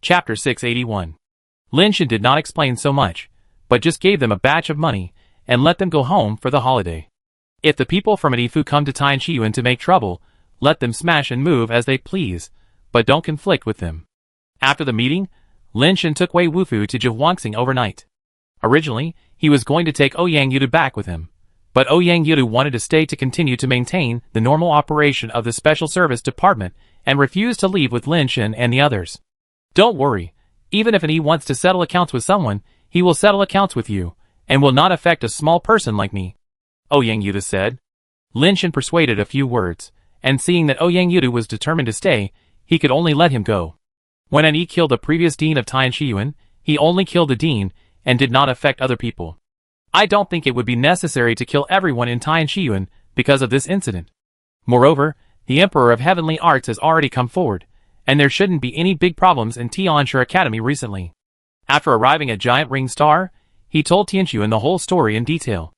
Chapter 681. Lin Shan did not explain so much, but just gave them a batch of money and let them go home for the holiday. If the people from Edifu come to Tianqiyuan to make trouble, let them smash and move as they please, but don't conflict with them. After the meeting, Lin Shan took Wei Wufu to Jihuangxing overnight. Originally, he was going to take Ouyang Yudu back with him, but Ouyang Yudu wanted to stay to continue to maintain the normal operation of the Special Service Department and refused to leave with Lin Shan and the others. Don't worry, even if he wants to settle accounts with someone, he will settle accounts with you, and will not affect a small person like me, Ouyang Yudu said. Lin Shan persuaded a few words, and seeing that Ouyang Yudu was determined to stay, he could only let him go. When An Yi killed the previous dean of Tianqiyuan, he only killed the dean, and did not affect other people. I don't think it would be necessary to kill everyone in Tianqiyuan because of this incident. Moreover, the Emperor of Heavenly Arts has already come forward, and there shouldn't be any big problems in Tianxia Academy recently. After arriving at Giant Ring Star, he told Tianqiyuan the whole story in detail.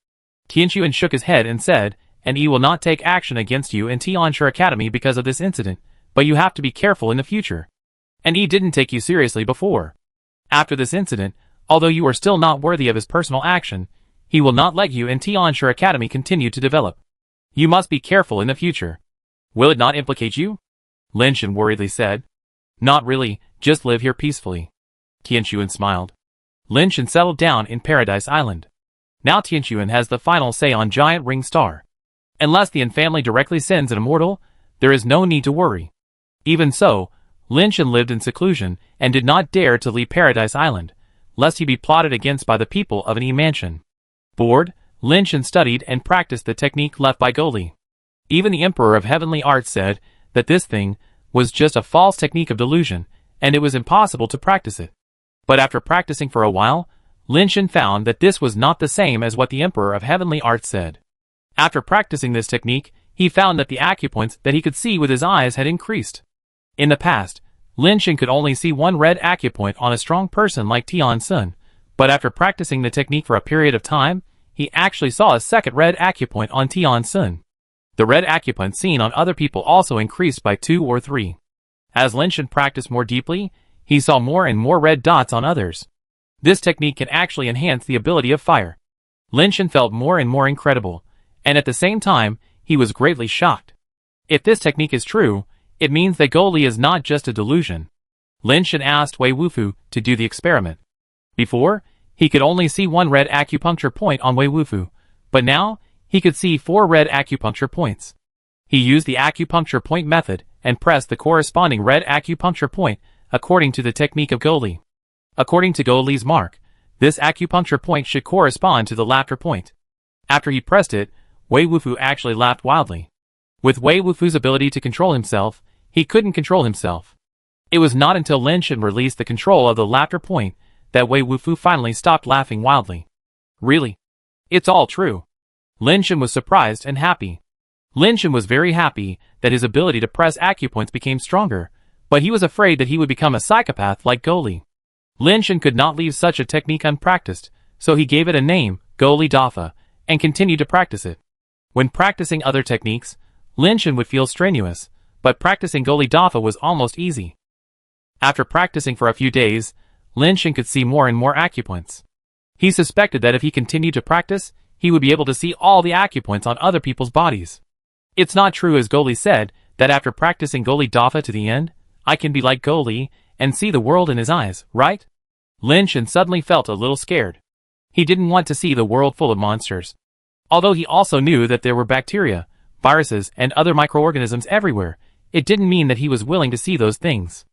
Tianqiyuan shook his head and said, "And he will not take action against you in Tianxia Academy because of this incident, but you have to be careful in the future. And he didn't take you seriously before. After this incident, although you are still not worthy of his personal action, he will not let you and Tianxia Academy continue to develop. You must be careful in the future." "Will it not implicate you?" Lin Shan worriedly said. "Not really, just live here peacefully." Tianqiyuan smiled. Lin Shan settled down in Paradise Island. Now Tianqiyuan has the final say on Giant Ring Star. Unless the Yin family directly sends an immortal, there is no need to worry. Even so, Lin Shan lived in seclusion and did not dare to leave Paradise Island, lest he be plotted against by the people of an Yi mansion. Bored, Lin Shan studied and practiced the technique left by Goli. Even the Emperor of Heavenly Arts said that this thing was just a false technique of delusion, and it was impossible to practice it. But after practicing for a while, Lin Shan found that this was not the same as what the Emperor of Heavenly Arts said. After practicing this technique, he found that the acupoints that he could see with his eyes had increased. In the past, Lin Shan could only see one red acupoint on a strong person like Tian Sun, but after practicing the technique for a period of time, he actually saw a second red acupoint on Tian Sun. The red acupoint seen on other people also increased by 2 or 3. As Lin Shan practiced more deeply, he saw more and more red dots on others. This technique can actually enhance the ability of fire. Lin Shan felt more and more incredible, and at the same time, he was greatly shocked. If this technique is true, it means that Goli is not just a delusion. Lin Shan asked Wei Wufu to do the experiment. Before, he could only see one red acupuncture point on Wei Wufu, but now, he could see 4 red acupuncture points. He used the acupuncture point method and pressed the corresponding red acupuncture point according to the technique of Goli. According to Goli's mark, this acupuncture point should correspond to the laughter point. After he pressed it, Wei Wufu actually laughed wildly. With Wei Wufu's ability to control himself, he couldn't control himself. It was not until Lin Shan released the control of the laughter point that Wei Wufu finally stopped laughing wildly. Really? It's all true. Lin Shan was surprised and happy. Lin Shan was very happy that his ability to press acupoints became stronger, but he was afraid that he would become a psychopath like Goli. Lin Shan could not leave such a technique unpracticed, so he gave it a name, Goli Dafa, and continued to practice it. When practicing other techniques, Lin Shan would feel strenuous, but practicing Goli Dafa was almost easy. After practicing for a few days, Lin Shan could see more and more acupoints. He suspected that if he continued to practice, he would be able to see all the acupoints on other people's bodies. It's not true as Goli said, that after practicing Goli Dafa to the end, I can be like Goli, and see the world in his eyes, right? Lin Shan suddenly felt a little scared. He didn't want to see the world full of monsters. Although he also knew that there were bacteria, viruses, and other microorganisms everywhere, it didn't mean that he was willing to see those things.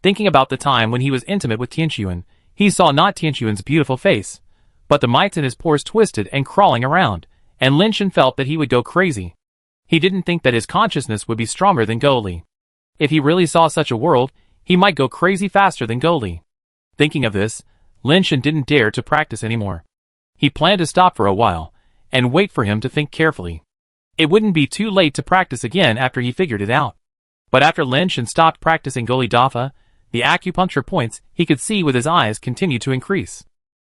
Thinking about the time when he was intimate with Tianqiyuan, he saw not Tianqiyuan's beautiful face, but the mites in his pores twisted and crawling around, and Lin Shan felt that he would go crazy. He didn't think that his consciousness would be stronger than Goli. If he really saw such a world, he might go crazy faster than Goli. Thinking of this, Lin Shan didn't dare to practice anymore. He planned to stop for a while, and wait for him to think carefully. It wouldn't be too late to practice again after he figured it out. But after Lin Shan stopped practicing Goli Dafa, the acupuncture points he could see with his eyes continued to increase.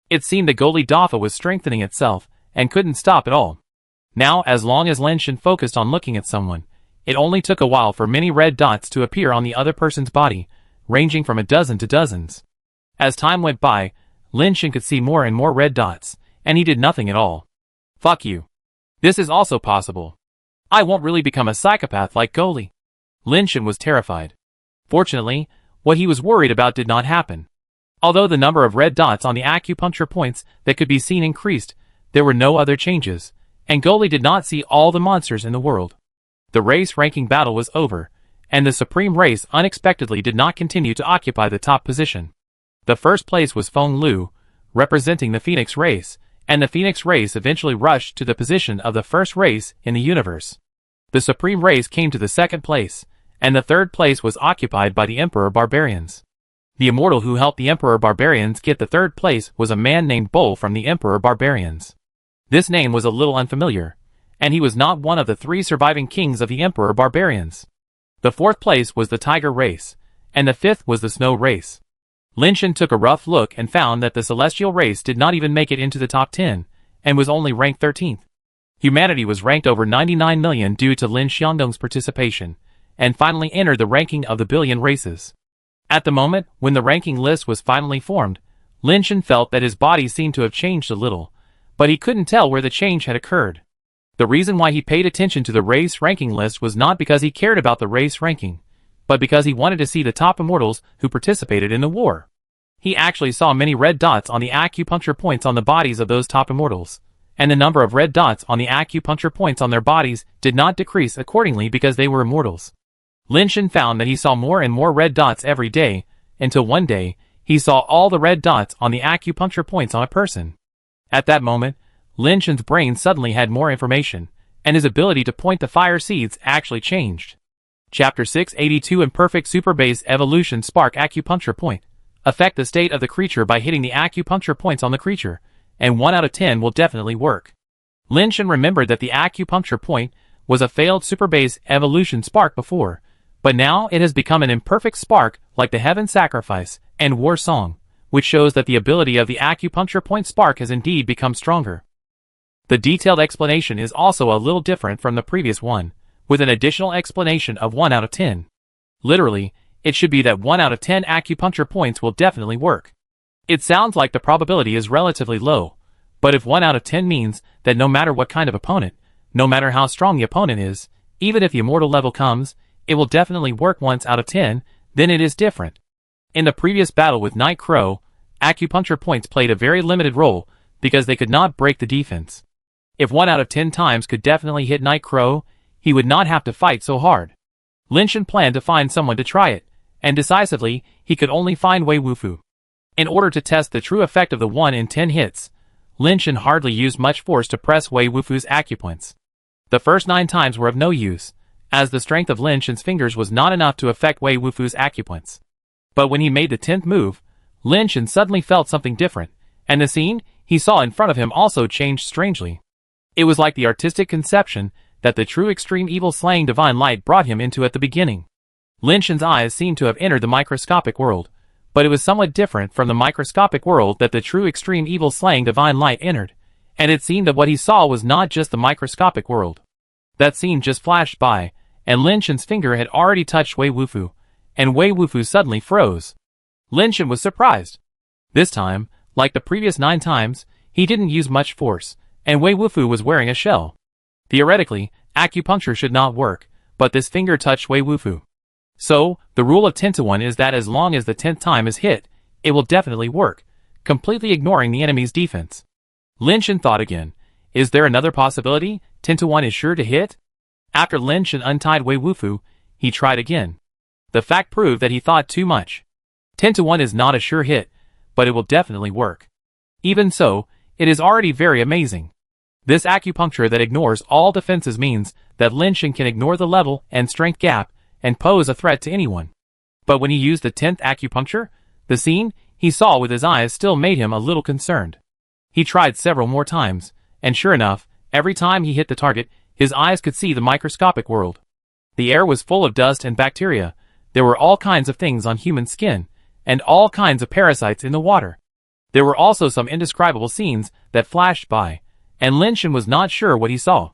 It seemed that Goli Dafa was strengthening itself, and couldn't stop at all. Now, as long as Lin Shan focused on looking at someone, it only took a while for many red dots to appear on the other person's body, ranging from a dozen to dozens. As time went by, Lin Shan could see more and more red dots, and he did nothing at all. Fuck you. This is also possible. I won't really become a psychopath like Goli. Lin Shan was terrified. Fortunately, what he was worried about did not happen. Although the number of red dots on the acupuncture points that could be seen increased, there were no other changes, and Goli did not see all the monsters in the world. The race ranking battle was over, and the supreme race unexpectedly did not continue to occupy the top position. The first place was Feng Lu, representing the Phoenix race, and the Phoenix race eventually rushed to the position of the first race in the universe. The supreme race came to the second place, and the third place was occupied by the Emperor Barbarians. The immortal who helped the Emperor Barbarians get the third place was a man named Bull from the Emperor Barbarians. This name was a little unfamiliar, and he was not one of the 3 surviving kings of the Emperor Barbarians. The fourth place was the Tiger race, and the fifth was the Snow race. Lin Shan took a rough look and found that the Celestial race did not even make it into the top 10, and was only ranked 13th. Humanity was ranked over 99 million due to Lin Xiangdong's participation, and finally entered the ranking of the billion races. At the moment, when the ranking list was finally formed, Lin Shan felt that his body seemed to have changed a little, but he couldn't tell where the change had occurred. The reason why he paid attention to the race ranking list was not because he cared about the race ranking, but because he wanted to see the top immortals who participated in the war. He actually saw many red dots on the acupuncture points on the bodies of those top immortals, and the number of red dots on the acupuncture points on their bodies did not decrease accordingly because they were immortals. Lin Shan found that he saw more and more red dots every day, until one day, he saw all the red dots on the acupuncture points on a person. At that moment, Lin Shan's brain suddenly had more information, and his ability to point the fire seeds actually changed. Chapter 682 Imperfect Super Base Evolution Spark Acupuncture Point. Affect the state of the creature by hitting the acupuncture points on the creature, and 1 out of 10 will definitely work. Lin Shan remembered that the acupuncture point was a failed super base evolution spark before, but now it has become an imperfect spark like the Heaven Sacrifice and War Song, which shows that the ability of the acupuncture point spark has indeed become stronger. The detailed explanation is also a little different from the previous one, with an additional explanation of 1 out of 10. Literally, it should be that 1 out of 10 acupuncture points will definitely work. It sounds like the probability is relatively low, but if 1 out of 10 means that no matter what kind of opponent, no matter how strong the opponent is, even if the immortal level comes, it will definitely work once out of 10, then it is different. In the previous battle with Night Crow, acupuncture points played a very limited role because they could not break the defense. If 1 out of 10 times could definitely hit Night Crow, he would not have to fight so hard. Lin Shan planned to find someone to try it, and decisively, he could only find Wei Wufu. In order to test the true effect of the 1 in 10 hits, Lin Shan hardly used much force to press Wei Wufu's acupoints. The first 9 times were of no use, as the strength of Lin Shan's fingers was not enough to affect Wei Wufu's acupoints. But when he made the 10th move, Lin Shan suddenly felt something different, and the scene he saw in front of him also changed strangely. It was like the artistic conception that the true extreme evil slaying divine light brought him into at the beginning. Lin Shan's eyes seemed to have entered the microscopic world, but it was somewhat different from the microscopic world that the true extreme evil slaying divine light entered, and it seemed that what he saw was not just the microscopic world. That scene just flashed by, and Lin Shan's finger had already touched Wei Wufu, and Wei Wufu suddenly froze. Lin Shan was surprised. This time, like the previous 9 times, he didn't use much force, and Wei Wufu was wearing a shell. Theoretically, acupuncture should not work, but this finger touched Wei Wufu. So, the rule of 10 to 1 is that as long as the 10th time is hit, it will definitely work, completely ignoring the enemy's defense. Lin Shan thought again, is there another possibility? 10 to 1 is sure to hit? After Lin Shan untied Wei Wufu, he tried again. The fact proved that he thought too much. 10 to 1 is not a sure hit, but it will definitely work. Even so, it is already very amazing. This acupuncture that ignores all defenses means that Lin Shan can ignore the level and strength gap and pose a threat to anyone. But when he used the 10th acupuncture, the scene he saw with his eyes still made him a little concerned. He tried several more times, and sure enough, every time he hit the target, his eyes could see the microscopic world. The air was full of dust and bacteria, there were all kinds of things on human skin, and all kinds of parasites in the water. There were also some indescribable scenes that flashed by, and Lin Shan was not sure what he saw.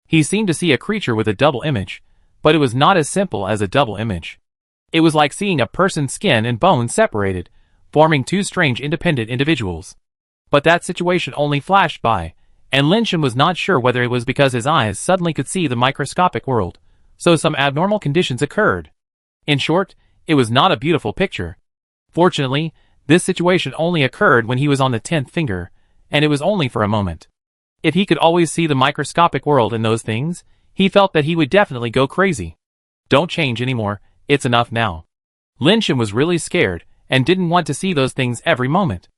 He seemed to see a creature with a double image, but it was not as simple as a double image. It was like seeing a person's skin and bones separated, forming two strange independent individuals. But that situation only flashed by, and Lynchen was not sure whether it was because his eyes suddenly could see the microscopic world, so some abnormal conditions occurred. In short, it was not a beautiful picture. Fortunately, this situation only occurred when he was on the 10th finger, and it was only for a moment. If he could always see the microscopic world in those things, he felt that he would definitely go crazy. Don't change anymore, it's enough now. Lynchen was really scared, and didn't want to see those things every moment.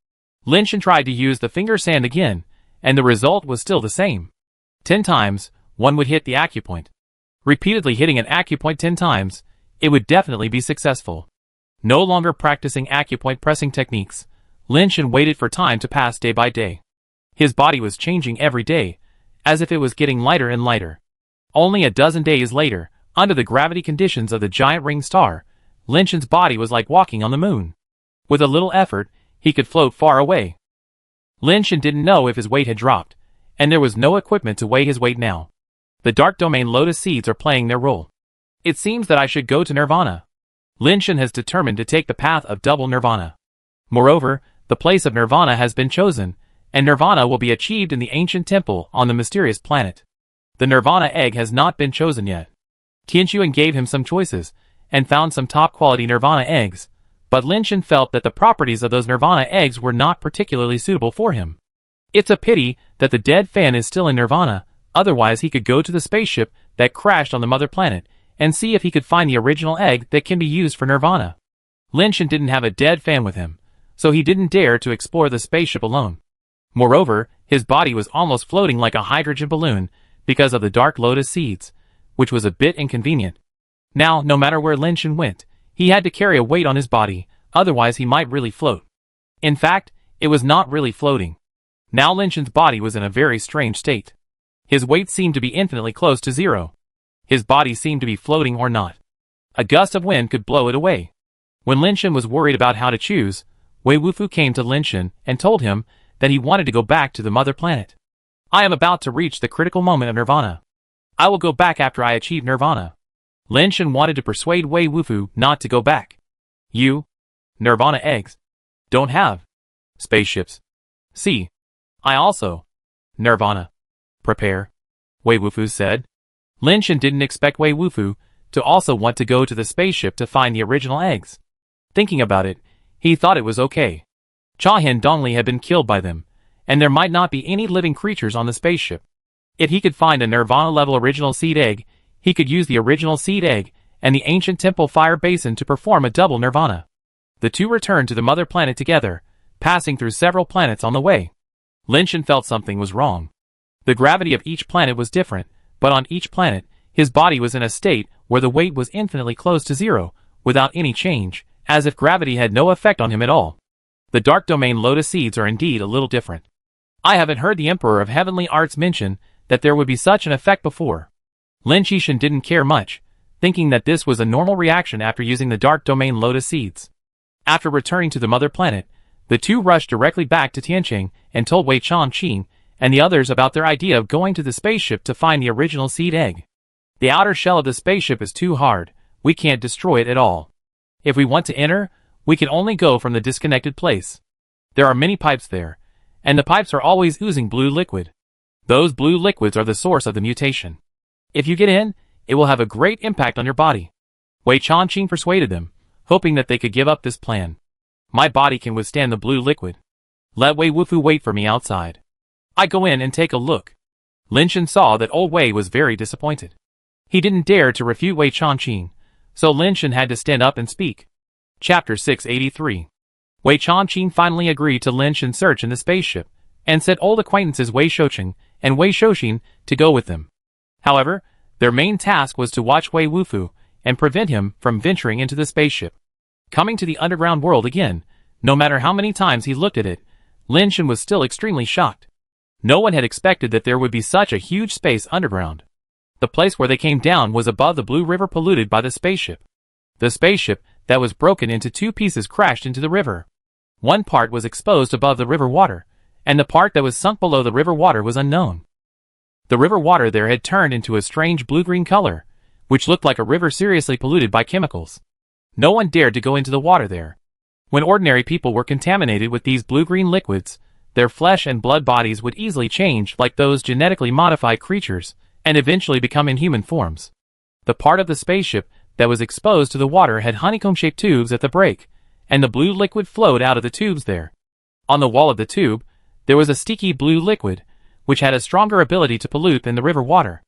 Lynchen tried to use the finger sand again, and the result was still the same. 10 times, one would hit the acupoint. Repeatedly hitting an acupoint 10 times, it would definitely be successful. No longer practicing acupoint pressing techniques, Lynchen waited for time to pass day by day. His body was changing every day, as if it was getting lighter and lighter. Only a dozen days later, under the gravity conditions of the giant ring star, Lynchen's body was like walking on the moon. With a little effort, he could float far away. Lynchen didn't know if his weight had dropped, and there was no equipment to weigh his weight now. The dark domain lotus seeds are playing their role. It seems that I should go to nirvana. Lynchen has determined to take the path of double nirvana. Moreover, the place of nirvana has been chosen, and nirvana will be achieved in the ancient temple on the mysterious planet. The nirvana egg has not been chosen yet. Tianchuan gave him some choices, and found some top-quality nirvana eggs, but Lynchen felt that the properties of those nirvana eggs were not particularly suitable for him. It's a pity that the dead fan is still in nirvana, otherwise he could go to the spaceship that crashed on the mother planet, and see if he could find the original egg that can be used for nirvana. Lynchen didn't have a dead fan with him, so he didn't dare to explore the spaceship alone. Moreover, his body was almost floating like a hydrogen balloon because of the dark lotus seeds, which was a bit inconvenient. Now, no matter where Lynchen went, he had to carry a weight on his body, otherwise he might really float. In fact, it was not really floating. Now Lynchen's body was in a very strange state. His weight seemed to be infinitely close to zero. His body seemed to be floating or not. A gust of wind could blow it away. When Lynchen was worried about how to choose, Wei Wufu came to Lynchen and told him that he wanted to go back to the mother planet. I am about to reach the critical moment of nirvana. I will go back after I achieve nirvana. Lynchen wanted to persuade Wei Wufu not to go back. You, nirvana eggs, don't have spaceships. See, I also, nirvana. Prepare, Wei Wufu said. Lynchen didn't expect Wei Wufu to also want to go to the spaceship to find the original eggs. Thinking about it, he thought it was okay. Chahin Dongli had been killed by them, and there might not be any living creatures on the spaceship. If he could find a nirvana-level original seed egg, he could use the original seed egg and the ancient temple fire basin to perform a double nirvana. The two returned to the mother planet together, passing through several planets on the way. Lynchen felt something was wrong. The gravity of each planet was different, but on each planet, his body was in a state where the weight was infinitely close to zero, without any change, as if gravity had no effect on him at all. The dark domain lotus seeds are indeed a little different. I haven't heard the Emperor of Heavenly Arts mention that there would be such an effect before. Lin Qishan didn't care much, thinking that this was a normal reaction after using the dark domain lotus seeds. After returning to the mother planet, the two rushed directly back to Tianqing and told Wei Changqing and the others about their idea of going to the spaceship to find the original seed egg. The outer shell of the spaceship is too hard, we can't destroy it at all. If we want to enter, we can only go from the disconnected place. There are many pipes there, and the pipes are always oozing blue liquid. Those blue liquids are the source of the mutation. If you get in, it will have a great impact on your body. Wei Changqing persuaded them, hoping that they could give up this plan. My body can withstand the blue liquid. Let Wei Wufu wait for me outside. I go in and take a look. Lynchen saw that old Wei was very disappointed. He didn't dare to refute Wei Changqing, so Lynchen had to stand up and speak. Chapter 683. Wei Changqing finally agreed to Lynchen's search in the spaceship, and sent old acquaintances Wei Shouqing and Wei Shouxin to go with them. However, their main task was to watch Wei Wufu and prevent him from venturing into the spaceship. Coming to the underground world again, no matter how many times he looked at it, Lynchen was still extremely shocked. No one had expected that there would be such a huge space underground. The place where they came down was above the blue river polluted by the spaceship. The spaceship that was broken into two pieces crashed into the river. One part was exposed above the river water, and the part that was sunk below the river water was unknown. The river water there had turned into a strange blue-green color, which looked like a river seriously polluted by chemicals. No one dared to go into the water there. When ordinary people were contaminated with these blue-green liquids, their flesh and blood bodies would easily change like those genetically modified creatures, and eventually become inhuman forms. The part of the spaceship that was exposed to the water had honeycomb-shaped tubes at the break, and the blue liquid flowed out of the tubes there. On the wall of the tube, there was a sticky blue liquid, which had a stronger ability to pollute than the river water.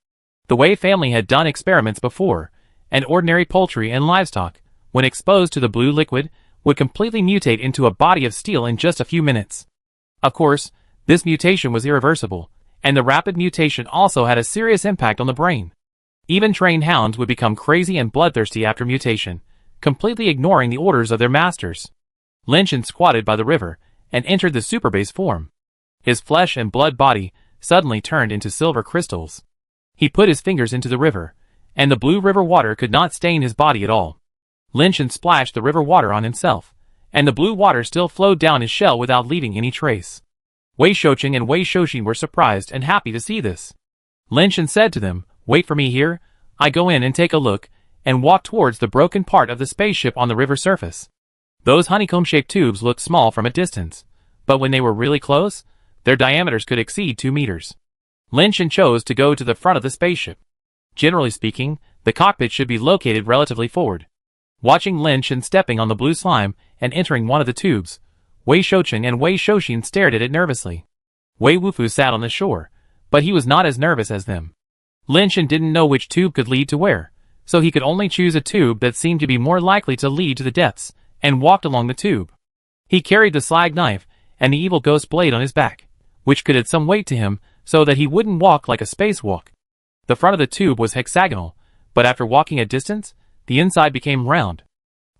The Wei family had done experiments before, and ordinary poultry and livestock, when exposed to the blue liquid, would completely mutate into a body of steel in just a few minutes. Of course, this mutation was irreversible, and the rapid mutation also had a serious impact on the brain. Even trained hounds would become crazy and bloodthirsty after mutation, completely ignoring the orders of their masters. Lynchen squatted by the river, and entered the superbase form. His flesh and blood body suddenly turned into silver crystals. He put his fingers into the river, and the blue river water could not stain his body at all. Lynchen splashed the river water on himself, and the blue water still flowed down his shell without leaving any trace. Wei Shouqing and Wei Shouxin were surprised and happy to see this. Lynchen said to them, "Wait for me here, I go in and take a look," and walked towards the broken part of the spaceship on the river surface. Those honeycomb-shaped tubes looked small from a distance, but when they were really close, their diameters could exceed 2 meters. Lynchen chose to go to the front of the spaceship. Generally speaking, the cockpit should be located relatively forward. Watching Lynchen stepping on the blue slime and entering one of the tubes, Wei Shouqing and Wei Shouxin stared at it nervously. Wei Wufu sat on the shore, but he was not as nervous as them. Lynchen didn't know which tube could lead to where, so he could only choose a tube that seemed to be more likely to lead to the depths, and walked along the tube. He carried the slag knife and the evil ghost blade on his back, which could add some weight to him so that he wouldn't walk like a spacewalk. The front of the tube was hexagonal, but after walking a distance, the inside became round.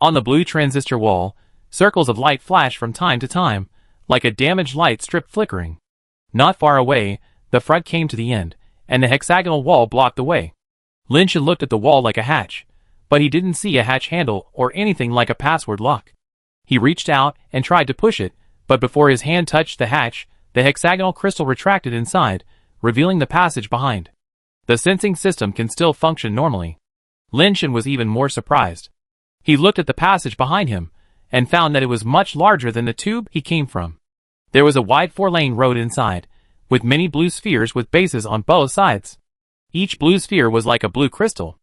On the blue transistor wall, circles of light flashed from time to time, like a damaged light strip flickering. Not far away, the front came to the end, and the hexagonal wall blocked the way. Lynchen looked at the wall like a hatch, but he didn't see a hatch handle or anything like a password lock. He reached out and tried to push it, but before his hand touched the hatch, the hexagonal crystal retracted inside, revealing the passage behind. The sensing system can still function normally. Lynchen was even more surprised. He looked at the passage behind him, and found that it was much larger than the tube he came from. There was a wide 4-lane road inside, with many blue spheres with bases on both sides. Each blue sphere was like a blue crystal.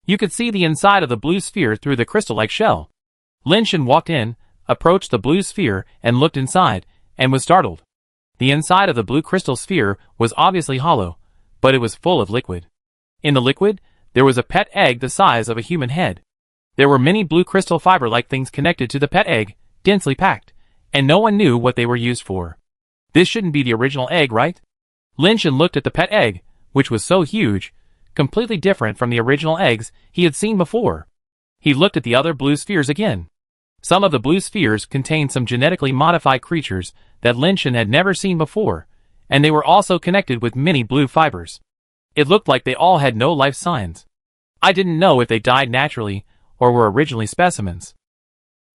You could see the inside of the blue sphere through the crystal-like shell. Lynchen walked in, approached the blue sphere, and looked inside, and was startled. The inside of the blue crystal sphere was obviously hollow, but it was full of liquid. In the liquid, there was a pet egg the size of a human head. There were many blue crystal fiber-like things connected to the pet egg, densely packed, and no one knew what they were used for. This shouldn't be the original egg, right? Lynchen looked at the pet egg, which was so huge, completely different from the original eggs he had seen before. He looked at the other blue spheres again. Some of the blue spheres contained some genetically modified creatures that Lynchen had never seen before, and they were also connected with many blue fibers. It looked like they all had no life signs. I didn't know if they died naturally or were originally specimens.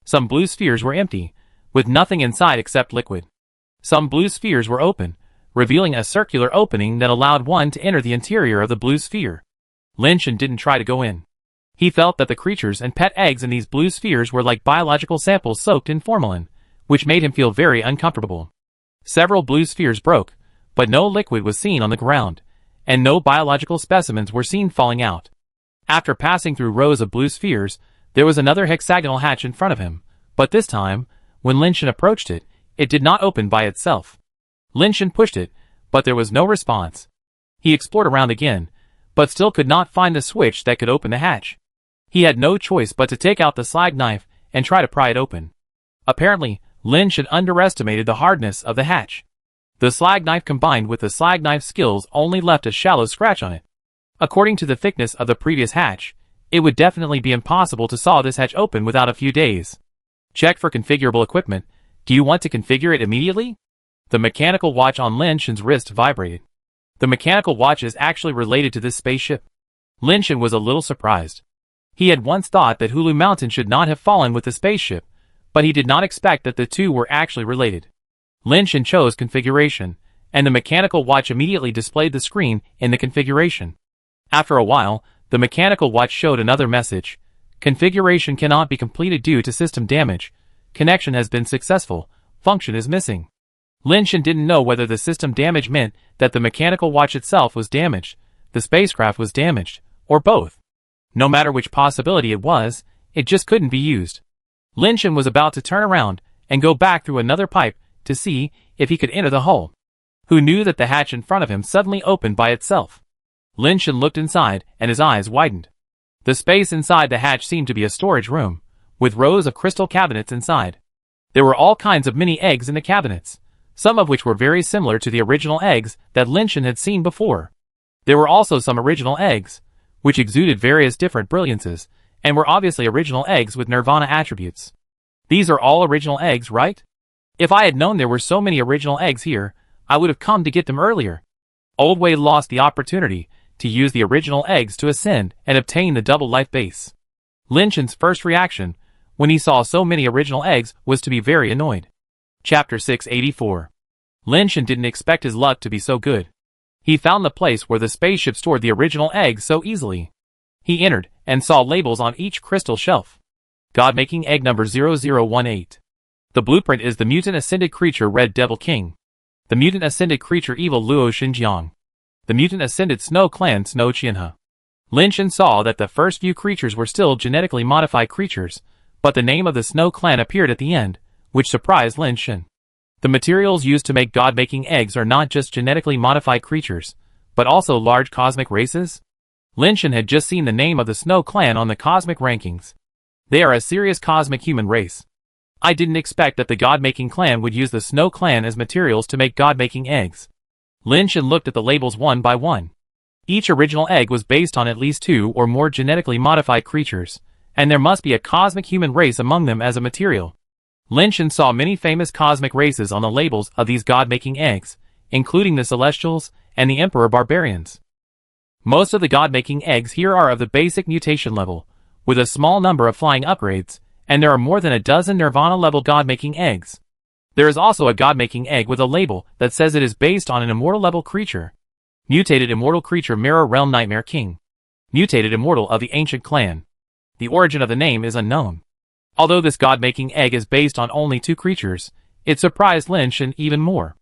Some blue spheres were empty, with nothing inside except liquid. Some blue spheres were open, revealing a circular opening that allowed one to enter the interior of the blue sphere. Lynchen didn't try to go in. He felt that the creatures and pet eggs in these blue spheres were like biological samples soaked in formalin, which made him feel very uncomfortable. Several blue spheres broke, but no liquid was seen on the ground, and no biological specimens were seen falling out. After passing through rows of blue spheres, there was another hexagonal hatch in front of him, but this time, when Lynchen approached it, it did not open by itself. Lynchen pushed it, but there was no response. He explored around again, but still could not find the switch that could open the hatch. He had no choice but to take out the slag knife and try to pry it open. Apparently, Lynchen underestimated the hardness of the hatch. The slag knife combined with the slag knife skills only left a shallow scratch on it. According to the thickness of the previous hatch, it would definitely be impossible to saw this hatch open without a few days. Check for configurable equipment. Do you want to configure it immediately? The mechanical watch on Lynchen's wrist vibrated. The mechanical watch is actually related to this spaceship. Lynchen was a little surprised. He had once thought that Hulu Mountain should not have fallen with the spaceship, but he did not expect that the two were actually related. Lynchen chose configuration, and the mechanical watch immediately displayed the screen in the configuration. After a while, the mechanical watch showed another message: Configuration cannot be completed due to system damage. Connection has been successful. Function is missing. Lin Shan didn't know whether the system damage meant that the mechanical watch itself was damaged, the spacecraft was damaged, or both. No matter which possibility it was, it just couldn't be used. Lin Shan was about to turn around and go back through another pipe to see if he could enter the hull. Who knew that the hatch in front of him suddenly opened by itself? Lin Shan looked inside and his eyes widened. The space inside the hatch seemed to be a storage room, with rows of crystal cabinets inside. There were all kinds of mini eggs in the cabinets, some of which were very similar to the original eggs that Lin Shan had seen before. There were also some original eggs, which exuded various different brilliances, and were obviously original eggs with Nirvana attributes. These are all original eggs, right? If I had known there were so many original eggs here, I would have come to get them earlier. Old Wei lost the opportunity to use the original eggs to ascend and obtain the double life base. Lin Shan's first reaction, when he saw so many original eggs, was to be very annoyed. Chapter 684. Lin Shan didn't expect his luck to be so good. He found the place where the spaceship stored the original eggs so easily. He entered and saw labels on each crystal shelf. God-making egg number 0018. The blueprint is the mutant ascended creature Red Devil King. The mutant ascended creature Evil Luo Xinjiang. The mutant ascended Snow Clan Snow Qianhe. Lin Shan saw that the first few creatures were still genetically modified creatures, but the name of the Snow Clan appeared at the end, which surprised Lin Shan. The materials used to make God-making eggs are not just genetically modified creatures, but also large cosmic races. Lin Shan had just seen the name of the Snow Clan on the cosmic rankings. They are a serious cosmic human race. I didn't expect that the God-making clan would use the Snow Clan as materials to make God-making eggs. Lin Shan looked at the labels one by one. Each original egg was based on at least 2 or more genetically modified creatures, and there must be a cosmic human race among them as a material. Lin Shan saw many famous cosmic races on the labels of these God-making eggs, including the Celestials and the Emperor Barbarians. Most of the God-making eggs here are of the basic mutation level, with a small number of flying upgrades, and there are more than a dozen Nirvana-level God-making eggs. There is also a God-making egg with a label that says it is based on an immortal-level creature. Mutated immortal creature Mirror Realm Nightmare King. Mutated immortal of the Ancient Clan. The origin of the name is unknown. Although this God-making egg is based on only 2 creatures, it surprised Lin Shan even more.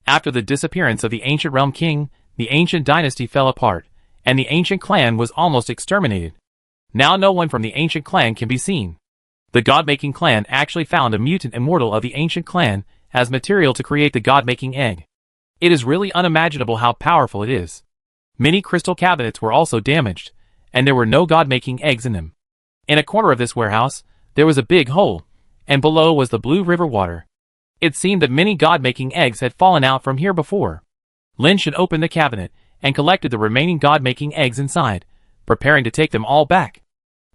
After the disappearance of the Ancient Realm King, the Ancient Dynasty fell apart, and the Ancient Clan was almost exterminated. Now no one from the Ancient Clan can be seen. The God-making clan actually found a mutant immortal of the Ancient Clan as material to create the God-making egg. It is really unimaginable how powerful it is. Many crystal cabinets were also damaged, and there were no God-making eggs in them. In a corner of this warehouse, there was a big hole, and below was the blue river water. It seemed that many God-making eggs had fallen out from here before. Lin Shan opened the cabinet and collected the remaining God-making eggs inside, preparing to take them all back.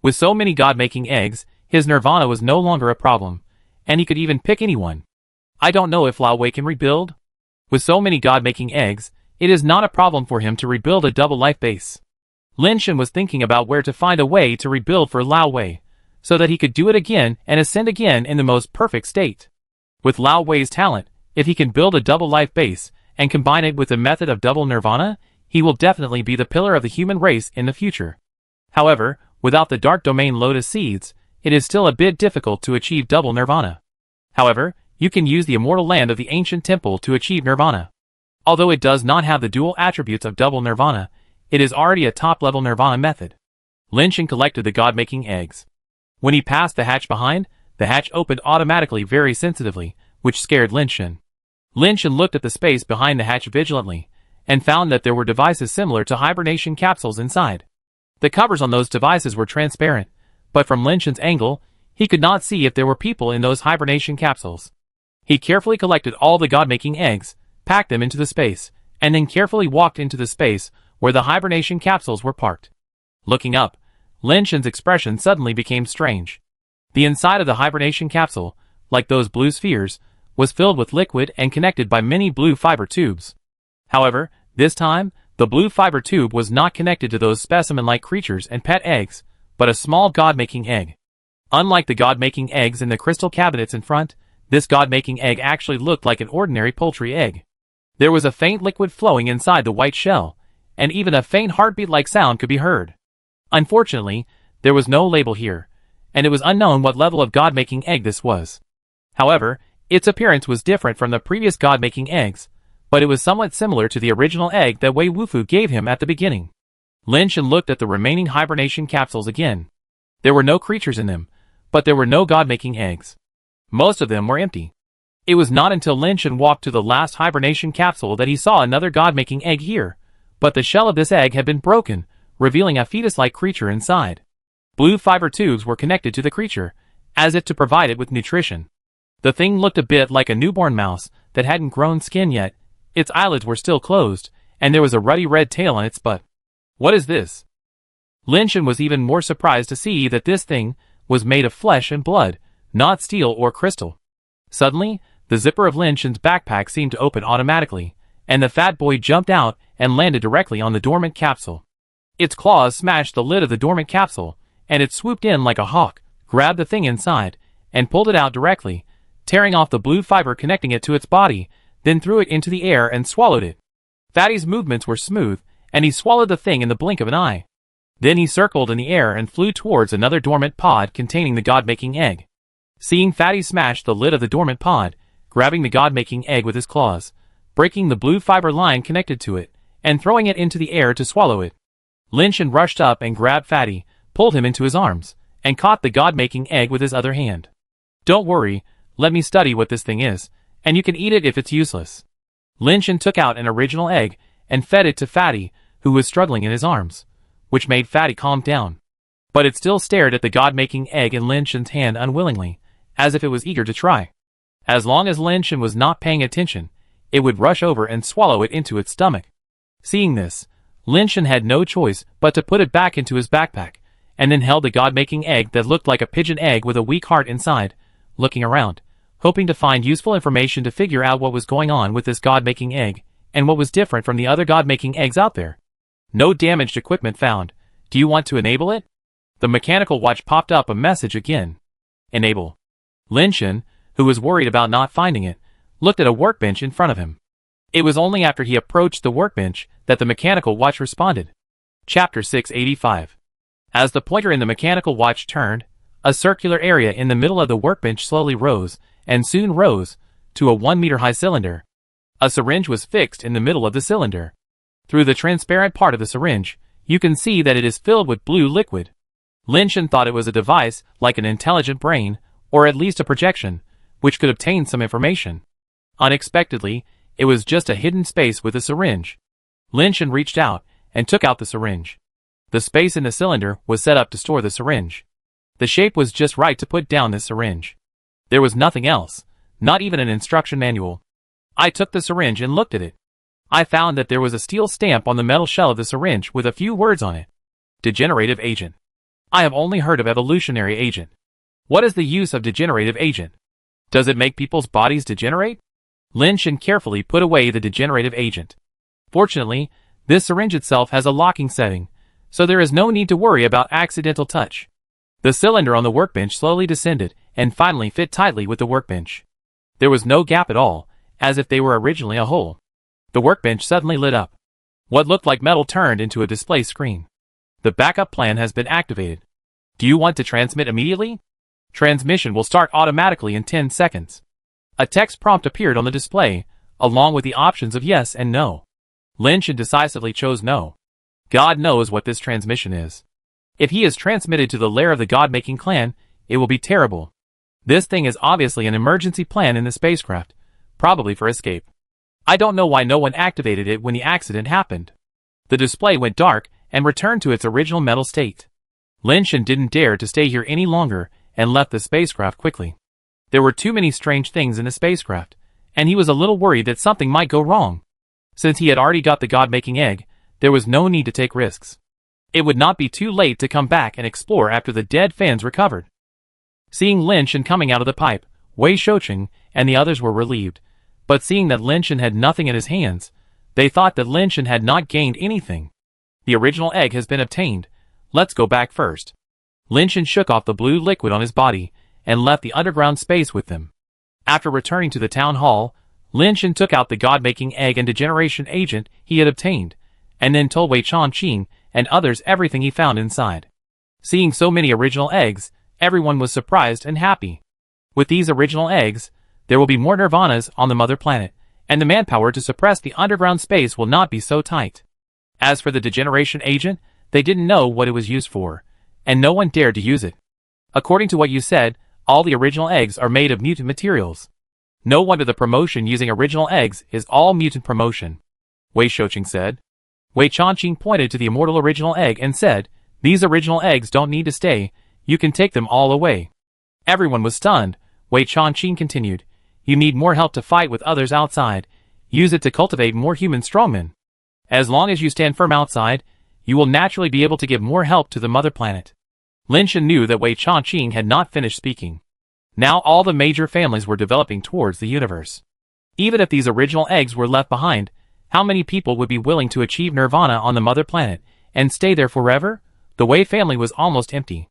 With so many God-making eggs, his Nirvana was no longer a problem, and he could even pick anyone. I don't know if Lao Wei can rebuild. With so many God-making eggs, it is not a problem for him to rebuild a double life base. Lin Shan was thinking about where to find a way to rebuild for Lao Wei, so that he could do it again and ascend again in the most perfect state. With Lao Wei's talent, if he can build a double life base and combine it with the method of double Nirvana, he will definitely be the pillar of the human race in the future. However, without the Dark Domain Lotus Seeds, it is still a bit difficult to achieve double Nirvana. However, you can use the immortal land of the ancient temple to achieve Nirvana. Although it does not have the dual attributes of double Nirvana, it is already a top-level Nirvana method. Lin Shan collected the God-making eggs. When he passed the hatch behind, the hatch opened automatically very sensitively, which scared Lin Shan. Lin Shan looked at the space behind the hatch vigilantly, and found that there were devices similar to hibernation capsules inside. The covers on those devices were transparent, but from Lin Shan's angle, he could not see if there were people in those hibernation capsules. He carefully collected all the God-making eggs, packed them into the space, and then carefully walked into the space where the hibernation capsules were parked. Looking up, Lin Shan's expression suddenly became strange. The inside of the hibernation capsule, like those blue spheres, was filled with liquid and connected by many blue fiber tubes. However, this time, the blue fiber tube was not connected to those specimen-like creatures and pet eggs, but a small God-making egg. Unlike the God-making eggs in the crystal cabinets in front, this God-making egg actually looked like an ordinary poultry egg. There was a faint liquid flowing inside the white shell, and even a faint heartbeat-like sound could be heard. Unfortunately, There was no label here, and it was unknown what level of god-making egg this was. However, its appearance was different from the previous god-making eggs, but it was somewhat similar to the original egg that Wei Wufu gave him at the beginning. Lin Shen looked at the remaining hibernation capsules again. There were no creatures in them, but there were no god-making eggs. Most of them were empty. It was not until Lin Shen walked to the last hibernation capsule that he saw another god-making egg here, but the shell of this egg had been broken, revealing a fetus-like creature inside. Blue fiber tubes were connected to the creature, as if to provide it with nutrition. The thing looked a bit like a newborn mouse that hadn't grown skin yet. Its eyelids were still closed, and there was a ruddy red tail on its butt. What is this? Lin Shen was even more surprised to see that this thing was made of flesh and blood, not steel or crystal. Suddenly, the zipper of Lin Shen's backpack seemed to open automatically, and the fat boy jumped out and landed directly on the dormant capsule. Its claws smashed the lid of the dormant capsule, and it swooped in like a hawk, grabbed the thing inside, and pulled it out directly, tearing off the blue fiber connecting it to its body, then threw it into the air and swallowed it. Fatty's movements were smooth, and he swallowed the thing in the blink of an eye. Then he circled in the air and flew towards another dormant pod containing the god-making egg. Seeing Fatty smash the lid of the dormant pod, grabbing the god-making egg with his claws, breaking the blue fiber line connected to it, and throwing it into the air to swallow it, Lin Shen rushed up and grabbed Fatty, pulled him into his arms, and caught the god-making egg with his other hand. Don't worry, let me study what this thing is, and you can eat it if it's useless. Lin Shen took out an original egg and fed it to Fatty, who was struggling in his arms, which made Fatty calm down. But it still stared at the god-making egg in Lin Shen's hand unwillingly, as if it was eager to try. As long as Lin Shen was not paying attention, it would rush over and swallow it into its stomach. Seeing this, Lin Shen had no choice but to put it back into his backpack, and then held the god-making egg that looked like a pigeon egg with a weak heart inside, looking around, hoping to find useful information to figure out what was going on with this god-making egg, and what was different from the other god-making eggs out there. No damaged equipment found. Do you want to enable it? The mechanical watch popped up a message again. Enable. Lin Shen, who was worried about not finding it, looked at a workbench in front of him. It was only after he approached the workbench that the mechanical watch responded. Chapter 685. As the pointer in the mechanical watch turned, a circular area in the middle of the workbench slowly rose, and soon rose, to a 1-meter-high cylinder. A syringe was fixed in the middle of the cylinder. Through the transparent part of the syringe, you can see that it is filled with blue liquid. Lin Shen thought it was a device like an intelligent brain, or at least a projection, which could obtain some information. Unexpectedly, it was just a hidden space with a syringe. Lin Shen reached out and took out the syringe. The space in the cylinder was set up to store the syringe. The shape was just right to put down this syringe. There was nothing else, not even an instruction manual. I took the syringe and looked at it. I found that there was a steel stamp on the metal shell of the syringe with a few words on it. Degenerative agent. I have only heard of evolutionary agent. What is the use of degenerative agent? Does it make people's bodies degenerate? Lin Shen carefully put away the degenerative agent. Fortunately, this syringe itself has a locking setting, so there is no need to worry about accidental touch. The cylinder on the workbench slowly descended and finally fit tightly with the workbench. There was no gap at all, as if they were originally a hole. The workbench suddenly lit up. What looked like metal turned into a display screen. The backup plan has been activated. Do you want to transmit immediately? Transmission will start automatically in 10 seconds. A text prompt appeared on the display, along with the options of yes and no. Lin Shen decisively chose no. God knows what this transmission is. If he is transmitted to the lair of the God-making clan, it will be terrible. This thing is obviously an emergency plan in the spacecraft, probably for escape. I don't know why no one activated it when the accident happened. The display went dark and returned to its original metal state. Lin Shen didn't dare to stay here any longer and left the spacecraft quickly. There were too many strange things in the spacecraft, and he was a little worried that something might go wrong. Since he had already got the God-making egg, there was no need to take risks. It would not be too late to come back and explore after the dead fans recovered. Seeing Lin Shen coming out of the pipe, Wei Shoucheng and the others were relieved, but seeing that Lin Shen had nothing in his hands, they thought that Lin Shen had not gained anything. The original egg has been obtained. Let's go back first. Lin Shen shook off the blue liquid on his body and left the underground space with them. After returning to the town hall, Lin Shen took out the God-making egg and degeneration agent he had obtained, and then told Wei Changqing and others everything he found inside. Seeing so many original eggs, everyone was surprised and happy. With these original eggs, there will be more nirvanas on the mother planet, and the manpower to suppress the underground space will not be so tight. As for the degeneration agent, they didn't know what it was used for, and no one dared to use it. According to what you said, all the original eggs are made of mutant materials. No wonder the promotion using original eggs is all mutant promotion, Wei Shouqing said. Wei Changqing pointed to the immortal original egg and said, "These original eggs don't need to stay, you can take them all away." Everyone was stunned. Wei Changqing continued, "You need more help to fight with others outside. Use it to cultivate more human strongmen. As long as you stand firm outside, you will naturally be able to give more help to the mother planet." Lin Shen knew that Wei Changqing had not finished speaking. Now all the major families were developing towards the universe. Even if these original eggs were left behind, how many people would be willing to achieve nirvana on the mother planet and stay there forever? The Wei family was almost empty.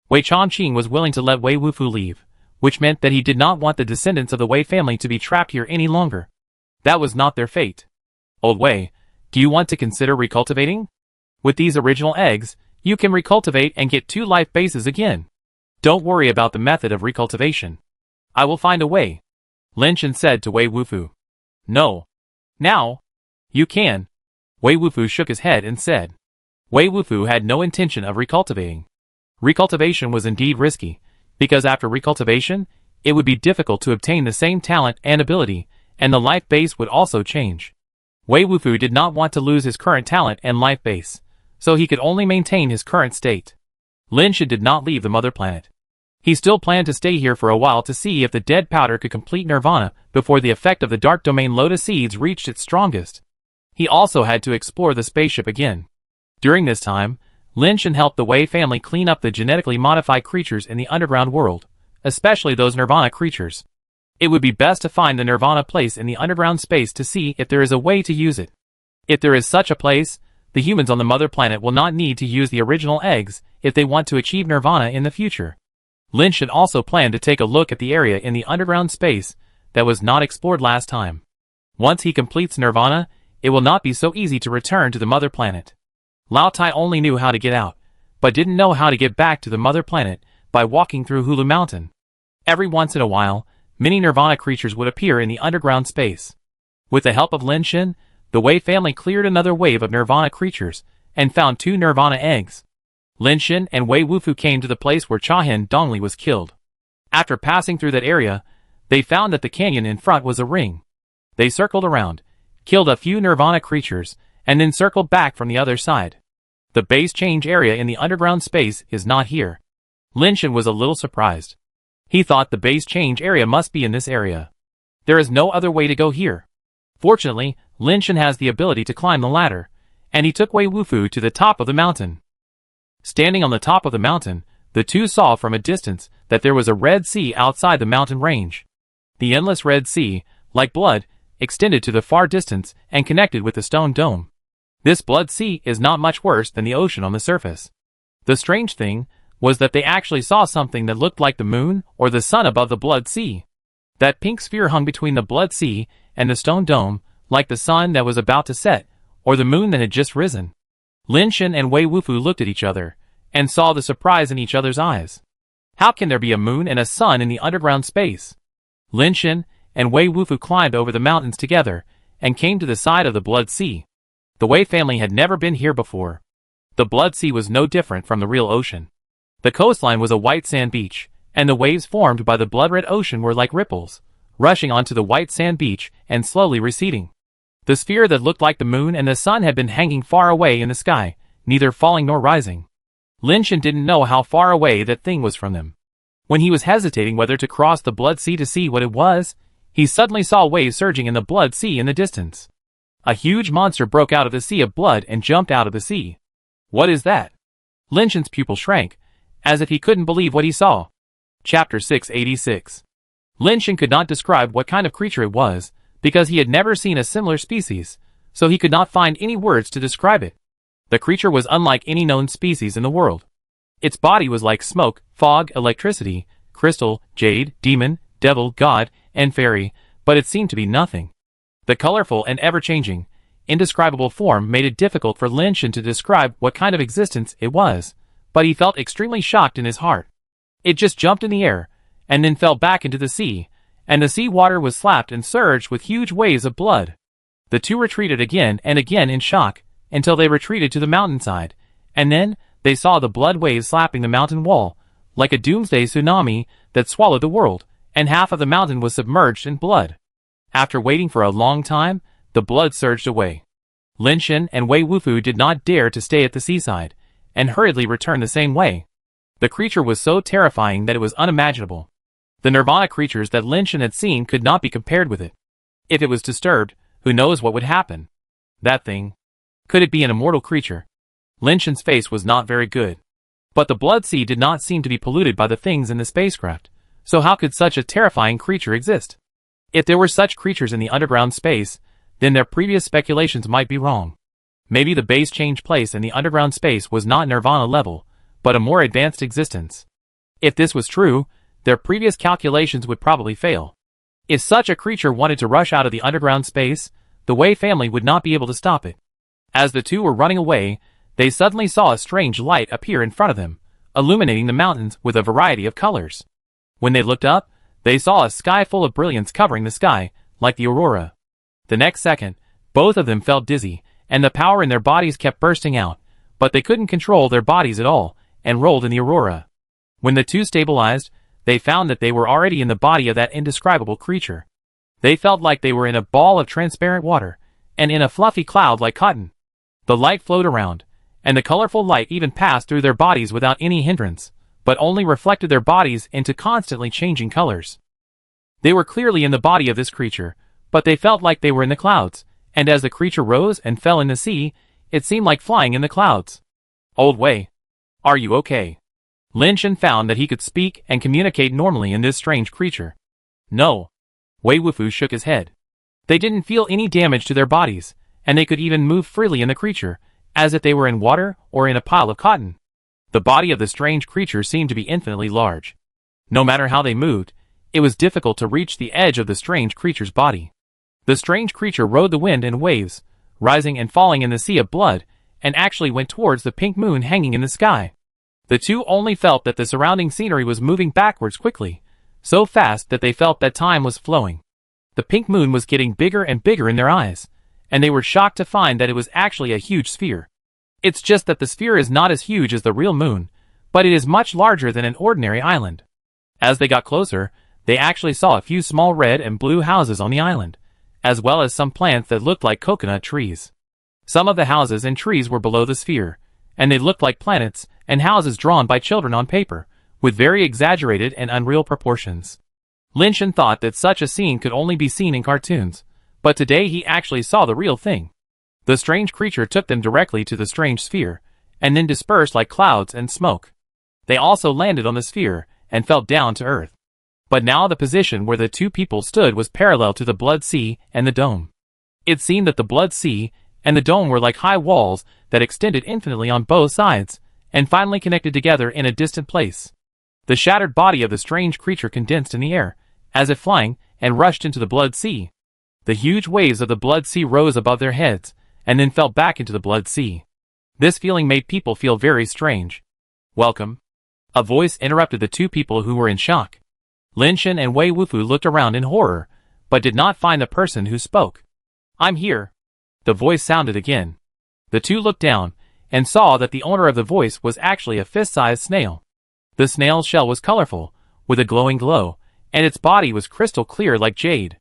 Wei Changqing was willing to let Wei Wufu leave, which meant that he did not want the descendants of the Wei family to be trapped here any longer. That was not their fate. "Old Wei, do you want to consider recultivating? With these original eggs, you can recultivate and get 2 life bases again. Don't worry about the method of recultivation. I will find a way," Lin Shen said to Wei Wufu. "No. Now? You can." Wei Wufu shook his head and said. Wei Wufu had no intention of recultivating. Recultivation was indeed risky, because after recultivation, it would be difficult to obtain the same talent and ability, and the life base would also change. Wei Wufu did not want to lose his current talent and life base, so he could only maintain his current state. Lin Shen did not leave the mother planet. He still planned to stay here for a while to see if the dead powder could complete nirvana before the effect of the dark domain lotus seeds reached its strongest. He also had to explore the spaceship again. During this time, Lin Shen helped the Wei family clean up the genetically modified creatures in the underground world, especially those nirvana creatures. It would be best to find the nirvana place in the underground space to see if there is a way to use it. If there is such a place, the humans on the mother planet will not need to use the original eggs if they want to achieve nirvana in the future. Lin Shen also planned to take a look at the area in the underground space that was not explored last time. Once he completes nirvana, it will not be so easy to return to the mother planet. Lao Tai only knew how to get out, but didn't know how to get back to the mother planet by walking through Hulu Mountain. Every once in a while, many nirvana creatures would appear in the underground space. With the help of Lin Shen, the Wei family cleared another wave of nirvana creatures and found 2 nirvana eggs. Lin Shen and Wei Wufu came to the place where Chahin Dongli was killed. After passing through that area, they found that the canyon in front was a ring. They circled around, killed a few nirvana creatures, and then circled back from the other side. The base change area in the underground space is not here. Lin Shen was a little surprised. He thought the base change area must be in this area. There is no other way to go here. Fortunately, Lin Shen has the ability to climb the ladder, and he took Wei Wufu to the top of the mountain. Standing on the top of the mountain, the two saw from a distance that there was a Red Sea outside the mountain range. The endless Red Sea, like blood, extended to the far distance and connected with the stone dome. This blood sea is not much worse than the ocean on the surface. The strange thing was that they actually saw something that looked like the moon or the sun above the blood sea. That pink sphere hung between the blood sea and the stone dome, like the sun that was about to set, or the moon that had just risen. Lin Shen and Wei Wufu looked at each other, and saw the surprise in each other's eyes. How can there be a moon and a sun in the underground space? Lin Shen and Wei Wufu climbed over the mountains together, and came to the side of the blood sea. The Wei family had never been here before. The blood sea was no different from the real ocean. The coastline was a white sand beach, and the waves formed by the blood-red ocean were like ripples, rushing onto the white sand beach and slowly receding. The sphere that looked like the moon and the sun had been hanging far away in the sky, neither falling nor rising. Lin Shen didn't know how far away that thing was from them. When he was hesitating whether to cross the blood sea to see what it was, he suddenly saw waves surging in the blood sea in the distance. A huge monster broke out of the sea of blood and jumped out of the sea. What is that? Lin Shen's pupil shrank, as if he couldn't believe what he saw. Chapter 686. Lin Shen could not describe what kind of creature it was, because he had never seen a similar species, so he could not find any words to describe it. The creature was unlike any known species in the world. Its body was like smoke, fog, electricity, crystal, jade, demon, devil, god, and fairy, but it seemed to be nothing. The colorful and ever-changing, indescribable form made it difficult for Lin Shen to describe what kind of existence it was, but he felt extremely shocked in his heart. It just jumped in the air, and then fell back into the sea, and the sea water was slapped and surged with huge waves of blood. The two retreated again and again in shock, until they retreated to the mountainside, and then they saw the blood waves slapping the mountain wall, like a doomsday tsunami that swallowed the world, and half of the mountain was submerged in blood. After waiting for a long time, the blood surged away. Lin Shen and Wei Wufu did not dare to stay at the seaside, and hurriedly returned the same way. The creature was so terrifying that it was unimaginable. The Nirvana creatures that Lin Shen had seen could not be compared with it. If it was disturbed, who knows what would happen? That thing. Could it be an immortal creature? Lin Shen's face was not very good. But the blood sea did not seem to be polluted by the things in the spacecraft, so how could such a terrifying creature exist? If there were such creatures in the underground space, then their previous speculations might be wrong. Maybe the base change place in the underground space was not Nirvana level, but a more advanced existence. If this was true, their previous calculations would probably fail. If such a creature wanted to rush out of the underground space, the Wei family would not be able to stop it. As the two were running away, they suddenly saw a strange light appear in front of them, illuminating the mountains with a variety of colors. When they looked up, they saw a sky full of brilliance covering the sky, like the aurora. The next second, both of them felt dizzy, and the power in their bodies kept bursting out, but they couldn't control their bodies at all, and rolled in the aurora. When the two stabilized, they found that they were already in the body of that indescribable creature. They felt like they were in a ball of transparent water, and in a fluffy cloud like cotton. The light flowed around, and the colorful light even passed through their bodies without any hindrance, but only reflected their bodies into constantly changing colors. They were clearly in the body of this creature, but they felt like they were in the clouds, and as the creature rose and fell in the sea, it seemed like flying in the clouds. Old Wei, are you okay? Lin Shen found that he could speak and communicate normally in this strange creature. No. Wei Wufu shook his head. They didn't feel any damage to their bodies, and they could even move freely in the creature, as if they were in water or in a pile of cotton. The body of the strange creature seemed to be infinitely large. No matter how they moved, it was difficult to reach the edge of the strange creature's body. The strange creature rode the wind in waves, rising and falling in the sea of blood, and actually went towards the pink moon hanging in the sky. The two only felt that the surrounding scenery was moving backwards quickly, so fast that they felt that time was flowing. The pink moon was getting bigger and bigger in their eyes, and they were shocked to find that it was actually a huge sphere. It's just that the sphere is not as huge as the real moon, but it is much larger than an ordinary island. As they got closer, they actually saw a few small red and blue houses on the island, as well as some plants that looked like coconut trees. Some of the houses and trees were below the sphere, and they looked like planets and houses drawn by children on paper, with very exaggerated and unreal proportions. Lin Shen thought that such a scene could only be seen in cartoons, but today he actually saw the real thing. The strange creature took them directly to the strange sphere, and then dispersed like clouds and smoke. They also landed on the sphere, and fell down to earth. But now the position where the two people stood was parallel to the blood sea and the dome. It seemed that the blood sea and the dome were like high walls that extended infinitely on both sides, and finally connected together in a distant place. The shattered body of the strange creature condensed in the air, as if flying, and rushed into the blood sea. The huge waves of the blood sea rose above their heads, and then fell back into the blood sea. This feeling made people feel very strange. Welcome. A voice interrupted the two people who were in shock. Lin Shen and Wei Wufu looked around in horror, but did not find the person who spoke. I'm here. The voice sounded again. The two looked down, and saw that the owner of the voice was actually a fist-sized snail. The snail's shell was colorful, with a glowing glow, and its body was crystal clear like jade.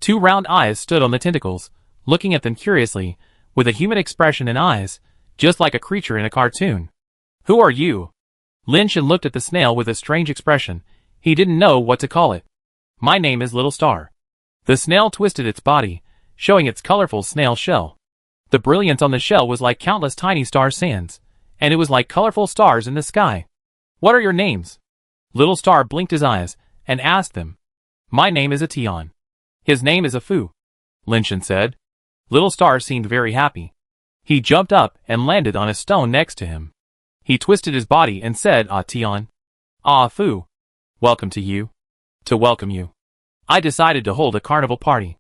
Two round eyes stood on the tentacles, looking at them curiously, with a human expression and eyes, just like a creature in a cartoon. Who are you? Lin Shen looked at the snail with a strange expression. He didn't know what to call it. My name is Little Star. The snail twisted its body, showing its colorful snail shell. The brilliance on the shell was like countless tiny star sands, and it was like colorful stars in the sky. What are your names? Little Star blinked his eyes, and asked them. My name is Ation. His name is Afu, Lin Shen said. Little Star seemed very happy. He jumped up and landed on a stone next to him. He twisted his body and said, Ation. Afu. Welcome to you. To welcome you. I decided to hold a carnival party.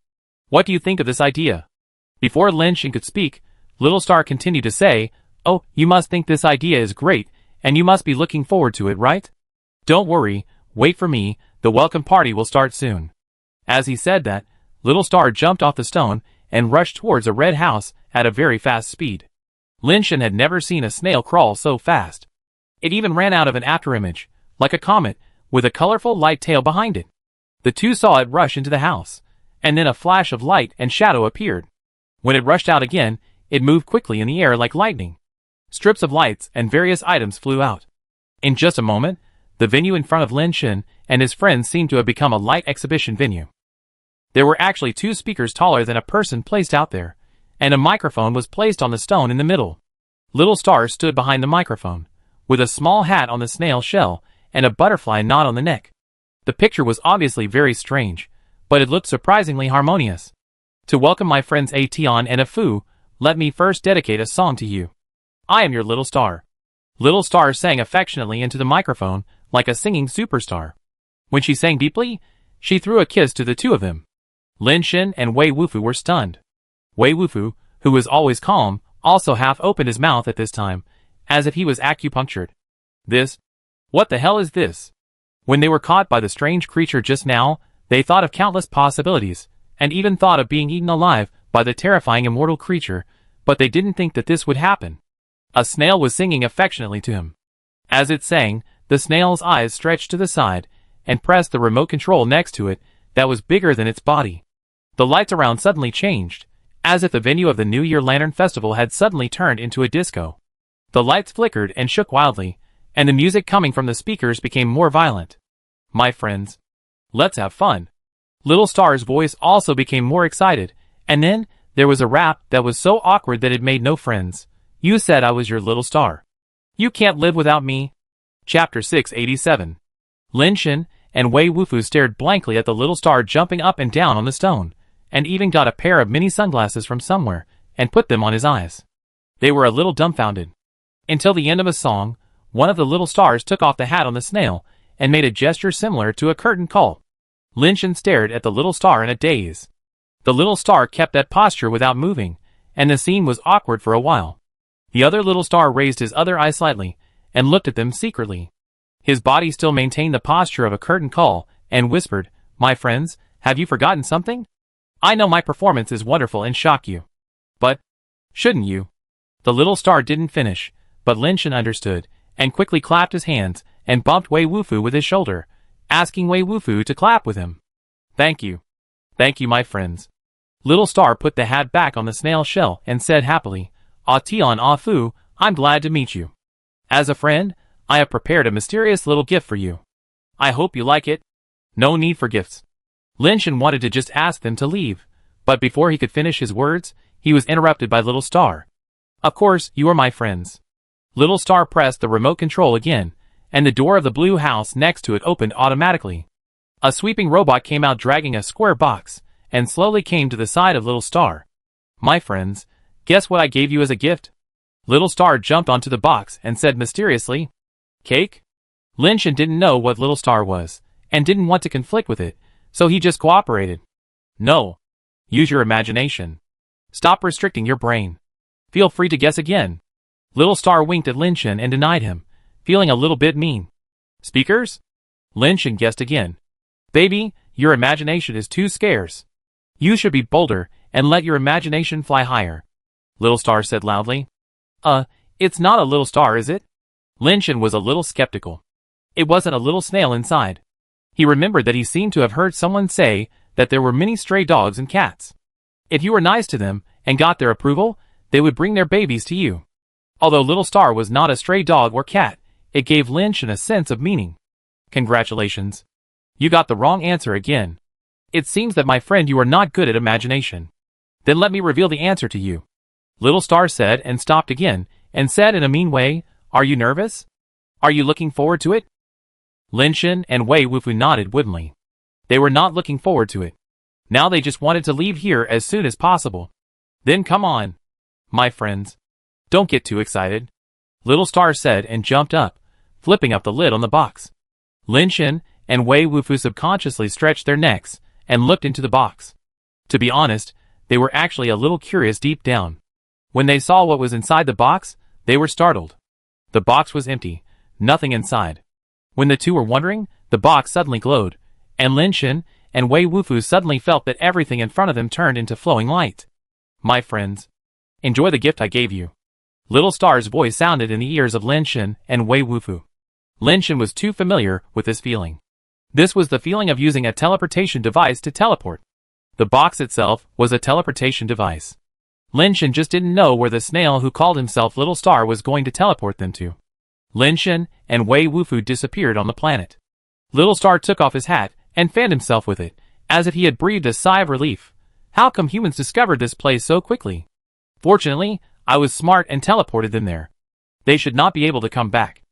What do you think of this idea? Before Lin Shen could speak, Little Star continued to say, Oh, you must think this idea is great, and you must be looking forward to it, right? Don't worry, wait for me, the welcome party will start soon. As he said that, Little Star jumped off the stone and rushed towards a red house at a very fast speed. Lin Shen had never seen a snail crawl so fast. It even ran out of an afterimage, like a comet, with a colorful light tail behind it. The two saw it rush into the house, and then a flash of light and shadow appeared. When it rushed out again, it moved quickly in the air like lightning. Strips of lights and various items flew out. In just a moment, the venue in front of Lin Shen and his friends seemed to have become a light exhibition venue. There were actually 2 speakers taller than a person placed out there, and a microphone was placed on the stone in the middle. Little Star stood behind the microphone, with a small hat on the snail shell and a butterfly knot on the neck. The picture was obviously very strange, but it looked surprisingly harmonious. To welcome my friends Ation and Afu, let me first dedicate a song to you. I am your Little Star. Little Star sang affectionately into the microphone like a singing superstar. When she sang deeply, she threw a kiss to the 2 of them. Lin Shen and Wei Wufu were stunned. Wei Wufu, who was always calm, also half opened his mouth at this time, as if he was acupunctured. This? What the hell is this? When they were caught by the strange creature just now, they thought of countless possibilities, and even thought of being eaten alive by the terrifying immortal creature, but they didn't think that this would happen. A snail was singing affectionately to him. As it sang, the snail's eyes stretched to the side, and pressed the remote control next to it that was bigger than its body. The lights around suddenly changed, as if the venue of the New Year Lantern Festival had suddenly turned into a disco. The lights flickered and shook wildly, and the music coming from the speakers became more violent. My friends, let's have fun. Little Star's voice also became more excited, and then there was a rap that was so awkward that it made no friends. You said I was your Little Star. You can't live without me. Chapter 687. Lin Shen and Wei Wufu stared blankly at the Little Star jumping up and down on the stone, and even got a pair of mini sunglasses from somewhere and put them on his eyes. They were a little dumbfounded. Until the end of a song, one of the Little Stars took off the hat on the snail and made a gesture similar to a curtain call. Lin Shen stared at the Little Star in a daze. The Little Star kept that posture without moving, and the scene was awkward for a while. The other Little Star raised his other eye slightly and looked at them secretly. His body still maintained the posture of a curtain call and whispered, "My friends, have you forgotten something? I know my performance is wonderful and shock you. But, shouldn't you?" The Little Star didn't finish, but Lin Shen understood, and quickly clapped his hands and bumped Wei Wufu with his shoulder, asking Wei Wufu to clap with him. Thank you, my friends." Little Star put the hat back on the snail shell and said happily, "Ah Tian Ah Fu, I'm glad to meet you. As a friend, I have prepared a mysterious little gift for you. I hope you like it." No need for gifts. Lin Shen wanted to just ask them to leave, but before he could finish his words, he was interrupted by Little Star. "Of course, you are my friends." Little Star pressed the remote control again, and the door of the blue house next to it opened automatically. A sweeping robot came out dragging a square box, and slowly came to the side of Little Star. "My friends, guess what I gave you as a gift?" Little Star jumped onto the box and said mysteriously, "Cake?" Lin Shen didn't know what Little Star was, and didn't want to conflict with it, so he just cooperated. "No. Use your imagination. Stop restricting your brain. Feel free to guess again." Little Star winked at Lin Shen and denied him, feeling a little bit mean. "Speakers?" Lin Shen guessed again. "Baby, your imagination is too scarce. You should be bolder and let your imagination fly higher," Little Star said loudly. It's not a little star, is it?" Lin Shen was a little skeptical. It wasn't a little snail inside. He remembered that he seemed to have heard someone say that there were many stray dogs and cats. If you were nice to them and got their approval, they would bring their babies to you. Although Little Star was not a stray dog or cat, it gave Lin Shen a sense of meaning. "Congratulations. You got the wrong answer again. It seems that, my friend, you are not good at imagination. Then let me reveal the answer to you," Little Star said, and stopped again, and said in a mean way, "Are you nervous? Are you looking forward to it?" Lin Shen and Wei Wufu nodded woodenly. They were not looking forward to it. Now they just wanted to leave here as soon as possible. "Then come on, my friends. Don't get too excited," Little Star said, and jumped up, flipping up the lid on the box. Lin Shen and Wei Wufu subconsciously stretched their necks and looked into the box. To be honest, they were actually a little curious deep down. When they saw what was inside the box, they were startled. The box was empty, Nothing inside. When the two were wondering, the box suddenly glowed, and Lin Shen and Wei Wufu suddenly felt that everything in front of them turned into flowing light. My friends, enjoy the gift I gave you. Little Star's voice sounded in the ears of Lin Shen and Wei Wufu. Lin Shen was too familiar with this feeling. This was the feeling of using a teleportation device to teleport. The box itself was a teleportation device. Lin Shen just didn't know where the snail who called himself Little Star was going to teleport them to. Lin Shen and Wei Wufu disappeared on the planet. Little Star took off his hat and fanned himself with it, as if he had breathed a sigh of relief. How come humans discovered this place so quickly? Fortunately, I was smart and teleported them there. They should not be able to come back.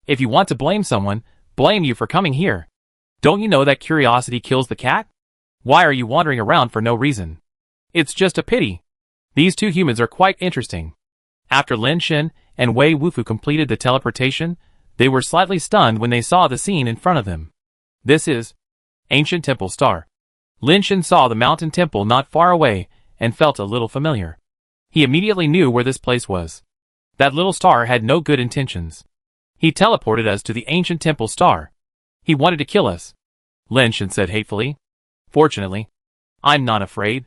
If you want to blame someone, blame you for coming here. Don't you know that curiosity kills the cat? Why are you wandering around for no reason? It's just a pity. These two humans are quite interesting. After Lin Shen and Wei Wufu completed the teleportation, they were slightly stunned when they saw the scene in front of them. This is Ancient Temple Star. Lin Shen saw the mountain temple not far away and felt a little familiar. He immediately knew where this place was. That little star had no good intentions. He teleported us to the Ancient Temple Star. He wanted to kill us, Lin Shen said hatefully. Fortunately, I'm not afraid,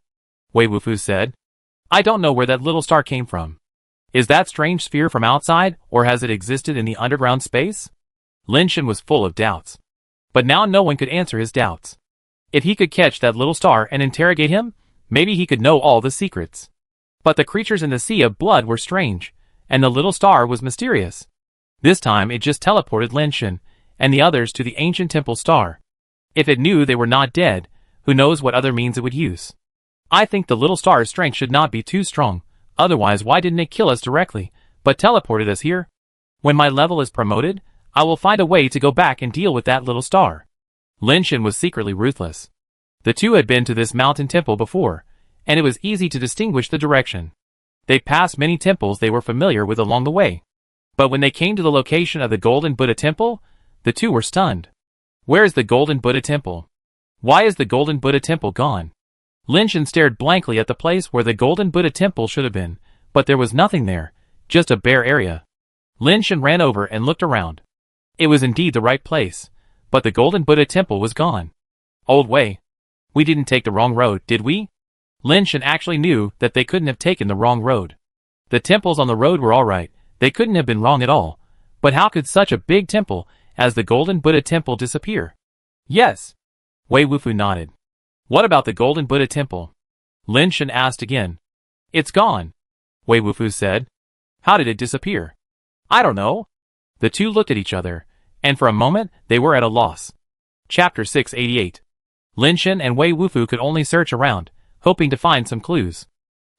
Wei Wufu said. I don't know where that little star came from. Is that strange sphere from outside, or has it existed in the underground space? Lin Shen was full of doubts. But now no one could answer his doubts. If he could catch that little star and interrogate him, maybe he could know all the secrets. But the creatures in the sea of blood were strange, and the little star was mysterious. This time it just teleported Lin Shen and the others to the Ancient Temple Star. If it knew they were not dead, who knows what other means it would use. I think the little star's strength should not be too strong, otherwise why didn't it kill us directly, but teleported us here? When my level is promoted, I will find a way to go back and deal with that little star. Lin Shen was secretly ruthless. The two had been to this mountain temple before, and it was easy to distinguish the direction. They passed many temples they were familiar with along the way. But when they came to the location of the Golden Buddha Temple, the two were stunned. Where is the Golden Buddha Temple? Why is the Golden Buddha Temple gone? Lin Shen stared blankly at the place where the Golden Buddha Temple should have been, but there was nothing there, just a bare area. Lin Shen ran over and looked around. It was indeed the right place, but the Golden Buddha Temple was gone. Old Wei, we didn't take the wrong road, did we? Lin Shen actually knew that they couldn't have taken the wrong road. The temples on the road were alright, they couldn't have been wrong at all, but how could such a big temple as the Golden Buddha Temple disappear? Yes. Wei Wufu nodded. What about the Golden Buddha Temple? Lin Shen asked again. It's gone, Wei Wufu said. How did it disappear? I don't know. The two looked at each other, and for a moment they were at a loss. Chapter 688. Lin Shen and Wei Wufu could only search around, hoping to find some clues.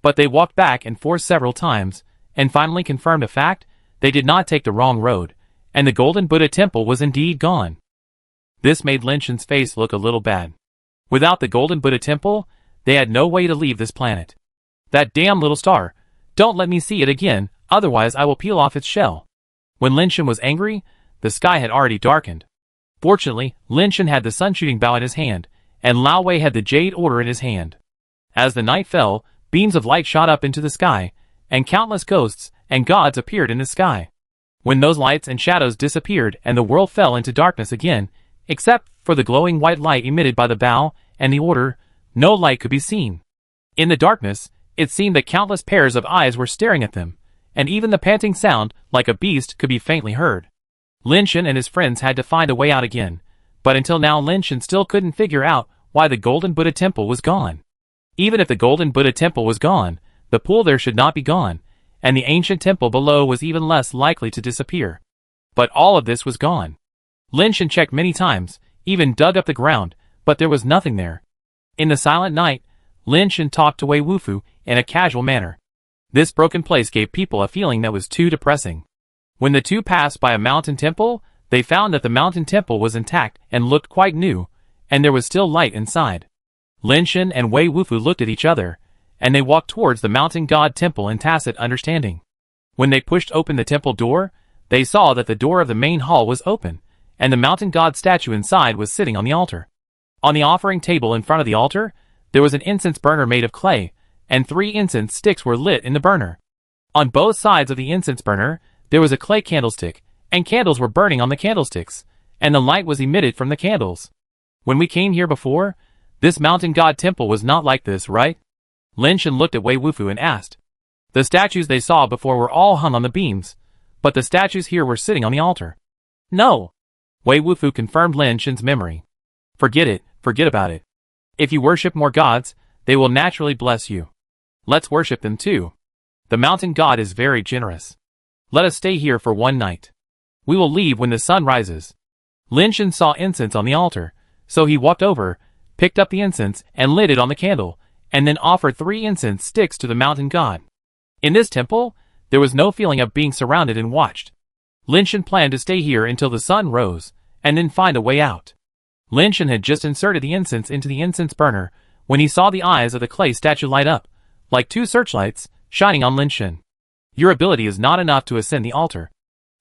But they walked back and forth several times, and finally confirmed a fact: they did not take the wrong road, and the Golden Buddha Temple was indeed gone. This made Lin Shen's face look a little bad. Without the Golden Buddha Temple, they had no way to leave this planet. That damn little star! Don't let me see it again, otherwise I will peel off its shell. When Lin Shen was angry, the sky had already darkened. Fortunately, Lin Shen had the sun-shooting bow in his hand, and Lao Wei had the Jade Order in his hand. As the night fell, beams of light shot up into the sky, and countless ghosts and gods appeared in the sky. When those lights and shadows disappeared and the world fell into darkness again, except for the glowing white light emitted by the bow and the order, no light could be seen. In the darkness, it seemed that countless pairs of eyes were staring at them, and even the panting sound, like a beast, could be faintly heard. Lin Shen and his friends had to find a way out again, but until now Lin Shen still couldn't figure out why the Golden Buddha Temple was gone. Even if the Golden Buddha Temple was gone, the pool there should not be gone, and the ancient temple below was even less likely to disappear. But all of this was gone. Lin Shen checked many times, even dug up the ground, but there was nothing there. In the silent night, Lin Shen talked to Wei Wufu in a casual manner. This broken place gave people a feeling that was too depressing. When the two passed by a mountain temple, they found that the mountain temple was intact and looked quite new, and there was still light inside. Lin Shen and Wei Wufu looked at each other, and they walked towards the mountain god temple in tacit understanding. When they pushed open the temple door, they saw that the door of the main hall was open, and the mountain god statue inside was sitting on the altar. On the offering table in front of the altar, there was an incense burner made of clay, and 3 incense sticks were lit in the burner. On both sides of the incense burner, there was a clay candlestick, and candles were burning on the candlesticks, and the light was emitted from the candles. When we came here before, this mountain god temple was not like this, right? Lin Shen looked at Wei Wufu and asked. The statues they saw before were all hung on the beams, but the statues here were sitting on the altar. No. Wei Wufu confirmed Lin Shen's memory. Forget about it. If you worship more gods, they will naturally bless you. Let's worship them too. The mountain god is very generous. Let us stay here for one night. We will leave when the sun rises. Lin Shen saw incense on the altar, so he walked over, picked up the incense and lit it on the candle, and then offered 3 incense sticks to the mountain god. In this temple, there was no feeling of being surrounded and watched. Lin Shen planned to stay here until the sun rose, and then find a way out. Lin Shen had just inserted the incense into the incense burner when he saw the eyes of the clay statue light up, like 2 searchlights, shining on Lin Shen. Your ability is not enough to ascend the altar.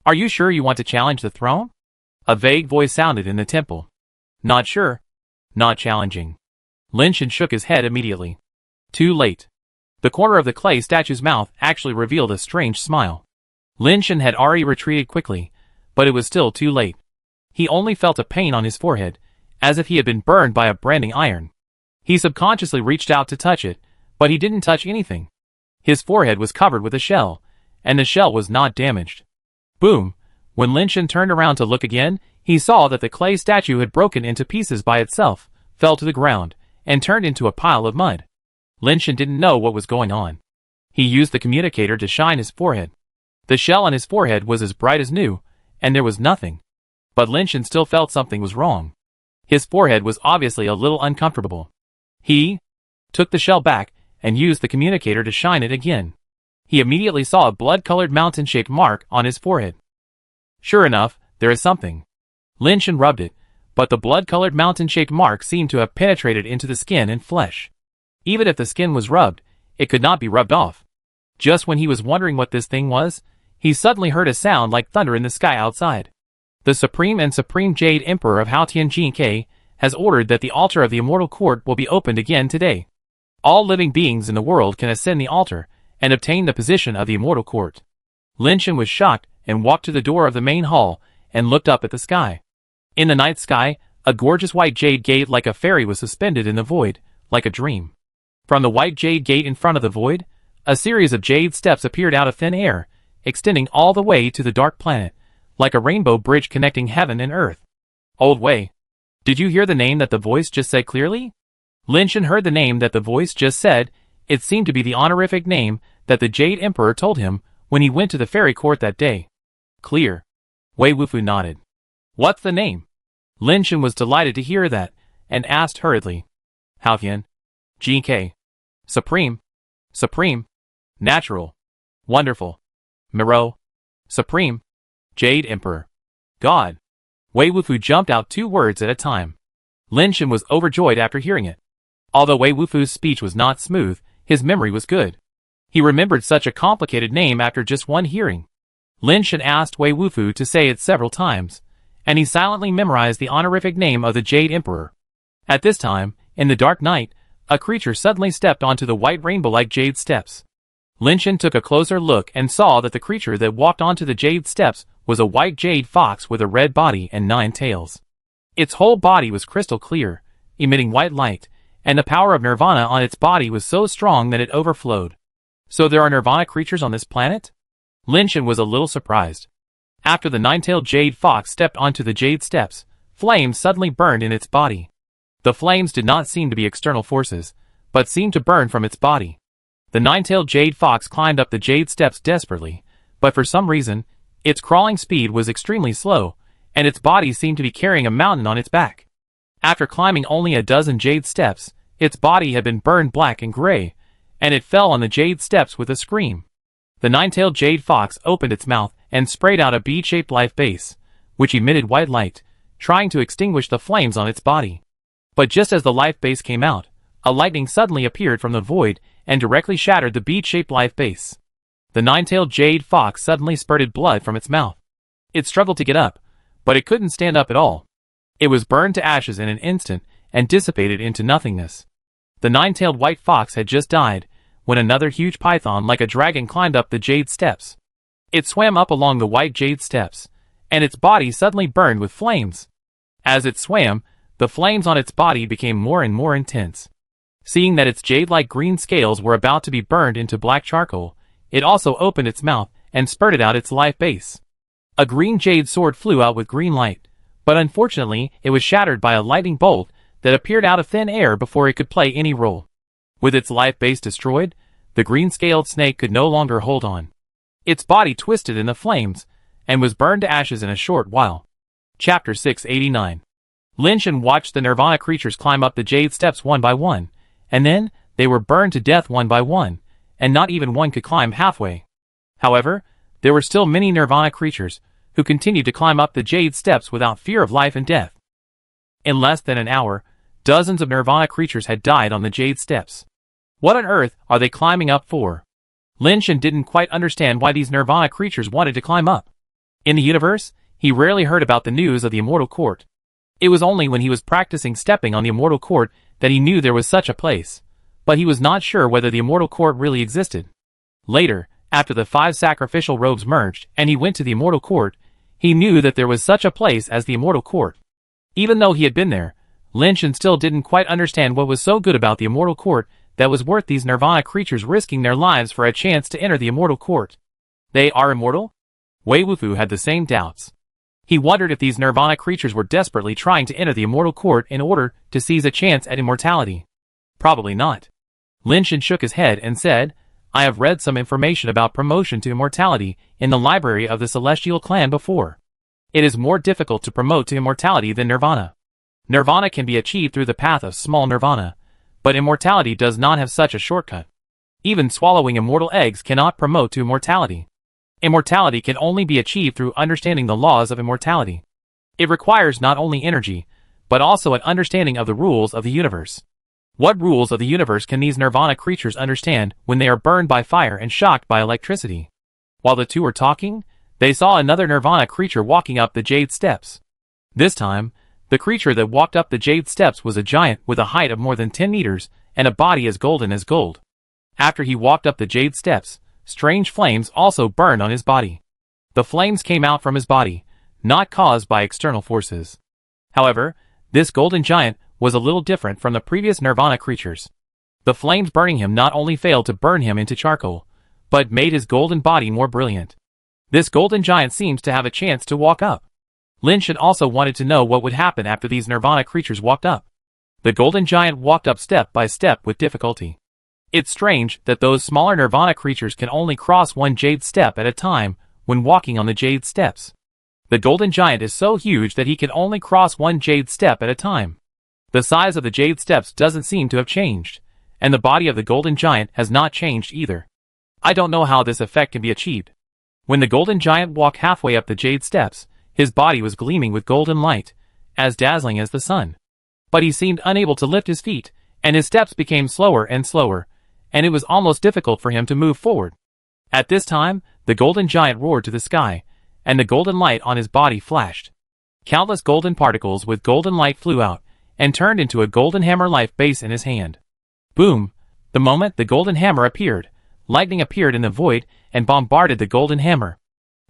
Are you sure you want to challenge the throne? A vague voice sounded in the temple. Not sure. Not challenging. Lin Shen shook his head immediately. Too late. The corner of the clay statue's mouth actually revealed a strange smile. Lin Shen had already retreated quickly, but it was still too late. He only felt a pain on his forehead, as if he had been burned by a branding iron. He subconsciously reached out to touch it, but he didn't touch anything. His forehead was covered with a shell, and the shell was not damaged. Boom! When Lin Shen turned around to look again, he saw that the clay statue had broken into pieces by itself, fell to the ground, and turned into a pile of mud. Lin Shen didn't know what was going on. He used the communicator to shine his forehead. The shell on his forehead was as bright as new, and there was nothing. But Lin Shen still felt something was wrong. His forehead was obviously a little uncomfortable. He took the shell back and used the communicator to shine it again. He immediately saw a blood-colored mountain-shaped mark on his forehead. Sure enough, there is something. Lin Shen rubbed it, but the blood-colored mountain-shaped mark seemed to have penetrated into the skin and flesh. Even if the skin was rubbed, it could not be rubbed off. Just when he was wondering what this thing was, he suddenly heard a sound like thunder in the sky outside. The Supreme and Supreme Jade Emperor of Haotian Jinke has ordered that the altar of the Immortal Court will be opened again today. All living beings in the world can ascend the altar and obtain the position of the Immortal Court. Lin Shen was shocked and walked to the door of the main hall and looked up at the sky. In the night sky, a gorgeous white jade gate like a fairy was suspended in the void, like a dream. From the white jade gate in front of the void, a series of jade steps appeared out of thin air, extending all the way to the dark planet, like a rainbow bridge connecting heaven and earth. Old Wei. Did you hear the name that the voice just said clearly? Lin Shen heard the name that the voice just said. It seemed to be the honorific name that the Jade Emperor told him when he went to the fairy court that day. Clear. Wei Wufu nodded. What's the name? Lin Shen was delighted to hear that, and asked hurriedly. Haotian. GK. Supreme. Supreme. Natural. Wonderful. Miro. Supreme. Jade Emperor. God. Wei Wufu jumped out 2 words at a time. Lin Shen was overjoyed after hearing it. Although Wei Wufu's speech was not smooth, his memory was good. He remembered such a complicated name after just one hearing. Lin Shen asked Wei Wufu to say it several times, and he silently memorized the honorific name of the Jade Emperor. At this time, in the dark night, a creature suddenly stepped onto the white rainbow-like jade steps. Lin Shen took a closer look and saw that the creature that walked onto the jade steps was a white jade fox with a red body and 9 tails. Its whole body was crystal clear, emitting white light, and the power of nirvana on its body was so strong that it overflowed. So there are nirvana creatures on this planet? Lin Shen was a little surprised. After the 9-tailed jade fox stepped onto the jade steps, flames suddenly burned in its body. The flames did not seem to be external forces, but seemed to burn from its body. The 9-tailed jade fox climbed up the jade steps desperately, but for some reason, its crawling speed was extremely slow, and its body seemed to be carrying a mountain on its back. After climbing only a dozen jade steps, its body had been burned black and gray, and it fell on the jade steps with a scream. The 9-tailed jade fox opened its mouth and sprayed out a bead-shaped life base, which emitted white light, trying to extinguish the flames on its body. But just as the life base came out, a lightning suddenly appeared from the void and directly shattered the bead-shaped life base. The 9-tailed jade fox suddenly spurted blood from its mouth. It struggled to get up, but it couldn't stand up at all. It was burned to ashes in an instant and dissipated into nothingness. The 9-tailed white fox had just died when another huge python like a dragon climbed up the jade steps. It swam up along the white jade steps, and its body suddenly burned with flames. As it swam, the flames on its body became more and more intense. Seeing that its jade-like green scales were about to be burned into black charcoal, it also opened its mouth and spurted out its life base. A green jade sword flew out with green light, but unfortunately it was shattered by a lightning bolt that appeared out of thin air before it could play any role. With its life base destroyed, the green-scaled snake could no longer hold on. Its body twisted in the flames and was burned to ashes in a short while. Chapter 689. Linshan watched the Nirvana creatures climb up the jade steps one by one, and then they were burned to death one by one, and not even one could climb halfway. However, there were still many Nirvana creatures who continued to climb up the jade steps without fear of life and death. In less than an hour, dozens of Nirvana creatures had died on the jade steps. What on earth are they climbing up for? Linshan didn't quite understand why these Nirvana creatures wanted to climb up. In the universe, he rarely heard about the news of the Immortal Court. It was only when he was practicing stepping on the Immortal Court that he knew there was such a place, but he was not sure whether the Immortal Court really existed. Later, after the 5 sacrificial robes merged and he went to the Immortal Court, he knew that there was such a place as the Immortal Court. Even though he had been there, Linshan still didn't quite understand what was so good about the Immortal Court that was worth these Nirvana creatures risking their lives for a chance to enter the Immortal Court. They are immortal? Wei Wufu had the same doubts. He wondered if these Nirvana creatures were desperately trying to enter the Immortal Court in order to seize a chance at immortality. Probably not. Linshan shook his head and said, I have read some information about promotion to immortality in the library of the Celestial Clan before. It is more difficult to promote to immortality than Nirvana. Nirvana can be achieved through the path of small Nirvana, but immortality does not have such a shortcut. Even swallowing immortal eggs cannot promote to immortality. Immortality can only be achieved through understanding the laws of immortality. It requires not only energy, but also an understanding of the rules of the universe. What rules of the universe can these Nirvana creatures understand when they are burned by fire and shocked by electricity? While the two were talking, they saw another Nirvana creature walking up the jade steps. This time, the creature that walked up the jade steps was a giant with a height of more than 10 meters and a body as golden as gold. After he walked up the jade steps, strange flames also burned on his body. The flames came out from his body, not caused by external forces. However, this golden giant was a little different from the previous Nirvana creatures. The flames burning him not only failed to burn him into charcoal, but made his golden body more brilliant. This golden giant seems to have a chance to walk up. Linshan also wanted to know what would happen after these Nirvana creatures walked up. The golden giant walked up step by step with difficulty. It's strange that those smaller Nirvana creatures can only cross one jade step at a time when walking on the jade steps. The golden giant is so huge that he can only cross one jade step at a time. The size of the jade steps doesn't seem to have changed, and the body of the golden giant has not changed either. I don't know how this effect can be achieved. When the golden giant walked halfway up the jade steps, his body was gleaming with golden light, as dazzling as the sun. But he seemed unable to lift his feet, and his steps became slower and slower, and it was almost difficult for him to move forward. At this time, the golden giant roared to the sky, and the golden light on his body flashed. Countless golden particles with golden light flew out, and turned into a golden hammer life base in his hand. Boom! The moment the golden hammer appeared, lightning appeared in the void and bombarded the golden hammer.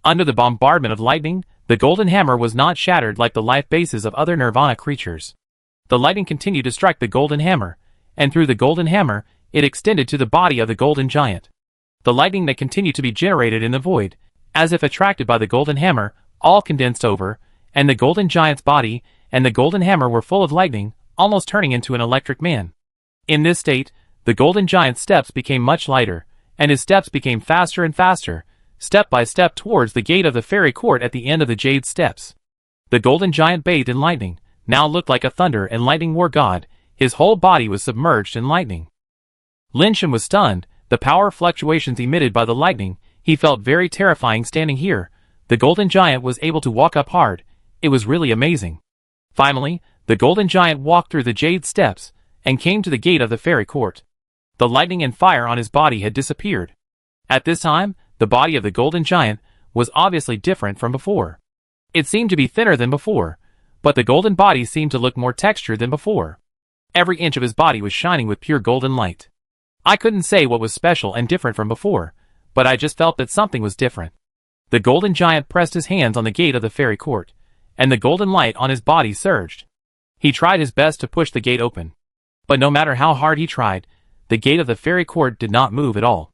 Under the bombardment of lightning, the golden hammer was not shattered like the life bases of other Nirvana creatures. The lightning continued to strike the golden hammer, and through the golden hammer, it extended to the body of the golden giant. The lightning that continued to be generated in the void, as if attracted by the golden hammer, all condensed over, and the golden giant's body and the golden hammer were full of lightning, almost turning into an electric man. In this state, the golden giant's steps became much lighter, and his steps became faster and faster, step by step towards the gate of the fairy court at the end of the jade steps. The golden giant bathed in lightning, now looked like a thunder and lightning war god. His whole body was submerged in lightning. Linshan was stunned. The power fluctuations emitted by the lightning, he felt very terrifying standing here. The golden giant was able to walk up hard. It was really amazing. Finally, the golden giant walked through the jade steps and came to the gate of the fairy court. The lightning and fire on his body had disappeared. At this time, the body of the golden giant was obviously different from before. It seemed to be thinner than before, but the golden body seemed to look more textured than before. Every inch of his body was shining with pure golden light. I couldn't say what was special and different from before, but I just felt that something was different. The golden giant pressed his hands on the gate of the fairy court, and the golden light on his body surged. He tried his best to push the gate open. But no matter how hard he tried, the gate of the fairy court did not move at all.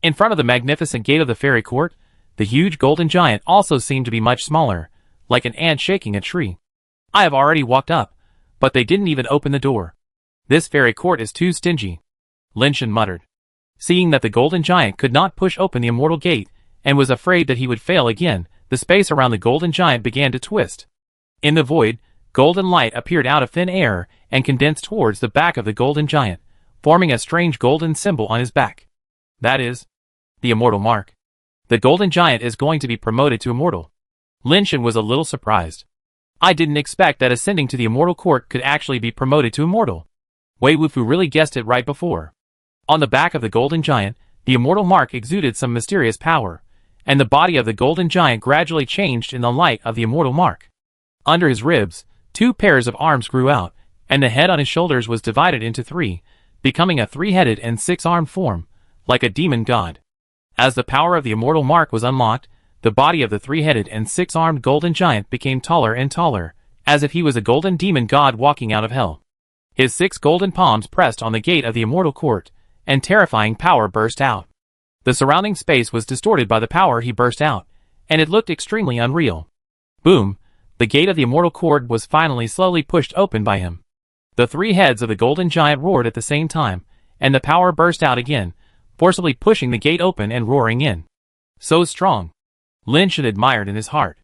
In front of the magnificent gate of the fairy court, the huge golden giant also seemed to be much smaller, like an ant shaking a tree. I have already walked up, but they didn't even open the door. This fairy court is too stingy, Lin Shen muttered. Seeing that the golden giant could not push open the immortal gate, and was afraid that he would fail again, the space around the golden giant began to twist. In the void, golden light appeared out of thin air and condensed towards the back of the golden giant, forming a strange golden symbol on his back. That is the immortal mark. The golden giant is going to be promoted to immortal. Lin Shen was a little surprised. I didn't expect that ascending to the immortal court could actually be promoted to immortal. Wei Wufu really guessed it right before. On the back of the golden giant, the immortal mark exuded some mysterious power, and the body of the golden giant gradually changed in the light of the immortal mark. Under his ribs, 2 pairs of arms grew out, and the head on his shoulders was divided into 3, becoming a 3-headed and 6-armed form, like a demon god. As the power of the immortal mark was unlocked, the body of the 3-headed and 6-armed golden giant became taller and taller, as if he was a golden demon god walking out of hell. His 6 golden palms pressed on the gate of the immortal court, and terrifying power burst out. The surrounding space was distorted by the power he burst out, and it looked extremely unreal. Boom! The gate of the immortal court was finally slowly pushed open by him. The 3 heads of the golden giant roared at the same time, and the power burst out again, forcibly pushing the gate open and roaring in. So strong! Lin Shen admired in his heart.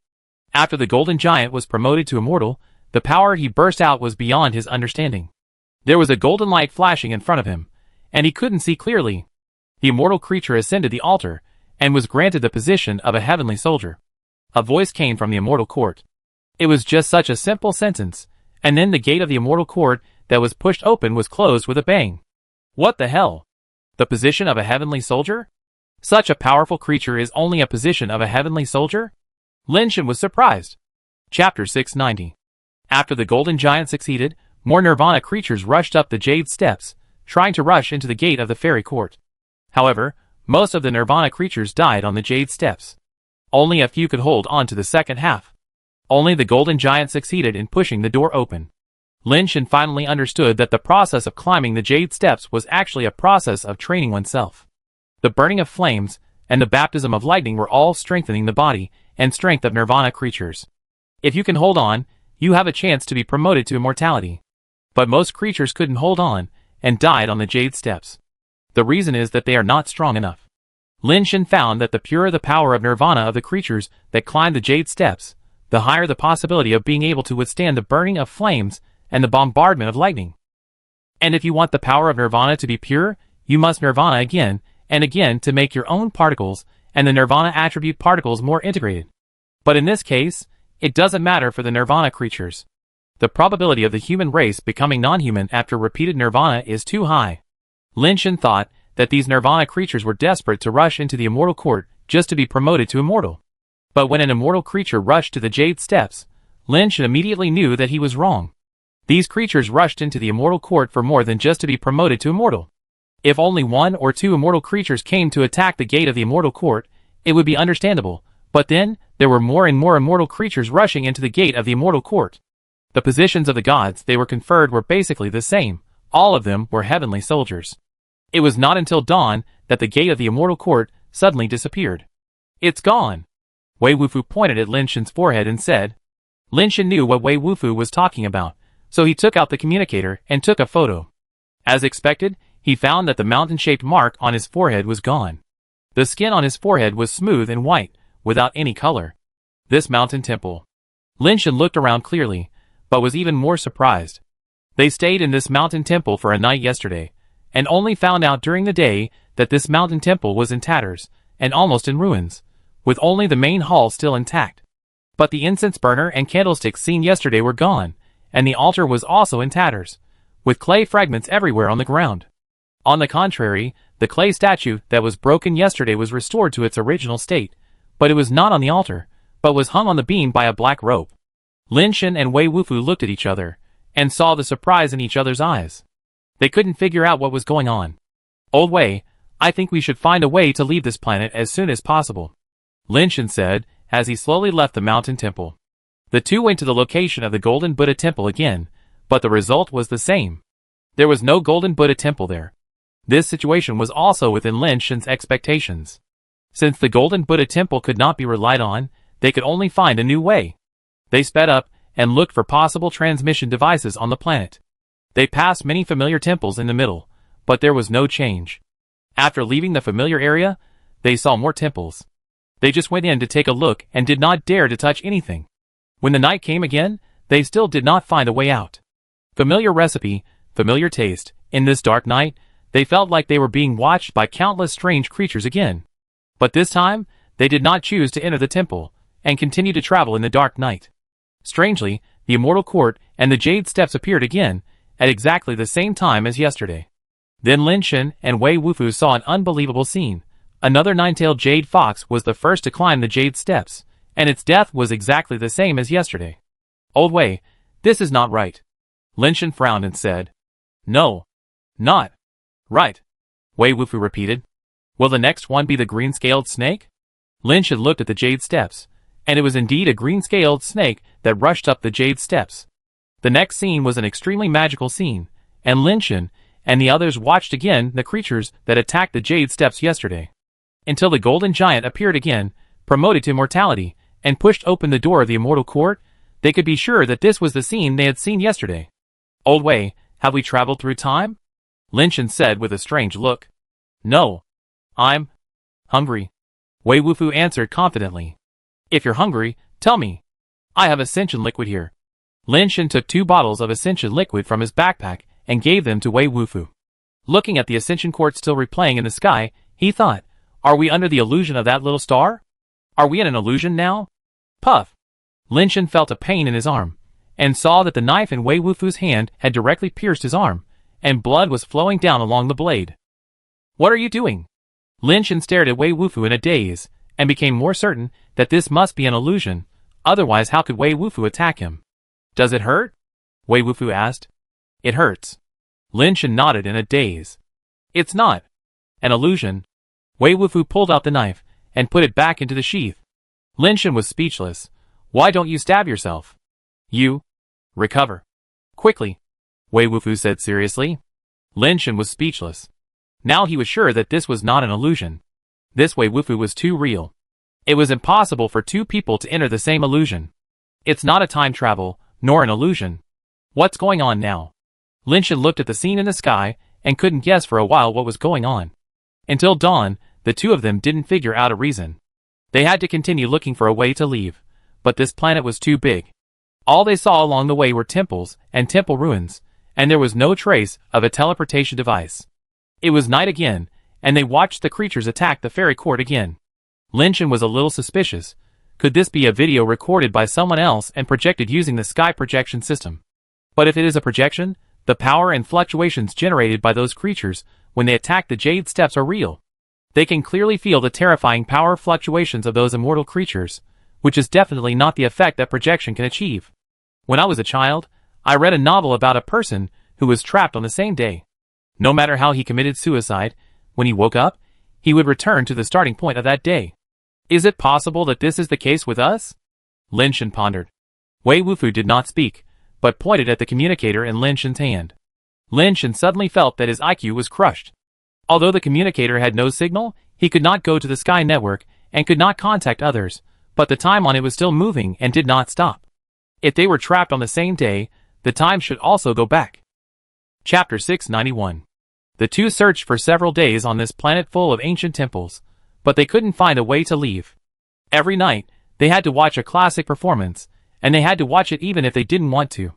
After the golden giant was promoted to immortal, the power he burst out was beyond his understanding. There was a golden light flashing in front of him, and he couldn't see clearly. The immortal creature ascended the altar, and was granted the position of a heavenly soldier. A voice came from the immortal court. It was just such a simple sentence, and then the gate of the immortal court that was pushed open was closed with a bang. What the hell? The position of a heavenly soldier? Such a powerful creature is only a position of a heavenly soldier? Lin Shen was surprised. Chapter 690. After the golden giant succeeded, more nirvana creatures rushed up the jade steps, trying to rush into the gate of the fairy court. However, most of the nirvana creatures died on the jade steps. Only a few could hold on to the second half. Only the golden giant succeeded in pushing the door open. Lin Shen finally understood that the process of climbing the jade steps was actually a process of training oneself. The burning of flames and the baptism of lightning were all strengthening the body and strength of nirvana creatures. If you can hold on, you have a chance to be promoted to immortality. But most creatures couldn't hold on, and died on the jade steps. The reason is that they are not strong enough. Lin Shen found that the purer the power of nirvana of the creatures that climbed the jade steps, the higher the possibility of being able to withstand the burning of flames and the bombardment of lightning. And if you want the power of nirvana to be pure, you must nirvana again and again to make your own particles and the nirvana attribute particles more integrated. But in this case, it doesn't matter for the nirvana creatures. The probability of the human race becoming non-human after repeated nirvana is too high. Lin Shen thought that these nirvana creatures were desperate to rush into the immortal court just to be promoted to immortal. But when an immortal creature rushed to the jade steps, Lin Shen immediately knew that he was wrong. These creatures rushed into the immortal court for more than just to be promoted to immortal. If only 1 or 2 immortal creatures came to attack the gate of the immortal court, it would be understandable, but then, there were more and more immortal creatures rushing into the gate of the immortal court. The positions of the gods they were conferred were basically the same, all of them were heavenly soldiers. It was not until dawn that the gate of the immortal court suddenly disappeared. It's gone! Wei Wufu pointed at Lin Shen's forehead and said. Lin Shen knew what Wei Wufu was talking about, so he took out the communicator and took a photo. As expected, he found that the mountain-shaped mark on his forehead was gone. The skin on his forehead was smooth and white, without any color. This mountain temple. Lin Shen looked around clearly, but was even more surprised. They stayed in this mountain temple for a night yesterday, and only found out during the day that this mountain temple was in tatters, and almost in ruins, with only the main hall still intact. But the incense burner and candlesticks seen yesterday were gone, and the altar was also in tatters, with clay fragments everywhere on the ground. On the contrary, the clay statue that was broken yesterday was restored to its original state, but it was not on the altar, but was hung on the beam by a black rope. Lin Shen and Wei Wufu looked at each other, and saw the surprise in each other's eyes. They couldn't figure out what was going on. Old Wei, I think we should find a way to leave this planet as soon as possible. Lin Shen said, as he slowly left the mountain temple. The two went to the location of the Golden Buddha Temple again, but the result was the same. There was no Golden Buddha Temple there. This situation was also within Lin Shen's expectations. Since the Golden Buddha Temple could not be relied on, they could only find a new way. They sped up and looked for possible transmission devices on the planet. They passed many familiar temples in the middle, but there was no change. After leaving the familiar area, they saw more temples. They just went in to take a look and did not dare to touch anything. When the night came again, they still did not find a way out. Familiar recipe, familiar taste. In this dark night, they felt like they were being watched by countless strange creatures again. But this time, they did not choose to enter the temple, and continue to travel in the dark night. Strangely, the Immortal Court and the Jade Steps appeared again, at exactly the same time as yesterday. Then Lin Shen and Wei Wufu saw an unbelievable scene. Another nine-tailed jade fox was the first to climb the Jade Steps, and its death was exactly the same as yesterday. Old Wei, this is not right. Lin Shen frowned and said. No. Not. Right. Wei Wufu repeated. Will the next one be the green-scaled snake? Lin Shen looked at the Jade Steps, and it was indeed a green-scaled snake that rushed up the Jade Steps. The next scene was an extremely magical scene, and Lin Shen and the others watched again the creatures that attacked the Jade Steps yesterday. Until the Golden Giant appeared again, promoted to immortality, and pushed open the door of the Immortal Court, they could be sure that this was the scene they had seen yesterday. Old Wei, have we traveled through time? Lin Shen said with a strange look. No. I'm hungry. Wei Wufu answered confidently. If you're hungry, tell me. I have Ascension liquid here. Lin Shen took 2 bottles of Ascension liquid from his backpack and gave them to Wei Wufu. Looking at the Ascension Court still replaying in the sky, he thought, are we under the illusion of that little star? Are we in an illusion now? Puff. Lin Shen felt a pain in his arm, and saw that the knife in Wei Wufu's hand had directly pierced his arm, and blood was flowing down along the blade. What are you doing? Lin Shen stared at Wei Wufu in a daze, and became more certain that this must be an illusion, otherwise how could Wei Wufu attack him? Does it hurt? Wei Wufu asked. It hurts. Lin Shen nodded in a daze. It's not an illusion. Wei Wufu pulled out the knife, and put it back into the sheath. Lin Shen was speechless. Why don't you stab yourself? You recover quickly, Wei Wufu said seriously. Lin Shen was speechless. Now he was sure that this was not an illusion. This Wei Wufu was too real. It was impossible for 2 people to enter the same illusion. It's not a time travel, nor an illusion. What's going on now? Lin Shen looked at the scene in the sky, and couldn't guess for a while what was going on. Until dawn, the 2 of them didn't figure out a reason. They had to continue looking for a way to leave, but this planet was too big. All they saw along the way were temples and temple ruins, and there was no trace of a teleportation device. It was night again, and they watched the creatures attack the fairy court again. Lin Shen was a little suspicious. Could this be a video recorded by someone else and projected using the sky projection system? But if it is a projection, the power and fluctuations generated by those creatures when they attack the Jade Steps are real. They can clearly feel the terrifying power fluctuations of those immortal creatures, which is definitely not the effect that projection can achieve. When I was a child, I read a novel about a person who was trapped on the same day. No matter how he committed suicide, when he woke up, he would return to the starting point of that day. Is it possible that this is the case with us? Lin Shen pondered. Wei Wufu did not speak, but pointed at the communicator in Lin Shen's hand. Lin Shen suddenly felt that his IQ was crushed. Although the communicator had no signal, he could not go to the Sky Network and could not contact others, but the time on it was still moving and did not stop. If they were trapped on the same day, the time should also go back. Chapter 691. The 2 searched for several days on this planet full of ancient temples, but they couldn't find a way to leave. Every night, they had to watch a classic performance, and they had to watch it even if they didn't want to.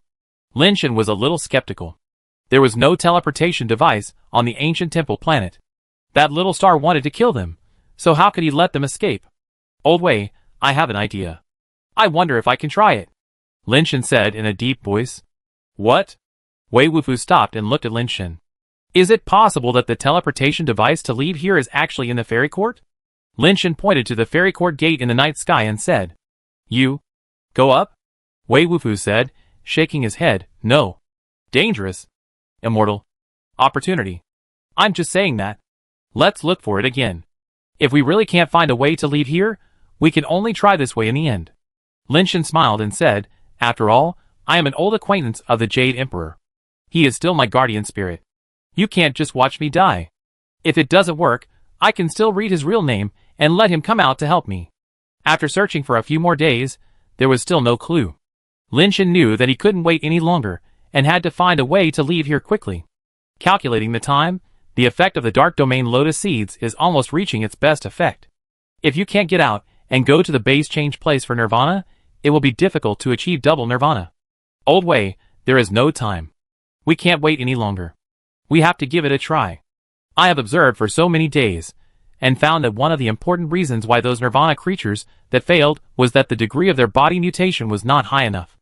Lin Shen was a little skeptical. There was no teleportation device on the ancient temple planet. That little star wanted to kill them, so how could he let them escape? Old Wei, I have an idea. I wonder if I can try it, Lin Shen said in a deep voice. What? Wei Wufu stopped and looked at Lin Shen. Is it possible that the teleportation device to leave here is actually in the fairy court? Lin Shen pointed to the fairy court gate in the night sky and said. You go up? Wei Wufu said, shaking his head. No. Dangerous. Immortal. Opportunity. I'm just saying that. Let's look for it again. If we really can't find a way to leave here, We can only try this way in the end. Lin Shan smiled and said, after all, I am an old acquaintance of the Jade Emperor. He is still my guardian spirit. You can't just watch me die. If it doesn't work, I can still read his real name and let him come out to help me. After searching for a few more days, there was still no clue. Lin Shan knew that he couldn't wait any longer and had to find a way to leave here quickly. Calculating the time, the effect of the Dark Domain Lotus Seeds is almost reaching its best effect. If you can't get out and go to the base change place for Nirvana, it will be difficult to achieve double Nirvana. Old way, there is no time. We can't wait any longer. We have to give it a try. I have observed for so many days, and found that one of the important reasons why those Nirvana creatures that failed was that the degree of their body mutation was not high enough.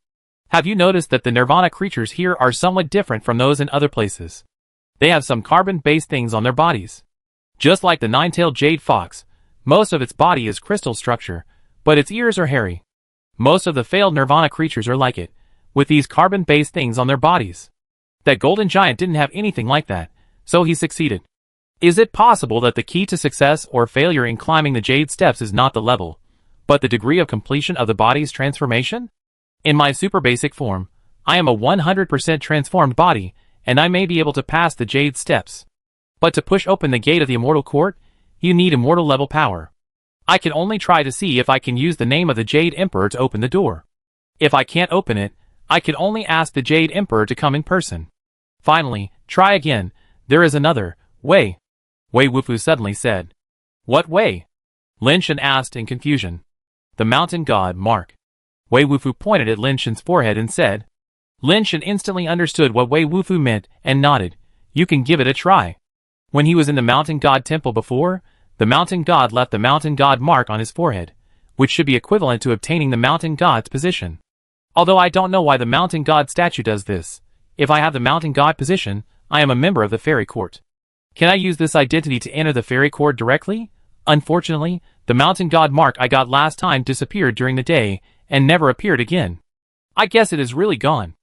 Have you noticed that the Nirvana creatures here are somewhat different from those in other places? They have some carbon-based things on their bodies. Just like the nine-tailed jade fox, most of its body is crystal structure, but its ears are hairy. Most of the failed Nirvana creatures are like it, with these carbon-based things on their bodies. That golden giant didn't have anything like that, so he succeeded. Is it possible that the key to success or failure in climbing the jade steps is not the level, but the degree of completion of the body's transformation? In my super basic form, I am a 100% transformed body, and I may be able to pass the jade steps. But to push open the gate of the immortal court, you need immortal level power. I can only try to see if I can use the name of the Jade Emperor to open the door. If I can't open it, I can only ask the Jade Emperor to come in person. Finally, try again, there is another way. Wei Wufu suddenly said. What way? Lin Shan asked in confusion. The mountain god mark. Wei Wufu pointed at Lin Shan's forehead and said. Lin Shan instantly understood what Wei Wufu meant and nodded. You can give it a try. When he was in the mountain god temple before, the mountain god left the mountain god mark on his forehead, which should be equivalent to obtaining the mountain god's position. Although I don't know why the mountain god statue does this, if I have the mountain god position, I am a member of the fairy court. Can I use this identity to enter the fairy court directly? Unfortunately, the mountain god mark I got last time disappeared during the day and never appeared again. I guess it is really gone.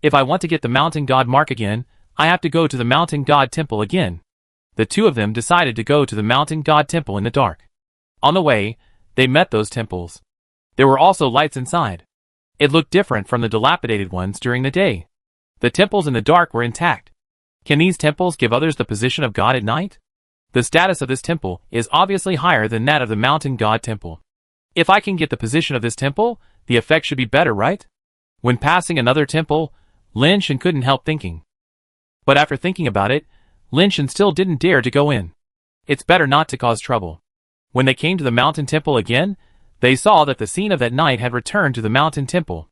If I want to get the mountain god mark again, I have to go to the mountain god temple again. The two of them decided to go to the mountain god temple in the dark. On the way, they met those temples. There were also lights inside. It looked different from the dilapidated ones during the day. The temples in the dark were intact. Can these temples give others the position of God at night? The status of this temple is obviously higher than that of the mountain god temple. If I can get the position of this temple, the effect should be better, right? When passing another temple, Lin Shan couldn't help thinking. But after thinking about it, Lin Shan still didn't dare to go in. It's better not to cause trouble. When they came to the mountain temple again, they saw that the scene of that night had returned to the mountain temple.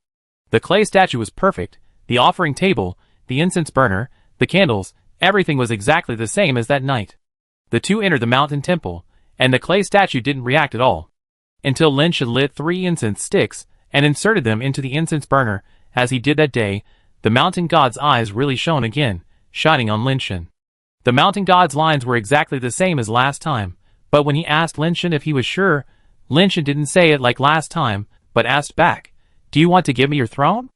The clay statue was perfect, the offering table, the incense burner, the candles, everything was exactly the same as that night. The two entered the mountain temple, and the clay statue didn't react at all. Until Lin Shan lit 3 incense sticks and inserted them into the incense burner. As he did that day, the mountain god's eyes really shone again, shining on Lin Shan. The mountain god's lines were exactly the same as last time, but when he asked Lin Shan if he was sure, Lin Shan didn't say it like last time, but asked back, "Do you want to give me your throne?"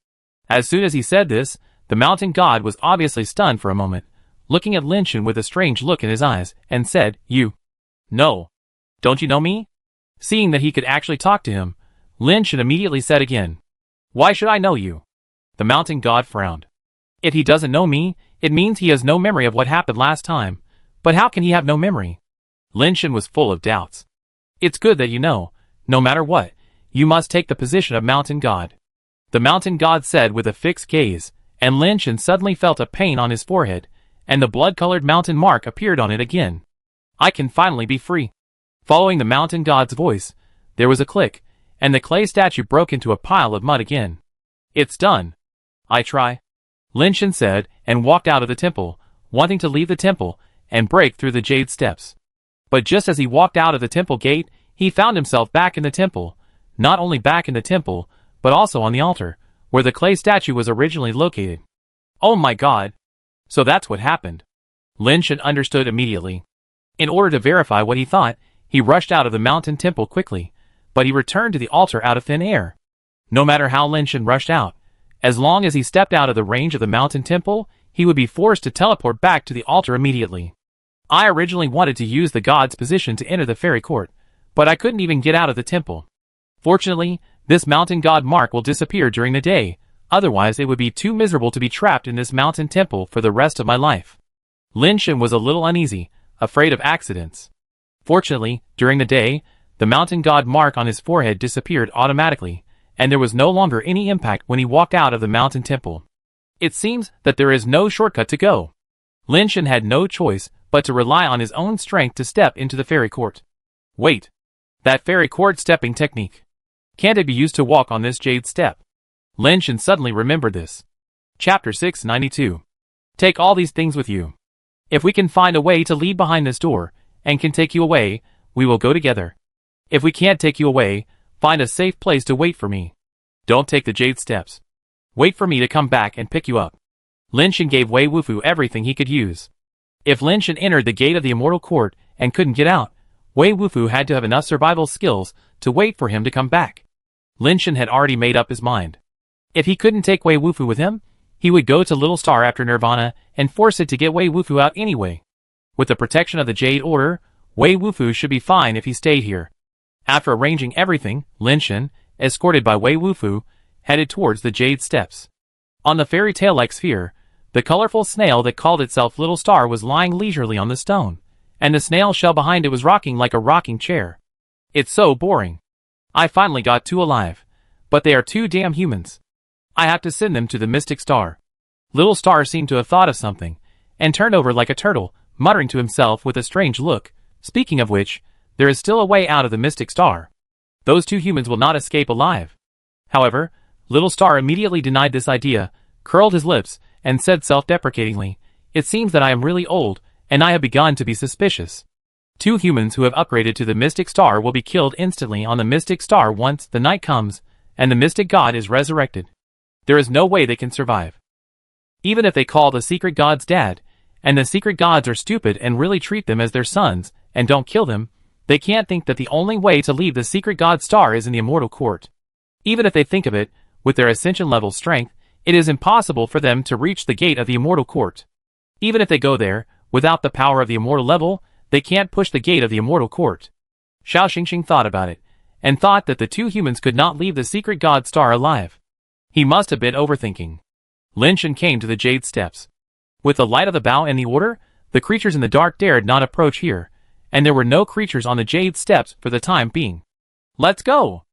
As soon as he said this, the mountain god was obviously stunned for a moment, looking at Lin Shan with a strange look in his eyes, and said, "You? No. Don't you know me?" Seeing that he could actually talk to him, Lin Shan immediately said again, "Why should I know you?" The mountain god frowned. If he doesn't know me, it means he has no memory of what happened last time, but how can he have no memory? Lin Shan was full of doubts. It's good that you know, no matter what, you must take the position of mountain god. The mountain god said with a fixed gaze, and Lin Shan suddenly felt a pain on his forehead, and the blood-colored mountain mark appeared on it again. I can finally be free. Following the mountain god's voice, there was a click, and the clay statue broke into a pile of mud again. It's done. I try. Lin Shan said, and walked out of the temple, wanting to leave the temple and break through the jade steps. But just as he walked out of the temple gate, he found himself back in the temple, not only back in the temple, but also on the altar, where the clay statue was originally located. Oh my god! So that's what happened. Lin Shan understood immediately. In order to verify what he thought, he rushed out of the mountain temple quickly, but he returned to the altar out of thin air. No matter how Lin Shan rushed out, as long as he stepped out of the range of the mountain temple, he would be forced to teleport back to the altar immediately. I originally wanted to use the god's position to enter the fairy court, but I couldn't even get out of the temple. Fortunately, this mountain god mark will disappear during the day, otherwise it would be too miserable to be trapped in this mountain temple for the rest of my life. Lin Shen was a little uneasy, afraid of accidents. Fortunately, during the day, the mountain god mark on his forehead disappeared automatically, and there was no longer any impact when he walked out of the mountain temple. It seems that there is no shortcut to go. Lin Shen had no choice but to rely on his own strength to step into the fairy court. Wait. That fairy court stepping technique. Can't it be used to walk on this jade step? Lin Shen suddenly remembered this. Chapter 692. Take all these things with you. If we can find a way to lead behind this door, and can take you away, we will go together. If we can't take you away, find a safe place to wait for me. Don't take the jade steps. Wait for me to come back and pick you up. Lin Shen gave Wei Wufu everything he could use. If Lin Shen entered the gate of the immortal court and couldn't get out, Wei Wufu had to have enough survival skills to wait for him to come back. Lin Shen had already made up his mind. If he couldn't take Wei Wufu with him, he would go to Little Star after Nirvana and force it to get Wei Wufu out anyway. With the protection of the Jade Order, Wei Wufu should be fine if he stayed here. After arranging everything, Lin Shen, escorted by Wei Wufu, headed towards the Jade Steps. On the fairy tale-like sphere, the colorful snail that called itself Little Star was lying leisurely on the stone, and the snail shell behind it was rocking like a rocking chair. It's so boring. I finally got two alive, but they are too damn humans. I have to send them to the Mystic Star. Little Star seemed to have thought of something, and turned over like a turtle, muttering to himself with a strange look. Speaking of which, there is still a way out of the Mystic Star. Those two humans will not escape alive. However, Little Star immediately denied this idea, curled his lips, and said self-deprecatingly, "It seems that I am really old, and I have begun to be suspicious. Two humans who have upgraded to the Mystic Star will be killed instantly on the Mystic Star once the night comes, and the Mystic God is resurrected. There is no way they can survive. Even if they call the secret gods dad, and the secret gods are stupid and really treat them as their sons, and don't kill them, they can't think that the only way to leave the secret god star is in the immortal court. Even if they think of it, with their ascension level strength, it is impossible for them to reach the gate of the immortal court. Even if they go there, without the power of the immortal level, they can't push the gate of the immortal court." Xiao Xingxing thought about it, and thought that the two humans could not leave the secret god star alive. He must have been overthinking. Lin Shen came to the Jade Steps. With the light of the bow and the order, the creatures in the dark dared not approach here, and there were no creatures on the Jade Steps for the time being. "Let's go!"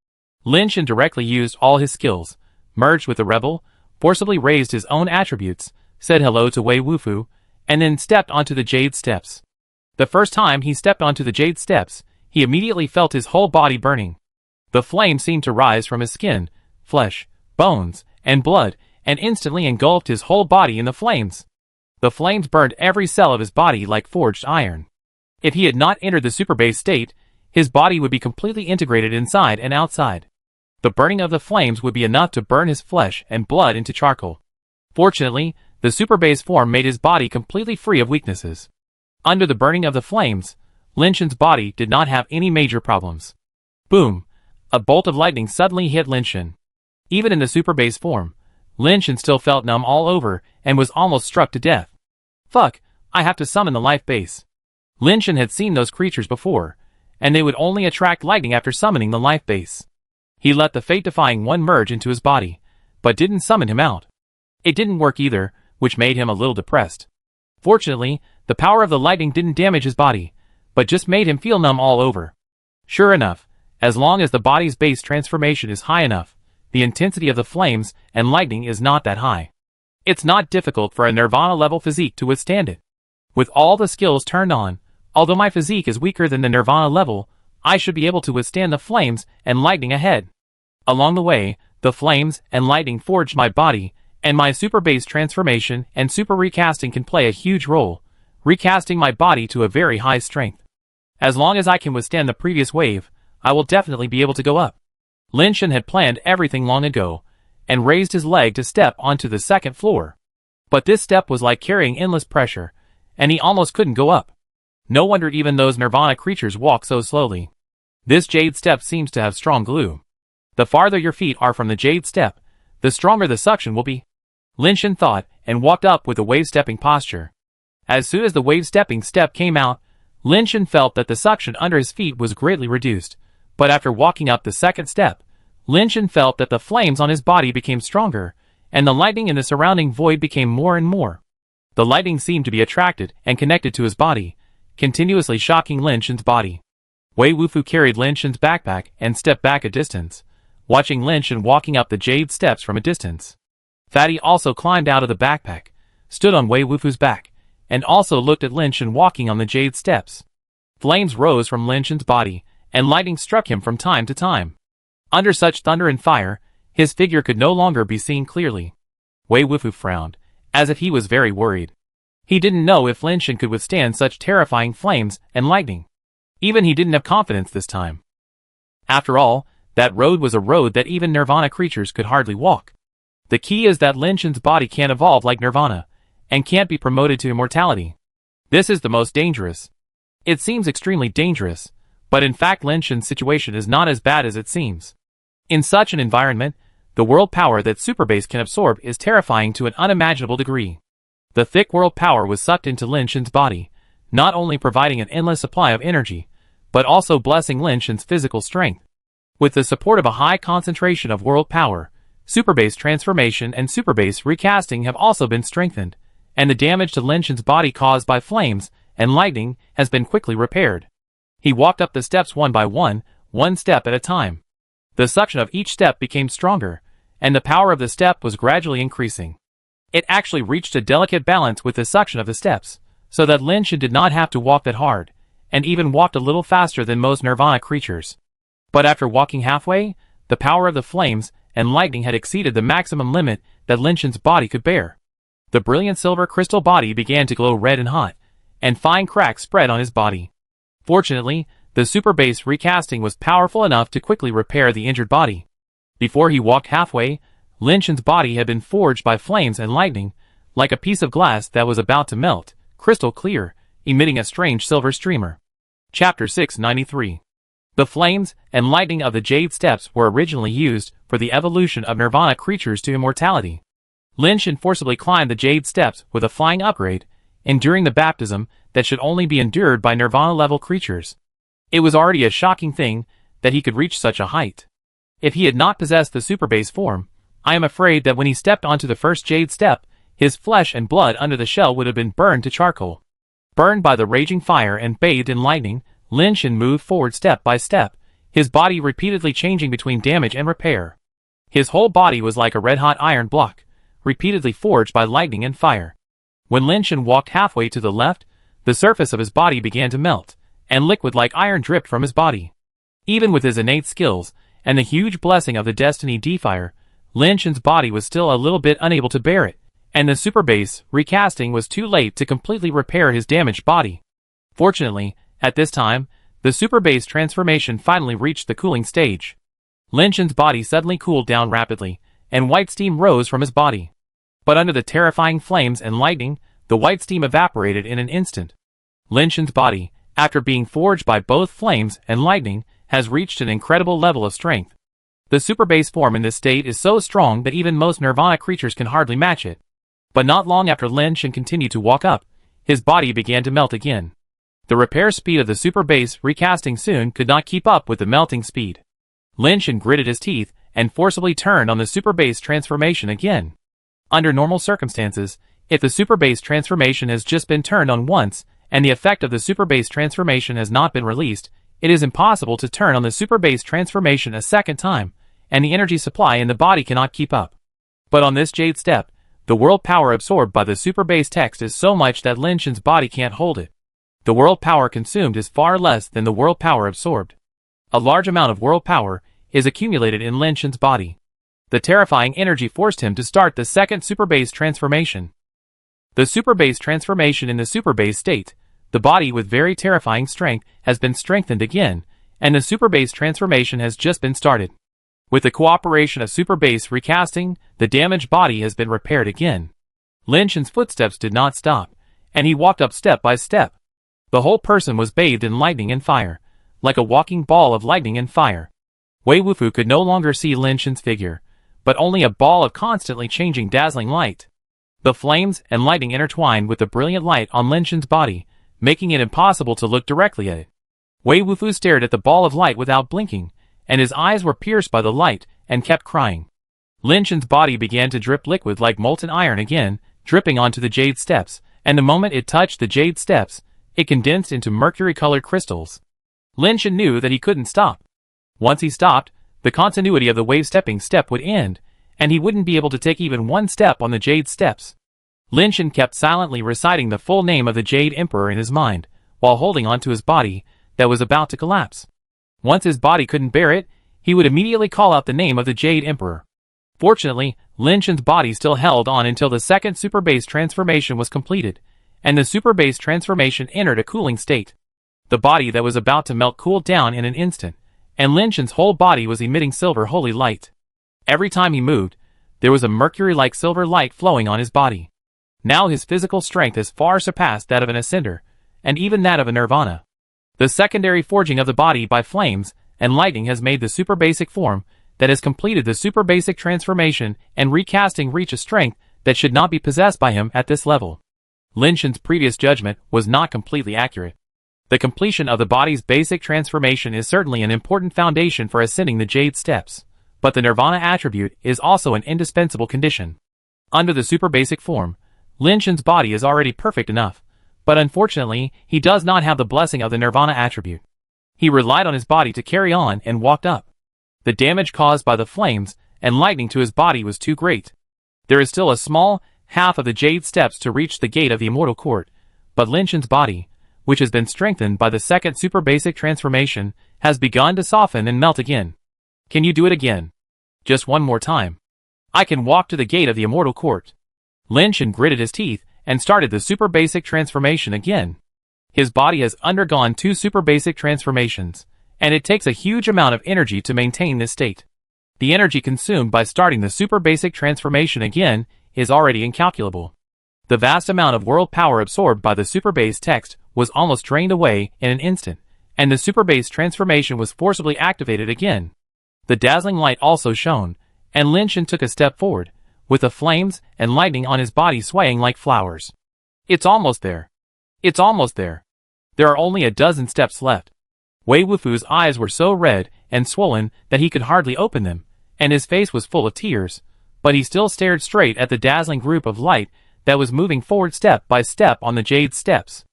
Lin Shen directly used all his skills, merged with the rebel, forcibly raised his own attributes, said hello to Wei Wufu, and then stepped onto the Jade Steps. The first time he stepped onto the Jade Steps, he immediately felt his whole body burning. The flame seemed to rise from his skin, flesh, bones, and blood, and instantly engulfed his whole body in the flames. The flames burned every cell of his body like forged iron. If he had not entered the super base state, his body would be completely integrated inside and outside. The burning of the flames would be enough to burn his flesh and blood into charcoal. Fortunately, the super base form made his body completely free of weaknesses. Under the burning of the flames, Lin Shen's body did not have any major problems. Boom! A bolt of lightning suddenly hit Lin Shen. Even in the super base form, Lin Shen still felt numb all over and was almost struck to death. Fuck, I have to summon the life base. Lin Shen had seen those creatures before, and they would only attract lightning after summoning the life base. He let the fate-defying one merge into his body, but didn't summon him out. It didn't work either, which made him a little depressed. Fortunately, the power of the lightning didn't damage his body, but just made him feel numb all over. Sure enough, as long as the body's base transformation is high enough, the intensity of the flames and lightning is not that high. It's not difficult for a Nirvana-level physique to withstand it. With all the skills turned on, although my physique is weaker than the Nirvana level, I should be able to withstand the flames and lightning ahead. Along the way, the flames and lightning forged my body, and my super base transformation and super recasting can play a huge role, recasting my body to a very high strength. As long as I can withstand the previous wave, I will definitely be able to go up. Lin Shen had planned everything long ago, and raised his leg to step onto the second floor. But this step was like carrying endless pressure, and he almost couldn't go up. No wonder even those Nirvana creatures walk so slowly. This Jade Step seems to have strong glue. The farther your feet are from the Jade Step, the stronger the suction will be. Lin Shen thought, and walked up with a wave-stepping posture. As soon as the wave-stepping step came out, Lin Shen felt that the suction under his feet was greatly reduced, But after walking up the second step, Lin Shan felt that the flames on his body became stronger, and the lightning in the surrounding void became more and more. The lightning seemed to be attracted and connected to his body, continuously shocking Lin Shan's body. Wei Wufu carried Lin Shan's backpack and stepped back a distance, watching Lin Shan walking up the jade steps from a distance. Fatty also climbed out of the backpack, stood on Wei Wufu's back, and also looked at Lin Shan walking on the jade steps. Flames rose from Lin Shan's body, and lightning struck him from time to time. Under such thunder and fire, his figure could no longer be seen clearly. Wei Wufu frowned, as if he was very worried. He didn't know if Lin Shan could withstand such terrifying flames and lightning. Even he didn't have confidence this time. After all, that road was a road that even Nirvana creatures could hardly walk. The key is that Lin Shan's body can't evolve like Nirvana, and can't be promoted to immortality. This is the most dangerous. It seems extremely dangerous, but in fact Lin Shan's situation is not as bad as it seems. In such an environment, the world power that Super Base can absorb is terrifying to an unimaginable degree. The thick world power was sucked into Lin Shan's body, not only providing an endless supply of energy, but also blessing Lin Shan's physical strength. With the support of a high concentration of world power, Super Base transformation and Super Base recasting have also been strengthened, and the damage to Lin Shan's body caused by flames and lightning has been quickly repaired. He walked up the steps one by one step at a time. The suction of each step became stronger, and the power of the step was gradually increasing. It actually reached a delicate balance with the suction of the steps, so that Lin Shan did not have to walk that hard, and even walked a little faster than most Nirvana creatures. But after walking halfway, the power of the flames and lightning had exceeded the maximum limit that Lin Shan's body could bear. The brilliant silver crystal body began to glow red and hot, and fine cracks spread on his body. Fortunately, the Super Base recasting was powerful enough to quickly repair the injured body. Before he walked halfway, Lin Shan's body had been forged by flames and lightning, like a piece of glass that was about to melt, crystal clear, emitting a strange silver streamer. Chapter 693. The flames and lightning of the Jade Steps were originally used for the evolution of Nirvana creatures to immortality. Lin Shan forcibly climbed the Jade Steps with a flying upgrade, enduring the baptism that should only be endured by Nirvana-level creatures. It was already a shocking thing that he could reach such a height. If he had not possessed the Super Base form, I am afraid that when he stepped onto the first Jade Step, his flesh and blood under the shell would have been burned to charcoal. Burned by the raging fire and bathed in lightning, Lin Shan moved forward step by step, his body repeatedly changing between damage and repair. His whole body was like a red-hot iron block, repeatedly forged by lightning and fire. When Lin Shan walked halfway to the left, the surface of his body began to melt, and liquid like iron dripped from his body. Even with his innate skills, and the huge blessing of the Destiny D-Fire, Lin Shan's body was still a little bit unable to bear it, and the Super Base recasting was too late to completely repair his damaged body. Fortunately, at this time, the Super Base transformation finally reached the cooling stage. Lin Shan's body suddenly cooled down rapidly, and white steam rose from his body. But under the terrifying flames and lightning, the white steam evaporated in an instant. Lin Shan's body, after being forged by both flames and lightning, has reached an incredible level of strength. The Super Base form in this state is so strong that even most Nirvana creatures can hardly match it. But not long after Lin Shan continued to walk up, his body began to melt again. The repair speed of the Super Base recasting soon could not keep up with the melting speed. Lin Shan gritted his teeth and forcibly turned on the Super Base transformation again. Under normal circumstances, if the Super Base transformation has just been turned on once, and the effect of the Super Base transformation has not been released, it is impossible to turn on the Super Base transformation a second time, and the energy supply in the body cannot keep up. But on this Jade Step, the world power absorbed by the Super Base text is so much that Lin Shan's body can't hold it. The world power consumed is far less than the world power absorbed. A large amount of world power is accumulated in Lin Shan's body. The terrifying energy forced him to start the second Super Base transformation. The Super Base transformation in the Super Base state, the body with very terrifying strength has been strengthened again, and the Super Base transformation has just been started. With the cooperation of Super Base recasting, the damaged body has been repaired again. Lin Shan's footsteps did not stop, and he walked up step by step. The whole person was bathed in lightning and fire, like a walking ball of lightning and fire. Wei Wufu could no longer see Lin Shan's figure, but only a ball of constantly changing dazzling light. The flames and lightning intertwined with the brilliant light on Lin Shan's body, making it impossible to look directly at it. Wei Wufu stared at the ball of light without blinking, and his eyes were pierced by the light, and kept crying. Lin Shen's body began to drip liquid like molten iron again, dripping onto the jade steps, and the moment it touched the jade steps, it condensed into mercury-colored crystals. Lin Shen knew that he couldn't stop. Once he stopped, the continuity of the wave-stepping step would end, and he wouldn't be able to take even one step on the jade steps. Lin Shen kept silently reciting the full name of the Jade Emperor in his mind, while holding onto his body that was about to collapse. Once his body couldn't bear it, he would immediately call out the name of the Jade Emperor. Fortunately, Lin Shen's body still held on until the second super base transformation was completed, and the super base transformation entered a cooling state. The body that was about to melt cooled down in an instant, and Lin Shen's whole body was emitting silver holy light. Every time he moved, there was a mercury-like silver light flowing on his body. Now his physical strength has far surpassed that of an ascender, and even that of a nirvana. The secondary forging of the body by flames and lightning has made the super basic form that has completed the super basic transformation and recasting reach a strength that should not be possessed by him at this level. Lin Shen's previous judgment was not completely accurate. The completion of the body's basic transformation is certainly an important foundation for ascending the Jade Steps, but the Nirvana attribute is also an indispensable condition. Under the super basic form, Lin Shen's body is already perfect enough, but unfortunately, he does not have the blessing of the Nirvana attribute. He relied on his body to carry on and walked up. The damage caused by the flames and lightning to his body was too great. There is still a small half of the Jade Steps to reach the gate of the Immortal Court, but Lin Shen's body, which has been strengthened by the second super basic transformation, has begun to soften and melt again. Can you do it again? Just one more time. I can walk to the gate of the Immortal Court. Lin Shen gritted his teeth and started the super basic transformation again. His body has undergone 2 super basic transformations, and it takes a huge amount of energy to maintain this state. The energy consumed by starting the super basic transformation again is already incalculable. The vast amount of world power absorbed by the super base text was almost drained away in an instant, and the super base transformation was forcibly activated again. The dazzling light also shone, and Lin Shen took a step forward, with the flames and lightning on his body swaying like flowers. It's almost there. It's almost there. There are only a dozen steps left. Wei Wufu's eyes were so red and swollen that he could hardly open them, and his face was full of tears, but he still stared straight at the dazzling group of light that was moving forward step by step on the Jade Steps.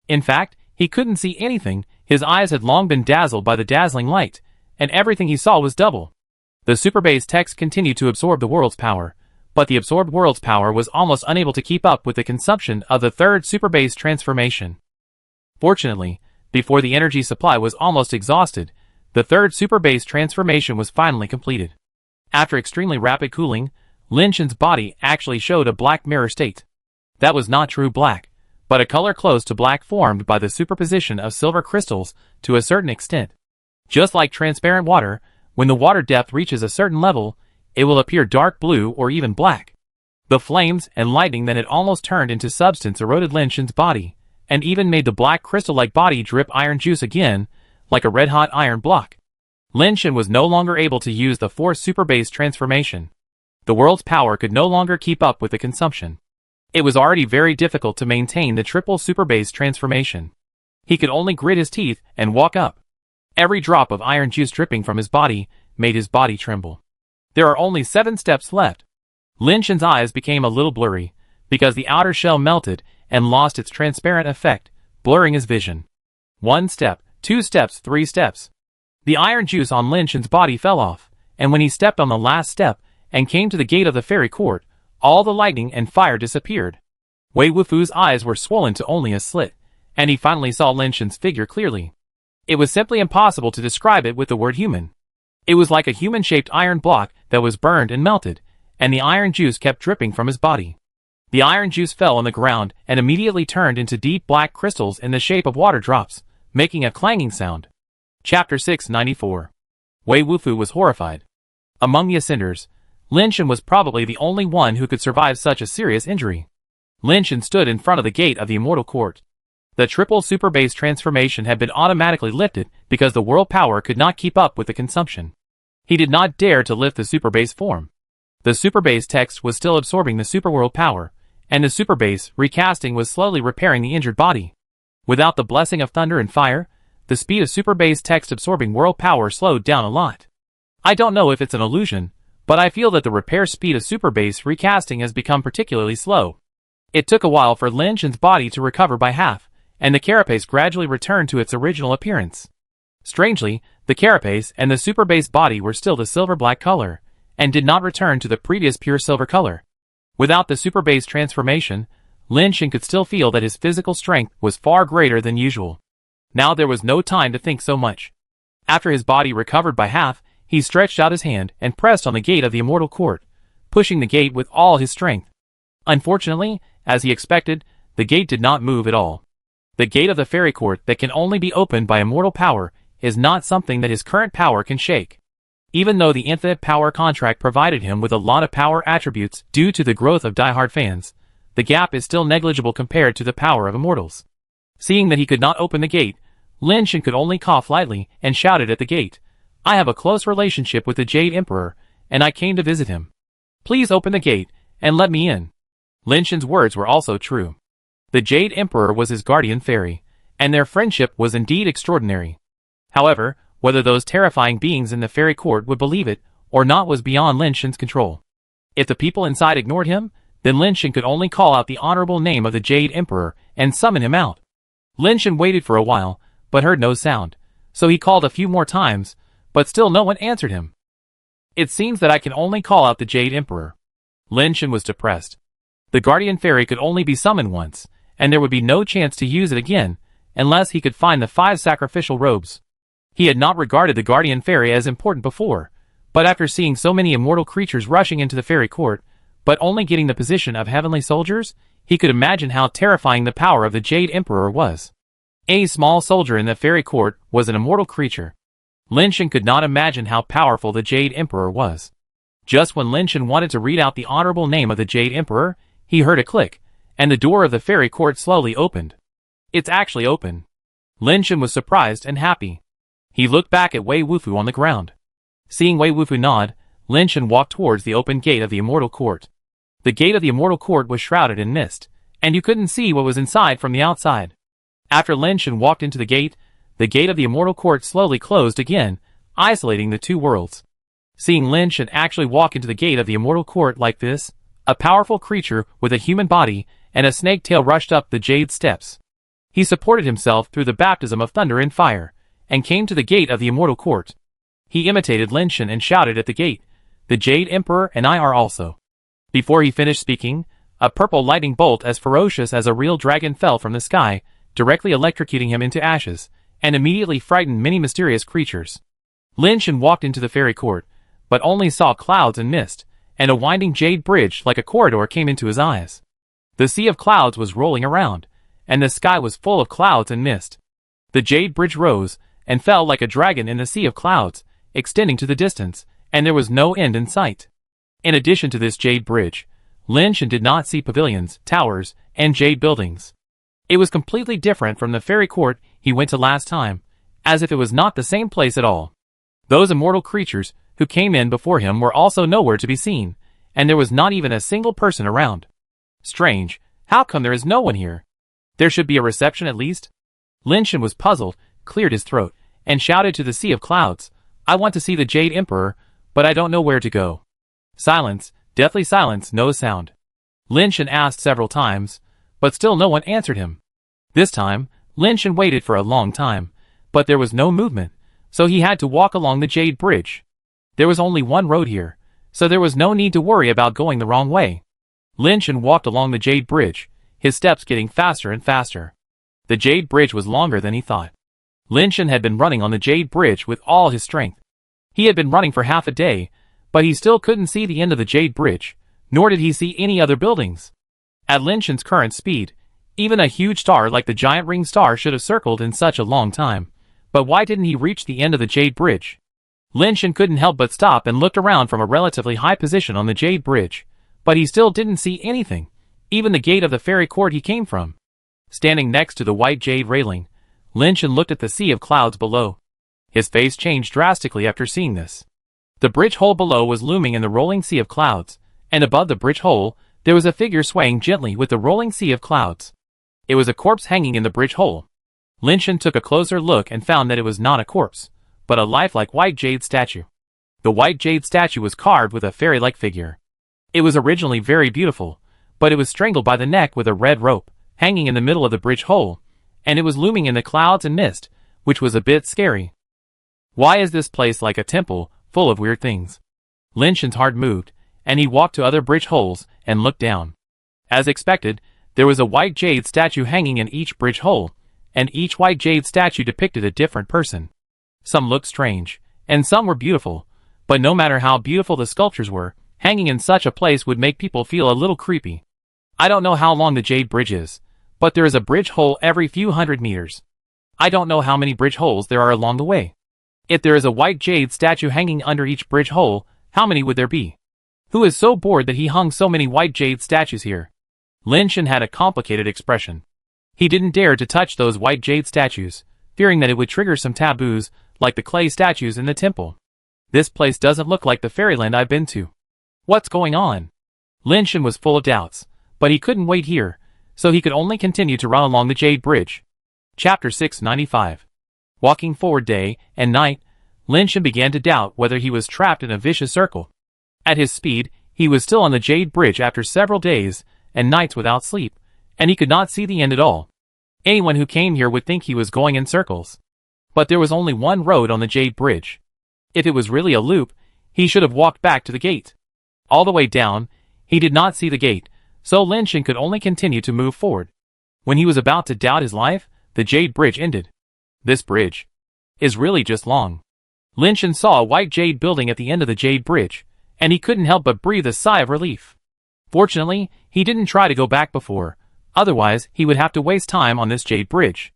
In fact, he couldn't see anything. His eyes had long been dazzled by the dazzling light, and everything he saw was double. The super base text continued to absorb the world's power, but the absorbed world's power was almost unable to keep up with the consumption of the third super base transformation. Fortunately, before the energy supply was almost exhausted, the third super base transformation was finally completed. After extremely rapid cooling, Lin Shen's body actually showed a black mirror state. That was not true black, but a color close to black formed by the superposition of silver crystals to a certain extent. Just like transparent water, when the water depth reaches a certain level, it will appear dark blue or even black. The flames and lightning that had almost turned into substance eroded Lin Shen's body, and even made the black crystal-like body drip iron juice again, like a red-hot iron block. Lin Shen was no longer able to use the fourth super base transformation. The world's power could no longer keep up with the consumption. It was already very difficult to maintain the triple super base transformation. He could only grit his teeth and walk up. Every drop of iron juice dripping from his body made his body tremble. There are only 7 steps left. Lin Shen's eyes became a little blurry, because the outer shell melted and lost its transparent effect, blurring his vision. 1 step, 2 steps, 3 steps. The iron juice on Lin Shen's body fell off, and when he stepped on the last step and came to the gate of the fairy court, all the lightning and fire disappeared. Wei Wufu's eyes were swollen to only a slit, and he finally saw Lin Shen's figure clearly. It was simply impossible to describe it with the word human. It was like a human-shaped iron block that was burned and melted, and the iron juice kept dripping from his body. The iron juice fell on the ground and immediately turned into deep black crystals in the shape of water drops, making a clanging sound. Chapter 694. Wei Wufu was horrified. Among the ascenders, Lin Shen was probably the only one who could survive such a serious injury. Lin Shen stood in front of the gate of the Immortal Court. The triple super base transformation had been automatically lifted because the world power could not keep up with the consumption. He did not dare to lift the super base form. The super base text was still absorbing the super world power, and the super base recasting was slowly repairing the injured body. Without the blessing of thunder and fire, the speed of super base text absorbing world power slowed down a lot. I don't know if it's an illusion, but I feel that the repair speed of super base recasting has become particularly slow. It took a while for Lin Shen's body to recover by half, and the carapace gradually returned to its original appearance. Strangely, the carapace and the super base body were still the silver-black color, and did not return to the previous pure silver color. Without the super base transformation, Lin Shen could still feel that his physical strength was far greater than usual. Now there was no time to think so much. After his body recovered by half, he stretched out his hand and pressed on the gate of the immortal court, pushing the gate with all his strength. Unfortunately, as he expected, the gate did not move at all. The gate of the fairy court that can only be opened by immortal power is not something that his current power can shake. Even though the infinite power contract provided him with a lot of power attributes due to the growth of diehard fans, the gap is still negligible compared to the power of immortals. Seeing that he could not open the gate, Lin Shen could only cough lightly and shouted at the gate, "I have a close relationship with the Jade Emperor, and I came to visit him. Please open the gate and let me in." Lin Shen's words were also true. The Jade Emperor was his guardian fairy, and their friendship was indeed extraordinary. However, whether those terrifying beings in the fairy court would believe it or not was beyond Lin Shen's control. If the people inside ignored him, then Lin Shen could only call out the honorable name of the Jade Emperor and summon him out. Lin Shen waited for a while, but heard no sound, so he called a few more times, but still no one answered him. "It seems that I can only call out the Jade Emperor." Lin Shen was depressed. The guardian fairy could only be summoned once, and there would be no chance to use it again, unless he could find the 5 sacrificial robes. He had not regarded the guardian fairy as important before, but after seeing so many immortal creatures rushing into the fairy court, but only getting the position of heavenly soldiers, he could imagine how terrifying the power of the Jade Emperor was. Any small soldier in the fairy court was an immortal creature. Lin Shen could not imagine how powerful the Jade Emperor was. Just when Lin Shen wanted to read out the honorable name of the Jade Emperor, he heard a click, and the door of the fairy court slowly opened. "It's actually open." Lin Shen was surprised and happy. He looked back at Wei Wufu on the ground. Seeing Wei Wufu nod, Lin Shen walked towards the open gate of the immortal court. The gate of the immortal court was shrouded in mist, and you couldn't see what was inside from the outside. After Lin Shen walked into the gate of the immortal court slowly closed again, isolating the two worlds. Seeing Lin Shen actually walk into the gate of the immortal court like this, a powerful creature with a human body and a snake tail rushed up the jade steps. He supported himself through the baptism of thunder and fire, and came to the gate of the immortal court. He imitated Lin Shen and shouted at the gate, "The Jade Emperor and I are also." Before he finished speaking, a purple lightning bolt as ferocious as a real dragon fell from the sky, directly electrocuting him into ashes, and immediately frightened many mysterious creatures. Lin Shen walked into the fairy court, but only saw clouds and mist, and a winding jade bridge like a corridor came into his eyes. The sea of clouds was rolling around, and the sky was full of clouds and mist. The jade bridge rose and fell like a dragon in the sea of clouds, extending to the distance, and there was no end in sight. In addition to this jade bridge, Lin Shen did not see pavilions, towers, and jade buildings. It was completely different from the fairy court he went to last time, as if it was not the same place at all. Those immortal creatures who came in before him were also nowhere to be seen, and there was not even a single person around. Strange, how come there is no one here? There should be a reception at least? Lin Shen was puzzled, cleared his throat, and shouted to the sea of clouds, "I want to see the Jade Emperor, but I don't know where to go." Silence, deathly silence, no sound. Lin Shen asked several times, but still no one answered him. This time, Lin Shen waited for a long time, but there was no movement, so he had to walk along the Jade Bridge. There was only one road here, so there was no need to worry about going the wrong way. Lin Shen walked along the Jade Bridge, his steps getting faster and faster. The Jade Bridge was longer than he thought. Lin Shen had been running on the Jade Bridge with all his strength. He had been running for half a day, but he still couldn't see the end of the Jade Bridge, nor did he see any other buildings. At Lin Shen's current speed, even a huge star like the giant ring star should have circled in such a long time. But why didn't he reach the end of the Jade Bridge? Lin Shen couldn't help but stop and looked around from a relatively high position on the Jade Bridge, but he still didn't see anything, even the gate of the fairy court he came from. Standing next to the white jade railing, Lin Shen looked at the sea of clouds below. His face changed drastically after seeing this. The bridge hole below was looming in the rolling sea of clouds, and above the bridge hole, there was a figure swaying gently with the rolling sea of clouds. It was a corpse hanging in the bridge hole. Lin Shen took a closer look and found that it was not a corpse, but a lifelike white jade statue. The white jade statue was carved with a fairy-like figure. It was originally very beautiful, but it was strangled by the neck with a red rope, hanging in the middle of the bridge hole, and it was looming in the clouds and mist, which was a bit scary. Why is this place like a temple, full of weird things? Lin Shen's heart moved, and he walked to other bridge holes and looked down. As expected, there was a white jade statue hanging in each bridge hole, and each white jade statue depicted a different person. Some looked strange, and some were beautiful, but no matter how beautiful the sculptures were, hanging in such a place would make people feel a little creepy. I don't know how long the Jade Bridge is, but there is a bridge hole every few hundred meters. I don't know how many bridge holes there are along the way. If there is a white jade statue hanging under each bridge hole, how many would there be? Who is so bored that he hung so many white jade statues here? Lin Shen had a complicated expression. He didn't dare to touch those white jade statues, fearing that it would trigger some taboos, like the clay statues in the temple. This place doesn't look like the fairyland I've been to. What's going on? Lin Shen was full of doubts, but he couldn't wait here, so he could only continue to run along the Jade Bridge. Chapter 695. Walking forward day and night, Lin Shen began to doubt whether he was trapped in a vicious circle. At his speed, he was still on the Jade Bridge after several days and nights without sleep, and he could not see the end at all. Anyone who came here would think he was going in circles. But there was only one road on the Jade Bridge. If it was really a loop, he should have walked back to the gate. All the way down, he did not see the gate, so Lin Shen could only continue to move forward. When he was about to doubt his life, the Jade Bridge ended. This bridge is really just long. Lin Shen saw a white jade building at the end of the Jade Bridge, and he couldn't help but breathe a sigh of relief. Fortunately, he didn't try to go back before, otherwise he would have to waste time on this Jade Bridge.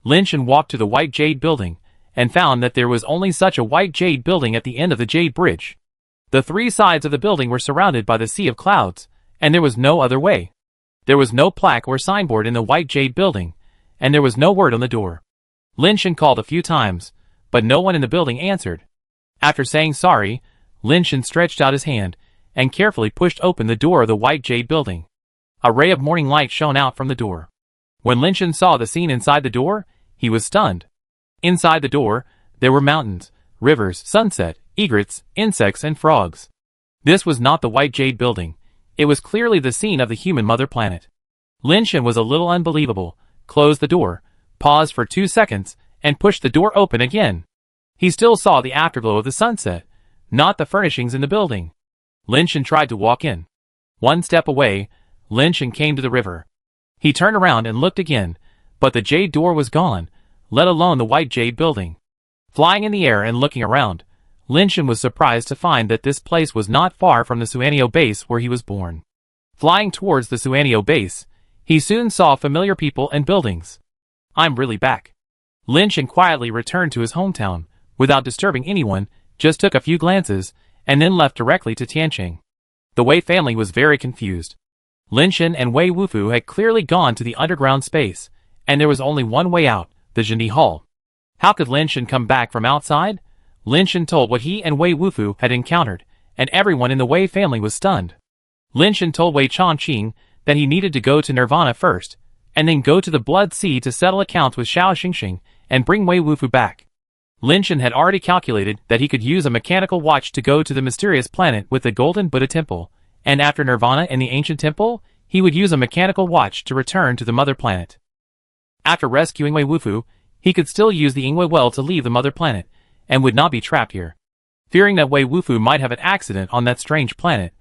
Lin Shen walked to the white jade building, and found that there was only such a white jade building at the end of the Jade Bridge. The three sides of the building were surrounded by the sea of clouds, and there was no other way. There was no plaque or signboard in the white jade building, and there was no word on the door. Lin Shen called a few times, but no one in the building answered. After saying sorry, Lin Shen stretched out his hand, and carefully pushed open the door of the white jade building. A ray of morning light shone out from the door. When Lin Shen saw the scene inside the door, he was stunned. Inside the door, there were mountains, rivers, sunset, egrets, insects, and frogs. This was not the white jade building. It was clearly the scene of the human mother planet. Lin Shen was a little unbelievable, closed the door, paused for 2 seconds, and pushed the door open again. He still saw the afterglow of the sunset, not the furnishings in the building. Lin Shen tried to walk in. One step away, Lin Shen came to the river. He turned around and looked again, but the jade door was gone, let alone the white jade building. Flying in the air and looking around, Lin Shen was surprised to find that this place was not far from the Suanio base where he was born. Flying towards the Suanio base, he soon saw familiar people and buildings. I'm really back. Lin Shen quietly returned to his hometown, without disturbing anyone, just took a few glances, and then left directly to Tianqing. The Wei family was very confused. Lin Shen and Wei Wufu had clearly gone to the underground space, and there was only one way out, the Zhendi Hall. How could Lin Shen come back from outside? Lin Shen told what he and Wei Wufu had encountered, and everyone in the Wei family was stunned. Lin Shen told Wei Chongqing that he needed to go to Nirvana first, and then go to the Blood Sea to settle accounts with Xiao Xingxing and bring Wei Wufu back. Lin Shen had already calculated that he could use a mechanical watch to go to the mysterious planet with the Golden Buddha Temple, and after Nirvana and the Ancient Temple, he would use a mechanical watch to return to the Mother Planet. After rescuing Wei Wufu, he could still use the Yingwei Well to leave the Mother Planet, and would not be trapped here. Fearing that Wei Wufu might have an accident on that strange planet,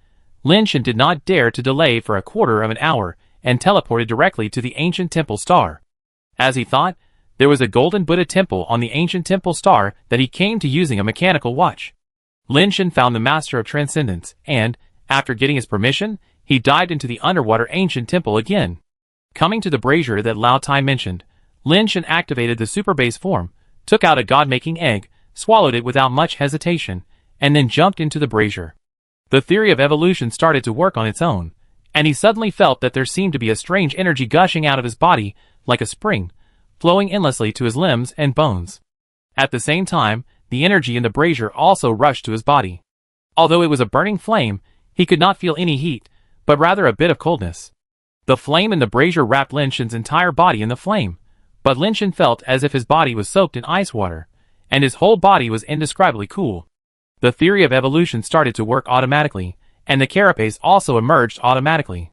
Lin Shen did not dare to delay for a quarter of an hour, and teleported directly to the Ancient Temple Star. As he thought, there was a Golden Buddha Temple on the Ancient Temple Star that he came to using a mechanical watch. Lin Shen found the Master of Transcendence, and, after getting his permission, he dived into the underwater Ancient Temple again. Coming to the brazier that Lao Tai mentioned, Lin Shen activated the super base form, took out a god-making egg, swallowed it without much hesitation, and then jumped into the brazier. The theory of evolution started to work on its own, and he suddenly felt that there seemed to be a strange energy gushing out of his body, like a spring, flowing endlessly to his limbs and bones. At the same time, the energy in the brazier also rushed to his body. Although it was a burning flame, he could not feel any heat, but rather a bit of coldness. The flame in the brazier wrapped Lin Shen's entire body in the flame, But Lin Shan felt as if his body was soaked in ice water, and his whole body was indescribably cool. The theory of evolution started to work automatically, and the carapace also emerged automatically.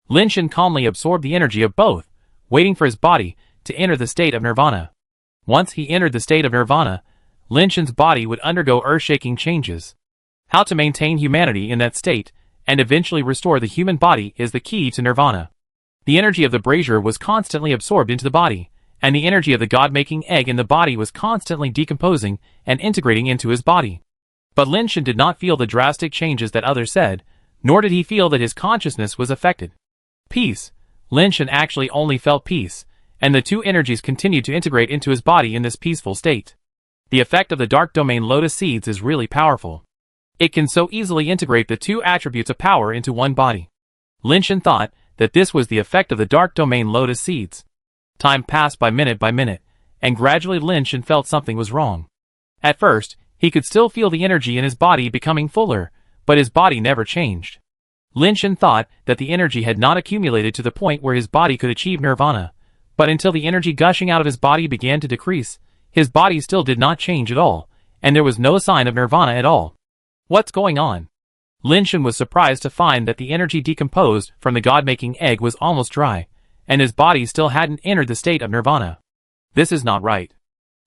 Lin Shan calmly absorbed the energy of both, waiting for his body to enter the state of nirvana. Once he entered the state of nirvana, Lin Shan's body would undergo earth-shaking changes. How to maintain humanity in that state, and eventually restore the human body is the key to nirvana. The energy of the brazier was constantly absorbed into the body, and the energy of the God-making egg in the body was constantly decomposing and integrating into his body. But Lin Shan did not feel the drastic changes that others said, nor did he feel that his consciousness was affected. Peace. Lin Shan actually only felt peace, and the two energies continued to integrate into his body in this peaceful state. The effect of the dark domain lotus seeds is really powerful. It can so easily integrate the two attributes of power into one body. Lin Shan thought that this was the effect of the dark domain lotus seeds. Time passed by minute, and gradually Lin Shan felt something was wrong. At first, he could still feel the energy in his body becoming fuller, but his body never changed. Lin Shan thought that the energy had not accumulated to the point where his body could achieve nirvana, but until the energy gushing out of his body began to decrease, his body still did not change at all, and there was no sign of nirvana at all. What's going on? Lin Shan was surprised to find that the energy decomposed from the God-making egg was almost dry, and his body still hadn't entered the state of nirvana. This is not right.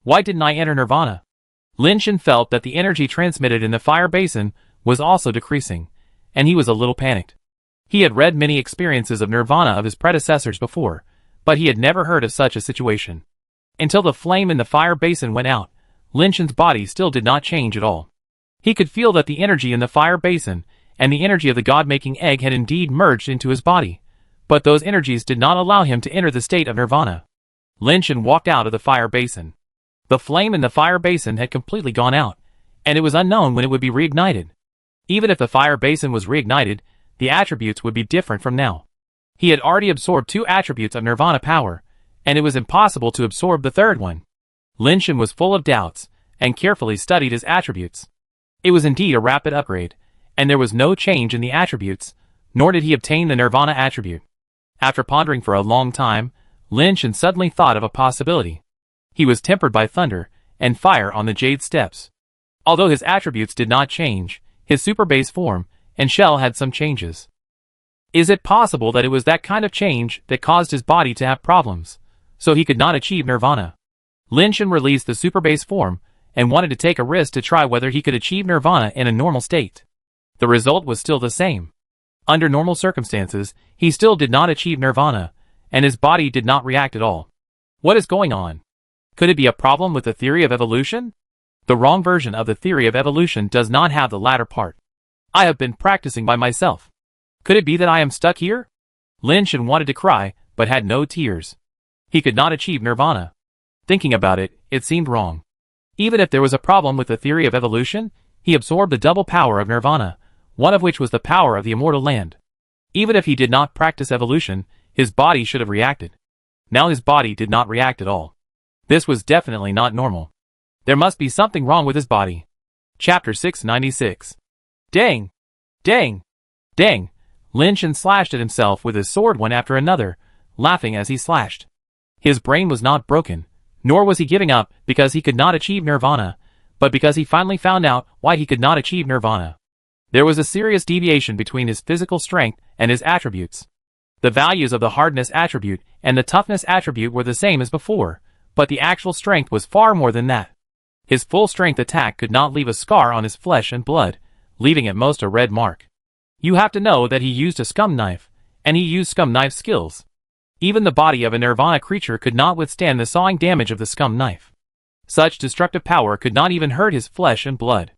Why didn't I enter nirvana? Lin Shan felt that the energy transmitted in the fire basin was also decreasing, and he was a little panicked. He had read many experiences of nirvana of his predecessors before, but he had never heard of such a situation. Until the flame in the fire basin went out, Lin Shan's body still did not change at all. He could feel that the energy in the fire basin and the energy of the God-making egg had indeed merged into his body, but those energies did not allow him to enter the state of nirvana. Lin Shan walked out of the fire basin. The flame in the fire basin had completely gone out, and it was unknown when it would be reignited. Even if the fire basin was reignited, the attributes would be different from now. He had already absorbed two attributes of nirvana power, and it was impossible to absorb the third one. Lin Shan was full of doubts, and carefully studied his attributes. It was indeed a rapid upgrade, and there was no change in the attributes, nor did he obtain the nirvana attribute. After pondering for a long time, Lin Shan suddenly thought of a possibility. He was tempered by thunder and fire on the jade steps. Although his attributes did not change, his super base form and shell had some changes. Is it possible that it was that kind of change that caused his body to have problems, so he could not achieve nirvana? Lin Shan released the super base form and wanted to take a risk to try whether he could achieve nirvana in a normal state. The result was still the same. Under normal circumstances, he still did not achieve nirvana, and his body did not react at all. What is going on? Could it be a problem with the theory of evolution? The wrong version of the theory of evolution does not have the latter part. I have been practicing by myself. Could it be that I am stuck here? Lin Shan wanted to cry, but had no tears. He could not achieve nirvana. Thinking about it, it seemed wrong. Even if there was a problem with the theory of evolution, he absorbed the double power of nirvana, one of which was the power of the immortal land. Even if he did not practice evolution, his body should have reacted. Now his body did not react at all. This was definitely not normal. There must be something wrong with his body. Chapter 696. Dang! Dang! Dang! Lin Shan slashed at himself with his sword one after another, laughing as he slashed. His brain was not broken, nor was he giving up because he could not achieve nirvana, but because he finally found out why he could not achieve nirvana. There was a serious deviation between his physical strength and his attributes. The values of the hardness attribute and the toughness attribute were the same as before, but the actual strength was far more than that. His full strength attack could not leave a scar on his flesh and blood, leaving at most a red mark. You have to know that he used a scum knife, and he used scum knife skills. Even the body of a nirvana creature could not withstand the sawing damage of the scum knife. Such destructive power could not even hurt his flesh and blood.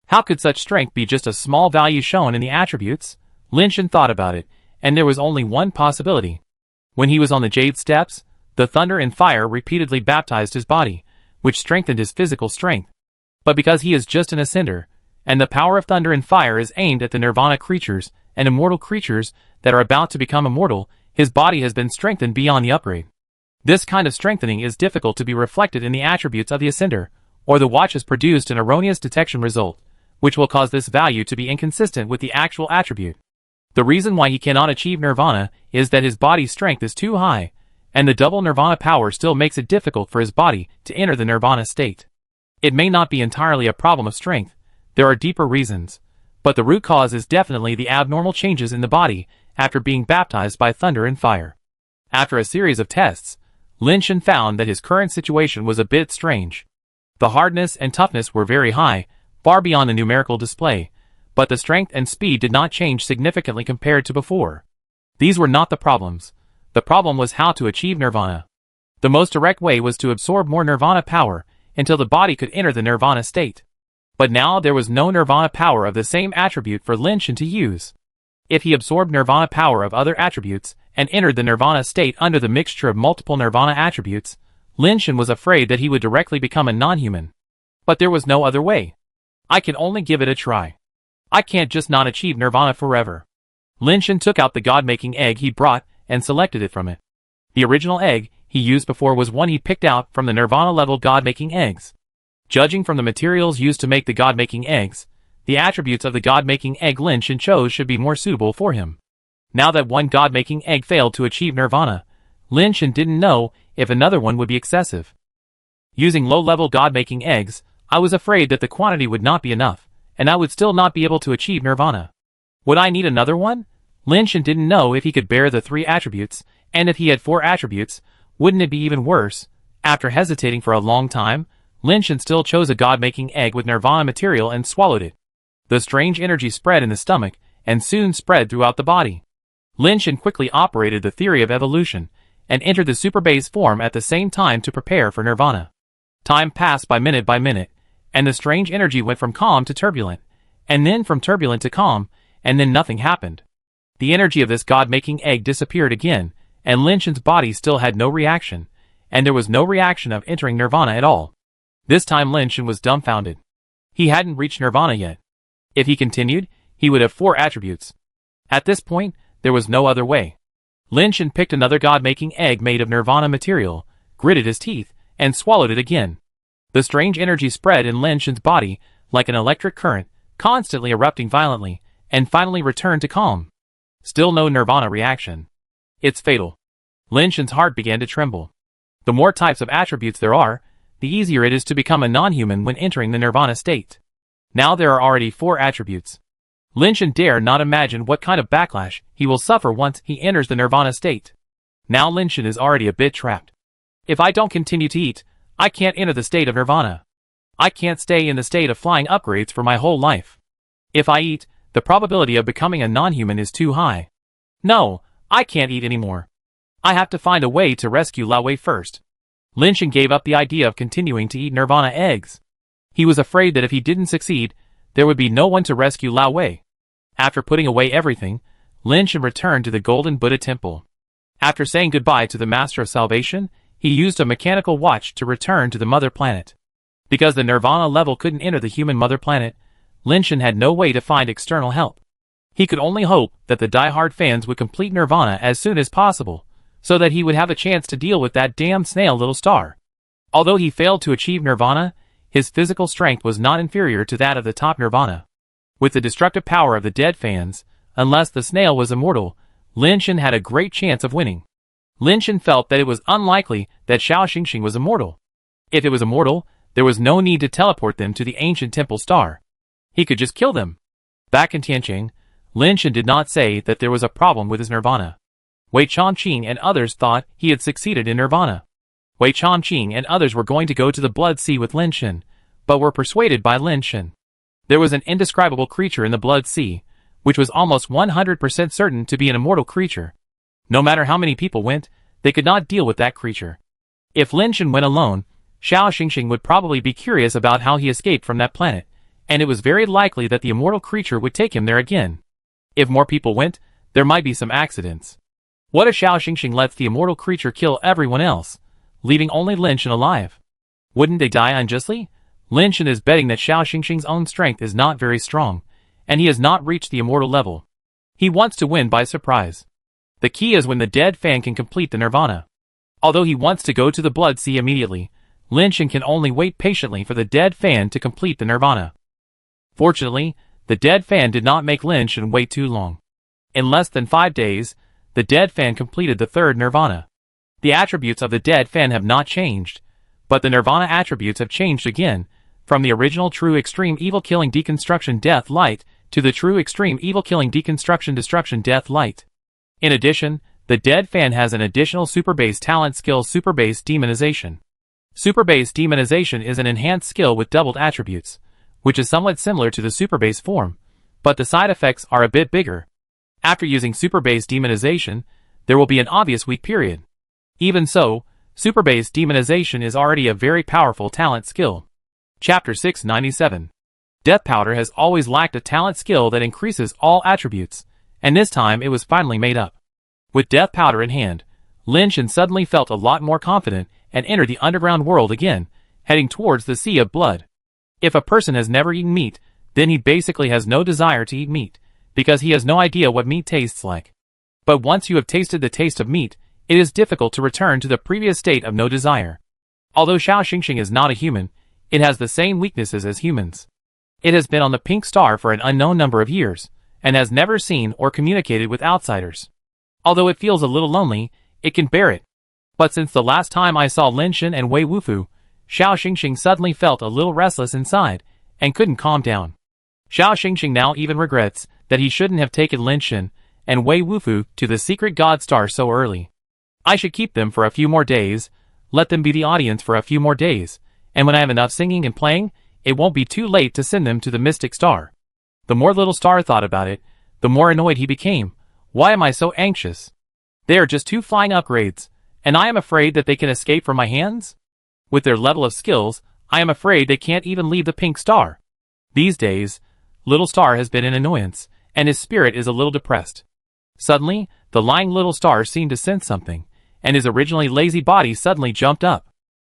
How could such strength be just a small value shown in the attributes? Lin Shan thought about it, and there was only one possibility. When he was on the jade steps, the thunder and fire repeatedly baptized his body, which strengthened his physical strength. But because he is just an ascender, and the power of thunder and fire is aimed at the nirvana creatures and immortal creatures that are about to become immortal, his body has been strengthened beyond the upgrade. This kind of strengthening is difficult to be reflected in the attributes of the ascender, or the watch has produced an erroneous detection result, which will cause this value to be inconsistent with the actual attribute. The reason why he cannot achieve nirvana is that his body's strength is too high, and the double nirvana power still makes it difficult for his body to enter the nirvana state. It may not be entirely a problem of strength, there are deeper reasons, but the root cause is definitely the abnormal changes in the body after being baptized by thunder and fire. After a series of tests, Lin Shan found that his current situation was a bit strange. The hardness and toughness were very high, far beyond the numerical display, but the strength and speed did not change significantly compared to before. These were not the problems. The problem was how to achieve nirvana. The most direct way was to absorb more nirvana power until the body could enter the nirvana state. But now there was no nirvana power of the same attribute for Lin Shan to use. If he absorbed nirvana power of other attributes and entered the nirvana state under the mixture of multiple nirvana attributes, Lin Shan was afraid that he would directly become a non-human. But there was no other way. I can only give it a try. I can't just not achieve nirvana forever. Lin Shan took out the god-making egg he brought and selected it from it. The original egg he used before was one he picked out from the nirvana-level god-making eggs. Judging from the materials used to make the god-making eggs, the attributes of the god-making egg Lin Shan chose should be more suitable for him. Now that one god-making egg failed to achieve nirvana, Lin Shan didn't know if another one would be excessive. Using low-level god-making eggs, I was afraid that the quantity would not be enough, and I would still not be able to achieve nirvana. Would I need another one? Lin Shan didn't know if he could bear the 3 attributes, and if he had 4 attributes, wouldn't it be even worse? After hesitating for a long time, Lin Shan still chose a god-making egg with nirvana material and swallowed it. The strange energy spread in the stomach, and soon spread throughout the body. Lin Shan quickly operated the theory of evolution, and entered the super base form at the same time to prepare for nirvana. Time passed by minute, and the strange energy went from calm to turbulent, and then from turbulent to calm, and then nothing happened. The energy of this god-making egg disappeared again, and Lin Shan's body still had no reaction, and there was no reaction of entering nirvana at all. This time Lin Shan was dumbfounded. He hadn't reached nirvana yet. If he continued, he would have 4 attributes. At this point, there was no other way. Lin Shan picked another god-making egg made of nirvana material, gritted his teeth, and swallowed it again. The strange energy spread in Lin Shan's body like an electric current, constantly erupting violently, and finally returned to calm. Still no nirvana reaction. It's fatal. Lin Shan's heart began to tremble. The more types of attributes there are, the easier it is to become a non-human when entering the nirvana state. Now there are already 4 attributes. Lin Shan dare not imagine what kind of backlash he will suffer once he enters the nirvana state. Now Lin Shan is already a bit trapped. If I don't continue to eat, I can't enter the state of nirvana. I can't stay in the state of flying upgrades for my whole life. If I eat, the probability of becoming a non-human is too high. No, I can't eat anymore. I have to find a way to rescue Lao Wei first. Lin Shan gave up the idea of continuing to eat nirvana eggs. He was afraid that if he didn't succeed, there would be no one to rescue Lao Wei. After putting away everything, Lin Shan returned to the Golden Buddha Temple. After saying goodbye to the Master of Salvation, he used a mechanical watch to return to the Mother Planet. Because the nirvana level couldn't enter the human Mother Planet, Lin Shan had no way to find external help. He could only hope that the die-hard fans would complete nirvana as soon as possible, so that he would have a chance to deal with that damn snail little star. Although he failed to achieve nirvana, his physical strength was not inferior to that of the top nirvana. With the destructive power of the dead fans, unless the snail was immortal, Lin Shan had a great chance of winning. Lin Shan felt that it was unlikely that Xiao Xingxing was immortal. If it was immortal, there was no need to teleport them to the ancient temple star. He could just kill them. Back in Tianqing, Lin Shan did not say that there was a problem with his nirvana. Wei Chongqing and others thought he had succeeded in nirvana. Wei Chongqing and others were going to go to the Blood Sea with Lin Shan, but were persuaded by Lin Shan. There was an indescribable creature in the Blood Sea, which was almost 100% certain to be an immortal creature. No matter how many people went, they could not deal with that creature. If Lin Shan went alone, Xiao Xingxing would probably be curious about how he escaped from that planet, and it was very likely that the immortal creature would take him there again. If more people went, there might be some accidents. What if Xiao Xingxing lets the immortal creature kill everyone else, leaving only Lin Shan alive? Wouldn't they die unjustly? Lin Shan is betting that Xiao Xingxing's own strength is not very strong, and he has not reached the immortal level. He wants to win by surprise. The key is when the dead fan can complete the nirvana. Although he wants to go to the Blood Sea immediately, Lin Shan can only wait patiently for the dead fan to complete the nirvana. Fortunately, the dead fan did not make Lin Shan wait too long. In less than 5 days, the dead fan completed the 3rd nirvana. The attributes of the dead fan have not changed, but the Nirvana attributes have changed again, from the original true extreme evil killing deconstruction death light to the true extreme evil killing deconstruction destruction death light. In addition, the dead fan has an additional super base talent skill, super base demonization. Super base demonization is an enhanced skill with doubled attributes, which is somewhat similar to the super base form, but the side effects are a bit bigger. After using super base demonization, there will be an obvious weak period. Even so, super base demonization is already a very powerful talent skill. Chapter 697. Death Powder has always lacked a talent skill that increases all attributes, and this time it was finally made up. With Death Powder in hand, Lin Shan suddenly felt a lot more confident and entered the underground world again, heading towards the Sea of Blood. If a person has never eaten meat, then he basically has no desire to eat meat, because he has no idea what meat tastes like. But once you have tasted the taste of meat, it is difficult to return to the previous state of no desire. Although Xiao Xingxing is not a human, it has the same weaknesses as humans. It has been on the Pink Star for an unknown number of years, and has never seen or communicated with outsiders. Although it feels a little lonely, it can bear it. But since the last time I saw Lin Shan and Wei Wufu, Xiao Xingxing suddenly felt a little restless inside, and couldn't calm down. Xiao Xingxing now even regrets that he shouldn't have taken Lin Shan and Wei Wufu to the secret God Star so early. I should keep them for a few more days, let them be the audience for a few more days, and when I have enough singing and playing, it won't be too late to send them to the Mystic Star. The more Little Star thought about it, the more annoyed he became. Why am I so anxious? They are just 2 flying upgrades, and I am afraid that they can escape from my hands? With their level of skills, I am afraid they can't even leave the Pink Star. These days, Little Star has been an annoyance, and his spirit is a little depressed. Suddenly, the lying Little Star seemed to sense something, and his originally lazy body suddenly jumped up.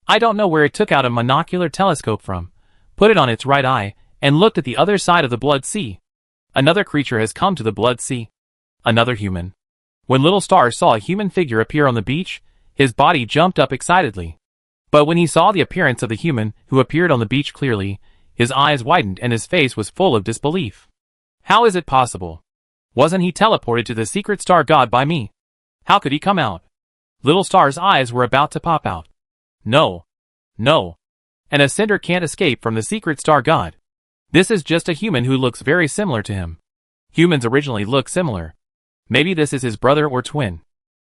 I don't know where it took out a monocular telescope from, put it on its right eye, and looked at the other side of the Blood Sea. Another creature has come to the Blood Sea. Another human. When Little Star saw a human figure appear on the beach, his body jumped up excitedly. But when he saw the appearance of the human who appeared on the beach clearly, his eyes widened and his face was full of disbelief. How is it possible? Wasn't he teleported to the secret star god by me? How could he come out? Little Star's eyes were about to pop out. No. No. An ascender can't escape from the secret star god. This is just a human who looks very similar to him. Humans originally look similar. Maybe this is his brother or twin.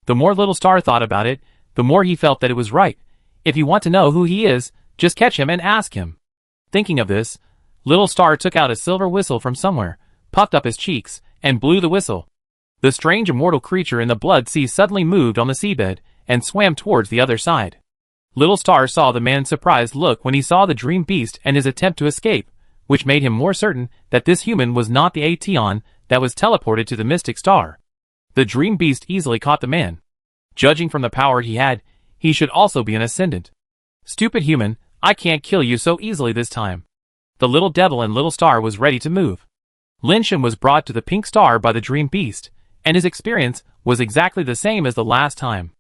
The more Little Star thought about it, the more he felt that it was right. If you want to know who he is, just catch him and ask him. Thinking of this, Little Star took out a silver whistle from somewhere, puffed up his cheeks, and blew the whistle. The strange immortal creature in the Blood Sea suddenly moved on the seabed, and swam towards the other side. Little Star saw the man's surprised look when he saw the dream beast and his attempt to escape, which made him more certain that this human was not the Aeon that was teleported to the Mystic Star. The dream beast easily caught the man. Judging from the power he had, he should also be an ascendant. Stupid human, I can't kill you so easily this time. The little devil and Little Star was ready to move. Lin Shan was brought to the Pink Star by the dream beast, and his experience was exactly the same as the last time.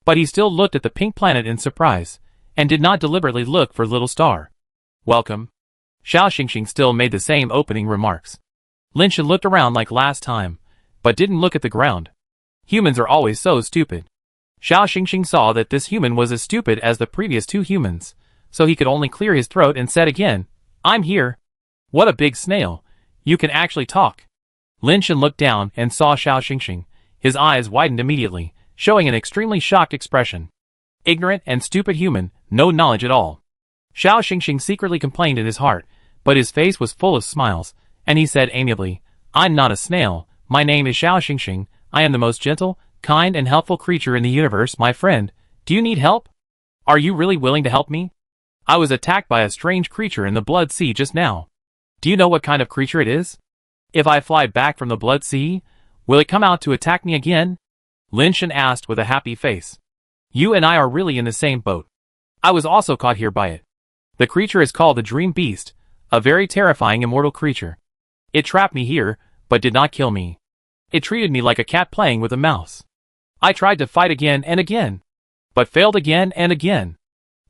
But he still looked at the pink planet in surprise, and did not deliberately look for Little Star. Welcome. Xiao Xingxing still made the same opening remarks. Lin Shan looked around like last time, but didn't look at the ground. Humans are always so stupid. Xiao Xingxing saw that this human was as stupid as the previous 2 humans, so he could only clear his throat and said again, I'm here. What a big snail. You can actually talk. Lin Shan looked down and saw Xiao Xingxing. His eyes widened immediately, showing an extremely shocked expression. Ignorant and stupid human, no knowledge at all. Xiao Xingxing secretly complained in his heart, but his face was full of smiles, and he said amiably, I'm not a snail, my name is Xiao Xingxing, I am the most gentle, kind and helpful creature in the universe, my friend. Do you need help? Are you really willing to help me? I was attacked by a strange creature in the Blood Sea just now. Do you know what kind of creature it is? If I fly back from the Blood Sea, will it come out to attack me again? Lin Shan asked with a happy face. You and I are really in the same boat. I was also caught here by it. The creature is called the Dream Beast, a very terrifying immortal creature. It trapped me here, but did not kill me. It treated me like a cat playing with a mouse. I tried to fight again and again, but failed again and again.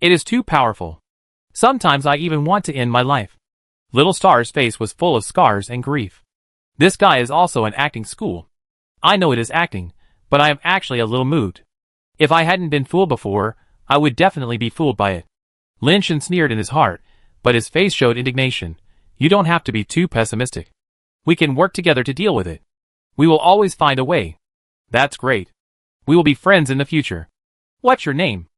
It is too powerful. Sometimes I even want to end my life. Little Star's face was full of scars and grief. This guy is also an acting school. I know it is acting, but I am actually a little moved. If I hadn't been fooled before, I would definitely be fooled by it. Lin Shen sneered in his heart, but his face showed indignation. You don't have to be too pessimistic. We can work together to deal with it. We will always find a way. That's great. We will be friends in the future. What's your name?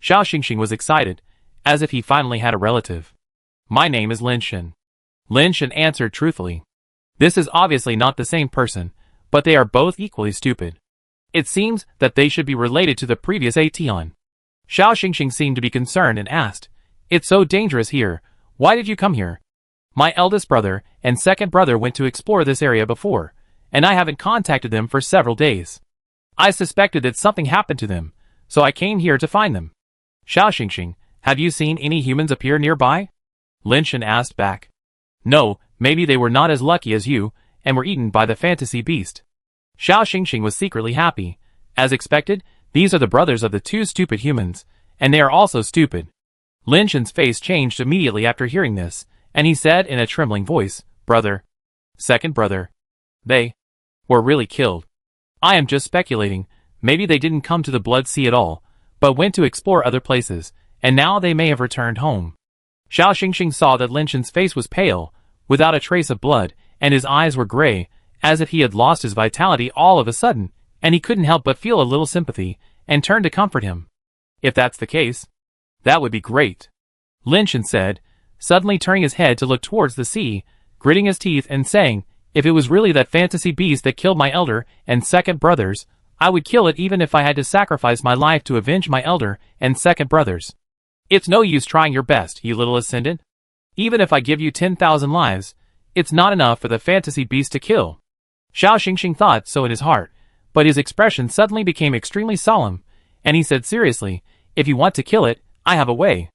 Xiao Xingxing was excited, as if he finally had a relative. My name is Lin Shen. Lin Shen answered truthfully. This is obviously not the same person, but they are both equally stupid. It seems that they should be related to the previous Aetion. Xiao Xingxing seemed to be concerned and asked, It's so dangerous here, why did you come here? My eldest brother and second brother went to explore this area before, and I haven't contacted them for several days. I suspected that something happened to them, so I came here to find them. Xiao Xingxing, have you seen any humans appear nearby? Lin Shen asked back. No, maybe they were not as lucky as you, and were eaten by the fantasy beast. Xiao Xingxing was secretly happy. As expected, these are the brothers of the two stupid humans, and they are also stupid. Lin Shen's face changed immediately after hearing this, and he said in a trembling voice, Brother. Second brother. They were really killed. I am just speculating, maybe they didn't come to the Blood Sea at all, but went to explore other places, and now they may have returned home. Xiao Xingxing saw that Lin Shen's face was pale, without a trace of blood, and his eyes were gray, as if he had lost his vitality all of a sudden, and he couldn't help but feel a little sympathy, and turned to comfort him. If that's the case, that would be great. Lin Shen said, suddenly turning his head to look towards the sea, gritting his teeth and saying, If it was really that fantasy beast that killed my elder and second brothers, I would kill it even if I had to sacrifice my life to avenge my elder and second brothers. It's no use trying your best, you little ascendant. Even if I give you 10,000 lives, it's not enough for the fantasy beast to kill. Xiao Xingxing thought so in his heart, but his expression suddenly became extremely solemn, and he said seriously, If you want to kill it, I have a way.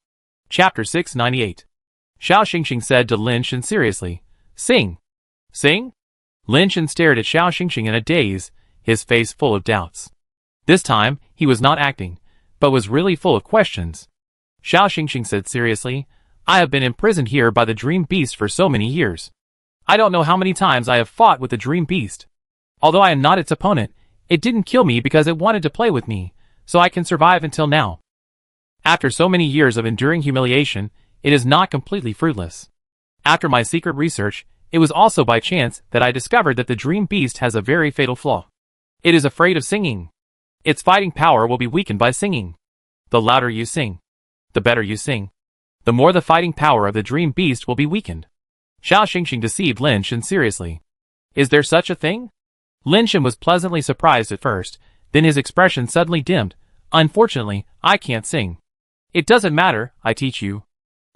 Chapter 698. Xiao Xingxing said to Lin Shen seriously, Sing. Sing? Lin Shen stared at Xiao Xingxing in a daze, his face full of doubts. This time, he was not acting, but was really full of questions. Xiao Xingxing said seriously, I have been imprisoned here by the Dream Beast for so many years. I don't know how many times I have fought with the Dream Beast. Although I am not its opponent, it didn't kill me because it wanted to play with me, so I can survive until now. After so many years of enduring humiliation, it is not completely fruitless. After my secret research, it was also by chance that I discovered that the Dream Beast has a very fatal flaw. It is afraid of singing. Its fighting power will be weakened by singing. The louder you sing, the better you sing, the more the fighting power of the Dream Beast will be weakened. Xiao Xingxing deceived Lin Shen seriously. Is there such a thing? Lin Shen was pleasantly surprised at first, then his expression suddenly dimmed. Unfortunately, I can't sing. It doesn't matter, I teach you.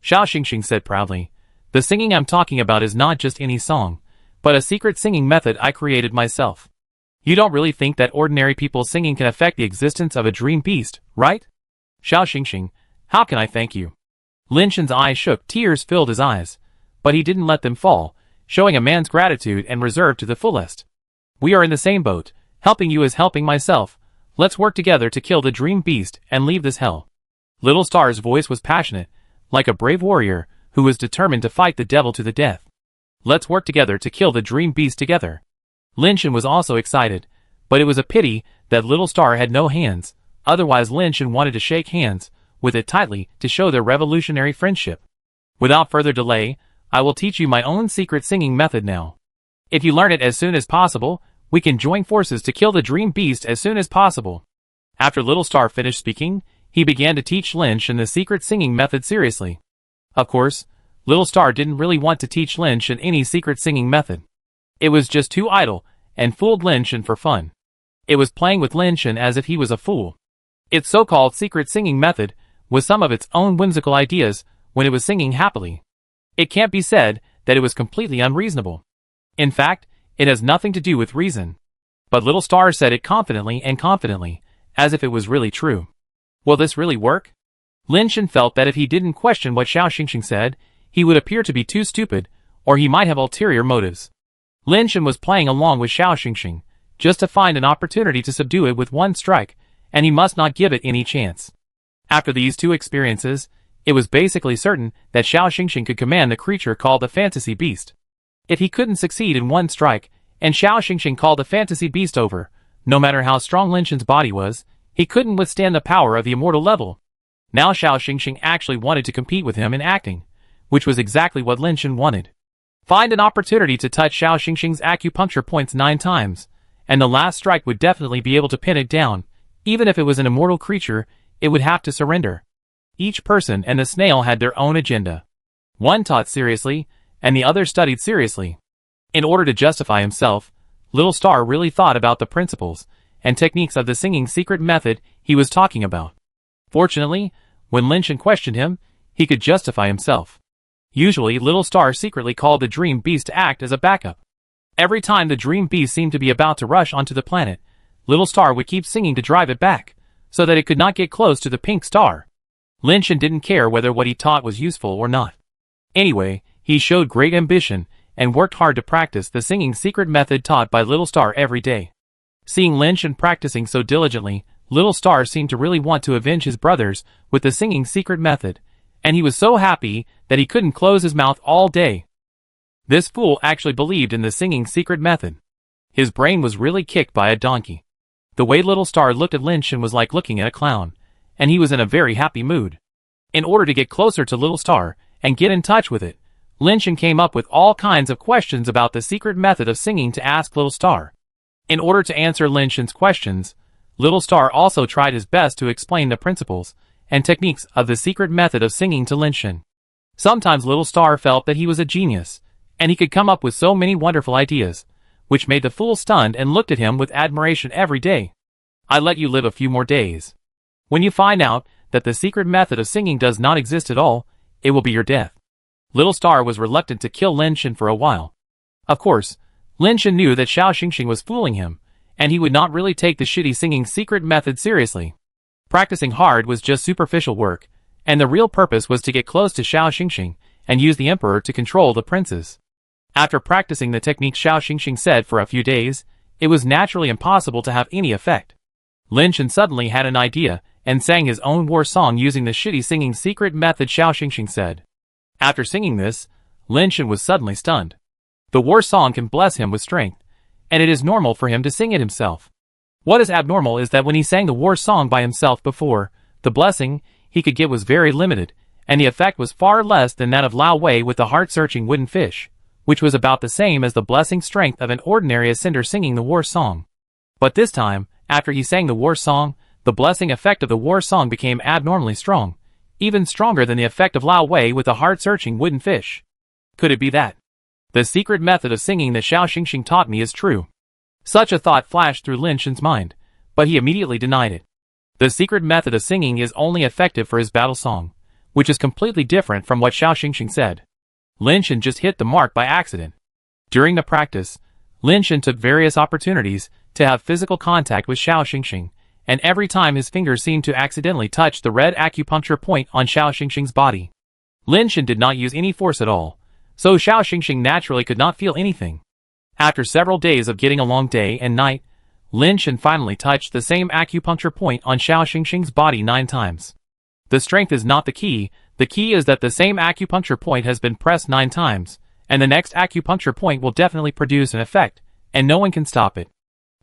Xiao Xingxing said proudly. The singing I'm talking about is not just any song, but a secret singing method I created myself. You don't really think that ordinary people singing can affect the existence of a dream beast, right? Xiao Xingxing, how can I thank you? Lin Shen's eyes shook, tears filled his eyes, but he didn't let them fall, showing a man's gratitude and reserve to the fullest. We are in the same boat, helping you is helping myself. Let's work together to kill the dream beast and leave this hell. Little Star's voice was passionate, like a brave warrior who was determined to fight the devil to the death. Let's work together to kill the dream beast together. Lin Shen was also excited, but it was a pity that Little Star had no hands, otherwise Lin Shen wanted to shake hands with it tightly to show their revolutionary friendship. Without further delay, I will teach you my own secret singing method now. If you learn it as soon as possible, we can join forces to kill the dream beast as soon as possible. After Little Star finished speaking, he began to teach Lin Shen the secret singing method seriously. Of course, Little Star didn't really want to teach Lin Shen any secret singing method. It was just too idle, and fooled Lin Shen for fun. It was playing with Lin Shen as if he was a fool. Its so-called secret singing method was some of its own whimsical ideas when it was singing happily. It can't be said that it was completely unreasonable. In fact, it has nothing to do with reason. But Little Star said it confidently, as if it was really true. Will this really work? Lin Shen felt that if he didn't question what Xiao Xingxing said, he would appear to be too stupid, or he might have ulterior motives. Lin Shen was playing along with Xiao Xingxing, just to find an opportunity to subdue it with one strike, and he must not give it any chance. After these two experiences, it was basically certain that Xiao Xingxing could command the creature called the fantasy beast. If he couldn't succeed in one strike, and Xiao Xingxing called the fantasy beast over, no matter how strong Lin Shen's body was, He couldn't withstand the power of the immortal level. Now Xiao Xingxing actually wanted to compete with him in acting, which was exactly what Lin Shen wanted. Find an opportunity to touch Xiao Xingxing's acupuncture points 9 times, and the last strike would definitely be able to pin it down. Even if it was an immortal creature, it would have to surrender. Each person and the snail had their own agenda. One taught seriously, and the other studied seriously. In order to justify himself, Little Star really thought about the principles and techniques of the singing secret method he was talking about. Fortunately, when Lin Shen questioned him, he could justify himself. Usually, Little Star secretly called the Dream Beast to act as a backup. Every time the Dream Beast seemed to be about to rush onto the planet, Little Star would keep singing to drive it back, so that it could not get close to the pink star. Lin Shen didn't care whether what he taught was useful or not. Anyway, he showed great ambition and worked hard to practice the singing secret method taught by Little Star every day. Seeing Lin Shen practicing so diligently, Little Star seemed to really want to avenge his brothers with the singing secret method, and he was so happy that he couldn't close his mouth all day. This fool actually believed in the singing secret method. His brain was really kicked by a donkey. The way Little Star looked at Lin Shen was like looking at a clown, and he was in a very happy mood. In order to get closer to Little Star and get in touch with it, Lin Shen came up with all kinds of questions about the secret method of singing to ask Little Star. In order to answer Lin Shen's questions, Little Star also tried his best to explain the principles and techniques of the secret method of singing to Lin Shen. Sometimes Little Star felt that he was a genius, and he could come up with so many wonderful ideas, which made the fool stunned and looked at him with admiration every day. I let you live a few more days. When you find out that the secret method of singing does not exist at all, it will be your death. Little Star was reluctant to kill Lin Shen for a while. Of course, Lin Shen knew that Xiao Xingxing was fooling him, and he would not really take the shitty singing secret method seriously. Practicing hard was just superficial work, and the real purpose was to get close to Xiao Xingxing and use the emperor to control the princes. After practicing the technique Xiao Xingxing said for a few days, it was naturally impossible to have any effect. Lin Shen suddenly had an idea and sang his own war song using the shitty singing secret method Xiao Xingxing said. After singing this, Lin Shen was suddenly stunned. The war song can bless him with strength, and it is normal for him to sing it himself. What is abnormal is that when he sang the war song by himself before, the blessing he could get was very limited, and the effect was far less than that of Lao Wei with the heart-searching wooden fish, which was about the same as the blessing strength of an ordinary ascender singing the war song. But this time, after he sang the war song, the blessing effect of the war song became abnormally strong, even stronger than the effect of Lao Wei with the heart-searching wooden fish. Could it be that the secret method of singing that Xiao Xingxing taught me is true? Such a thought flashed through Lin Shen's mind, but he immediately denied it. The secret method of singing is only effective for his battle song, which is completely different from what Xiao Xingxing said. Lin Shen just hit the mark by accident. During the practice, Lin Shen took various opportunities to have physical contact with Xiao Xingxing, and every time his fingers seemed to accidentally touch the red acupuncture point on Xiao Xingxing's body. Lin Shen did not use any force at all, so Xiao Xingxing naturally could not feel anything. After several days of getting along day and night, Lin Shen finally touched the same acupuncture point on Xiao Xingxing's body 9 times. The strength is not the key is that the same acupuncture point has been pressed 9 times, and the next acupuncture point will definitely produce an effect, and no one can stop it.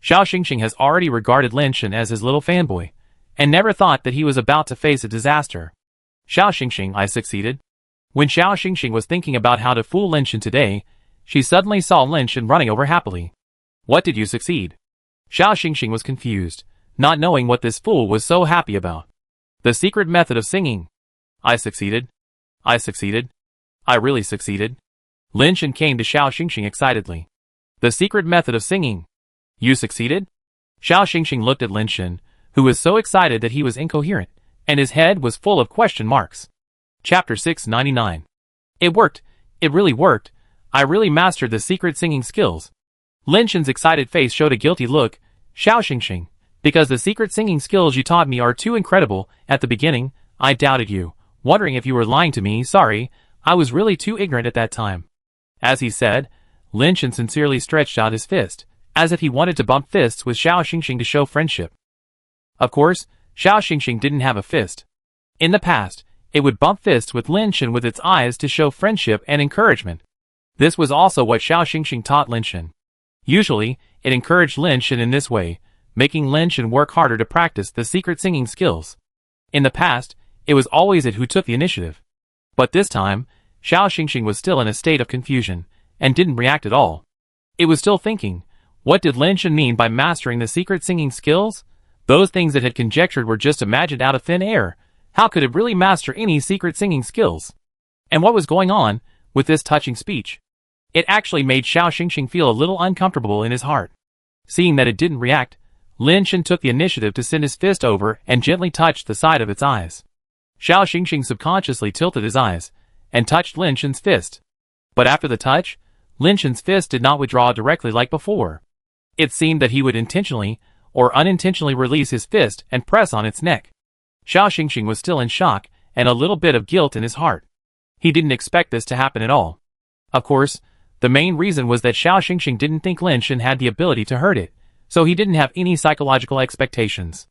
Xiao Xingxing has already regarded Lin Shen as his little fanboy, and never thought that he was about to face a disaster. Xiao Xingxing, I succeeded. When Xiao Xingxing was thinking about how to fool Lin Shen today, she suddenly saw Lin Shen running over happily. What did you succeed? Xiao Xingxing was confused, not knowing what this fool was so happy about. The secret method of singing. I succeeded. I succeeded. I really succeeded. Lin Shen came to Xiao Xingxing excitedly. The secret method of singing. You succeeded? Xiao Xingxing looked at Lin Shen, who was so excited that he was incoherent, and his head was full of question marks. Chapter 699. It worked. It really worked. I really mastered the secret singing skills. Lin Shen's excited face showed a guilty look. Xiao Xingxing, because the secret singing skills you taught me are too incredible. At the beginning, I doubted you, wondering if you were lying to me. Sorry, I was really too ignorant at that time. As he said, Lin Shen sincerely stretched out his fist, as if he wanted to bump fists with Xiao Xingxing to show friendship. Of course, Xiao Xingxing didn't have a fist. In the past, it would bump fists with Lin Shen with its eyes to show friendship and encouragement. This was also what Xiao Xingxing taught Lin Shen. Usually, it encouraged Lin Shen in this way, making Lin Shan work harder to practice the secret singing skills. In the past, it was always it who took the initiative. But this time, Xiao Xingxing was still in a state of confusion, and didn't react at all. It was still thinking, what did Lin Shan mean by mastering the secret singing skills? Those things it had conjectured were just imagined out of thin air. How could it really master any secret singing skills? And what was going on with this touching speech? It actually made Xiao Xingxing feel a little uncomfortable in his heart. Seeing that it didn't react, Lin Shan took the initiative to send his fist over and gently touched the side of its eyes. Xiao Xingxing subconsciously tilted his eyes and touched Lin Shan's fist. But after the touch, Lin Shan's fist did not withdraw directly like before. It seemed that he would intentionally or unintentionally release his fist and press on its neck. Xiao Xingxing was still in shock and a little bit of guilt in his heart. He didn't expect this to happen at all. Of course, the main reason was that Xiao Xingxing didn't think Lin Shan had the ability to hurt it, so he didn't have any psychological expectations.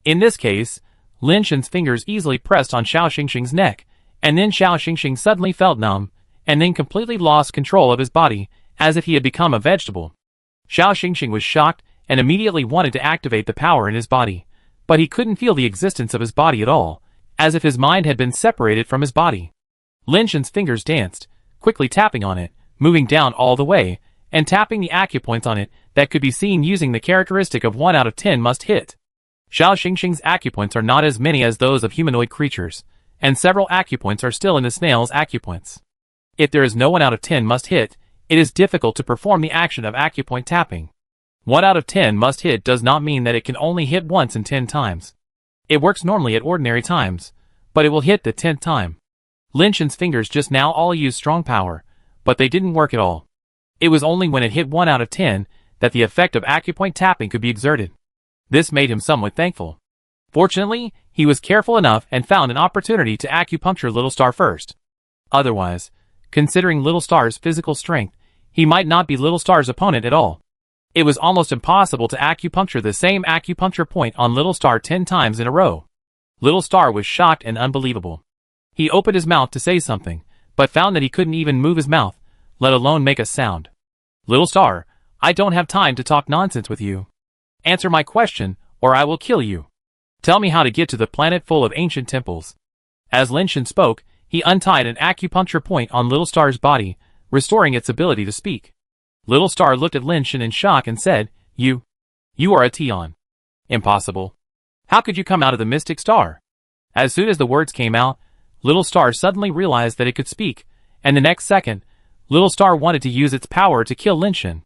In this case, Lin Shan's fingers easily pressed on Xiao Xingxing's neck, and then Xiao Xingxing suddenly felt numb, and then completely lost control of his body, as if he had become a vegetable. Xiao Xingxing was shocked and immediately wanted to activate the power in his body, but he couldn't feel the existence of his body at all, as if his mind had been separated from his body. Lin Shan's fingers danced, quickly tapping on it, moving down all the way, and tapping the acupoints on it that could be seen using the characteristic of 1 out of 10 must hit. Xiao Xingxing's acupoints are not as many as those of humanoid creatures, and several acupoints are still in the snail's acupoints. If there is no 1 out of 10 must hit, it is difficult to perform the action of acupoint tapping. 1 out of 10 must hit does not mean that it can only hit once in 10 times. It works normally at ordinary times, but it will hit the 10th time. Lin Shan's fingers just now all used strong power, but they didn't work at all. It was only when it hit 1 out of 10 that the effect of acupoint tapping could be exerted. This made him somewhat thankful. Fortunately, he was careful enough and found an opportunity to acupuncture Little Star first. Otherwise, considering Little Star's physical strength, he might not be Little Star's opponent at all. It was almost impossible to acupuncture the same acupuncture point on Little Star 10 times in a row. Little Star was shocked and unbelievable. He opened his mouth to say something, but found that he couldn't even move his mouth, let alone make a sound. Little Star, I don't have time to talk nonsense with you. Answer my question, or I will kill you. Tell me how to get to the planet full of ancient temples. As Lin Shan spoke, he untied an acupuncture point on Little Star's body, restoring its ability to speak. Little Star looked at Lin Shan in shock and said, You are a Tian. Impossible. How could you come out of the mystic star? As soon as the words came out, Little Star suddenly realized that it could speak, and the next second, Little Star wanted to use its power to kill Lin Shan.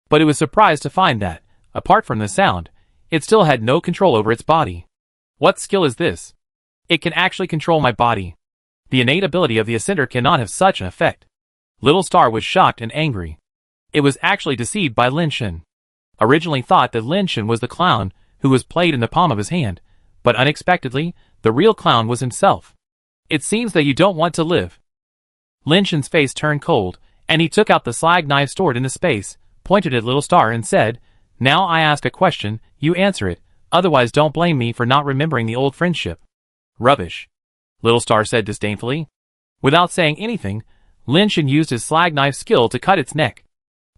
But it was surprised to find that, apart from the sound, it still had no control over its body. What skill is this? It can actually control my body. The innate ability of the Ascender cannot have such an effect. Little Star was shocked and angry. It was actually deceived by Lin Shan. Originally thought that Lin Shan was the clown who was played in the palm of his hand, but unexpectedly, the real clown was himself. It seems that you don't want to live. Lin Shan's face turned cold, and he took out the slag knife stored in the space, pointed at Little Star and said, Now I ask a question, you answer it, otherwise don't blame me for not remembering the old friendship. Rubbish. Little Star said disdainfully. Without saying anything, Lin Shan used his slag knife skill to cut its neck.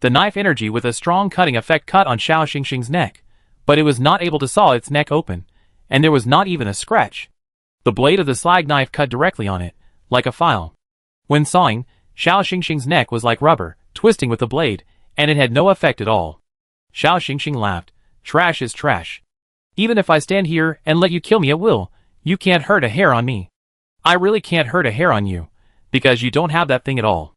The knife energy with a strong cutting effect cut on Xiao Xingxing's neck, but it was not able to saw its neck open, and there was not even a scratch. The blade of the slag knife cut directly on it, like a file. When sawing, Xiao Xingxing's neck was like rubber, twisting with the blade, and it had no effect at all. Xiao Xingxing laughed. Trash is trash. Even if I stand here and let you kill me at will, you can't hurt a hair on me. I really can't hurt a hair on you, because you don't have that thing at all.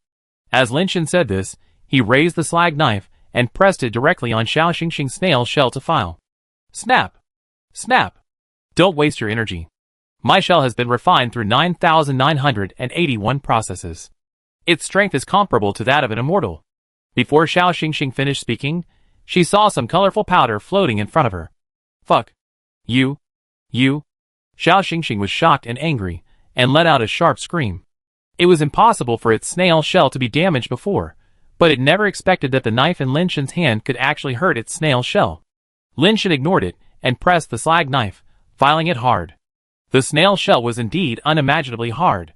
As Lin Shan said this, he raised the slag knife and pressed it directly on Xiao Xingxing's snail shell to file. Snap! Snap! Don't waste your energy. My shell has been refined through 9,981 processes. Its strength is comparable to that of an immortal. Before Xiao Xingxing finished speaking, she saw some colorful powder floating in front of her. Fuck. You. Xiao Xingxing was shocked and angry, and let out a sharp scream. It was impossible for its snail shell to be damaged before, but it never expected that the knife in Lin Shan's hand could actually hurt its snail shell. Lin Shan ignored it, and pressed the slag knife, filing it hard. The snail shell was indeed unimaginably hard.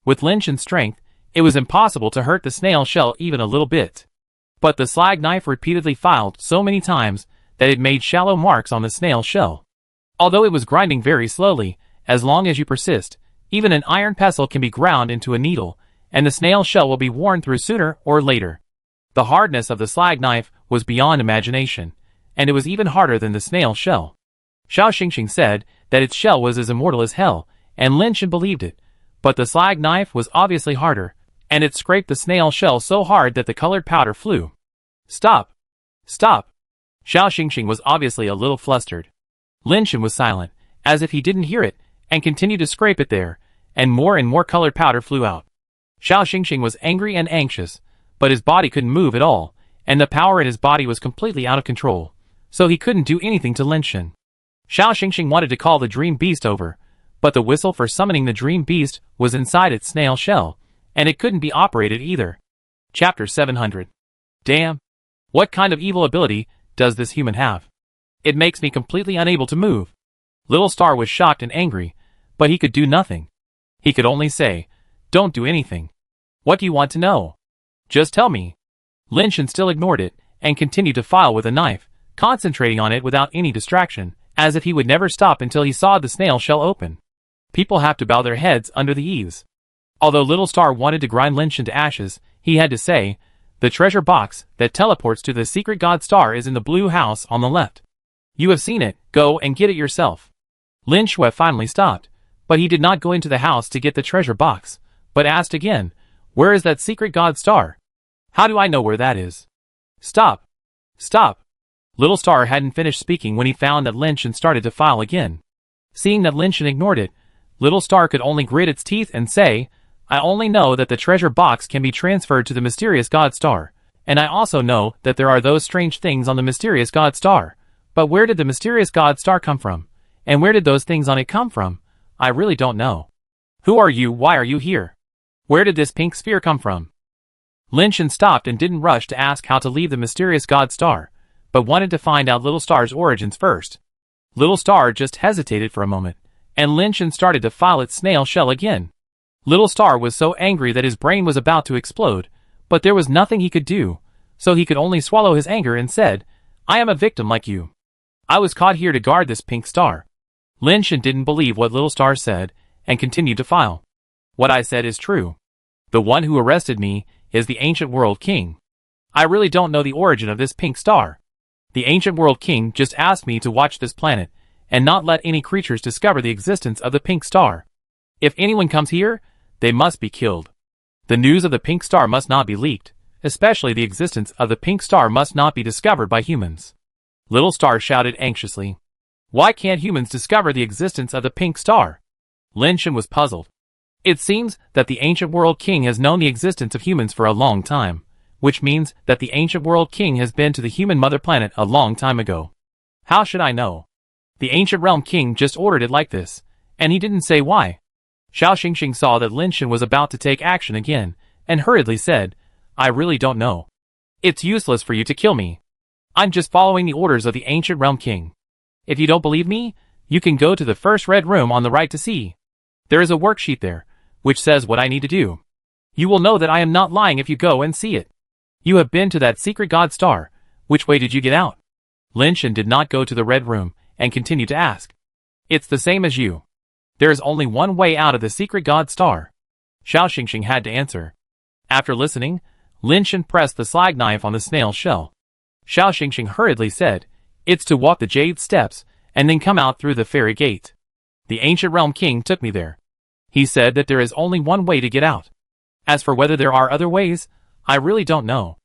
With Lin Shan's strength, it was impossible to hurt the snail shell even a little bit. But the slag knife repeatedly filed so many times that it made shallow marks on the snail shell. Although it was grinding very slowly, as long as you persist, even an iron pestle can be ground into a needle, and the snail shell will be worn through sooner or later. The hardness of the slag knife was beyond imagination, and it was even harder than the snail shell. Xiao Xingxing said that its shell was as immortal as hell, and Lin Shan believed it, but the slag knife was obviously harder, and it scraped the snail shell so hard that the colored powder flew. Stop! Stop! Xiao Xingxing was obviously a little flustered. Lin Shan was silent, as if he didn't hear it, and continued to scrape it there, and more colored powder flew out. Xiao Xingxing was angry and anxious, but his body couldn't move at all, and the power in his body was completely out of control, so he couldn't do anything to Lin Shan. Xiao Xingxing wanted to call the dream beast over, but the whistle for summoning the dream beast was inside its snail shell, and it couldn't be operated either. Chapter 700. Damn! What kind of evil ability does this human have? It makes me completely unable to move. Little Star was shocked and angry, but he could do nothing. He could only say, "Don't do anything. What do you want to know? Just tell me." Lin Shan still ignored it, and continued to file with a knife, concentrating on it without any distraction, as if he would never stop until he saw the snail shell open. People have to bow their heads under the eaves. Although Little Star wanted to grind Lin Shan to ashes, he had to say, "The treasure box that teleports to the secret god star is in the blue house on the left. You have seen it, go and get it yourself." Lin Shui finally stopped, but he did not go into the house to get the treasure box, but asked again, "Where is that secret god star? How do I know where that is?" "Stop! Stop!" Little Star hadn't finished speaking when he found that Lin Shan started to file again. Seeing that Lin Shan ignored it, Little Star could only grit its teeth and say, "I only know that the treasure box can be transferred to the mysterious god star, and I also know that there are those strange things on the mysterious god star. But where did the mysterious god star come from? And where did those things on it come from? I really don't know. Who are you? Why are you here? Where did this pink sphere come from?" Lin Shan stopped and didn't rush to ask how to leave the mysterious god star, but wanted to find out Little Star's origins first. Little Star just hesitated for a moment, and Lin Shan started to file its snail shell again. Little Star was so angry that his brain was about to explode, but there was nothing he could do, so he could only swallow his anger and said, "I am a victim like you. I was caught here to guard this pink star." Lin Shan didn't believe what Little Star said, and continued to file. "What I said is true. The one who arrested me is the Ancient World King. I really don't know the origin of this pink star. The Ancient World King just asked me to watch this planet, and not let any creatures discover the existence of the pink star. If anyone comes here, they must be killed. The news of the pink star must not be leaked, especially the existence of the pink star must not be discovered by humans." Little Star shouted anxiously. "Why can't humans discover the existence of the pink star?" Lin Shan was puzzled. It seems that the Ancient World King has known the existence of humans for a long time, which means that the Ancient World King has been to the human mother planet a long time ago. How should I know? The Ancient Realm King just ordered it like this, and he didn't say why. Xiao Xingxing saw that Lin Shan was about to take action again, and hurriedly said, "I really don't know. It's useless for you to kill me. I'm just following the orders of the Ancient Realm King. If you don't believe me, you can go to the first red room on the right to see. There is a worksheet there, which says what I need to do. You will know that I am not lying if you go and see it. You have been to that secret god star. Which way did you get out?" Lin Shan did not go to the red room, and continued to ask. "It's the same as you. There is only one way out of the secret god star." Xiao Xingxing had to answer. After listening, Lin Shan pressed the slag knife on the snail shell. Xiao Xingxing hurriedly said, "It's to walk the jade steps, and then come out through the fairy gate. The Ancient Realm King took me there. He said that there is only one way to get out. As for whether there are other ways, I really don't know."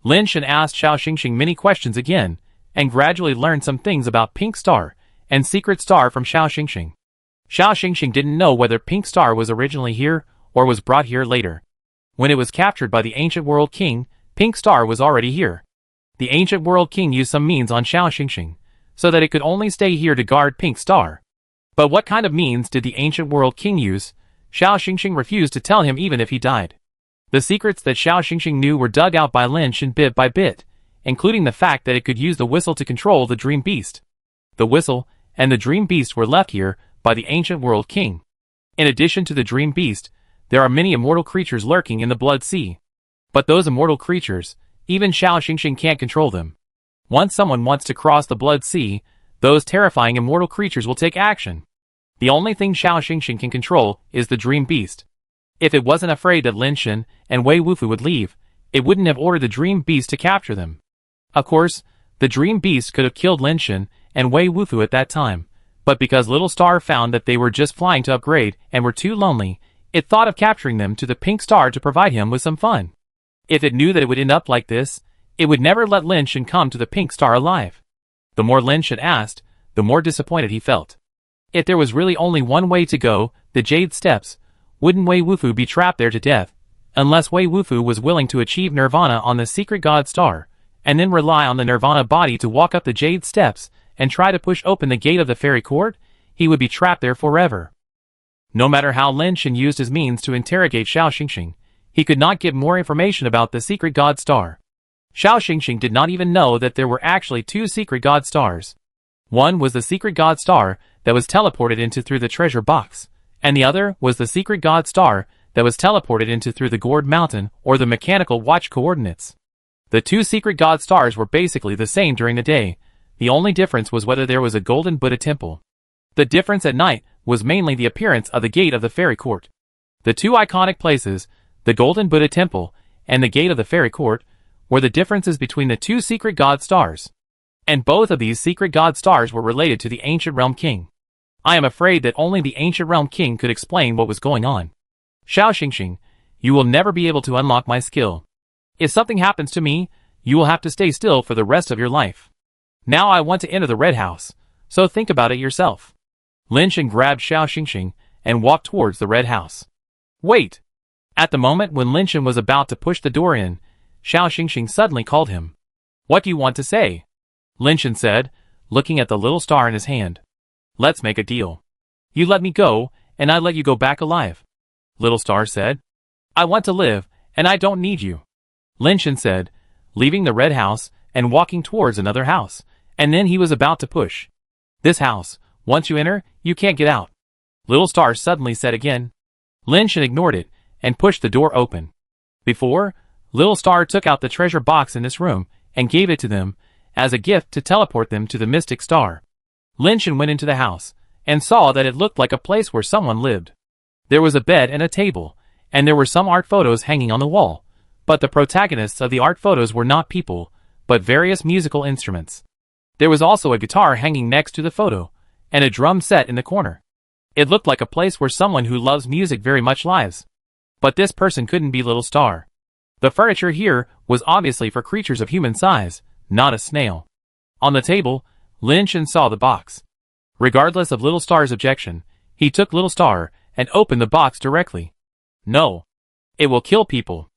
Lin Shan asked Xiao Xingxing many questions again, and gradually learned some things about Pink Star and Secret Star from Xiao Xingxing. Xiao Xingxing didn't know whether Pink Star was originally here, or was brought here later. When it was captured by the Ancient World King, Pink Star was already here. The Ancient World King used some means on Xiao Xingxing, so that it could only stay here to guard Pink Star. But what kind of means did the Ancient World King use? Xiao Xingxing refused to tell him even if he died. The secrets that Xiao Xingxing knew were dug out by Lin Shan bit by bit, including the fact that it could use the whistle to control the Dream Beast. The whistle and the Dream Beast were left here by the Ancient World King. In addition to the Dream Beast, there are many immortal creatures lurking in the Blood Sea. But those immortal creatures, even Xiao Xingxing can't control them. Once someone wants to cross the Blood Sea, those terrifying immortal creatures will take action. The only thing Xiao Xingxing can control is the Dream Beast. If it wasn't afraid that Lin Shen and Wei Wufu would leave, it wouldn't have ordered the Dream Beast to capture them. Of course, the Dream Beast could have killed Lin Shen and Wei Wufu at that time, but because Little Star found that they were just flying to upgrade and were too lonely, it thought of capturing them to the Pink Star to provide him with some fun. If it knew that it would end up like this, it would never let Lin Shen come to the Pink Star alive. The more Lin Shen asked, the more disappointed he felt. If there was really only one way to go, the Jade Steps, wouldn't Wei Wufu be trapped there to death, unless Wei Wufu was willing to achieve Nirvana on the Secret God Star, and then rely on the Nirvana body to walk up the Jade Steps and try to push open the gate of the Fairy Court, he would be trapped there forever. No matter how Lin Shen used his means to interrogate Xiao Xingxing, he could not get more information about the Secret God Star. Xiao Xingxing did not even know that there were actually two Secret God Stars. One was the Secret God Star that was teleported into through the treasure box, and the other was the Secret God Star that was teleported into through the Gourd Mountain or the Mechanical Watch coordinates. The two Secret God Stars were basically the same during the day. The only difference was whether there was a Golden Buddha temple. The difference at night was mainly the appearance of the gate of the Fairy Court. The two iconic places, the Golden Buddha temple and the gate of the Fairy Court, were the differences between the two Secret God Stars. And both of these Secret God Stars were related to the Ancient Realm King. I am afraid that only the Ancient Realm King could explain what was going on. Xiao Xingxing, you will never be able to unlock my skill. If something happens to me, you will have to stay still for the rest of your life. Now I want to enter the Red House, so think about it yourself. Lin Shen grabbed Xiao Xingxing and walked towards the Red House. Wait! At the moment when Lin Shen was about to push the door in, Xiao Xingxing suddenly called him. What do you want to say? Lin Shen said, looking at the little star in his hand. Let's make a deal. You let me go, and I let you go back alive. Little Star said. I want to live, and I don't need you. Lin Shen said, leaving the Red House and walking towards another house, and then he was about to push. This house, once you enter, you can't get out. Little Star suddenly said again. Lin Shen ignored it and pushed the door open. Before, Little Star took out the treasure box in this room and gave it to them as a gift to teleport them to the Mystic Star. Lin Shen went into the house and saw that it looked like a place where someone lived. There was a bed and a table, and there were some art photos hanging on the wall, but the protagonists of the art photos were not people, but various musical instruments. There was also a guitar hanging next to the photo, and a drum set in the corner. It looked like a place where someone who loves music very much lives. But this person couldn't be Little Star. The furniture here was obviously for creatures of human size, not a snail. On the table, Lin Shen saw the box. Regardless of Little Star's objection, he took Little Star and opened the box directly. No. It will kill people.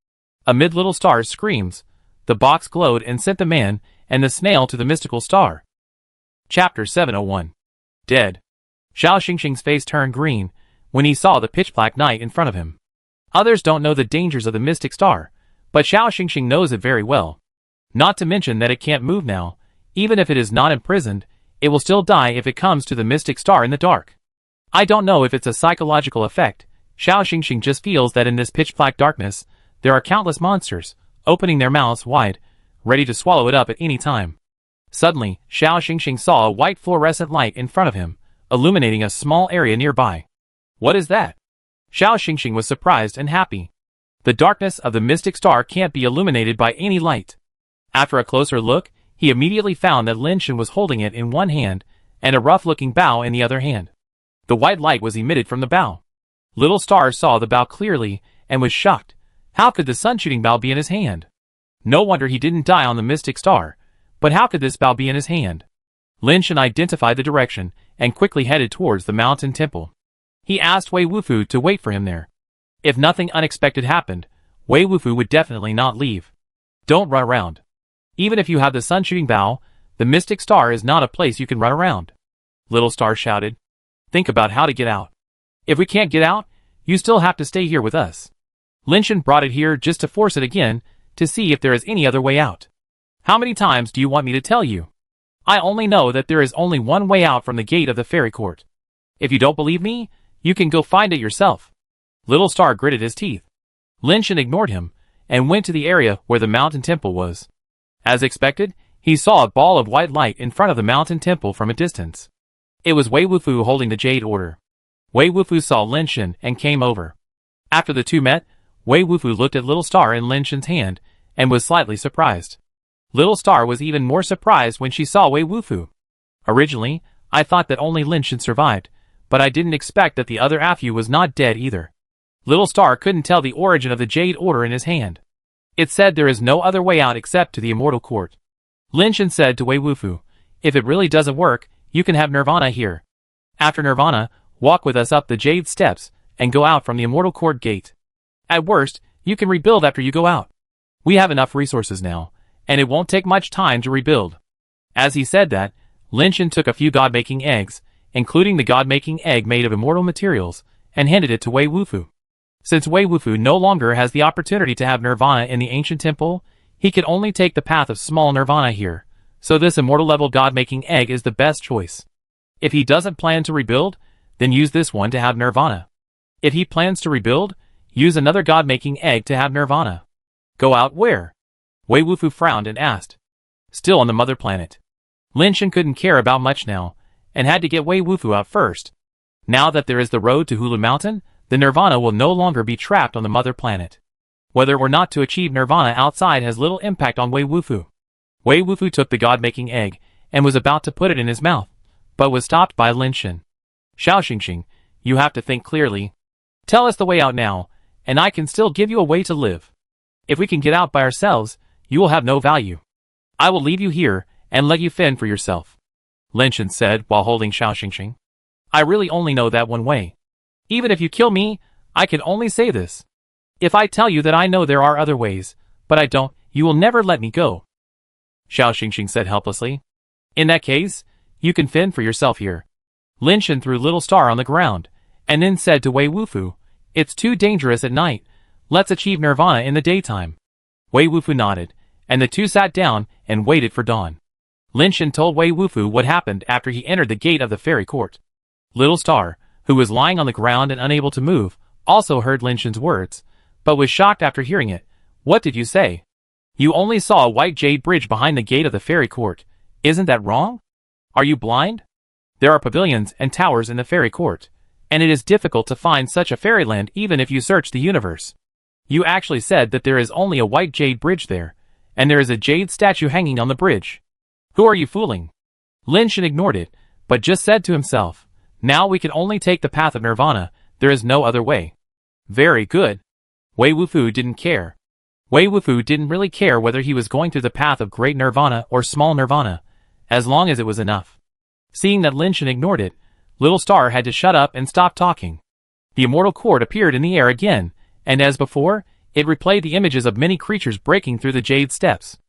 Amid Little Star's screams, the box glowed and sent the man and the snail to the mystical star. Chapter 701. Dead. Xiao Xingxing's face turned green when he saw the pitch-black night in front of him. Others don't know the dangers of the mystic star, but Xiao Xingxing knows it very well. Not to mention that it can't move now. Even if it is not imprisoned, it will still die if it comes to the mystic star in the dark. I don't know if it's a psychological effect. Xiao Xingxing just feels that in this pitch-black darkness, there are countless monsters, opening their mouths wide, ready to swallow it up at any time. Suddenly, Xiao Xingxing saw a white fluorescent light in front of him, illuminating a small area nearby. What is that? Xiao Xingxing was surprised and happy. The darkness of the mystic star can't be illuminated by any light. After a closer look, he immediately found that Lin Shen was holding it in one hand, and a rough-looking bow in the other hand. The white light was emitted from the bow. Little Star saw the bow clearly, and was shocked. How could the sun-shooting bow be in his hand? No wonder he didn't die on the mystic star, but how could this bow be in his hand? Lin Shen identified the direction, and quickly headed towards the mountain temple. He asked Wei Wufu to wait for him there. If nothing unexpected happened, Wei Wufu would definitely not leave. Don't run around. Even if you have the sun-shooting bow, the mystic star is not a place you can run around. Little Star shouted. Think about how to get out. If we can't get out, you still have to stay here with us. Lin Shen brought it here just to force it again, to see if there is any other way out. How many times do you want me to tell you? I only know that there is only one way out from the gate of the fairy court. If you don't believe me, you can go find it yourself. Little Star gritted his teeth. Lin Shen ignored him, and went to the area where the mountain temple was. As expected, He saw a ball of white light in front of the mountain temple from a distance. It was Wei Wufu holding the jade order. Wei Wufu saw Lin Shen and came over. After the two met, Wei Wufu looked at Little Star in Lin Shen's hand and was slightly surprised. Little Star was even more surprised when she saw Wei Wufu. Originally, I thought that only Lin Shen survived, but I didn't expect that the other Afu was not dead either. Little Star couldn't tell the origin of the jade order in his hand. It said there is no other way out except to the immortal court. Lin Shen said to Wei Wufu, "If it really doesn't work, you can have Nirvana here. After Nirvana, walk with us up the jade steps and go out from the immortal court gate. At worst, you can rebuild after you go out. We have enough resources now, and it won't take much time to rebuild." As he said that, Lin Shen took a few god-making eggs, including the god-making egg made of immortal materials, and handed it to Wei Wufu. Since Wei Wufu no longer has the opportunity to have Nirvana in the ancient temple, he can only take the path of small Nirvana here, so this immortal level god-making egg is the best choice. If he doesn't plan to rebuild, then use this one to have Nirvana. If he plans to rebuild, use another god-making egg to have Nirvana. Go out where? Wei Wufu frowned and asked. Still on the mother planet. Lin Shen couldn't care about much now, and had to get Wei Wufu out first. Now that there is the road to Hulu Mountain, the Nirvana will no longer be trapped on the mother planet. Whether or not to achieve Nirvana outside has little impact on Wei Wufu. Wei Wufu took the god-making egg, and was about to put it in his mouth, but was stopped by Lin Shen. Xiao Xingxing, you have to think clearly. Tell us the way out now, and I can still give you a way to live. If we can get out by ourselves, you will have no value. I will leave you here, and let you fend for yourself. Lin Shen said while holding Xiao Xingxing. I really only know that one way. Even if you kill me, I can only say this. If I tell you that I know there are other ways, but I don't, you will never let me go. Xiao Xingxing said helplessly. In that case, you can fend for yourself here. Lin Shen threw Little Star on the ground, and then said to Wei Wufu, it's too dangerous at night. Let's achieve Nirvana in the daytime. Wei Wufu nodded, and the two sat down and waited for dawn. Lin Shen told Wei Wufu what happened after he entered the gate of the fairy court. Little Star, who was lying on the ground and unable to move, also heard Lin Shen's words, but was shocked after hearing it. What did you say? You only saw a white jade bridge behind the gate of the fairy court. Isn't that wrong? Are you blind? There are pavilions and towers in the fairy court, and it is difficult to find such a fairyland even if you search the universe. You actually said that there is only a white jade bridge there, and there is a jade statue hanging on the bridge. Who are you fooling? Lin Shen ignored it, but just said to himself, now we can only take the path of Nirvana, there is no other way. Very good. Wei Wufu didn't care. Wei Wufu didn't really care whether he was going through the path of Great Nirvana or Small Nirvana, as long as it was enough. Seeing that Lin Shen ignored it, Little Star had to shut up and stop talking. The immortal cord appeared in the air again, and as before, it replayed the images of many creatures breaking through the jade steps.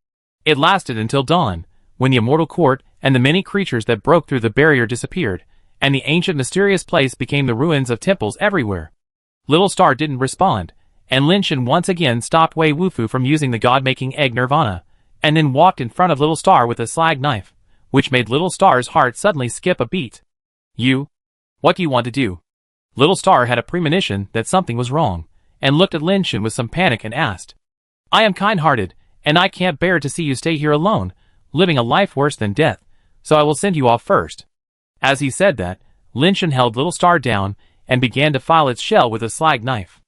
It lasted until dawn, when the immortal court and the many creatures that broke through the barrier disappeared, and the ancient mysterious place became the ruins of temples everywhere. Little Star didn't respond, and Lin Shen once again stopped Wei Wufu from using the god-making egg Nirvana, and then walked in front of Little Star with a slag knife, which made Little Star's heart suddenly skip a beat. You? What do you want to do? Little Star had a premonition that something was wrong, and looked at Lin Shen with some panic and asked. I am kind-hearted, and I can't bear to see you stay here alone, living a life worse than death, so I will send you off first. As he said that, Lin Shen held Little Star down, and began to file its shell with a slag knife.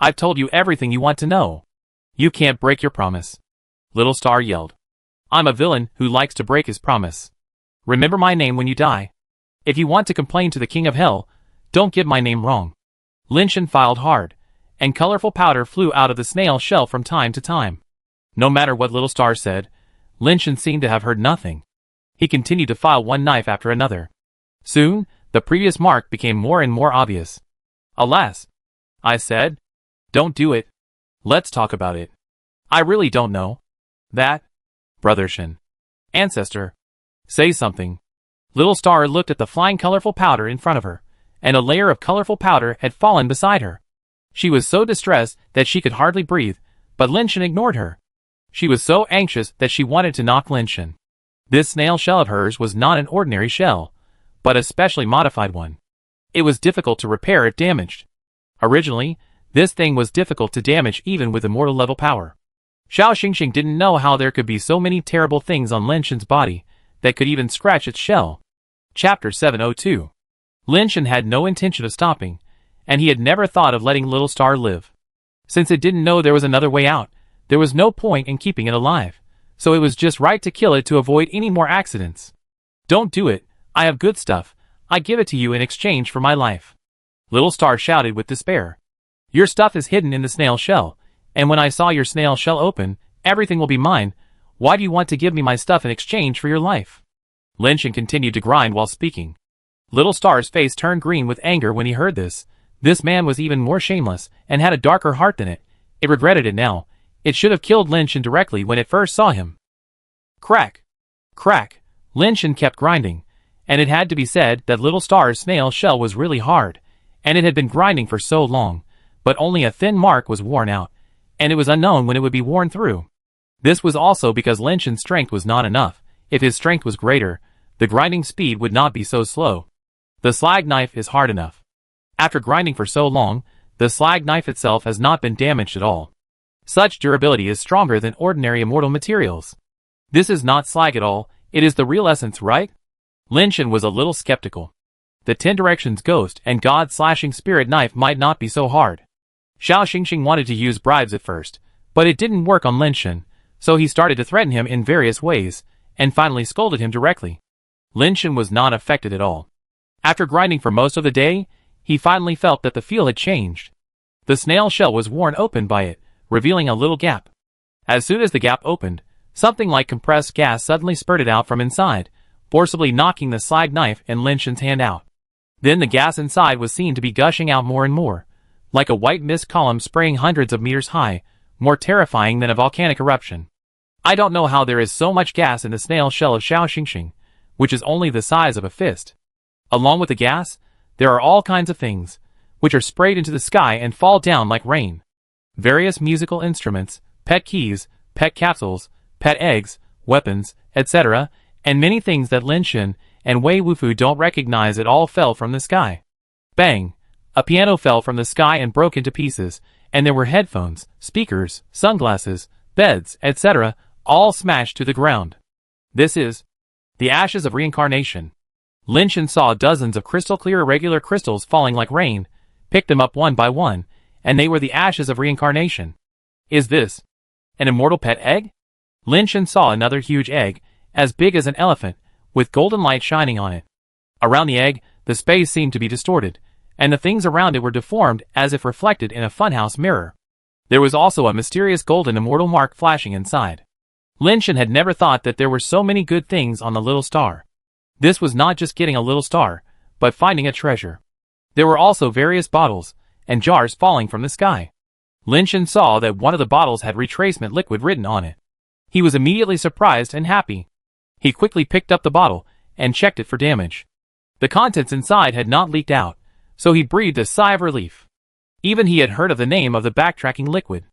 I've told you everything you want to know. You can't break your promise. Little Star yelled. I'm a villain who likes to break his promise. Remember my name when you die. If you want to complain to the King of Hell, don't get my name wrong. Lin Shen filed hard, and colorful powder flew out of the snail shell from time to time. No matter what Little Star said, Lin Shen seemed to have heard nothing. He continued to file one knife after another. Soon, the previous mark became more and more obvious. Alas! I said. Don't do it. Let's talk about it. I really don't know. That? Brother Shen. Ancestor. Say something. Little Star looked at the flying colorful powder in front of her, and a layer of colorful powder had fallen beside her. She was so distressed that she could hardly breathe, but Lin Shen ignored her. She was so anxious that she wanted to knock Lin Shen. This snail shell of hers was not an ordinary shell, but a specially modified one. It was difficult to repair if damaged. Originally, this thing was difficult to damage even with immortal level power. Xiao Xingxing didn't know how there could be so many terrible things on Lin Shen's body that could even scratch its shell. Chapter 702. Lin Shen had no intention of stopping, and he had never thought of letting Little Star live. Since it didn't know there was another way out, there was no point in keeping it alive, so it was just right to kill it to avoid any more accidents. Don't do it, I have good stuff, I give it to you in exchange for my life. Little Star shouted with despair. Your stuff is hidden in the snail shell, and when I saw your snail shell open, everything will be mine. Why do you want to give me my stuff in exchange for your life? Lin Shen continued to grind while speaking. Little Star's face turned green with anger when he heard this. This man was even more shameless, and had a darker heart than it. It regretted it now. It should have killed Lin Shen directly when it first saw him. Crack! Crack! Lin Shen kept grinding, and it had to be said that Little Star's snail shell was really hard, and it had been grinding for so long, but only a thin mark was worn out, and it was unknown when it would be worn through. This was also because Lin Shen's strength was not enough. If his strength was greater, the grinding speed would not be so slow. The slag knife is hard enough. After grinding for so long, the slag knife itself has not been damaged at all. Such durability is stronger than ordinary immortal materials. This is not slag at all, it is the real essence, right? Lin Shen was a little skeptical. The 10 Directions Ghost and God Slashing Spirit Knife might not be so hard. Xiao Xingxing wanted to use bribes at first, but it didn't work on Lin Shen, so he started to threaten him in various ways, and finally scolded him directly. Lin Shen was not affected at all. After grinding for most of the day, he finally felt that the feel had changed. The snail shell was worn open by it, revealing a little gap. As soon as the gap opened, something like compressed gas suddenly spurted out from inside, forcibly knocking the slag knife in Lin Shen's hand out. Then the gas inside was seen to be gushing out more and more, like a white mist column spraying hundreds of meters high, more terrifying than a volcanic eruption. I don't know how there is so much gas in the snail shell of Xiao Xingxing, which is only the size of a fist. Along with the gas, there are all kinds of things, which are sprayed into the sky and fall down like rain. Various musical instruments, pet keys, pet capsules, pet eggs, weapons, etc., and many things that Lin Shen and Wei Wufu don't recognize at all fell from the sky. Bang! A piano fell from the sky and broke into pieces, and there were headphones, speakers, sunglasses, beds, etc., all smashed to the ground. This is the ashes of reincarnation. Lin Shen saw dozens of crystal-clear irregular crystals falling like rain, picked them up one by one, and they were the ashes of reincarnation. Is this an immortal pet egg? Lin Shen saw another huge egg, as big as an elephant, with golden light shining on it. Around the egg, the space seemed to be distorted, and the things around it were deformed as if reflected in a funhouse mirror. There was also a mysterious golden immortal mark flashing inside. Lin Shen had never thought that there were so many good things on the little star. This was not just getting a little star, but finding a treasure. There were also various bottles and jars falling from the sky. Lin Shen saw that one of the bottles had retracement liquid written on it. He was immediately surprised and happy. He quickly picked up the bottle and checked it for damage. The contents inside had not leaked out, so he breathed a sigh of relief. Even he had heard of the name of the backtracking liquid.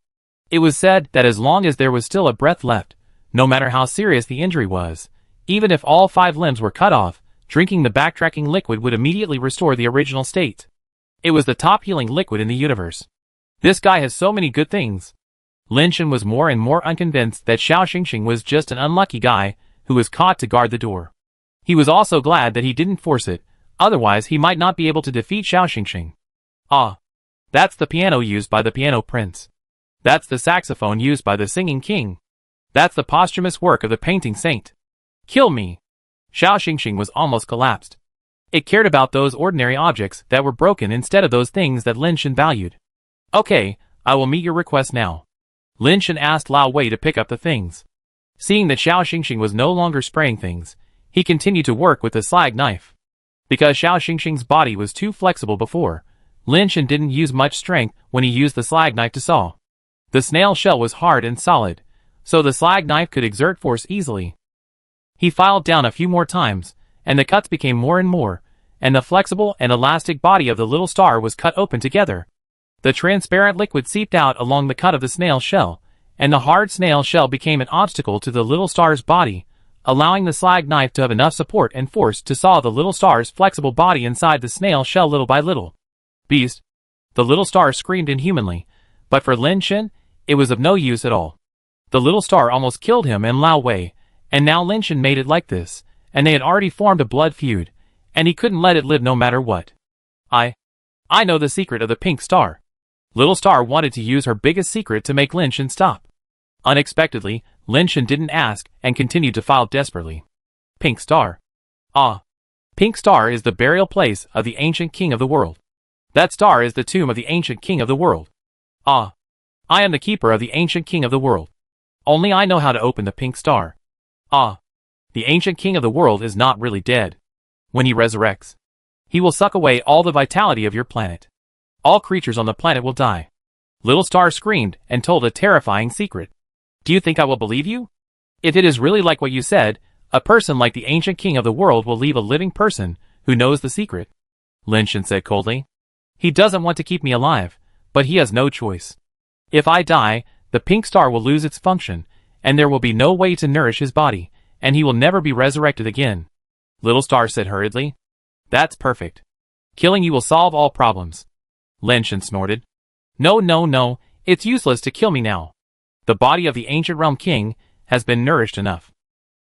It was said that as long as there was still a breath left, no matter how serious the injury was, even if all 5 limbs were cut off, drinking the backtracking liquid would immediately restore the original state. It was the top healing liquid in the universe. This guy has so many good things. Lin Shen was more and more unconvinced that Xiao Xingxing was just an unlucky guy who was caught to guard the door. He was also glad that he didn't force it, otherwise he might not be able to defeat Xiao Xingxing. Ah, that's the piano used by the piano prince. That's the saxophone used by the singing king. That's the posthumous work of the painting saint. Kill me! Xiao Xingxing was almost collapsed. It cared about those ordinary objects that were broken instead of those things that Lin Shen valued. Okay, I will meet your request now. Lin Shen asked Lao Wei to pick up the things. Seeing that Xiao Xingxing was no longer spraying things, he continued to work with the slag knife. Because Xiao Xingxing's body was too flexible before, Lin Shen didn't use much strength when he used the slag knife to saw. The snail shell was hard and solid, so the slag knife could exert force easily. He filed down a few more times, and the cuts became more and more, and the flexible and elastic body of the little star was cut open together. The transparent liquid seeped out along the cut of the snail shell, and the hard snail shell became an obstacle to the little star's body, allowing the slag knife to have enough support and force to saw the little star's flexible body inside the snail shell little by little. Beast! The little star screamed inhumanly, but for Lin Shen, it was of no use at all. The little star almost killed him and Lao Wei, and now Lin Shan made it like this, and they had already formed a blood feud, and he couldn't let it live no matter what. I know the secret of the pink star. Little Star wanted to use her biggest secret to make Lin Shan stop. Unexpectedly, Lin Shan didn't ask and continued to file desperately. Pink star. Ah. Pink star is the burial place of the ancient king of the world. That star is the tomb of the ancient king of the world. Ah. I am the keeper of the ancient king of the world. Only I know how to open the pink star. Ah. The ancient king of the world is not really dead. When he resurrects, he will suck away all the vitality of your planet. All creatures on the planet will die. Little Star screamed and told a terrifying secret. Do you think I will believe you? If it is really like what you said, a person like the ancient king of the world will leave a living person who knows the secret. Lin Shan said coldly. He doesn't want to keep me alive, but he has no choice. If I die, the pink star will lose its function, and there will be no way to nourish his body, and he will never be resurrected again. Little Star said hurriedly. That's perfect. Killing you will solve all problems. Lin Shan snorted. No, it's useless to kill me now. The body of the ancient realm king has been nourished enough.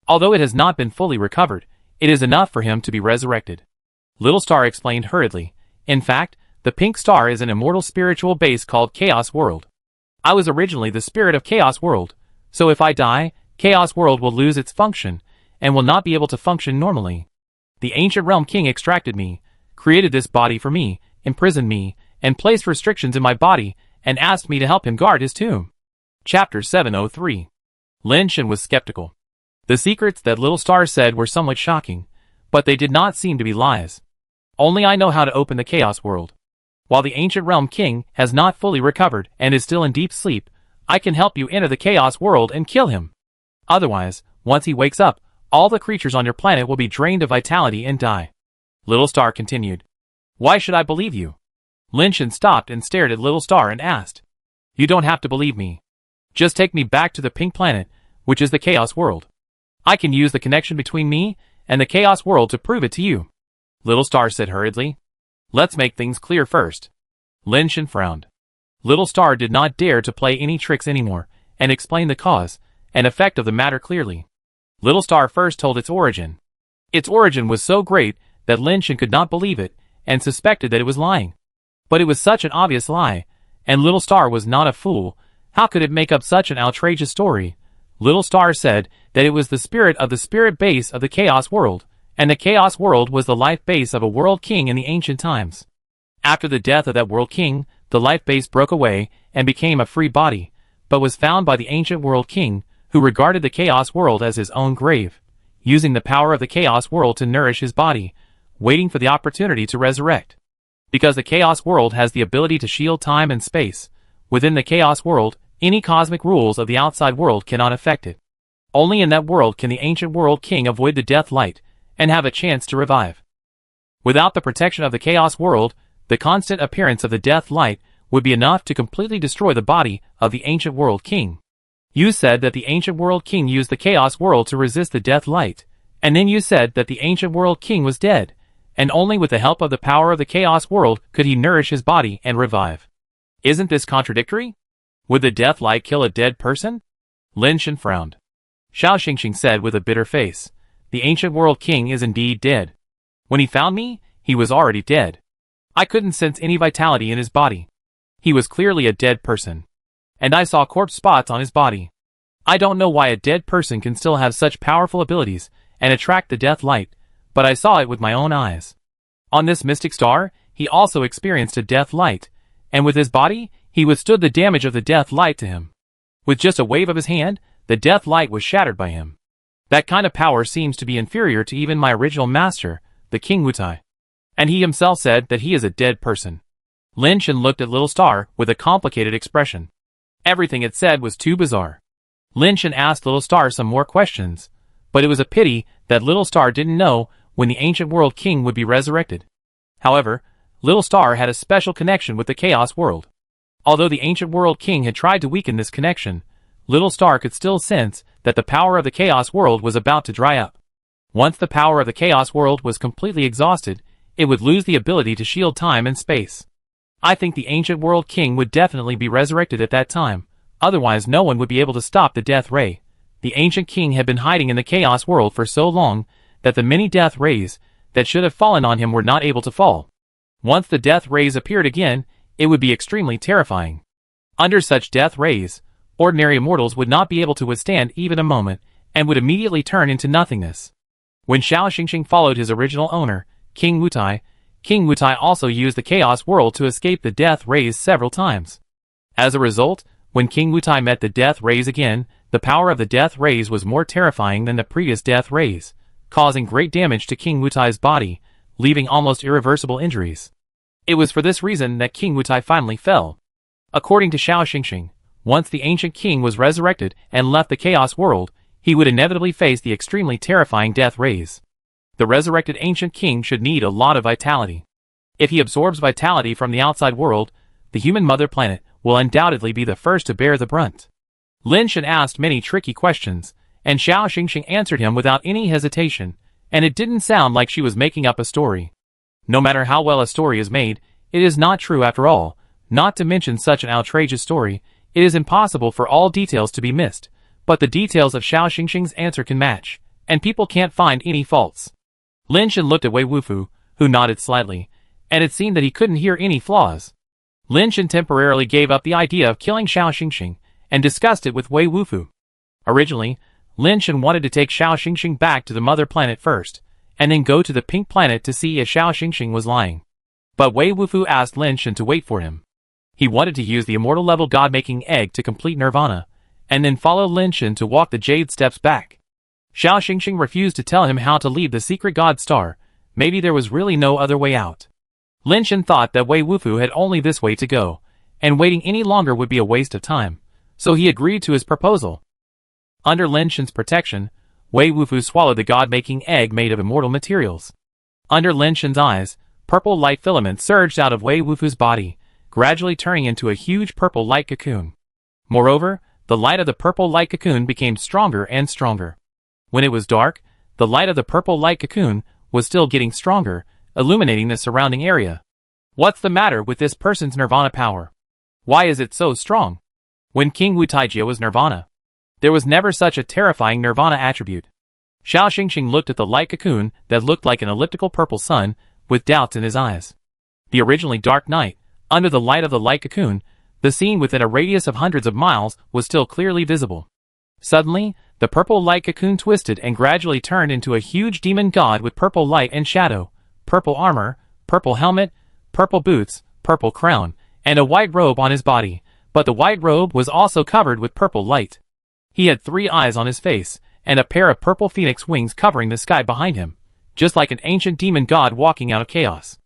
Although it has not been fully recovered, it is enough for him to be resurrected. Little Star explained hurriedly. In fact, the pink star is an immortal spiritual base called Chaos World. I was originally the spirit of Chaos World, so if I die, Chaos World will lose its function, and will not be able to function normally. The ancient realm king extracted me, created this body for me, imprisoned me, and placed restrictions in my body, and asked me to help him guard his tomb. Chapter 703. Lin Shan was skeptical. The secrets that Little Star said were somewhat shocking, but they did not seem to be lies. Only I know how to open the Chaos World. While the ancient realm king has not fully recovered and is still in deep sleep, I can help you enter the Chaos World and kill him. Otherwise, once he wakes up, all the creatures on your planet will be drained of vitality and die. Little Star continued. Why should I believe you? Lin Shan stopped and stared at Little Star and asked. You don't have to believe me. Just take me back to the pink planet, which is the Chaos World. I can use the connection between me and the Chaos World to prove it to you. Little Star said hurriedly. Let's make things clear first. Lin Shan frowned. Little Star did not dare to play any tricks anymore, and explain the cause and effect of the matter clearly. Little Star first told its origin. Its origin was so great that Lin Shan could not believe it, and suspected that it was lying. But it was such an obvious lie, and Little Star was not a fool. How could it make up such an outrageous story? Little Star said that it was the spirit of the spirit base of the Chaos World, and the Chaos World was the life base of a world king in the ancient times. After the death of that world king, the life base broke away and became a free body, but was found by the ancient world king, who regarded the Chaos World as his own grave, using the power of the Chaos World to nourish his body, waiting for the opportunity to resurrect. Because the Chaos World has the ability to shield time and space, within the Chaos World, any cosmic rules of the outside world cannot affect it. Only in that world can the ancient world king avoid the death light, and have a chance to revive. Without the protection of the Chaos World, the constant appearance of the death light would be enough to completely destroy the body of the ancient world king. You said that the ancient world king used the Chaos World to resist the death light, and then you said that the ancient world king was dead, and only with the help of the power of the Chaos World could he nourish his body and revive. Isn't this contradictory? Would the death light kill a dead person? Lin Shan frowned. Xiao Xingxing said with a bitter face, the ancient world king is indeed dead. When he found me, he was already dead. I couldn't sense any vitality in his body. He was clearly a dead person. And I saw corpse spots on his body. I don't know why a dead person can still have such powerful abilities and attract the death light, but I saw it with my own eyes. On this mystic star, he also experienced a death light, and with his body, he withstood the damage of the death light to him. With just a wave of his hand, the death light was shattered by him. That kind of power seems to be inferior to even my original master, the King Wutai. And he himself said that he is a dead person. Lin Shan looked at Little Star with a complicated expression. Everything it said was too bizarre. Lin Shan asked Little Star some more questions, but it was a pity that Little Star didn't know when the ancient world king would be resurrected. However, Little Star had a special connection with the Chaos World. Although the ancient world king had tried to weaken this connection, Little Star could still sense that the power of the Chaos World was about to dry up. Once the power of the Chaos World was completely exhausted, it would lose the ability to shield time and space. I think the ancient world king would definitely be resurrected at that time, Otherwise no one would be able to stop the death ray. The ancient king had been hiding in the chaos world for so long that the many death rays that should have fallen on him were not able to fall. Once the death rays appeared again, it would be extremely terrifying. Under such death rays, ordinary mortals would not be able to withstand even a moment, and would immediately turn into nothingness. When Xiao Xingxing followed his original owner, King Wutai also used the chaos world to escape the death rays several times. As a result, when King Wutai met the death rays again, the power of the death rays was more terrifying than the previous death rays, causing great damage to King Wutai's body, leaving almost irreversible injuries. It was for this reason that King Wutai finally fell. According to Xiao Xingxing, once the ancient king was resurrected and left the chaos world, he would inevitably face the extremely terrifying death rays. The resurrected ancient king should need a lot of vitality. If he absorbs vitality from the outside world, the human mother planet will undoubtedly be the first to bear the brunt. Lin Shan asked many tricky questions, and Xiao Xingxing answered him without any hesitation, and it didn't sound like she was making up a story. No matter how well a story is made, it is not true after all. Not to mention such an outrageous story, it is impossible for all details to be missed, but the details of Xiao Xingxing's answer can match, and people can't find any faults. Lin Shan looked at Wei Wufu, who nodded slightly, and it seemed that he couldn't hear any flaws. Lin Shan temporarily gave up the idea of killing Xiao Xingxing, and discussed it with Wei Wufu. Originally, Lin Shan wanted to take Xiao Xingxing back to the mother planet first, and then go to the pink planet to see if Xiao Xingxing was lying. But Wei Wufu asked Lin Shan to wait for him. He wanted to use the immortal level god-making egg to complete nirvana, and then follow Lin Shan to walk the jade steps back. Xiao Xingxing refused to tell him how to leave the secret god star. Maybe there was really no other way out. Lin Shan thought that Wei Wufu had only this way to go, and waiting any longer would be a waste of time, so he agreed to his proposal. Under Lin Shan's protection, Wei Wufu swallowed the god-making egg made of immortal materials. Under Lin Shan's eyes, purple light filaments surged out of Wei Wufu's body, gradually turning into a huge purple light cocoon. Moreover, the light of the purple light cocoon became stronger and stronger. When it was dark, the light of the purple light cocoon was still getting stronger, illuminating the surrounding area. What's the matter with this person's nirvana power? Why is it so strong? When King Wutaijia was nirvana, there was never such a terrifying nirvana attribute. Xiao Xingxing looked at the light cocoon that looked like an elliptical purple sun, with doubts in his eyes. The originally dark night, under the light of the light cocoon, the scene within a radius of hundreds of miles was still clearly visible. Suddenly, the purple light cocoon twisted and gradually turned into a huge demon god with purple light and shadow, purple armor, purple helmet, purple boots, purple crown, and a white robe on his body, but the white robe was also covered with purple light. He had 3 eyes on his face, and a pair of purple phoenix wings covering the sky behind him, just like an ancient demon god walking out of chaos.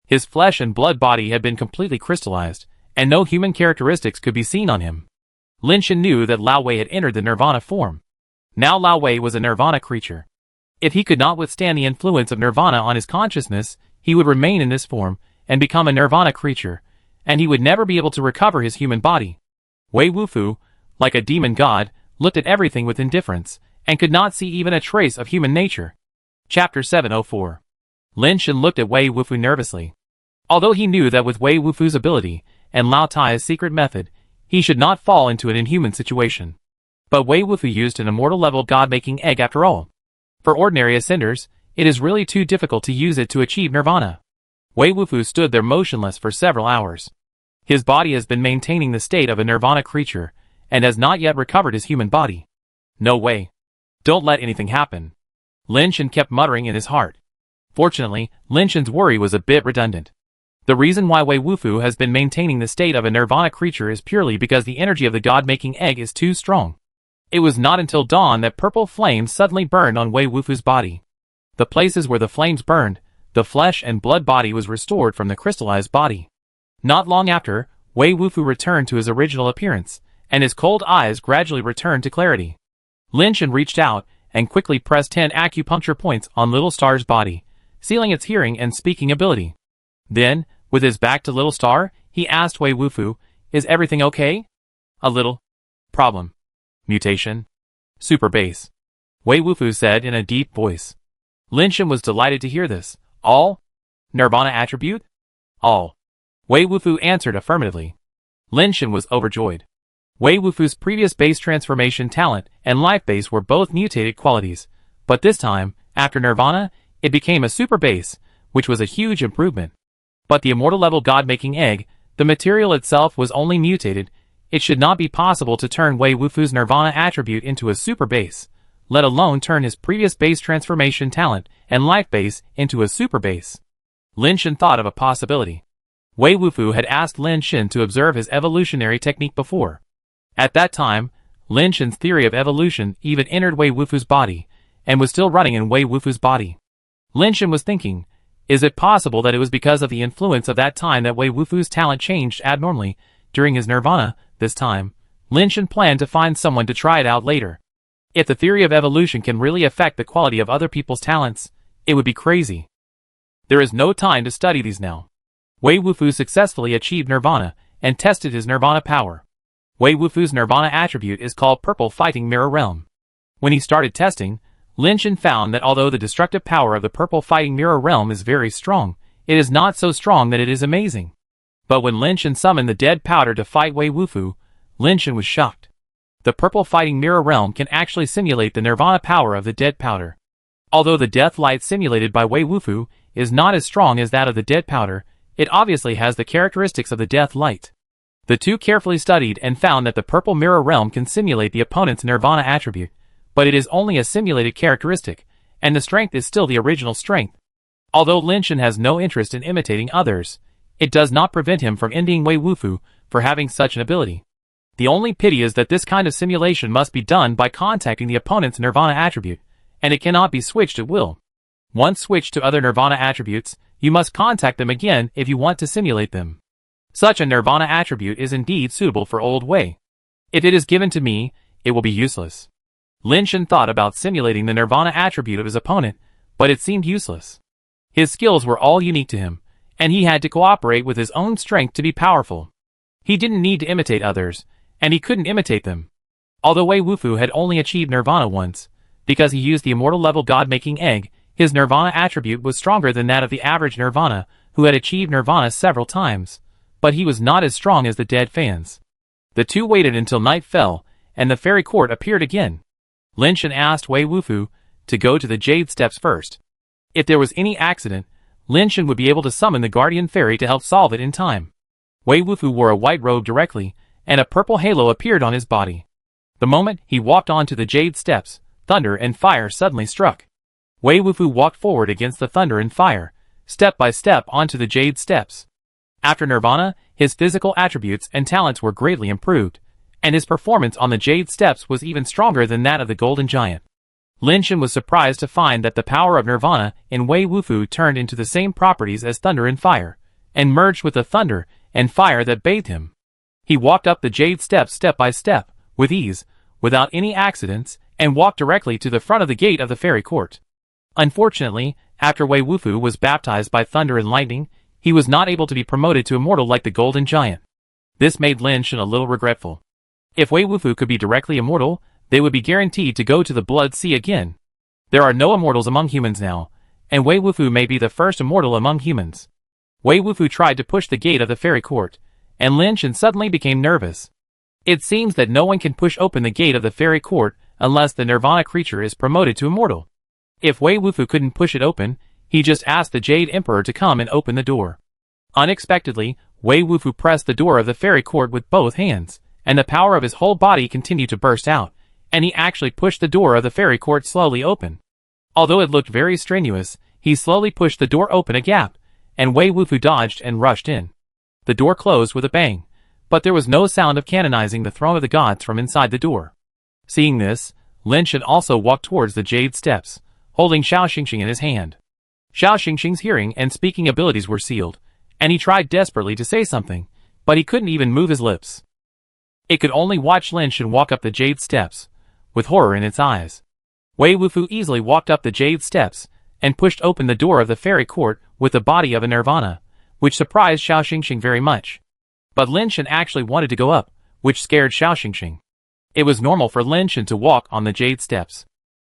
His flesh and blood body had been completely crystallized, and no human characteristics could be seen on him. Lin Shan knew that Lao Wei had entered the nirvana form. Now Lao Wei was a nirvana creature. If he could not withstand the influence of nirvana on his consciousness, he would remain in this form, and become a nirvana creature, and he would never be able to recover his human body. Wei Wufu, like a demon god, looked at everything with indifference, and could not see even a trace of human nature. Chapter 704. Lin Shan looked at Wei Wufu nervously. Although he knew that with Wei Wufu's ability, and Lao Tai's secret method, he should not fall into an inhuman situation. But Wei Wufu used an immortal level god-making egg after all. For ordinary ascenders, it is really too difficult to use it to achieve nirvana. Wei Wufu stood there motionless for several hours. His body has been maintaining the state of a nirvana creature, and has not yet recovered his human body. No way. Don't let anything happen. Lin Shan kept muttering in his heart. Fortunately, Lin Shan's worry was a bit redundant. The reason why Wei Wufu has been maintaining the state of a nirvana creature is purely because the energy of the god-making egg is too strong. It was not until dawn that purple flames suddenly burned on Wei Wufu's body. The places where the flames burned, the flesh and blood body was restored from the crystallized body. Not long after, Wei Wufu returned to his original appearance, and his cold eyes gradually returned to clarity. Lin Shan reached out and quickly pressed 10 acupuncture points on Little Star's body, sealing its hearing and speaking ability. Then, with his back to Little Star, he asked Wei Wufu, "Is everything okay?" "A little. Problem. Mutation. Super base," Wei Wufu said in a deep voice. Lin Shan was delighted to hear this. "All? Nirvana attribute?" "All." Wei Wufu answered affirmatively. Lin Shan was overjoyed. Wei Wufu's previous base transformation talent and life base were both mutated qualities, but this time, after Nirvana, it became a super base, which was a huge improvement. But the immortal level god-making egg, the material itself was only mutated. It should not be possible to turn Wei Wufu's Nirvana attribute into a super base, let alone turn his previous base transformation talent and life base into a super base. Lin Shen thought of a possibility. Wei Wufu had asked Lin Shen to observe his evolutionary technique before. At that time, Lin Shen's theory of evolution even entered Wei Wufu's body, and was still running in Wei Wufu's body. Lin Shen was thinking, is it possible that it was because of the influence of that time that Wei Wufu's talent changed abnormally during his Nirvana? This time, Lin Shen planned to find someone to try it out later. If the theory of evolution can really affect the quality of other people's talents, it would be crazy. There is no time to study these now. Wei Wufu successfully achieved Nirvana and tested his Nirvana power. Wei Wufu's Nirvana attribute is called Purple Fighting Mirror Realm. When he started testing, Lin Shen found that although the destructive power of the Purple Fighting Mirror Realm is very strong, it is not so strong that it is amazing. But when Lin Shen summoned the dead powder to fight Wei Wufu, Lin Shen was shocked. The Purple Fighting Mirror Realm can actually simulate the Nirvana power of the dead powder. Although the death light simulated by Wei Wufu is not as strong as that of the dead powder, it obviously has the characteristics of the death light. The two carefully studied and found that the Purple Mirror Realm can simulate the opponent's Nirvana attribute, but it is only a simulated characteristic, and the strength is still the original strength. Although Lin Shen has no interest in imitating others, it does not prevent him from envying Wei Wufu for having such an ability. The only pity is that this kind of simulation must be done by contacting the opponent's Nirvana attribute, and it cannot be switched at will. Once switched to other Nirvana attributes, you must contact them again if you want to simulate them. Such a Nirvana attribute is indeed suitable for Old Wei. If it is given to me, it will be useless. Lin Shen thought about simulating the Nirvana attribute of his opponent, but it seemed useless. His skills were all unique to him, and he had to cooperate with his own strength to be powerful. He didn't need to imitate others, and he couldn't imitate them. Although Wei Wufu had only achieved Nirvana once, because he used the immortal level god-making egg, his Nirvana attribute was stronger than that of the average Nirvana, who had achieved Nirvana several times, but he was not as strong as the dead fans. The two waited until night fell, and the fairy court appeared again. Lin Shen asked Wei Wufu to go to the Jade Steps first. If there was any accident, Lin Shen would be able to summon the guardian fairy to help solve it in time. Wei Wufu wore a white robe directly, and a purple halo appeared on his body. The moment he walked onto the Jade Steps, thunder and fire suddenly struck. Wei Wufu walked forward against the thunder and fire, step by step onto the Jade Steps. After Nirvana, his physical attributes and talents were greatly improved, and his performance on the Jade Steps was even stronger than that of the Golden Giant. Lin Shen was surprised to find that the power of Nirvana in Wei Wufu turned into the same properties as thunder and fire, and merged with the thunder and fire that bathed him. He walked up the Jade Steps step by step, with ease, without any accidents, and walked directly to the front of the gate of the fairy court. Unfortunately, after Wei Wufu was baptized by thunder and lightning, he was not able to be promoted to immortal like the Golden Giant. This made Lin Shen a little regretful. If Wei Wufu could be directly immortal, they would be guaranteed to go to the Blood Sea again. There are no immortals among humans now, and Wei Wufu may be the first immortal among humans. Wei Wufu tried to push the gate of the fairy court, and Lin Shen suddenly became nervous. It seems that no one can push open the gate of the fairy court unless the Nirvana creature is promoted to immortal. If Wei Wufu couldn't push it open, he just asked the Jade Emperor to come and open the door. Unexpectedly, Wei Wufu pressed the door of the fairy court with both hands, and the power of his whole body continued to burst out, and he actually pushed the door of the fairy court slowly open. Although it looked very strenuous, he slowly pushed the door open a gap, and Wei Wufu dodged and rushed in. The door closed with a bang, but there was no sound of canonizing the throne of the gods from inside the door. Seeing this, Lin Shen also walked towards the Jade Steps, holding Xiao Xingxing in his hand. Xiao Xingxing's hearing and speaking abilities were sealed, and he tried desperately to say something, but he couldn't even move his lips. It could only watch Lin Shen walk up the Jade Steps, with horror in its eyes. Wei Wufu easily walked up the Jade Steps, and pushed open the door of the fairy court with the body of a Nirvana, which surprised Xiao Xingxing very much. But Lin Shen actually wanted to go up, which scared Xiao Xingxing. It was normal for Lin Shen to walk on the Jade Steps.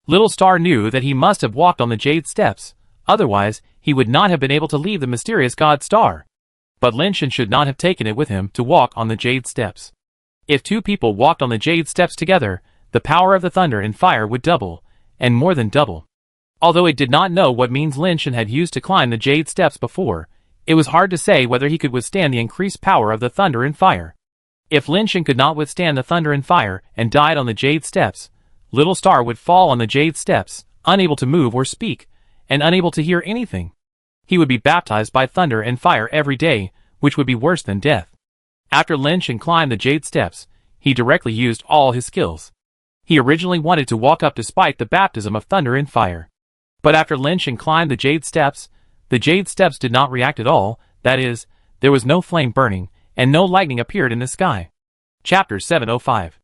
Little Star knew that he must have walked on the Jade Steps, otherwise he would not have been able to leave the mysterious God Star. But Lin Shen should not have taken it with him to walk on the Jade Steps. If two people walked on the jade steps together, the power of the thunder and fire would double, and more than double. Although it did not know what means Lin Shan had used to climb the jade steps before, it was hard to say whether he could withstand the increased power of the thunder and fire. If Lin Shan could not withstand the thunder and fire and died on the jade steps, Little Star would fall on the jade steps, unable to move or speak, and unable to hear anything. He would be baptized by thunder and fire every day, which would be worse than death. After Lin Shan climbed the jade steps, he directly used all his skills. He originally wanted to walk up despite the baptism of thunder and fire. But after Lin Shan climbed the jade steps did not react at all, that is, there was no flame burning, and no lightning appeared in the sky. Chapter 705.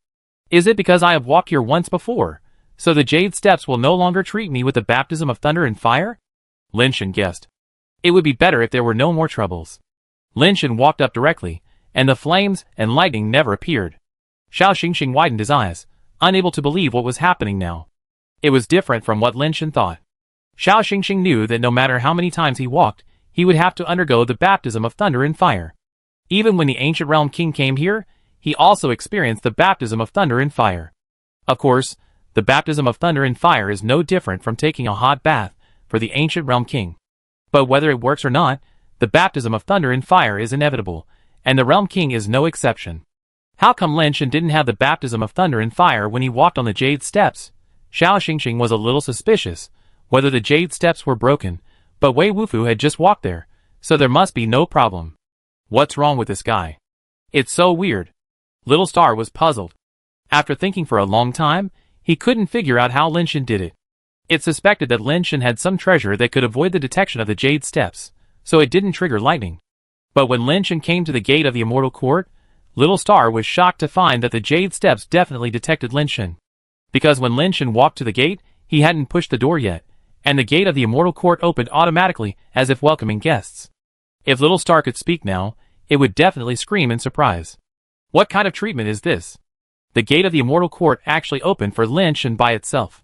Is it because I have walked here once before, so the jade steps will no longer treat me with the baptism of thunder and fire? Lin Shan guessed. It would be better if there were no more troubles. Lin Shan walked up directly, and the flames and lightning never appeared. Xiao Xingxing widened his eyes, unable to believe what was happening now. It was different from what Lin Shan thought. Xiao Xingxing knew that no matter how many times he walked, he would have to undergo the baptism of thunder and fire. Even when the ancient realm king came here, he also experienced the baptism of thunder and fire. Of course, the baptism of thunder and fire is no different from taking a hot bath for the ancient realm king. But whether it works or not, the baptism of thunder and fire is inevitable, and the realm king is no exception. How come Lin Shan didn't have the baptism of thunder and fire when he walked on the jade steps? Xiao Xingxing was a little suspicious whether the jade steps were broken, but Wei Wufu had just walked there, so there must be no problem. What's wrong with this guy? It's so weird. Little Star was puzzled. After thinking for a long time, he couldn't figure out how Lin Shan did it. It suspected that Lin Shan had some treasure that could avoid the detection of the jade steps, so it didn't trigger lightning. But when Lin Shan came to the gate of the Immortal Court, Little Star was shocked to find that the jade steps definitely detected Lin Shan. Because when Lin Shan walked to the gate, he hadn't pushed the door yet, and the gate of the Immortal Court opened automatically as if welcoming guests. If Little Star could speak now, it would definitely scream in surprise. What kind of treatment is this? The gate of the Immortal Court actually opened for Lin Shan by itself.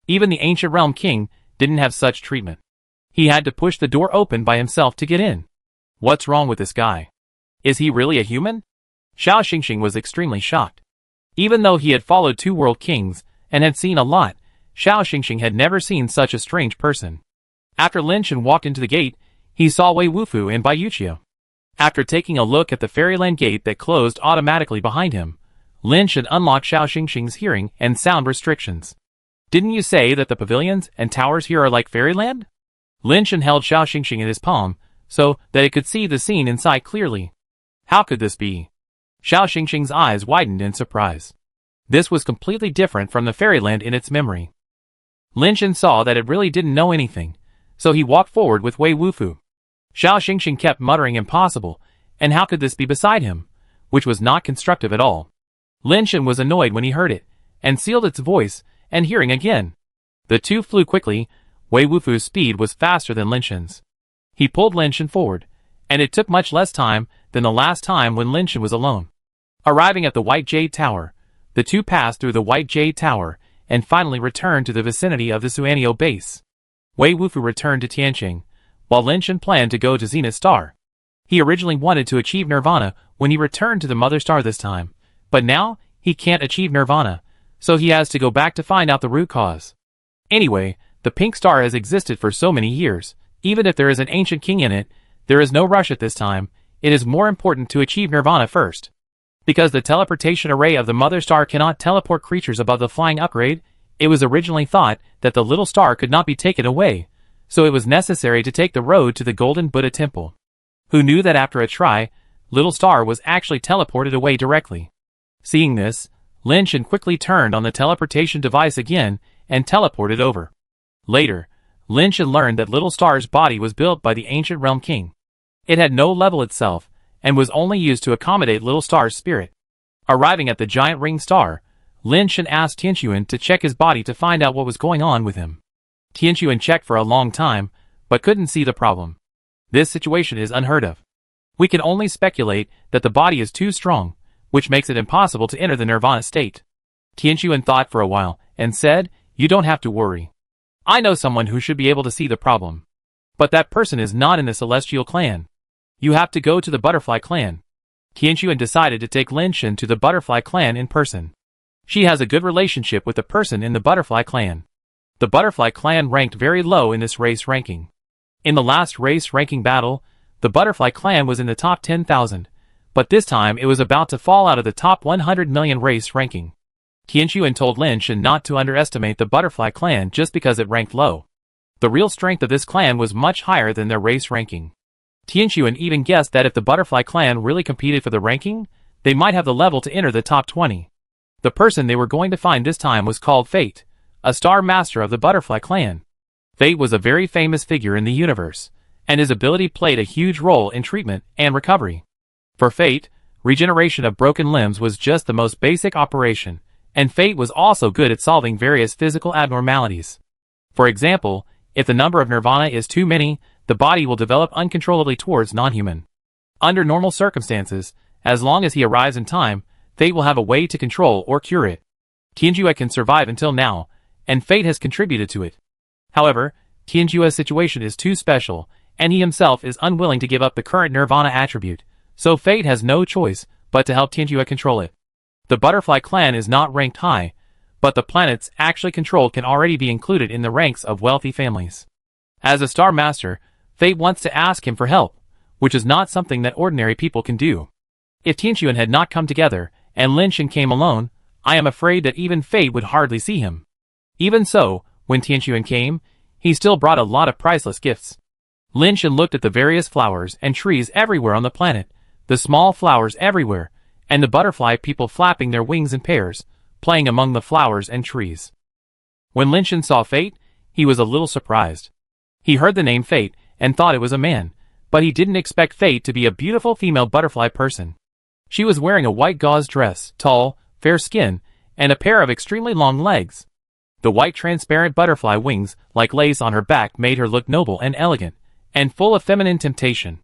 Even the Ancient Realm King didn't have such treatment. He had to push the door open by himself to get in. What's wrong with this guy? Is he really a human? Xiao Xingxing was extremely shocked. Even though he had followed two world kings and had seen a lot, Xiao Xingxing had never seen such a strange person. After Lin Shan walked into the gate, he saw Wei Wufu and Bai Yuqiu. After taking a look at the fairyland gate that closed automatically behind him, Lin Shan unlocked Xiao Xingxing's hearing and sound restrictions. Didn't you say that the pavilions and towers here are like fairyland? Lin Shan held Xiao Xingxing in his palm, so that it could see the scene inside clearly. How could this be? Xiao Xingxing's eyes widened in surprise. This was completely different from the fairyland in its memory. Lin Shan saw that it really didn't know anything, so he walked forward with Wei Wufu. Xiao Xingxing kept muttering impossible, and how could this be beside him, which was not constructive at all. Lin Shan was annoyed when he heard it, and sealed its voice and hearing again. The two flew quickly. Wei Wufu's speed was faster than Lin Shan's. He pulled Lin Shan forward, and it took much less time than the last time when Lin Shan was alone. Arriving at the White Jade Tower, the two passed through the White Jade Tower, and finally returned to the vicinity of the Suanio base. Wei Wufu returned to Tianqing, while Lin Shan planned to go to Zenith Star. He originally wanted to achieve Nirvana when he returned to the Mother Star this time, but now he can't achieve Nirvana, so he has to go back to find out the root cause. Anyway, the Pink Star has existed for so many years. Even if there is an ancient king in it, there is no rush at this time. It is more important to achieve Nirvana first. Because the teleportation array of the Mother Star cannot teleport creatures above the flying upgrade, it was originally thought that the little star could not be taken away, so it was necessary to take the road to the Golden Buddha Temple. Who knew that after a try, Little Star was actually teleported away directly. Seeing this, Lin Shan quickly turned on the teleportation device again and teleported over. Later, Lin Shan learned that Little Star's body was built by the Ancient Realm King. It had no level itself, and was only used to accommodate Little Star's spirit. Arriving at the giant ring star, Lin Shan asked Tianquan to check his body to find out what was going on with him. Tianquan checked for a long time, but couldn't see the problem. This situation is unheard of. We can only speculate that the body is too strong, which makes it impossible to enter the Nirvana state. Tianquan thought for a while, and said, "You don't have to worry. I know someone who should be able to see the problem. But that person is not in the Celestial Clan. You have to go to the Butterfly Clan." Qianxuan decided to take Lin Shen to the Butterfly Clan in person. She has a good relationship with the person in the Butterfly Clan. The Butterfly Clan ranked very low in this race ranking. In the last race ranking battle, the Butterfly Clan was in the top 10,000, but this time it was about to fall out of the top 100 million race ranking. Qianxuan told Lin Shen not to underestimate the Butterfly Clan just because it ranked low. The real strength of this clan was much higher than their race ranking. Qianxuan even guessed that if the Butterfly Clan really competed for the ranking, they might have the level to enter the top 20. The person they were going to find this time was called Fate, a star master of the Butterfly Clan. Fate was a very famous figure in the universe, and his ability played a huge role in treatment and recovery. For Fate, regeneration of broken limbs was just the most basic operation, and Fate was also good at solving various physical abnormalities. For example, if the number of nirvana is too many, the body will develop uncontrollably towards non-human. Under normal circumstances, as long as he arrives in time, Fate will have a way to control or cure it. Qianxuan can survive until now, and Fate has contributed to it. However, Qianxuan's situation is too special, and he himself is unwilling to give up the current nirvana attribute, so Fate has no choice but to help Qianxuan control it. The Butterfly Clan is not ranked high, but the planets actually controlled can already be included in the ranks of wealthy families. As a Star Master, Fate wants to ask him for help, which is not something that ordinary people can do. If Qianxuan had not come together, and Lin Shen came alone, I am afraid that even Fate would hardly see him. Even so, when Qianxuan came, he still brought a lot of priceless gifts. Lin Shen looked at the various flowers and trees everywhere on the planet, the small flowers everywhere, and the butterfly people flapping their wings in pairs, playing among the flowers and trees. When Lin Shen saw Fate, he was a little surprised. He heard the name Fate and thought it was a man, but he didn't expect Fate to be a beautiful female butterfly person. She was wearing a white gauze dress, tall, fair skin, and a pair of extremely long legs. The white transparent butterfly wings, like lace on her back, made her look noble and elegant, and full of feminine temptation.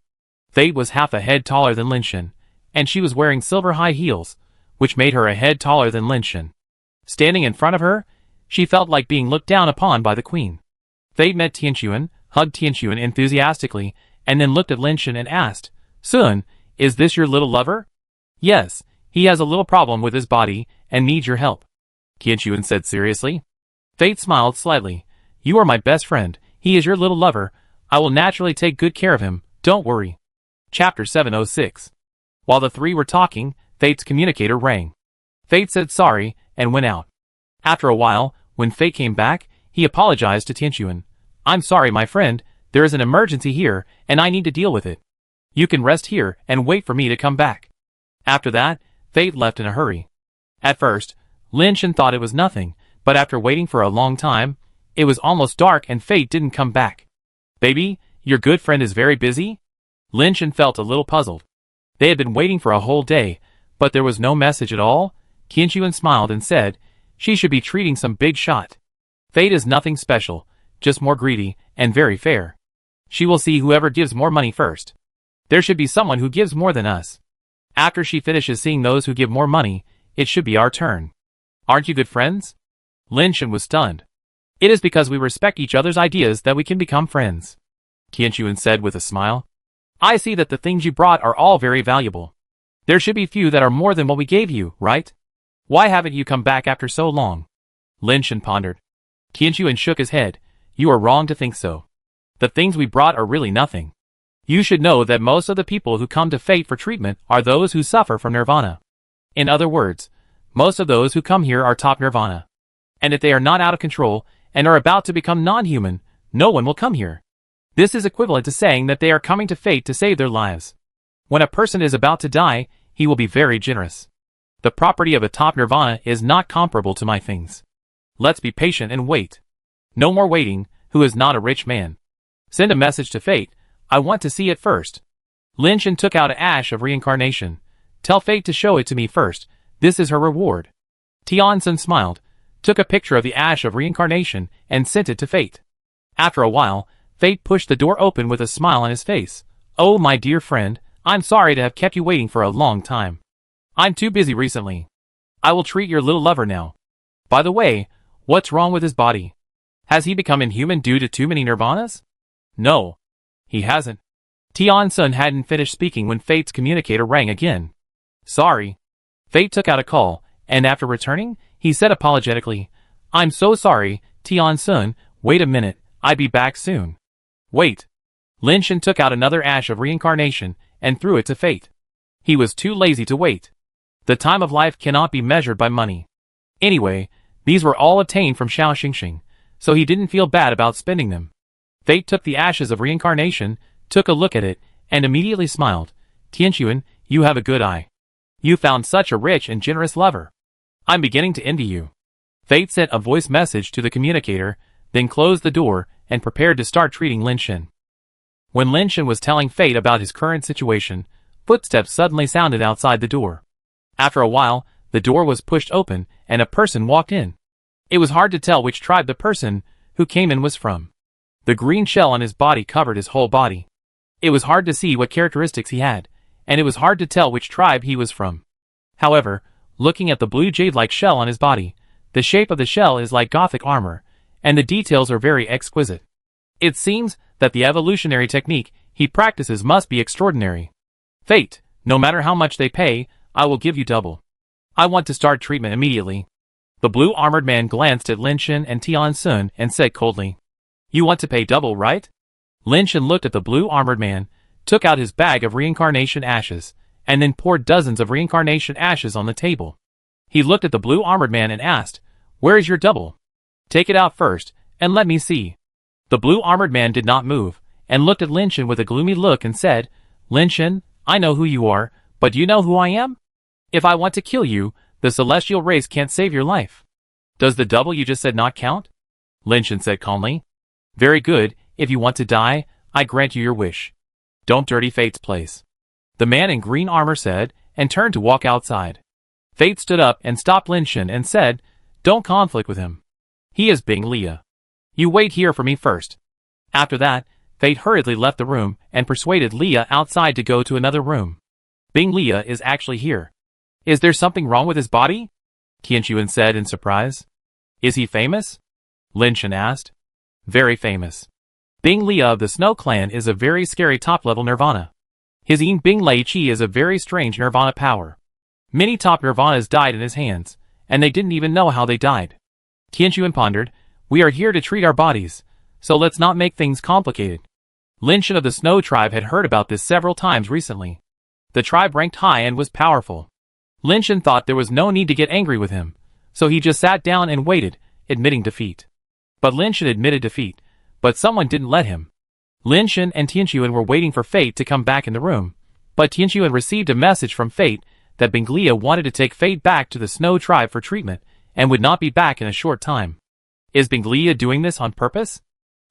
Fate was half a head taller than Lin Shen, and she was wearing silver high heels, which made her a head taller than Lin Shen. Standing in front of her, she felt like being looked down upon by the queen. Fate met Qianxuan, hugged Qianxuan enthusiastically, and then looked at Lin Shen and asked, "Sun, is this your little lover?" "Yes, he has a little problem with his body, and needs your help," Qianxuan said seriously. Fate smiled slightly. "You are my best friend, he is your little lover, I will naturally take good care of him, don't worry." Chapter 706. While the three were talking, Fate's communicator rang. Fate said sorry, and went out. After a while, when Fate came back, he apologized to Qianxuan. "I'm sorry my friend, there is an emergency here, and I need to deal with it. You can rest here and wait for me to come back." After that, Fate left in a hurry. At first, Lin Shen thought it was nothing, but after waiting for a long time, it was almost dark and Fate didn't come back. "Baby, your good friend is very busy?" Lin Shen felt a little puzzled. They had been waiting for a whole day, but there was no message at all. Qianxuan smiled and said, "She should be treating some big shot. Fate is nothing special, just more greedy, and very fair. She will see whoever gives more money first. There should be someone who gives more than us. After she finishes seeing those who give more money, it should be our turn. Aren't you good friends?" Lin Shen was stunned. "It is because we respect each other's ideas that we can become friends," Qianxuan said with a smile. "I see that the things you brought are all very valuable. There should be few that are more than what we gave you, right? Why haven't you come back after so long?" Lin Shen pondered. Qianxuan shook his head. "You are wrong to think so. The things we brought are really nothing. You should know that most of the people who come to Fate for treatment are those who suffer from nirvana. In other words, most of those who come here are top nirvana. And if they are not out of control, and are about to become non-human, no one will come here. This is equivalent to saying that they are coming to Fate to save their lives. When a person is about to die, he will be very generous. The property of a top nirvana is not comparable to my things. Let's be patient and wait. No more waiting, who is not a rich man. Send a message to Fate, I want to see it first." Lin Shen took out an ash of reincarnation. "Tell Fate to show it to me first, this is her reward." Tiansun smiled, took a picture of the ash of reincarnation, and sent it to Fate. After a while, Fate pushed the door open with a smile on his face. "Oh my dear friend, I'm sorry to have kept you waiting for a long time. I'm too busy recently. I will treat your little lover now. By the way, what's wrong with his body? Has he become inhuman due to too many nirvanas?" "No, he hasn't." Tiansun hadn't finished speaking when Fate's communicator rang again. Sorry. Fate took out a call, and after returning, he said apologetically, I'm so sorry, Tian-sun, wait a minute, I'll be back soon. Wait. Lin Shen took out another ash of reincarnation and threw it to Fate. He was too lazy to wait. The time of life cannot be measured by money. Anyway, these were all obtained from Xiao Xingxing, so he didn't feel bad about spending them. Fate took the ashes of reincarnation, took a look at it, and immediately smiled. Tianxuan, you have a good eye. You found such a rich and generous lover. I'm beginning to envy you. Fate sent a voice message to the communicator, then closed the door and prepared to start treating Lin Shen. When Lin Shen was telling Fate about his current situation, footsteps suddenly sounded outside the door. After a while, the door was pushed open and a person walked in. It was hard to tell which tribe the person who came in was from. The green shell on his body covered his whole body. It was hard to see what characteristics he had, and it was hard to tell which tribe he was from. However, looking at the blue jade-like shell on his body, the shape of the shell is like Gothic armor, and the details are very exquisite. It seems that the evolutionary technique he practices must be extraordinary. Fate, no matter how much they pay, I will give you double. I want to start treatment immediately. The blue armored man glanced at Lin Shen and Tian-sun and said coldly, You want to pay double, right? Lin Shen looked at the blue armored man, took out his bag of reincarnation ashes, and then poured dozens of reincarnation ashes on the table. He looked at the blue armored man and asked, Where is your double? Take it out first, and let me see. The blue armored man did not move, and looked at Lin Shen with a gloomy look and said, Lin Shen, I know who you are, but do you know who I am? If I want to kill you, the celestial race can't save your life. Does the double you just said not count? Lin Shen said calmly. Very good, if you want to die, I grant you your wish. Don't dirty Fate's place. The man in green armor said, and turned to walk outside. Fate stood up and stopped Lin Shen and said, Don't conflict with him. He is Bing Lia. You wait here for me first. After that, Fate hurriedly left the room and persuaded Lia outside to go to another room. Bing Lia is actually here. Is there something wrong with his body? Tianxuan said in surprise. Is he famous? Lin Shen asked. Very famous. Bing Lia of the Snow Clan is a very scary top-level nirvana. His Yin Bing Lei Qi is a very strange nirvana power. Many top nirvanas died in his hands, and they didn't even know how they died. Tianxuan pondered, We are here to treat our bodies, so let's not make things complicated. Lin Shen of the Snow Tribe had heard about this several times recently. The tribe ranked high and was powerful. Lin Shen thought there was no need to get angry with him, so he just sat down and waited, admitting defeat. But Lin Shen admitted defeat, but someone didn't let him. Lin Shen and Tianxuan were waiting for Fate to come back in the room, but Tianxuan received a message from Fate that Bing Lia wanted to take Fate back to the Snow Tribe for treatment, and would not be back in a short time. Is Bing Lia doing this on purpose?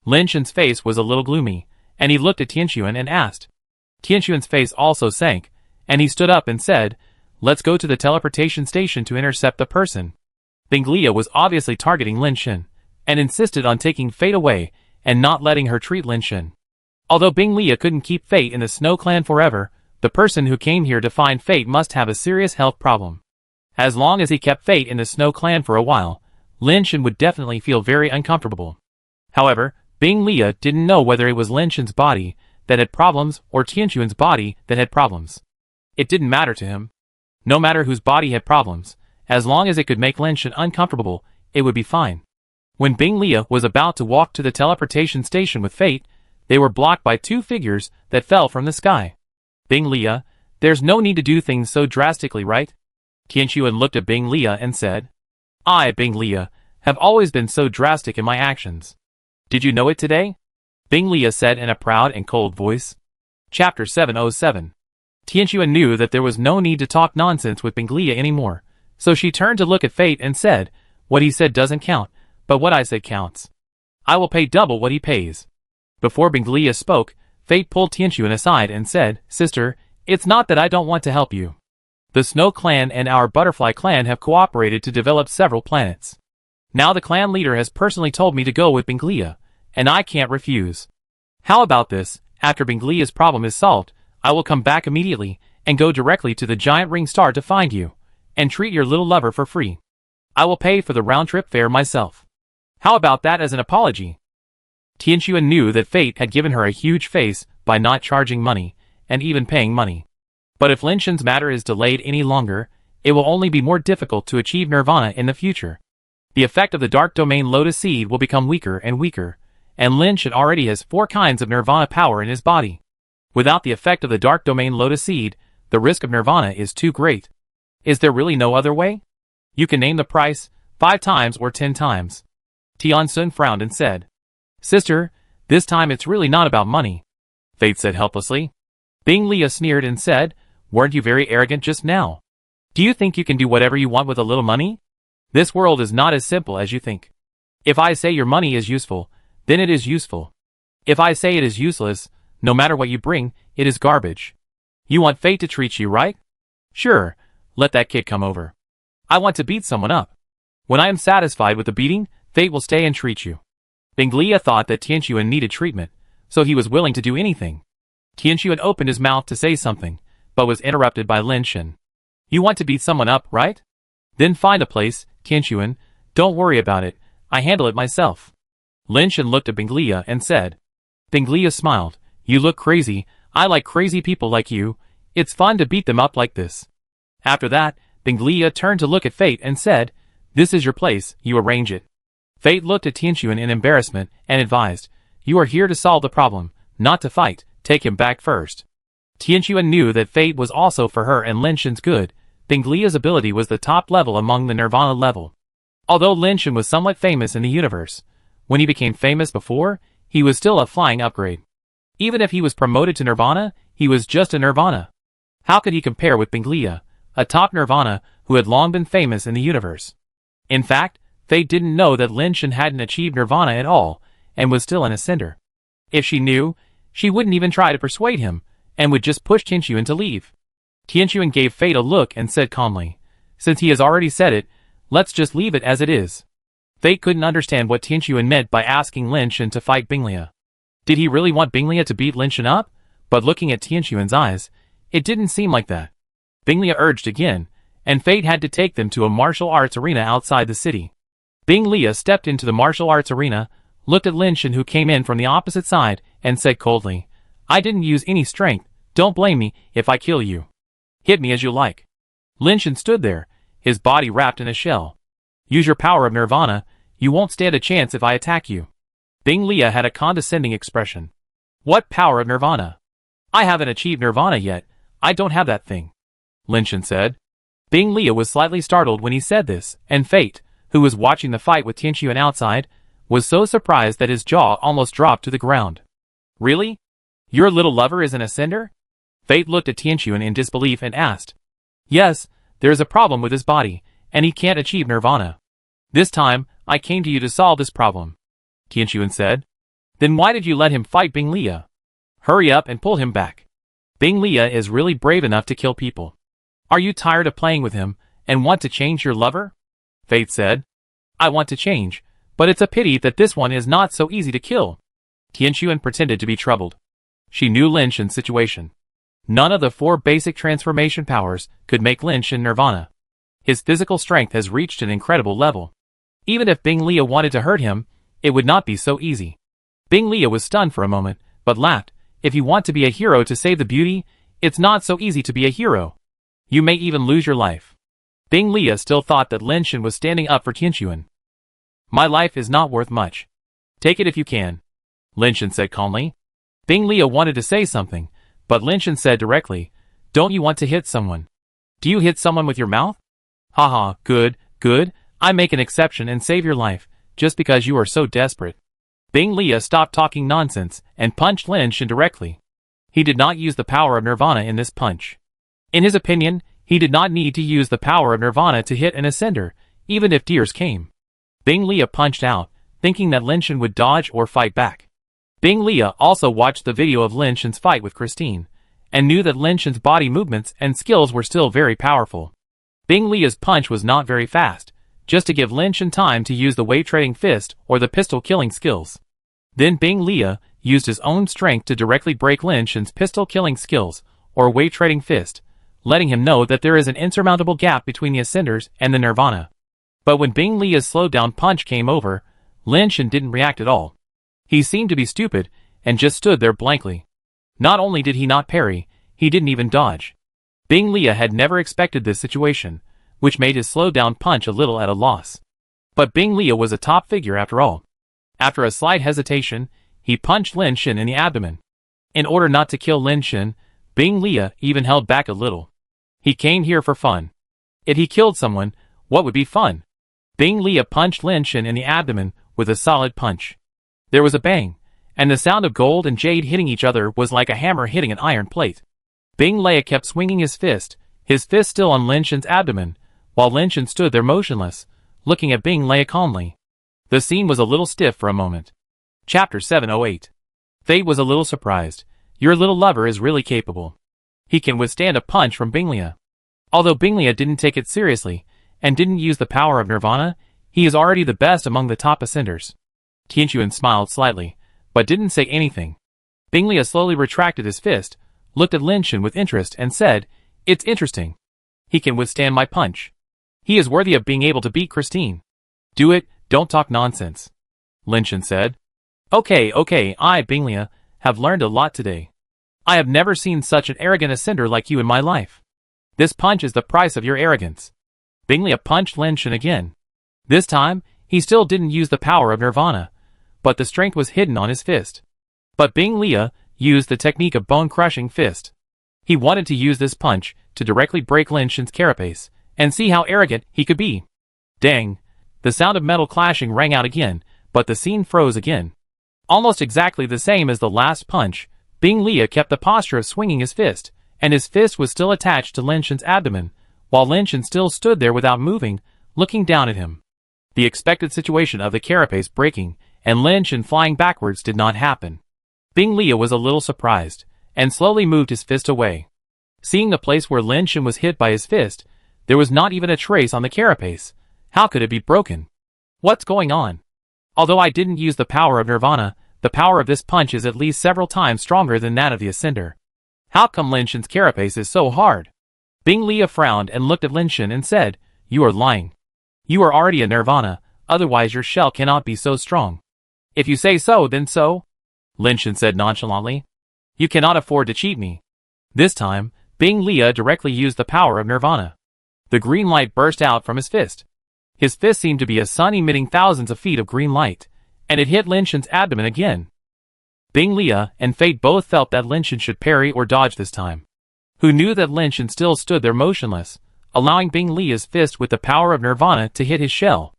Lin Shen's face was a little gloomy, and he looked at Tianxuan and asked. Tianxuan's face also sank, and he stood up and said, Let's go to the teleportation station to intercept the person. Bing Lia was obviously targeting Lin Shen, and insisted on taking Fate away and not letting her treat Lin Shen. Although Bing Lia couldn't keep Fate in the Snow Clan forever, the person who came here to find Fate must have a serious health problem. As long as he kept Fate in the Snow Clan for a while, Lin Shen would definitely feel very uncomfortable. However, Bing Lia didn't know whether it was Lin Shen's body that had problems or Tianxuan's body that had problems. It didn't matter to him. No matter whose body had problems, as long as it could make Lin Shen uncomfortable, it would be fine. When Bing Lia was about to walk to the teleportation station with Fate, they were blocked by two figures that fell from the sky. Bing Lia, there's no need to do things so drastically, right? Tianxuan looked at Bing Lia and said, I, Bing Lia, have always been so drastic in my actions. Did you know it today? Bing Lia said in a proud and cold voice. Chapter 707. Tianxuan knew that there was no need to talk nonsense with Bing Lia anymore, so she turned to look at Fate and said, What he said doesn't count, but what I said counts. I will pay double what he pays. Before Bing Lia spoke, Fate pulled Tianxuan aside and said, Sister, it's not that I don't want to help you. The Snow Clan and our Butterfly Clan have cooperated to develop several planets. Now the clan leader has personally told me to go with Bing Lia, and I can't refuse. How about this, after Bing Lia's problem is solved, I will come back immediately, and go directly to the giant ring star to find you, and treat your little lover for free. I will pay for the round-trip fare myself. How about that as an apology? Tianxuan knew that Fate had given her a huge face by not charging money, and even paying money. But if Lin Shen's matter is delayed any longer, it will only be more difficult to achieve nirvana in the future. The effect of the dark domain lotus seed will become weaker and weaker, and Lin Shen already has 4 kinds of nirvana power in his body. Without the effect of the dark domain lotus seed, the risk of nirvana is too great. Is there really no other way? You can name the price, 5 times or 10 times. Tian Sun frowned and said, Sister, this time it's really not about money. Fate said helplessly. Bing Lia sneered and said, Weren't you very arrogant just now? Do you think you can do whatever you want with a little money? This world is not as simple as you think. If I say your money is useful, then it is useful. If I say it is useless, no matter what you bring, it is garbage. You want fate to treat you right? Sure, let that kid come over. I want to beat someone up. When I am satisfied with the beating, fate will stay and treat you. Bing Lia thought that Tianquan needed treatment, so he was willing to do anything. Tianquan opened his mouth to say something, but was interrupted by Lin Shen. You want to beat someone up, right? Then find a place, Tianquan. Don't worry about it, I handle it myself. Lin Shen looked at Bing Lia and said. Bing Lia smiled. You look crazy, I like crazy people like you. It's fun to beat them up like this. After that, Bing Lia turned to look at Fate and said, This is your place, you arrange it. Fate looked at Tianquan in embarrassment and advised, You are here to solve the problem, not to fight, take him back first. Tianquan knew that Fate was also for her and Lin Shen's good. Bing Lia's ability was the top level among the Nirvana level. Although Lin Shen was somewhat famous in the universe, when he became famous before, he was still a flying upgrade. Even if he was promoted to Nirvana, he was just a Nirvana. How could he compare with Bing Lia, a top Nirvana who had long been famous in the universe? In fact, Fate didn't know that Lin Shen hadn't achieved Nirvana at all, and was still an ascender. If she knew, she wouldn't even try to persuade him, and would just push Tianquan to leave. Tianquan gave Fate a look and said calmly, Since he has already said it, let's just leave it as it is. Fate couldn't understand what Tianquan meant by asking Lin Shen to fight Bing Lia. Did he really want Bing Lia to beat Lin Shen up? But looking at Tianquan's eyes, it didn't seem like that. Bing Lia urged again, and Fate had to take them to a martial arts arena outside the city. Bing Lia stepped into the martial arts arena, looked at Lin Shen who came in from the opposite side, and said coldly, I didn't use any strength, don't blame me if I kill you. Hit me as you like. Lin Shen stood there, his body wrapped in a shell. Use your power of Nirvana, you won't stand a chance if I attack you. Bing Lia had a condescending expression. What power of Nirvana? I haven't achieved Nirvana yet, I don't have that thing. Lin Shen said. Bing Lia was slightly startled when he said this, and Fate, who was watching the fight with Tianquan outside, was so surprised that his jaw almost dropped to the ground. Really? Your little lover is an ascender? Fate looked at Tianquan in disbelief and asked. Yes, there is a problem with his body, and he can't achieve Nirvana. This time, I came to you to solve this problem. Tianquan said. Then why did you let him fight Bing Lia? Hurry up and pull him back. Bing Lia is really brave enough to kill people. Are you tired of playing with him, and want to change your lover? Fate said. I want to change, but it's a pity that this one is not so easy to kill. Tianquan pretended to be troubled. She knew Lin Shen's situation. None of the 4 basic transformation powers could make Lin Shen Nirvana. His physical strength has reached an incredible level. Even if Bing Lia wanted to hurt him, it would not be so easy. Bing Lia was stunned for a moment, but laughed. If you want to be a hero to save the beauty, it's not so easy to be a hero. You may even lose your life. Bing Lia still thought that Lin Shen was standing up for Tianquan. My life is not worth much. Take it if you can. Lin Shen said calmly. Bing Lia wanted to say something, but Lin Shen said directly, Don't you want to hit someone? Do you hit someone with your mouth? Haha, good, good, I make an exception and save your life, just because you are so desperate. Bing Lia stopped talking nonsense and punched Lin Shen directly. He did not use the power of Nirvana in this punch. In his opinion, he did not need to use the power of Nirvana to hit an ascender, even if tears came. Bing Lia punched out, thinking that Lin Shen would dodge or fight back. Bing Lia also watched the video of Lin Shen's fight with Christine, and knew that Lin Shen's body movements and skills were still very powerful. Bing Lia's punch was not very fast, just to give Lin Shen time to use the wave-trading fist or the pistol-killing skills. Then Bing Lia used his own strength to directly break Lin Shen's pistol-killing skills, or wave-trading fist, letting him know that there is an insurmountable gap between the Ascenders and the Nirvana. But when Bing Lia's slowed-down punch came over, Lin Shen didn't react at all. He seemed to be stupid, and just stood there blankly. Not only did he not parry, he didn't even dodge. Bing Lia had never expected this situation, which made his slowed-down punch a little at a loss. But Bing Lia was a top figure after all. After a slight hesitation, he punched Lin Shin in the abdomen. In order not to kill Lin Shin, Bing Lia even held back a little. He came here for fun. If he killed someone, what would be fun? Bing Lia punched Lin Shin in the abdomen with a solid punch. There was a bang, and the sound of gold and jade hitting each other was like a hammer hitting an iron plate. Bing Lia kept swinging his fist still on Lin Shin's abdomen, while Lin Shin stood there motionless, looking at Bing Lia calmly. The scene was a little stiff for a moment. Chapter 708. Fate was a little surprised. Your little lover is really capable. He can withstand a punch from Bing Lia. Although Bing Lia didn't take it seriously, and didn't use the power of Nirvana, he is already the best among the top ascenders. Tianquan smiled slightly, but didn't say anything. Bing Lia slowly retracted his fist, looked at Lin Shin with interest and said, "It's interesting. He can withstand my punch. He is worthy of being able to beat Christine." "Do it, don't talk nonsense," Lin Shin said. Okay, I, Bing Lia, have learned a lot today. I have never seen such an arrogant ascender like you in my life. This punch is the price of your arrogance." Bing Lia punched Lin Shin again. This time, he still didn't use the power of Nirvana, but the strength was hidden on his fist. But Bing Lia used the technique of bone-crushing fist. He wanted to use this punch to directly break Lin Shin's carapace, and see how arrogant he could be. Dang! The sound of metal clashing rang out again, but the scene froze again. Almost exactly the same as the last punch, Bing Lia kept the posture of swinging his fist, and his fist was still attached to Lin Shin's abdomen, while Lin Shin still stood there without moving, looking down at him. The expected situation of the carapace breaking and Lin Shin flying backwards did not happen. Bing Lia was a little surprised, and slowly moved his fist away. Seeing the place where Lin Shin was hit by his fist, there was not even a trace on the carapace. How could it be broken? What's going on? Although I didn't use the power of Nirvana, the power of this punch is at least several times stronger than that of the Ascender. How come Lin Shin's carapace is so hard? Bing Lia frowned and looked at Lin Shin and said, "You are lying. You are already a Nirvana, otherwise your shell cannot be so strong." "If you say so, then so," Lin Shin said nonchalantly. "You cannot afford to cheat me." This time, Bing Lia directly used the power of Nirvana. The green light burst out from his fist. His fist seemed to be a sun emitting thousands of feet of green light, and it hit Lin Shin's abdomen again. Bing Lia and Fate both felt that Lin Shin should parry or dodge this time. Who knew that Lin Shin still stood there motionless, allowing Bing Lia's fist with the power of Nirvana to hit his shell.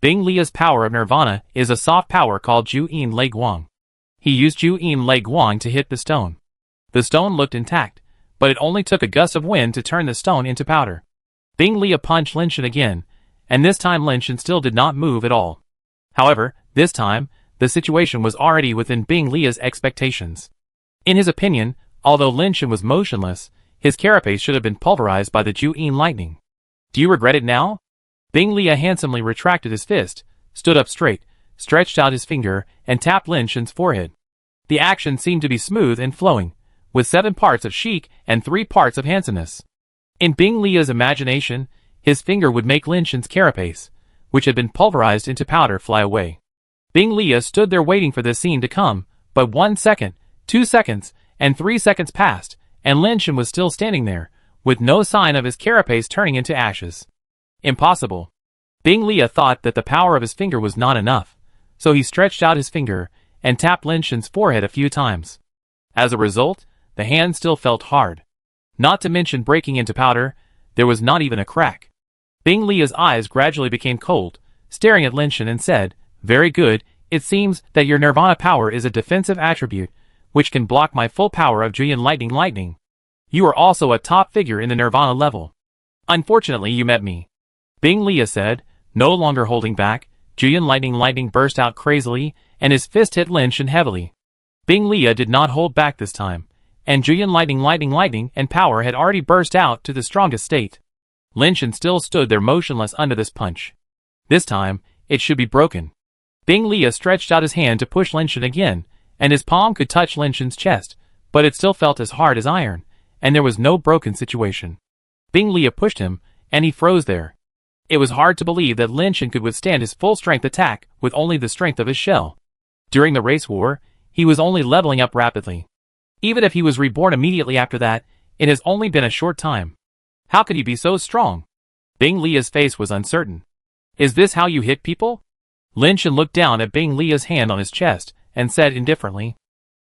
Bing Lia's power of Nirvana is a soft power called Ju-In Lei Guang. He used Ju-In Lei Guang to hit the stone. The stone looked intact, but it only took a gust of wind to turn the stone into powder. Bing Lia punched Lin Shin again, and this time Lin Shin still did not move at all. However, this time, the situation was already within Bing Lia's expectations. In his opinion, although Lin Shin was motionless, his carapace should have been pulverized by the Ju-In lightning. "Do you regret it now?" Bing Lia handsomely retracted his fist, stood up straight, stretched out his finger, and tapped Lin Shin's forehead. The action seemed to be smooth and flowing, with 7 parts of chic and 3 parts of handsomeness. In Bing Lia's imagination, his finger would make Lin Shin's carapace, which had been pulverized into powder, fly away. Bing Lia stood there waiting for this scene to come, but 1 second, 2 seconds, and 3 seconds passed, and Lin Shin was still standing there, with no sign of his carapace turning into ashes. Impossible. Bing Lia thought that the power of his finger was not enough, so he stretched out his finger and tapped Lin Shin's forehead a few times. As a result, the hand still felt hard. Not to mention breaking into powder, there was not even a crack. Bing Lia's eyes gradually became cold, staring at Lin Shin and said, "Very good, it seems that your Nirvana power is a defensive attribute, which can block my full power of Juyin lightning. You are also a top figure in the Nirvana level. Unfortunately you met me." Bing Lia said, no longer holding back. Juyin lightning burst out crazily, and his fist hit Lin Shin heavily. Bing Lia did not hold back this time, and Juyin lightning and power had already burst out to the strongest state. Lin Shin still stood there motionless under this punch. This time, it should be broken. Bing Lia stretched out his hand to push Lin Shin again, and his palm could touch Lin Shin's chest, but it still felt as hard as iron, and there was no broken situation. Bing Lia pushed him, and he froze there. It was hard to believe that Lin Shin could withstand his full-strength attack with only the strength of his shell. During the race war, he was only leveling up rapidly. Even if he was reborn immediately after that, It has only been a short time. How could he be so strong? Bing Lia's face was uncertain. Is this how you hit people? Lin Shen looked down at Bing Lia's hand on his chest and said indifferently.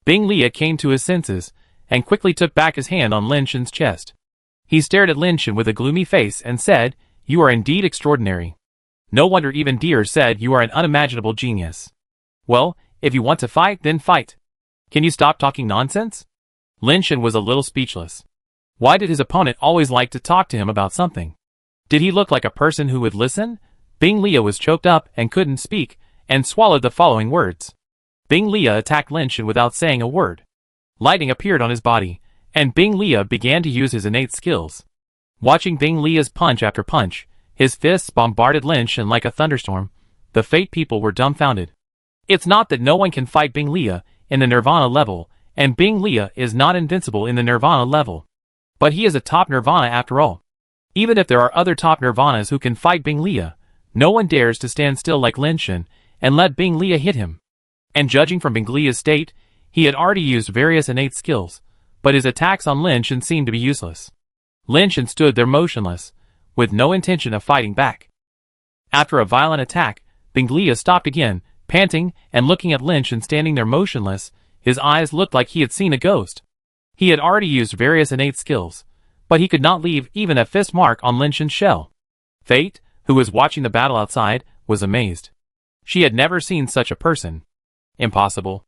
Bing Lia came to his senses and quickly took back his hand on Lin Shen's chest. He stared at Lin Shen with a gloomy face and said, "You are indeed extraordinary. No wonder even Deer said you are an unimaginable genius. Well, if you want to fight, then fight. Can you stop talking nonsense?" Lin Shen was a little speechless. Why did his opponent always like to talk to him about something? Did he look like a person who would listen? Bing Lia was choked up and couldn't speak, and swallowed the following words. Bing Lia attacked Lin Shen without saying a word. Lightning appeared on his body, and Bing Lia began to use his innate skills. Watching Bing Lia's punch after punch, his fists bombarded Lin Shen like a thunderstorm. The Fate people were dumbfounded. It's not that no one can fight Bing Lia in the Nirvana level, and Bing Lia is not invincible in the Nirvana level. But he is a top Nirvana after all. Even if there are other top Nirvanas who can fight Bing Lia, no one dares to stand still like Lin Shen and let Bing Lia hit him. And judging from Bing Lia's state, he had already used various innate skills, but his attacks on Lin Shen seemed to be useless. Lin Shen stood there motionless, with no intention of fighting back. After a violent attack, Bing Lia stopped again, panting and looking at Lin Shen standing there motionless. His eyes looked like he had seen a ghost. He had already used various innate skills, but he could not leave even a fist mark on Lin Shen's shell. Fate, who was watching the battle outside, was amazed. She had never seen such a person. Impossible.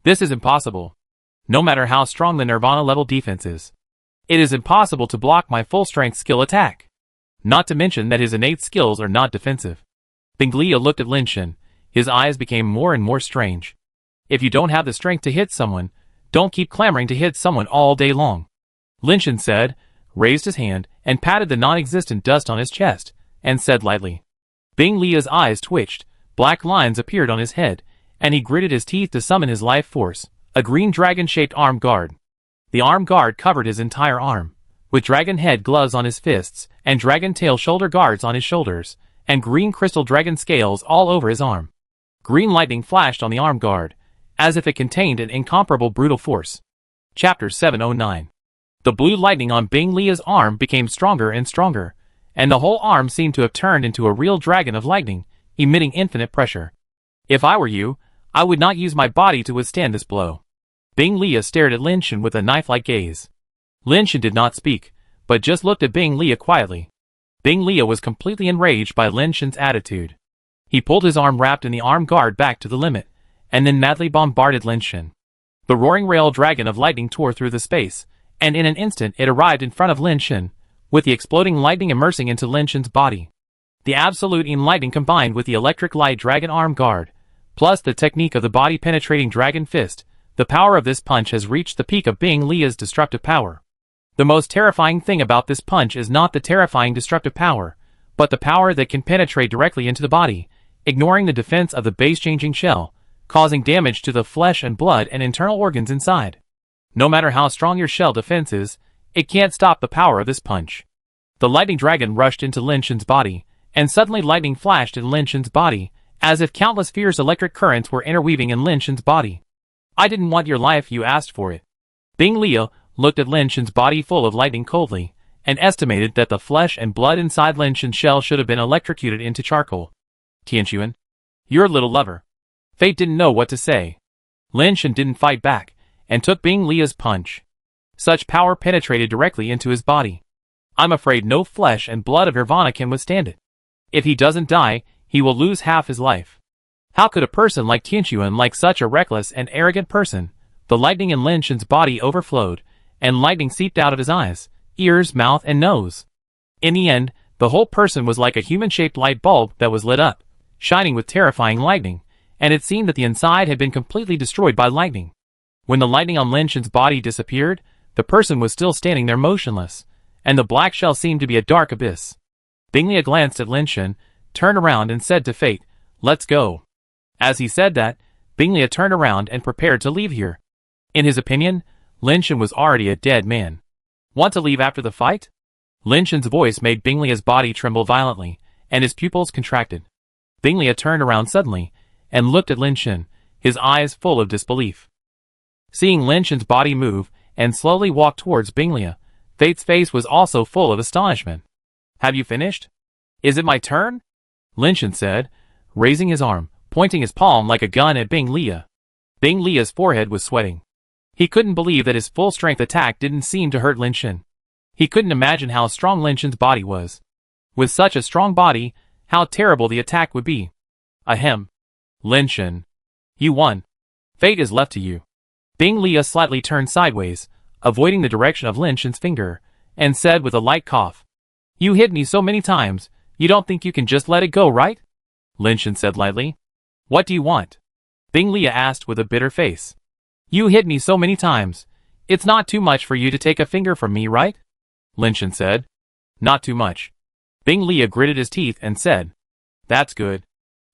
This is impossible. No matter how strong the Nirvana level defense is, it is impossible to block my full strength skill attack. Not to mention that his innate skills are not defensive. Bing Lia looked at Lin Shen. His eyes became more and more strange. If you don't have the strength to hit someone, don't keep clamoring to hit someone all day long. Lin Shen said, raised his hand, and patted the non-existent dust on his chest, and said lightly. Bing Lia's eyes twitched, black lines appeared on his head, and he gritted his teeth to summon his life force, a green dragon-shaped arm guard. The arm guard covered his entire arm, with dragon head gloves on his fists, and dragon tail shoulder guards on his shoulders, and green crystal dragon scales all over his arm. Green lightning flashed on the arm guard, as if it contained an incomparable brutal force. Chapter 709. The blue lightning on Bing Lia's arm became stronger and stronger, and the whole arm seemed to have turned into a real dragon of lightning, emitting infinite pressure. If I were you, I would not use my body to withstand this blow. Bing Lia stared at Lin Shen with a knife-like gaze. Lin Shen did not speak, but just looked at Bing Lia quietly. Bing Lia was completely enraged by Lin Shen's attitude. He pulled his arm wrapped in the arm guard back to the limit, and then madly bombarded Lin Shen. The roaring rail dragon of lightning tore through the space, and in an instant it arrived in front of Lin Shen, with the exploding lightning immersing into Lin Shen's body. The absolute lightning combined with the electric light dragon arm guard, plus the technique of the body-penetrating dragon fist, the power of this punch has reached the peak of Bing Lia's destructive power. The most terrifying thing about this punch is not the terrifying destructive power, but the power that can penetrate directly into the body, ignoring the defense of the base-changing shell, causing damage to the flesh and blood and internal organs inside. No matter how strong your shell defense is, it can't stop the power of this punch. The lightning dragon rushed into Lin Shen's body, and suddenly lightning flashed in Lin Shen's body, as if countless fierce electric currents were interweaving in Lin Shen's body. I didn't want your life, you asked for it. Bing Lia looked at Lin Shen's body full of lightning coldly, and estimated that the flesh and blood inside Lin Shen's shell should have been electrocuted into charcoal. Tianquan, you're a little lover. Fate didn't know what to say. Lin Shen didn't fight back, and took Bing Lia's punch. Such power penetrated directly into his body. I'm afraid no flesh and blood of Nirvana can withstand it. If he doesn't die, he will lose half his life. How could a person like Tianquan like such a reckless and arrogant person? The lightning in Lin Shen's body overflowed, and lightning seeped out of his eyes, ears, mouth, and nose. In the end, the whole person was like a human-shaped light bulb that was lit up, shining with terrifying lightning, and it seemed that the inside had been completely destroyed by lightning. When the lightning on Lin Shen's body disappeared, the person was still standing there motionless, and the black shell seemed to be a dark abyss. Bing Lia glanced at Lin Shen, turned around and said to Fate, "Let's go." As he said that, Bing Lia turned around and prepared to leave here. In his opinion, Lin Shen was already a dead man. Want to leave after the fight? Lin Shen's voice made Bing Lia's body tremble violently, and his pupils contracted. Bing Lia turned around suddenly, and looked at Lin Shen, his eyes full of disbelief. Seeing Lin Shen's body move, and slowly walk towards Bing Lia, Fate's face was also full of astonishment. Have you finished? Is it my turn? Lin Shen said, raising his arm, pointing his palm like a gun at Bing Lia. Bing Lia's forehead was sweating. He couldn't believe that his full-strength attack didn't seem to hurt Lin Shen. He couldn't imagine how strong Lin Shen's body was. With such a strong body, how terrible the attack would be. Ahem. Lin Shen. You won. Fate is left to you. Bing Lia slightly turned sideways, avoiding the direction of Lin Shen's finger, and said with a light cough. You hit me so many times, you don't think you can just let it go, right? Lin Shen said lightly. What do you want? Bing Lia asked with a bitter face. You hit me so many times. It's not too much for you to take a finger from me, right? Lin Shen said. Not too much. Bing Lia gritted his teeth and said. That's good.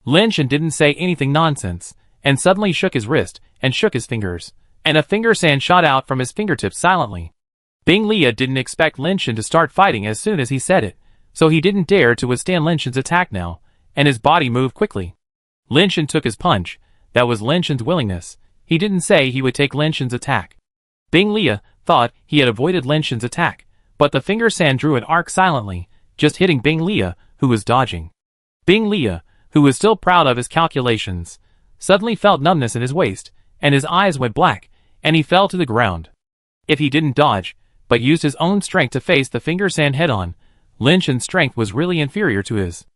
Lin Shen didn't say anything nonsense, and suddenly shook his wrist, and shook his fingers, and a finger sand shot out from his fingertips silently. Bing Lia didn't expect Lin Shen to start fighting as soon as he said it, so he didn't dare to withstand Lin Shen's attack now, and his body moved quickly. Lin Shen took his punch. That was Lin Shen's willingness. He didn't say he would take Lin Shen's attack. Bing Lia thought he had avoided Lin Shen's attack, but the finger sand drew an arc silently, just hitting Bing Lia, who was dodging. Bing Lia, who was still proud of his calculations, suddenly felt numbness in his waist, and his eyes went black, and he fell to the ground. If he didn't dodge, but used his own strength to face the finger sand head-on, Lin Shen's strength was really inferior to his.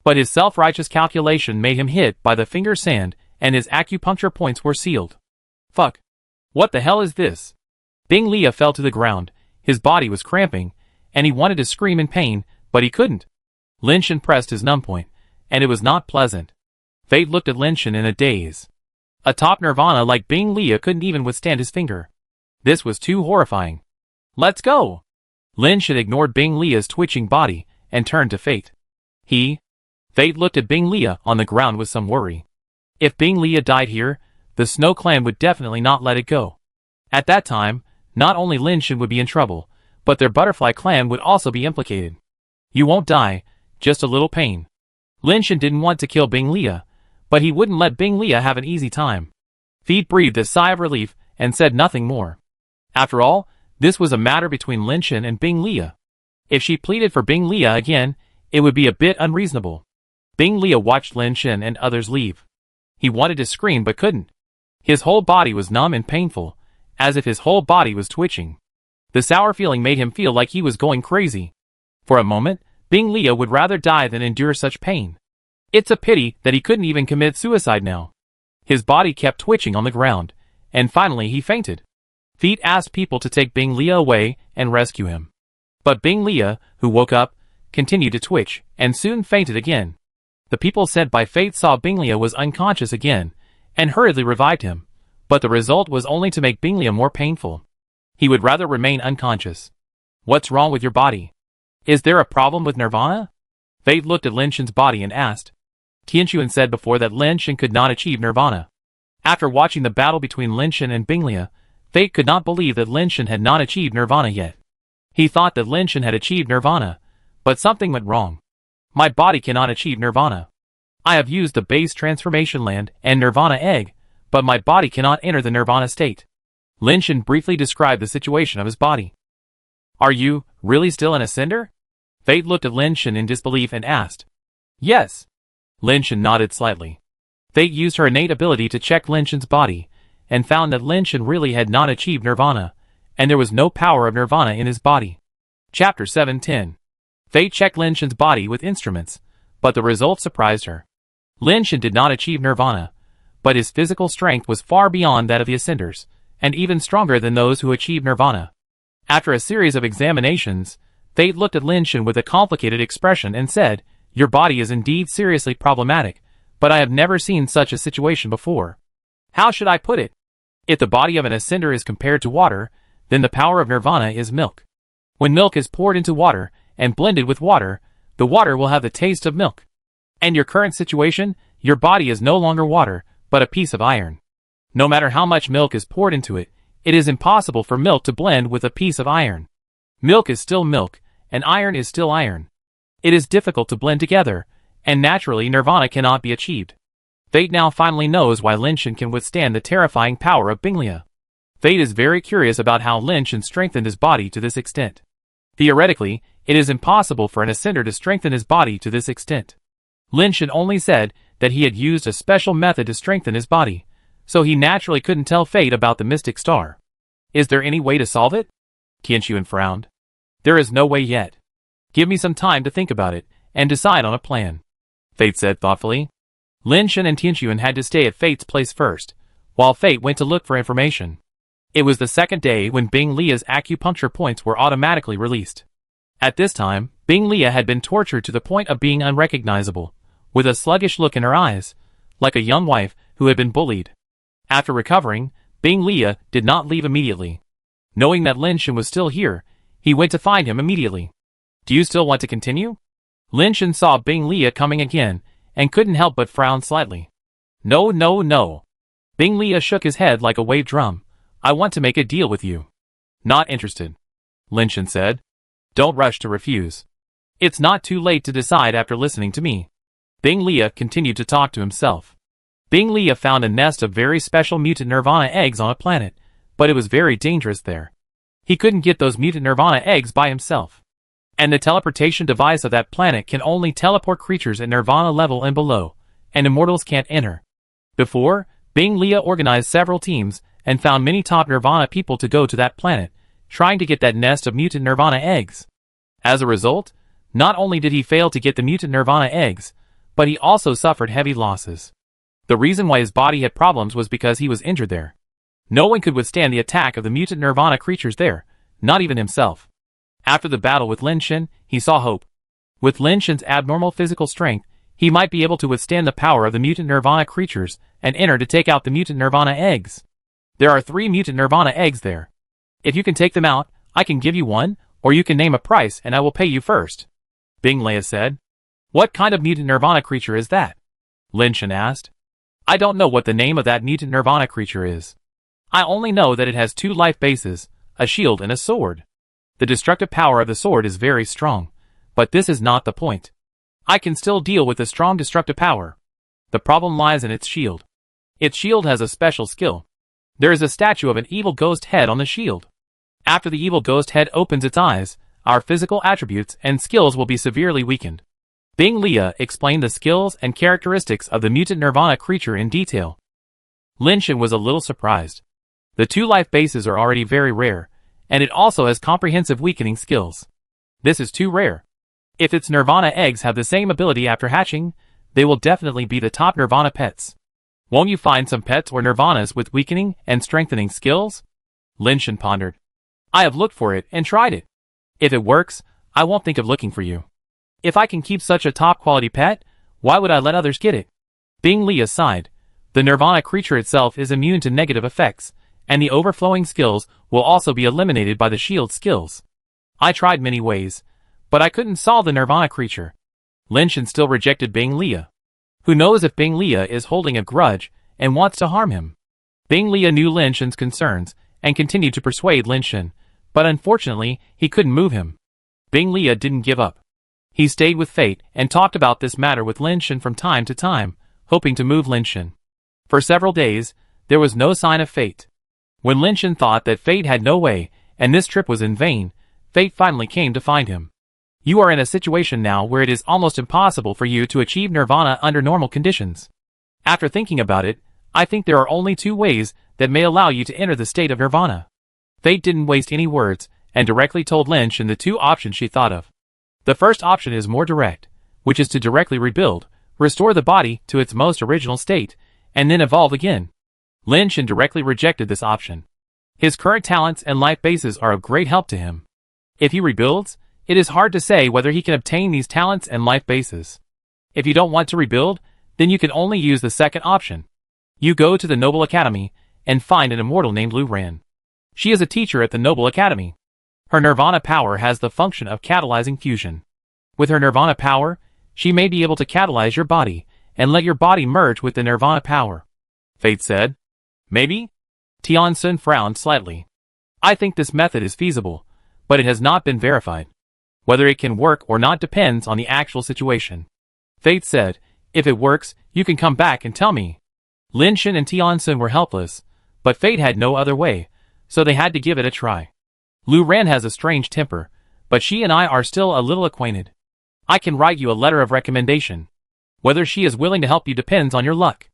But his self-righteous calculation made him hit by the finger sand, and his acupuncture points were sealed. Fuck. What the hell is this? Bing Lia fell to the ground, his body was cramping, and he wanted to scream in pain, but he couldn't. Lin Shen pressed his numb point, and it was not pleasant. Fate looked at Lin Shen in a daze. A top nirvana like Bing Lia couldn't even withstand his finger. This was too horrifying. Let's go! Lin Shen ignored Bing Lia's twitching body, and turned to Fate. Fate looked at Bing Lia on the ground with some worry. If Bing Lia died here, the Snow Clan would definitely not let it go. At that time, not only Lin Shen would be in trouble, but their Butterfly Clan would also be implicated. You won't die, just a little pain. Lin Shen didn't want to kill Bing Lia, but he wouldn't let Bing Lia have an easy time. Fate breathed a sigh of relief and said nothing more. After all, this was a matter between Lin Shen and Bing Lia. If she pleaded for Bing Lia again, it would be a bit unreasonable. Bing Lia watched Lin Shen and others leave. He wanted to scream but couldn't. His whole body was numb and painful, as if his whole body was twitching. The sour feeling made him feel like he was going crazy. For a moment, Bing Lia would rather die than endure such pain. It's a pity that he couldn't even commit suicide now. His body kept twitching on the ground, and finally he fainted. Fate asked people to take Bing Lia away and rescue him. But Bing Lia, who woke up, continued to twitch, and soon fainted again. The people sent by Fate saw Bing Lia was unconscious again, and hurriedly revived him, but the result was only to make Bing Lia more painful. He would rather remain unconscious. What's wrong with your body? Is there a problem with Nirvana? Fate looked at Lin Shen's body and asked. Tianquan said before that Lin Shen could not achieve Nirvana. After watching the battle between Lin Shen and Bing Lia, Fate could not believe that Lin Shen had not achieved Nirvana yet. He thought that Lin Shen had achieved Nirvana, but something went wrong. My body cannot achieve Nirvana. I have used the base transformation land and Nirvana egg, but my body cannot enter the Nirvana state. Lin Shen briefly described the situation of his body. Are you really still an Ascender? Fate looked at Lin Shen in disbelief and asked. Yes. Lin Shen nodded slightly. Fate used her innate ability to check Lin Shen's body, and found that Lin Shen really had not achieved Nirvana, and there was no power of Nirvana in his body. Chapter 710. Fate checked Lin Shen's body with instruments, but the results surprised her. Lin Shen did not achieve Nirvana, but his physical strength was far beyond that of the Ascenders, and even stronger than those who achieved Nirvana. After a series of examinations, Fate looked at Lin Shen with a complicated expression and said, Your body is indeed seriously problematic, but I have never seen such a situation before. How should I put it? If the body of an Ascender is compared to water, then the power of Nirvana is milk. When milk is poured into water, and blended with water, the water will have the taste of milk. And your current situation, your body is no longer water, but a piece of iron. No matter how much milk is poured into it, it is impossible for milk to blend with a piece of iron. Milk is still milk, and iron is still iron. It is difficult to blend together, and naturally Nirvana cannot be achieved. Fate now finally knows why Lin Shen can withstand the terrifying power of Bing Lia. Fate is very curious about how Lin Shen strengthened his body to this extent. Theoretically, it is impossible for an ascender to strengthen his body to this extent. Lin Shan only said that he had used a special method to strengthen his body, so he naturally couldn't tell Fate about the mystic star. Is there any way to solve it? Qianxuan frowned. There is no way yet. Give me some time to think about it, and decide on a plan. Fate said thoughtfully. Lin Shan and Qianxuan had to stay at Fate's place first, while Fate went to look for information. It was the second day when Bing Lia's acupuncture points were automatically released. At this time, Bing Lia had been tortured to the point of being unrecognizable, with a sluggish look in her eyes, like a young wife who had been bullied. After recovering, Bing Lia did not leave immediately. Knowing that Lin Shan was still here, he went to find him immediately. Do you still want to continue? Lin Shan saw Bing Lia coming again, and couldn't help but frown slightly. No, no, no. Bing Lia shook his head like a wave drum. I want to make a deal with you. Not interested. Lin Shan said. Don't rush to refuse. It's not too late to decide after listening to me. Bing Lia continued to talk to himself. Bing Lia found a nest of very special mutant nirvana eggs on a planet, but it was very dangerous there. He couldn't get those mutant nirvana eggs by himself. And the teleportation device of that planet can only teleport creatures at nirvana level and below, and immortals can't enter. Before, Bing Lia organized several teams and found many top nirvana people to go to that planet, trying to get that nest of mutant nirvana eggs. As a result, not only did he fail to get the mutant nirvana eggs, but he also suffered heavy losses. The reason why his body had problems was because he was injured there. No one could withstand the attack of the mutant nirvana creatures there, not even himself. After the battle with Lin Shan, he saw hope. With Lin Shan's abnormal physical strength, he might be able to withstand the power of the mutant nirvana creatures and enter to take out the mutant nirvana eggs. There are 3 mutant nirvana eggs there. If you can take them out, I can give you one, or you can name a price and I will pay you first. Bing Lia said. What kind of mutant nirvana creature is that? Lin Shan asked. I don't know what the name of that mutant nirvana creature is. I only know that it has 2 life bases, a shield and a sword. The destructive power of the sword is very strong, but this is not the point. I can still deal with the strong destructive power. The problem lies in its shield. Its shield has a special skill. There is a statue of an evil ghost head on the shield. After the evil ghost head opens its eyes, our physical attributes and skills will be severely weakened. Bing Lia explained the skills and characteristics of the mutant nirvana creature in detail. Lin Shan was a little surprised. The 2 life bases are already very rare, and it also has comprehensive weakening skills. This is too rare. If its nirvana eggs have the same ability after hatching, they will definitely be the top nirvana pets. Won't you find some pets or nirvanas with weakening and strengthening skills? Lin Shan pondered. I have looked for it and tried it. If it works, I won't think of looking for you. If I can keep such a top-quality pet, why would I let others get it? Bing Lia sighed. The nirvana creature itself is immune to negative effects, and the overflowing skills will also be eliminated by the shield skills. I tried many ways, but I couldn't solve the nirvana creature. Lin Shan still rejected Bing Lia. Who knows if Bing Lia is holding a grudge and wants to harm him? Bing Lia knew Lin Shan's concerns and continued to persuade Lin Shan, but unfortunately, he couldn't move him. Bing Lia didn't give up. He stayed with Fate and talked about this matter with Lin Shan from time to time, hoping to move Lin Shan. For several days, there was no sign of Fate. When Lin Shan thought that Fate had no way, and this trip was in vain, Fate finally came to find him. You are in a situation now where it is almost impossible for you to achieve nirvana under normal conditions. After thinking about it, I think there are only 2 ways that may allow you to enter the state of nirvana. Fate didn't waste any words, and directly told Lin Shan the 2 options she thought of. The first option is more direct, which is to directly rebuild, restore the body to its most original state, and then evolve again. Lin Shan directly rejected this option. His current talents and life bases are of great help to him. If he rebuilds, it is hard to say whether he can obtain these talents and life bases. If you don't want to rebuild, then you can only use the second option. You go to the Noble Academy and find an immortal named Lu Ran. She is a teacher at the Noble Academy. Her nirvana power has the function of catalyzing fusion. With her nirvana power, she may be able to catalyze your body and let your body merge with the nirvana power. Fate said. Maybe? Tian Sun frowned slightly. I think this method is feasible, but it has not been verified. Whether it can work or not depends on the actual situation. Fate said, if it works, you can come back and tell me. Lin Shan and Tian Sun were helpless, but Fate had no other way, so they had to give it a try. Lu Ran has a strange temper, but she and I are still a little acquainted. I can write you a letter of recommendation. Whether she is willing to help you depends on your luck.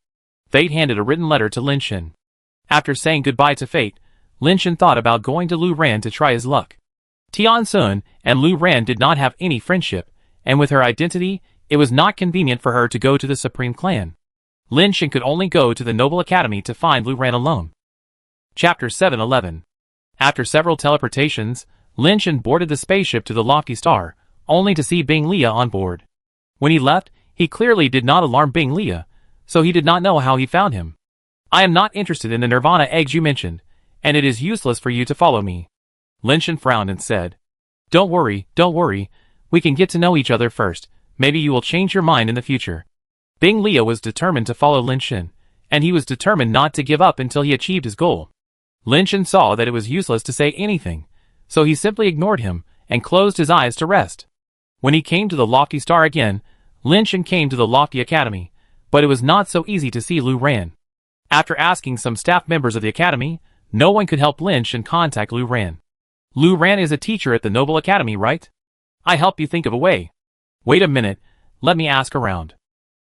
Fate handed a written letter to Lin Shen. After saying goodbye to Fate, Lin Shen thought about going to Lu Ran to try his luck. Tian Sun and Lu Ran did not have any friendship, and with her identity, it was not convenient for her to go to the Supreme Clan. Lin Shen could only go to the Noble Academy to find Lu Ran alone. Chapter 711. After several teleportations, Lin Shen boarded the spaceship to the Lofty Star, only to see Bing Lia on board. When he left, he clearly did not alarm Bing Lia, so he did not know how he found him. I am not interested in the Nirvana eggs you mentioned, and it is useless for you to follow me. Lin Shen frowned and said, don't worry, we can get to know each other first, maybe you will change your mind in the future. Bing Lia was determined to follow Lin Shen, and he was determined not to give up until he achieved his goal. Lin Shen saw that it was useless to say anything, so he simply ignored him and closed his eyes to rest. When he came to the Lofty Star again, Lin Shen came to the Lofty Academy, but it was not so easy to see Lu Ran. After asking some staff members of the academy, no one could help Lin Shen contact Lu Ran. Lu Ran is a teacher at the Noble Academy, right? I help you think of a way. Wait a minute, let me ask around.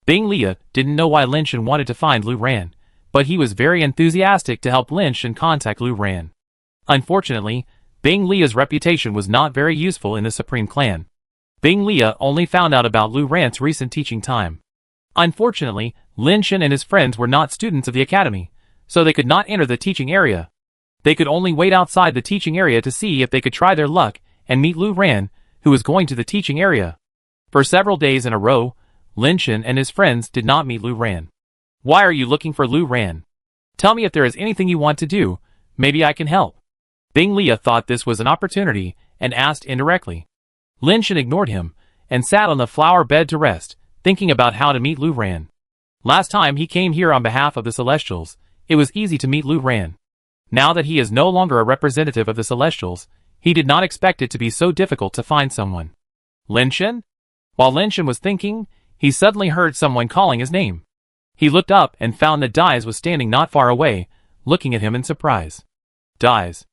Bing Lia didn't know why Lin Shen wanted to find Lu Ran, but he was very enthusiastic to help Lin Shen contact Lu Ran. Unfortunately, Bing Lia's reputation was not very useful in the Supreme Clan. Bing Lia only found out about Lu Ran's recent teaching time. Unfortunately, Lin Shen and his friends were not students of the academy, so they could not enter the teaching area. They could only wait outside the teaching area to see if they could try their luck and meet Lu Ran, who was going to the teaching area. For several days in a row, Lin Shen and his friends did not meet Lu Ran. Why are you looking for Lu Ran? Tell me if there is anything you want to do, maybe I can help. Bing Lia thought this was an opportunity and asked indirectly. Lin Shen ignored him and sat on the flower bed to rest, thinking about how to meet Lu Ran. Last time he came here on behalf of the Celestials, it was easy to meet Lu Ran. Now that he is no longer a representative of the Celestials, he did not expect it to be so difficult to find someone. Lin Shen? While Lin Shen was thinking, he suddenly heard someone calling his name. He looked up and found that Dies was standing not far away, looking at him in surprise. Dies.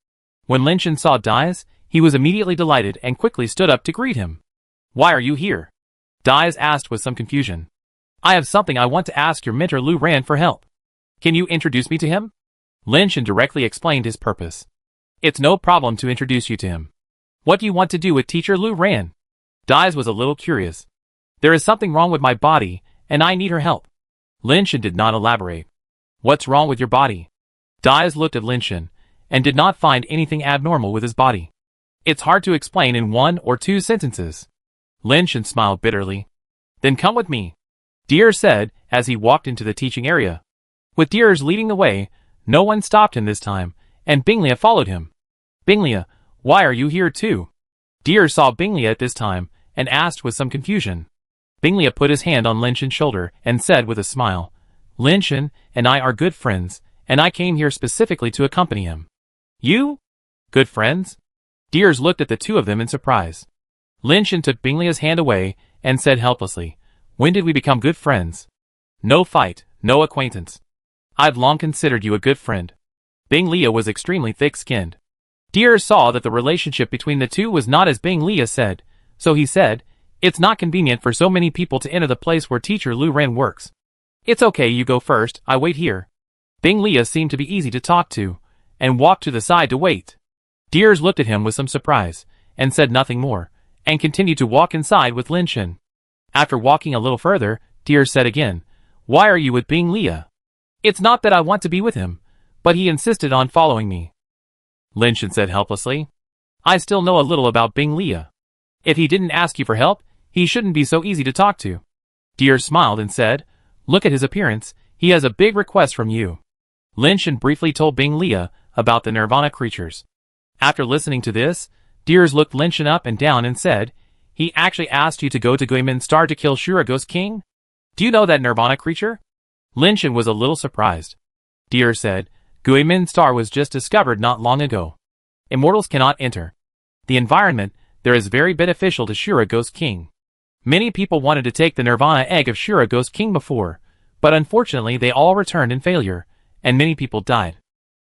When Lin Shen saw Dies, he was immediately delighted and quickly stood up to greet him. Why are you here? Dies asked with some confusion. I have something I want to ask your mentor Lu Ran for help. Can you introduce me to him? Lin Shen directly explained his purpose. It's no problem to introduce you to him. What do you want to do with teacher Lu Ran? Dies was a little curious. There is something wrong with my body, and I need her help. Lin Shen did not elaborate. What's wrong with your body? Dies looked at Lin Shen, and did not find anything abnormal with his body. It's hard to explain in 1 or 2 sentences. Lin Shen smiled bitterly. Then come with me, Deer said as he walked into the teaching area. With Deers leading the way, no one stopped him this time, and Bing Lia followed him. Bing Lia, why are you here too? Deer saw Bing Lia at this time, and asked with some confusion. Bing Lia put his hand on Lin Shen's shoulder and said with a smile, Lin Shen and I are good friends, and I came here specifically to accompany him. You? Good friends? Deers looked at the two of them in surprise. Lin Shen took Bing Lia's hand away and said helplessly, when did we become good friends? No fight, no acquaintance. I've long considered you a good friend. Bing Lia was extremely thick-skinned. Deers saw that the relationship between the two was not as Bing Lia said, so he said, it's not convenient for so many people to enter the place where teacher Lu Ran works. It's okay, you go first, I wait here. Bing Lia seemed to be easy to talk to, and walked to the side to wait. Deers looked at him with some surprise, and said nothing more, and continued to walk inside with Lin Shen. After walking a little further, Deers said again, why are you with Bing Lia? It's not that I want to be with him, but he insisted on following me. Lin Shen said helplessly, I still know a little about Bing Lia. If he didn't ask you for help, he shouldn't be so easy to talk to. Deers smiled and said, look at his appearance, he has a big request from you. Lin Shen briefly told Bing Lia about the Nirvana creatures. After listening to this, Deers looked Lin Shen up and down and said, he actually asked you to go to Guimin Star to kill Shura Ghost King? Do you know that Nirvana creature? Lin Shen was a little surprised. Deers said, Guimin Star was just discovered not long ago. Immortals cannot enter. The environment there is very beneficial to Shura Ghost King. Many people wanted to take the Nirvana egg of Shura Ghost King before, but unfortunately they all returned in failure, and many people died.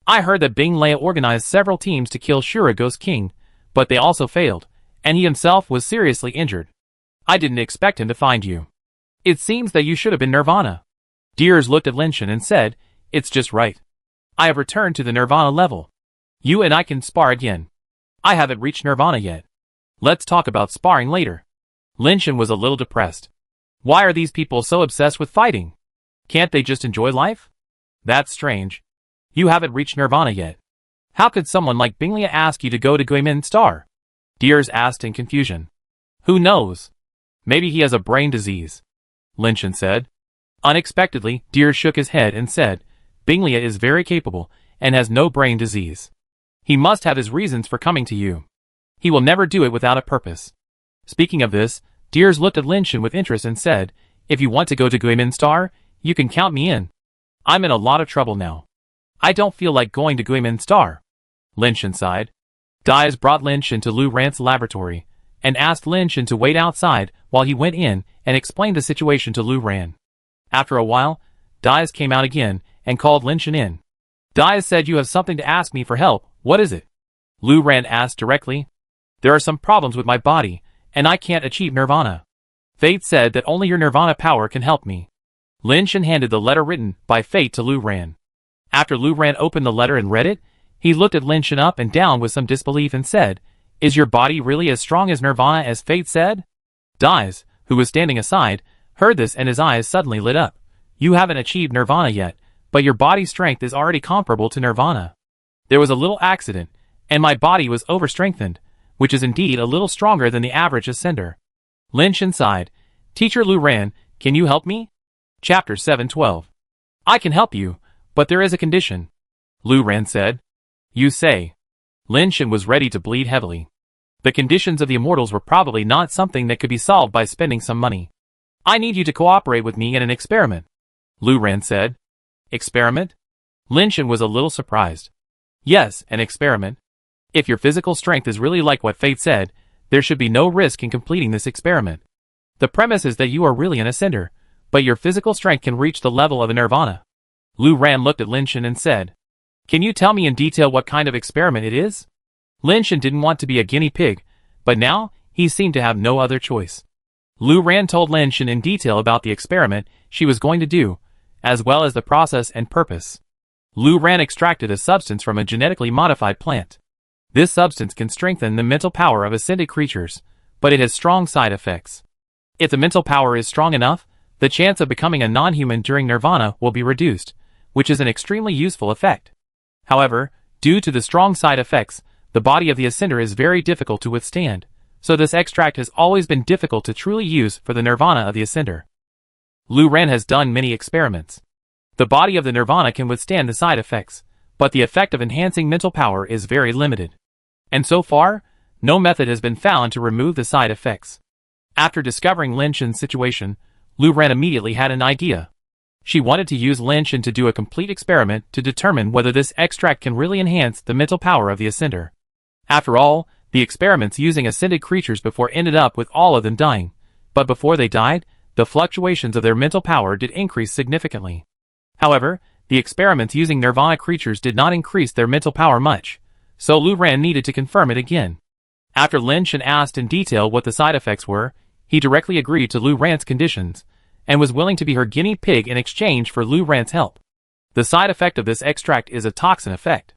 I heard that Bing Lia organized several teams to kill Shura Ghost King, but they also failed, and he himself was seriously injured. I didn't expect him to find you. It seems that you should have been Nirvana. Deers looked at Lin Shan and said, it's just right. I have returned to the Nirvana level. You and I can spar again. I haven't reached Nirvana yet. Let's talk about sparring later. Lin Shan was a little depressed. Why are these people so obsessed with fighting? Can't they just enjoy life? That's strange. You haven't reached Nirvana yet. How could someone like Binglia ask you to go to Guimin Star? Deers asked in confusion. Who knows? Maybe he has a brain disease. Lin Shan said. Unexpectedly, Deers shook his head and said, Binglia is very capable and has no brain disease. He must have his reasons for coming to you. He will never do it without a purpose. Speaking of this, Deers looked at Lin Shan with interest and said, if you want to go to Guimin Star, you can count me in. I'm in a lot of trouble now. I don't feel like going to Guimin Star. Lin Shan sighed. Diaz brought Lin Shan to Lu Ran's laboratory and asked Lin Shan to wait outside while he went in and explained the situation to Lu Ran. After a while, Diaz came out again and called Lin Shan in. Diaz said you have something to ask me for help. What is it? Lu Ran asked directly. There are some problems with my body, and I can't achieve Nirvana. Fate said that only your Nirvana power can help me. Lin Shan handed the letter written by Fate to Lu Ran. After Lu Ran opened the letter and read it, he looked at Lin Shan up and down with some disbelief and said, is your body really as strong as Nirvana as Fate said? Diaz, who was standing aside, heard this and his eyes suddenly lit up. You haven't achieved Nirvana yet, but your body strength is already comparable to Nirvana. There was a little accident, and my body was overstrengthened, which is indeed a little stronger than the average ascender. Lin Shan sighed. Teacher Lu Ran, can you help me? Chapter 7:12. I can help you, but there is a condition. Lu Ran said. You say. Lin Shan was ready to bleed heavily. The conditions of the immortals were probably not something that could be solved by spending some money. I need you to cooperate with me in an experiment. Lu Ran said. Experiment? Lin Shan was a little surprised. Yes, an experiment. If your physical strength is really like what Fate said, there should be no risk in completing this experiment. The premise is that you are really an ascender, but your physical strength can reach the level of a Nirvana. Lu Ran looked at Lin Shan and said, can you tell me in detail what kind of experiment it is? Lin Shan didn't want to be a guinea pig, but now he seemed to have no other choice. Lu Ran told Lin Shan in detail about the experiment she was going to do, as well as the process and purpose. Lu Ran extracted a substance from a genetically modified plant. This substance can strengthen the mental power of ascended creatures, but it has strong side effects. If the mental power is strong enough, the chance of becoming a non-human during Nirvana will be reduced, which is an extremely useful effect. However, due to the strong side effects, the body of the ascender is very difficult to withstand, so this extract has always been difficult to truly use for the Nirvana of the ascender. Lu Ran has done many experiments. The body of the Nirvana can withstand the side effects, but the effect of enhancing mental power is very limited. And so far, no method has been found to remove the side effects. After discovering Lin Shan's situation, Lu Ran immediately had an idea. She wanted to use Lin Shan to do a complete experiment to determine whether this extract can really enhance the mental power of the ascender. After all, the experiments using ascended creatures before ended up with all of them dying, but before they died, the fluctuations of their mental power did increase significantly. However, the experiments using Nirvana creatures did not increase their mental power much, so Lu Ran needed to confirm it again. After Lin Shan asked in detail what the side effects were, he directly agreed to Lu Ran's conditions, and was willing to be her guinea pig in exchange for Lu Ran's help. The side effect of this extract is a toxin effect.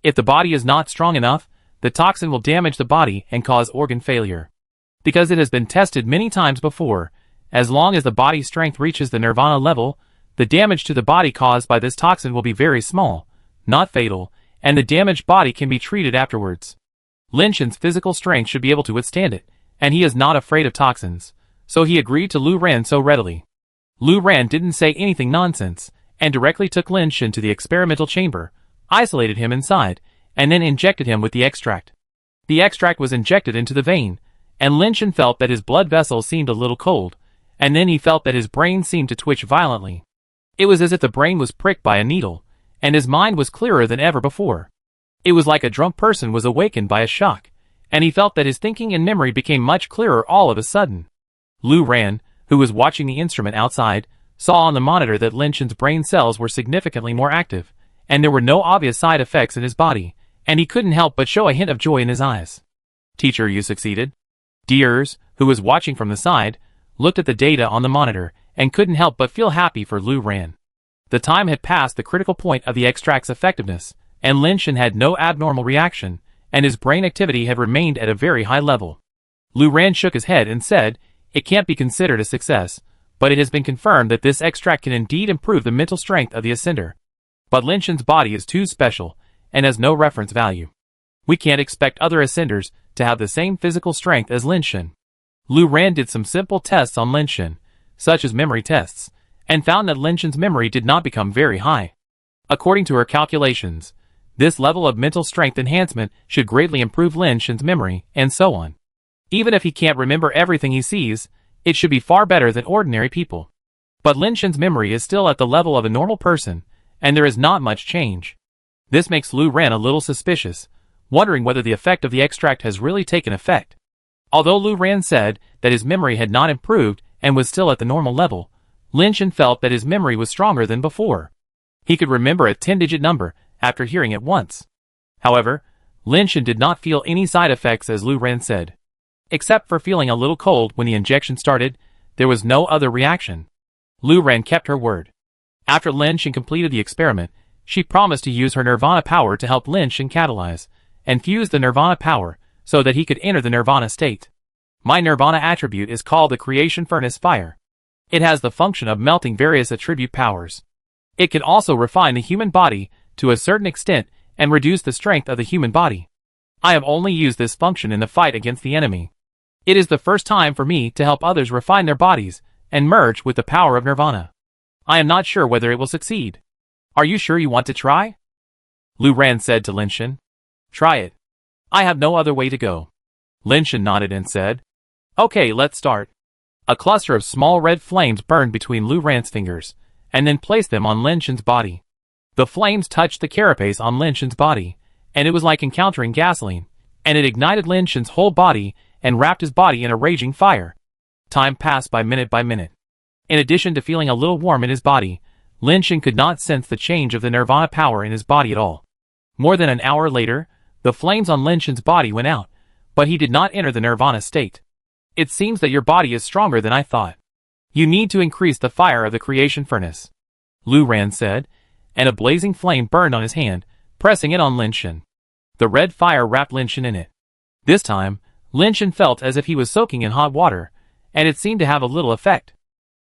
If the body is not strong enough, the toxin will damage the body and cause organ failure. Because it has been tested many times before, as long as the body's strength reaches the Nirvana level, the damage to the body caused by this toxin will be very small, not fatal, and the damaged body can be treated afterwards. Lin Shan's physical strength should be able to withstand it, and he is not afraid of toxins, so he agreed to Lu Ran so readily. Lu Ran didn't say anything nonsense, and directly took Lin Shan to the experimental chamber, isolated him inside, and then injected him with the extract. The extract was injected into the vein, and Lin Shan felt that his blood vessels seemed a little cold, and then he felt that his brain seemed to twitch violently. It was as if the brain was pricked by a needle, and his mind was clearer than ever before. It was like a drunk person was awakened by a shock, and he felt that his thinking and memory became much clearer all of a sudden. Lu Ran, who was watching the instrument outside, saw on the monitor that Lin Shan's brain cells were significantly more active, and there were no obvious side effects in his body, and he couldn't help but show a hint of joy in his eyes. Teacher, you succeeded. Deers, who was watching from the side, looked at the data on the monitor and couldn't help but feel happy for Lu Ran. The time had passed the critical point of the extract's effectiveness, and Lin Shen had no abnormal reaction, and his brain activity had remained at a very high level. Lu Ran shook his head and said, "It can't be considered a success, but it has been confirmed that this extract can indeed improve the mental strength of the ascender. But Lin Shen's body is too special, and has no reference value. We can't expect other ascenders to have the same physical strength as Lin Shen." Lu Ran did some simple tests on Lin Shen, such as memory tests, and found that Lin Shen's memory did not become very high. According to her calculations, this level of mental strength enhancement should greatly improve Lin Shen's memory, and so on. Even if he can't remember everything he sees, it should be far better than ordinary people. But Lin Shen's memory is still at the level of a normal person, and there is not much change. This makes Lu Ran a little suspicious, wondering whether the effect of the extract has really taken effect. Although Lu Ran said that his memory had not improved and was still at the normal level, Lin Shen felt that his memory was stronger than before. He could remember a 10-digit number after hearing it once. However, Lin Shen did not feel any side effects as Lu Ran said. Except for feeling a little cold when the injection started, there was no other reaction. Lu Ran kept her word. After Lin Shen completed the experiment, she promised to use her Nirvana power to help Lin Shen catalyze and fuse the Nirvana power so that he could enter the Nirvana state. My Nirvana attribute is called the Creation Furnace Fire. It has the function of melting various attribute powers. It can also refine the human body to a certain extent and reduce the strength of the human body. I have only used this function in the fight against the enemy. It is the first time for me to help others refine their bodies and merge with the power of Nirvana. I am not sure whether it will succeed. Are you sure you want to try? Lu Ran said to Lin Shen. Try it. I have no other way to go. Lin Shen nodded and said, Okay, let's start. A cluster of small red flames burned between Lu Ran's fingers, and then placed them on Lin Shen's body. The flames touched the carapace on Lin Shen's body, and it was like encountering gasoline, and it ignited Lin Shen's whole body and wrapped his body in a raging fire. Time passed by minute by minute. In addition to feeling a little warm in his body, Lin Shen could not sense the change of the Nirvana power in his body at all. More than an hour later, the flames on Lin Shen's body went out, but he did not enter the Nirvana state. It seems that your body is stronger than I thought. You need to increase the fire of the creation furnace, Lu Ran said, and a blazing flame burned on his hand, pressing it on Lin Shen. The red fire wrapped Lin Shen in it. This time, Lin Shen felt as if he was soaking in hot water, and it seemed to have a little effect.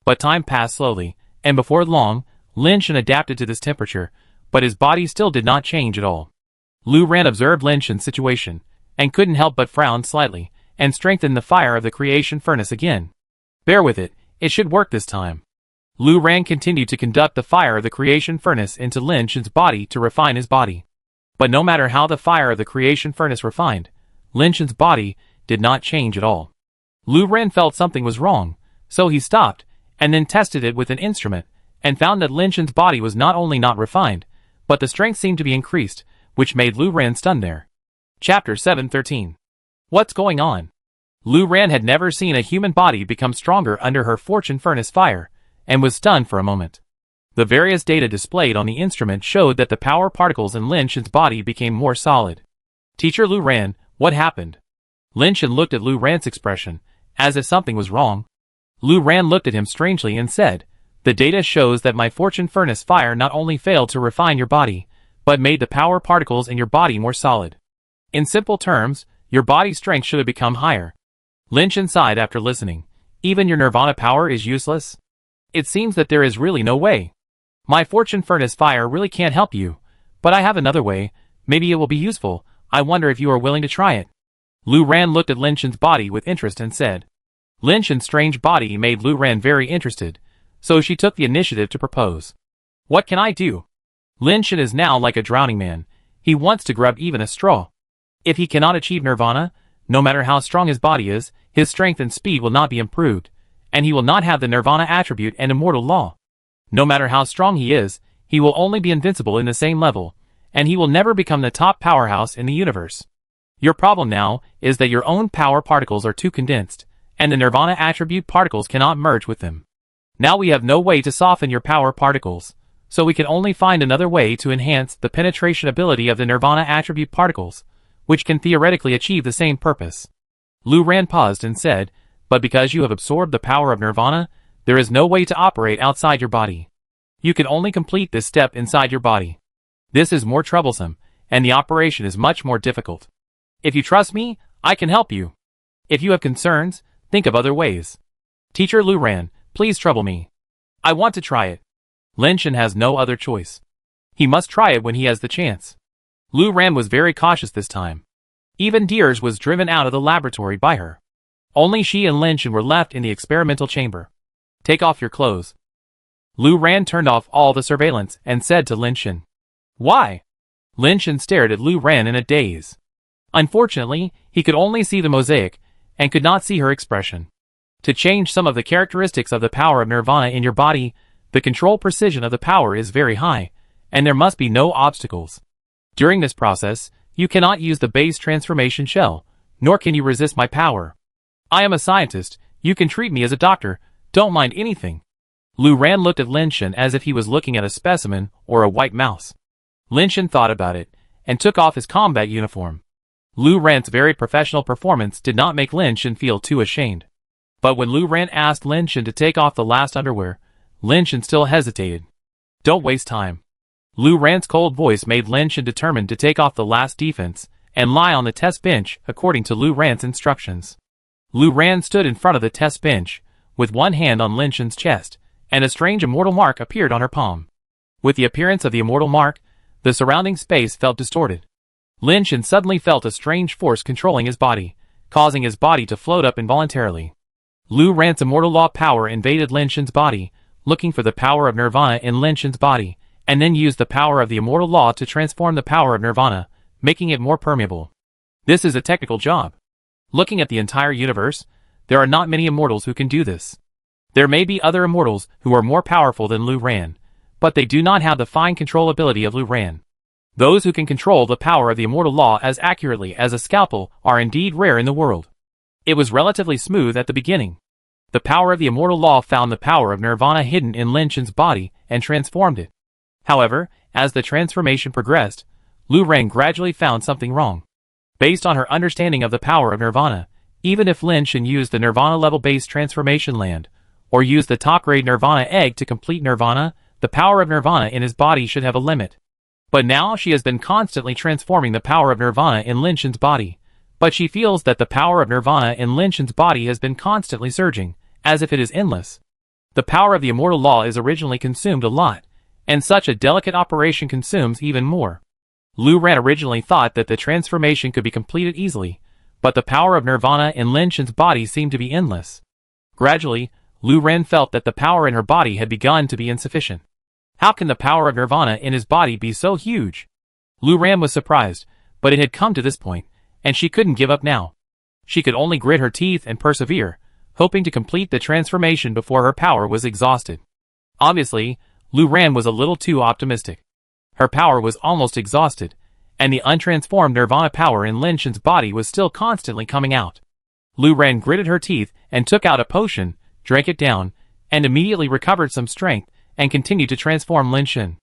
But time passed slowly, and before long, Lin Shen adapted to this temperature, but his body still did not change at all. Lu Ran observed Lin Shen's situation, and couldn't help but frown slightly, and strengthened the fire of the creation furnace again. Bear with it, it should work this time. Lu Ran continued to conduct the fire of the creation furnace into Lin Shen's body to refine his body. But no matter how the fire of the creation furnace refined, Lin Shen's body did not change at all. Lu Ran felt something was wrong, so he stopped, and then tested it with an instrument, and found that Lin Shen's body was not only not refined, but the strength seemed to be increased, which made Lu Ran stunned there. Chapter 713. What's going on? Lu Ran had never seen a human body become stronger under her fortune furnace fire, and was stunned for a moment. The various data displayed on the instrument showed that the power particles in Lin Shen's body became more solid. Teacher Lu Ran, what happened? Lin Shen looked at Lu Ran's expression, as if something was wrong. Lu Ran looked at him strangely and said, The data shows that my fortune furnace fire not only failed to refine your body, but made the power particles in your body more solid. In simple terms, your body strength should have become higher. Lin Shen sighed after listening. Even your Nirvana power is useless? It seems that there is really no way. My fortune furnace fire really can't help you, but I have another way. Maybe it will be useful. I wonder if you are willing to try it. Lu Ran looked at Lin Shen's body with interest and said. Lin Shen's strange body made Lu Ran very interested, so she took the initiative to propose. What can I do? Lin Shen is now like a drowning man. He wants to grab even a straw. If he cannot achieve Nirvana, no matter how strong his body is, his strength and speed will not be improved, and he will not have the Nirvana attribute and immortal law. No matter how strong he is, he will only be invincible in the same level, and he will never become the top powerhouse in the universe. Your problem now is that your own power particles are too condensed, and the Nirvana attribute particles cannot merge with them. Now we have no way to soften your power particles, so we can only find another way to enhance the penetration ability of the Nirvana attribute particles, which can theoretically achieve the same purpose. Lu Ran paused and said, but because you have absorbed the power of nirvana, there is no way to operate outside your body. You can only complete this step inside your body. This is more troublesome, and the operation is much more difficult. If you trust me, I can help you. If you have concerns, think of other ways. Teacher Lu Ran, please trouble me. I want to try it. Lin Shen has no other choice. He must try it when he has the chance. Lu Ran was very cautious this time. Even Deers was driven out of the laboratory by her. Only she and Lin Shen were left in the experimental chamber. Take off your clothes. Lu Ran turned off all the surveillance and said to Lin Shen. Why? Lin Shen stared at Lu Ran in a daze. Unfortunately, he could only see the mosaic and could not see her expression. To change some of the characteristics of the power of nirvana in your body, the control precision of the power is very high, and there must be no obstacles. During this process, you cannot use the base transformation shell, nor can you resist my power. I am a scientist, you can treat me as a doctor, don't mind anything. Lu Ran looked at Lin Shen as if he was looking at a specimen or a white mouse. Lin Shen thought about it, and took off his combat uniform. Lu Ran's very professional performance did not make Lin Shen feel too ashamed. But when Lu Ran asked Lin Shen to take off the last underwear, Lin Shen still hesitated. Don't waste time. Lu Ran's cold voice made Lin Shen determined to take off the last defense and lie on the test bench according to Lu Ran's instructions. Lu Ran stood in front of the test bench, with one hand on Lin Shen's chest, and a strange immortal mark appeared on her palm. With the appearance of the immortal mark, the surrounding space felt distorted. Lin Shen suddenly felt a strange force controlling his body, causing his body to float up involuntarily. Lu Ran's immortal law power invaded Lin Shen's body, looking for the power of nirvana in Lin Shen's body, and then used the power of the immortal law to transform the power of nirvana, making it more permeable. This is a technical job. Looking at the entire universe, there are not many immortals who can do this. There may be other immortals who are more powerful than Lu Ran, but they do not have the fine control ability of Lu Ran. Those who can control the power of the immortal law as accurately as a scalpel are indeed rare in the world. It was relatively smooth at the beginning. The power of the immortal law found the power of nirvana hidden in Lin Shen's body and transformed it. However, as the transformation progressed, Lu Ran gradually found something wrong. Based on her understanding of the power of nirvana, even if Lin Shen used the nirvana level based transformation land, or used the top grade nirvana egg to complete nirvana, the power of nirvana in his body should have a limit. But now she has been constantly transforming the power of nirvana in Lin Shen's body, but she feels that the power of nirvana in Lin Shen's body has been constantly surging, as if it is endless. The power of the immortal law is originally consumed a lot, and such a delicate operation consumes even more. Lu Ran originally thought that the transformation could be completed easily, but the power of nirvana in Lin Shen's body seemed to be endless. Gradually, Lu Ran felt that the power in her body had begun to be insufficient. How can the power of nirvana in his body be so huge? Lu Ran was surprised, but it had come to this point, and she couldn't give up now. She could only grit her teeth and persevere, hoping to complete the transformation before her power was exhausted. Obviously, Lu Ran was a little too optimistic. Her power was almost exhausted, and the untransformed nirvana power in Lin Shen's body was still constantly coming out. Lu Ran gritted her teeth and took out a potion, drank it down, and immediately recovered some strength and continued to transform Lin Shen.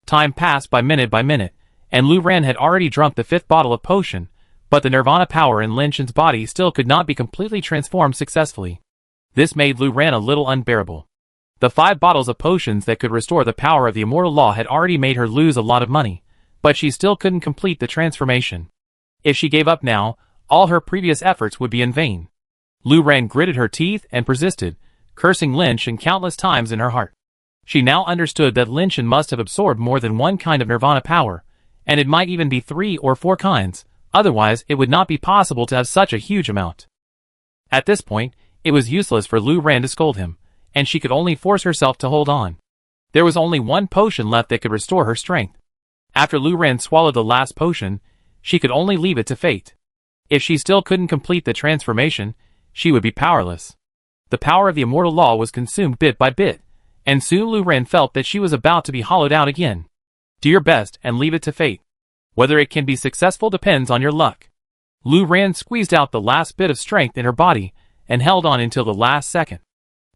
Time passed by minute, and Lu Ran had already drunk the 5th bottle of potion, but the nirvana power in Lin Shen's body still could not be completely transformed successfully. This made Lu Ran a little unbearable. The 5 bottles of potions that could restore the power of the immortal law had already made her lose a lot of money, but she still couldn't complete the transformation. If she gave up now, all her previous efforts would be in vain. Lu Ran gritted her teeth and persisted, cursing Lin Shen countless times in her heart. She now understood that Lin Shen must have absorbed more than one kind of nirvana power, and it might even be 3 or 4 kinds, otherwise it would not be possible to have such a huge amount. At this point, it was useless for Lu Ran to scold him, and she could only force herself to hold on. There was only one potion left that could restore her strength. After Lu Ran swallowed the last potion, she could only leave it to fate. If she still couldn't complete the transformation, she would be powerless. The power of the immortal law was consumed bit by bit, and soon Lu Ran felt that she was about to be hollowed out again. Do your best and leave it to fate. Whether it can be successful depends on your luck. Lu Ran squeezed out the last bit of strength in her body and held on until the last second.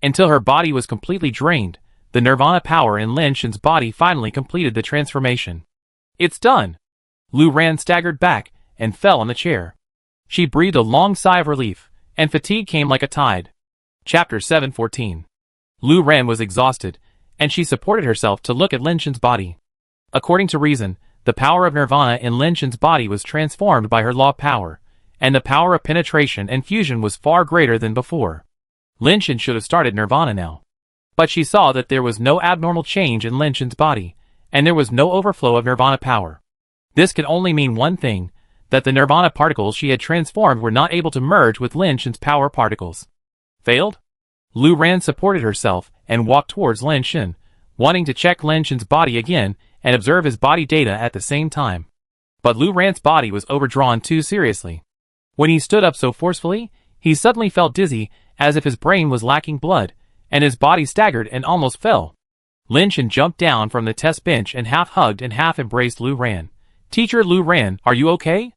Until her body was completely drained, the nirvana power in Lin Shen's body finally completed the transformation. It's done! Lu Ran staggered back and fell on the chair. She breathed a long sigh of relief, and fatigue came like a tide. Chapter 714. Lu Ran was exhausted, and she supported herself to look at Lin Shen's body. According to reason, the power of nirvana in Lin Shen's body was transformed by her law power, and the power of penetration and fusion was far greater than before. Lin Shen should have started nirvana now. But she saw that there was no abnormal change in Lin Shen's body, and there was no overflow of nirvana power. This could only mean one thing, that the nirvana particles she had transformed were not able to merge with Lin Shen's power particles. Failed? Lu Ran supported herself and walked towards Lin Shen, wanting to check Lin Shen's body again and observe his body data at the same time. But Lu Ran's body was overdrawn too seriously. When he stood up so forcefully, he suddenly felt dizzy, as if his brain was lacking blood, and his body staggered and almost fell. Lin Shen jumped down from the test bench and half hugged and half embraced Lu Ran. "Teacher Lu Ran, are you okay?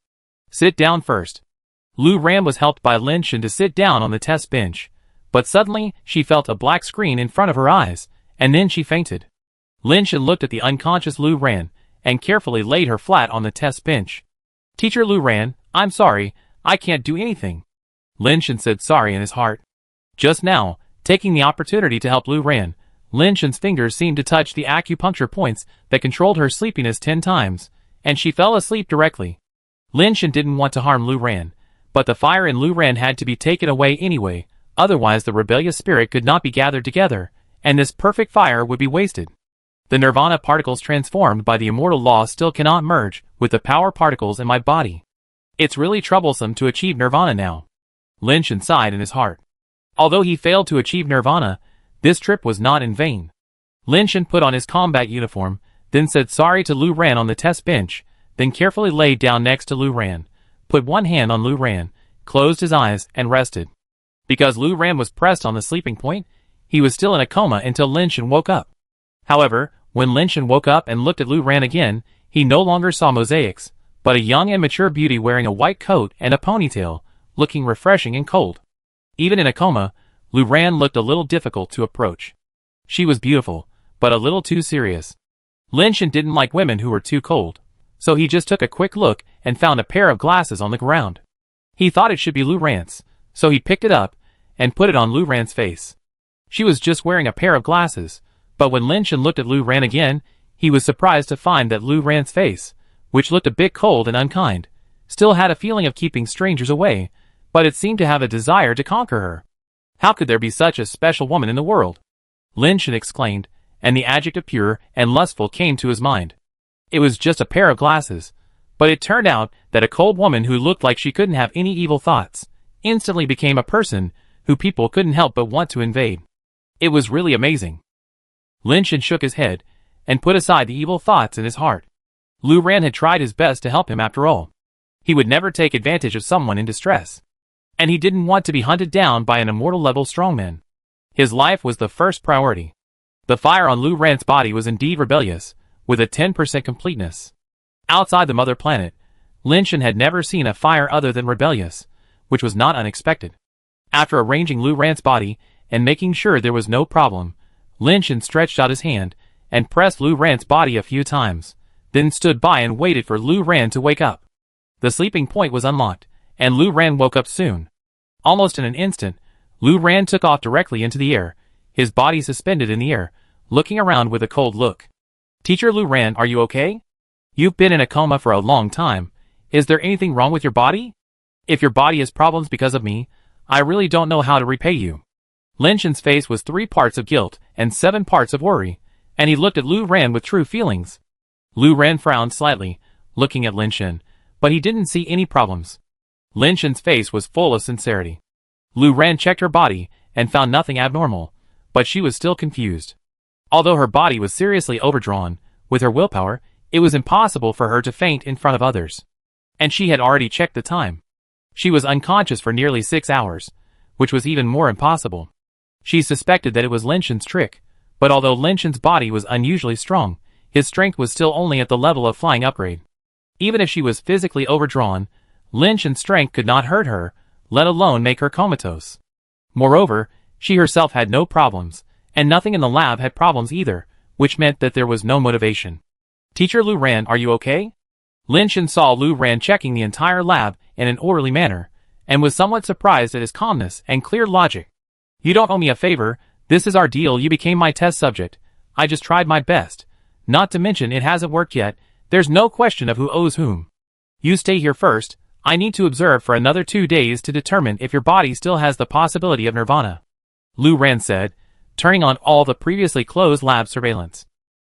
Sit down first." Lu Ran was helped by Lin Shen to sit down on the test bench, but suddenly she felt a black screen in front of her eyes, and then she fainted. Lin Shen looked at the unconscious Lu Ran and carefully laid her flat on the test bench. "Teacher Lu Ran, I'm sorry, I can't do anything." Lin Shen said sorry in his heart. Just now, taking the opportunity to help Lu Ran, Lin Shen's fingers seemed to touch the acupuncture points that controlled her sleepiness 10 times, and she fell asleep directly. Lin Shen didn't want to harm Lu Ran, but the fire in Lu Ran had to be taken away anyway, otherwise the rebellious spirit could not be gathered together, and this perfect fire would be wasted. The nirvana particles transformed by the immortal law still cannot merge with the power particles in my body. It's really troublesome to achieve nirvana now. Lin Shen sighed in his heart. Although he failed to achieve nirvana, this trip was not in vain. Lin Shen put on his combat uniform, then said sorry to Lu Ran on the test bench, then carefully laid down next to Lu Ran, put one hand on Lu Ran, closed his eyes, and rested. Because Lu Ran was pressed on the sleeping point, he was still in a coma until Lin Shen woke up. However, when Lin Shen woke up and looked at Lu Ran again, he no longer saw mosaics, but a young and mature beauty wearing a white coat and a ponytail, looking refreshing and cold. Even in a coma, Lu Ran looked a little difficult to approach. She was beautiful, but a little too serious. Lin Shen didn't like women who were too cold, so he just took a quick look and found a pair of glasses on the ground. He thought it should be Lu Ran's, so he picked it up and put it on Lu Ran's face. She was just wearing a pair of glasses, but when Lin Shen looked at Lu Ran again, he was surprised to find that Lu Ran's face, which looked a bit cold and unkind, still had a feeling of keeping strangers away, but it seemed to have a desire to conquer her. How could there be such a special woman in the world? Lin Shen exclaimed, and the adjective pure and lustful came to his mind. It was just a pair of glasses, but it turned out that a cold woman who looked like she couldn't have any evil thoughts instantly became a person who people couldn't help but want to invade. It was really amazing. Lin Shen shook his head and put aside the evil thoughts in his heart. Lu Ran had tried his best to help him after all. He would never take advantage of someone in distress. And he didn't want to be hunted down by an immortal-level strongman. His life was the first priority. The fire on Lu Ran's body was indeed rebellious, with a 10% completeness. Outside the mother planet, Lin Shen had never seen a fire other than rebellious, which was not unexpected. After arranging Lu Ran's body and making sure there was no problem, Lin Shen stretched out his hand and pressed Lu Ran's body a few times, then stood by and waited for Lu Ran to wake up. The sleeping point was unlocked, and Lu Ran woke up soon. Almost in an instant, Lu Ran took off directly into the air, his body suspended in the air, looking around with a cold look. "Teacher Lu Ran, are you okay? You've been in a coma for a long time. Is there anything wrong with your body? If your body has problems because of me, I really don't know how to repay you." Lin Shen's face was 3 parts of guilt and 7 parts of worry, and he looked at Lu Ran with true feelings. Lu Ran frowned slightly, looking at Lin Shen, but he didn't see any problems. Lin Shen's face was full of sincerity. Lu Ran checked her body and found nothing abnormal, but she was still confused. Although her body was seriously overdrawn, with her willpower, it was impossible for her to faint in front of others. And she had already checked the time. She was unconscious for nearly 6 hours, which was even more impossible. She suspected that it was Lin Shen's trick, but although Lin Shen's body was unusually strong, his strength was still only at the level of flying upgrade. Even if she was physically overdrawn, Lin Shen's strength could not hurt her, let alone make her comatose. Moreover, she herself had no problems, and nothing in the lab had problems either, which meant that there was no motivation. "Teacher Lu Ran, are you okay?" Lin Shen saw Lu Ran checking the entire lab in an orderly manner, and was somewhat surprised at his calmness and clear logic. "You don't owe me a favor, this is our deal. You became my test subject. I just tried my best. Not to mention it hasn't worked yet, there's no question of who owes whom. You stay here first, I need to observe for another 2 days to determine if your body still has the possibility of nirvana," Lu Ran said, turning on all the previously closed lab surveillance.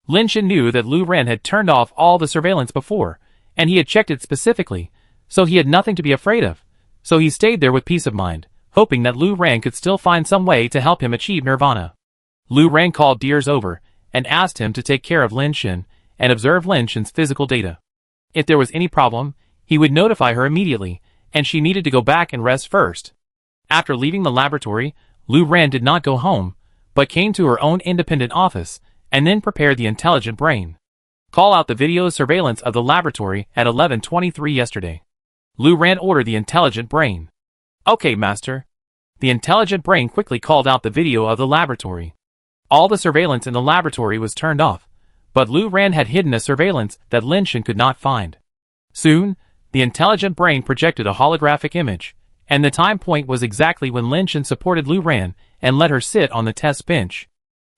Lin Shen knew that Lu Ran had turned off all the surveillance before, and he had checked it specifically, so he had nothing to be afraid of. So he stayed there with peace of mind, hoping that Lu Ran could still find some way to help him achieve nirvana. Lu Ran called Deers over and asked him to take care of Lin Shen and observe Lin Shen's physical data. If there was any problem, he would notify her immediately, and she needed to go back and rest first. After leaving the laboratory, Lu Ran did not go home, but came to her own independent office, and then prepared the intelligent brain. Call out the video surveillance of the laboratory at 11:23 yesterday. Lu Ran ordered the intelligent brain. "Okay, master." The intelligent brain quickly called out the video of the laboratory. All the surveillance in the laboratory was turned off, but Lu Ran had hidden a surveillance that Lin Shen could not find. Soon, the intelligent brain projected a holographic image, and the time point was exactly when Lin Shen supported Lu Ran and let her sit on the test bench.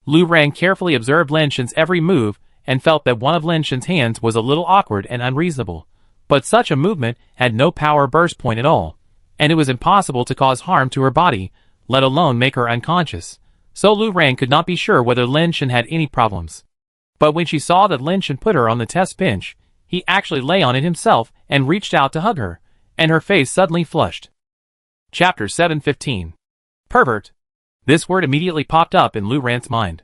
Lu Ran carefully observed Lin Shen's every move and felt that one of Lin Shen's hands was a little awkward and unreasonable, but such a movement had no power burst point at all, and it was impossible to cause harm to her body, let alone make her unconscious, so Lu Ran could not be sure whether Lin Shen had any problems. But when she saw that Lin Shen put her on the test bench, he actually lay on it himself and reached out to hug her, and her face suddenly flushed. Chapter 715. Pervert. This word immediately popped up in Lu Ran's mind.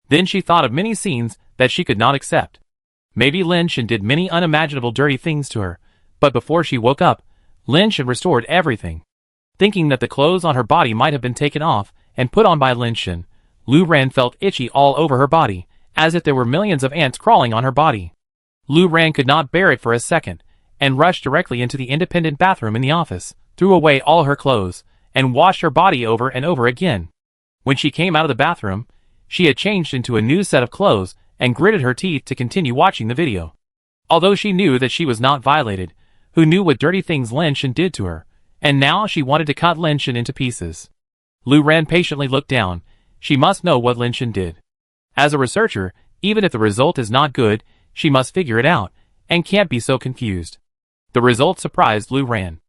Then she thought of many scenes that she could not accept. Maybe Lin Shen did many unimaginable dirty things to her, but before she woke up, Lin Shen restored everything. Thinking that the clothes on her body might have been taken off and put on by Lin Shen, Lu Ran felt itchy all over her body, as if there were millions of ants crawling on her body. Lu Ran could not bear it for a second, and rushed directly into the independent bathroom in the office, threw away all her clothes, and washed her body over and over again. When she came out of the bathroom, she had changed into a new set of clothes and gritted her teeth to continue watching the video. Although she knew that she was not violated, who knew what dirty things Lin Shen did to her, and now she wanted to cut Lin Shen into pieces. Lu Ran patiently looked down. She must know what Lin Shen did. As a researcher, even if the result is not good, she must figure it out, and can't be so confused. The result surprised Lu Ran.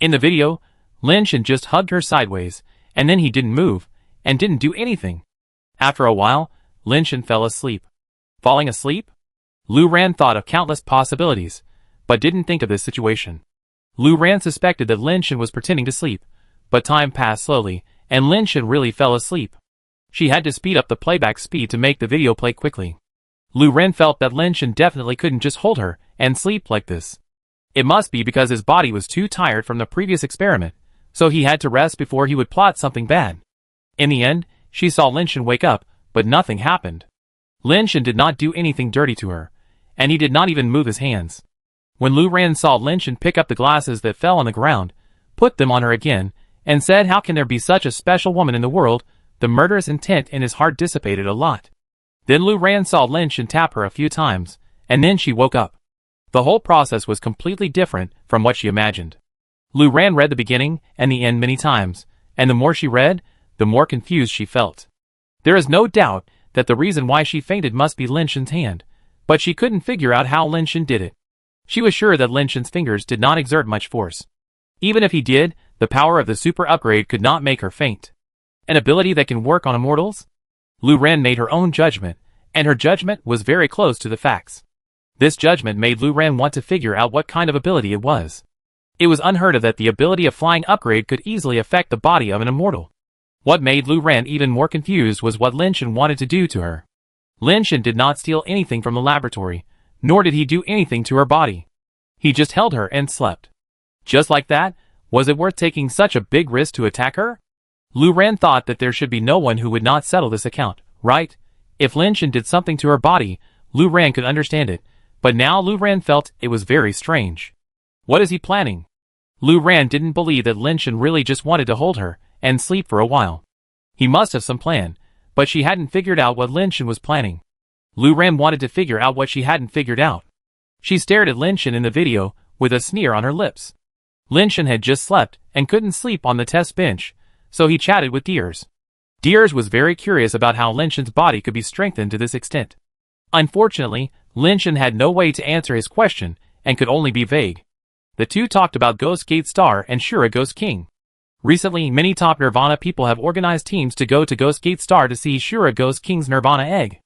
In the video, Lin Shen just hugged her sideways, and then he didn't move, and didn't do anything. After a while, Lin Shen fell asleep. Falling asleep? Lu Ran thought of countless possibilities, but didn't think of this situation. Lu Ran suspected that Lin Shen was pretending to sleep, but time passed slowly, and Lin Shen really fell asleep. She had to speed up the playback speed to make the video play quickly. Lu Ran felt that Lin Shen definitely couldn't just hold her and sleep like this. It must be because his body was too tired from the previous experiment, so he had to rest before he would plot something bad. In the end, she saw Lin Shen wake up, but nothing happened. Lin Shen did not do anything dirty to her, and he did not even move his hands. When Lu Ran saw Lin Shen pick up the glasses that fell on the ground, put them on her again, and said, "How can there be such a special woman in the world?" the murderous intent in his heart dissipated a lot. Then Lu Ran saw Lin Shen tap her a few times, and then she woke up. The whole process was completely different from what she imagined. Lu Ran read the beginning and the end many times, and the more she read, the more confused she felt. There is no doubt that the reason why she fainted must be Lin Shen's hand, but she couldn't figure out how Lin Shen did it. She was sure that Lin Shen's fingers did not exert much force. Even if he did, the power of the super upgrade could not make her faint. An ability that can work on immortals? Lu Ran made her own judgment, and her judgment was very close to the facts. This judgment made Lu Ran want to figure out what kind of ability it was. It was unheard of that the ability of flying upgrade could easily affect the body of an immortal. What made Lu Ran even more confused was what Lin Shen wanted to do to her. Lin Shen did not steal anything from the laboratory, nor did he do anything to her body. He just held her and slept. Just like that, was it worth taking such a big risk to attack her? Lu Ran thought that there should be no one who would not settle this account, right? If Lin Shen did something to her body, Lu Ran could understand it, but now Lu Ran felt it was very strange. What is he planning? Lu Ran didn't believe that Lin Shen really just wanted to hold her and sleep for a while. He must have some plan, but she hadn't figured out what Lin Shen was planning. Lu Ran wanted to figure out what she hadn't figured out. She stared at Lin Shen in the video, with a sneer on her lips. Lin Shen had just slept and couldn't sleep on the test bench, so he chatted with Deers. Deers was very curious about how Lin Shen's body could be strengthened to this extent. Unfortunately, Lin Shen had no way to answer his question and could only be vague. The two talked about Ghost Gate Star and Shura Ghost King. Recently, many top Nirvana people have organized teams to go to Ghost Gate Star to see Shura Ghost King's Nirvana egg.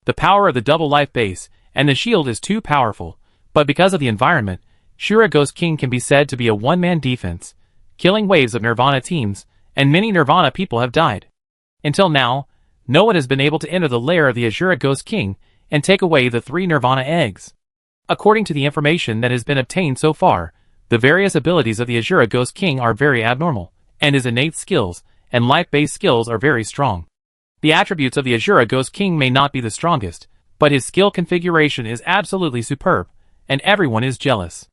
The power of the double life base and the shield is too powerful, but because of the environment, Shura Ghost King can be said to be a one-man defense, killing waves of Nirvana teams, and many Nirvana people have died. Until now, no one has been able to enter the lair of the Ashura Ghost King and take away the 3 Nirvana eggs. According to the information that has been obtained so far, the various abilities of the Ashura Ghost King are very abnormal, and his innate skills and life-based skills are very strong. The attributes of the Ashura Ghost King may not be the strongest, but his skill configuration is absolutely superb, and everyone is jealous.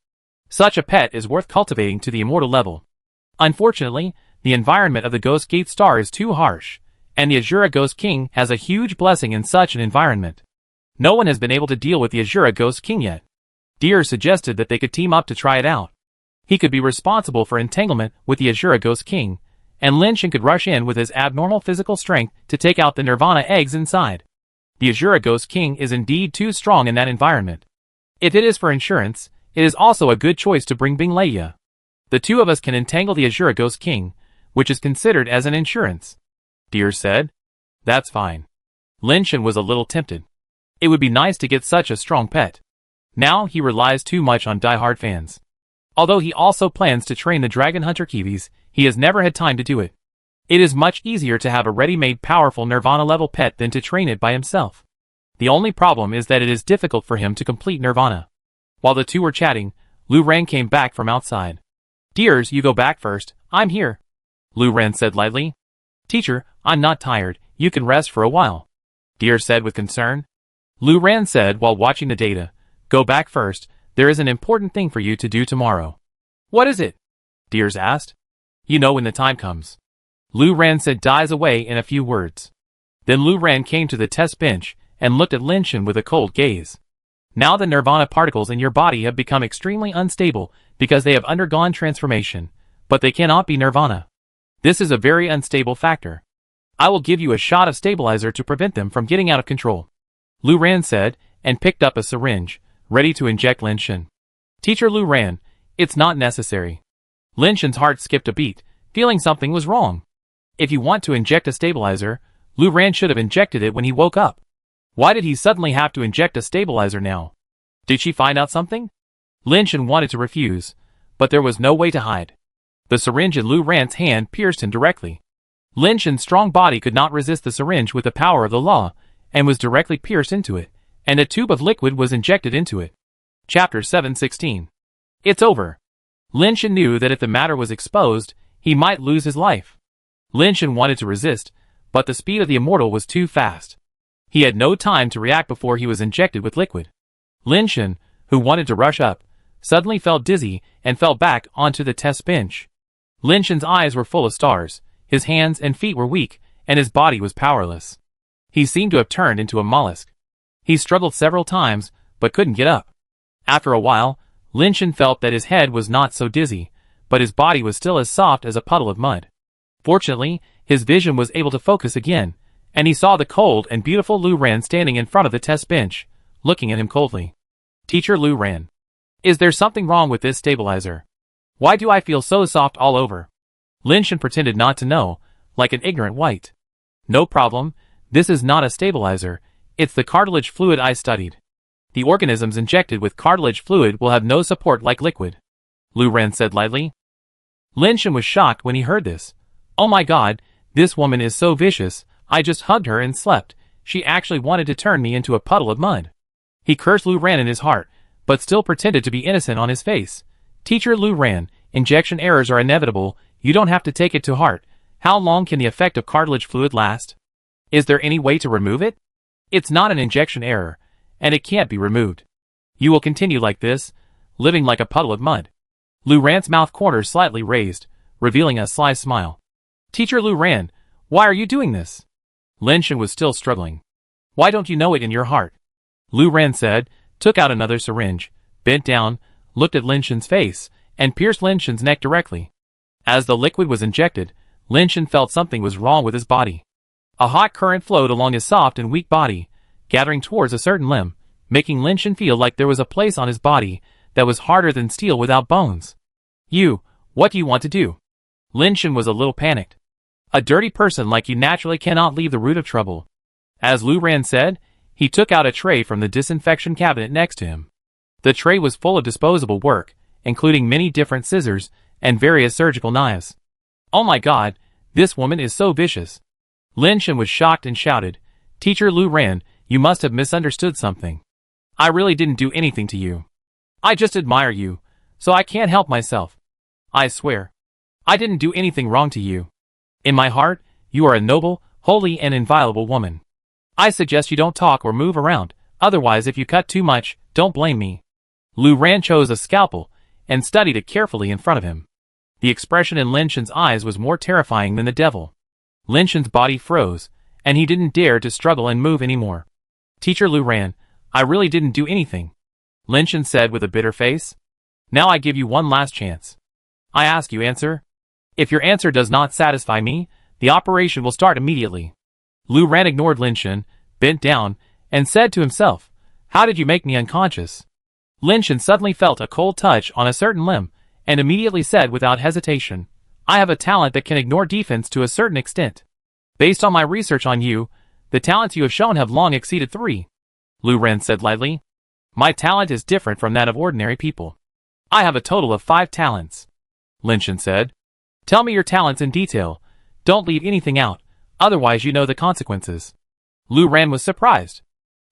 Such a pet is worth cultivating to the immortal level. Unfortunately, the environment of the Ghost Gate Star is too harsh, and the Ashura Ghost King has a huge blessing in such an environment. No one has been able to deal with the Ashura Ghost King yet. Deer suggested that they could team up to try it out. He could be responsible for entanglement with the Ashura Ghost King, and Lin Shen could rush in with his abnormal physical strength to take out the Nirvana eggs inside. The Ashura Ghost King is indeed too strong in that environment. If it is for insurance, it is also a good choice to bring Bing Leia. The two of us can entangle the Ashura Ghost King, which is considered as an insurance. Deer said. That's fine. Lin Shen was a little tempted. It would be nice to get such a strong pet. Now he relies too much on die-hard fans. Although he also plans to train the Dragon Hunter Kiwis, he has never had time to do it. It is much easier to have a ready-made powerful Nirvana-level pet than to train it by himself. The only problem is that it is difficult for him to complete Nirvana. While the two were chatting, Lu Ran came back from outside. Deers, you go back first, I'm here. Lu Ran said lightly. Teacher, I'm not tired, you can rest for a while. Deer said with concern. Lu Ran said while watching the data, go back first, there is an important thing for you to do tomorrow. What is it? Deers asked. You know when the time comes. Lu Ran said dies away in a few words. Then Lu Ran came to the test bench and looked at Lin Shen with a cold gaze. Now the Nirvana particles in your body have become extremely unstable because they have undergone transformation, but they cannot be Nirvana. This is a very unstable factor. I will give you a shot of stabilizer to prevent them from getting out of control. Lu Ran said, and picked up a syringe, ready to inject Lin Shen. Teacher Lu Ran, it's not necessary. Lin Shen's heart skipped a beat, feeling something was wrong. If you want to inject a stabilizer, Lu Ran should have injected it when he woke up. Why did he suddenly have to inject a stabilizer now? Did she find out something? Lin Shen wanted to refuse, but there was no way to hide. The syringe in Lu Ran's hand pierced him directly. Lin Shen's strong body could not resist the syringe with the power of the law, and was directly pierced into it, and a tube of liquid was injected into it. Chapter 716. It's over. Lin Shen knew that if the matter was exposed, he might lose his life. Lin Shen wanted to resist, but the speed of the immortal was too fast. He had no time to react before he was injected with liquid. Lin Shen, who wanted to rush up, suddenly felt dizzy and fell back onto the test bench. Lin Shen's eyes were full of stars, his hands and feet were weak, and his body was powerless. He seemed to have turned into a mollusk. He struggled several times, but couldn't get up. After a while, Lin Shen felt that his head was not so dizzy, but his body was still as soft as a puddle of mud. Fortunately, his vision was able to focus again, and he saw the cold and beautiful Lu Ran standing in front of the test bench, looking at him coldly. Teacher Lu Ran. Is there something wrong with this stabilizer? Why do I feel so soft all over? Lin Shen pretended not to know, like an ignorant white. No problem, this is not a stabilizer, it's the cartilage fluid I studied. The organisms injected with cartilage fluid will have no support like liquid. Lu Ran said lightly. Lin Shen was shocked when he heard this. Oh my god, this woman is so vicious, I just hugged her and slept, she actually wanted to turn me into a puddle of mud. He cursed Lu Ran in his heart, but still pretended to be innocent on his face. Teacher Lu Ran, injection errors are inevitable, you don't have to take it to heart. How long can the effect of cartilage fluid last? Is there any way to remove it? It's not an injection error, and it can't be removed. You will continue like this, living like a puddle of mud. Lu Ran's mouth corners slightly raised, revealing a sly smile. Teacher Lu Ran, why are you doing this? Lin Shen was still struggling. Why don't you know it in your heart? Lu Ran said, took out another syringe, bent down, looked at Lin Shen's face, and pierced Lin Shen's neck directly. As the liquid was injected, Lin Shen felt something was wrong with his body. A hot current flowed along his soft and weak body, gathering towards a certain limb, making Lin Shen feel like there was a place on his body that was harder than steel without bones. What do you want to do? Lin Shen was a little panicked. A dirty person like you naturally cannot leave the root of trouble. As Lu Ran said, he took out a tray from the disinfection cabinet next to him. The tray was full of disposable work, including many different scissors and various surgical knives. Oh my god, this woman is so vicious. Lin Shen was shocked and shouted, Teacher Lu Ran, you must have misunderstood something. I really didn't do anything to you. I just admire you, so I can't help myself. I swear. I didn't do anything wrong to you. In my heart, you are a noble, holy and inviolable woman. I suggest you don't talk or move around, otherwise if you cut too much, don't blame me. Lu Ran chose a scalpel and studied it carefully in front of him. The expression in Lin Shen's eyes was more terrifying than the devil. Lin Shen's body froze, and he didn't dare to struggle and move anymore. Teacher Lu Ran, I really didn't do anything, Lin Shen said with a bitter face. Now I give you one last chance. I ask you answer. If your answer does not satisfy me, the operation will start immediately. Lu Ran ignored Lin Shen, bent down, and said to himself, How did you make me unconscious? Lin Shen suddenly felt a cold touch on a certain limb, and immediately said without hesitation, I have a talent that can ignore defense to a certain extent. Based on my research on you, the talents you have shown have long exceeded 3. Lu Ran said lightly. My talent is different from that of ordinary people. I have a total of 5 talents. Lin Shen said. Tell me your talents in detail. Don't leave anything out, otherwise you know the consequences. Lu Ran was surprised.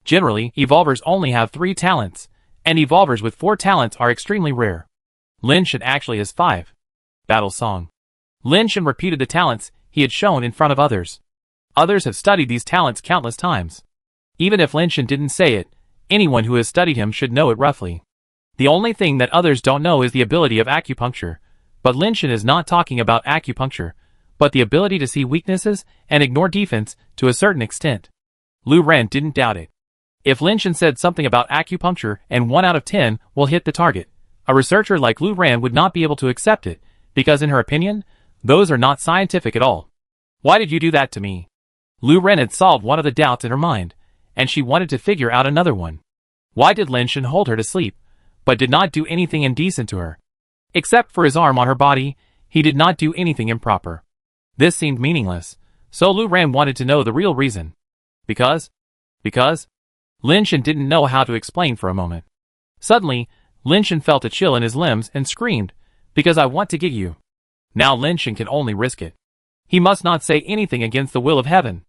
Generally, evolvers only have 3 talents, and evolvers with 4 talents are extremely rare. Lin Shen actually has 5. Battle Song. Lin Shen repeated the talents he had shown in front of others. Others have studied these talents countless times. Even if Lin Shen didn't say it, anyone who has studied him should know it roughly. The only thing that others don't know is the ability of acupuncture, but Lin Shen is not talking about acupuncture, but the ability to see weaknesses and ignore defense to a certain extent. Lu Ran didn't doubt it. If Lin Shen said something about acupuncture and 1 out of 10 will hit the target, a researcher like Lu Ran would not be able to accept it, because in her opinion, those are not scientific at all. Why did you do that to me? Lu Ran had solved one of the doubts in her mind, and she wanted to figure out another one. Why did Lin Shen hold her to sleep, but did not do anything indecent to her? Except for his arm on her body, he did not do anything improper. This seemed meaningless, so Lu Ran wanted to know the real reason. Because? Lin Shen didn't know how to explain for a moment. Suddenly, Lin Shen felt a chill in his limbs and screamed, Because I want to get you. Now Lin Shen can only risk it. He must not say anything against the will of heaven.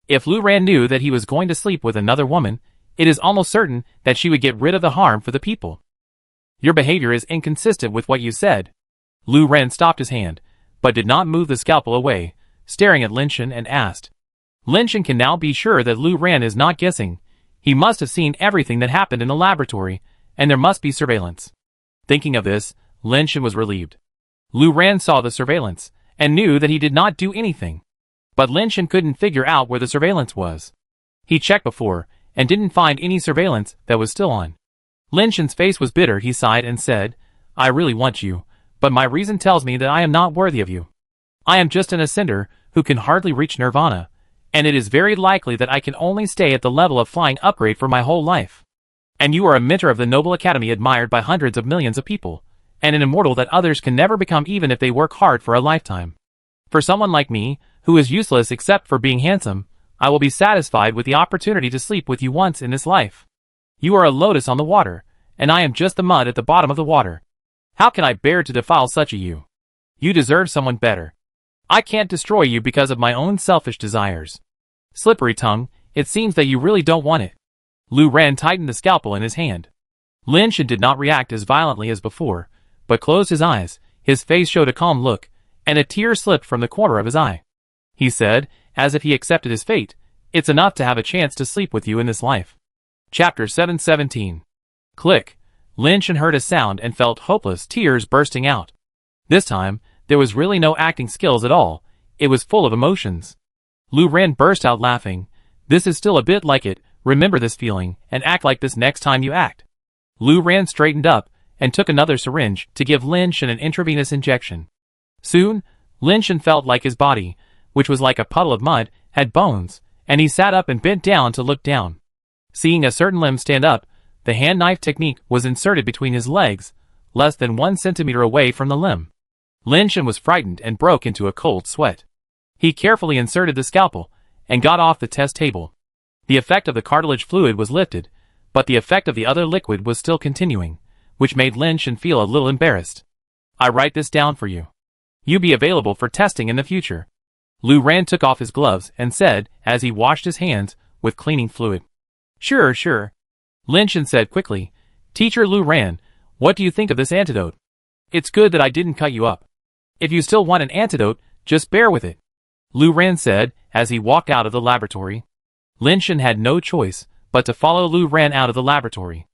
If Lu Ran knew that he was going to sleep with another woman, it is almost certain that she would get rid of the harm for the people. Your behavior is inconsistent with what you said. Lu Ran stopped his hand, but did not move the scalpel away, staring at Lin Shen and asked. Lin Shen can now be sure that Lu Ran is not guessing. He must have seen everything that happened in the laboratory, and there must be surveillance. Thinking of this, Lin Shen was relieved. Lu Ran saw the surveillance, and knew that he did not do anything. But Lin Shen couldn't figure out where the surveillance was. He checked before, and didn't find any surveillance that was still on. Lin Shen's face was bitter. He sighed and said, I really want you, but my reason tells me that I am not worthy of you. I am just an ascender who can hardly reach nirvana, and it is very likely that I can only stay at the level of flying upgrade for my whole life. And you are a mentor of the Noble Academy admired by hundreds of millions of people, and an immortal that others can never become even if they work hard for a lifetime. For someone like me, who is useless except for being handsome, I will be satisfied with the opportunity to sleep with you once in this life. You are a lotus on the water, and I am just the mud at the bottom of the water. How can I bear to defile such a you? You deserve someone better. I can't destroy you because of my own selfish desires. Slippery tongue, it seems that you really don't want it. Lu Ran tightened the scalpel in his hand. Lin Shen did not react as violently as before, but closed his eyes. His face showed a calm look, and a tear slipped from the corner of his eye. He said, as if he accepted his fate, It's enough to have a chance to sleep with you in this life. Chapter 717. Click. Lin Shen heard a sound and felt hopeless tears bursting out. This time, there was really no acting skills at all. It was full of emotions. Lu Ran burst out laughing. This is still a bit like it. Remember this feeling, and act like this next time you act. Lu Ran straightened up, and took another syringe to give Lin Shen an intravenous injection. Soon, Lin Shen felt like his body, which was like a puddle of mud, had bones, and he sat up and bent down to look down. Seeing a certain limb stand up, the hand knife technique was inserted between his legs, less than 1 centimeter away from the limb. Lin Shen was frightened and broke into a cold sweat. He carefully inserted the scalpel and got off the test table. The effect of the cartilage fluid was lifted, but the effect of the other liquid was still continuing, which made Lin Shen feel a little embarrassed. I write this down for you. You be available for testing in the future. Lu Ran took off his gloves and said as he washed his hands with cleaning fluid. Sure, sure. Lin Shen said quickly. Teacher Lu Ran, what do you think of this antidote? It's good that I didn't cut you up. If you still want an antidote, just bear with it. Lu Ran said as he walked out of the laboratory. Lin Shen had no choice but to follow Lu Ran out of the laboratory.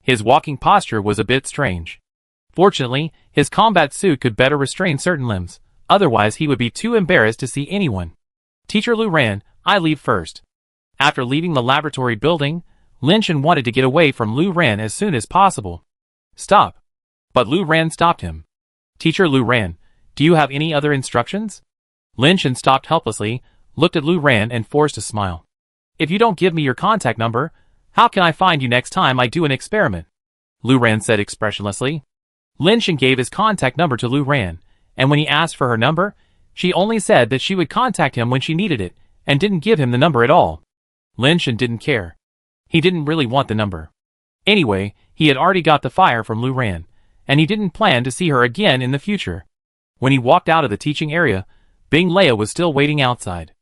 His walking posture was a bit strange. Fortunately, his combat suit could better restrain certain limbs, otherwise he would be too embarrassed to see anyone. Teacher Lu Ran, I leave first. After leaving the laboratory building, Lin Shen wanted to get away from Lu Ran as soon as possible. Stop. But Lu Ran stopped him. Teacher Lu Ran, do you have any other instructions? Lin Shen stopped helplessly, looked at Lu Ran and forced a smile. If you don't give me your contact number, how can I find you next time I do an experiment? Lu Ran said expressionlessly. Lin Shen gave his contact number to Lu Ran, and when he asked for her number, she only said that she would contact him when she needed it, and didn't give him the number at all. Lin Shen didn't care. He didn't really want the number. Anyway, he had already got the fire from Lu Ran, and he didn't plan to see her again in the future. When he walked out of the teaching area, Bing Leia was still waiting outside.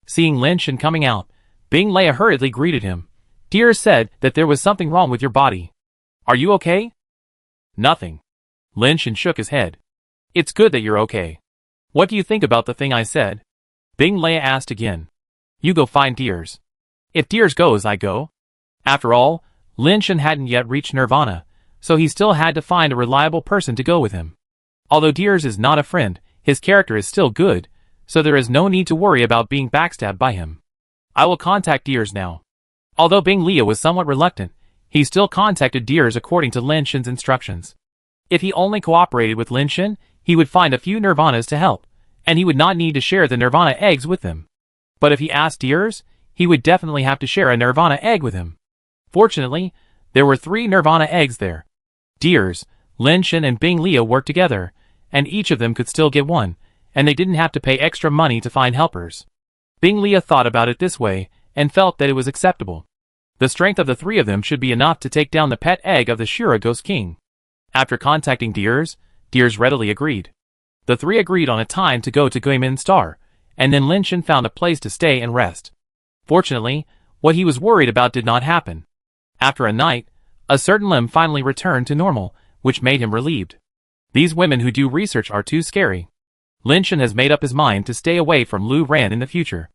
Seeing Lin Shen coming out, Bing Leia hurriedly greeted him. Dear said that there was something wrong with your body. Are you okay? Nothing. Lin Shen shook his head. It's good that you're okay. What do you think about the thing I said? Bing Leia asked again. You go find Deers. If Deers goes, I go. After all, Lin Shen hadn't yet reached Nirvana, so he still had to find a reliable person to go with him. Although Deers is not a friend, his character is still good, so there is no need to worry about being backstabbed by him. I will contact Deers now. Although Bing Leia was somewhat reluctant, he still contacted Deers according to Lin Shen's instructions. If he only cooperated with Lin Shen, he would find a few Nirvanas to help, and he would not need to share the Nirvana eggs with them. But if he asked Deers, he would definitely have to share a Nirvana egg with him. Fortunately, there were 3 Nirvana eggs there. Deers, Lin Shen and Bing Leia worked together, and each of them could still get one, and they didn't have to pay extra money to find helpers. Bing Leia thought about it this way, and felt that it was acceptable. The strength of the 3 of them should be enough to take down the pet egg of the Shira Ghost King. After contacting Deers, Deers readily agreed. The 3 agreed on a time to go to Guimin Star, and then Lin Shen found a place to stay and rest. Fortunately, what he was worried about did not happen. After a night, a certain limb finally returned to normal, which made him relieved. These women who do research are too scary. Lin Shen has made up his mind to stay away from Lu Ran in the future.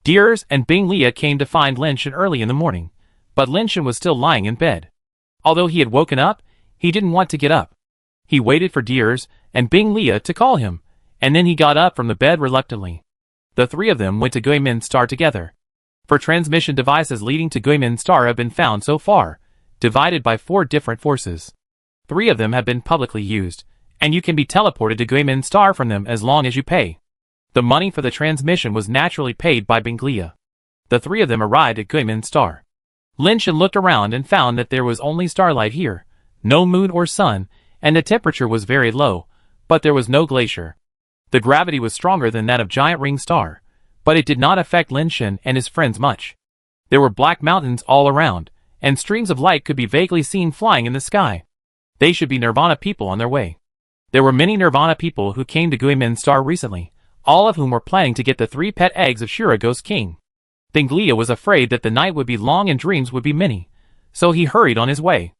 Deers and Bing Leia came to find Lin Shen early in the morning, but Lin Shen was still lying in bed. Although he had woken up, he didn't want to get up. He waited for Deers and Bing Leia to call him, and then he got up from the bed reluctantly. The 3 of them went to Guimin Star together. For transmission devices leading to Guimin Star have been found so far, divided by 4 different forces. 3 of them have been publicly used, and you can be teleported to Guimin Star from them as long as you pay. The money for the transmission was naturally paid by Bing Leia. The 3 of them arrived at Guimin Star. Lin Shen looked around and found that there was only starlight here, no moon or sun, and the temperature was very low, but there was no glacier. The gravity was stronger than that of Giant Ring Star, but it did not affect Lin Shen and his friends much. There were black mountains all around, and streams of light could be vaguely seen flying in the sky. They should be Nirvana people on their way. There were many Nirvana people who came to Guimin Star recently, all of whom were planning to get the 3 pet eggs of Shira Ghost King. Bing Leia was afraid that the night would be long and dreams would be many, so he hurried on his way.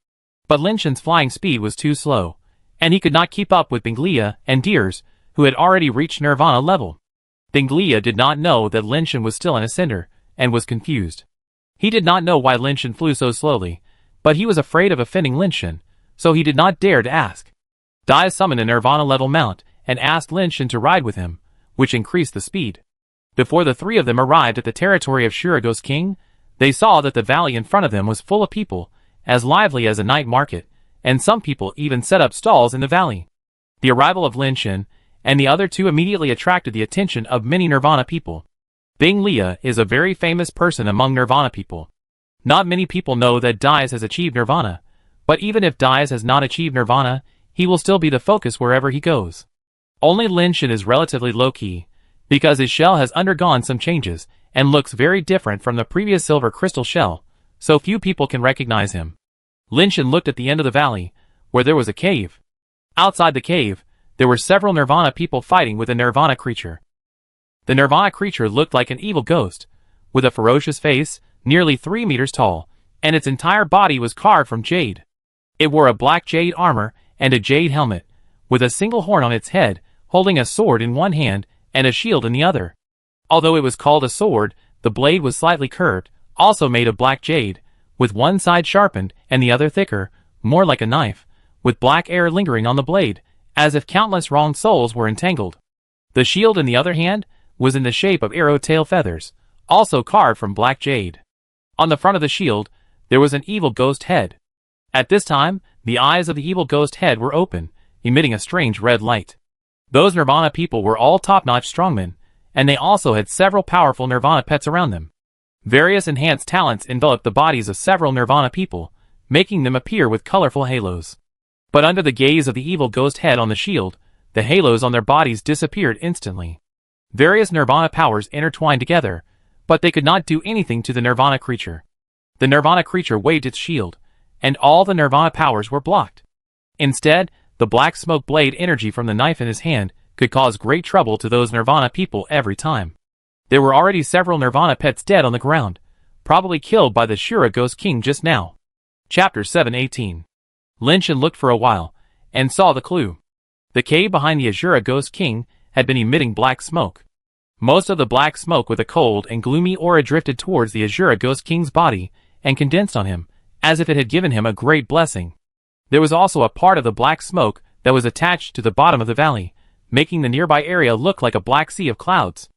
But Lin Shen's flying speed was too slow, and he could not keep up with Bing Leia and Deers, who had already reached Nirvana level. Bing Leia did not know that Lin Shen was still an ascender, and was confused. He did not know why Lin Shen flew so slowly, but he was afraid of offending Lin Shen, so he did not dare to ask. Dai summoned a Nirvana level mount, and asked Lin Shen to ride with him, which increased the speed. Before the 3 of them arrived at the territory of Shira Ghost King, they saw that the valley in front of them was full of people, as lively as a night market, and some people even set up stalls in the valley. The arrival of Lin Shen and the other two immediately attracted the attention of many Nirvana people. Bing Lia is a very famous person among Nirvana people. Not many people know that Dias has achieved Nirvana, but even if Dias has not achieved Nirvana, he will still be the focus wherever he goes. Only Lin Shen is relatively low-key, because his shell has undergone some changes and looks very different from the previous silver crystal shell, so few people can recognize him. Lin Shen looked at the end of the valley, where there was a cave. Outside the cave, there were several Nirvana people fighting with a Nirvana creature. The Nirvana creature looked like an evil ghost, with a ferocious face, nearly 3 meters tall, and its entire body was carved from jade. It wore a black jade armor and a jade helmet, with a single horn on its head, holding a sword in one hand and a shield in the other. Although it was called a sword, the blade was slightly curved, also made of black jade, with one side sharpened and the other thicker, more like a knife, with black air lingering on the blade, as if countless wrong souls were entangled. The shield in the other hand was in the shape of arrow tail feathers, also carved from black jade. On the front of the shield, there was an evil ghost head. At this time, the eyes of the evil ghost head were open, emitting a strange red light. Those Nirvana people were all top-notch strongmen, and they also had several powerful Nirvana pets around them. Various enhanced talents enveloped the bodies of several Nirvana people, making them appear with colorful halos. But under the gaze of the evil ghost head on the shield, the halos on their bodies disappeared instantly. Various Nirvana powers intertwined together, but they could not do anything to the Nirvana creature. The Nirvana creature waved its shield, and all the Nirvana powers were blocked. Instead, the black smoke blade energy from the knife in his hand could cause great trouble to those Nirvana people every time. There were already several Nirvana pets dead on the ground, probably killed by the Shura Ghost King just now. Chapter 718. Lin Shen looked for a while, and saw the clue. The cave behind the Azura Ghost King had been emitting black smoke. Most of the black smoke with a cold and gloomy aura drifted towards the Azura Ghost King's body and condensed on him, as if it had given him a great blessing. There was also a part of the black smoke that was attached to the bottom of the valley, making the nearby area look like a black sea of clouds.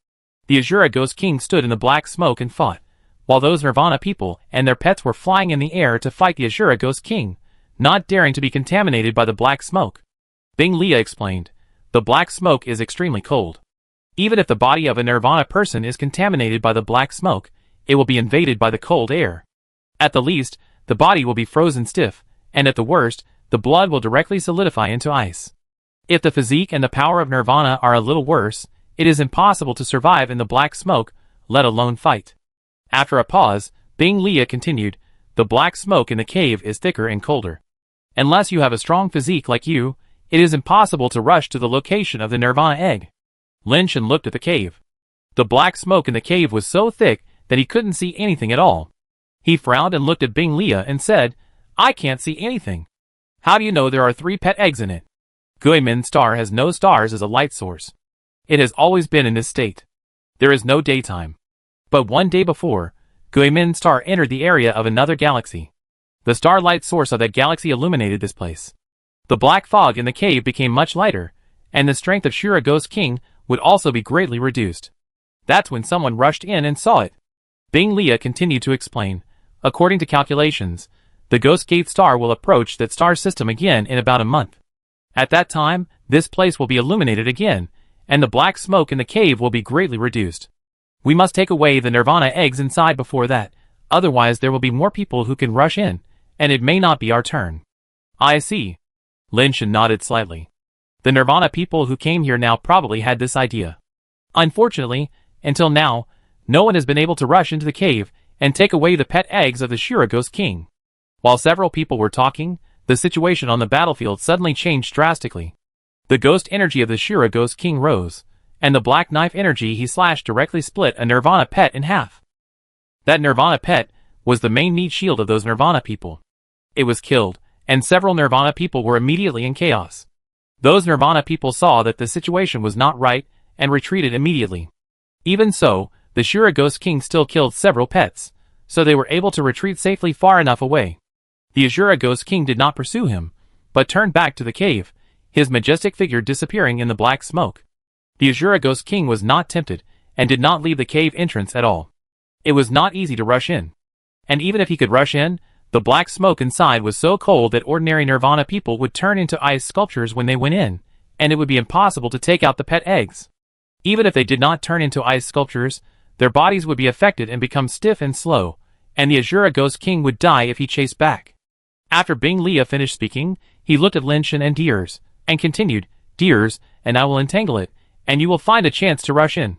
The Azura Ghost King stood in the black smoke and fought, while those Nirvana people and their pets were flying in the air to fight the Azura Ghost King, not daring to be contaminated by the black smoke. Bing Lia explained, the black smoke is extremely cold. Even if the body of a Nirvana person is contaminated by the black smoke, it will be invaded by the cold air. At the least, the body will be frozen stiff, and at the worst, the blood will directly solidify into ice. If the physique and the power of Nirvana are a little worse, it is impossible to survive in the black smoke, let alone fight. After a pause, Bing Lia continued, the black smoke in the cave is thicker and colder. Unless you have a strong physique like you, it is impossible to rush to the location of the Nirvana egg. Lin Shen looked at the cave. The black smoke in the cave was so thick that he couldn't see anything at all. He frowned and looked at Bing Lia and said, I can't see anything. How do you know there are 3 pet eggs in it? Guimin Star has no stars as a light source. It has always been in this state. There is no daytime. But one day before, Guimin Star entered the area of another galaxy. The starlight source of that galaxy illuminated this place. The black fog in the cave became much lighter, and the strength of Shura Ghost King would also be greatly reduced. That's when someone rushed in and saw it. Bing Lia continued to explain, according to calculations, the Ghost Gate star will approach that star system again in about a month. At that time, this place will be illuminated again, and the black smoke in the cave will be greatly reduced. We must take away the Nirvana eggs inside before that, otherwise there will be more people who can rush in, and it may not be our turn. I see. Lin Shen nodded slightly. The Nirvana people who came here now probably had this idea. Unfortunately, until now, no one has been able to rush into the cave and take away the pet eggs of the Shura Ghost King. While several people were talking, the situation on the battlefield suddenly changed drastically. The ghost energy of the Shura Ghost King rose, and the black knife energy he slashed directly split a Nirvana pet in half. That Nirvana pet was the main meat shield of those Nirvana people. It was killed, and several Nirvana people were immediately in chaos. Those Nirvana people saw that the situation was not right and retreated immediately. Even so, the Shura Ghost King still killed several pets, so they were able to retreat safely far enough away. The Azura Ghost King did not pursue him, but turned back to the cave, his majestic figure disappearing in the black smoke. The Azura Ghost King was not tempted, and did not leave the cave entrance at all. It was not easy to rush in. And even if he could rush in, The black smoke inside was so cold that ordinary Nirvana people would turn into ice sculptures when they went in, and it would be impossible to take out the pet eggs. Even if they did not turn into ice sculptures, their bodies would be affected and become stiff and slow, and the Azura Ghost King would die if he chased back. After Bing Lia finished speaking, he looked at Lin Shen and Deers, and continued, Deers, and I will entangle it, and you will find a chance to rush in.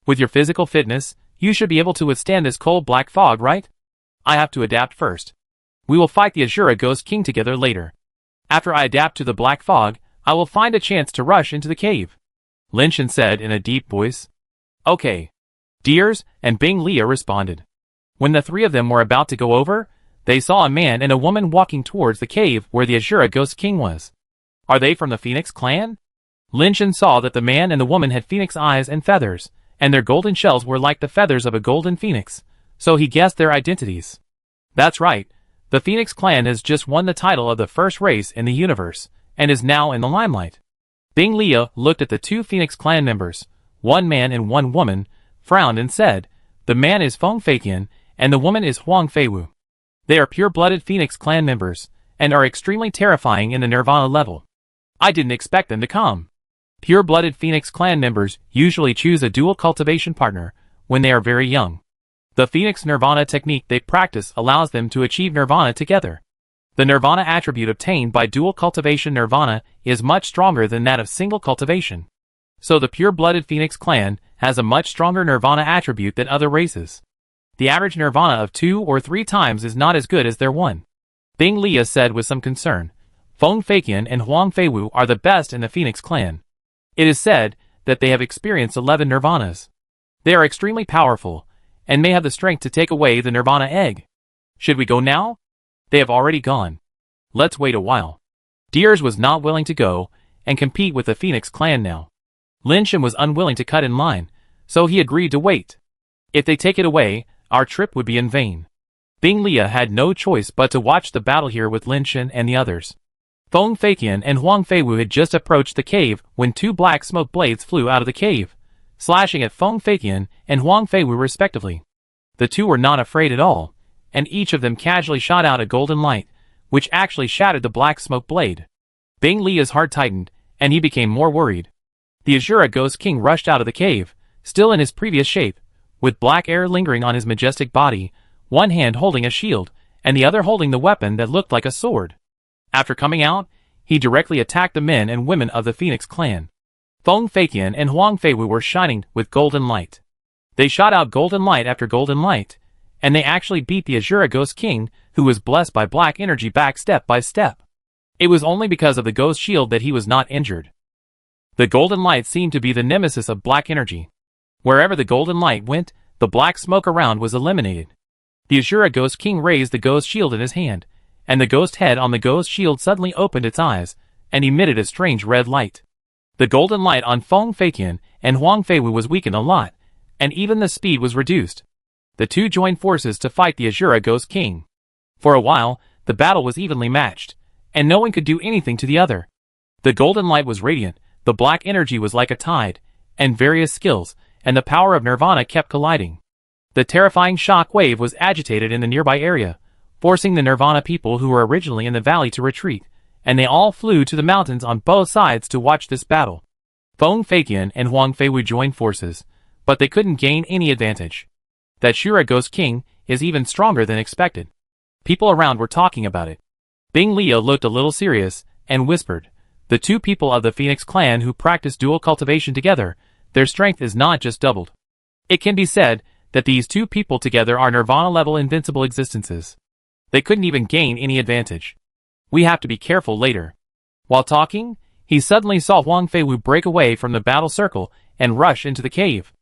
With your physical fitness, you should be able to withstand this cold black fog, right? I have to adapt first. We will fight the Azura Ghost King together later. After I adapt to the black fog, I will find a chance to rush into the cave. Lin Shen said in a deep voice. Okay. Deers and Bing Lia responded. When the three of them were about to go over, they saw a man and a woman walking towards the cave where the Azura Ghost King was. Are they from the Phoenix clan? Lin Shen saw that the man and the woman had phoenix eyes and feathers, and their golden shells were like the feathers of a golden phoenix, so he guessed their identities. That's right, the Phoenix clan has just won the title of the first race in the universe, and is now in the limelight. Bing Lia looked at the two Phoenix clan members, one man and one woman, frowned and said, the man is Feng Feiqian, and the woman is Huang Feiwu. They are pure-blooded Phoenix clan members, and are extremely terrifying in the Nirvana level. I didn't expect them to come. Pure-blooded Phoenix clan members usually choose a dual cultivation partner when they are very young. The Phoenix Nirvana technique they practice allows them to achieve Nirvana together. The Nirvana attribute obtained by dual cultivation Nirvana is much stronger than that of single cultivation. So the pure-blooded Phoenix clan has a much stronger Nirvana attribute than other races. The average Nirvana of 2 or 3 times is not as good as their one. Bing Lia said with some concern. Feng Feiqian and Huang Feiwu are the best in the Phoenix clan. It is said that they have experienced 11 Nirvanas. They are extremely powerful, and may have the strength to take away the Nirvana egg. Should we go now? They have already gone. Let's wait a while. Deers was not willing to go and compete with the Phoenix clan now. Lin Shen was unwilling to cut in line, so he agreed to wait. If they take it away, our trip would be in vain. Bing Lia had no choice but to watch the battle here with Lin Shen and the others. Feng Feiqian and Huang Feiwu had just approached the cave when 2 black smoke blades flew out of the cave, slashing at Feng Feiqian and Huang Feiwu respectively. The two were not afraid at all, and each of them casually shot out a golden light, which actually shattered the black smoke blade. Bing Lia's heart tightened, and he became more worried. The Azura Ghost King rushed out of the cave, still in his previous shape, with black air lingering on his majestic body, one hand holding a shield, and the other holding the weapon that looked like a sword. After coming out, he directly attacked the men and women of the Phoenix clan. Feng Feiqian and Huang Feiwu were shining with golden light. They shot out golden light after golden light, and they actually beat the Azura Ghost King, who was blessed by black energy back step by step. It was only because of the ghost shield that he was not injured. The golden light seemed to be the nemesis of black energy. Wherever the golden light went, the black smoke around was eliminated. The Azura Ghost King raised the ghost shield in his hand, and the ghost head on the ghost shield suddenly opened its eyes, and emitted a strange red light. The golden light on Feng Feiqian and Huang Feiwu was weakened a lot, and even the speed was reduced. The two joined forces to fight the Azura Ghost King. For a while, the battle was evenly matched, and no one could do anything to the other. The golden light was radiant, the black energy was like a tide, and various skills, and the power of Nirvana kept colliding. The terrifying shock wave was agitated in the nearby area, forcing the Nirvana people who were originally in the valley to retreat, and they all flew to the mountains on both sides to watch this battle. Feng Feiqian and Huang Feiwu joined forces, but they couldn't gain any advantage. That Azura Ghost King is even stronger than expected. People around were talking about it. Bing Lia looked a little serious, and whispered, the two people of the Phoenix clan who practice dual cultivation together, their strength is not just doubled. It can be said that these two people together are Nirvana-level invincible existences. They couldn't even gain any advantage. We have to be careful later. While talking, he suddenly saw Huang Feiwu break away from the battle circle and rush into the cave.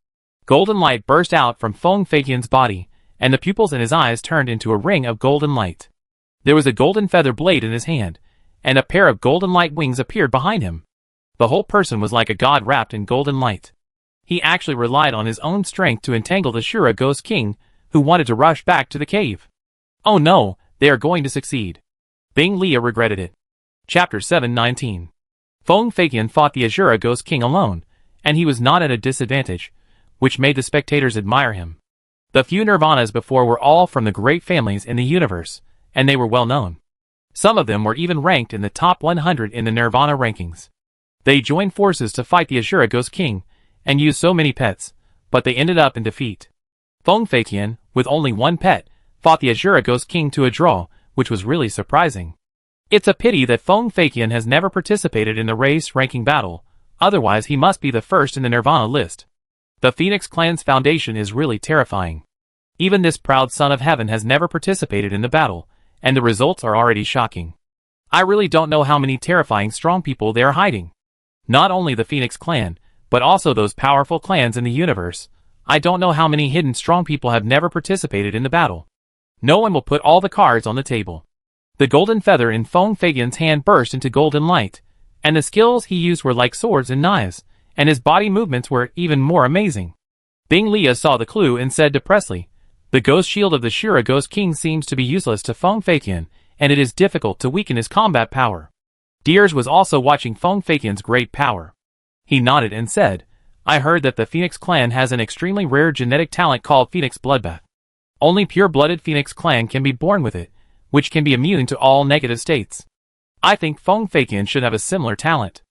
Golden light burst out from Feng Feiqian's body, and the pupils in his eyes turned into a ring of golden light. There was a golden feather blade in his hand, and a pair of golden light wings appeared behind him. The whole person was like a god wrapped in golden light. He actually relied on his own strength to entangle the Azura Ghost King, who wanted to rush back to the cave. Oh no, they are going to succeed. Bing Lia regretted it. Chapter 719. Feng Feiqian fought the Azura Ghost King alone, and he was not at a disadvantage, which made the spectators admire him. The few Nirvanas before were all from the great families in the universe, and they were well known. Some of them were even ranked in the top 100 in the Nirvana rankings. They joined forces to fight the Ashura Ghost King, and used so many pets, but they ended up in defeat. Feng Feiqian, with only one pet, fought the Ashura Ghost King to a draw, which was really surprising. It's a pity that Feng Feiqian has never participated in the race ranking battle, otherwise he must be the first in the Nirvana list. The Phoenix Clan's foundation is really terrifying. Even this proud son of heaven has never participated in the battle, and the results are already shocking. I really don't know how many terrifying strong people they are hiding. Not only the Phoenix Clan, but also those powerful clans in the universe. I don't know how many hidden strong people have never participated in the battle. No one will put all the cards on the table. The golden feather in Feng Feiqian's hand burst into golden light, and the skills he used were like swords and knives, and his body movements were even more amazing. Bing Lia saw the clue and said depressedly, "The ghost shield of the Shura Ghost King seems to be useless to Feng Feiqian, and it is difficult to weaken his combat power." Deers was also watching Feng Feiqian's great power. He nodded and said, "I heard that the Phoenix Clan has an extremely rare genetic talent called Phoenix Bloodbath. Only pure-blooded Phoenix Clan can be born with it, which can be immune to all negative states. I think Feng Feiqian should have a similar talent."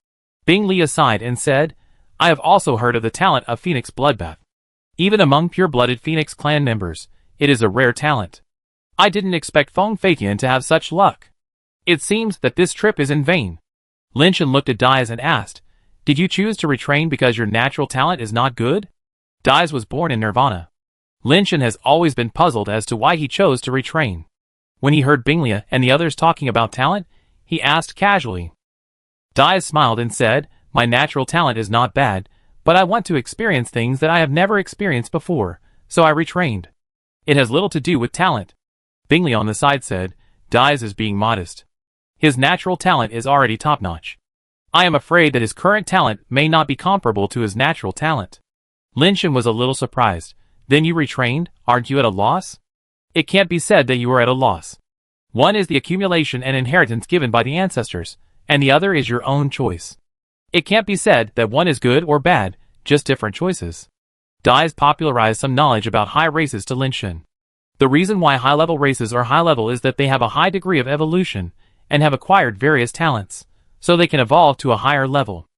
Bing Lia sighed and said, "I have also heard of the talent of Phoenix Bloodbath. Even among pure-blooded Phoenix Clan members, it is a rare talent. I didn't expect Feng Feiqian to have such luck. It seems that this trip is in vain." Lin Shen looked at Dais and asked, "Did you choose to retrain because your natural talent is not good?" Dais was born in Nirvana. Lin Shen has always been puzzled as to why he chose to retrain. When he heard Bing Lia and the others talking about talent, he asked casually. Dais smiled and said, "My natural talent is not bad, but I want to experience things that I have never experienced before, so I retrained. It has little to do with talent." Bing Lia on the side said, "Dais is being modest. His natural talent is already top-notch. I am afraid that his current talent may not be comparable to his natural talent." Lin Shen was a little surprised. "Then you retrained? Aren't you at a loss?" "It can't be said that you are at a loss. One is the accumulation and inheritance given by the ancestors, and the other is your own choice. It can't be said that one is good or bad, just different choices." Dais popularized some knowledge about high races to Lin Shen. The reason why high-level races are high-level is that they have a high degree of evolution, and have acquired various talents, so they can evolve to a higher level.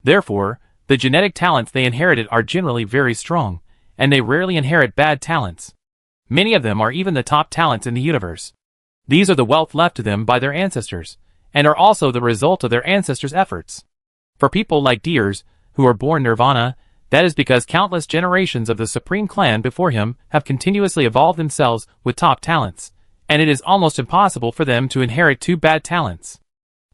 Therefore, the genetic talents they inherited are generally very strong, and they rarely inherit bad talents. Many of them are even the top talents in the universe. These are the wealth left to them by their ancestors, and are also the result of their ancestors' efforts. For people like Deers, who are born Nirvana, that is because countless generations of the Supreme Clan before him have continuously evolved themselves with top talents, and it is almost impossible for them to inherit two bad talents.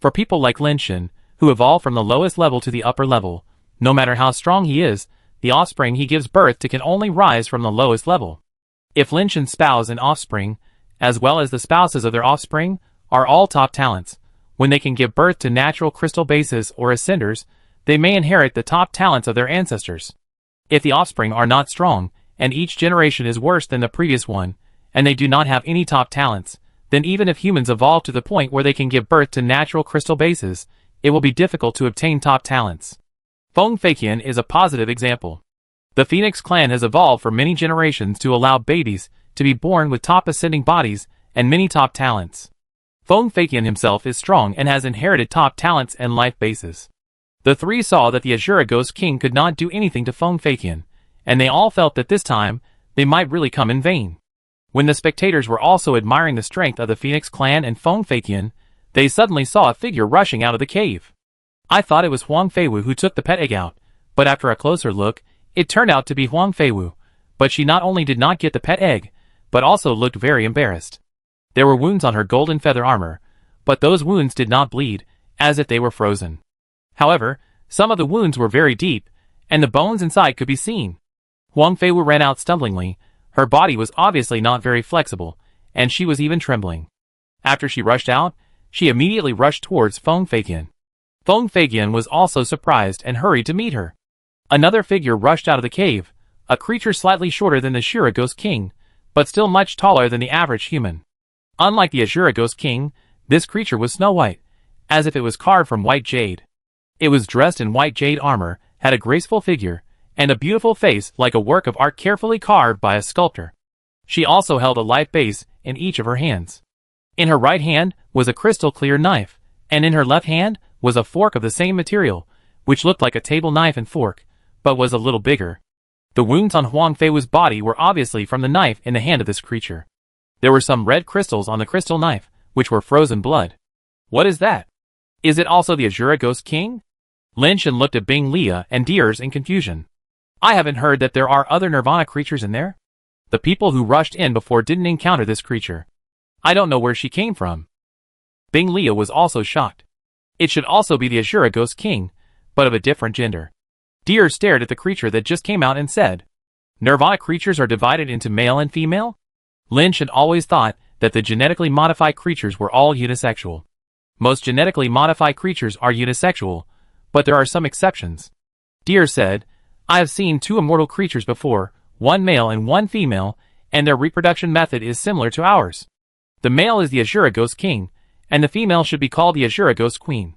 For people like Lin Shen, who evolve from the lowest level to the upper level, no matter how strong he is, the offspring he gives birth to can only rise from the lowest level. If Lin Shen's spouse and offspring, as well as the spouses of their offspring, are all top talents, when they can give birth to natural crystal bases or ascenders, they may inherit the top talents of their ancestors. If the offspring are not strong, and each generation is worse than the previous one, and they do not have any top talents, then even if humans evolve to the point where they can give birth to natural crystal bases, it will be difficult to obtain top talents. Feng Feiqian is a positive example. The Phoenix Clan has evolved for many generations to allow babies to be born with top ascending bodies and many top talents. Feng Feiqian himself is strong and has inherited top talents and life bases. The three saw that the Ashura Ghost King could not do anything to Feng Feiqian, and they all felt that this time, they might really come in vain. When the spectators were also admiring the strength of the Phoenix Clan and Feng Feiqian, they suddenly saw a figure rushing out of the cave. I thought it was Huang Feiwu who took the pet egg out, but after a closer look, it turned out to be Huang Feiwu, but she not only did not get the pet egg, but also looked very embarrassed. There were wounds on her golden feather armor, but those wounds did not bleed, as if they were frozen. However, some of the wounds were very deep, and the bones inside could be seen. Huang Feiwu ran out stumblingly. Her body was obviously not very flexible, and she was even trembling. After she rushed out, she immediately rushed towards Feng Feiqian. Feng Feiqian was also surprised and hurried to meet her. Another figure rushed out of the cave, a creature slightly shorter than the Ashura Ghost King, but still much taller than the average human. Unlike the Ashura Ghost King, this creature was snow white, as if it was carved from white jade. It was dressed in white jade armor, had a graceful figure, and a beautiful face like a work of art carefully carved by a sculptor. She also held a life base in each of her hands. In her right hand was a crystal-clear knife, and in her left hand was a fork of the same material, which looked like a table knife and fork, but was a little bigger. The wounds on Huang Feiwu's body were obviously from the knife in the hand of this creature. There were some red crystals on the crystal knife, which were frozen blood. What is that? Is it also the Azura Ghost King? Lin Shen looked at Bing Lia and Deers in confusion. I haven't heard that there are other Nirvana creatures in there. The people who rushed in before didn't encounter this creature. I don't know where she came from. Bing Lia was also shocked. It should also be the Azura Ghost King, but of a different gender. Deer stared at the creature that just came out and said, Nirvana creatures are divided into male and female? Lin Shen always thought that the genetically modified creatures were all unisexual. Most genetically modified creatures are unisexual, but there are some exceptions. Deer said, I have seen 2 immortal creatures before, one male and one female, and their reproduction method is similar to ours. The male is the Azura Ghost King, and the female should be called the Azura Ghost Queen.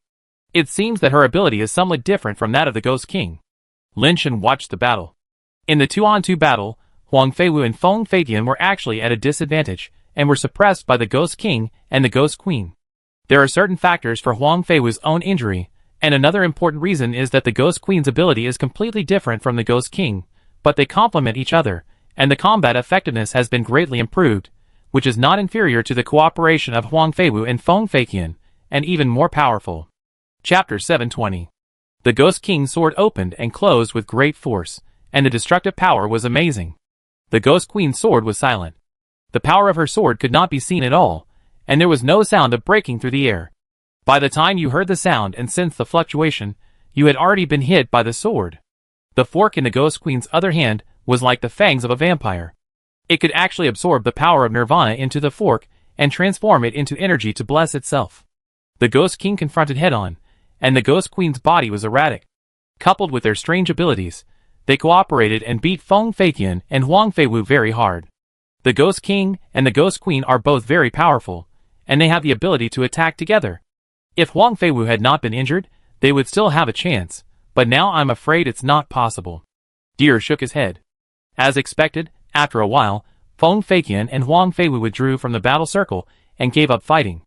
It seems that her ability is somewhat different from that of the Ghost King. Lin Shen watched the battle. In the 2-on-2 battle, Huang Feiwu and Feng Feitian were actually at a disadvantage, and were suppressed by the Ghost King and the Ghost Queen. There are certain factors for Huang Feiwu's own injury, and another important reason is that the Ghost Queen's ability is completely different from the Ghost King, but they complement each other, and the combat effectiveness has been greatly improved, which is not inferior to the cooperation of Huang Feiwu and Feng Feitian, and even more powerful. Chapter 720. The Ghost King's sword opened and closed with great force, and the destructive power was amazing. The Ghost Queen's sword was silent. The power of her sword could not be seen at all, and there was no sound of breaking through the air. By the time you heard the sound and sensed the fluctuation, you had already been hit by the sword. The fork in the Ghost Queen's other hand was like the fangs of a vampire. It could actually absorb the power of Nirvana into the fork and transform it into energy to bless itself. The Ghost King confronted head-on, and the Ghost Queen's body was erratic. Coupled with their strange abilities, they cooperated and beat Feng Feitian and Huang Feiwu very hard. The Ghost King and the Ghost Queen are both very powerful, and they have the ability to attack together. If Huang Feiwu had not been injured, they would still have a chance, but now I'm afraid it's not possible. Deer shook his head. As expected, after a while, Feng Feitian and Huang Feiwu withdrew from the battle circle and gave up fighting.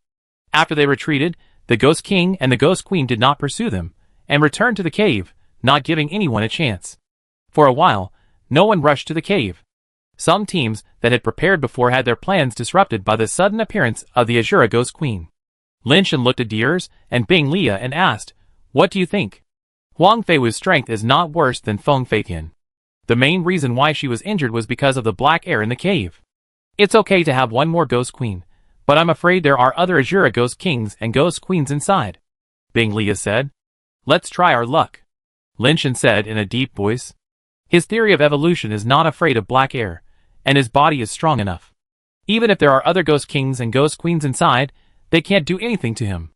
After they retreated, the Ghost King and the Ghost Queen did not pursue them, and returned to the cave, not giving anyone a chance. For a while, no one rushed to the cave. Some teams that had prepared before had their plans disrupted by the sudden appearance of the Azura Ghost Queen. Lin Shen looked at Deers and Bing Lia and asked, What do you think? Huang Feiwu's strength is not worse than Feng Feitian. The main reason why she was injured was because of the black air in the cave. It's okay to have one more Ghost Queen, but I'm afraid there are other Azura Ghost Kings and Ghost Queens inside. Bing Lia said. Let's try our luck. Lin Shen said in a deep voice. His theory of evolution is not afraid of black air, and his body is strong enough. Even if there are other Ghost Kings and Ghost Queens inside, they can't do anything to him.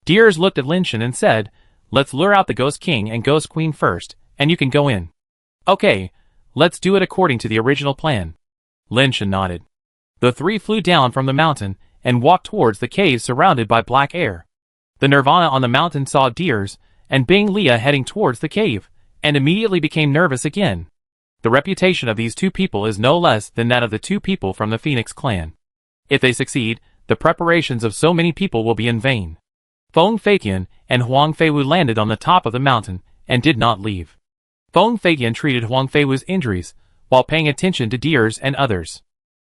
Deers looked at Lin Shen and said, Let's lure out the Ghost King and Ghost Queen first, and you can go in. Okay, let's do it according to the original plan. Lin Shen nodded. The 3 flew down from the mountain and walked towards the cave surrounded by black air. The Nirvana on the mountain saw Deers and Bing Lia heading towards the cave, and immediately became nervous again. The reputation of these 2 people is no less than that of the 2 people from the Phoenix clan. If they succeed, the preparations of so many people will be in vain. Feng Feitian and Huang Feiwu landed on the top of the mountain and did not leave. Feng Feitian treated Huang Feiwu's injuries while paying attention to Deers and others.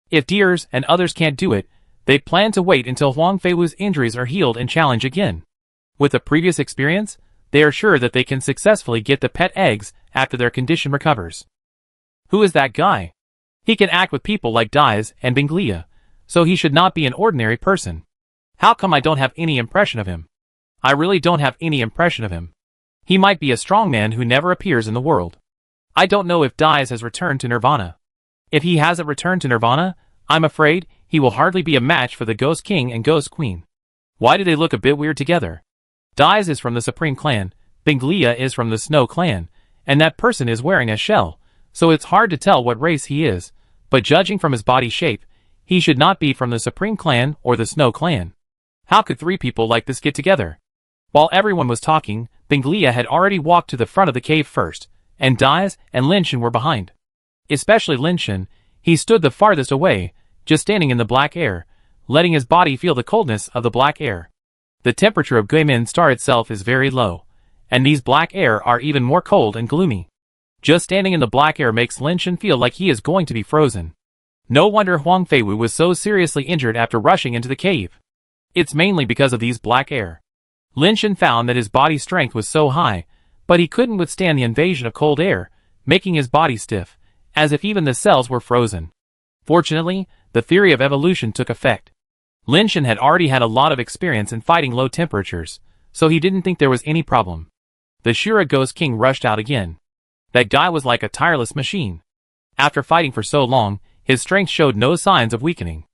If Deers and others can't do it, they plan to wait until Huang Feiwu's injuries are healed and challenge again. With the previous experience, they are sure that they can successfully get the pet eggs after their condition recovers. Who is that guy? He can act with people like Dais and Bing Lia, so he should not be an ordinary person. How come I don't have any impression of him? I really don't have any impression of him. He might be a strong man who never appears in the world. I don't know if Dais has returned to Nirvana. If he hasn't returned to Nirvana, I'm afraid he will hardly be a match for the Ghost King and Ghost Queen. Why do they look a bit weird together? Dais is from the Supreme Clan, Bing Lia is from the Snow Clan, and that person is wearing a shell, so it's hard to tell what race he is, but judging from his body shape, he should not be from the Supreme Clan or the Snow Clan. How could 3 people like this get together? While everyone was talking, Bing Lia had already walked to the front of the cave first, and Dais and Lin Shen were behind. Especially Lin Shen, he stood the farthest away, just standing in the black air, letting his body feel the coldness of the black air. The temperature of Guimin star itself is very low, and these black air are even more cold and gloomy. Just standing in the black air makes Lin Shen feel like he is going to be frozen. No wonder Huang Feiwu was so seriously injured after rushing into the cave. It's mainly because of these black air. Lin Shen found that his body strength was so high, but he couldn't withstand the invasion of cold air, making his body stiff, as if even the cells were frozen. Fortunately, the theory of evolution took effect. Lin Shen had already had a lot of experience in fighting low temperatures, so he didn't think there was any problem. The Shura Ghost King rushed out again. That guy was like a tireless machine. After fighting for so long, his strength showed no signs of weakening.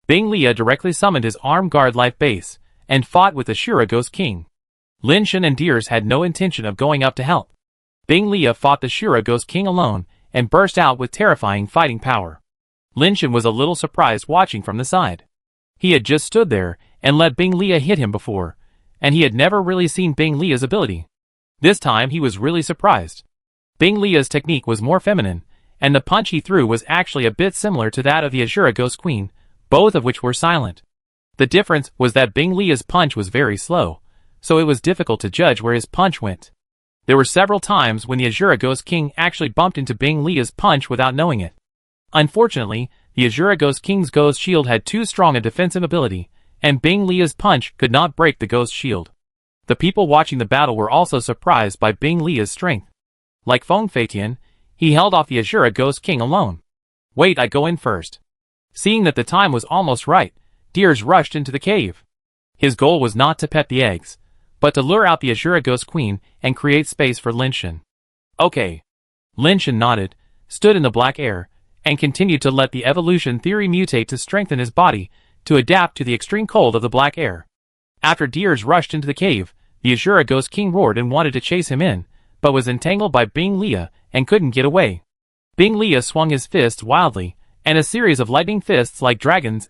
Bing Lia directly summoned his armed guard life base, and fought with the Shura Ghost King. Lin Shen and Deers had no intention of going up to help. Bing Lia fought the Shura Ghost King alone, and burst out with terrifying fighting power. Lin Shen was a little surprised watching from the side. He had just stood there, and let Bing Lia hit him before, and he had never really seen Bing Lia's ability. This time he was really surprised. Bing Lia's technique was more feminine, and the punch he threw was actually a bit similar to that of the Azura Ghost Queen, both of which were silent. The difference was that Bing Lia's punch was very slow, so it was difficult to judge where his punch went. There were several times when the Azura Ghost King actually bumped into Bing Lia's punch without knowing it. Unfortunately, the Azura Ghost King's Ghost Shield had too strong a defensive ability, and Bing Lia's punch could not break the Ghost Shield. The people watching the battle were also surprised by Bing Lia's strength. Like Feng Feitian, he held off the Azura Ghost King alone. Wait, I go in first. Seeing that the time was almost right, Deers rushed into the cave. His goal was not to pet the eggs, but to lure out the Azura Ghost Queen and create space for Lin Shen. Okay. Lin Shen nodded, stood in the black air, and continued to let the evolution theory mutate to strengthen his body to adapt to the extreme cold of the black air. After Deers rushed into the cave, the Azura Ghost King roared and wanted to chase him in, but was entangled by Bing Lia and couldn't get away. Bing Lia swung his fists wildly, and a series of lightning fists like dragons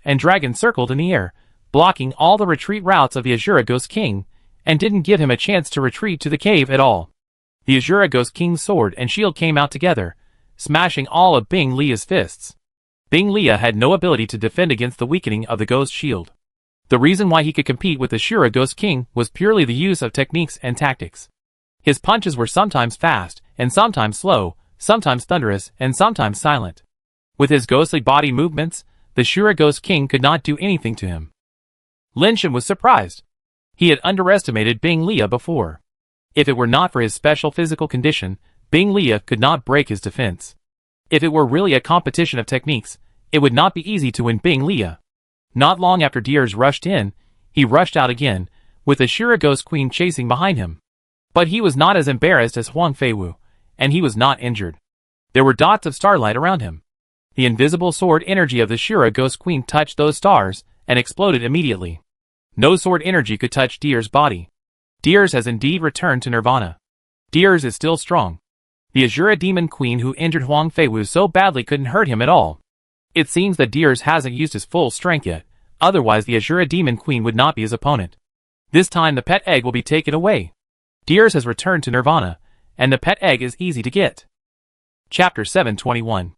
circled in the air, blocking all the retreat routes of the Azura Ghost King, and didn't give him a chance to retreat to the cave at all. The Azura Ghost King's sword and shield came out together, smashing all of Bing Lia's fists. Bing Lia had no ability to defend against the weakening of the Ghost Shield. The reason why he could compete with the Shura Ghost King was purely the use of techniques and tactics. His punches were sometimes fast, and sometimes slow, sometimes thunderous, and sometimes silent. With his ghostly body movements, the Shura Ghost King could not do anything to him. Lin Shen was surprised. He had underestimated Bing Lia before. If it were not for his special physical condition, Bing Lia could not break his defense. If it were really a competition of techniques, it would not be easy to win Bing Lia. Not long after Deers rushed in, he rushed out again, with the Shura Ghost Queen chasing behind him. But he was not as embarrassed as Huang Feiwu, and he was not injured. There were dots of starlight around him. The invisible sword energy of the Shura Ghost Queen touched those stars, and exploded immediately. No sword energy could touch Deers' body. Deers has indeed returned to Nirvana. Deers is still strong. The Azura Demon Queen who injured Huang Feiwu so badly couldn't hurt him at all. It seems that Deers hasn't used his full strength yet, otherwise the Azura Demon Queen would not be his opponent. This time the pet egg will be taken away. Deers has returned to Nirvana, and the pet egg is easy to get. Chapter 721.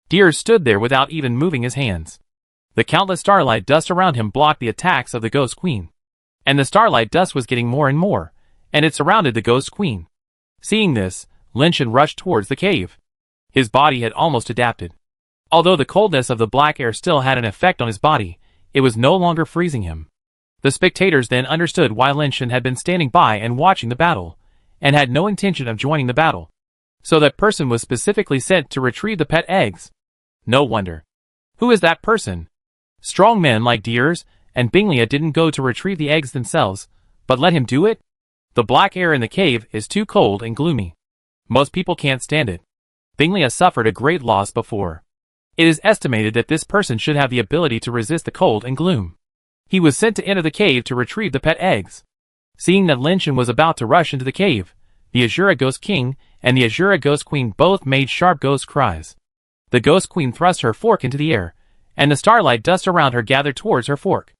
Deers stood there without even moving his hands. The countless starlight dust around him blocked the attacks of the Ghost Queen. And the starlight dust was getting more and more, and it surrounded the Ghost Queen. Seeing this, Lin Shen rushed towards the cave. His body had almost adapted. Although the coldness of the black air still had an effect on his body, it was no longer freezing him. The spectators then understood why Lin Shen had been standing by and watching the battle, and had no intention of joining the battle. So that person was specifically sent to retrieve the pet eggs. No wonder. Who is that person? Strong men like Deers and Bing Lia didn't go to retrieve the eggs themselves, but let him do it? The black air in the cave is too cold and gloomy. Most people can't stand it. Bing Lia suffered a great loss before. It is estimated that this person should have the ability to resist the cold and gloom. He was sent to enter the cave to retrieve the pet eggs. Seeing that Lin Shen was about to rush into the cave, the Azura Ghost King and the Azura Ghost Queen both made sharp ghost cries. The Ghost Queen thrust her fork into the air, and the starlight dust around her gathered towards her fork.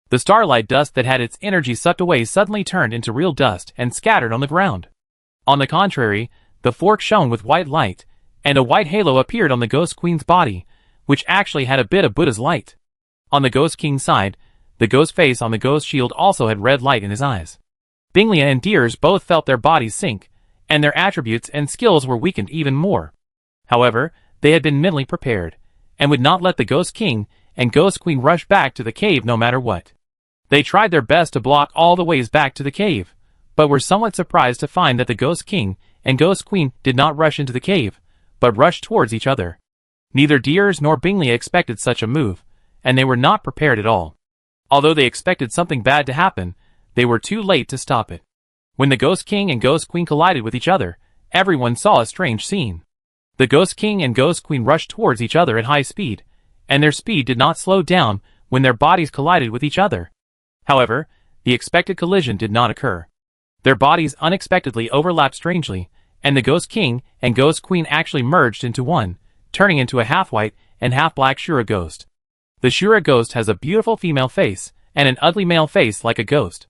The starlight dust that had its energy sucked away suddenly turned into real dust and scattered on the ground. On the contrary, the fork shone with white light, and a white halo appeared on the Ghost Queen's body, which actually had a bit of Buddha's light. On the Ghost King's side, the ghost face on the ghost shield also had red light in his eyes. Binglia and Deers both felt their bodies sink, and their attributes and skills were weakened even more. However, they had been mentally prepared, and would not let the Ghost King and Ghost Queen rush back to the cave no matter what. They tried their best to block all the ways back to the cave, but were somewhat surprised to find that the Ghost King and Ghost Queen did not rush into the cave, but rushed towards each other. Neither Deers nor Binglia expected such a move, and they were not prepared at all. Although they expected something bad to happen, they were too late to stop it. When the Ghost King and Ghost Queen collided with each other, everyone saw a strange scene. The Ghost King and Ghost Queen rushed towards each other at high speed, and their speed did not slow down when their bodies collided with each other. However, the expected collision did not occur. Their bodies unexpectedly overlapped strangely, and the Ghost King and Ghost Queen actually merged into one, turning into a half-white and half-black Shura ghost. The Shura ghost has a beautiful female face, and an ugly male face like a ghost.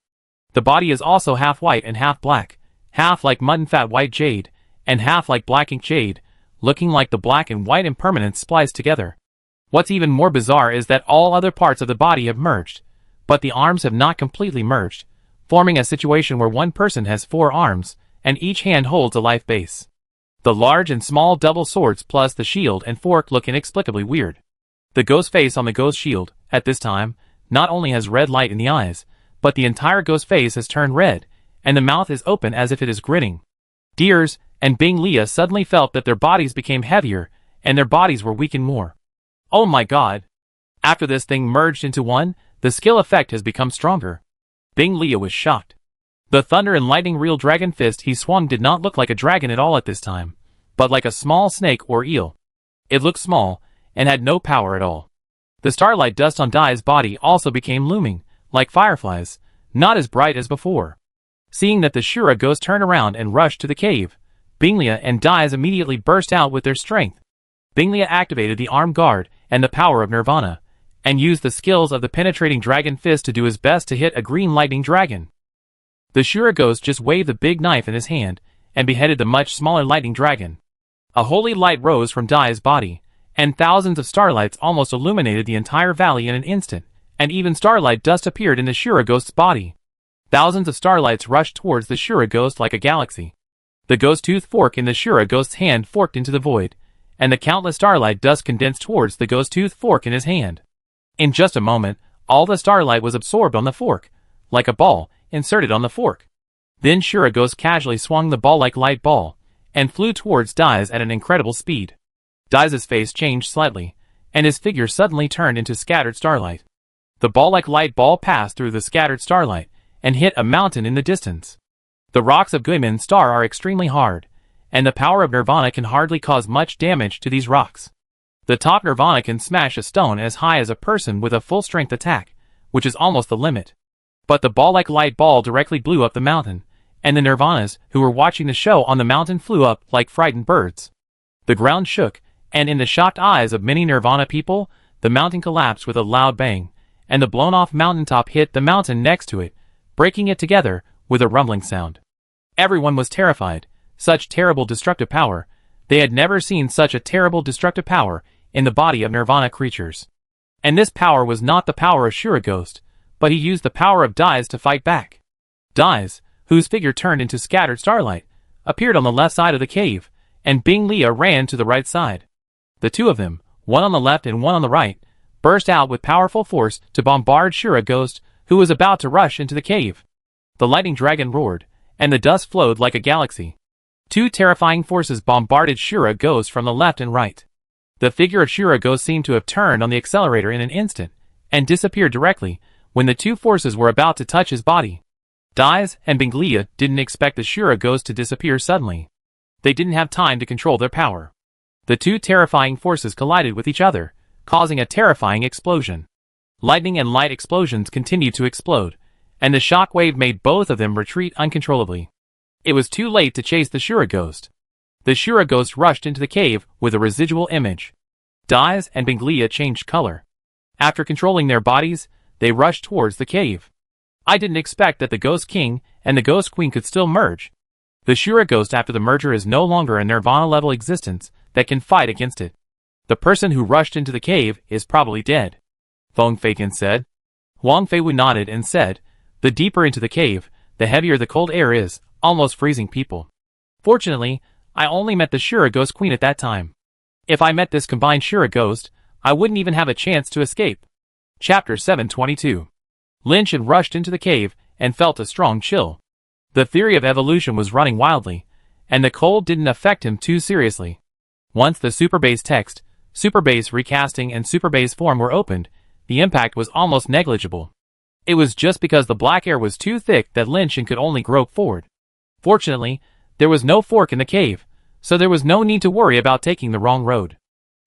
The body is also half-white and half-black, half like mutton fat white jade, and half like black ink jade, looking like the black and white impermanence spliced together. What's even more bizarre is that all other parts of the body have merged, but the arms have not completely merged, forming a situation where one person has 4 arms, and each hand holds a life base. The large and small double swords plus the shield and fork look inexplicably weird. The ghost face on the ghost shield, at this time, not only has red light in the eyes, but the entire ghost face has turned red, and the mouth is open as if it is grinning. Deers and Binglia suddenly felt that their bodies became heavier, and their bodies were weakened more. Oh my god! After this thing merged into one, the skill effect has become stronger. Binglia was shocked. The thunder and lightning real dragon fist he swung did not look like a dragon at all at this time, but like a small snake or eel. It looked small, and had no power at all. The starlight dust on Dai's body also became looming, like fireflies, not as bright as before. Seeing that the Shura ghost turned around and rushed to the cave, Binglia and Dais immediately burst out with their strength. Binglia activated the armed guard and the power of Nirvana, and used the skills of the penetrating dragon fist to do his best to hit a green lightning dragon. The Shura ghost just waved the big knife in his hand, and beheaded the much smaller lightning dragon. A holy light rose from Dai's body, and thousands of starlights almost illuminated the entire valley in an instant, and even starlight dust appeared in the Shura ghost's body. Thousands of starlights rushed towards the Shura ghost like a galaxy. The ghost tooth fork in the Shura ghost's hand forked into the void, and the countless starlight dust condensed towards the ghost tooth fork in his hand. In just a moment, all the starlight was absorbed on the fork, like a ball, inserted on the fork. Then Shura ghost casually swung the ball-like light ball, and flew towards Dais at an incredible speed. Dais' face changed slightly, and his figure suddenly turned into scattered starlight. The ball-like light ball passed through the scattered starlight, and hit a mountain in the distance. The rocks of Guimin Star are extremely hard, and the power of Nirvana can hardly cause much damage to these rocks. The top Nirvana can smash a stone as high as a person with a full-strength attack, which is almost the limit. But the ball-like light ball directly blew up the mountain, and the Nirvanas who were watching the show on the mountain flew up like frightened birds. The ground shook, and in the shocked eyes of many Nirvana people, the mountain collapsed with a loud bang, and the blown-off mountaintop hit the mountain next to it, breaking it together with a rumbling sound. Everyone was terrified. Such terrible destructive power. They had never seen such a terrible destructive power in the body of Nirvana creatures. And this power was not the power of Shura Ghost, but he used the power of Dais to fight back. Dais, whose figure turned into scattered starlight, appeared on the left side of the cave, and Binglia ran to the right side. The two of them, one on the left and one on the right, burst out with powerful force to bombard Shura Ghost, who was about to rush into the cave. The lightning dragon roared, and the dust flowed like a galaxy. Two terrifying forces bombarded Shura Ghost from the left and right. The figure of Shura Ghost seemed to have turned on the accelerator in an instant, and disappeared directly when the two forces were about to touch his body. Dais and Binglia didn't expect the Shura Ghost to disappear suddenly. They didn't have time to control their power. The two terrifying forces collided with each other, causing a terrifying explosion. Lightning and light explosions continued to explode, and the shock wave made both of them retreat uncontrollably. It was too late to chase the Shura Ghost. The Shura Ghost rushed into the cave with a residual image. Dais and Binglia changed color. After controlling their bodies, they rushed towards the cave. I didn't expect that the Ghost King and the Ghost Queen could still merge. The Shura Ghost after the merger is no longer a Nirvana-level existence that can fight against it. The person who rushed into the cave is probably dead. Feng Feikin said. Wang Feiwu nodded and said, the deeper into the cave, the heavier the cold air is, almost freezing people. Fortunately, I only met the Shura Ghost Queen at that time. If I met this combined Shura Ghost, I wouldn't even have a chance to escape. Chapter 722. Lin Shan rushed into the cave and felt a strong chill. The theory of evolution was running wildly, and the cold didn't affect him too seriously. Once the Super Base text, Super Base recasting and Super Base form were opened, the impact was almost negligible. It was just because the black air was too thick that Lin Shan could only grope forward. Fortunately, there was no fork in the cave, so there was no need to worry about taking the wrong road.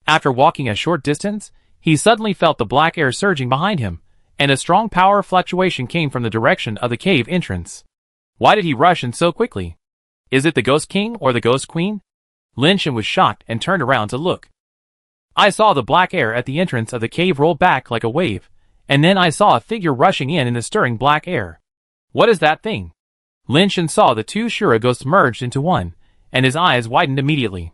After walking a short distance, he suddenly felt the black air surging behind him, and a strong power fluctuation came from the direction of the cave entrance. Why did he rush in so quickly? Is it the Ghost King or the Ghost Queen? Lin Shan was shocked and turned around to look. I saw the black air at the entrance of the cave roll back like a wave, and then I saw a figure rushing in the stirring black air. What is that thing? Lin Shan saw the two Shura ghosts merged into one, and his eyes widened immediately.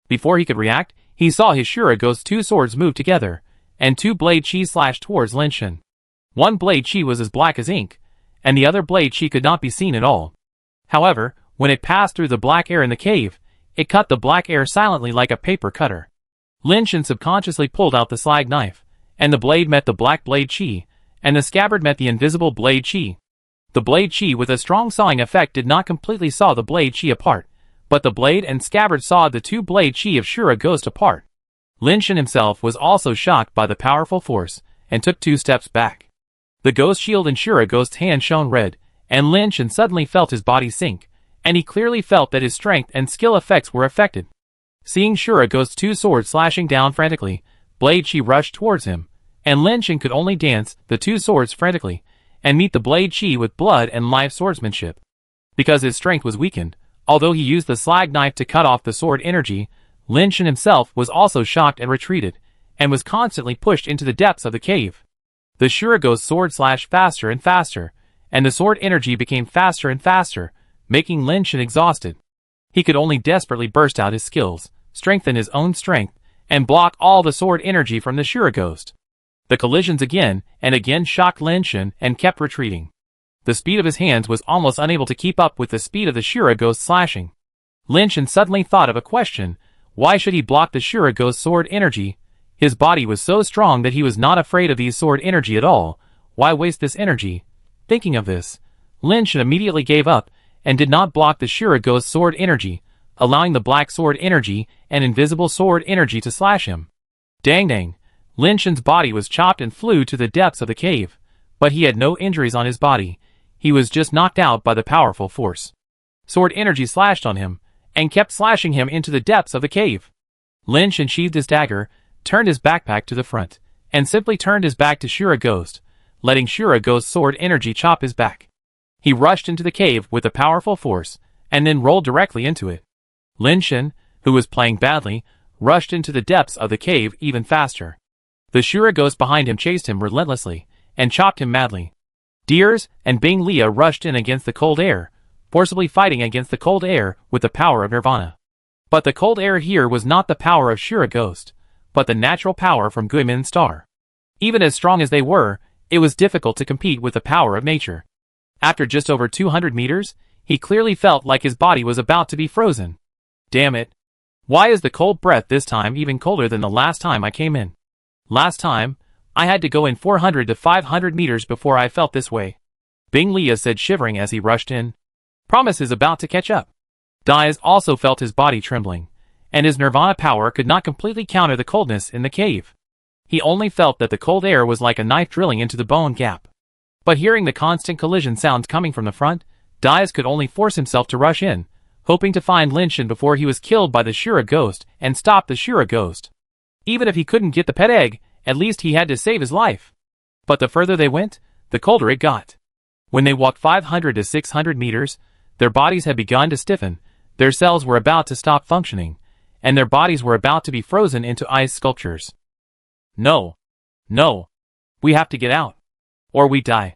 Before he could react, he saw his Shura ghost's two swords move together, and two blade chi slashed towards Lin Shan. One blade chi was as black as ink, and the other blade chi could not be seen at all. However, when it passed through the black air in the cave, it cut the black air silently like a paper cutter. Lin Shan subconsciously pulled out the slag knife, and the blade met the black blade chi, and the scabbard met the invisible blade chi. The blade chi with a strong sawing effect did not completely saw the blade chi apart, but the blade and scabbard sawed the two blade chi of Shura Ghost apart. Lin Shan himself was also shocked by the powerful force, and took 2 steps back. The ghost shield in Shura Ghost's hand shone red, and Lin Shan suddenly felt his body sink, and he clearly felt that his strength and skill effects were affected. Seeing Shura Ghost's 2 swords slashing down frantically, Blade Chi rushed towards him, and Lin Shan could only dance the 2 swords frantically, and meet the Blade Chi with blood and live swordsmanship. Because his strength was weakened, although he used the slag knife to cut off the sword energy, Lin Shan himself was also shocked and retreated, and was constantly pushed into the depths of the cave. The Shura Ghost's sword slashed faster and faster, and the sword energy became faster and faster, making Lin Shan exhausted. He could only desperately burst out his skills, strengthen his own strength, and block all the sword energy from the Shura Ghost. The collisions again and again shocked Lin Shan and kept retreating. The speed of his hands was almost unable to keep up with the speed of the Shura Ghost slashing. Lin Shan suddenly thought of a question. Why should he block the Shura Ghost's sword energy? His body was so strong that he was not afraid of these sword energy at all. Why waste this energy? Thinking of this, Lin Shan immediately gave up and did not block the Shura Ghost's sword energy, allowing the black sword energy and invisible sword energy to slash him. Dang dang, Lin Shan's body was chopped and flew to the depths of the cave, but he had no injuries on his body. He was just knocked out by the powerful force. Sword energy slashed on him, and kept slashing him into the depths of the cave. Lin Shan sheathed his dagger, turned his backpack to the front, and simply turned his back to Shura Ghost, letting Shura Ghost's sword energy chop his back. He rushed into the cave with a powerful force, and then rolled directly into it. Lin Shan, who was playing badly, rushed into the depths of the cave even faster. The Shura Ghost behind him chased him relentlessly, and chopped him madly. Deers and Bing Leah rushed in against the cold air, forcibly fighting against the cold air with the power of Nirvana. But the cold air here was not the power of Shura Ghost, but the natural power from Guimin's star. Even as strong as they were, it was difficult to compete with the power of nature. After just over 200 meters, he clearly felt like his body was about to be frozen. Damn it. Why is the cold breath this time even colder than the last time I came in? Last time, I had to go in 400 to 500 meters before I felt this way. Bing Leah said, shivering as he rushed in. Promise is about to catch up. Dai's also felt his body trembling, and his Nirvana power could not completely counter the coldness in the cave. He only felt that the cold air was like a knife drilling into the bone gap. But hearing the constant collision sounds coming from the front, Dais could only force himself to rush in, hoping to find Lin Shan before he was killed by the Shura Ghost and stop the Shura Ghost. Even if he couldn't get the pet egg, at least he had to save his life. But the further they went, the colder it got. When they walked 500 to 600 meters, their bodies had begun to stiffen, their cells were about to stop functioning, and their bodies were about to be frozen into ice sculptures. No. No. We have to get out. Or we die.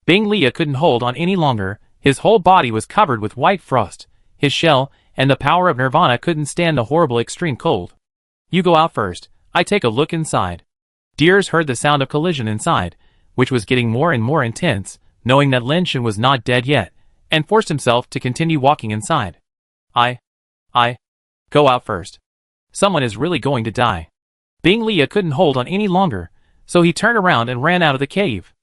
Bing Leah couldn't hold on any longer, his whole body was covered with white frost, his shell and the power of Nirvana couldn't stand the horrible extreme cold. You go out first, I take a look inside. Deers heard the sound of collision inside, which was getting more and more intense, knowing that Lin Shen was not dead yet, and forced himself to continue walking inside. I go out first. Someone is really going to die. Bing Lia couldn't hold on any longer, so he turned around and ran out of the cave.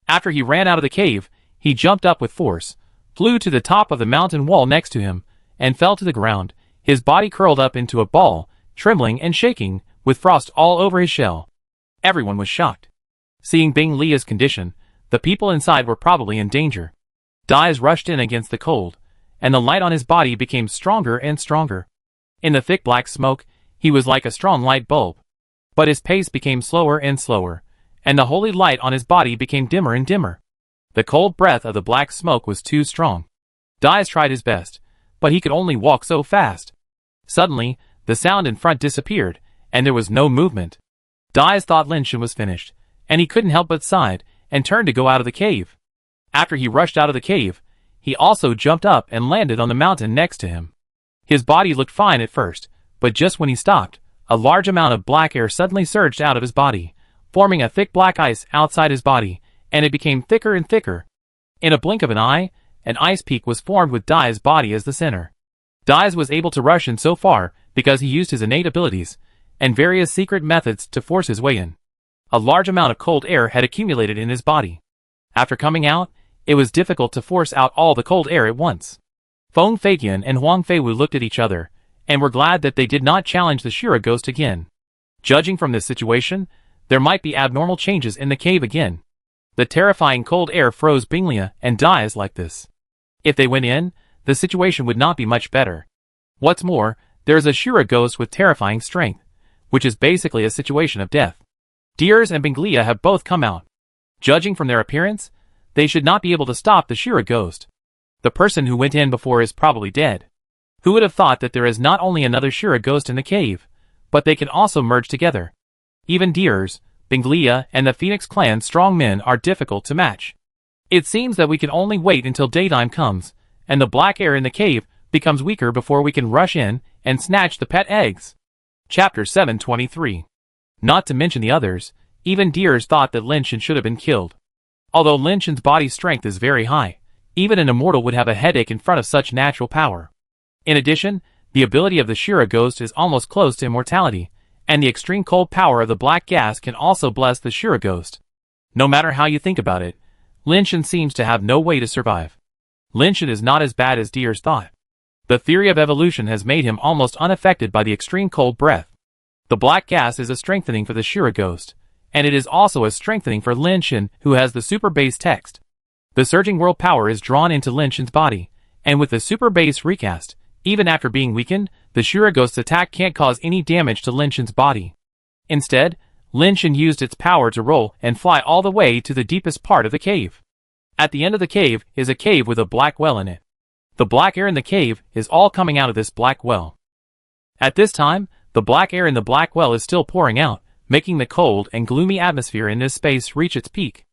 After he ran out of the cave, he jumped up with force, flew to the top of the mountain wall next to him, and fell to the ground, his body curled up into a ball, trembling and shaking, with frost all over his shell. Everyone was shocked. Seeing Bing Lia's condition, the people inside were probably in danger. Dais rushed in against the cold, and the light on his body became stronger and stronger. In the thick black smoke, he was like a strong light bulb. But his pace became slower and slower, and the holy light on his body became dimmer and dimmer. The cold breath of the black smoke was too strong. Dais tried his best, but he could only walk so fast. Suddenly, the sound in front disappeared, and there was no movement. Dais thought Lin Shen was finished, and he couldn't help but sighed, and turned to go out of the cave. After he rushed out of the cave, he also jumped up and landed on the mountain next to him. His body looked fine at first, but just when he stopped, a large amount of black air suddenly surged out of his body, forming a thick black ice outside his body, and it became thicker and thicker. In a blink of an eye, an ice peak was formed with Dai's body as the center. Dais was able to rush in so far because he used his innate abilities and various secret methods to force his way in. A large amount of cold air had accumulated in his body. After coming out, it was difficult to force out all the cold air at once. Feng Feiyan and Huang Feiwu looked at each other, and were glad that they did not challenge the Shira ghost again. Judging from this situation, there might be abnormal changes in the cave again. The terrifying cold air froze Bing Lia and Dais like this. If they went in, the situation would not be much better. What's more, there is a Shira ghost with terrifying strength, which is basically a situation of death. Deers and Bing Lia have both come out. Judging from their appearance, they should not be able to stop the Shira ghost. The person who went in before is probably dead. Who would have thought that there is not only another Shira ghost in the cave, but they can also merge together. Even Deers, Bing Lia, and the Phoenix clan strong men are difficult to match. It seems that we can only wait until daytime comes, and the black air in the cave becomes weaker before we can rush in and snatch the pet eggs. Chapter 723. Not to mention the others, even Deers thought that Lin Shen should have been killed. Although Lin Shen's body strength is very high, even an immortal would have a headache in front of such natural power. In addition, the ability of the Shira ghost is almost close to immortality, and the extreme cold power of the black gas can also bless the Shira ghost. No matter how you think about it, Lin Shen seems to have no way to survive. Lin Shen is not as bad as Deers thought. The theory of evolution has made him almost unaffected by the extreme cold breath. The black gas is a strengthening for the Shira ghost, and it is also a strengthening for Lin Shen, who has the super base text. The surging world power is drawn into Lin Shen's body, and with the super base recast, even after being weakened, the Shira ghost's attack can't cause any damage to Lin Shen's body. Instead, Lin Shen used its power to roll and fly all the way to the deepest part of the cave. At the end of the cave is a cave with a black well in it. The black air in the cave is all coming out of this black well. At this time, the black air in the black well is still pouring out, making the cold and gloomy atmosphere in this space reach its peak.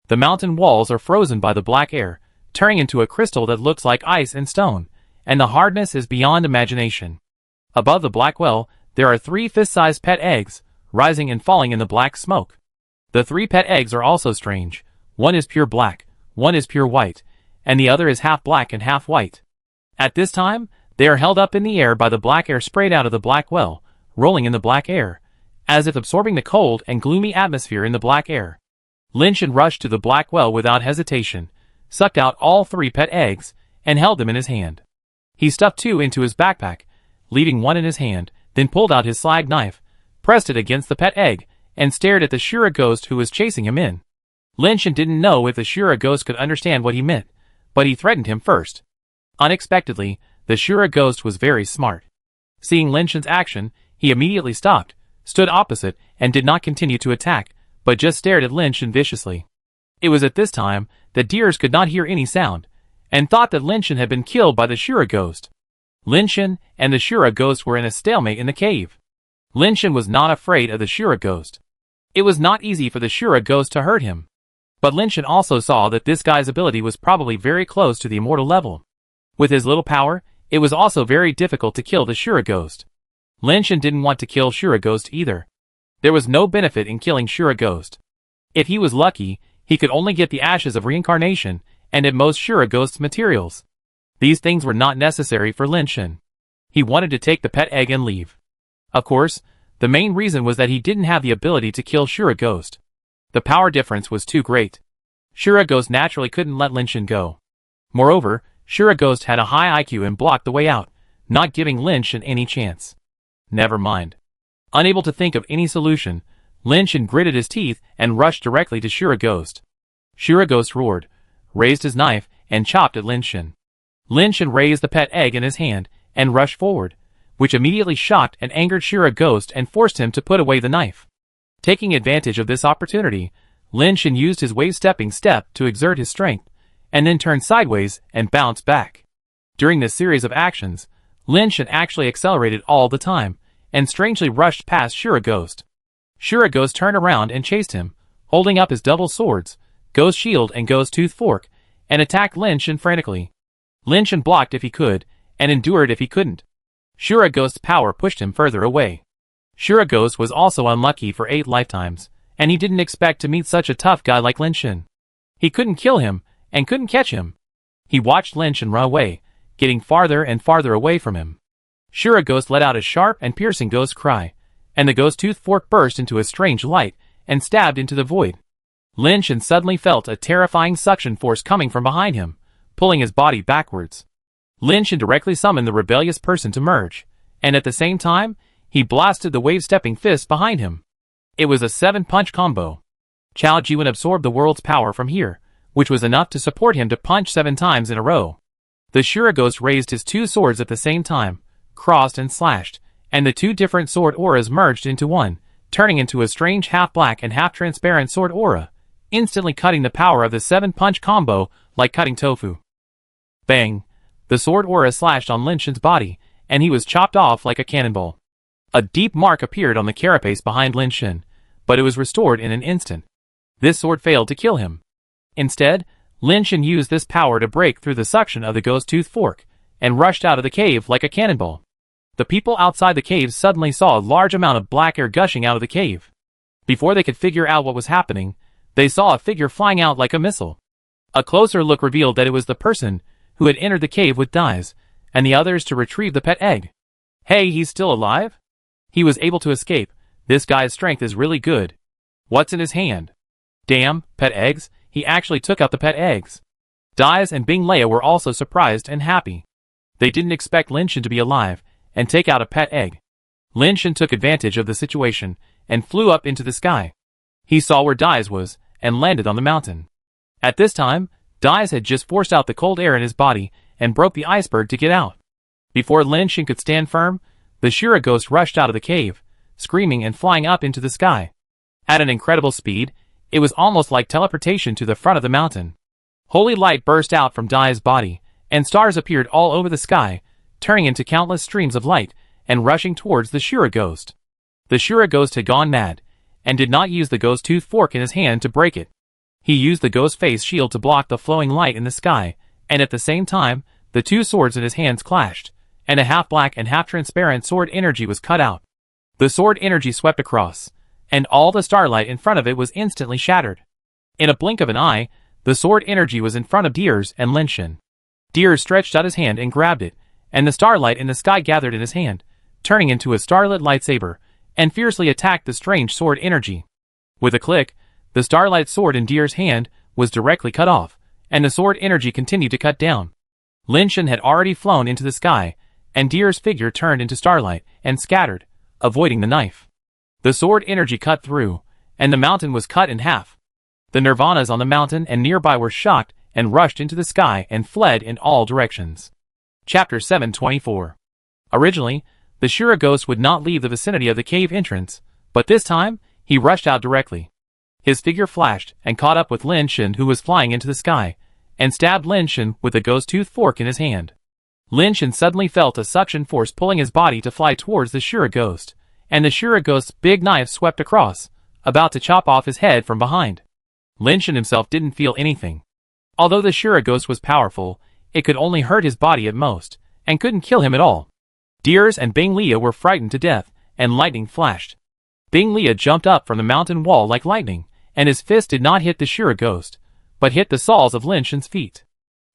The mountain walls are frozen by the black air, turning into a crystal that looks like ice and stone, and the hardness is beyond imagination. Above the black well, there are 3 fist-sized pet eggs, rising and falling in the black smoke. The 3 pet eggs are also strange. One is pure black, one is pure white, and the other is half black and half white. At this time, they are held up in the air by the black air sprayed out of the black well, rolling in the black air, as if absorbing the cold and gloomy atmosphere in the black air. Lin Shen rushed to the black well without hesitation, sucked out all 3 pet eggs, and held them in his hand. He stuffed 2 into his backpack, leaving 1 in his hand, then pulled out his slag knife, pressed it against the pet egg, and stared at the Shira ghost who was chasing him in. Lin Shen didn't know if the Shira ghost could understand what he meant, but he threatened him first. Unexpectedly, the Shira ghost was very smart. Seeing Lin Shen's action, he immediately stopped, stood opposite, and did not continue to attack, but just stared at Lin Shen viciously. It was at this time that Deers could not hear any sound, and thought that Lin Shen had been killed by the Shira ghost. Lin Shen and the Shira ghost were in a stalemate in the cave. Lin Shen was not afraid of the Shira ghost. It was not easy for the Shira ghost to hurt him. But Lin Shen also saw that this guy's ability was probably very close to the immortal level. With his little power, it was also very difficult to kill the Shira ghost. Lin Shen didn't want to kill Shira ghost either. There was no benefit in killing Shura Ghost. If he was lucky, he could only get the ashes of reincarnation, and at most Shura Ghost's materials. These things were not necessary for Lin Shen. He wanted to take the pet egg and leave. Of course, the main reason was that he didn't have the ability to kill Shura Ghost. The power difference was too great. Shura Ghost naturally couldn't let Lin Shen go. Moreover, Shura Ghost had a high IQ and blocked the way out, not giving Lin Shen any chance. Never mind. Unable to think of any solution, Lin Shen gritted his teeth and rushed directly to Shura Ghost. Shura Ghost roared, raised his knife, and chopped at Lin Shen. Lin Shen raised the pet egg in his hand and rushed forward, which immediately shocked and angered Shura Ghost and forced him to put away the knife. Taking advantage of this opportunity, Lin Shen used his wave-stepping step to exert his strength, and then turned sideways and bounced back. During this series of actions, Lin Shen actually accelerated all the time, and strangely rushed past Shura Ghost. Shura Ghost turned around and chased him, holding up his double swords, Ghost Shield and Ghost Tooth Fork, and attacked Lin Shen frantically. Lin Shen blocked if he could, and endured if he couldn't. Shura Ghost's power pushed him further away. Shura Ghost was also unlucky for 8 lifetimes, and he didn't expect to meet such a tough guy like Lin Shen. He couldn't kill him, and couldn't catch him. He watched Lin Shen run away, getting farther and farther away from him. Shura Ghost let out a sharp and piercing ghost cry, and the Ghost Tooth Fork burst into a strange light and stabbed into the void. Lin Shen suddenly felt a terrifying suction force coming from behind him, pulling his body backwards. Lin Shen directly summoned the rebellious person to merge, and at the same time, he blasted the wave-stepping fist behind him. It was a 7-punch combo. Chao Jiwen absorbed the world's power from here, which was enough to support him to punch 7 times in a row. The Shura Ghost raised his 2 swords at the same time, crossed and slashed, and the 2 different sword auras merged into one, turning into a strange half-black and half-transparent sword aura, instantly cutting the power of the 7-punch combo like cutting tofu. Bang! The sword aura slashed on Lin Shen's body, and he was chopped off like a cannonball. A deep mark appeared on the carapace behind Lin Shen, but it was restored in an instant. This sword failed to kill him. Instead, Lin Shen used this power to break through the suction of the Ghost Tooth Fork, and rushed out of the cave like a cannonball. The people outside the cave suddenly saw a large amount of black air gushing out of the cave. Before they could figure out what was happening, they saw a figure flying out like a missile. A closer look revealed that it was the person who had entered the cave with dyes, and the others to retrieve the pet egg. Hey, he's still alive? He was able to escape. This guy's strength is really good. What's in his hand? Damn, pet eggs, he actually took out the pet eggs. Dyes and Bing Leia were also surprised and happy. They didn't expect Lin Shen to be alive and take out a pet egg. Lin Shen took advantage of the situation and flew up into the sky. He saw where Dyes was and landed on the mountain. At this time, Dyes had just forced out the cold air in his body and broke the iceberg to get out. Before Lin Shen could stand firm, the Shura Ghost rushed out of the cave, screaming and flying up into the sky. At an incredible speed, it was almost like teleportation to the front of the mountain. Holy light burst out from Dyes' body, and stars appeared all over the sky, turning into countless streams of light and rushing towards the Shura Ghost. The Shura Ghost had gone mad, and did not use the Ghost Tooth Fork in his hand to break it. He used the Ghost Face Shield to block the flowing light in the sky, and at the same time, the 2 swords in his hands clashed, and a half-black and half-transparent sword energy was cut out. The sword energy swept across, and all the starlight in front of it was instantly shattered. In a blink of an eye, the sword energy was in front of Deers and Lin Shen. Deers stretched out his hand and grabbed it, and the starlight in the sky gathered in his hand, turning into a starlit lightsaber, and fiercely attacked the strange sword energy. With a click, the starlight sword in Deer's hand was directly cut off, and the sword energy continued to cut down. Lin Shen had already flown into the sky, and Deer's figure turned into starlight and scattered, avoiding the knife. The sword energy cut through, and the mountain was cut in half. The Nirvanas on the mountain and nearby were shocked and rushed into the sky and fled in all directions. Chapter 724. Originally, the Shura Ghost would not leave the vicinity of the cave entrance, but this time, he rushed out directly. His figure flashed and caught up with Lin Shen, who was flying into the sky, and stabbed Lin Shen with the Ghost Tooth Fork in his hand. Lin Shen suddenly felt a suction force pulling his body to fly towards the Shura Ghost, and the Shura Ghost's big knife swept across, about to chop off his head from behind. Lin Shen himself didn't feel anything. Although the Shura Ghost was powerful, it could only hurt his body at most, and couldn't kill him at all. Deers and Bing Leia were frightened to death, and lightning flashed. Bing Lia jumped up from the mountain wall like lightning, and his fist did not hit the Shura ghost, but hit the soles of Lin Shen's feet.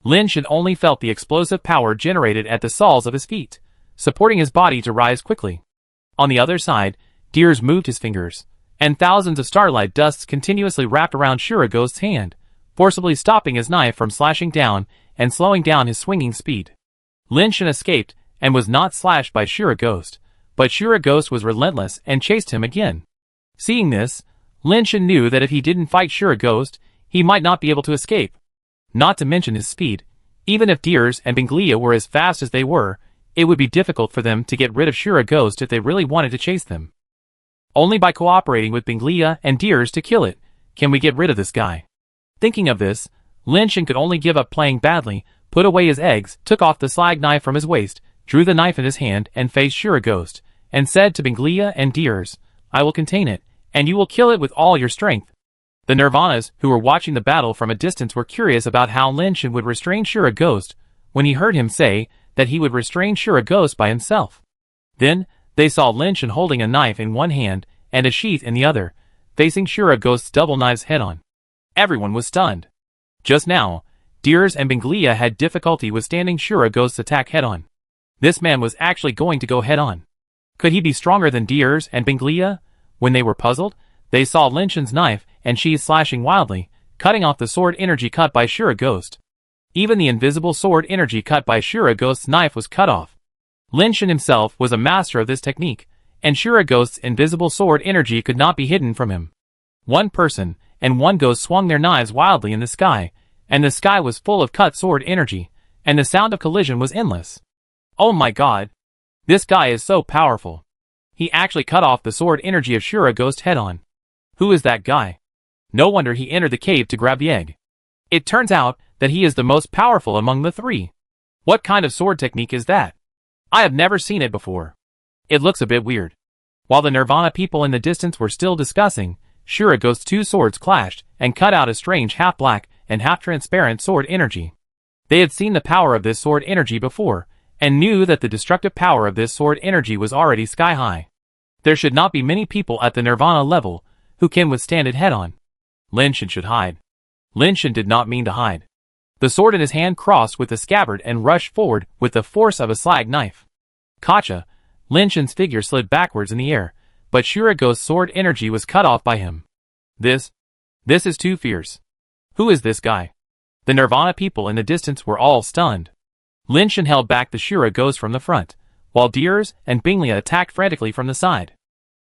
Lin Shen only felt the explosive power generated at the soles of his feet, supporting his body to rise quickly. On the other side, Deers moved his fingers, and thousands of starlight dusts continuously wrapped around Shura Ghost's hand, forcibly stopping his knife from slashing down and slowing down his swinging speed. Lin Shen escaped and was not slashed by Shura Ghost, but Shura Ghost was relentless and chased him again. Seeing this, Lin Shen knew that if he didn't fight Shura Ghost, he might not be able to escape. Not to mention his speed. Even if Deers and Bing Lia were as fast as they were, it would be difficult for them to get rid of Shura Ghost if they really wanted to chase them. Only by cooperating with Bing Lia and Deers to kill it, can we get rid of this guy. Thinking of this, Lin Shen could only give up playing badly, put away his eggs, took off the slag knife from his waist, drew the knife in his hand and faced Shura Ghost, and said to Bing Lia and Deers, "I will contain it, and you will kill it with all your strength." The Nirvanas, who were watching the battle from a distance, were curious about how Lin Shen would restrain Shura Ghost when he heard him say that he would restrain Shura Ghost by himself. Then, they saw Lin Shen holding a knife in one hand and a sheath in the other, facing Shura Ghost's double knives head-on. Everyone was stunned. Just now, Deers and Bing Lia had difficulty withstanding Shura Ghost's attack head-on. This man was actually going to go head-on. Could he be stronger than Deers and Bing Lia? When they were puzzled, they saw Lin Shen's knife and sheath slashing wildly, cutting off the sword energy cut by Shura Ghost. Even the invisible sword energy cut by Shura Ghost's knife was cut off. Lin Shen himself was a master of this technique, and Shura Ghost's invisible sword energy could not be hidden from him. One person and one ghost swung their knives wildly in the sky, and the sky was full of cut sword energy, and the sound of collision was endless. Oh my god! This guy is so powerful. He actually cut off the sword energy of Shura Ghost head-on. Who is that guy? No wonder he entered the cave to grab the egg. It turns out that he is the most powerful among the three. What kind of sword technique is that? I have never seen it before. It looks a bit weird. While the Nirvana people in the distance were still discussing, Shura Ghost's two swords clashed and cut out a strange half-black and half-transparent sword energy. They had seen the power of this sword energy before, and knew that the destructive power of this sword energy was already sky-high. There should not be many people at the Nirvana level who can withstand it head-on. Lin Shen should hide. Lin Shen did not mean to hide. The sword in his hand crossed with the scabbard and rushed forward with the force of a slag knife. Gotcha! Lin Shen's figure slid backwards in the air, but Shura Ghost's sword energy was cut off by him. This is too fierce. Who is this guy? The Nirvana people in the distance were all stunned. Lin Shen held back the Shura Ghost from the front, while Deers and Bing Lia attacked frantically from the side.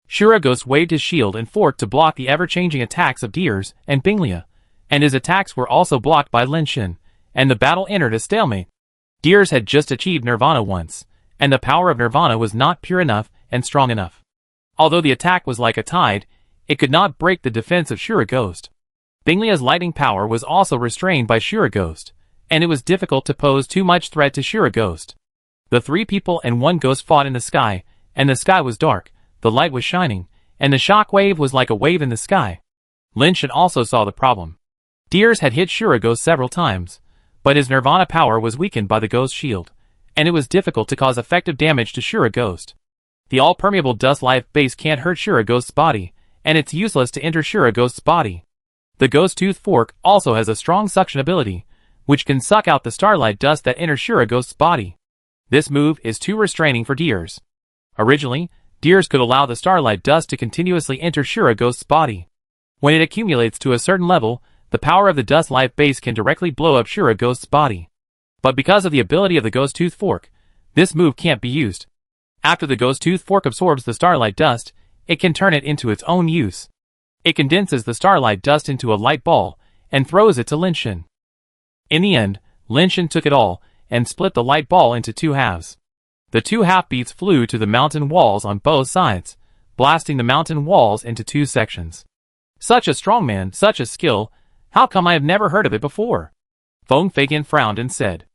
Shura Ghost waved his shield and fork to block the ever-changing attacks of Deers and Bing Lia, and his attacks were also blocked by Lin Shen, and the battle entered a stalemate. Deers had just achieved Nirvana once, and the power of Nirvana was not pure enough and strong enough. Although the attack was like a tide, it could not break the defense of Shura Ghost. Bing Lia's lightning power was also restrained by Shura Ghost, and it was difficult to pose too much threat to Shura Ghost. The three people and one ghost fought in the sky, and the sky was dark, the light was shining, and the shock wave was like a wave in the sky. Lin Shen also saw the problem. Deers had hit Shura Ghost several times, but his Nirvana power was weakened by the ghost shield, and it was difficult to cause effective damage to Shura Ghost. The all-permeable dust life base can't hurt Shura Ghost's body, and it's useless to enter Shura Ghost's body. The ghost tooth fork also has a strong suction ability, which can suck out the starlight dust that enters Shura Ghost's body. This move is too restraining for Deers. Originally, Deers could allow the starlight dust to continuously enter Shura Ghost's body. When it accumulates to a certain level, the power of the dust life base can directly blow up Shura Ghost's body. But because of the ability of the ghost tooth fork, this move can't be used. After the ghost tooth fork absorbs the starlight dust, it can turn it into its own use. It condenses the starlight dust into a light ball, and throws it to Lin Shen. In the end, Lin Shen took it all, and split the light ball into two halves. The two half-beats flew to the mountain walls on both sides, blasting the mountain walls into two sections. Such a strong man, such a skill, how come I have never heard of it before? Feng Feiyan frowned and said.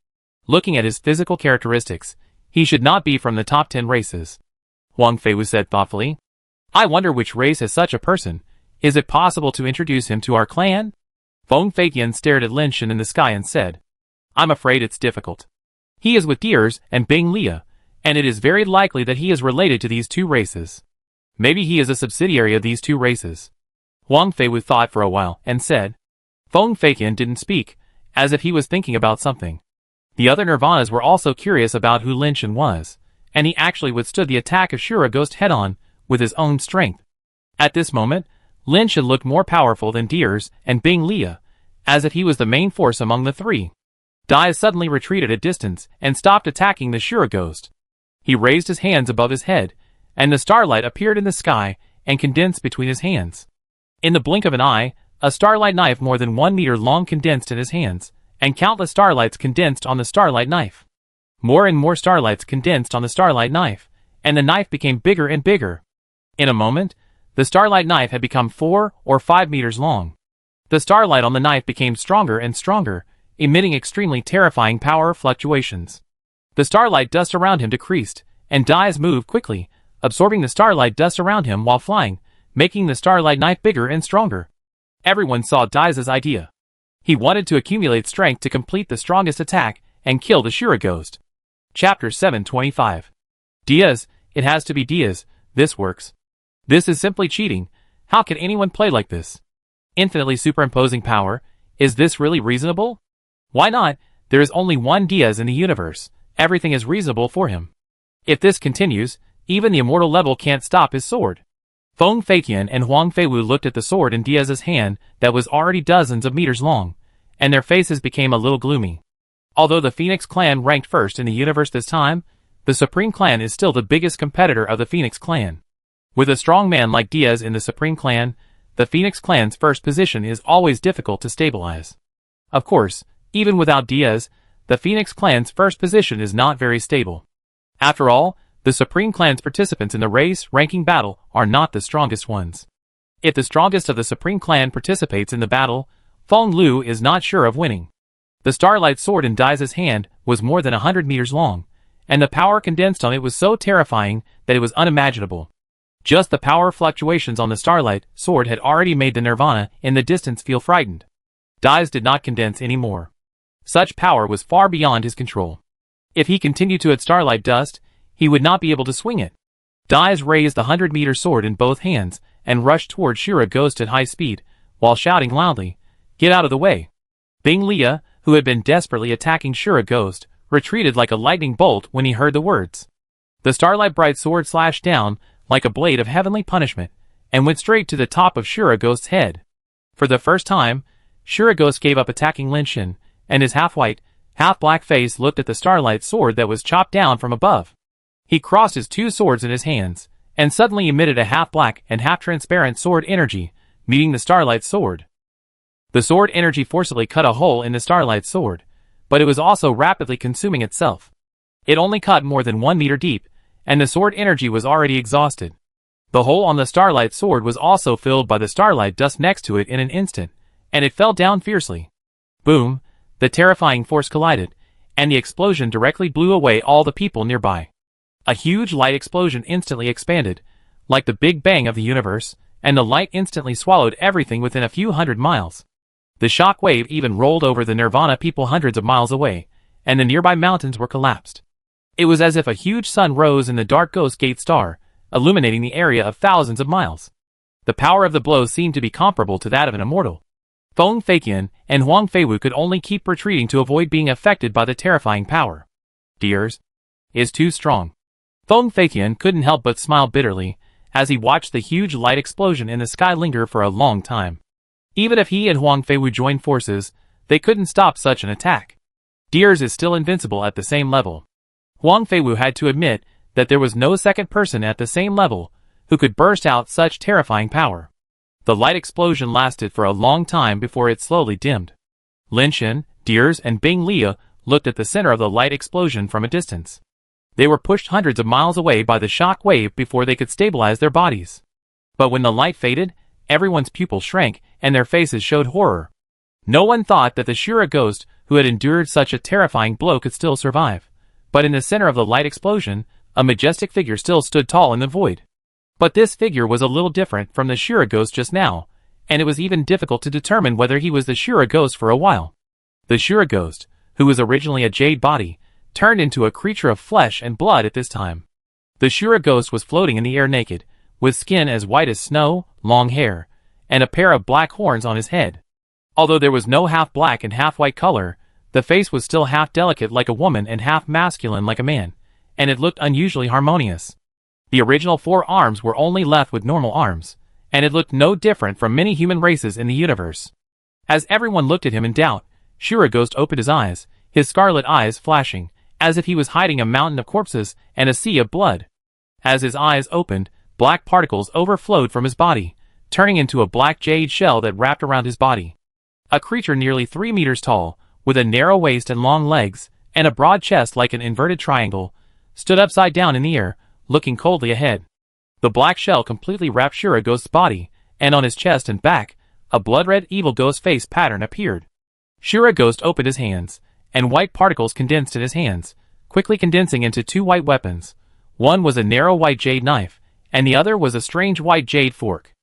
Looking at his physical characteristics, he should not be from the top 10 races. Huang Feiwu said thoughtfully. I wonder which race has such a person. Is it possible to introduce him to our clan? Feng Feiyan stared at Lin Shen in the sky and said. I'm afraid it's difficult. He is with Deers and Bing Lia, and it is very likely that he is related to these two races. Maybe he is a subsidiary of these two races. Huang Feiwu thought for a while and said. Feng Feiqian didn't speak, as if he was thinking about something. The other Nirvanas were also curious about who Lin Shen was, and he actually withstood the attack of Shura Ghost head-on, with his own strength. At this moment, Lin Shen looked more powerful than Diers and Bing Lia, as if he was the main force among the three. Dai suddenly retreated a distance and stopped attacking the Shura Ghost. He raised his hands above his head, and the starlight appeared in the sky and condensed between his hands. In the blink of an eye, a starlight knife more than 1 meter long condensed in his hands, and countless starlights condensed on the starlight knife. More and more starlights condensed on the starlight knife, and the knife became bigger and bigger. In a moment, the starlight knife had become 4 or 5 meters long. The starlight on the knife became stronger and stronger, emitting extremely terrifying power fluctuations. The starlight dust around him decreased, and Dai's moved quickly, absorbing the starlight dust around him while flying, making the starlight knife bigger and stronger. Everyone saw Dai's idea. He wanted to accumulate strength to complete the strongest attack and kill the Shura Ghost. Chapter 725. Diaz, it has to be Diaz, this works. This is simply cheating. How can anyone play like this? Infinitely superimposing power, is this really reasonable? Why not? There is only one Diaz in the universe. Everything is reasonable for him. If this continues, even the immortal level can't stop his sword. Feng Feiqian and Huang Feiwu looked at the sword in Diaz's hand that was already dozens of meters long, and their faces became a little gloomy. Although the Phoenix clan ranked first in the universe this time, the Supreme Clan is still the biggest competitor of the Phoenix clan. With a strong man like Diaz in the Supreme Clan, the Phoenix clan's first position is always difficult to stabilize. Of course, even without Diaz, the Phoenix clan's first position is not very stable. After all, the Supreme Clan's participants in the race-ranking battle are not the strongest ones. If the strongest of the Supreme Clan participates in the battle, Feng Lu is not sure of winning. The starlight sword in Dai's hand was more than 100 meters long, and the power condensed on it was so terrifying that it was unimaginable. Just the power fluctuations on the starlight sword had already made the Nirvana in the distance feel frightened. Dai's did not condense anymore. Such power was far beyond his control. If he continued to add starlight dust, he would not be able to swing it. Dai's raised the 100-meter sword in both hands and rushed toward Shura Ghost at high speed, while shouting loudly, "Get out of the way!" Bing Lia, who had been desperately attacking Shura Ghost, retreated like a lightning bolt when he heard the words. The starlight bright sword slashed down like a blade of heavenly punishment, and went straight to the top of Shura Ghost's head. For the first time, Shura Ghost gave up attacking Lin Shen, and his half-white, half-black face looked at the starlight sword that was chopped down from above. He crossed his two swords in his hands, and suddenly emitted a half-black and half-transparent sword energy, meeting the starlight sword. The sword energy forcibly cut a hole in the starlight sword, but it was also rapidly consuming itself. It only cut more than 1 meter deep, and the sword energy was already exhausted. The hole on the starlight sword was also filled by the starlight dust next to it in an instant, and it fell down fiercely. Boom! The terrifying force collided, and the explosion directly blew away all the people nearby. A huge light explosion instantly expanded, like the Big Bang of the universe, and the light instantly swallowed everything within a few hundred miles. The shock wave even rolled over the Nirvana people hundreds of miles away, and the nearby mountains were collapsed. It was as if a huge sun rose in the dark Ghost Gate star, illuminating the area of thousands of miles. The power of the blow seemed to be comparable to that of an immortal. Feng Feiqian and Huang Feiwu could only keep retreating to avoid being affected by the terrifying power. Diers is too strong. Feng Feiqian couldn't help but smile bitterly, as he watched the huge light explosion in the sky linger for a long time. Even if he and Huang Feiwu joined forces, they couldn't stop such an attack. Diers is still invincible at the same level. Huang Feiwu had to admit that there was no second person at the same level who could burst out such terrifying power. The light explosion lasted for a long time before it slowly dimmed. Lin Shen, Diers, and Bing Lia looked at the center of the light explosion from a distance. They were pushed hundreds of miles away by the shock wave before they could stabilize their bodies. But when the light faded, everyone's pupils shrank and their faces showed horror. No one thought that the Shura Ghost who had endured such a terrifying blow could still survive. But in the center of the light explosion, a majestic figure still stood tall in the void. But this figure was a little different from the Shura Ghost just now, and it was even difficult to determine whether he was the Shura Ghost for a while. The Shura Ghost, who was originally a jade body, turned into a creature of flesh and blood at this time. The Shura Ghost was floating in the air naked, with skin as white as snow, long hair, and a pair of black horns on his head. Although there was no half black and half white color, the face was still half delicate like a woman and half masculine like a man, and it looked unusually harmonious. The original 4 arms were only left with normal arms, and it looked no different from many human races in the universe. As everyone looked at him in doubt, Shiroghost opened his eyes, his scarlet eyes flashing, as if he was hiding a mountain of corpses and a sea of blood. As his eyes opened, black particles overflowed from his body, turning into a black jade shell that wrapped around his body. A creature nearly 3 meters tall, with a narrow waist and long legs, and a broad chest like an inverted triangle, stood upside down in the air, looking coldly ahead. The black shell completely wrapped Shiroghost's body, and on his chest and back, a blood-red evil ghost face pattern appeared. Shiroghost opened his hands, and white particles condensed in his hands, quickly condensing into 2 white weapons. One was a narrow white jade knife, and the other was a strange white jade fork.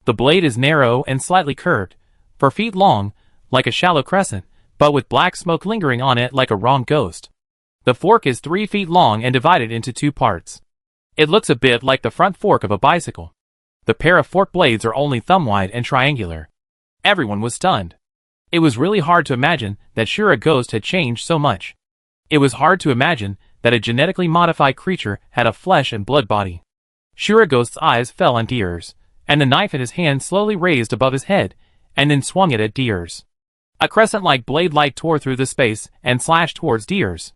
The blade is narrow and slightly curved, 4 feet long, like a shallow crescent, but with black smoke lingering on it like a wrong ghost. The fork is 3 feet long and divided into 2 parts. It looks a bit like the front fork of a bicycle. The pair of fork blades are only thumb-wide and triangular. Everyone was stunned. It was really hard to imagine that Shiroghost had changed so much. It was hard to imagine that a genetically modified creature had a flesh and blood body. Shiroghost's eyes fell on Deers, and the knife in his hand slowly raised above his head, and then swung it at Deers. A crescent-like blade light tore through the space and slashed towards Deers.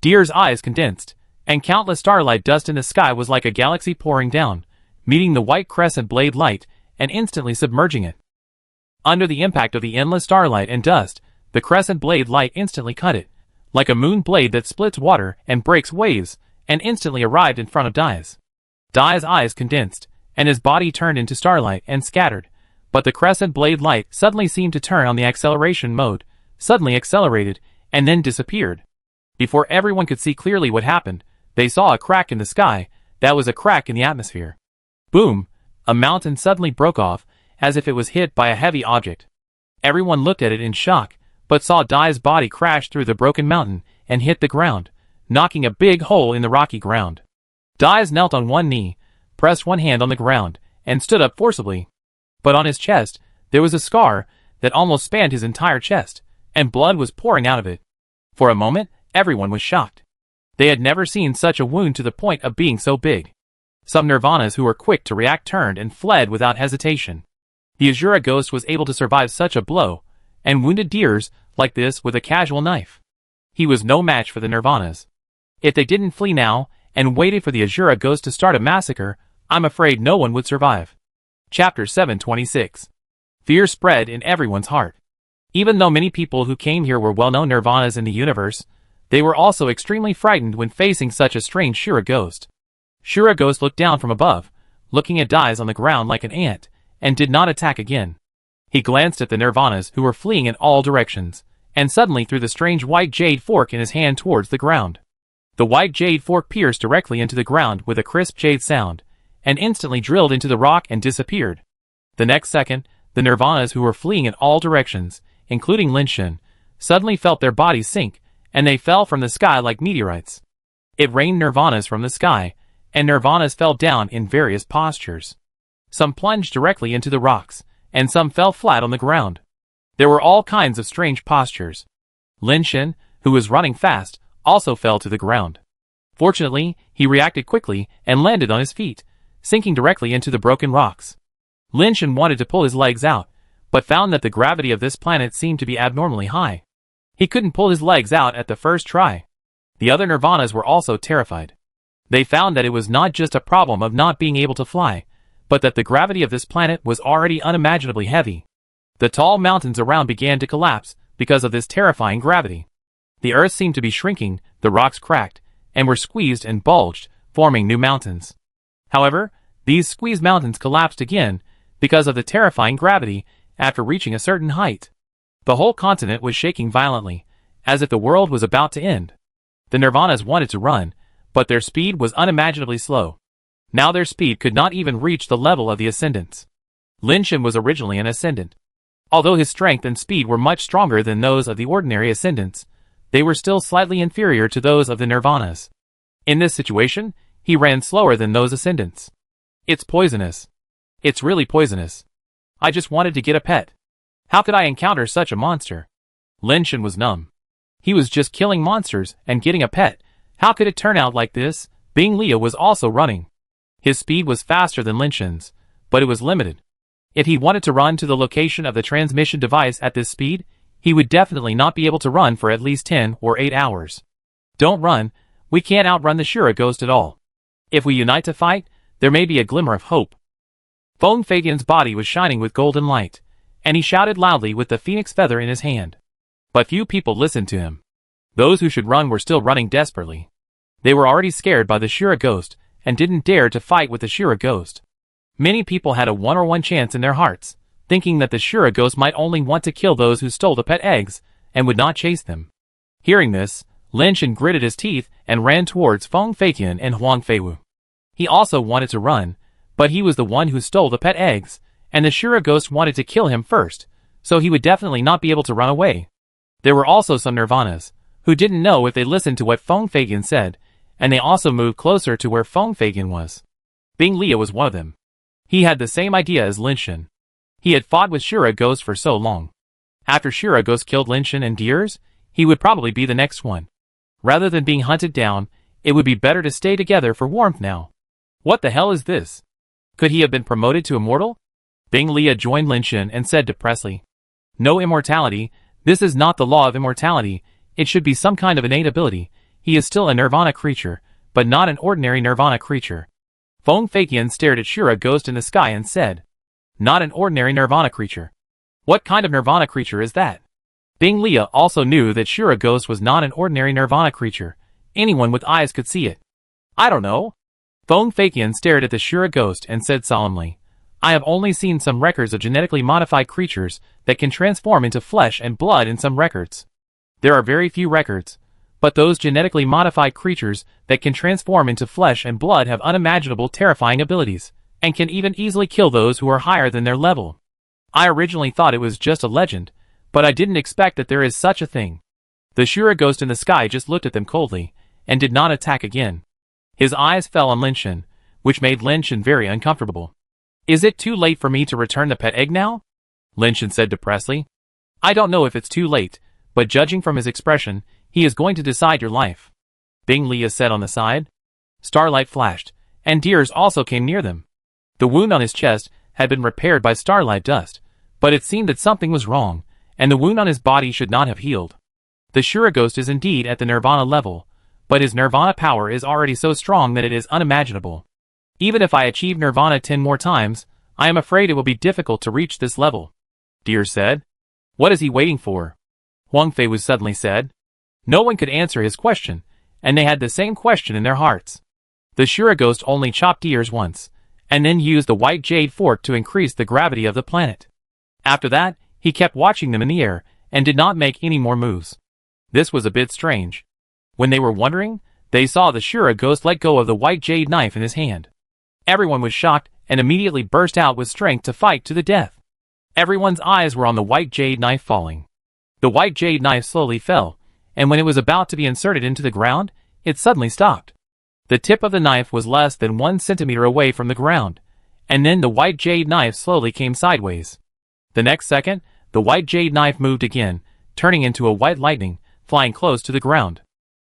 Deers' eyes condensed, and countless starlight dust in the sky was like a galaxy pouring down, meeting the white crescent blade light and instantly submerging it. Under the impact of the endless starlight and dust, the crescent blade light instantly cut it, like a moon blade that splits water and breaks waves, and instantly arrived in front of Dai's. Dai's eyes condensed, and his body turned into starlight and scattered, but the crescent blade light suddenly seemed to turn on the acceleration mode, suddenly accelerated, and then disappeared. Before everyone could see clearly what happened, they saw a crack in the sky, that was a crack in the atmosphere. Boom! A mountain suddenly broke off, as if it was hit by a heavy object. Everyone looked at it in shock, but saw Dai's body crash through the broken mountain and hit the ground, knocking a big hole in the rocky ground. Dai knelt on one knee, pressed one hand on the ground, and stood up forcibly. But on his chest, there was a scar that almost spanned his entire chest, and blood was pouring out of it. For a moment, everyone was shocked. They had never seen such a wound to the point of being so big. Some Nirvanas who were quick to react turned and fled without hesitation. The Azura ghost was able to survive such a blow, and wounded Deers like this with a casual knife. He was no match for the Nirvanas. If they didn't flee now, and waited for the Azura ghost to start a massacre, I'm afraid no one would survive. Chapter 726. Fear spread in everyone's heart. Even though many people who came here were well-known Nirvanas in the universe, they were also extremely frightened when facing such a strange Shura ghost. Shura ghost looked down from above, looking at Dais on the ground like an ant, and did not attack again. He glanced at the Nirvanas who were fleeing in all directions, and suddenly threw the strange white jade fork in his hand towards the ground. The white jade fork pierced directly into the ground with a crisp jade sound, and instantly drilled into the rock and disappeared. The next second, the Nirvanas who were fleeing in all directions, including Linshin, suddenly felt their bodies sink, and they fell from the sky like meteorites. It rained Nirvanas from the sky, and Nirvanas fell down in various postures. Some plunged directly into the rocks, and some fell flat on the ground. There were all kinds of strange postures. Linshin, who was running fast, also fell to the ground. Fortunately, he reacted quickly and landed on his feet, sinking directly into the broken rocks. Linshin wanted to pull his legs out, but found that the gravity of this planet seemed to be abnormally high. He couldn't pull his legs out at the first try. The other Nirvanas were also terrified. They found that it was not just a problem of not being able to fly, but that the gravity of this planet was already unimaginably heavy. The tall mountains around began to collapse because of this terrifying gravity. The earth seemed to be shrinking, the rocks cracked, and were squeezed and bulged, forming new mountains. However, these squeezed mountains collapsed again because of the terrifying gravity after reaching a certain height. The whole continent was shaking violently, as if the world was about to end. The Nirvanas wanted to run, but their speed was unimaginably slow. Now their speed could not even reach the level of the Ascendants. Linshin was originally an Ascendant. Although his strength and speed were much stronger than those of the ordinary Ascendants, they were still slightly inferior to those of the Nirvanas. In this situation, he ran slower than those Ascendants. It's poisonous. It's really poisonous. I just wanted to get a pet. How could I encounter such a monster? Lin Shan was numb. He was just killing monsters and getting a pet. How could it turn out like this? Bing Liu was also running. His speed was faster than Lin Shan's, but it was limited. If he wanted to run to the location of the transmission device at this speed, he would definitely not be able to run for at least 10 or 8 hours. Don't run, we can't outrun the Shura ghost at all. If we unite to fight, there may be a glimmer of hope. Feng Feiqian's body was shining with golden light, and he shouted loudly with the phoenix feather in his hand. But few people listened to him. Those who should run were still running desperately. They were already scared by the Shura ghost and didn't dare to fight with the Shura ghost. Many people had a 1-on-1 chance in their hearts, thinking that the Shura ghost might only want to kill those who stole the pet eggs and would not chase them. Hearing this, Lin Shan gritted his teeth and ran towards Feng Feiqian and Huang Feiwu. He also wanted to run, but he was the one who stole the pet eggs, and the Shura ghost wanted to kill him first, so he would definitely not be able to run away. There were also some Nirvanas, who didn't know if they listened to what Feng Feiqian said, and they also moved closer to where Feng Feiqian was. Bing Liu was one of them. He had the same idea as Lin Shan. He had fought with Shura ghosts for so long. After Shura ghost killed Lin Shan and Deers, he would probably be the next one. Rather than being hunted down, it would be better to stay together for warmth now. What the hell is this? Could he have been promoted to immortal? Bing Liu joined Lin Shan and said depressedly, "No immortality, this is not the law of immortality, it should be some kind of innate ability. He is still a Nirvana creature, but not an ordinary Nirvana creature." Feng Feiqian stared at Shura ghost in the sky and said, "Not an ordinary Nirvana creature. What kind of Nirvana creature is that?" Bing Liu also knew that Shura ghost was not an ordinary Nirvana creature. Anyone with eyes could see it. "I don't know." Feng Feiqian stared at the Shura ghost and said solemnly, "I have only seen some records of genetically modified creatures that can transform into flesh and blood in some records. There are very few records, but those genetically modified creatures that can transform into flesh and blood have unimaginable terrifying abilities, and can even easily kill those who are higher than their level. I originally thought it was just a legend, but I didn't expect that there is such a thing." The Shura ghost in the sky just looked at them coldly, and did not attack again. His eyes fell on Lin Shan, which made Lin Shan very uncomfortable. "Is it too late for me to return the pet egg now?" Lin Shan said depressedly. "I don't know if it's too late, but judging from his expression, he is going to decide your life," Bing Liu said on the side. Starlight flashed, and Deers also came near them. The wound on his chest had been repaired by starlight dust, but it seemed that something was wrong, and the wound on his body should not have healed. The Shura ghost is indeed at the Nirvana level, but his Nirvana power is already so strong that it is unimaginable. Even if I achieve Nirvana 10 more times, I am afraid it will be difficult to reach this level," Deer said. "What is he waiting for?" Huang Feiwu suddenly said. No one could answer his question, and they had the same question in their hearts. The Shura ghost only chopped Deers once, and then used the white jade fork to increase the gravity of the planet. After that, he kept watching them in the air, and did not make any more moves. This was a bit strange. When they were wondering, they saw the Shura ghost let go of the white jade knife in his hand. Everyone was shocked and immediately burst out with strength to fight to the death. Everyone's eyes were on the white jade knife falling. The white jade knife slowly fell, and when it was about to be inserted into the ground, it suddenly stopped. The tip of the knife was less than 1 centimeter away from the ground, and then the white jade knife slowly came sideways. The next second, the white jade knife moved again, turning into a white lightning, flying close to the ground.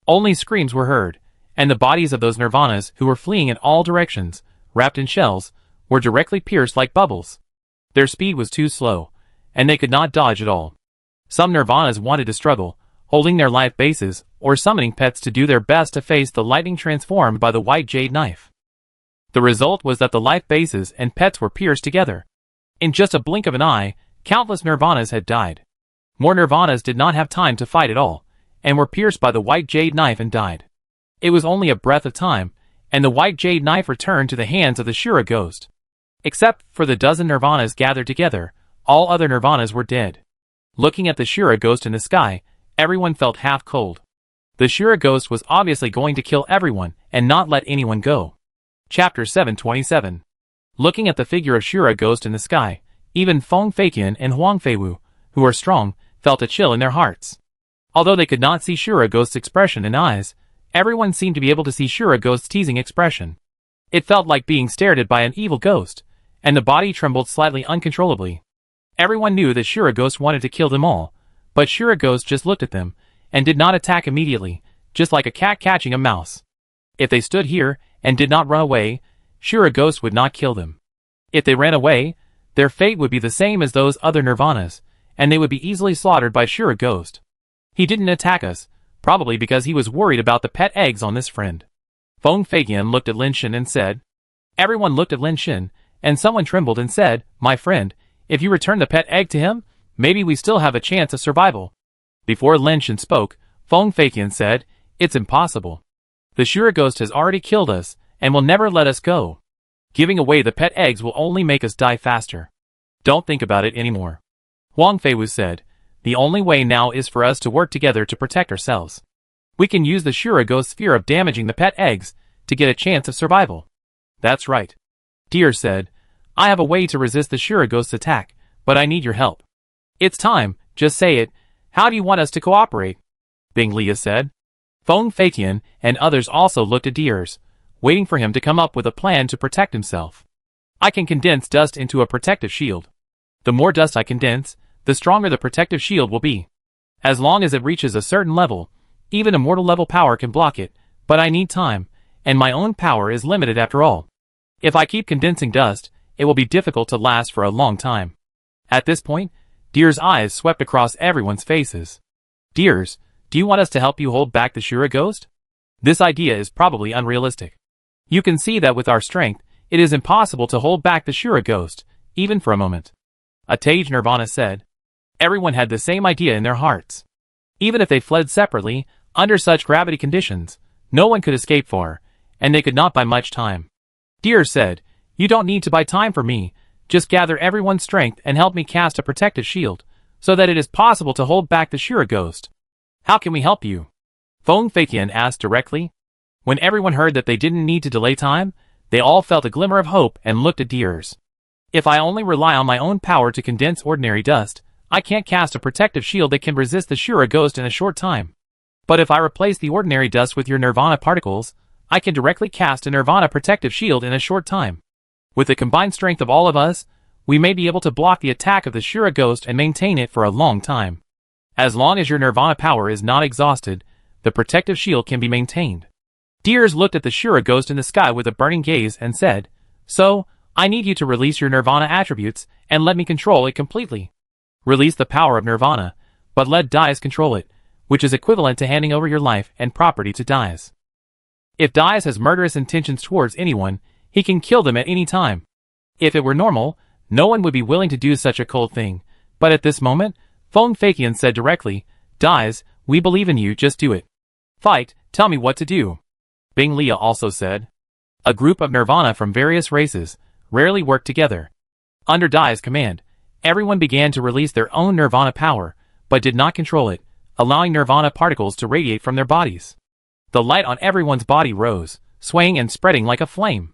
Only screams were heard, and the bodies of those Nirvanas who were fleeing in all directions, wrapped in shells, were directly pierced like bubbles. Their speed was too slow, and they could not dodge at all. Some Nirvanas wanted to struggle, holding their life bases, or summoning pets to do their best to face the lightning transformed by the white jade knife. The result was that the life bases and pets were pierced together. In just a blink of an eye, countless Nirvanas had died. More Nirvanas did not have time to fight at all, and were pierced by the white jade knife and died. It was only a breath of time, and the white jade knife returned to the hands of the Shura ghost. Except for the dozen Nirvanas gathered together, all other Nirvanas were dead. Looking at the Shura ghost in the sky, everyone felt half cold. The Shura ghost was obviously going to kill everyone and not let anyone go. Chapter 727. Looking at the figure of Shura ghost in the sky, even Feng Feiqian and Huang Feiwu, who are strong, felt a chill in their hearts. Although they could not see Shura ghost's expression and eyes, everyone seemed to be able to see Shura ghost's teasing expression. It felt like being stared at by an evil ghost, and the body trembled slightly uncontrollably. Everyone knew that Shura Ghost wanted to kill them all, but Shura Ghost just looked at them, and did not attack immediately, just like a cat catching a mouse. If they stood here, and did not run away, Shura Ghost would not kill them. If they ran away, their fate would be the same as those other Nirvanas, and they would be easily slaughtered by Shura Ghost. He didn't attack us, probably because he was worried about the pet eggs on this friend. Feng Feiqian looked at Lin Shen and said. Everyone looked at Lin Shen, and someone trembled and said, "My friend, if you return the pet egg to him, maybe we still have a chance of survival." Before Lin Shen spoke, Feng Feiqian said, "It's impossible. The Shura Ghost has already killed us, and will never let us go. Giving away the pet eggs will only make us die faster. Don't think about it anymore." Wang Feiwu said, "The only way now is for us to work together to protect ourselves. We can use the Shura Ghost's fear of damaging the pet eggs to get a chance of survival." "That's right." Deer said, "I have a way to resist the Shura Ghost's attack, but I need your help." "It's time, just say it. How do you want us to cooperate?" Bing Lia said. Feng Feiqian and others also looked at Deers, waiting for him to come up with a plan to protect himself. "I can condense dust into a protective shield. The more dust I condense, the stronger the protective shield will be. As long as it reaches a certain level, even a mortal level power can block it, but I need time, and my own power is limited after all. If I keep condensing dust, it will be difficult to last for a long time." At this point, Deer's eyes swept across everyone's faces. "Deers, do you want us to help you hold back the Shura Ghost? This idea is probably unrealistic. You can see that with our strength, it is impossible to hold back the Shura Ghost, even for a moment." A Tage Nirvana said. Everyone had the same idea in their hearts. Even if they fled separately, under such gravity conditions, no one could escape far, and they could not buy much time. Deer said, "You don't need to buy time for me, just gather everyone's strength and help me cast a protective shield, so that it is possible to hold back the Shura Ghost." "How can we help you?" Feng Feiqian asked directly. When everyone heard that they didn't need to delay time, they all felt a glimmer of hope and looked at Deers. "If I only rely on my own power to condense ordinary dust, I can't cast a protective shield that can resist the Shura Ghost in a short time. But if I replace the ordinary dust with your Nirvana particles, I can directly cast a Nirvana protective shield in a short time. With the combined strength of all of us, we may be able to block the attack of the Shura Ghost and maintain it for a long time. As long as your Nirvana power is not exhausted, the protective shield can be maintained." Deers looked at the Shura Ghost in the sky with a burning gaze and said, "So, I need you to release your Nirvana attributes and let me control it completely. Release the power of Nirvana, but let Dais control it, which is equivalent to handing over your life and property to Dais. If Dais has murderous intentions towards anyone, he can kill them at any time. If it were normal, no one would be willing to do such a cold thing, but at this moment, Feng Feiqian said directly, "Dais, we believe in you, just do it. Fight, tell me what to do." Bing Lia also said. A group of Nirvana from various races rarely worked together. Under Dai's command, everyone began to release their own Nirvana power, but did not control it, allowing Nirvana particles to radiate from their bodies. The light on everyone's body rose, swaying and spreading like a flame.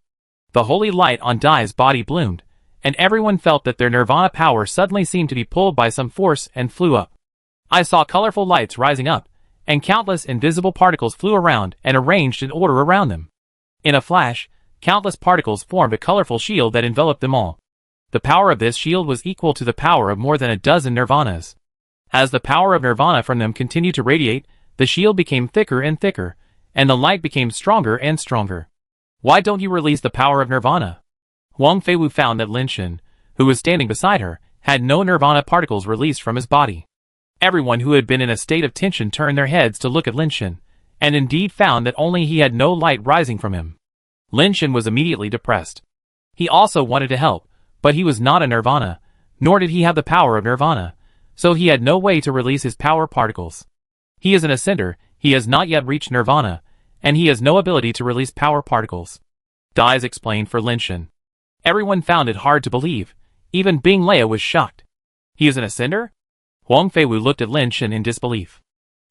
The holy light on Dai's body bloomed, and everyone felt that their Nirvana power suddenly seemed to be pulled by some force and flew up. I saw colorful lights rising up, and countless invisible particles flew around and arranged in order around them. In a flash, countless particles formed a colorful shield that enveloped them all. The power of this shield was equal to the power of more than a dozen Nirvanas. As the power of Nirvana from them continued to radiate, the shield became thicker and thicker, and the light became stronger and stronger. "Why don't you release the power of Nirvana?" Wang Feiwu found that Lin Shen, who was standing beside her, had no Nirvana particles released from his body. Everyone who had been in a state of tension turned their heads to look at Lin Shen, and indeed found that only he had no light rising from him. Lin Shen was immediately depressed. He also wanted to help, but he was not a Nirvana, nor did he have the power of Nirvana, so he had no way to release his power particles. He is an ascender, he has not yet reached Nirvana, and he has no ability to release power particles. Dais explained for Lin Shen. Everyone found it hard to believe, even Bing Lia was shocked. "He is an ascender?" Wang Feiwu looked at Lin Shen in disbelief.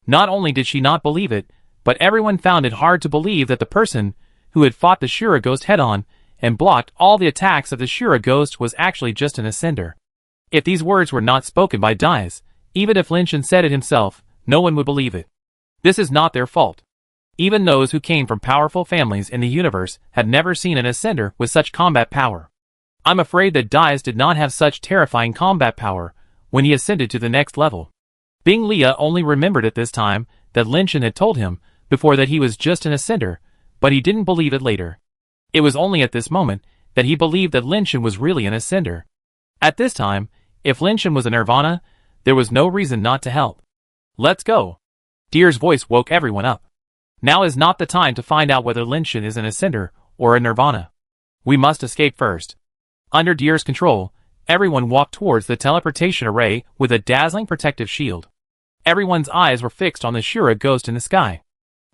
Not only did she not believe it, but everyone found it hard to believe that the person who had fought the Shura Ghost head-on and blocked all the attacks of the Shura Ghost was actually just an ascender. If these words were not spoken by Dais, even if Lin Shen said it himself, no one would believe it. This is not their fault. Even those who came from powerful families in the universe had never seen an ascender with such combat power. I'm afraid that Dias did not have such terrifying combat power when he ascended to the next level. Bing Leah only remembered at this time that Lin Shan had told him before that he was just an ascender, but he didn't believe it later. It was only at this moment that he believed that Lin Shan was really an ascender. At this time, if Lin Shan was a nirvana, there was no reason not to help. Let's go. Deer's voice woke everyone up. Now is not the time to find out whether Lin Shan is an ascender or a nirvana. We must escape first. Under Deer's control, everyone walked towards the teleportation array with a dazzling protective shield. Everyone's eyes were fixed on the Shura ghost in the sky.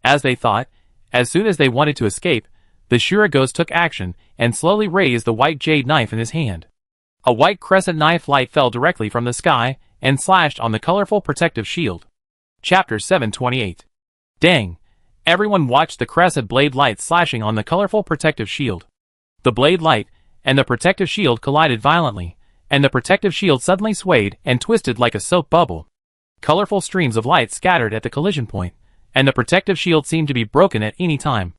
As they thought, as soon as they wanted to escape, the Shura ghost took action and slowly raised the white jade knife in his hand. A white crescent knife light fell directly from the sky and slashed on the colorful protective shield. Chapter 728. Dang! Everyone watched the crescent blade light slashing on the colorful protective shield. The blade light and the protective shield collided violently, and the protective shield suddenly swayed and twisted like a soap bubble. Colorful streams of light scattered at the collision point, and the protective shield seemed to be broken at any time.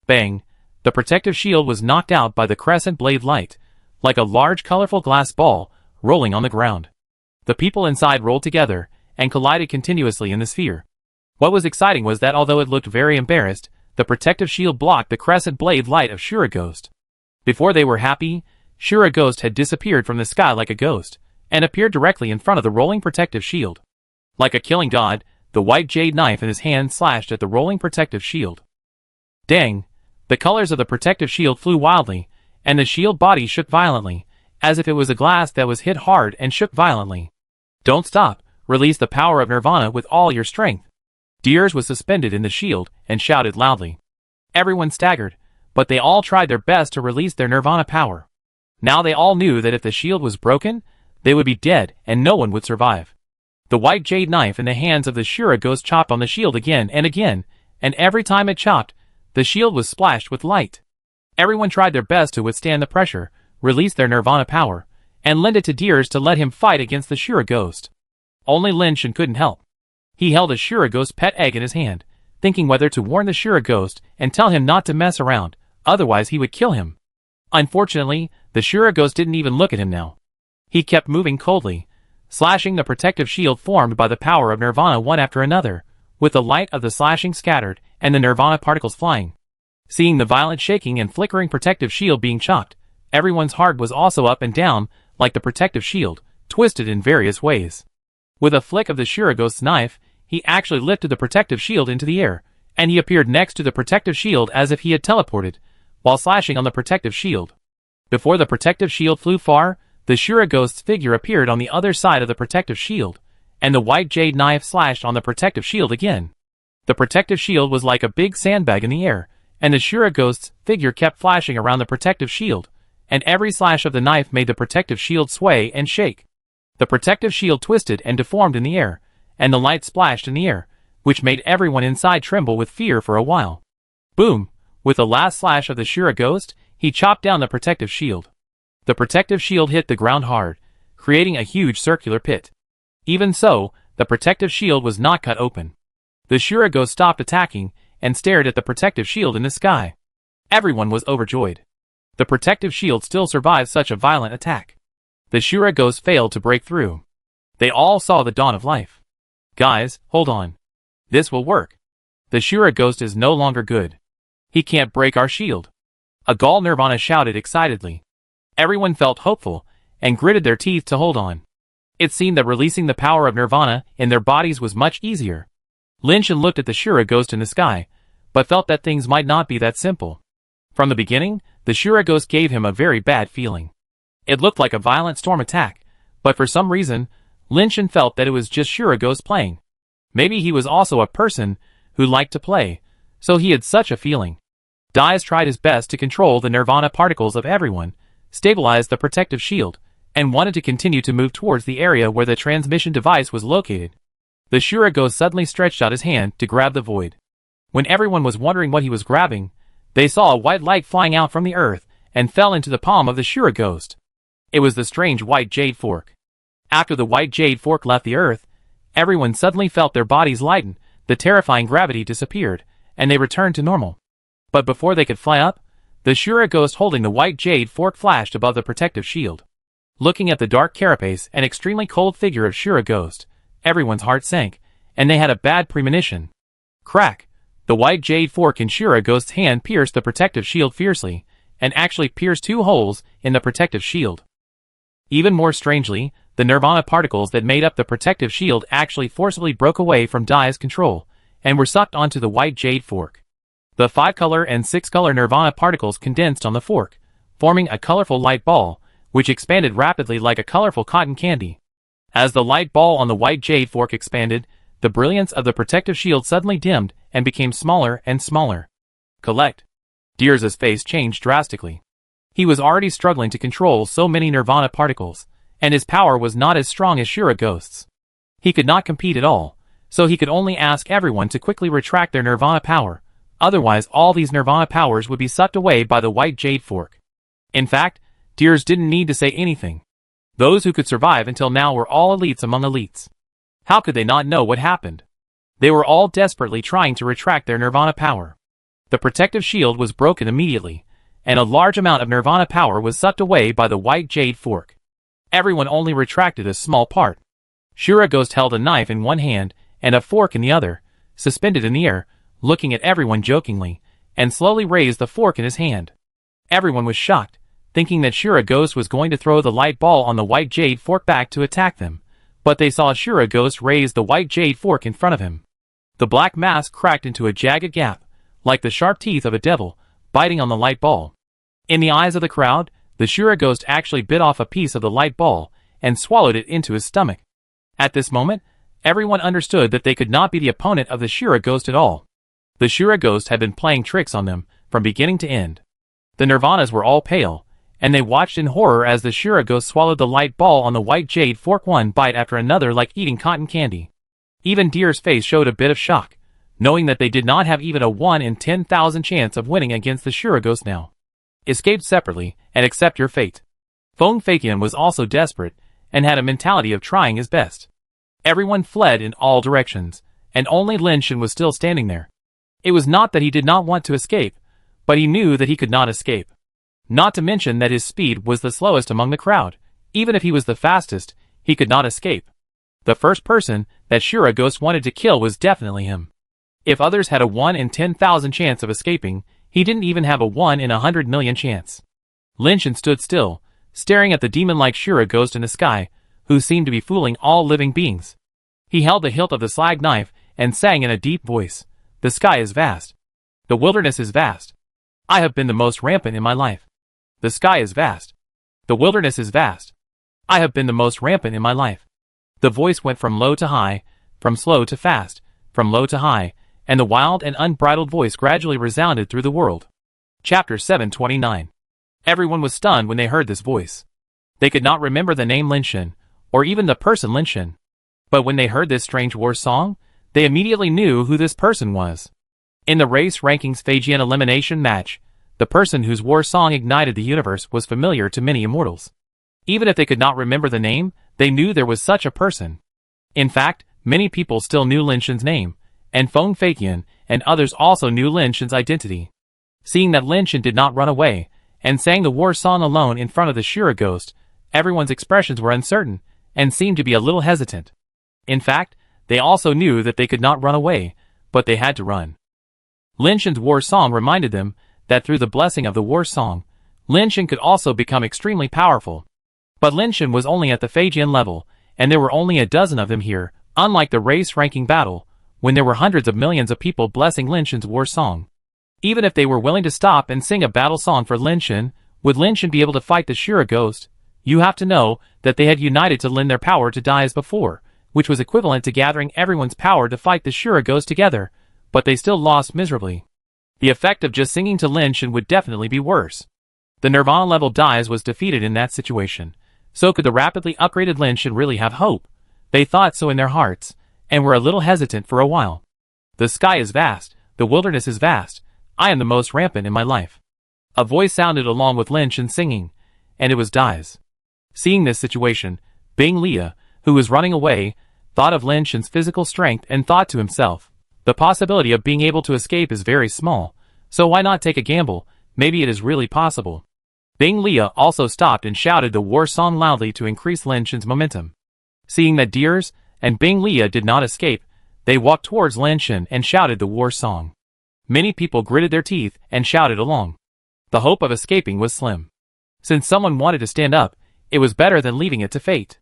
Bang! The protective shield was knocked out by the crescent blade light, like a large colorful glass ball, rolling on the ground. The people inside rolled together, and collided continuously in the sphere. What was exciting was that although it looked very embarrassed, the protective shield blocked the crescent blade light of Shura Ghost. Before they were happy, Shura Ghost had disappeared from the sky like a ghost, and appeared directly in front of the rolling protective shield. Like a killing god, the white jade knife in his hand slashed at the rolling protective shield. Dang! The colors of the protective shield flew wildly, and the shield body shook violently, as if it was a glass that was hit hard and shook violently. Don't stop, release the power of Nirvana with all your strength. Deers was suspended in the shield and shouted loudly. Everyone staggered, but they all tried their best to release their Nirvana power. Now they all knew that if the shield was broken, they would be dead and no one would survive. The white jade knife in the hands of the Shura Ghost chopped on the shield again, and every time it chopped, the shield was splashed with light. Everyone tried their best to withstand the pressure, release their Nirvana power, and lend it to Deers to let him fight against the Shura Ghost. Only Lin Shan couldn't help. He held a Shura Ghost pet egg in his hand, thinking whether to warn the Shura Ghost and tell him not to mess around, otherwise he would kill him. Unfortunately, the Shura Ghost didn't even look at him now. He kept moving coldly, slashing the protective shield formed by the power of Nirvana one after another, with the light of the slashing scattered and the Nirvana particles flying. Seeing the violent shaking and flickering protective shield being chopped, everyone's heart was also up and down, like the protective shield, twisted in various ways. With a flick of the Shura Ghost's knife, he actually lifted the protective shield into the air, and he appeared next to the protective shield as if he had teleported, while slashing on the protective shield. Before the protective shield flew far, the Shura Ghost's figure appeared on the other side of the protective shield, and the white jade knife slashed on the protective shield again. The protective shield was like a big sandbag in the air, and the Shura Ghost's figure kept flashing around the protective shield, and every slash of the knife made the protective shield sway and shake. The protective shield twisted and deformed in the air, and the light splashed in the air, which made everyone inside tremble with fear for a while. Boom! With the last slash of the Shura Ghost, he chopped down the protective shield. The protective shield hit the ground hard, creating a huge circular pit. Even so, the protective shield was not cut open. The Shura Ghost stopped attacking and stared at the protective shield in the sky. Everyone was overjoyed. The protective shield still survived such a violent attack. The Shura Ghost failed to break through. They all saw the dawn of life. Guys, hold on. This will work. The Shura Ghost is no longer good. He can't break our shield. A Gaul Nirvana shouted excitedly. Everyone felt hopeful, and gritted their teeth to hold on. It seemed that releasing the power of Nirvana in their bodies was much easier. Lin Shan looked at the Shura Ghost in the sky, but felt that things might not be that simple. From the beginning, the Shura Ghost gave him a very bad feeling. It looked like a violent storm attack, but for some reason, Lin Shan felt that it was just Shura Ghost playing. Maybe he was also a person who liked to play, so he had such a feeling. Dias tried his best to control the Nirvana particles of everyone, stabilized the protective shield, and wanted to continue to move towards the area where the transmission device was located. The Shura Ghost suddenly stretched out his hand to grab the void. When everyone was wondering what he was grabbing, they saw a white light flying out from the earth and fell into the palm of the Shura Ghost. It was the strange white jade fork. After the white jade fork left the earth, everyone suddenly felt their bodies lighten, the terrifying gravity disappeared, and they returned to normal. But before they could fly up, the Shura ghost holding the white jade fork flashed above the protective shield. Looking at the dark carapace and extremely cold figure of Shura ghost, everyone's heart sank, and they had a bad premonition. Crack! The white jade fork in Shura ghost's hand pierced the protective shield fiercely, and actually pierced 2 holes in the protective shield. Even more strangely, the nirvana particles that made up the protective shield actually forcibly broke away from Dai's control, and were sucked onto the white jade fork. The 5-color and 6-color nirvana particles condensed on the fork, forming a colorful light ball, which expanded rapidly like a colorful cotton candy. As the light ball on the white jade fork expanded, the brilliance of the protective shield suddenly dimmed and became smaller and smaller. Collect. Deers' face changed drastically. He was already struggling to control so many nirvana particles, and his power was not as strong as Shura ghost's. He could not compete at all, so he could only ask everyone to quickly retract their nirvana power, otherwise all these nirvana powers would be sucked away by the white jade fork. In fact, Deers didn't need to say anything. Those who could survive until now were all elites among elites. How could they not know what happened? They were all desperately trying to retract their nirvana power. The protective shield was broken immediately, and a large amount of nirvana power was sucked away by the white jade fork. Everyone only retracted a small part. Shura ghost held a knife in one hand and a fork in the other, suspended in the air, looking at everyone jokingly, and slowly raised the fork in his hand. Everyone was shocked, thinking that Shura ghost was going to throw the light ball on the white jade fork back to attack them, but they saw Shura ghost raise the white jade fork in front of him. The black mask cracked into a jagged gap, like the sharp teeth of a devil, biting on the light ball. In the eyes of the crowd, the Shura ghost actually bit off a piece of the light ball and swallowed it into his stomach. At this moment, everyone understood that they could not be the opponent of the Shura ghost at all. The Shura ghost had been playing tricks on them from beginning to end. The Nirvanas were all pale, and they watched in horror as the Shura ghost swallowed the light ball on the white jade fork one bite after another like eating cotton candy. Even Deer's face showed a bit of shock, knowing that they did not have even a 1 in 10,000 chance of winning against the Shura ghost now. Escape separately, and accept your fate. Feng Fakian was also desperate, and had a mentality of trying his best. Everyone fled in all directions, and only Lin Shen was still standing there. It was not that he did not want to escape, but he knew that he could not escape. Not to mention that his speed was the slowest among the crowd. Even if he was the fastest, he could not escape. The first person that Shura ghost wanted to kill was definitely him. If others had a 1 in 10,000 chance of escaping, he didn't even have a 1 in 100 million chance. Lin Shen stood still, staring at the demon-like Shura ghost in the sky, who seemed to be fooling all living beings. He held the hilt of the slag knife and sang in a deep voice, "The sky is vast. The wilderness is vast. I have been the most rampant in my life. The sky is vast. The wilderness is vast. I have been the most rampant in my life." The voice went from low to high, from slow to fast, from low to high, and the wild and unbridled voice gradually resounded through the world. Chapter 729. Everyone was stunned when they heard this voice. They could not remember the name Lin Shen, or even the person Lin Shen. But when they heard this strange war song, they immediately knew who this person was. In the race rankings Phagian elimination match, the person whose war song ignited the universe was familiar to many immortals. Even if they could not remember the name, they knew there was such a person. In fact, many people still knew Lin Shen's name, and Feng Fakian and others also knew Lin Shen's identity. Seeing that Lin Shen did not run away, and sang the war song alone in front of the Shura ghost, everyone's expressions were uncertain, and seemed to be a little hesitant. In fact, they also knew that they could not run away, but they had to run. Lin Shen's war song reminded them that through the blessing of the war song, Lin Shen could also become extremely powerful. But Lin Shen was only at the Phagian level, and there were only a dozen of them here, unlike the race ranking battle, when there were hundreds of millions of people blessing Lin Shen's war song. Even if they were willing to stop and sing a battle song for Lin Shen, would Lin Shen be able to fight the Shura ghost? You have to know that they had united to lend their power to Dai as before, which was equivalent to gathering everyone's power to fight the Shura ghost together, but they still lost miserably. The effect of just singing to Lin Shen would definitely be worse. The Nirvana level Dai was defeated in that situation, so could the rapidly upgraded Lin Shen really have hope? They thought so in their hearts, and were a little hesitant for a while. The sky is vast, the wilderness is vast, I am the most rampant in my life. A voice sounded along with Lin Shen singing, and it was Dai's. Seeing this situation, Bing Lia, who was running away, thought of Lin Shen's physical strength and thought to himself, The possibility of being able to escape is very small, so why not take a gamble? Maybe it is really possible. Bing Leah also stopped and shouted the war song loudly to increase Lin Shen's momentum. Seeing that Deers and Bing Leah did not escape, they walked towards Lin Shen and shouted the war song. Many people gritted their teeth and shouted along. The hope of escaping was slim. Since someone wanted to stand up, it was better than leaving it to fate.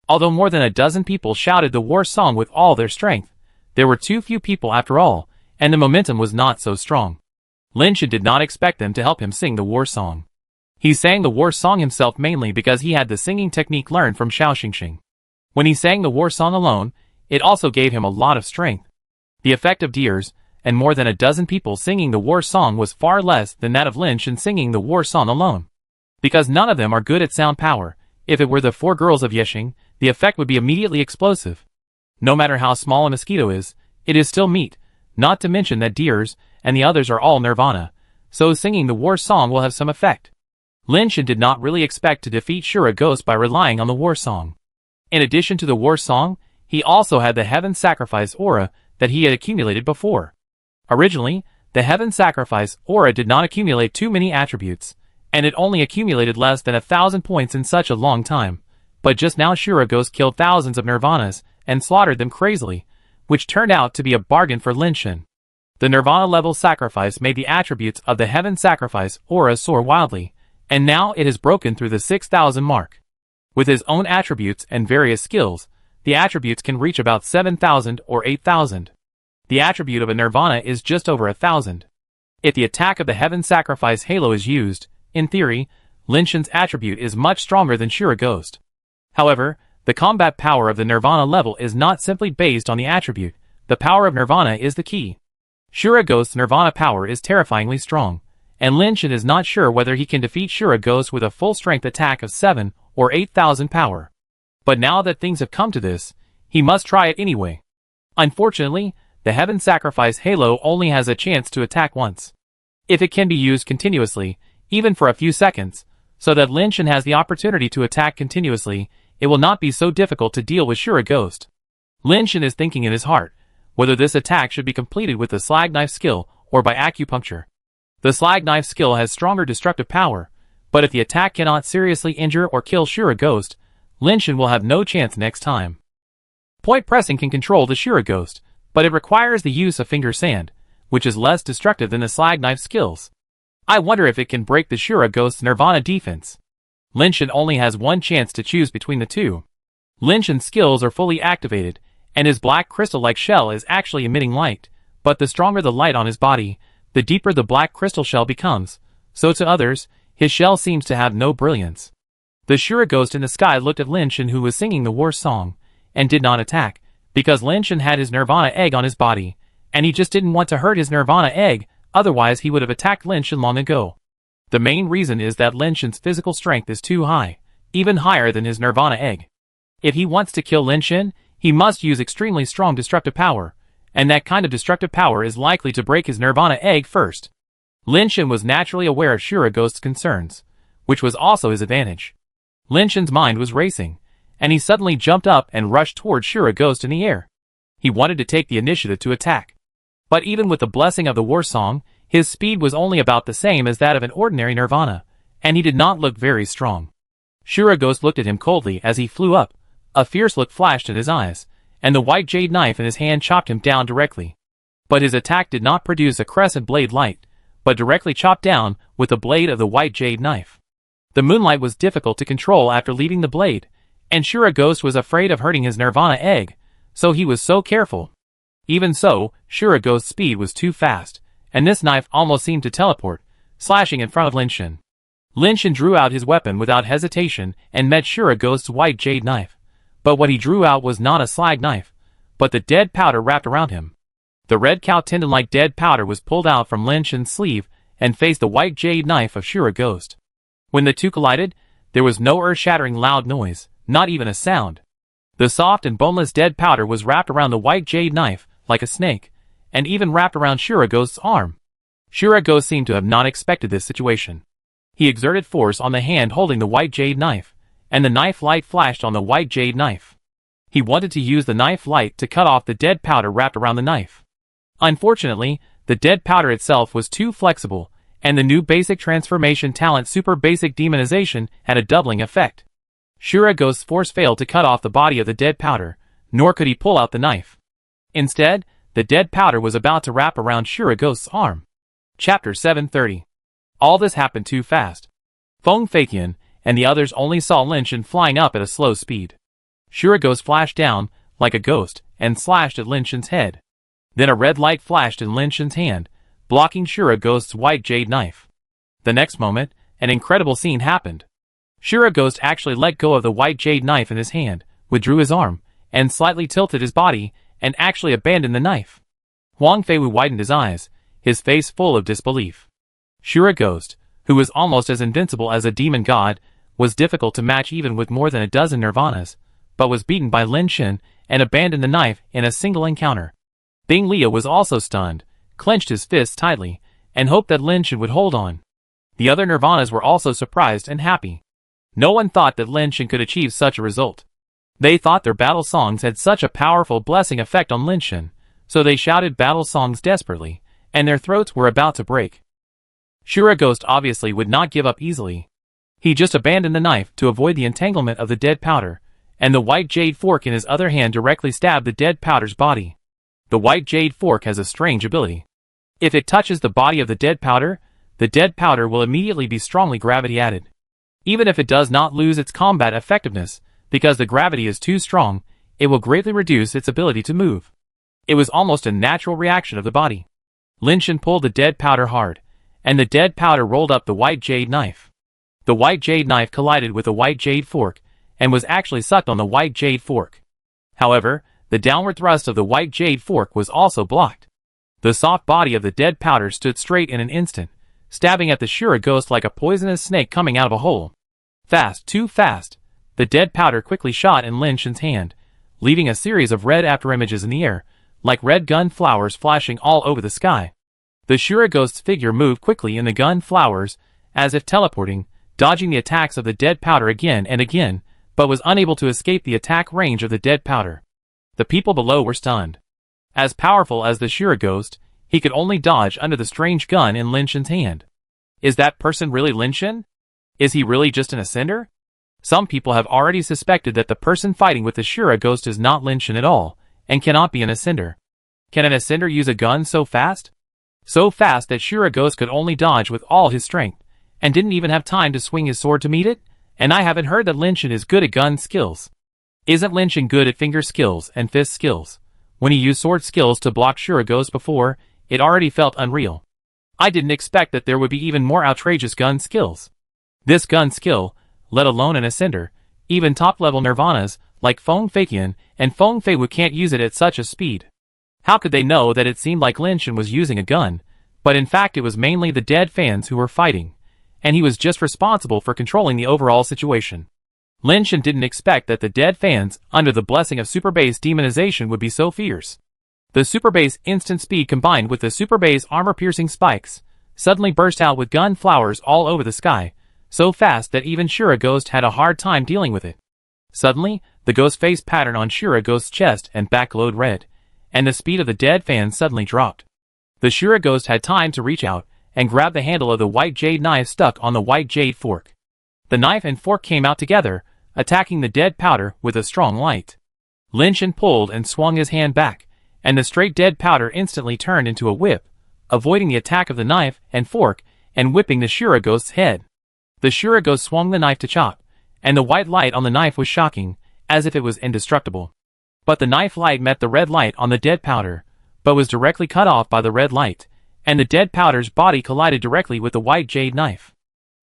Although more than a dozen people shouted the war song with all their strength, there were too few people after all, and the momentum was not so strong. Lin Shen did not expect them to help him sing the war song. He sang the war song himself mainly because he had the singing technique learned from Xiao Xingxing. When he sang the war song alone, it also gave him a lot of strength. The effect of Deers and more than a dozen people singing the war song was far less than that of Lin Shen singing the war song alone. Because none of them are good at sound power, if it were the 4 girls of Yexing, the effect would be immediately explosive. No matter how small a mosquito is, it is still meat, not to mention that Deers and the others are all Nirvana, so singing the war song will have some effect. Lin Shen did not really expect to defeat Shura Ghost by relying on the war song. In addition to the war song, he also had the Heaven Sacrifice aura that he had accumulated before. Originally, the Heaven Sacrifice aura did not accumulate too many attributes, and it only accumulated less than 1,000 points in such a long time, but just now Shura Ghost killed thousands of Nirvanas and slaughtered them crazily, which turned out to be a bargain for Lin Shen. The Nirvana level sacrifice made the attributes of the Heaven Sacrifice aura soar wildly, and now it has broken through the 6,000 mark. With his own attributes and various skills, the attributes can reach about 7,000 or 8,000. The attribute of a Nirvana is just over 1,000. If the attack of the Heaven Sacrifice Halo is used, in theory, Lin Shen's attribute is much stronger than Shura Ghost. However, the combat power of the Nirvana level is not simply based on the attribute, the power of Nirvana is the key. Shura Ghost's Nirvana power is terrifyingly strong, and Lin Shen is not sure whether he can defeat Shura Ghost with a full strength attack of 7 or 8,000 power. But now that things have come to this, he must try it anyway. Unfortunately, the Heaven Sacrifice Halo only has a chance to attack once. If it can be used continuously, even for a few seconds, so that Lin Shen has the opportunity to attack continuously, it will not be so difficult to deal with Shura Ghost. Lin Shen is thinking in his heart whether this attack should be completed with the Slag Knife skill or by acupuncture. The Slag Knife skill has stronger destructive power, but if the attack cannot seriously injure or kill Shura Ghost, Lin Shen will have no chance next time. Point pressing can control the Shura Ghost, but it requires the use of finger sand, which is less destructive than the Slag Knife skills. I wonder if it can break the Shura Ghost's Nirvana defense. Lin Shen only has one chance to choose between the two. Lin Shen's skills are fully activated, and his black crystal-like shell is actually emitting light, but the stronger the light on his body, the deeper the black crystal shell becomes, so to others, his shell seems to have no brilliance. The Shura Ghost in the sky looked at Lin Shen, who was singing the war song, and did not attack, because Lin Shen had his Nirvana egg on his body, and he just didn't want to hurt his Nirvana egg, otherwise he would have attacked Lin Shen long ago. The main reason is that Lin Shen's physical strength is too high, even higher than his Nirvana egg. If he wants to kill Lin Shen, he must use extremely strong destructive power, and that kind of destructive power is likely to break his Nirvana egg first. Lin Shen was naturally aware of Shura Ghost's concerns, which was also his advantage. Lin Shen's mind was racing, and he suddenly jumped up and rushed towards Shura Ghost in the air. He wanted to take the initiative to attack. But even with the blessing of the war song, his speed was only about the same as that of an ordinary Nirvana, and he did not look very strong. Shura Ghost looked at him coldly as he flew up. A fierce look flashed in his eyes, and the white jade knife in his hand chopped him down directly. But his attack did not produce a crescent blade light, but directly chopped down with the blade of the white jade knife. The moonlight was difficult to control after leaving the blade, and Shura Ghost was afraid of hurting his Nirvana egg, so he was so careful. Even so, Shura Ghost's speed was too fast, and this knife almost seemed to teleport, slashing in front of Lin Shen. Lin Shen drew out his weapon without hesitation and met Shura Ghost's white jade knife. But what he drew out was not a slag knife, but the dead powder wrapped around him. The red cow tendon-like dead powder was pulled out from Lin Shen's sleeve and faced the white jade knife of Shura Ghost. When the two collided, there was no earth-shattering loud noise, not even a sound. The soft and boneless dead powder was wrapped around the white jade knife like a snake, and even wrapped around Shura Ghost's arm. Shura Ghost seemed to have not expected this situation. He exerted force on the hand holding the white jade knife, and the knife light flashed on the white jade knife. He wanted to use the knife light to cut off the dead powder wrapped around the knife. Unfortunately, the dead powder itself was too flexible, and the new basic transformation talent super basic demonization had a doubling effect. Shurago's force failed to cut off the body of the dead powder, nor could he pull out the knife. Instead, the dead powder was about to wrap around Shurago's arm. Chapter 730. All this happened too fast. Feng Feiqian and the others only saw Lin Shan flying up at a slow speed. Shurago's flashed down, like a ghost, and slashed at Lin Shan's head. Then a red light flashed in Lin Shan's hand, blocking Shurago's white jade knife. The next moment, an incredible scene happened. Shurago's actually let go of the white jade knife in his hand, withdrew his arm, and slightly tilted his body, and actually abandoned the knife. Huang Feiwu widened his eyes, his face full of disbelief. Shurago's, who was almost as invincible as a demon god, was difficult to match even with more than a dozen nirvanas, but was beaten by Lin Shan and abandoned the knife in a single encounter. Bing Liu was also stunned, clenched his fists tightly, and hoped that Lin Shan would hold on. The other nirvanas were also surprised and happy. No one thought that Lin Shan could achieve such a result. They thought their battle songs had such a powerful blessing effect on Lin Shan, so they shouted battle songs desperately, and their throats were about to break. Shurago's obviously would not give up easily. He just abandoned the knife to avoid the entanglement of the dead powder, and the white jade fork in his other hand directly stabbed the dead powder's body. The white jade fork has a strange ability. If it touches the body of the dead powder will immediately be strongly gravity added. Even if it does not lose its combat effectiveness, because the gravity is too strong, it will greatly reduce its ability to move. It was almost a natural reaction of the body. Lin Shan pulled the dead powder hard, and the dead powder rolled up the white jade knife. The white jade knife collided with the white jade fork, and was actually sucked on the white jade fork. However, the downward thrust of the white jade fork was also blocked. The soft body of the dead powder stood straight in an instant, stabbing at the Shurago's like a poisonous snake coming out of a hole. Fast, too fast, the dead powder quickly shot in Lin Shan's hand, leaving a series of red afterimages in the air, like red gun flowers flashing all over the sky. The Shurago's figure moved quickly in the gun flowers, as if teleporting, dodging the attacks of the dead powder again and again, but was unable to escape the attack range of the dead powder. The people below were stunned. As powerful as the Shurago's, he could only dodge under the strange gun in Lin Shan's hand. Is that person really Lin Shan? Is he really just an ascender? Some people have already suspected that the person fighting with the Shurago's is not Lin Shan at all, and cannot be an ascender. Can an ascender use a gun so fast? So fast that Shurago's could only dodge with all his strength, and didn't even have time to swing his sword to meet it? And I haven't heard that Lin Shan is good at gun skills. Isn't Lin Shan good at finger skills and fist skills? When he used sword skills to block Shurago's before, it already felt unreal. I didn't expect that there would be even more outrageous gun skills. This gun skill, let alone an ascender, even top-level nirvanas, like Feng Feiqian and Feng Feiwu can't use it at such a speed. How could they know that it seemed like Lin Shan was using a gun, but in fact it was mainly the dead fans who were fighting, and he was just responsible for controlling the overall situation. Lin Shan didn't expect that the dead fans, under the blessing of super base demonization, would be so fierce. The super base instant speed combined with the super base armor-piercing spikes, suddenly burst out with gun flowers all over the sky, so fast that even Shurago's had a hard time dealing with it. Suddenly, the ghost face pattern on Shurago's chest and back glowed red, and the speed of the dead fans suddenly dropped. The Shurago's had time to reach out and grab the handle of the white jade knife stuck on the white jade fork. The knife and fork came out together, attacking the dead powder with a strong light. Lin Shan pulled and swung his hand back, and the straight dead powder instantly turned into a whip, avoiding the attack of the knife and fork and whipping the Shurago's head. The Shurago's swung the knife to chop, and the white light on the knife was shocking, as if it was indestructible. But the knife light met the red light on the dead powder, but was directly cut off by the red light, and the dead powder's body collided directly with the white jade knife.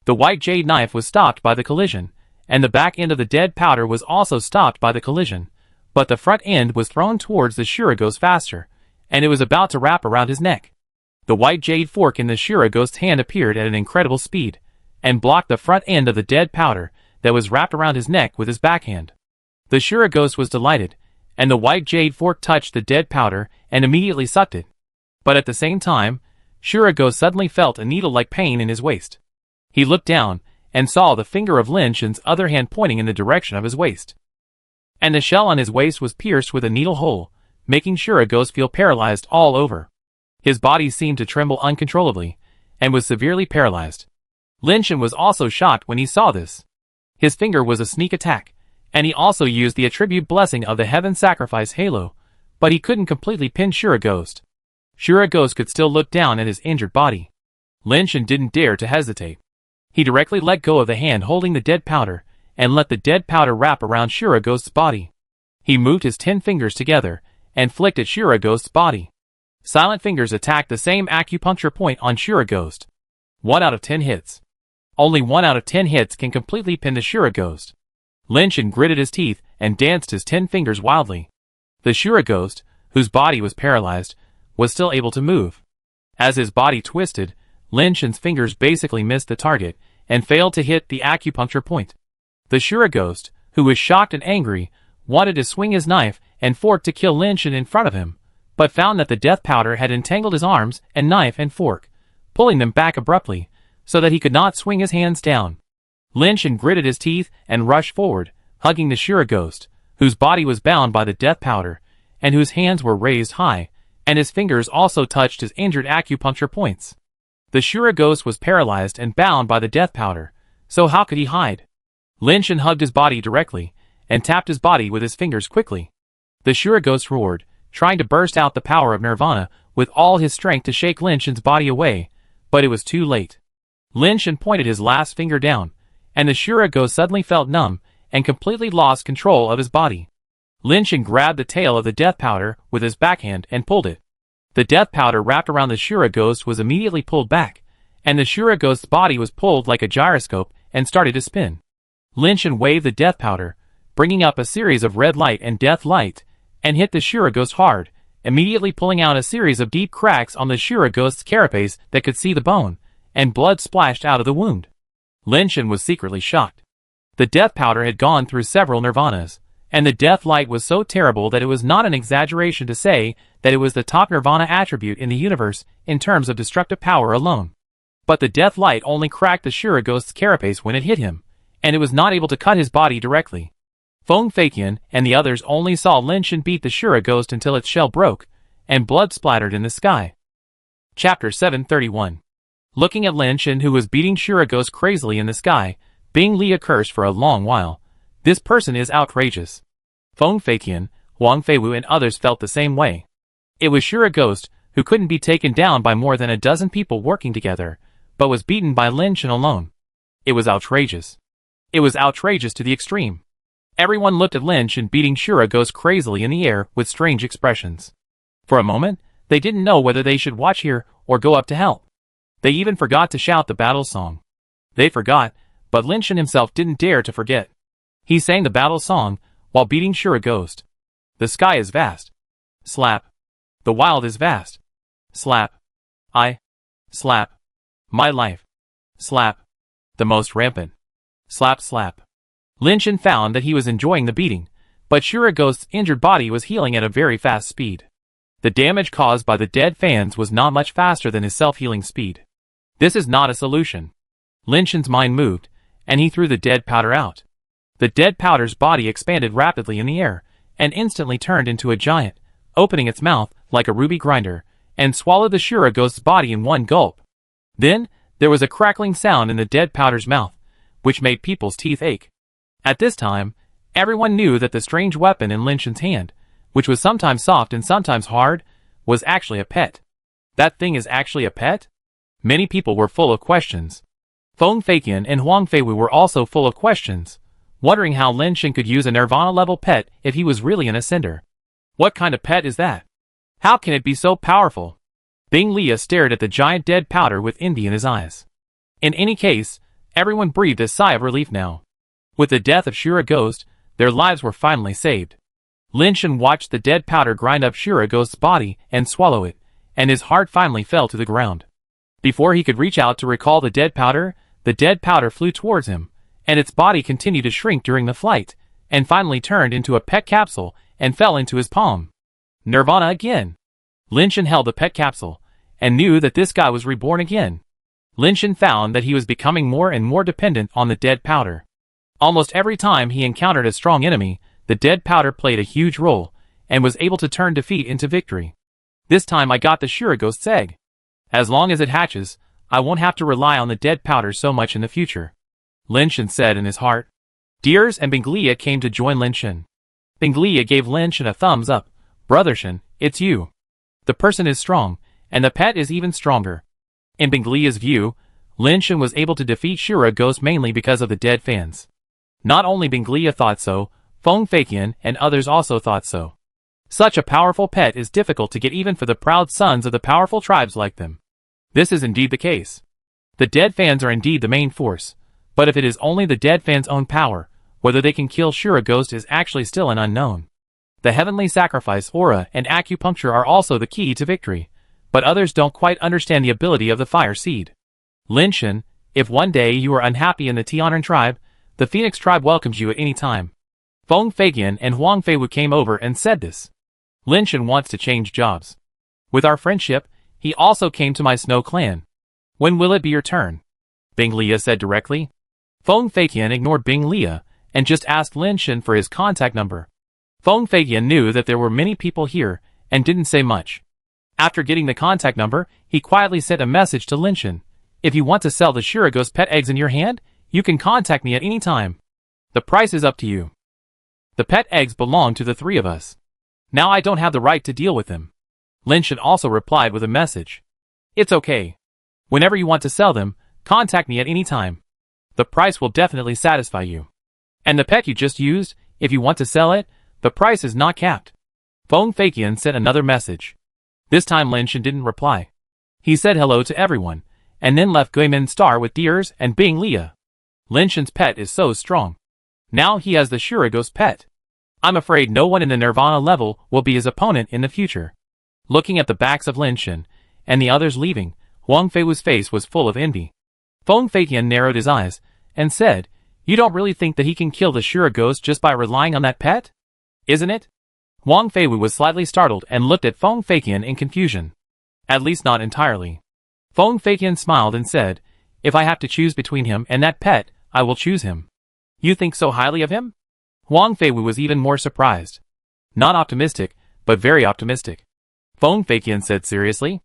The white jade knife was stopped by the collision, and the back end of the dead powder was also stopped by the collision, but the front end was thrown towards the Shurago's faster, and it was about to wrap around his neck. The white jade fork in the Shurago's hand appeared at an incredible speed, and blocked the front end of the dead powder that was wrapped around his neck with his backhand. The Shurago's was delighted, and the white jade fork touched the dead powder and immediately sucked it. But at the same time, Shurago suddenly felt a needle-like pain in his waist. He looked down, and saw the finger of Lin Shan's other hand pointing in the direction of his waist. And the shell on his waist was pierced with a needle hole, making Shurago's feel paralyzed all over. His body seemed to tremble uncontrollably, and was severely paralyzed. Lin Shan was also shocked when he saw this. His finger was a sneak attack, and he also used the attribute blessing of the heaven sacrifice halo, but he couldn't completely pin Shura Ghost. Shura Ghost could still look down at his injured body. Lin Shan didn't dare to hesitate. He directly let go of the hand holding the dead powder, and let the dead powder wrap around Shura Ghost's body. He moved his 10 fingers together, and flicked at Shura Ghost's body. Silent fingers attacked the same acupuncture point on Shura Ghost. 1 out of 10 hits. Only 1 out of 10 hits can completely pin the Shura Ghost. Lin Shan gritted his teeth and danced his 10 fingers wildly. The Shura Ghost, whose body was paralyzed, was still able to move. As his body twisted, Lin Shan's fingers basically missed the target and failed to hit the acupuncture point. The Shura Ghost, who was shocked and angry, wanted to swing his knife and fork to kill Lin Shan in front of him, but found that the death powder had entangled his arms and knife and fork, pulling them back abruptly, so that he could not swing his hands down. Lin Shan gritted his teeth and rushed forward, hugging the Shura Ghost, whose body was bound by the death powder, and whose hands were raised high, and his fingers also touched his injured acupuncture points. The Shura Ghost was paralyzed and bound by the death powder, so how could he hide? Lin Shan hugged his body directly, and tapped his body with his fingers quickly. The Shura Ghost roared, trying to burst out the power of Nirvana with all his strength to shake Lin Shan's body away, but it was too late. Lin Shan pointed his last finger down, and the Shura Ghost suddenly felt numb and completely lost control of his body. Lin Shan grabbed the tail of the death powder with his backhand and pulled it. The death powder wrapped around the Shura Ghost was immediately pulled back, and the Shura Ghost's body was pulled like a gyroscope and started to spin. Lin Shan waved the death powder, bringing up a series of red light and death light, and hit the Shura Ghost hard, immediately pulling out a series of deep cracks on the Shura Ghost's carapace that could see the bone, and blood splashed out of the wound. Lin Shan was secretly shocked. The death powder had gone through several nirvanas, and the death light was so terrible that it was not an exaggeration to say that it was the top nirvana attribute in the universe in terms of destructive power alone. But the death light only cracked the Shura Ghost's carapace when it hit him, and it was not able to cut his body directly. Feng Feiqian and the others only saw Lin Shan beat the Shura Ghost until its shell broke, and blood splattered in the sky. Chapter 731. Looking at Lin Shan, who was beating Shura Ghost crazily in the sky, Bing Li cursed for a long while. This person is outrageous. Feng Feiqian, Huang Feiwu and others felt the same way. It was Shura Ghost, who couldn't be taken down by more than a dozen people working together, but was beaten by Lin Shan alone. It was outrageous. It was outrageous to the extreme. Everyone looked at Lin Shan beating Shura Ghost crazily in the air with strange expressions. For a moment, they didn't know whether they should watch here or go up to help. They even forgot to shout the battle song. They forgot, but Lin Shan himself didn't dare to forget. He sang the battle song while beating Shura Ghost. The sky is vast. Slap. The wild is vast. Slap. Slap. My life. Slap. The most rampant. Slap slap. Lin Shan found that he was enjoying the beating, but Shura Ghost's injured body was healing at a very fast speed. The damage caused by the dead fans was not much faster than his self-healing speed. This is not a solution. Lin Shan's mind moved, and he threw the dead powder out. The dead powder's body expanded rapidly in the air, and instantly turned into a giant, opening its mouth like a ruby grinder, and swallowed the Shura Ghost's body in one gulp. Then, there was a crackling sound in the dead powder's mouth, which made people's teeth ache. At this time, everyone knew that the strange weapon in Lin Shan's hand, which was sometimes soft and sometimes hard, was actually a pet. That thing is actually a pet? Many people were full of questions. Feng Feiqian and Huang Feiwu were also full of questions, wondering how Lin Shan could use a Nirvana-level pet if he was really an ascender. What kind of pet is that? How can it be so powerful? Bing Li stared at the giant dead powder with envy in his eyes. In any case, everyone breathed a sigh of relief now. With the death of Shura Ghost, their lives were finally saved. Lin Shan watched the dead powder grind up Shura Ghost's body and swallow it, and his heart finally fell to the ground. Before he could reach out to recall the dead powder flew towards him, and its body continued to shrink during the flight, and finally turned into a pet capsule and fell into his palm. Nirvana again. Lin Shan held the pet capsule, and knew that this guy was reborn again. Lin Shan found that he was becoming more and more dependent on the dead powder. Almost every time he encountered a strong enemy, the dead powder played a huge role, and was able to turn defeat into victory. This time I got the Shuraghost's egg. As long as it hatches, I won't have to rely on the dead powder so much in the future. Lin Shen said in his heart. Deers and Binglia came to join Lin Shen. Binglia gave Lin Shen a thumbs up. Brother Shen, it's you. The person is strong, and the pet is even stronger. In Binglia's view, Lin Shen was able to defeat Shuraghost mainly because of the dead fans. Not only Binglia thought so, Feng Feiqian and others also thought so. Such a powerful pet is difficult to get even for the proud sons of the powerful tribes like them. This is indeed the case. The dead fans are indeed the main force, but if it is only the dead fans' own power, whether they can kill Shuraghost is actually still an unknown. The heavenly sacrifice aura and acupuncture are also the key to victory, but others don't quite understand the ability of the fire seed. Lin Shen, if one day you are unhappy in the Tianren tribe, the Phoenix tribe welcomes you at any time. Feng Feiqian and Huang Feiwu came over and said this. Lin Shen wants to change jobs. With our friendship, he also came to my Snow clan. When will it be your turn? Binglia said directly. Feng Feiqian ignored Binglia and just asked Lin Shen for his contact number. Feng Feiqian knew that there were many people here and didn't say much. After getting the contact number, he quietly sent a message to Lin Shen. If you want to sell the Shuraghost pet eggs in your hand, you can contact me at any time. The price is up to you. The pet eggs belong to the three of us. Now I don't have the right to deal with them. Lin Shen also replied with a message. It's okay. Whenever you want to sell them, contact me at any time. The price will definitely satisfy you. And the pet you just used, if you want to sell it, the price is not capped. Feng Feiqian sent another message. This time Lin Shen didn't reply. He said hello to everyone, and then left Guimin Star with Deers and Binglia. Lin Shen's pet is so strong. Now he has the Shuraghost pet. I'm afraid no one in the Nirvana level will be his opponent in the future. Looking at the backs of Lin Shen, and the others leaving, Huang Feiwu's face was full of envy. Feng Feiqian narrowed his eyes, and said, You don't really think that he can kill the Shuraghost just by relying on that pet? Isn't it? Huang Feiwu was slightly startled and looked at Feng Feiqian in confusion. At least not entirely. Feng Feiqian smiled and said, If I have to choose between him and that pet, I will choose him. You think so highly of him? Huang Feiwu was even more surprised. Not optimistic, but very optimistic. Feng Feiqian said seriously.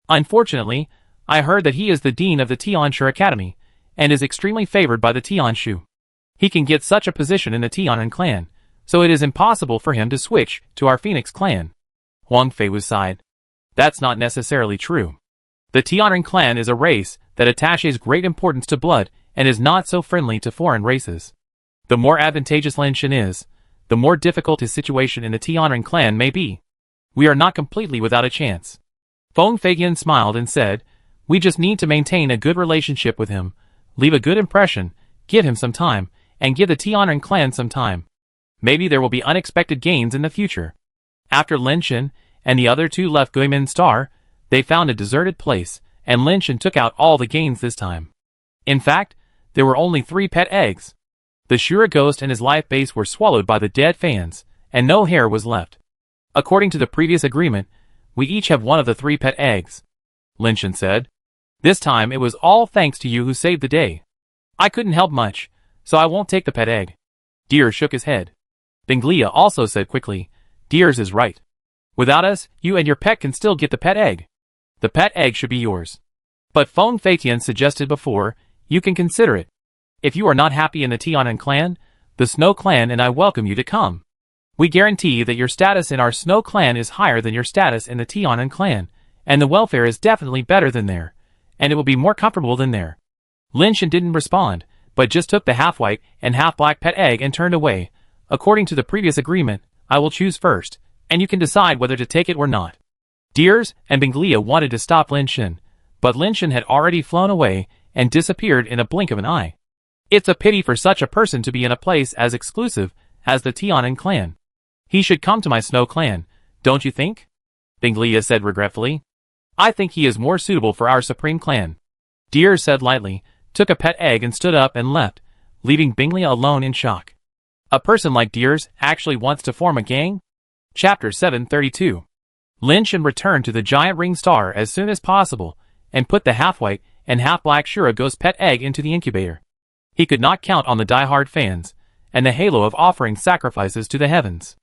Unfortunately, I heard that he is the dean of the Tianshu Academy, and is extremely favored by the Tianshu. He can get such a position in the Tianren clan, so it is impossible for him to switch to our Phoenix clan. Huang Feiwu sighed. That's not necessarily true. The Tianren clan is a race that attaches great importance to blood and is not so friendly to foreign races. The more advantageous Lin Shen is, the more difficult his situation in the Tianren clan may be. We are not completely without a chance. Feng Feiqian smiled and said, We just need to maintain a good relationship with him, leave a good impression, give him some time, and give the Tianren clan some time. Maybe there will be unexpected gains in the future. After Lin Shen and the other two left Guimin Star, they found a deserted place, and Lin Shen took out all the gains this time. In fact, there were only 3 pet eggs. The Shuraghost and his life base were swallowed by the dead fans, and no hair was left. According to the previous agreement, we each have one of the 3 pet eggs. Lin Shen said. This time it was all thanks to you who saved the day. I couldn't help much, so I won't take the pet egg. Deer shook his head. Binglia also said quickly, Deers is right. Without us, you and your pet can still get the pet egg. The pet egg should be yours. But Feng Feiqian suggested before, you can consider it. If you are not happy in the Tianren clan, the Snow clan and I welcome you to come. We guarantee that your status in our Snow clan is higher than your status in the Tianren clan, and the welfare is definitely better than there, and it will be more comfortable than there. Lin Shen didn't respond, but just took the half-white and half-black pet egg and turned away. According to the previous agreement, I will choose first, and you can decide whether to take it or not. Deers and Binglia wanted to stop Lin Shen, but Lin Shen had already flown away and disappeared in a blink of an eye. It's a pity for such a person to be in a place as exclusive as the Tianren clan. He should come to my Snow clan, don't you think? Binglia said regretfully. I think he is more suitable for our supreme clan. Deer said lightly, took a pet egg and stood up and left, leaving Binglia alone in shock. A person like Deers actually wants to form a gang? Chapter 732. Lin Shen returned to the giant ring star as soon as possible, and put the half-white and half-black Shuraghost pet egg into the incubator. He could not count on the die-hard fans, and the halo of offering sacrifices to the heavens.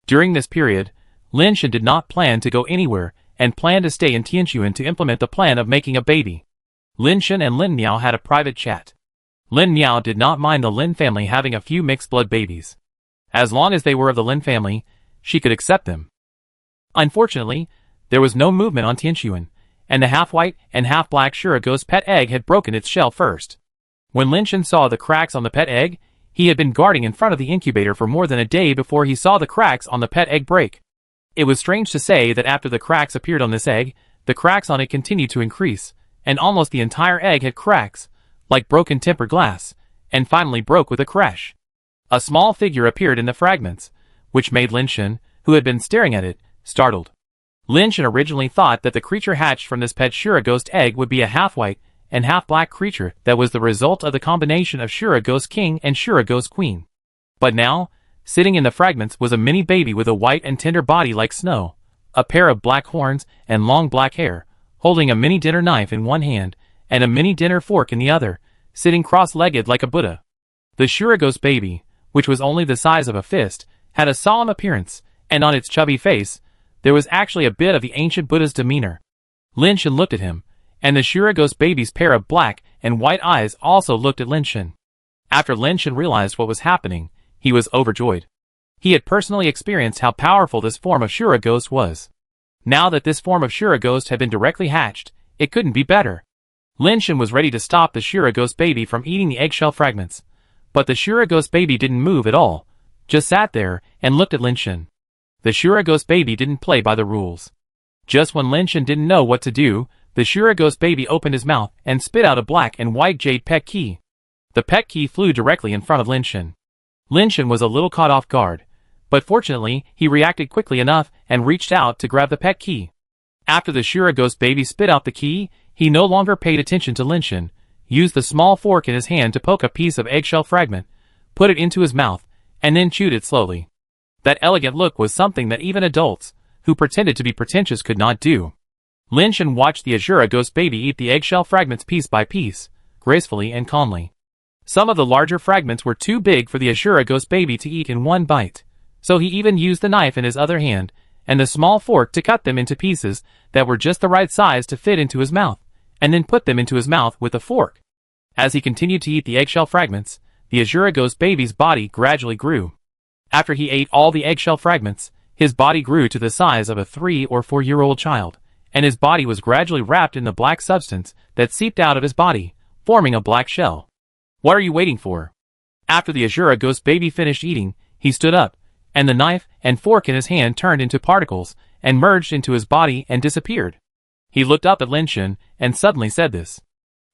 During this period, Lin Shen did not plan to go anywhere, and planned to stay in Tianchuan to implement the plan of making a baby. Lin Shen and Lin Miao had a private chat. Lin Miao did not mind the Lin family having a few mixed-blood babies. As long as they were of the Lin family, she could accept them. Unfortunately, there was no movement on Tianchuan, and the half-white and half-black Shura ghost pet egg had broken its shell first. When Lin Shen saw the cracks on the pet egg, he had been guarding in front of the incubator for more than a day before he saw the cracks on the pet egg break. It was strange to say that after the cracks appeared on this egg, the cracks on it continued to increase, and almost the entire egg had cracks, like broken tempered glass, and finally broke with a crash. A small figure appeared in the fragments, which made Lin Shen, who had been staring at it, startled. Lin Shen originally thought that the creature hatched from this pet Shura ghost egg would be a half-white and half-black creature that was the result of the combination of Shura ghost king and Shura ghost queen. But now, sitting in the fragments was a mini baby with a white and tender body like snow, a pair of black horns and long black hair, holding a mini dinner knife in one hand and a mini dinner fork in the other, sitting cross-legged like a Buddha. The Shura ghost baby, which was only the size of a fist, had a solemn appearance, and on its chubby face, there was actually a bit of the ancient Buddha's demeanor. Lin Shen looked at him, and the Shura ghost baby's pair of black and white eyes also looked at Lin Shen. After Lin Shen realized what was happening, he was overjoyed. He had personally experienced how powerful this form of Shura ghost was. Now that this form of Shura ghost had been directly hatched, it couldn't be better. Lin Shen was ready to stop the Shura ghost baby from eating the eggshell fragments, but the Shura ghost baby didn't move at all, just sat there and looked at Lin Shen. The Shura ghost baby didn't play by the rules. Just when Lin Shen didn't know what to do, the Shura ghost baby opened his mouth and spit out a black and white jade pet key. The pet key flew directly in front of Lin Shen. Lin Shen was a little caught off guard, but fortunately he reacted quickly enough and reached out to grab the pet key. After the Shura ghost baby spit out the key, he no longer paid attention to Lin Shen, used the small fork in his hand to poke a piece of eggshell fragment, put it into his mouth, and then chewed it slowly. That elegant look was something that even adults, who pretended to be pretentious, could not do. Lin Shen watched the Ashura ghost baby eat the eggshell fragments piece by piece, gracefully and calmly. Some of the larger fragments were too big for the Ashura ghost baby to eat in one bite, so he even used the knife in his other hand, and the small fork to cut them into pieces that were just the right size to fit into his mouth, and then put them into his mouth with a fork. As he continued to eat the eggshell fragments, the Ashura ghost baby's body gradually grew. After he ate all the eggshell fragments, his body grew to the size of a 3- or 4-year-old child, and his body was gradually wrapped in the black substance that seeped out of his body, forming a black shell. What are you waiting for? After the Ashura ghost baby finished eating, he stood up, and the knife and fork in his hand turned into particles and merged into his body and disappeared. He looked up at Lin Shen and suddenly said this.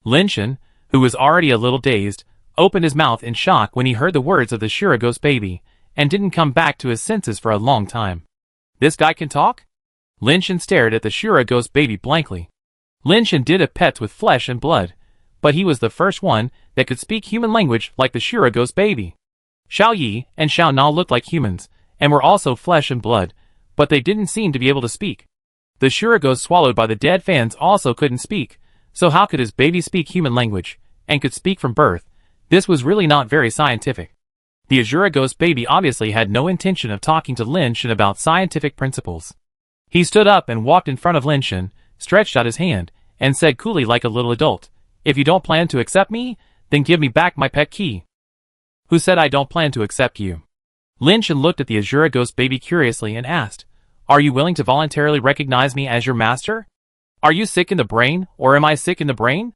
Lin Shen, who was already a little dazed, opened his mouth in shock when he heard the words of the Ashura ghost baby, and didn't come back to his senses for a long time. This guy can talk? Lin Shen stared at the Ashura ghost baby blankly. Lin Shen did have pets with flesh and blood, but he was the first one that could speak human language like the Ashura ghost baby. Xiao Yi and Xiao Na looked like humans, and were also flesh and blood, but they didn't seem to be able to speak. The Ashura ghost swallowed by the dead fans also couldn't speak, so how could his baby speak human language, and could speak from birth? This was really not very scientific. The Ashura ghost baby obviously had no intention of talking to Lin Shen about scientific principles. He stood up and walked in front of Lin Shen, stretched out his hand, and said coolly like a little adult, "If you don't plan to accept me, then give me back my pet key." Who said I don't plan to accept you? Lin Shen looked at the Ashura ghost baby curiously and asked, "Are you willing to voluntarily recognize me as your master? Are you sick in the brain, or am I sick in the brain?"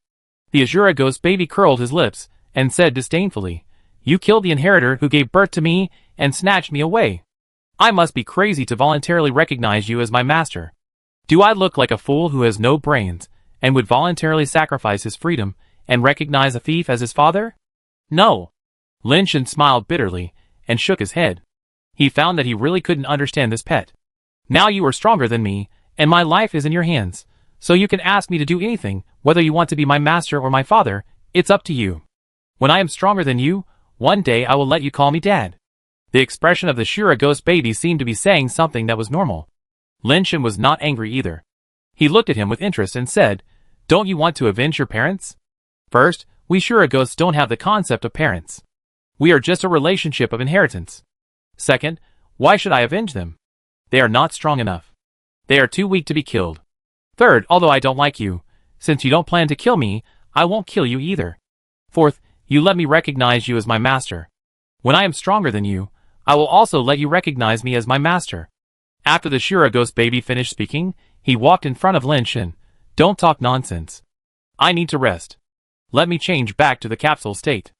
The Ashura ghost baby curled his lips, and said disdainfully, "You killed the inheritor who gave birth to me, and snatched me away. I must be crazy to voluntarily recognize you as my master. Do I look like a fool who has no brains, and would voluntarily sacrifice his freedom, and recognize a thief as his father? No." Lin Shen smiled bitterly, and shook his head. He found that he really couldn't understand this pet. "Now you are stronger than me, and my life is in your hands, so you can ask me to do anything, whether you want to be my master or my father, it's up to you. When I am stronger than you, one day I will let you call me Dad." The expression of the Ashura ghost baby seemed to be saying something that was normal. Lin Shen was not angry either. He looked at him with interest and said, "Don't you want to avenge your parents? First, we Ashura ghosts don't have the concept of parents. We are just a relationship of inheritance. Second, why should I avenge them? They are not strong enough. They are too weak to be killed. Third, although I don't like you, since you don't plan to kill me, I won't kill you either. Fourth, you let me recognize you as my master. When I am stronger than you, I will also let you recognize me as my master. After the Shura ghost baby finished speaking, he walked in front of Lin Shen. Don't talk nonsense. I need to rest. Let me change back to the capsule state.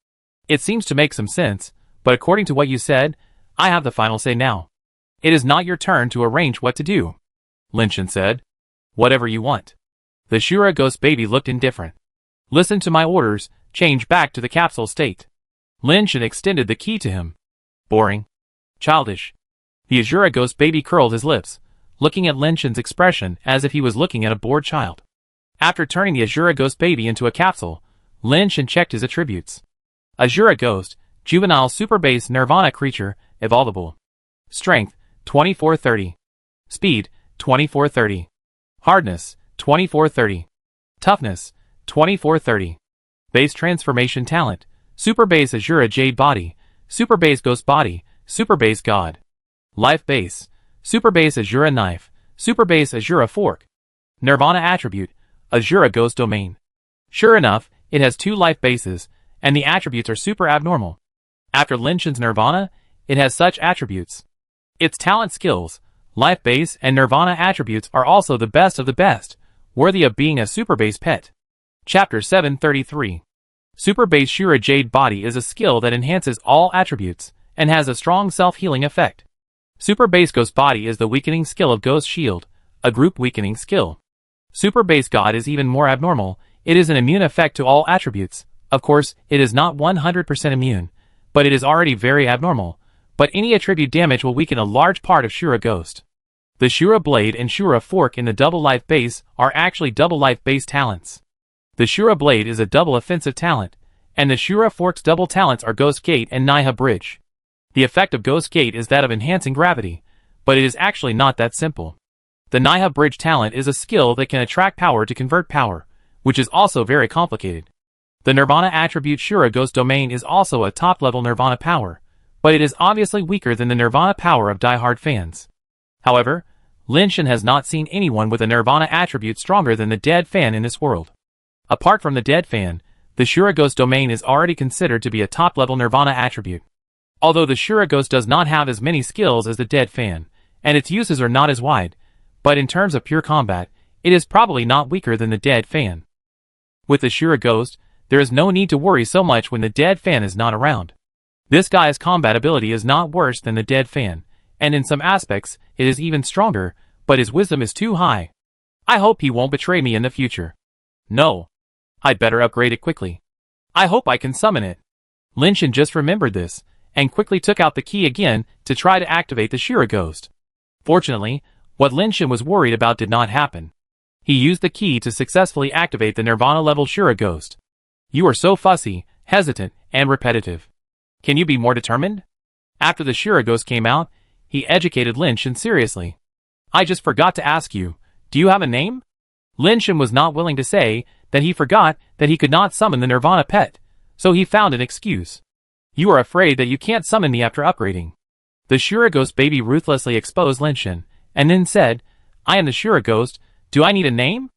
It seems to make some sense, but according to what you said, I have the final say now. It is not your turn to arrange what to do. Lin Shen said. Whatever you want. The Shura ghost baby looked indifferent. Listen to my orders, change back to the capsule state. Lin Shen extended the key to him. Boring. Childish. The Azura ghost baby curled his lips, looking at Lin Shen's expression as if he was looking at a bored child. After turning the Azura ghost baby into a capsule, Lin Shen checked his attributes. Azura ghost, juvenile super base nirvana creature, evolvable. Strength, 2430. Speed, 2430. Hardness, 2430. Toughness, 2430. Base transformation talent, super base Azura jade body, super base ghost body, super base god. Life base, super base Azura knife, super base Azura fork. Nirvana attribute, Azura ghost domain. Sure enough, it has 2 life bases, and the attributes are super abnormal. After Lin Shen's Nirvana, it has such attributes. Its talent skills, life base and Nirvana attributes are also the best of the best, worthy of being a super base pet. Chapter 733. Super base Shura jade body is a skill that enhances all attributes, and has a strong self-healing effect. Super base ghost body is the weakening skill of Ghost Shield, a group weakening skill. Super base god is even more abnormal, it is an immune effect to all attributes. Of course, it is not 100% immune, but it is already very abnormal, but any attribute damage will weaken a large part of Shura ghost. The Shura blade and Shura fork in the double life base are actually double life base talents. The Shura blade is a double offensive talent, and the Shura fork's double talents are Ghost Gate and Naiha Bridge. The effect of Ghost Gate is that of enhancing gravity, but it is actually not that simple. The Naiha Bridge talent is a skill that can attract power to convert power, which is also very complicated. The Nirvana attribute Shura Ghost Domain is also a top-level Nirvana power, but it is obviously weaker than the Nirvana power of die-hard fans. However, Lin Shen has not seen anyone with a Nirvana attribute stronger than the Dead Fan in this world. Apart from the Dead Fan, the Shura Ghost Domain is already considered to be a top-level Nirvana attribute. Although the Shura Ghost does not have as many skills as the Dead Fan, and its uses are not as wide, but in terms of pure combat, it is probably not weaker than the Dead Fan. With the Shura Ghost, there is no need to worry so much when the Dead Fan is not around. This guy's combat ability is not worse than the Dead Fan, and in some aspects, it is even stronger, but his wisdom is too high. I hope he won't betray me in the future. No. I'd better upgrade it quickly. I hope I can summon it. Lin Shen just remembered this, and quickly took out the key again to try to activate the Shura Ghost. Fortunately, what Lin Shen was worried about did not happen. He used the key to successfully activate the Nirvana-level Shura Ghost. You are so fussy, hesitant, and repetitive. Can you be more determined? After the Shura Ghost came out, he educated Lin Shen seriously. I just forgot to ask you, do you have a name? Lin Shen was not willing to say that he forgot that he could not summon the Nirvana pet, so he found an excuse. You are afraid that you can't summon me after upgrading. The Shura Ghost baby ruthlessly exposed Lin Shen, and then said, I am the Shura Ghost, do I need a name?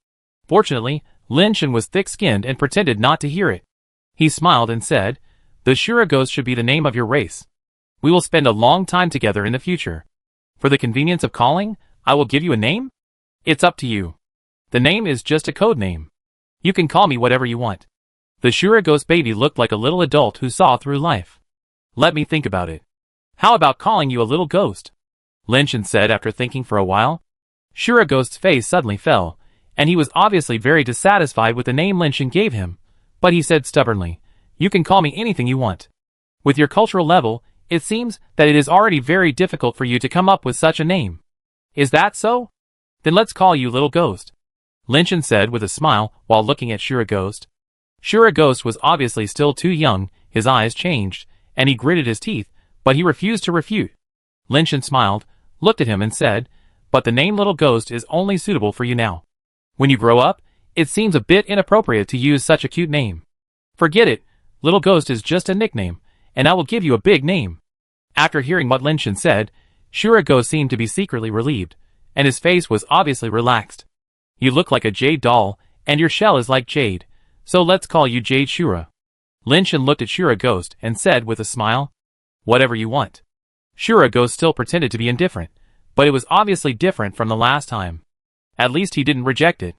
Fortunately, Lin Shen was thick-skinned and pretended not to hear it. He smiled and said, the Shura Ghost should be the name of your race. We will spend a long time together in the future. For the convenience of calling, I will give you a name? It's up to you. The name is just a code name. You can call me whatever you want. The Shura Ghost baby looked like a little adult who saw through life. Let me think about it. How about calling you a little ghost? Lin Shen said after thinking for a while. Shura Ghost's face suddenly fell, and he was obviously very dissatisfied with the name Lin Shen gave him, but he said stubbornly, you can call me anything you want. With your cultural level, it seems that it is already very difficult for you to come up with such a name. Is that so? Then let's call you Little Ghost. Lin Shen said with a smile while looking at Shura Ghost. Shura Ghost was obviously still too young, his eyes changed, and he gritted his teeth, but he refused to refute. Lin Shen smiled, looked at him and said, but the name Little Ghost is only suitable for you now. When you grow up, it seems a bit inappropriate to use such a cute name. Forget it, Little Ghost is just a nickname, and I will give you a big name. After hearing what Lin Shen said, Shura Ghost seemed to be secretly relieved, and his face was obviously relaxed. You look like a jade doll, and your shell is like jade, so let's call you Jade Shura. Lin Shen looked at Shura Ghost and said with a smile, "Whatever you want." Shura Ghost still pretended to be indifferent, but it was obviously different from the last time. At least he didn't reject it.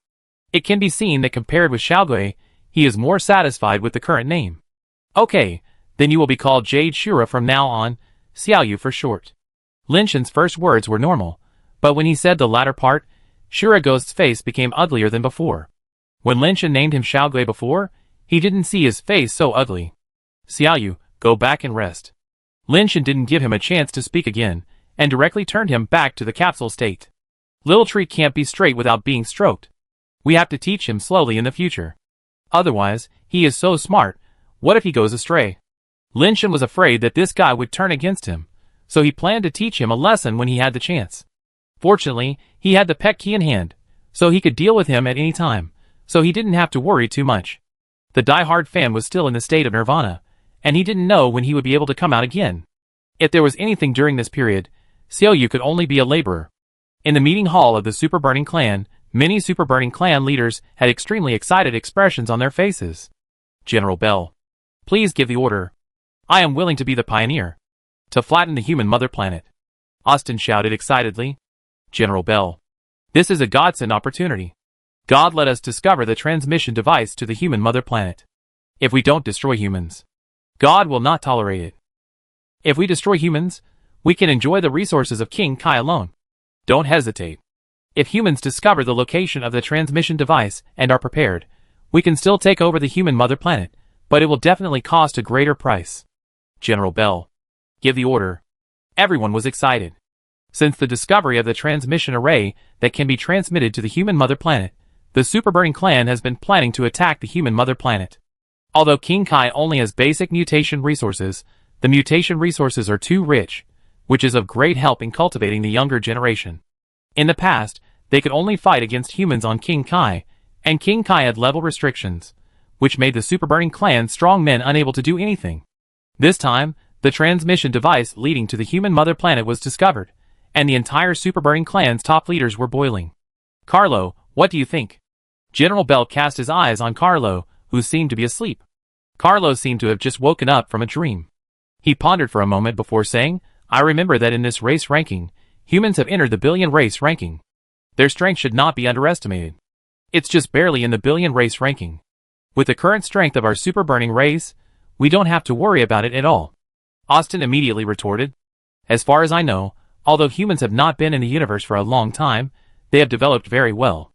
It can be seen that compared with Xiaogui, he is more satisfied with the current name. "Okay, then you will be called Jade Shura from now on, Xiaoyu for short." Lin Shen's first words were normal, but when he said the latter part, Shura Ghost's face became uglier than before. When Lin Shen named him Xiaogui before, he didn't see his face so ugly. "Xiaoyu, go back and rest." Lin Shen didn't give him a chance to speak again, and directly turned him back to the capsule state. Little tree can't be straight without being stroked. We have to teach him slowly in the future. Otherwise, he is so smart, what if he goes astray? Lin Shen was afraid that this guy would turn against him, so he planned to teach him a lesson when he had the chance. Fortunately, he had the pet key in hand, so he could deal with him at any time, so he didn't have to worry too much. The die-hard fan was still in the state of nirvana, and he didn't know when he would be able to come out again. If there was anything during this period, Xiaoyu could only be a laborer. In the meeting hall of the Super Burning Clan, many Super Burning Clan leaders had extremely excited expressions on their faces. "General Bell, please give the order. I am willing to be the pioneer. To flatten the human mother planet." Austin shouted excitedly. "General Bell, this is a godsend opportunity. God let us discover the transmission device to the human mother planet. If we don't destroy humans, God will not tolerate it. If we destroy humans, we can enjoy the resources of King Kai alone. Don't hesitate. If humans discover the location of the transmission device and are prepared, we can still take over the human mother planet, but it will definitely cost a greater price. General Bell, give the order." Everyone was excited. Since the discovery of the transmission array that can be transmitted to the human mother planet, the Super Burning Clan has been planning to attack the human mother planet. Although King Kai only has basic mutation resources, the mutation resources are too rich, which is of great help in cultivating the younger generation. In the past, they could only fight against humans on King Kai, and King Kai had level restrictions, which made the Super Burning Clan strong men unable to do anything. This time, the transmission device leading to the human mother planet was discovered, and the entire Super Burning Clan's top leaders were boiling. "Carlo, what do you think?" General Bell cast his eyes on Carlo, who seemed to be asleep. Carlo seemed to have just woken up from a dream. He pondered for a moment before saying, "I remember that in this race ranking, humans have entered the billion race ranking. Their strength should not be underestimated. It's just barely in the billion race ranking. With the current strength of our super burning race, we don't have to worry about it at all." Austin immediately retorted, "As far as I know, although humans have not been in the universe for a long time, they have developed very well.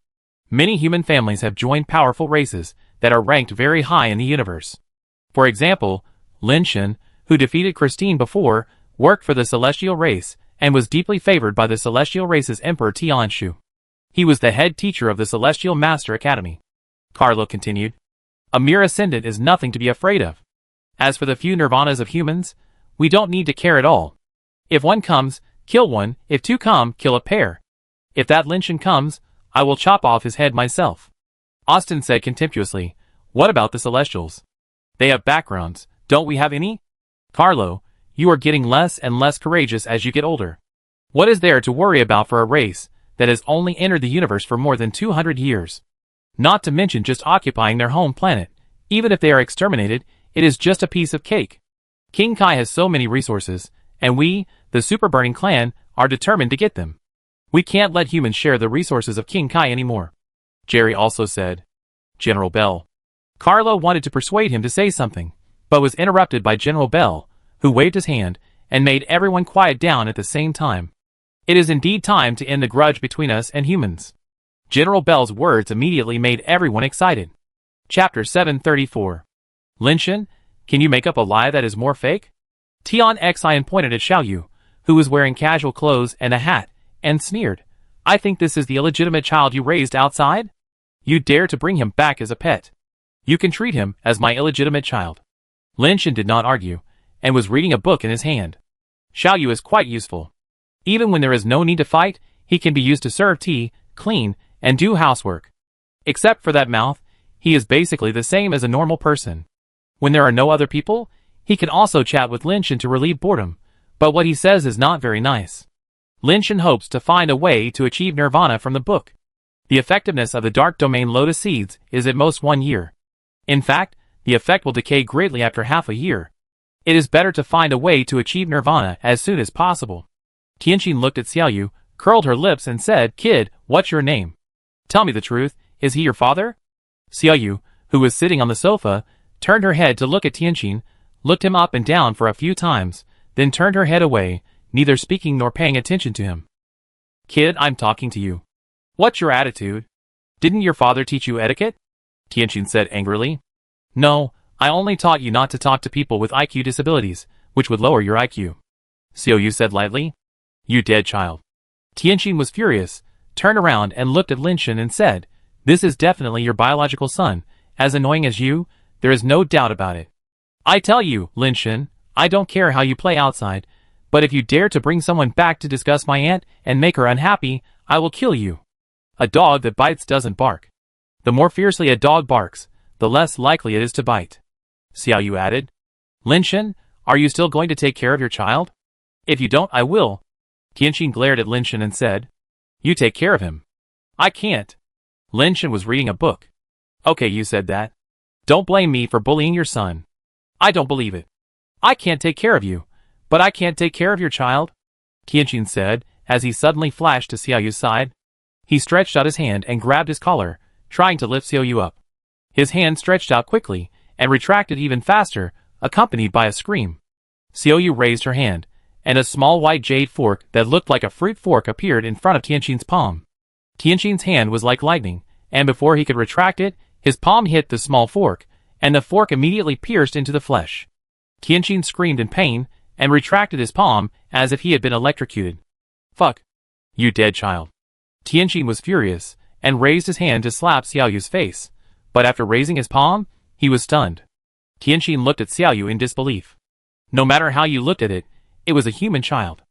Many human families have joined powerful races that are ranked very high in the universe. For example, Lin Shen, who defeated Christine before, worked for the celestial race and was deeply favored by the celestial race's emperor Tianshu. He was the head teacher of the Celestial Master Academy." Carlo continued, "A mere ascendant is nothing to be afraid of. As for the few nirvanas of humans, we don't need to care at all. If one comes, kill one. If two come, kill a pair. If that Lin Shen comes, I will chop off his head myself." Austin said contemptuously, "What about the Celestials? They have backgrounds, don't we have any?" "Carlo, you are getting less and less courageous as you get older. What is there to worry about for a race that has only entered the universe for more than 200 years? Not to mention just occupying their home planet. Even if they are exterminated, it is just a piece of cake. King Kai has so many resources, and we, the Super Burning Clan, are determined to get them. We can't let humans share the resources of King Kai anymore." Jerry also said, "General Bell." Carlo wanted to persuade him to say something, but was interrupted by General Bell, who waved his hand and made everyone quiet down at the same time. "It is indeed time to end the grudge between us and humans." General Bell's words immediately made everyone excited. Chapter 734. "Lin Shen, can you make up a lie that is more fake?" Tian Xian pointed at Xiaoyu, who was wearing casual clothes and a hat, and sneered, "I think this is the illegitimate child you raised outside? You dare to bring him back as a pet. You can treat him as my illegitimate child." Lin Shen did not argue, and was reading a book in his hand. Xiaoyu is quite useful. Even when there is no need to fight, he can be used to serve tea, clean, and do housework. Except for that mouth, he is basically the same as a normal person. When there are no other people, he can also chat with Lin Shen to relieve boredom, but what he says is not very nice. Lin Shen hopes to find a way to achieve nirvana from the book. The effectiveness of the dark domain lotus seeds is at most 1 year. In fact, the effect will decay greatly after half a year. It is better to find a way to achieve nirvana as soon as possible. Tianqin looked at Xiaoyu, curled her lips and said, "Kid, what's your name? Tell me the truth, is he your father?" Xiaoyu, who was sitting on the sofa, turned her head to look at Tianqin, looked him up and down for a few times, then turned her head away, neither speaking nor paying attention to him. "Kid, I'm talking to you. What's your attitude? Didn't your father teach you etiquette?" Tianqin said angrily. "No, I only taught you not to talk to people with IQ disabilities, which would lower your IQ." Xiaoyu said lightly. "You dead child." Tianqin was furious, turned around and looked at Lin Shen and said, "This is definitely your biological son, as annoying as you, there is no doubt about it. I tell you, Lin Shen, I don't care how you play outside, but if you dare to bring someone back to discuss my aunt and make her unhappy, I will kill you. A dog that bites doesn't bark. The more fiercely a dog barks, the less likely it is to bite." Xiaoyu added. "Lin Shen, are you still going to take care of your child? If you don't, I will." Tianqin glared at Lin Shen and said, "You take care of him." "I can't." Lin Shen was reading a book. "Okay, you said that. Don't blame me for bullying your son. I don't believe it. I can't take care of you, but I can't take care of your child," Tianqin said, as he suddenly flashed to Xiaoyu's side. He stretched out his hand and grabbed his collar, trying to lift Xiaoyu up. His hand stretched out quickly, and retracted even faster, accompanied by a scream. Xiaoyu raised her hand, and a small white jade fork that looked like a fruit fork appeared in front of Tianqin's palm. Tianqin's hand was like lightning, and before he could retract it, his palm hit the small fork, and the fork immediately pierced into the flesh. Tianqin screamed in pain, and retracted his palm as if he had been electrocuted. "Fuck. You dead child." Tianqin was furious, and raised his hand to slap Xiaoyu's face, but after raising his palm, he was stunned. Tianqin looked at Xiaoyu in disbelief. No matter how you looked at it, it was a human child.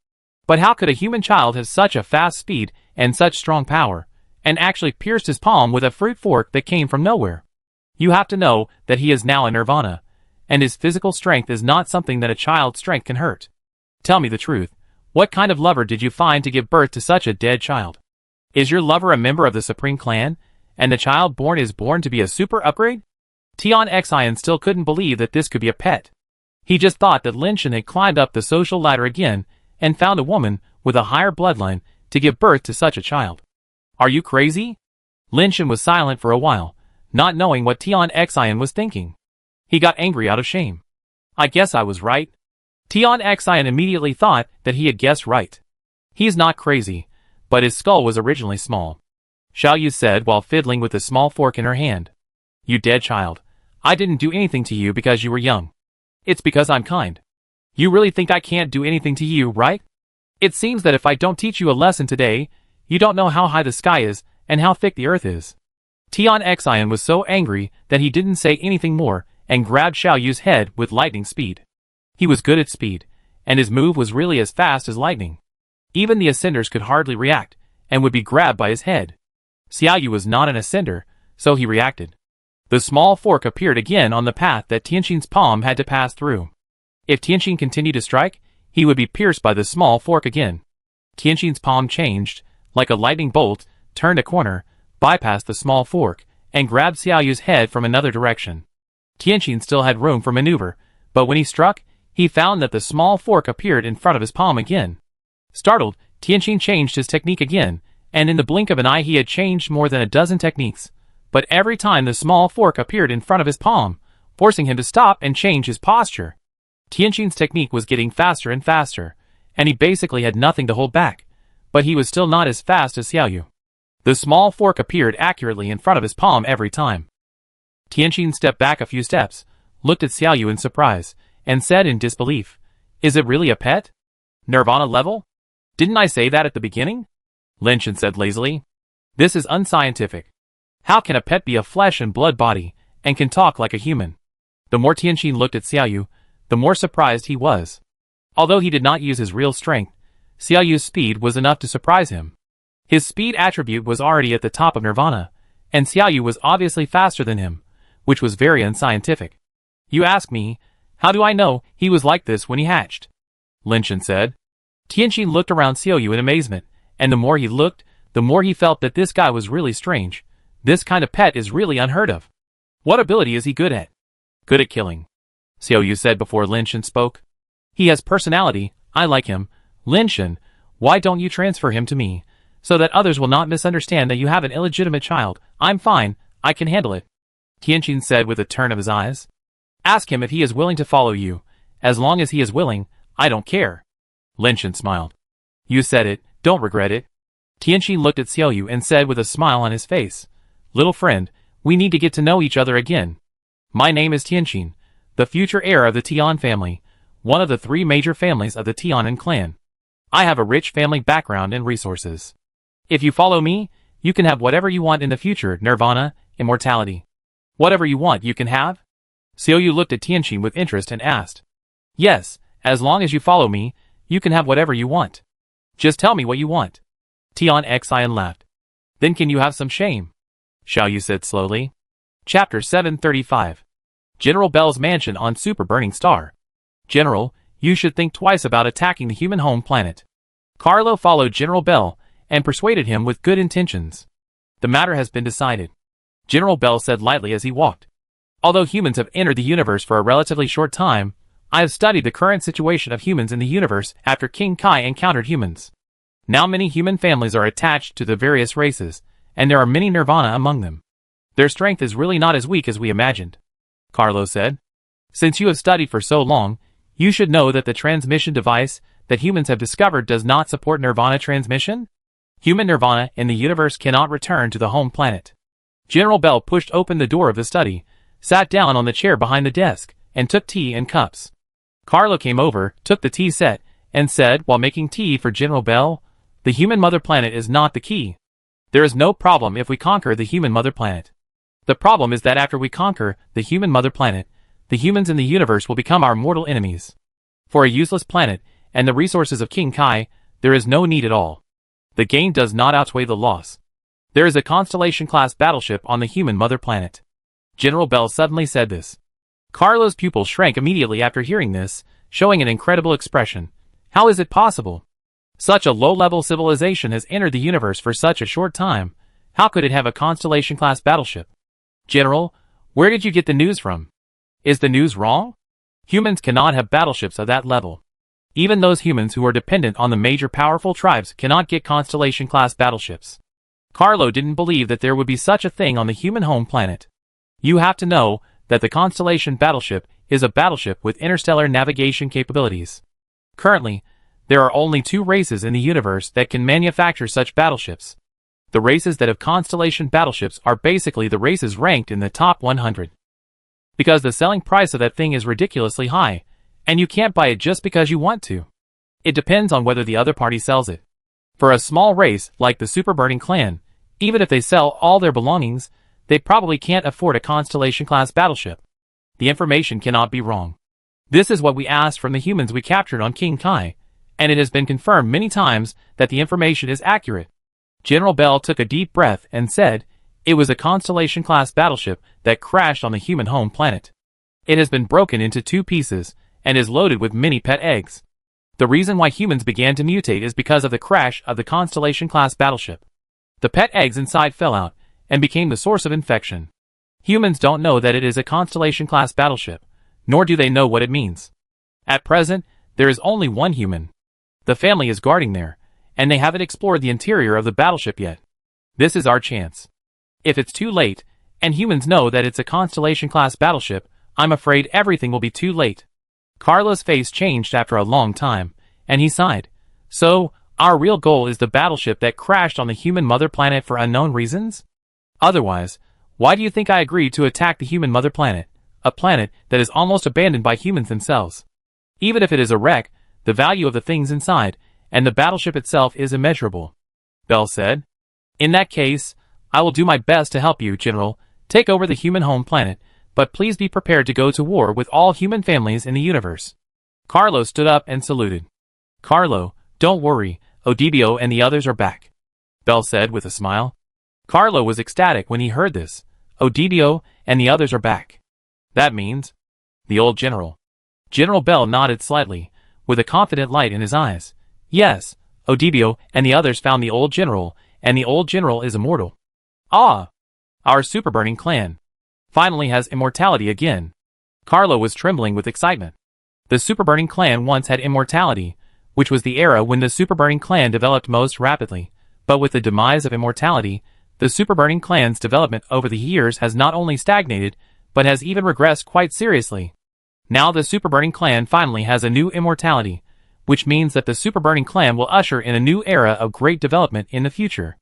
But how could a human child have such a fast speed and such strong power, and actually pierced his palm with a fruit fork that came from nowhere? You have to know that he is now in nirvana, and his physical strength is not something that a child's strength can hurt. Tell me the truth, what kind of lover did you find to give birth to such a dead child? Is your lover a member of the Supreme Clan, and the child born is born to be a super upgrade? Tian Xian still couldn't believe that this could be a pet. He just thought that Lin Shen had climbed up the social ladder again, and found a woman with a higher bloodline to give birth to such a child. Are you crazy? Lin Shen was silent for a while, not knowing what Tian Xian was thinking. He got angry out of shame. I guess I was right. Tian Xian immediately thought that he had guessed right. He is not crazy, but his skull was originally small. Xiaoyu said while fiddling with the small fork in her hand. You dead child. I didn't do anything to you because you were young. It's because I'm kind. You really think I can't do anything to you, right? It seems that if I don't teach you a lesson today, you don't know how high the sky is and how thick the earth is. Tian Xian was so angry that he didn't say anything more and grabbed Xiaoyu's head with lightning speed. He was good at speed, and his move was really as fast as lightning. Even the ascenders could hardly react, and would be grabbed by his head. Xiaoyu was not an ascender, so he reacted. The small fork appeared again on the path that Tianqin's palm had to pass through. If Tianqin continued to strike, he would be pierced by the small fork again. Tianqin's palm changed, like a lightning bolt, turned a corner, bypassed the small fork, and grabbed Xiaoyu's head from another direction. Tianqin still had room for maneuver, but when he struck, he found that the small fork appeared in front of his palm again. Startled, Tianqin changed his technique again, and in the blink of an eye he had changed more than a dozen techniques. But every time the small fork appeared in front of his palm, forcing him to stop and change his posture. Tianqin's technique was getting faster and faster, and he basically had nothing to hold back, but he was still not as fast as Xiaoyu. The small fork appeared accurately in front of his palm every time. Tianqin stepped back a few steps, looked at Xiaoyu in surprise, and said in disbelief, "Is it really a pet? Nirvana level? Didn't I say that at the beginning?" Lin Shen said lazily. "This is unscientific. How can a pet be a flesh and blood body, and can talk like a human?" The more Tianqin looked at Xiaoyu, the more surprised he was. Although he did not use his real strength, Xiaoyu's speed was enough to surprise him. His speed attribute was already at the top of Nirvana, and Xiaoyu was obviously faster than him, which was very unscientific. "You ask me, how do I know he was like this when he hatched?" Lin Shen said. Tianqin looked around Xiaoyu in amazement, and the more he looked, the more he felt that this guy was really strange. This kind of pet is really unheard of. What ability is he good at? Good at killing, Xiaoyu said before Lin Shen spoke. He has personality, I like him. Lin Shen, why don't you transfer him to me, so that others will not misunderstand that you have an illegitimate child? I'm fine, I can handle it, Tianqin said with a turn of his eyes. Ask him if he is willing to follow you. As long as he is willing, I don't care. Lin Shen smiled. You said it, don't regret it. Tianqin looked at Xiaoyu and said with a smile on his face, Little friend, we need to get to know each other again. My name is Tianqin, the future heir of the Tian family, one of the 3 major families of the Tianan clan. I have a rich family background and resources. If you follow me, you can have whatever you want in the future, nirvana, immortality. Whatever you want you can have? Xiaoyu looked at Tianqin with interest and asked. Yes, as long as you follow me, you can have whatever you want. Just tell me what you want. Tian Xian laughed. Then can you have some shame? Xiaoyu said slowly. Chapter 735. General Bell's mansion on Super Burning Star. General, you should think twice about attacking the human home planet. Carlo followed General Bell and persuaded him with good intentions. The matter has been decided, General Bell said lightly as he walked. Although humans have entered the universe for a relatively short time, I have studied the current situation of humans in the universe after King Kai encountered humans. Now many human families are attached to the various races, and there are many nirvana among them. Their strength is really not as weak as we imagined, Carlo said. Since you have studied for so long, you should know that the transmission device that humans have discovered does not support nirvana transmission. Human nirvana in the universe cannot return to the home planet. General Bell pushed open the door of the study, sat down on the chair behind the desk, and took tea in cups. Carlo came over, took the tea set, and said while making tea for General Bell, the human mother planet is not the key. There is no problem if we conquer the human mother planet. The problem is that after we conquer the human mother planet, the humans in the universe will become our mortal enemies. For a useless planet, and the resources of King Kai, there is no need at all. The gain does not outweigh the loss. There is a Constellation-class battleship on the human mother planet. General Bell suddenly said this. Carlo's pupils shrank immediately after hearing this, showing an incredible expression. How is it possible? Such a low-level civilization has entered the universe for such a short time. How could it have a Constellation-class battleship? General, where did you get the news from? Is the news wrong? Humans cannot have battleships of that level. Even those humans who are dependent on the major powerful tribes cannot get Constellation-class battleships. Carlo didn't believe that there would be such a thing on the human home planet. You have to know that the Constellation battleship is a battleship with interstellar navigation capabilities. Currently, there are only 2 races in the universe that can manufacture such battleships. The races that have Constellation battleships are basically the races ranked in the top 100. Because the selling price of that thing is ridiculously high, and you can't buy it just because you want to. It depends on whether the other party sells it. For a small race like the Super Burning Clan, even if they sell all their belongings, they probably can't afford a Constellation-class battleship. The information cannot be wrong. This is what we asked from the humans we captured on King Kai, and it has been confirmed many times that the information is accurate. General Bell took a deep breath and said, it was a Constellation-class battleship that crashed on the human home planet. It has been broken into 2 pieces, and is loaded with many pet eggs. The reason why humans began to mutate is because of the crash of the Constellation-class battleship. The pet eggs inside fell out, and became the source of infection. Humans don't know that it is a Constellation-class battleship, nor do they know what it means. At present, there is only one human. The family is guarding there, and they haven't explored the interior of the battleship yet. This is our chance. If it's too late, and humans know that it's a Constellation-class battleship, I'm afraid everything will be too late. Carlo's face changed after a long time, and he sighed. So, our real goal is the battleship that crashed on the human mother planet for unknown reasons? Otherwise, why do you think I agreed to attack the human mother planet, a planet that is almost abandoned by humans themselves? Even if it is a wreck, the value of the things inside, and the battleship itself is immeasurable, Bell said. In that case, I will do my best to help you, General, take over the human home planet, but please be prepared to go to war with all human families in the universe. Carlo stood up and saluted. Carlo, don't worry, Odibio and the others are back, Bell said with a smile. Carlo was ecstatic when he heard this. Odibio and the others are back. That means the old general. General Bell nodded slightly, with a confident light in his eyes. Yes, Odibio and the others found the old general, and the old general is immortal. Ah! Our super burning clan finally has immortality again. Carlo was trembling with excitement. The super burning clan once had immortality, which was the era when the super burning clan developed most rapidly, but with the demise of immortality, the super burning clan's development over the years has not only stagnated, but has even regressed quite seriously. Now the super burning clan finally has a new immortality, which means that the super burning clan will usher in a new era of great development in the future.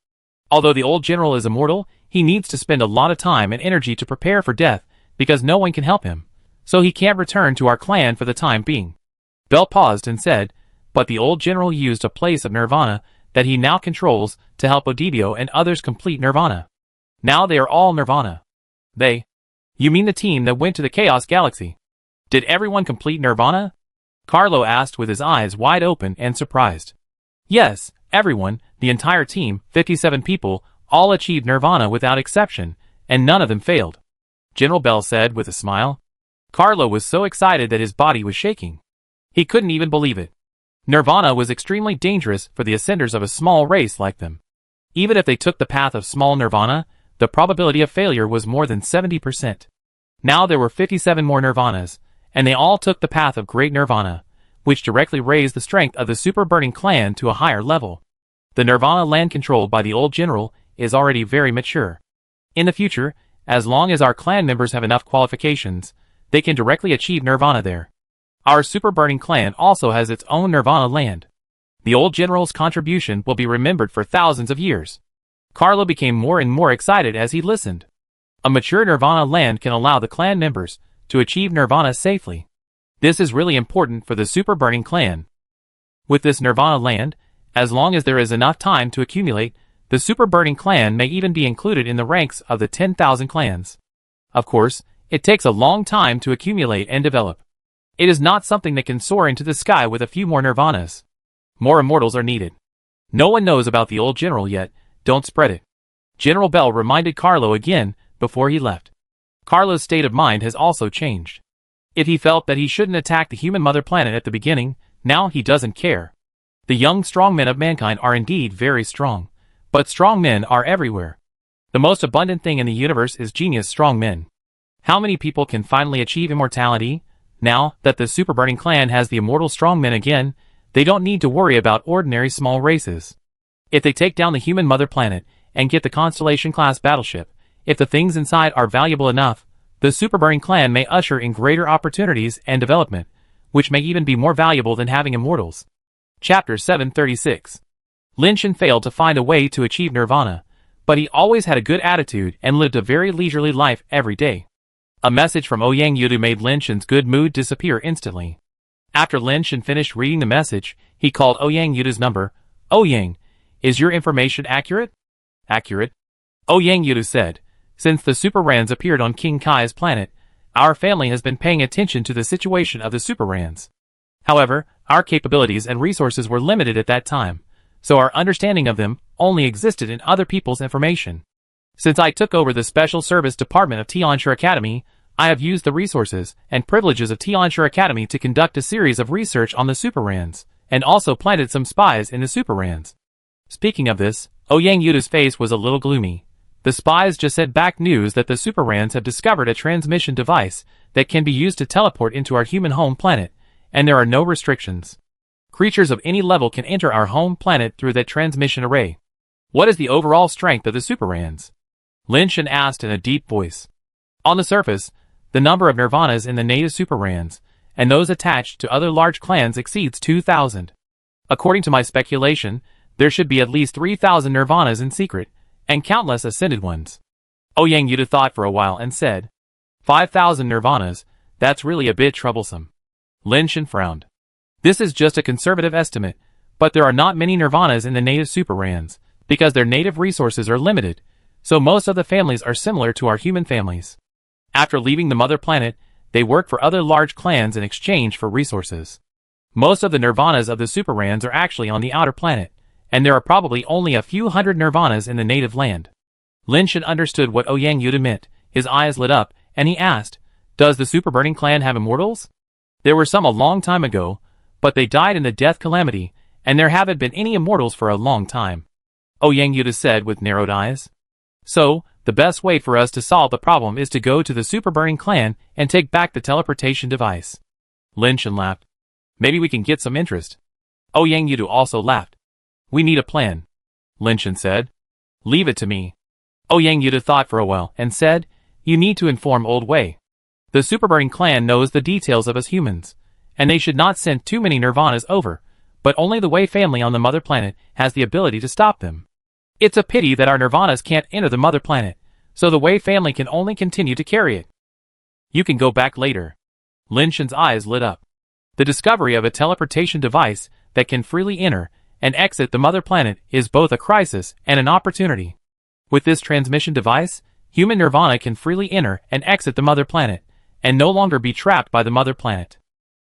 Although the old general is immortal, he needs to spend a lot of time and energy to prepare for death because no one can help him, so he can't return to our clan for the time being. Bell paused and said, but the old general used a place of nirvana that he now controls to help Odibio and others complete nirvana. Now they are all nirvana. They? You mean the team that went to the Chaos Galaxy? Did everyone complete nirvana? Carlo asked with his eyes wide open and surprised. Yes, everyone, the entire team, 57 people, all achieved nirvana without exception, and none of them failed. General Bell said with a smile. Carlo was so excited that his body was shaking. He couldn't even believe it. Nirvana was extremely dangerous for the ascenders of a small race like them. Even if they took the path of small nirvana, the probability of failure was more than 70%. Now there were 57 more nirvanas, and they all took the path of great nirvana, which directly raised the strength of the super burning clan to a higher level. The nirvana land controlled by the old general is already very mature. In the future, as long as our clan members have enough qualifications, they can directly achieve nirvana there. Our super burning clan also has its own nirvana land. The old general's contribution will be remembered for thousands of years. Carlo became more and more excited as he listened. A mature nirvana land can allow the clan members to achieve nirvana safely. This is really important for the super burning clan. With this nirvana land, as long as there is enough time to accumulate, the super burning clan may even be included in the ranks of the 10,000 clans. Of course, it takes a long time to accumulate and develop. It is not something that can soar into the sky with a few more nirvanas. More immortals are needed. No one knows about the old general yet, don't spread it. General Bell reminded Carlo again before he left. Carlo's state of mind has also changed. If he felt that he shouldn't attack the human mother planet at the beginning, now he doesn't care. The young strong men of mankind are indeed very strong, but strong men are everywhere. The most abundant thing in the universe is genius strong men. How many people can finally achieve immortality? Now that the super burning clan has the immortal strong men again, they don't need to worry about ordinary small races. If they take down the human mother planet and get the Constellation class battleship, if the things inside are valuable enough, the super burning clan may usher in greater opportunities and development, which may even be more valuable than having immortals. Chapter 736. Lin Shan failed to find a way to achieve nirvana, but he always had a good attitude and lived a very leisurely life every day. A message from Ouyang Yudu made Lin Shan's good mood disappear instantly. After Lin Shan finished reading the message, he called Ouyang Yudu's number. Ouyang, is your information accurate? Accurate? Ouyang Yudu said. Since the Super Rans appeared on King Kai's planet, our family has been paying attention to the situation of the Super Rans. However, our capabilities and resources were limited at that time, so our understanding of them only existed in other people's information. Since I took over the Special Service Department of Tianshur Academy, I have used the resources and privileges of Tianshur Academy to conduct a series of research on the Super Rans, and also planted some spies in the Super Rans. Speaking of this, Ouyang Yudu's face was a little gloomy. The spies just sent back news that the Super Rans have discovered a transmission device that can be used to teleport into our human home planet, and there are no restrictions. Creatures of any level can enter our home planet through that transmission array. What is the overall strength of the Super Rans? Lin Shan asked in a deep voice. On the surface, the number of nirvanas in the native Super Rans, and those attached to other large clans exceeds 2,000. According to my speculation, there should be at least 3,000 nirvanas in secret, and countless ascended ones. Ouyang Yudu thought for a while and said, 5,000 nirvanas, that's really a bit troublesome. Lin Shan frowned. This is just a conservative estimate, but there are not many nirvanas in the native Super Rans, because their native resources are limited, so most of the families are similar to our human families. After leaving the mother planet, they work for other large clans in exchange for resources. Most of the nirvanas of the Super Rans are actually on the outer planet, and there are probably only a few hundred nirvanas in the native land. Lin Shan understood what Ouyang Yudu meant. His eyes lit up, and he asked, does the Super Burning Clan have immortals? There were some a long time ago, but they died in the death calamity, and there haven't been any immortals for a long time. Yang Yuta said with narrowed eyes. So, the best way for us to solve the problem is to go to the Super Burning Clan and take back the teleportation device. Lin Shen laughed. Maybe we can get some interest. Yang Yuta also laughed. We need a plan. Lin Shen said. Leave it to me. Yang Yuta thought for a while and said, you need to inform Old Wei. The Super Burning Clan knows the details of us humans, and they should not send too many Nirvanas over, but only the Wei family on the Mother Planet has the ability to stop them. It's a pity that our Nirvanas can't enter the Mother Planet, so the Wei family can only continue to carry it. You can go back later. Lin Shen's eyes lit up. The discovery of a teleportation device that can freely enter and exit the Mother Planet is both a crisis and an opportunity. With this transmission device, human Nirvana can freely enter and exit the Mother Planet, and no longer be trapped by the Mother Planet.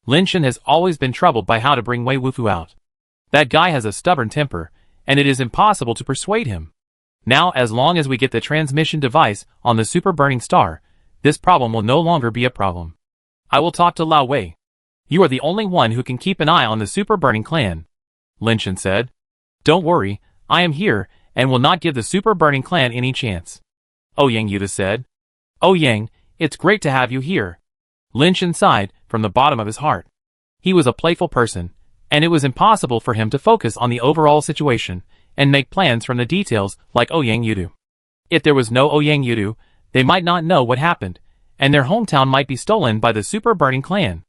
Lin Shen has always been troubled by how to bring Wei Wufu out. That guy has a stubborn temper, and it is impossible to persuade him. Now, as long as we get the transmission device on the Super Burning Star, this problem will no longer be a problem. I will talk to Lao Wei. You are the only one who can keep an eye on the Super Burning Clan. Lin Shen said. Don't worry, I am here, and will not give the Super Burning Clan any chance. Yang Yuta said. Yang, it's great to have you here. Lin Shen sighed from the bottom of his heart. He was a playful person, and it was impossible for him to focus on the overall situation and make plans from the details like Yang Yuta. If there was no Yang Yuta, they might not know what happened, and their hometown might be stolen by the Super Burning Clan.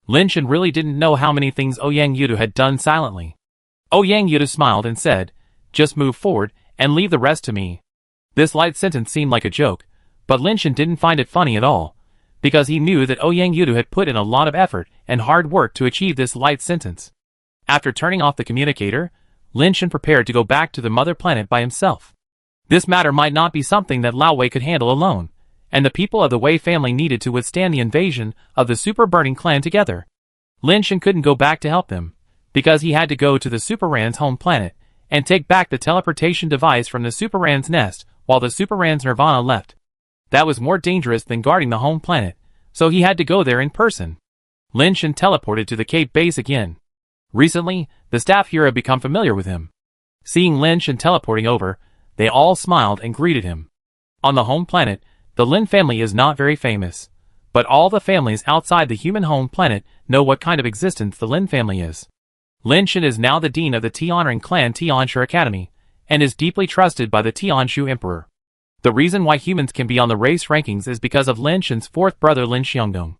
Lin Shen really didn't know how many things Yang Yuta had done silently. Yang Yuta smiled and said, just move forward and leave the rest to me. This light sentence seemed like a joke, but Lin Shen didn't find it funny at all, because he knew that Yang Yuta had put in a lot of effort and hard work to achieve this light sentence. After turning off the communicator, Lin Shen prepared to go back to the Mother Planet by himself. This matter might not be something that Lao Wei could handle alone, and the people of the Wei family needed to withstand the invasion of the Super Burning Clan together. Lin Shen couldn't go back to help them, because he had to go to the Super Ran's home planet and take back the teleportation device from the Super Ran's nest while the Super Ran's Nirvana left. That was more dangerous than guarding the home planet, so he had to go there in person. Lin Shen teleported to the Cape base again. Recently, the staff here had become familiar with him. Seeing Lin Shen teleporting over, they all smiled and greeted him. On the home planet, the Lin family is not very famous, but all the families outside the human home planet know what kind of existence the Lin family is. Lin Shen is now the dean of the Tianren clan Tianshu Academy, and is deeply trusted by the Tianshu Emperor. The reason why humans can be on the race rankings is because of Lin Shen's fourth brother Lin Xiongdong.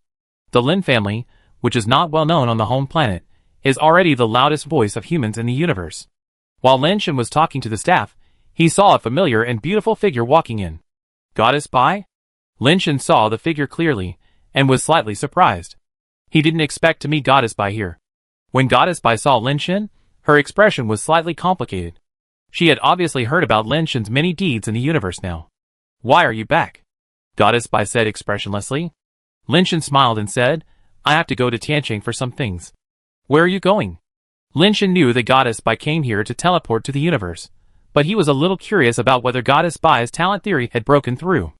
The Lin family, which is not well known on the home planet, is already the loudest voice of humans in the universe. While Lin Shen was talking to the staff, he saw a familiar and beautiful figure walking in. Goddess Bai? Lin Shen saw the figure clearly, and was slightly surprised. He didn't expect to meet Goddess Bai here. When Goddess Bai saw Lin Shen, her expression was slightly complicated. She had obviously heard about Lin Shen's many deeds in the universe now. Why are you back? Goddess Bai said expressionlessly. Lin Shen smiled and said, I have to go to Tianqing for some things. Where are you going? Lin Shen knew that Goddess Bai came here to teleport to the universe, but he was a little curious about whether Goddess Bai's talent theory had broken through.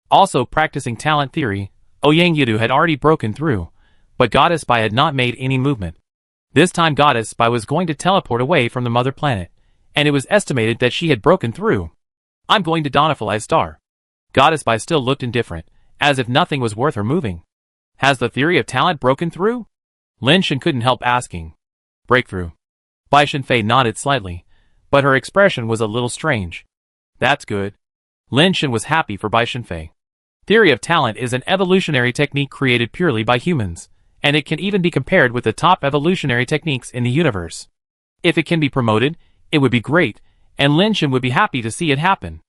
Also practicing talent theory, Yang Yuta had already broken through, but Goddess Bai had not made any movement. This time Goddess Bai was going to teleport away from the Mother Planet, and it was estimated that she had broken through. I'm going to Donify Star. Goddess Bai still looked indifferent, as if nothing was worth her moving. Has the theory of talent broken through? Lin Shen couldn't help asking. Breakthrough. Bai Shenfei nodded slightly, but her expression was a little strange. That's good. Lin Shen was happy for Bai Shenfei. Theory of talent is an evolutionary technique created purely by humans, and it can even be compared with the top evolutionary techniques in the universe. If it can be promoted, it would be great, and Lin Shen would be happy to see it happen.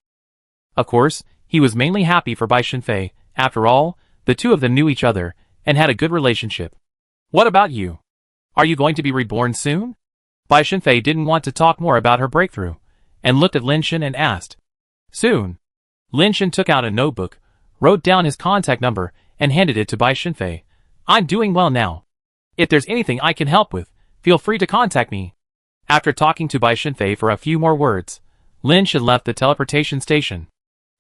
Of course, he was mainly happy for Bai Shenfei. After all, the two of them knew each other, and had a good relationship. What about you? Are you going to be reborn soon? Bai Shenfei didn't want to talk more about her breakthrough, and looked at Lin Shen and asked. Soon. Lin Shen took out a notebook, wrote down his contact number, and handed it to Bai Shenfei. I'm doing well now. If there's anything I can help with, feel free to contact me. After talking to Bai Shenfei for a few more words, Lin Shen left the teleportation station.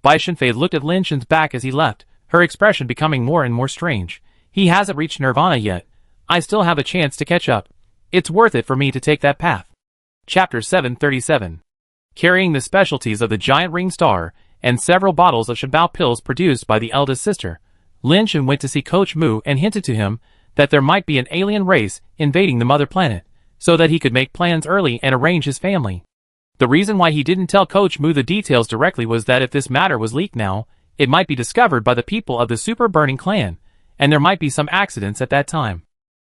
Bai Shenfei looked at Lin Shen's back as he left, her expression becoming more and more strange. He hasn't reached Nirvana yet. I still have a chance to catch up. It's worth it for me to take that path. Chapter 737. Carrying the specialties of the giant ring star and several bottles of Shabao pills produced by the eldest sister, Lin Shen went to see Coach Mu and hinted to him that there might be an alien race invading the mother planet, so that he could make plans early and arrange his family. The reason why he didn't tell Coach Mu the details directly was that if this matter was leaked now, it might be discovered by the people of the Super Burning Clan, and there might be some accidents at that time.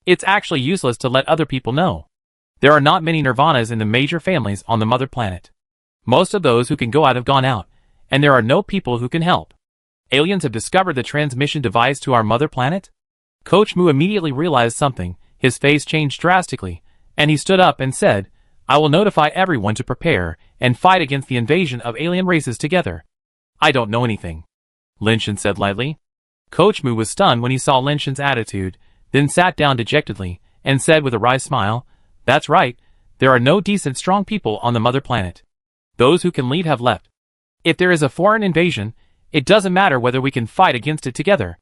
It's actually useless to let other people know. There are not many Nirvanas in the major families on the mother planet. Most of those who can go out have gone out, and there are no people who can help. Aliens have discovered the transmission device to our mother planet? Coach Mu immediately realized something. His face changed drastically, and he stood up and said, "I will notify everyone to prepare and fight against the invasion of alien races together." "I don't know anything," Lin Shen said lightly. Coach Mu was stunned when he saw Lin Shen's attitude, then sat down dejectedly and said with a wry smile, "That's right, there are no decent strong people on the mother planet. Those who can lead have left. If there is a foreign invasion, it doesn't matter whether we can fight against it together.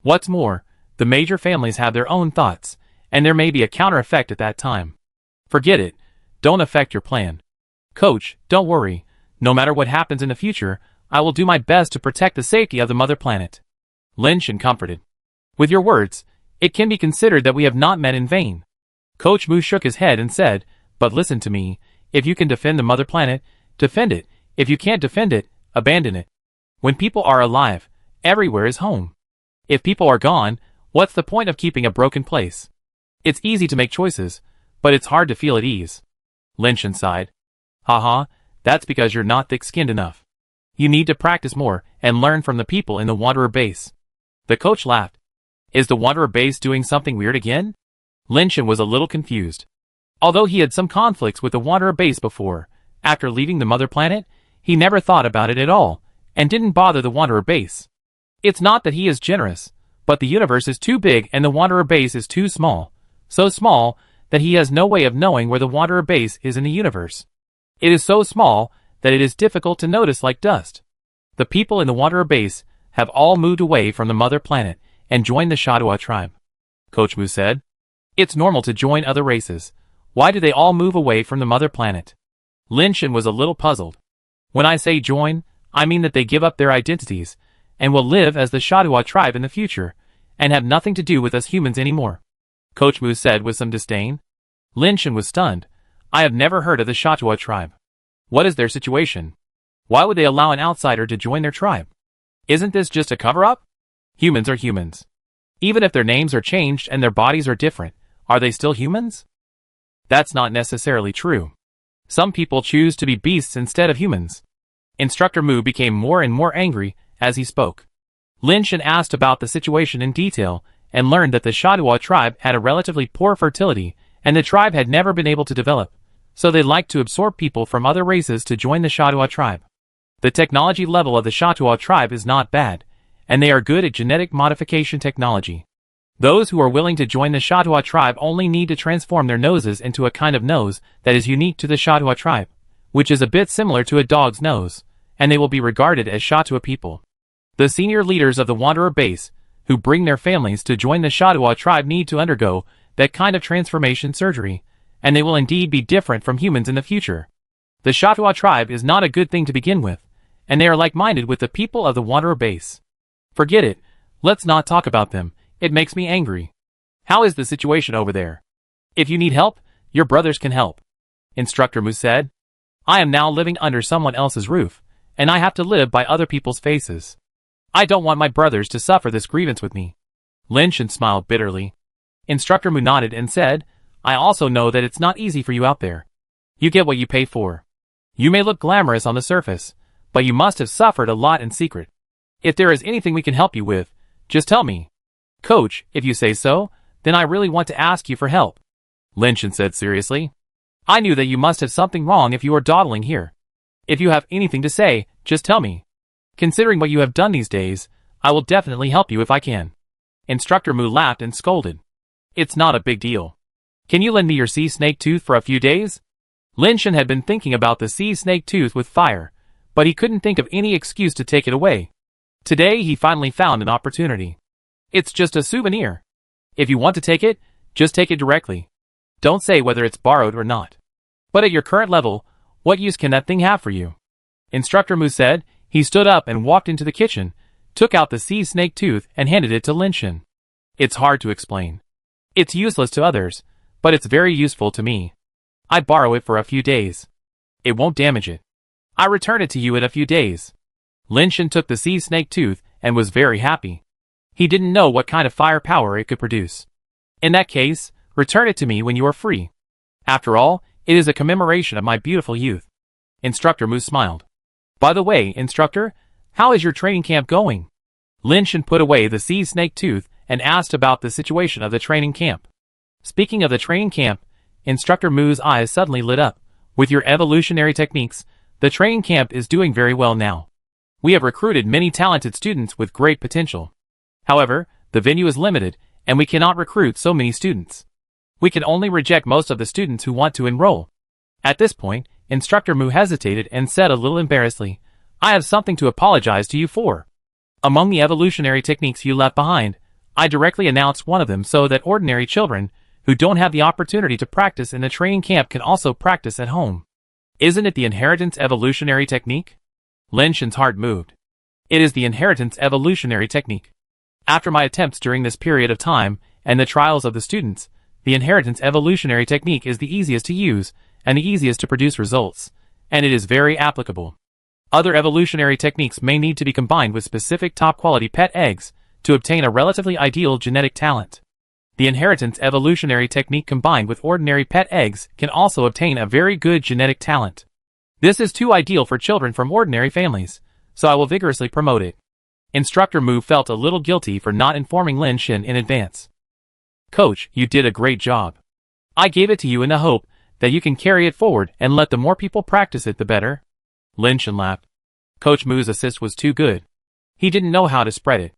What's more, the major families have their own thoughts, and there may be a counter effect at that time. Forget it, don't affect your plan. Coach, don't worry, no matter what happens in the future, I will do my best to protect the safety of the mother planet." Lin Shen comforted. "With your words, it can be considered that we have not met in vain." Coach Mu shook his head and said, "But listen to me, if you can defend the mother planet, defend it. If you can't defend it, abandon it. When people are alive, everywhere is home. If people are gone, what's the point of keeping a broken place? It's easy to make choices, but it's hard to feel at ease." Lin Shen sighed. "Haha, that's because you're not thick-skinned enough. You need to practice more and learn from the people in the Wanderer base." The coach laughed. "Is the Wanderer base doing something weird again?" Lin Shen was a little confused. Although he had some conflicts with the Wanderer base before, after leaving the mother planet, he never thought about it at all, and didn't bother the Wanderer base. It's not that he is generous, but the universe is too big and the Wanderer base is too small. So small that he has no way of knowing where the Wanderer base is in the universe. It is so small that it is difficult to notice like dust. The people in the Wanderer base have all moved away from the mother planet and joined the Shadua tribe. Coach Mu said, "It's normal to join other races. Why do they all move away from the mother planet?" Lin Shen was a little puzzled. "When I say join, I mean that they give up their identities and will live as the Shadua tribe in the future and have nothing to do with us humans anymore," Coach Mu said with some disdain. Lin Shen was stunned. "I have never heard of the Shadua tribe. What is their situation? Why would they allow an outsider to join their tribe? Isn't this just a cover-up? Humans are humans. Even if their names are changed and their bodies are different, are they still humans?" "That's not necessarily true. Some people choose to be beasts instead of humans." Instructor Mu became more and more angry as he spoke. Lin Shen asked about the situation in detail and learned that the Shadua tribe had a relatively poor fertility and the tribe had never been able to develop, so they liked to absorb people from other races to join the Shadua tribe. The technology level of the Shadua tribe is not bad, and they are good at genetic modification technology. Those who are willing to join the Shadua tribe only need to transform their noses into a kind of nose that is unique to the Shadua tribe, which is a bit similar to a dog's nose, and they will be regarded as Shadua people. The senior leaders of the Wanderer base, who bring their families to join the Shadua tribe, need to undergo that kind of transformation surgery, and they will indeed be different from humans in the future. The Shadua tribe is not a good thing to begin with, and they are like-minded with the people of the Wanderer base. Forget it, let's not talk about them. It makes me angry. How is the situation over there? If you need help, your brothers can help," Instructor Mu said. "I am now living under someone else's roof, and I have to live by other people's faces. I don't want my brothers to suffer this grievance with me." Lin Shen smiled bitterly. Instructor Mu nodded and said, "I also know that it's not easy for you out there. You get what you pay for. You may look glamorous on the surface, but you must have suffered a lot in secret. If there is anything we can help you with, just tell me." "Coach, if you say so, then I really want to ask you for help," Lin Shen said seriously. "I knew that you must have something wrong if you are dawdling here. If you have anything to say, just tell me. Considering what you have done these days, I will definitely help you if I can." Instructor Mu laughed and scolded. "It's not a big deal. Can you lend me your sea snake tooth for a few days?" Lin Shen had been thinking about the sea snake tooth with fire, but he couldn't think of any excuse to take it away. Today he finally found an opportunity. "It's just a souvenir. If you want to take it, just take it directly. Don't say whether it's borrowed or not." But at your current level, what use can that thing have for you? Instructor Mu said. He stood up and walked into the kitchen, took out the sea snake tooth and handed it to Linshin. It's hard to explain. It's useless to others, but it's very useful to me. I borrow it for a few days. It won't damage it. I return it to you in a few days. Linshin took the sea snake tooth and was very happy. He didn't know what kind of firepower it could produce. In that case, return it to me when you are free. After all, it is a commemoration of my beautiful youth. Instructor Mu smiled. By the way, instructor, how is your training camp going? Linshin put away the sea snake tooth and asked about the situation of the training camp. Speaking of the training camp, Instructor Mu's eyes suddenly lit up. With your evolutionary techniques, the training camp is doing very well now. We have recruited many talented students with great potential. However, the venue is limited, and we cannot recruit so many students. We can only reject most of the students who want to enroll. At this point, Instructor Mu hesitated and said a little embarrassedly, I have something to apologize to you for. Among the evolutionary techniques you left behind, I directly announced one of them so that ordinary children, who don't have the opportunity to practice in the training camp can also practice at home. Isn't it the inheritance evolutionary technique? Linshin's heart moved. It is the inheritance evolutionary technique. After my attempts during this period of time, and the trials of the students, the inheritance evolutionary technique is the easiest to use, and the easiest to produce results, and it is very applicable. Other evolutionary techniques may need to be combined with specific top-quality pet eggs to obtain a relatively ideal genetic talent. The inheritance evolutionary technique combined with ordinary pet eggs can also obtain a very good genetic talent. This is too ideal for children from ordinary families, so I will vigorously promote it. Instructor Mu felt a little guilty for not informing Linshin in advance. Coach, you did a great job. I gave it to you in the hope that you can carry it forward and let the more people practice it the better. Linshin laughed. Coach Mu's assist was too good. He didn't know how to spread it.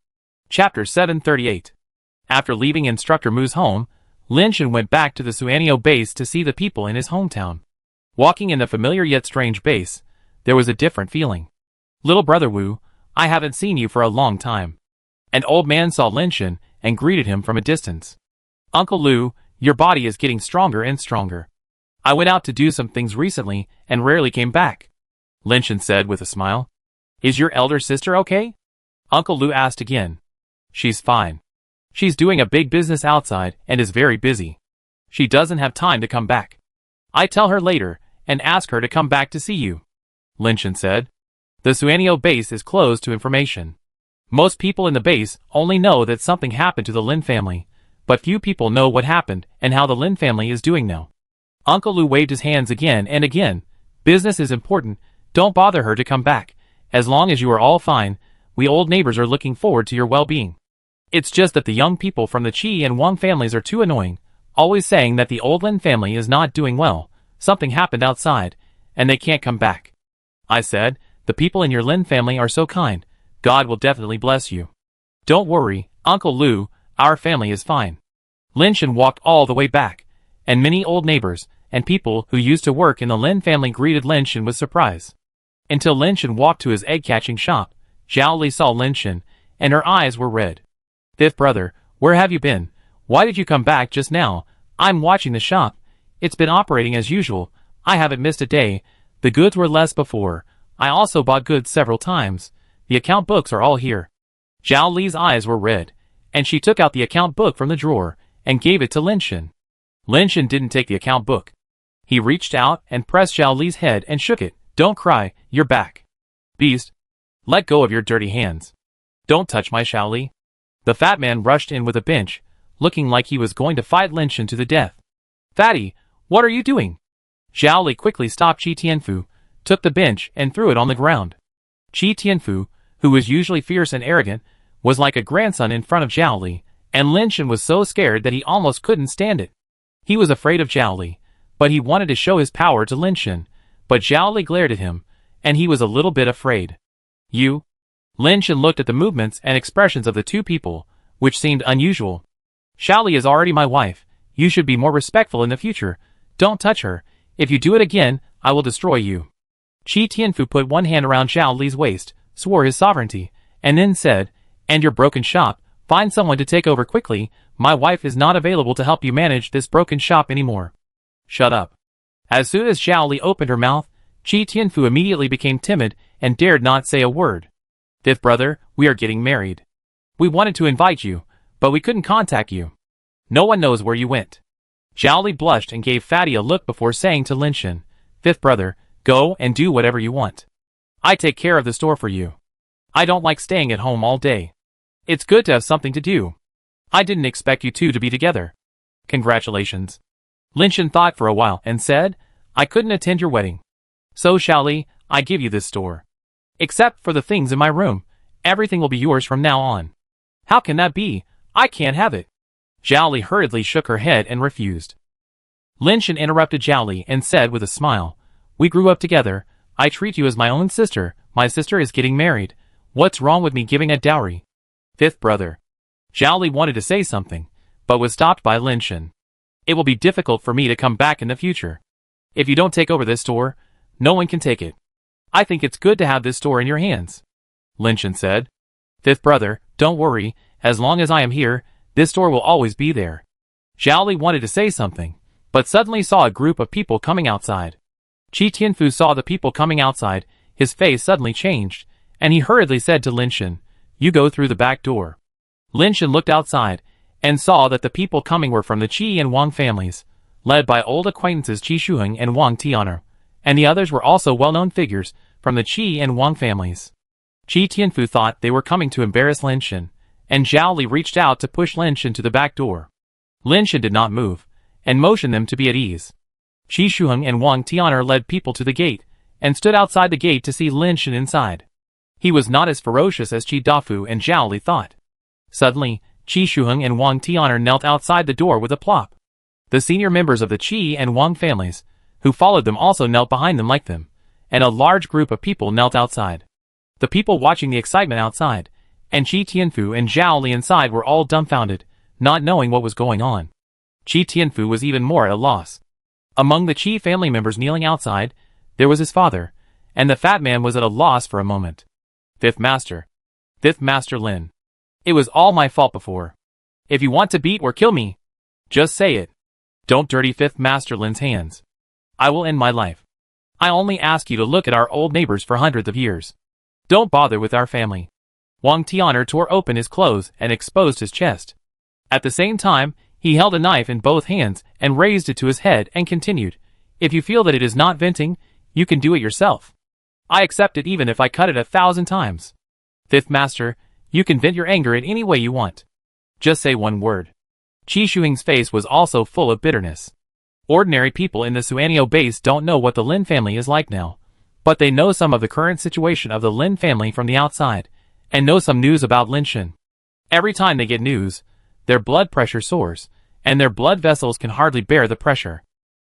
Chapter 738. After leaving Instructor Mu's home, Linshin went back to the Suanio base to see the people in his hometown. Walking in the familiar yet strange base, there was a different feeling. Little brother Wu, I haven't seen you for a long time. An old man saw Linshin and greeted him from a distance. Uncle Lu, your body is getting stronger and stronger. I went out to do some things recently and rarely came back. Linshin said with a smile. Is your elder sister okay? Uncle Lu asked again. She's fine. She's doing a big business outside and is very busy. She doesn't have time to come back. I tell her later and ask her to come back to see you. Linshin said. The Suanio base is closed to information. Most people in the base only know that something happened to the Lin family, but few people know what happened and how the Lin family is doing now. Uncle Lu waved his hands again and again. Business is important. Don't bother her to come back. As long as you are all fine, we old neighbors are looking forward to your well-being. It's just that the young people from the Qi and Wang families are too annoying, always saying that the old Lin family is not doing well, something happened outside, and they can't come back. I said, the people in your Lin family are so kind, God will definitely bless you. Don't worry, Uncle Lu, our family is fine. Linshin walked all the way back, and many old neighbors and people who used to work in the Lin family greeted Linshin with surprise. Until Linshin walked to his egg-catching shop, Zhao Li saw Linshin, and her eyes were red. Fifth brother, where have you been? Why did you come back just now? I'm watching the shop. It's been operating as usual. I haven't missed a day. The goods were less before. I also bought goods several times. The account books are all here. Zhao Li's eyes were red, and she took out the account book from the drawer and gave it to Linshin. Linshin didn't take the account book. He reached out and pressed Zhao Li's head and shook it. Don't cry, you're back. Beast. Let go of your dirty hands. Don't touch my Zhao Li. The fat man rushed in with a bench, looking like he was going to fight Linshin to the death. Fatty, what are you doing? Zhao Li quickly stopped Qi Tianfu, took the bench and threw it on the ground. Qi Tianfu, who was usually fierce and arrogant, was like a grandson in front of Zhao Li, and Linshin was so scared that he almost couldn't stand it. He was afraid of Zhao Li, but he wanted to show his power to Linshin, but Zhao Li glared at him, and he was a little bit afraid. You? Linshin looked at the movements and expressions of the two people, which seemed unusual. Zhao Li is already my wife. You should be more respectful in the future. Don't touch her. If you do it again, I will destroy you. Qi Tianfu put one hand around Zhao Li's waist, swore his sovereignty, and then said, and your broken shop, find someone to take over quickly. My wife is not available to help you manage this broken shop anymore. Shut up. As soon as Zhao Li opened her mouth, Qi Tianfu immediately became timid and dared not say a word. "Fifth brother, we are getting married. We wanted to invite you, but we couldn't contact you. No one knows where you went." Zhao Li blushed and gave Fatty a look before saying to Lin Shen, "Fifth brother, go and do whatever you want. I take care of the store for you. I don't like staying at home all day. It's good to have something to do. I didn't expect you two to be together. Congratulations." Lin Shen thought for a while and said, "I couldn't attend your wedding. So Zhao Li, I give you this store. Except for the things in my room, everything will be yours from now on." "How can that be? I can't have it." Zhao Li hurriedly shook her head and refused. Lin Shen interrupted Zhao Li and said with a smile, "We grew up together. I treat you as my own sister. My sister is getting married. What's wrong with me giving a dowry?" "Fifth brother." Zhao Li wanted to say something, but was stopped by Lin Shen. "It will be difficult for me to come back in the future. If you don't take over this store, no one can take it. I think it's good to have this store in your hands," Lin Shen said. "Fifth brother, don't worry, as long as I am here, this store will always be there." Zhao Li wanted to say something, but suddenly saw a group of people coming outside. Qi Tianfu saw the people coming outside, his face suddenly changed, and he hurriedly said to Lin Shen, "You go through the back door." Lin Shen looked outside, and saw that the people coming were from the Qi and Wang families, led by old acquaintances Qi Shuheng and Wang Tian'er, and the others were also well-known figures from the Qi and Wang families. Qi Tianfu thought they were coming to embarrass Lin Shen, and Zhao Li reached out to push Lin Shen to the back door. Lin Shen did not move, and motioned them to be at ease. Qi Shuheng and Wang Tian'er led people to the gate, and stood outside the gate to see Lin Shen inside. He was not as ferocious as Qi Dafu and Zhao Li thought. Suddenly, Qi Shuheng and Wang Tian'er knelt outside the door with a plop. The senior members of the Qi and Wang families, who followed them, also knelt behind them like them, and a large group of people knelt outside. The people watching the excitement outside, and Qi Tianfu and Zhao Li inside were all dumbfounded, not knowing what was going on. Qi Tianfu was even more at a loss. Among the Qi family members kneeling outside, there was his father, and the fat man was at a loss for a moment. "Fifth Master. Fifth Master Lin. It was all my fault before. If you want to beat or kill me, just say it. Don't dirty Fifth Master Lin's hands. I will end my life. I only ask you to look at our old neighbors for hundreds of years. Don't bother with our family." Wang Tian'er tore open his clothes and exposed his chest. At the same time, he held a knife in both hands and raised it to his head and continued, "If you feel that it is not venting, you can do it yourself. I accept it even if I cut it 1,000 times. Fifth Master, you can vent your anger in any way you want. Just say one word." Qi Shuheng's face was also full of bitterness. Ordinary people in the Suanio base don't know what the Lin family is like now, but they know some of the current situation of the Lin family from the outside, and know some news about Lin Shen. Every time they get news, their blood pressure soars, and their blood vessels can hardly bear the pressure.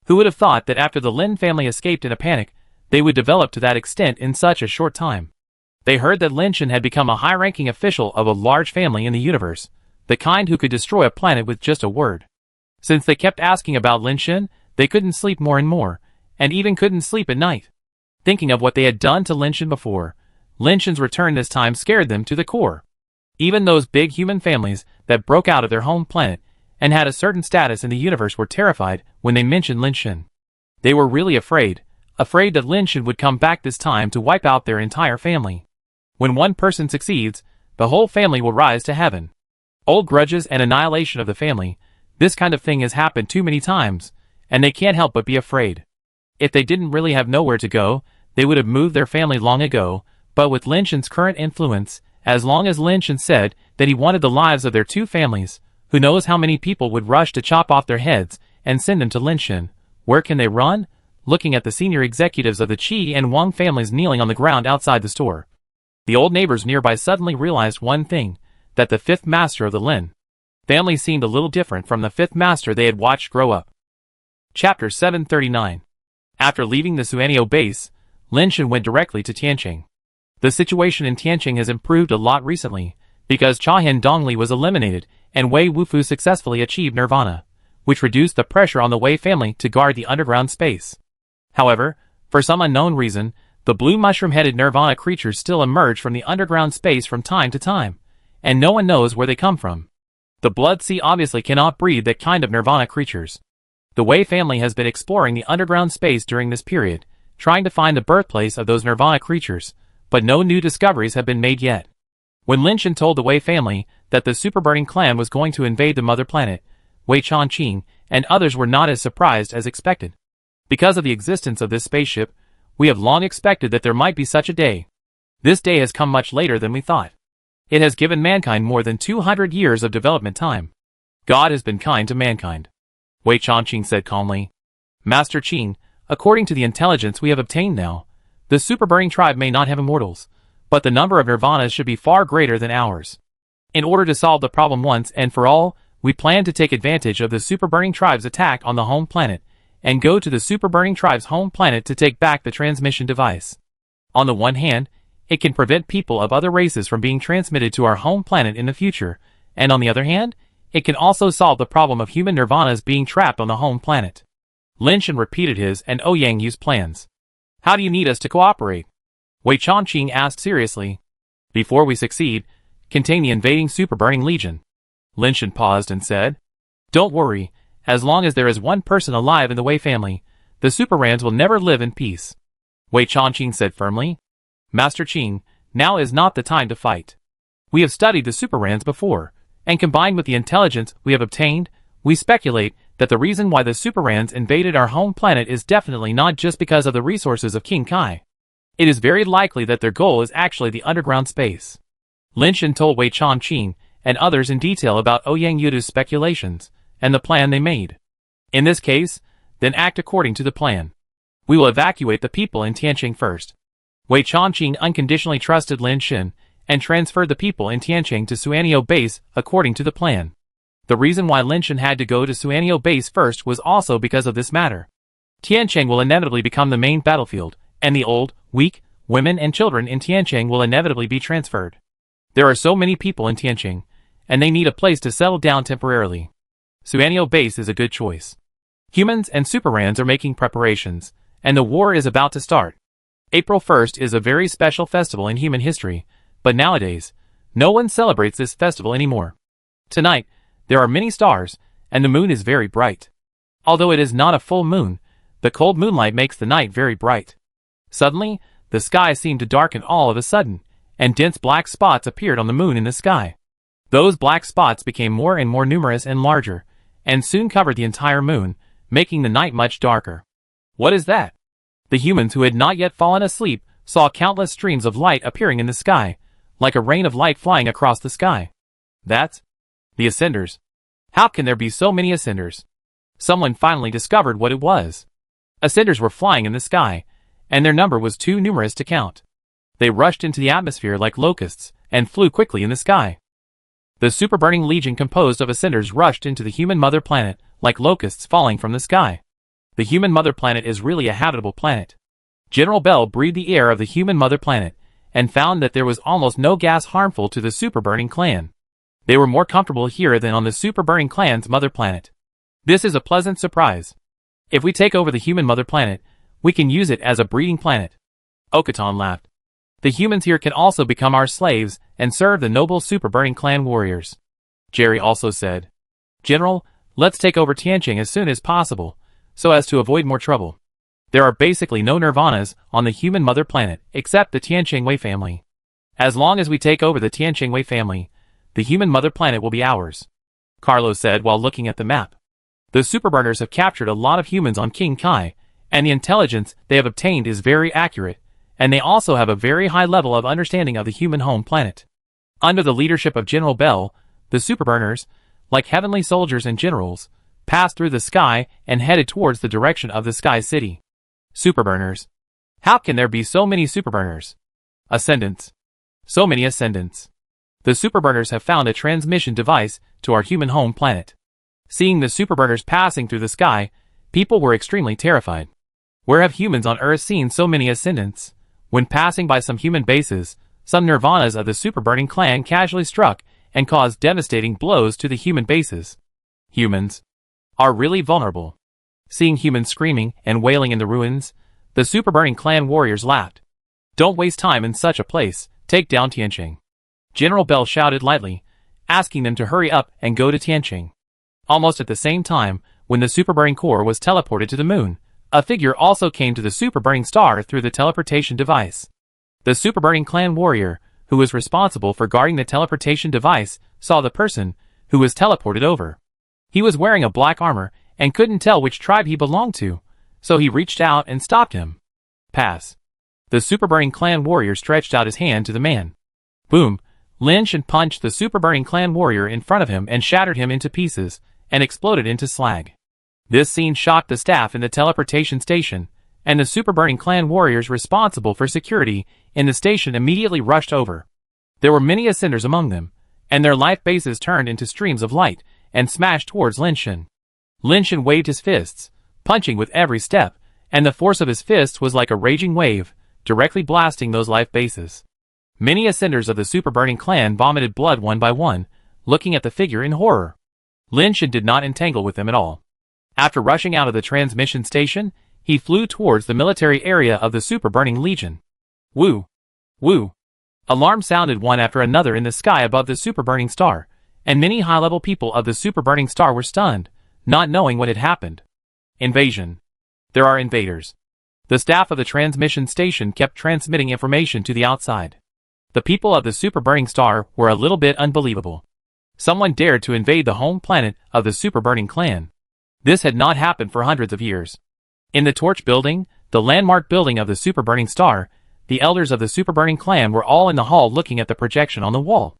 Who would have thought that after the Lin family escaped in a panic, they would develop to that extent in such a short time? They heard that Lin Shen had become a high-ranking official of a large family in the universe, the kind who could destroy a planet with just a word. Since they kept asking about Lin Shen, they couldn't sleep more and more, and even couldn't sleep at night. Thinking of what they had done to Lin Shen before, Lin Shen's return this time scared them to the core. Even those big human families that broke out of their home planet and had a certain status in the universe were terrified when they mentioned Lin Shen. They were really afraid that Lin Shen would come back this time to wipe out their entire family. When one person succeeds, the whole family will rise to heaven. Old grudges and annihilation of the family, this kind of thing has happened too many times, and they can't help but be afraid. If they didn't really have nowhere to go, they would have moved their family long ago, but with Lin Shen's current influence, as long as Lin Shen said that he wanted the lives of their two families, who knows how many people would rush to chop off their heads and send them to Lin Shen. Where can they run? Looking at the senior executives of the Qi and Wang families kneeling on the ground outside the store. The old neighbors nearby suddenly realized one thing, that the fifth master of the Lin family seemed a little different from the fifth master they had watched grow up. Chapter 739. After leaving the Suanio base, Lin Shen went directly to Tianqing. The situation in Tianqing has improved a lot recently, because Chahen Dongli was eliminated and Wei Wufu successfully achieved nirvana, which reduced the pressure on the Wei family to guard the underground space. However, for some unknown reason, the blue mushroom-headed nirvana creatures still emerge from the underground space from time to time, and no one knows where they come from. The Blood Sea obviously cannot breed that kind of nirvana creatures. The Wei family has been exploring the underground space during this period, trying to find the birthplace of those nirvana creatures, but no new discoveries have been made yet. When Lin Shen told the Wei family that the Super Burning Clan was going to invade the mother planet, Wei Changqing and others were not as surprised as expected. Because of the existence of this spaceship, we have long expected that there might be such a day. This day has come much later than we thought. It has given mankind more than 200 years of development time. God has been kind to mankind. Wei Changqing said calmly. Master Qing, according to the intelligence we have obtained now, the Super Burning Tribe may not have immortals, but the number of nirvanas should be far greater than ours. In order to solve the problem once and for all, we plan to take advantage of the Super Burning Tribe's attack on the home planet, and go to the Super Burning Tribe's home planet to take back the transmission device. On the one hand, it can prevent people of other races from being transmitted to our home planet in the future, and on the other hand, it can also solve the problem of human nirvanas being trapped on the home planet. Lin Shen repeated his and Ouyang Yu's plans. How do you need us to cooperate? Wei Changqing asked seriously. Before we succeed, contain the invading Super Burning Legion. Lin Shen paused and said, Don't worry, as long as there is one person alive in the Wei family, the Super Rans will never live in peace. Wei Changqing said firmly. Master Qing, now is not the time to fight. We have studied the Super Rans before, and combined with the intelligence we have obtained, we speculate that the reason why the Super Rans invaded our home planet is definitely not just because of the resources of King Kai. It is very likely that their goal is actually the underground space. Lin Shen told Wei Changqing and others in detail about Ouyang Yu's speculations, and the plan they made. In this case, then act according to the plan. We will evacuate the people in Tianqing first. Wei Changqing unconditionally trusted Lin Shen, and transferred the people in Tianqing to Suanio Base according to the plan. The reason why Lin Shen had to go to Suanio Base first was also because of this matter. Tianqing will inevitably become the main battlefield, and the old, weak, women and children in Tianqing will inevitably be transferred. There are so many people in Tianqing, and they need a place to settle down temporarily. Suanio Base is a good choice. Humans and Super Rans are making preparations, and the war is about to start. April 1st is a very special festival in human history, but nowadays, no one celebrates this festival anymore. Tonight, there are many stars, and the moon is very bright. Although it is not a full moon, the cold moonlight makes the night very bright. Suddenly, the sky seemed to darken all of a sudden, and dense black spots appeared on the moon in the sky. Those black spots became more and more numerous and larger, and soon covered the entire moon, making the night much darker. What is that? The humans who had not yet fallen asleep saw countless streams of light appearing in the sky, like a rain of light flying across the sky. That's the ascenders. How can there be so many ascenders? Someone finally discovered what it was. Ascenders were flying in the sky, and their number was too numerous to count. They rushed into the atmosphere like locusts, and flew quickly in the sky. The Super Burning Legion composed of ascenders rushed into the human mother planet, like locusts falling from the sky. The human mother planet is really a habitable planet. General Bell breathed the air of the human mother planet, and found that there was almost no gas harmful to the Super Burning Clan. They were more comfortable here than on the Super Burning Clan's mother planet. This is a pleasant surprise. If we take over the human mother planet, we can use it as a breeding planet. Okaton laughed. The humans here can also become our slaves and serve the noble Super Burning Clan warriors. Jerry also said, General, let's take over Tianqing as soon as possible, so as to avoid more trouble. There are basically no nirvanas on the human mother planet except the Tianqing Wei family. As long as we take over the Tianqing Wei family, the human mother planet will be ours. Carlos said while looking at the map. The Superburners have captured a lot of humans on King Kai, and the intelligence they have obtained is very accurate, and they also have a very high level of understanding of the human home planet. Under the leadership of General Bell, the Superburners, like heavenly soldiers and generals, passed through the sky and headed towards the direction of the Sky City. Superburners. How can there be so many Superburners? Ascendants. So many ascendants. The Superburners have found a transmission device to our human home planet. Seeing the Superburners passing through the sky, people were extremely terrified. Where have humans on Earth seen so many ascendants? When passing by some human bases, some nirvanas of the Superburning clan casually struck and caused devastating blows to the human bases. Humans are really vulnerable. Seeing humans screaming and wailing in the ruins, the Superburning clan warriors laughed. Don't waste time in such a place, take down Tianqing. General Bell shouted lightly, asking them to hurry up and go to Tianqing. Almost at the same time, when the superburning core was teleported to the moon, a figure also came to the superburning star through the teleportation device. The superburning clan warrior, who was responsible for guarding the teleportation device, saw the person who was teleported over. He was wearing a black armor and couldn't tell which tribe he belonged to, so he reached out and stopped him. Pass. The superburning clan warrior stretched out his hand to the man. Boom! Lin Shan punched the superburning clan warrior in front of him and shattered him into pieces, and exploded into slag. This scene shocked the staff in the teleportation station, and the superburning clan warriors responsible for security in the station immediately rushed over. There were many ascenders among them, and their life bases turned into streams of light and smashed towards Lin Shan. Lin Shan waved his fists, punching with every step, and the force of his fists was like a raging wave, directly blasting those life bases. Many ascenders of the superburning clan vomited blood one by one, looking at the figure in horror. Lin Shan did not entangle with them at all. After rushing out of the transmission station, he flew towards the military area of the superburning legion. Woo! Woo! Alarms sounded one after another in the sky above the superburning star, and many high-level people of the superburning star were stunned, not knowing what had happened. Invasion. There are invaders. The staff of the transmission station kept transmitting information to the outside. The people of the superburning star were a little bit unbelievable. Someone dared to invade the home planet of the superburning clan. This had not happened for hundreds of years. In the torch building, the landmark building of the superburning star, the elders of the superburning clan were all in the hall looking at the projection on the wall.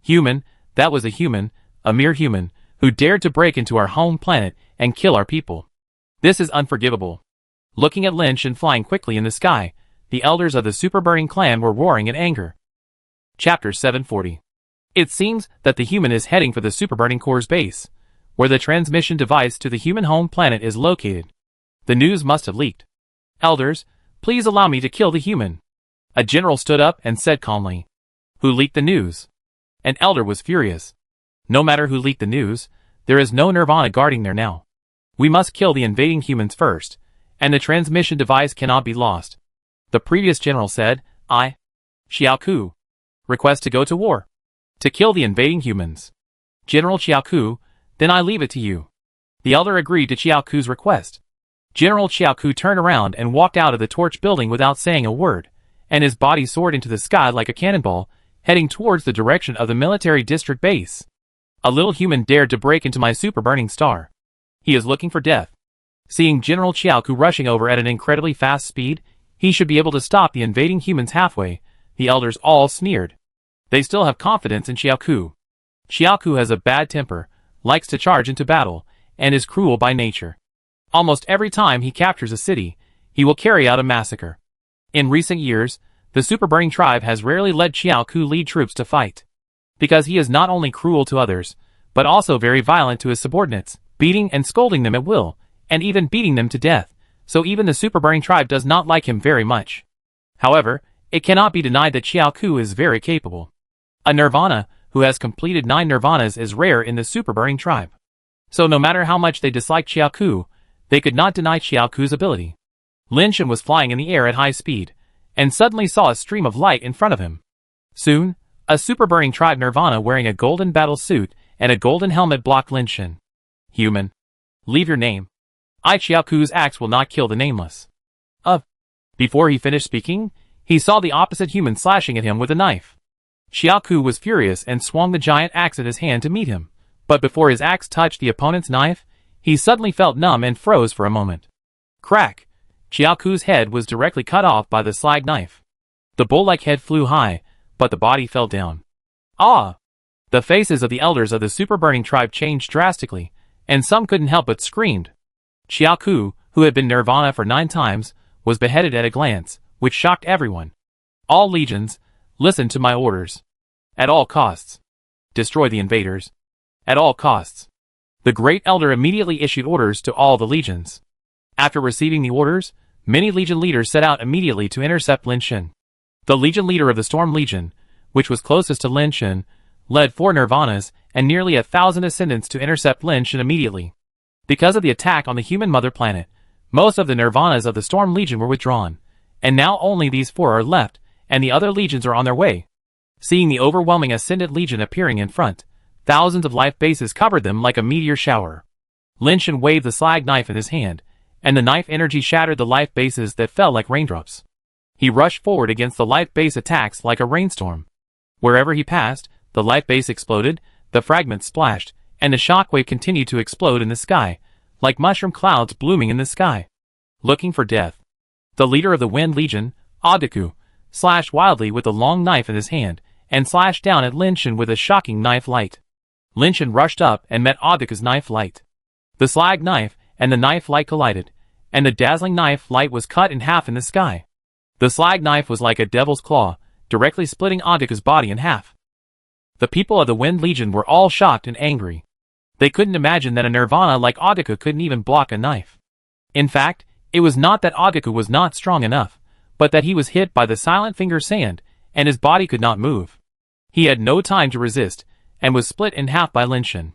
Human, that was a mere human, who dared to break into our home planet and kill our people. This is unforgivable. Looking at Lin Shan flying quickly in the sky, the elders of the superburning clan were roaring in anger. Chapter 740. It seems that the human is heading for the superburning core's base, where the transmission device to the human home planet is located. The news must have leaked. Elders, please allow me to kill the human. A general stood up and said calmly. Who leaked the news? An elder was furious. No matter who leaked the news, there is no Nirvana guarding there now. We must kill the invading humans first, and the transmission device cannot be lost. The previous general said, I, Xiaoku, request to go to war. To kill the invading humans. General Xiaoku, then I leave it to you. The elder agreed to Xiaoku's request. General Xiaoku turned around and walked out of the torch building without saying a word, and his body soared into the sky like a cannonball, heading towards the direction of the military district base. A little human dared to break into my superburning star. He is looking for death. Seeing General Xiaoku rushing over at an incredibly fast speed, he should be able to stop the invading humans halfway. The elders all sneered. They still have confidence in Xiaoku. Xiaoku has a bad temper, likes to charge into battle, and is cruel by nature. Almost every time he captures a city, he will carry out a massacre. In recent years, the superburning tribe has rarely let Xiaoku lead troops to fight. Because he is not only cruel to others, but also very violent to his subordinates, beating and scolding them at will, and even beating them to death, so even the superburning tribe does not like him very much. However, it cannot be denied that Xiaoku is very capable. A Nirvana who has completed 9 Nirvanas is rare in the superburning tribe. So no matter how much they disliked Xiaoku, they could not deny Xiaoku's ability. Lin Shan was flying in the air at high speed, and suddenly saw a stream of light in front of him. Soon, a superburning tribe Nirvana wearing a golden battle suit and a golden helmet blocked Lin Shan. Human. Leave your name. Xiaoku's axe will not kill the nameless. Before he finished speaking, he saw the opposite human slashing at him with a knife. Xiaoku was furious and swung the giant axe in his hand to meet him, but before his axe touched the opponent's knife, he suddenly felt numb and froze for a moment. Crack! Xiaoku's head was directly cut off by the slag knife. The bull-like head flew high, but the body fell down. Ah! The faces of the elders of the superburning tribe changed drastically, and some couldn't help but screamed. Xiaoku, who had been Nirvana for 9 times, was beheaded at a glance, which shocked everyone. All legions, listen to my orders. At all costs. Destroy the invaders. At all costs. The great elder immediately issued orders to all the legions. After receiving the orders, many legion leaders set out immediately to intercept Lin Shan. The legion leader of the Storm Legion, which was closest to Lin Shan, led 4 Nirvanas and nearly 1,000 ascendants to intercept Lin Shan immediately. Because of the attack on the human mother planet, most of the Nirvanas of the Storm Legion were withdrawn, and now only these 4 are left, and the other legions are on their way. Seeing the overwhelming Ascendant Legion appearing in front, thousands of life bases covered them like a meteor shower. Lin Shan waved the slag knife in his hand, and the knife energy shattered the life bases that fell like raindrops. He rushed forward against the life base attacks like a rainstorm. Wherever he passed, the life base exploded, the fragments splashed, and the shockwave continued to explode in the sky, like mushroom clouds blooming in the sky. Looking for death. The leader of the Wind Legion, Adaku, slashed wildly with a long knife in his hand, and slashed down at Lin Shan with a shocking knife light. Lin Shan rushed up and met Adaku's knife light. The slag knife and the knife light collided, and the dazzling knife light was cut in half in the sky. The slag knife was like a devil's claw, directly splitting Adaku's body in half. The people of the Wind Legion were all shocked and angry. They couldn't imagine that a Nirvana like Adaku couldn't even block a knife. In fact, it was not that Adaku was not strong enough, but that he was hit by the silent finger sand, and his body could not move. He had no time to resist, and was split in half by Lin Shan.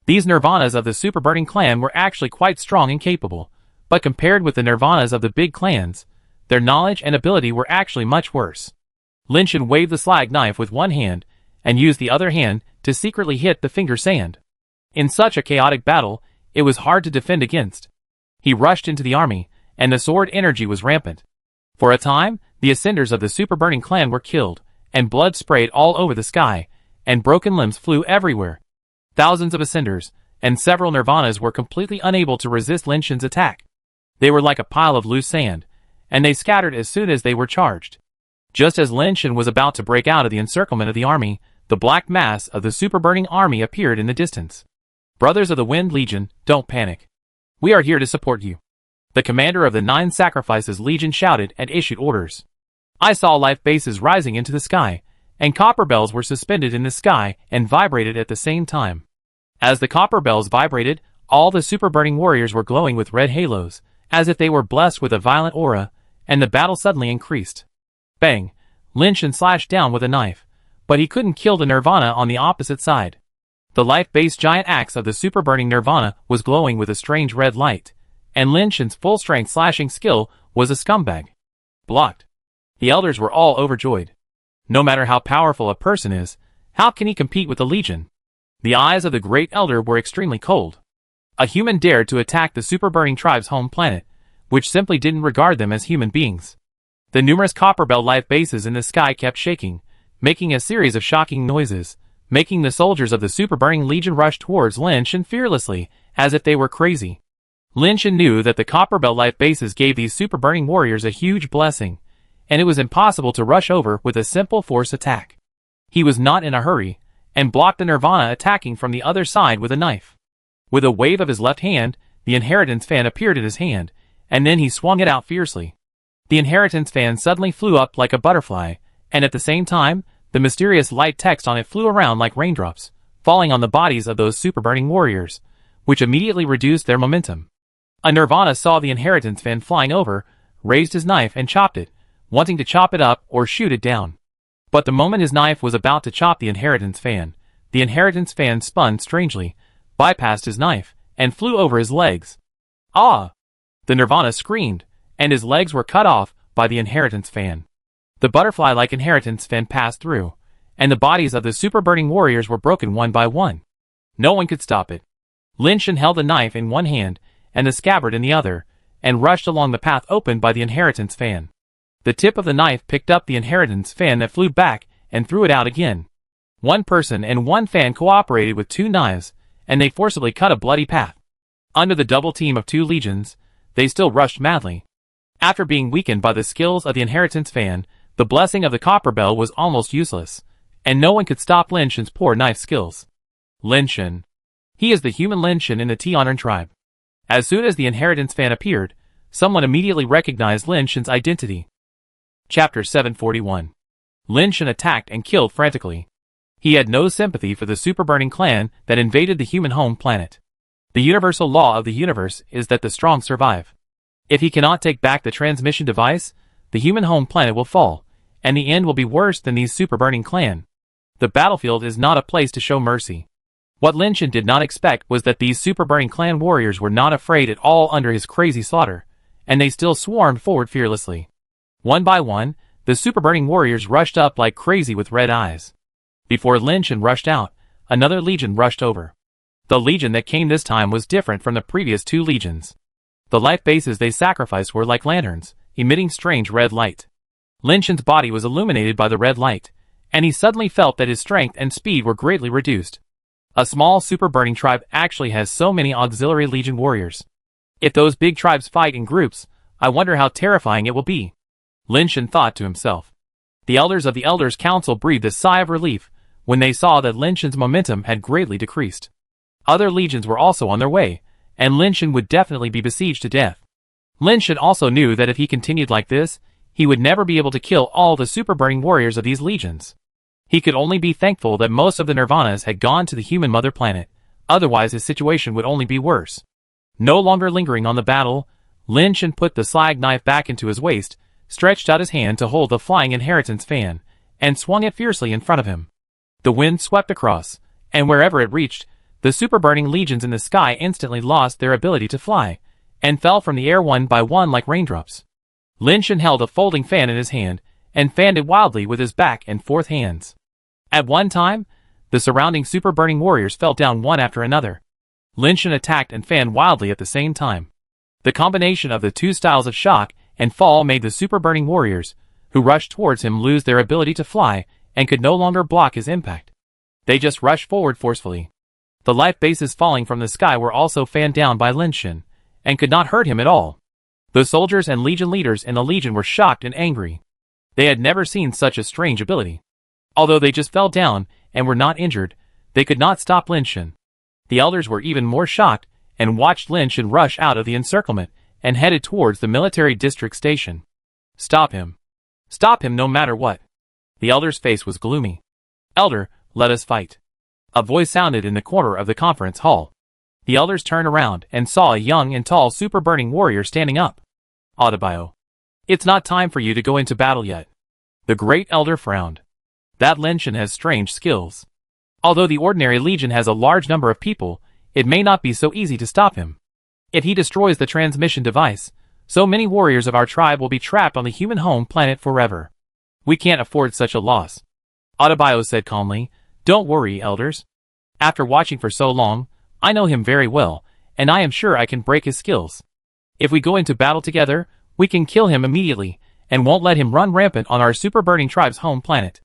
These Nirvanas of the Super Burning Clan were actually quite strong and capable, but compared with the Nirvanas of the big clans, their knowledge and ability were actually much worse. Lin Shan waved the slag knife with one hand, and used the other hand to secretly hit the finger sand. In such a chaotic battle, it was hard to defend against. He rushed into the army, and the sword energy was rampant. For a time, the ascenders of the Super Burning Clan were killed, and blood sprayed all over the sky, and broken limbs flew everywhere. Thousands of ascenders, and several Nirvanas were completely unable to resist Lin Shan's attack. They were like a pile of loose sand, and they scattered as soon as they were charged. Just as Lin Shan was about to break out of the encirclement of the army, the black mass of the Super Burning Army appeared in the distance. Brothers of the Wind Legion, don't panic. We are here to support you. The commander of the 9 Sacrifices Legion shouted and issued orders. I saw life bases rising into the sky, and copper bells were suspended in the sky and vibrated at the same time. As the copper bells vibrated, all the Super Burning warriors were glowing with red halos, as if they were blessed with a violent aura, and the battle suddenly increased. Bang! Lin Shan slashed down with a knife, but he couldn't kill the Nirvana on the opposite side. The life-based giant axe of the Super Burning Nirvana was glowing with a strange red light, and Lin Shan's full-strength slashing skill was a scumbag. Blocked. The elders were all overjoyed. No matter how powerful a person is, how can he compete with the Legion? The eyes of the Great Elder were extremely cold. A human dared to attack the Super Burning Tribe's home planet, which simply didn't regard them as human beings. The numerous Copperbell life bases in the sky kept shaking, making a series of shocking noises, making the soldiers of the Super Burning Legion rush towards Lin Shan fearlessly, as if they were crazy. Lin Shan knew that the Copperbell life bases gave these Super Burning warriors a huge blessing, and it was impossible to rush over with a simple force attack. He was not in a hurry, and blocked the Nirvana attacking from the other side with a knife. With a wave of his left hand, the Inheritance Fan appeared in his hand, and then he swung it out fiercely. The Inheritance Fan suddenly flew up like a butterfly, and at the same time, the mysterious light text on it flew around like raindrops, falling on the bodies of those Super Burning warriors, which immediately reduced their momentum. A Nirvana saw the Inheritance Fan flying over, raised his knife and chopped it, wanting to chop it up or shoot it down. But the moment his knife was about to chop the Inheritance Fan spun strangely, bypassed his knife, and flew over his legs. Ah! The Nirvana screamed, and his legs were cut off by the Inheritance Fan. The butterfly-like Inheritance Fan passed through, and the bodies of the Super Burning warriors were broken one by one. No one could stop it. Lin Shan held the knife in one hand, and the scabbard in the other, and rushed along the path opened by the Inheritance Fan. The tip of the knife picked up the Inheritance Fan that flew back, and threw it out again. One person and one fan cooperated with 2 knives, and they forcibly cut a bloody path. Under the double team of 2 legions, they still rushed madly. After being weakened by the skills of the Inheritance Fan, the blessing of the Copperbell was almost useless, and no one could stop Lin Shan's poor knife skills. Lin Shan. He is the human Lin Shan in the Tianren tribe. As soon as the Inheritance Fan appeared, someone immediately recognized Lin Shan's identity. Chapter 741. Lin Shan attacked and killed frantically. He had no sympathy for the Super Burning Clan that invaded the human home planet. The universal law of the universe is that the strong survive. If he cannot take back the transmission device, the human home planet will fall, and the end will be worse than these Super Burning Clan. The battlefield is not a place to show mercy. What Lin Shan did not expect was that these Super Burning Clan warriors were not afraid at all under his crazy slaughter, and they still swarmed forward fearlessly. One by one, the Super Burning warriors rushed up like crazy with red eyes. Before Lin Shan rushed out, another legion rushed over. The legion that came this time was different from the previous two legions. The life bases they sacrificed were like lanterns, emitting strange red light. Lin Shen's body was illuminated by the red light, and he suddenly felt that his strength and speed were greatly reduced. A small super burning tribe actually has so many auxiliary legion warriors. If those big tribes fight in groups, I wonder how terrifying it will be. Lin Shen thought to himself. The elders of the Elders' Council breathed a sigh of relief when they saw that Lin Shen's momentum had greatly decreased. Other legions were also on their way, and Lin Shen would definitely be besieged to death. Lin Shen also knew that if he continued like this, he would never be able to kill all the super burning warriors of these legions. He could only be thankful that most of the Nirvanas had gone to the human mother planet, otherwise his situation would only be worse. No longer lingering on the battle, Lin Shen put the slag knife back into his waist, stretched out his hand to hold the flying inheritance fan, and swung it fiercely in front of him. The wind swept across, and wherever it reached, the super burning legions in the sky instantly lost their ability to fly, and fell from the air one by one like raindrops. Lin Shen held a folding fan in his hand, and fanned it wildly with his back and forth hands. At one time, the surrounding super burning warriors fell down one after another. Lin Shen attacked and fanned wildly at the same time. The combination of the two styles of shock and fall made the super burning warriors, who rushed towards him, lose their ability to fly and could no longer block his impact. They just rushed forward forcefully. The life bases falling from the sky were also fanned down by Lin Shen, and could not hurt him at all. The soldiers and legion leaders in the legion were shocked and angry. They had never seen such a strange ability. Although they just fell down and were not injured, they could not stop Lin Shen. The elders were even more shocked and watched Lin Shen rush out of the encirclement and headed towards the military district station. Stop him. Stop him no matter what. The elder's face was gloomy. Elder, let us fight. A voice sounded in the corner of the conference hall. The elders turned around and saw a young and tall super burning warrior standing up. Adebayo. It's not time for you to go into battle yet. The great elder frowned. That Lin Shen has strange skills. Although the ordinary legion has a large number of people, it may not be so easy to stop him. If he destroys the transmission device, so many warriors of our tribe will be trapped on the human home planet forever. We can't afford such a loss. Adebayo said calmly, Don't worry, elders. After watching for so long, I know him very well, and I am sure I can break his skills. If we go into battle together, we can kill him immediately, and won't let him run rampant on our super burning tribe's home planet.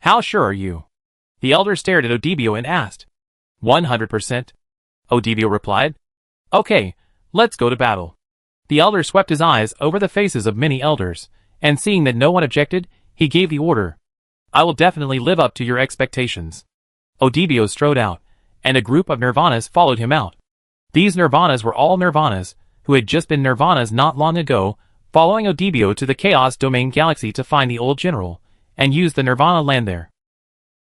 How sure are you? The elder stared at Odibio and asked. 100%. Odibio replied. Okay, let's go to battle. The elder swept his eyes over the faces of many elders, and seeing that no one objected, he gave the order. I will definitely live up to your expectations. Odibio strode out, and a group of Nirvanas followed him out. These Nirvanas were all Nirvanas, who had just been Nirvanas not long ago, following Odibio to the Chaos Domain Galaxy to find the old general, and use the Nirvana land there.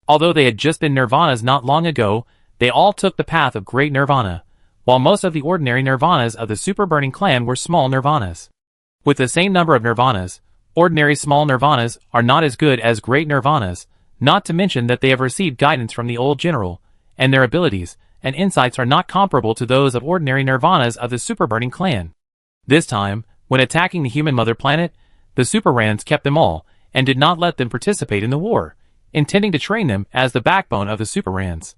Although they had just been Nirvanas not long ago, they all took the path of Great Nirvana, while most of the ordinary Nirvanas of the Super Burning Clan were small Nirvanas. With the same number of Nirvanas, ordinary small Nirvanas are not as good as Great Nirvanas, not to mention that they have received guidance from the old general, and their abilities and insights are not comparable to those of ordinary Nirvanas of the Super Burning Clan. This time, when attacking the human mother planet, the Super Rans kept them all, and did not let them participate in the war, intending to train them as the backbone of the Super Rans.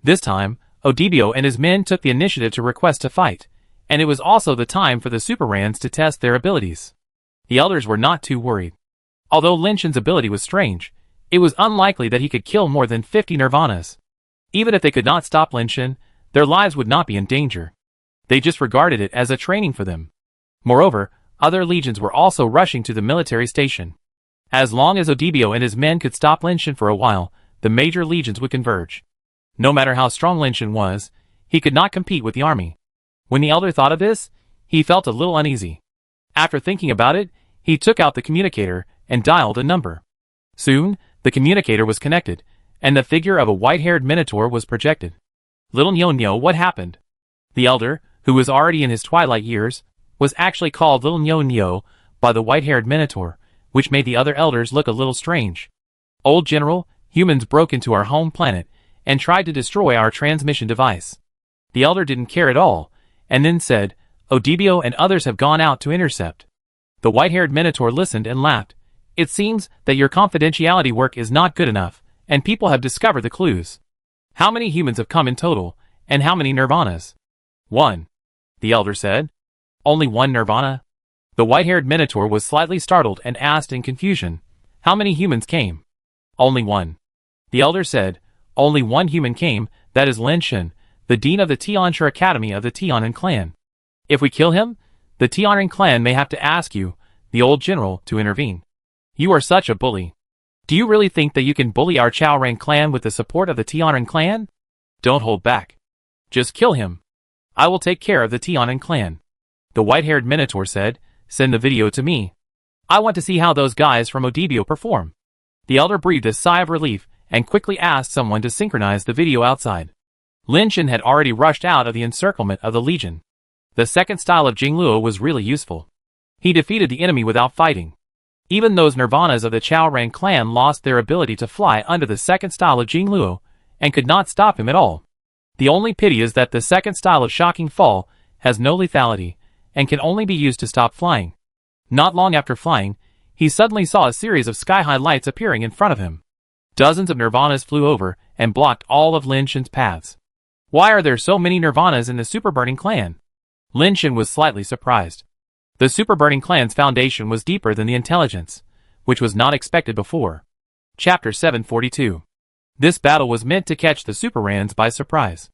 This time, Odibio and his men took the initiative to request to fight, and it was also the time for the Super Rans to test their abilities. The elders were not too worried. Although Lin Shen's ability was strange, it was unlikely that he could kill more than 50 Nirvanas. Even if they could not stop Lin Shen, their lives would not be in danger. They just regarded it as a training for them. Moreover, other legions were also rushing to the military station. As long as Odibio and his men could stop Lin Shen for a while, the major legions would converge. No matter how strong Lin Shen was, he could not compete with the army. When the elder thought of this, he felt a little uneasy. After thinking about it, he took out the communicator and dialed a number. Soon, the communicator was connected, and the figure of a white-haired minotaur was projected. Little Nyo-Nyo, what happened? The elder, who was already in his twilight years, was actually called Little Nyo-Nyo by the white-haired minotaur, which made the other elders look a little strange. Old General, humans broke into our home planet and tried to destroy our transmission device. The elder didn't care at all, and then said, Odibio and others have gone out to intercept. The white-haired minotaur listened and laughed. It seems that your confidentiality work is not good enough, and people have discovered the clues. How many humans have come in total, And how many nirvanas? One, the elder said. Only one nirvana? The white-haired minotaur was slightly startled and asked in confusion, how many humans came? Only one. The elder said, only one human came, that is Lin Shen, the dean of the Tianshi Academy of the Tianan clan. If we kill him, the Tianan clan may have to ask you, the old general, to intervene. You are such a bully. Do you really think that you can bully our Chaorang clan with the support of the Tianan clan? Don't hold back. Just kill him. I will take care of the Tianan clan. The white-haired minotaur said, send the video to me. I want to see how those guys from Odebio perform. The elder breathed a sigh of relief and quickly asked someone to synchronize the video outside. Lin Shen had already rushed out of the encirclement of the Legion. The second style of Jingluo was really useful. He defeated the enemy without fighting. Even those nirvanas of the Chaorang clan lost their ability to fly under the second style of Jingluo and could not stop him at all. The only pity is that the second style of Shocking Fall has no lethality and can only be used to stop flying. Not long after flying, he suddenly saw a series of sky-high lights appearing in front of him. Dozens of nirvanas flew over and blocked all of Lin Shen's paths. Why are there so many nirvanas in the Super Burning Clan? Lin Shen was slightly surprised. The Super Burning Clan's foundation was deeper than the intelligence, which was not expected before. Chapter 742. This battle was meant to catch the Super Rans by surprise.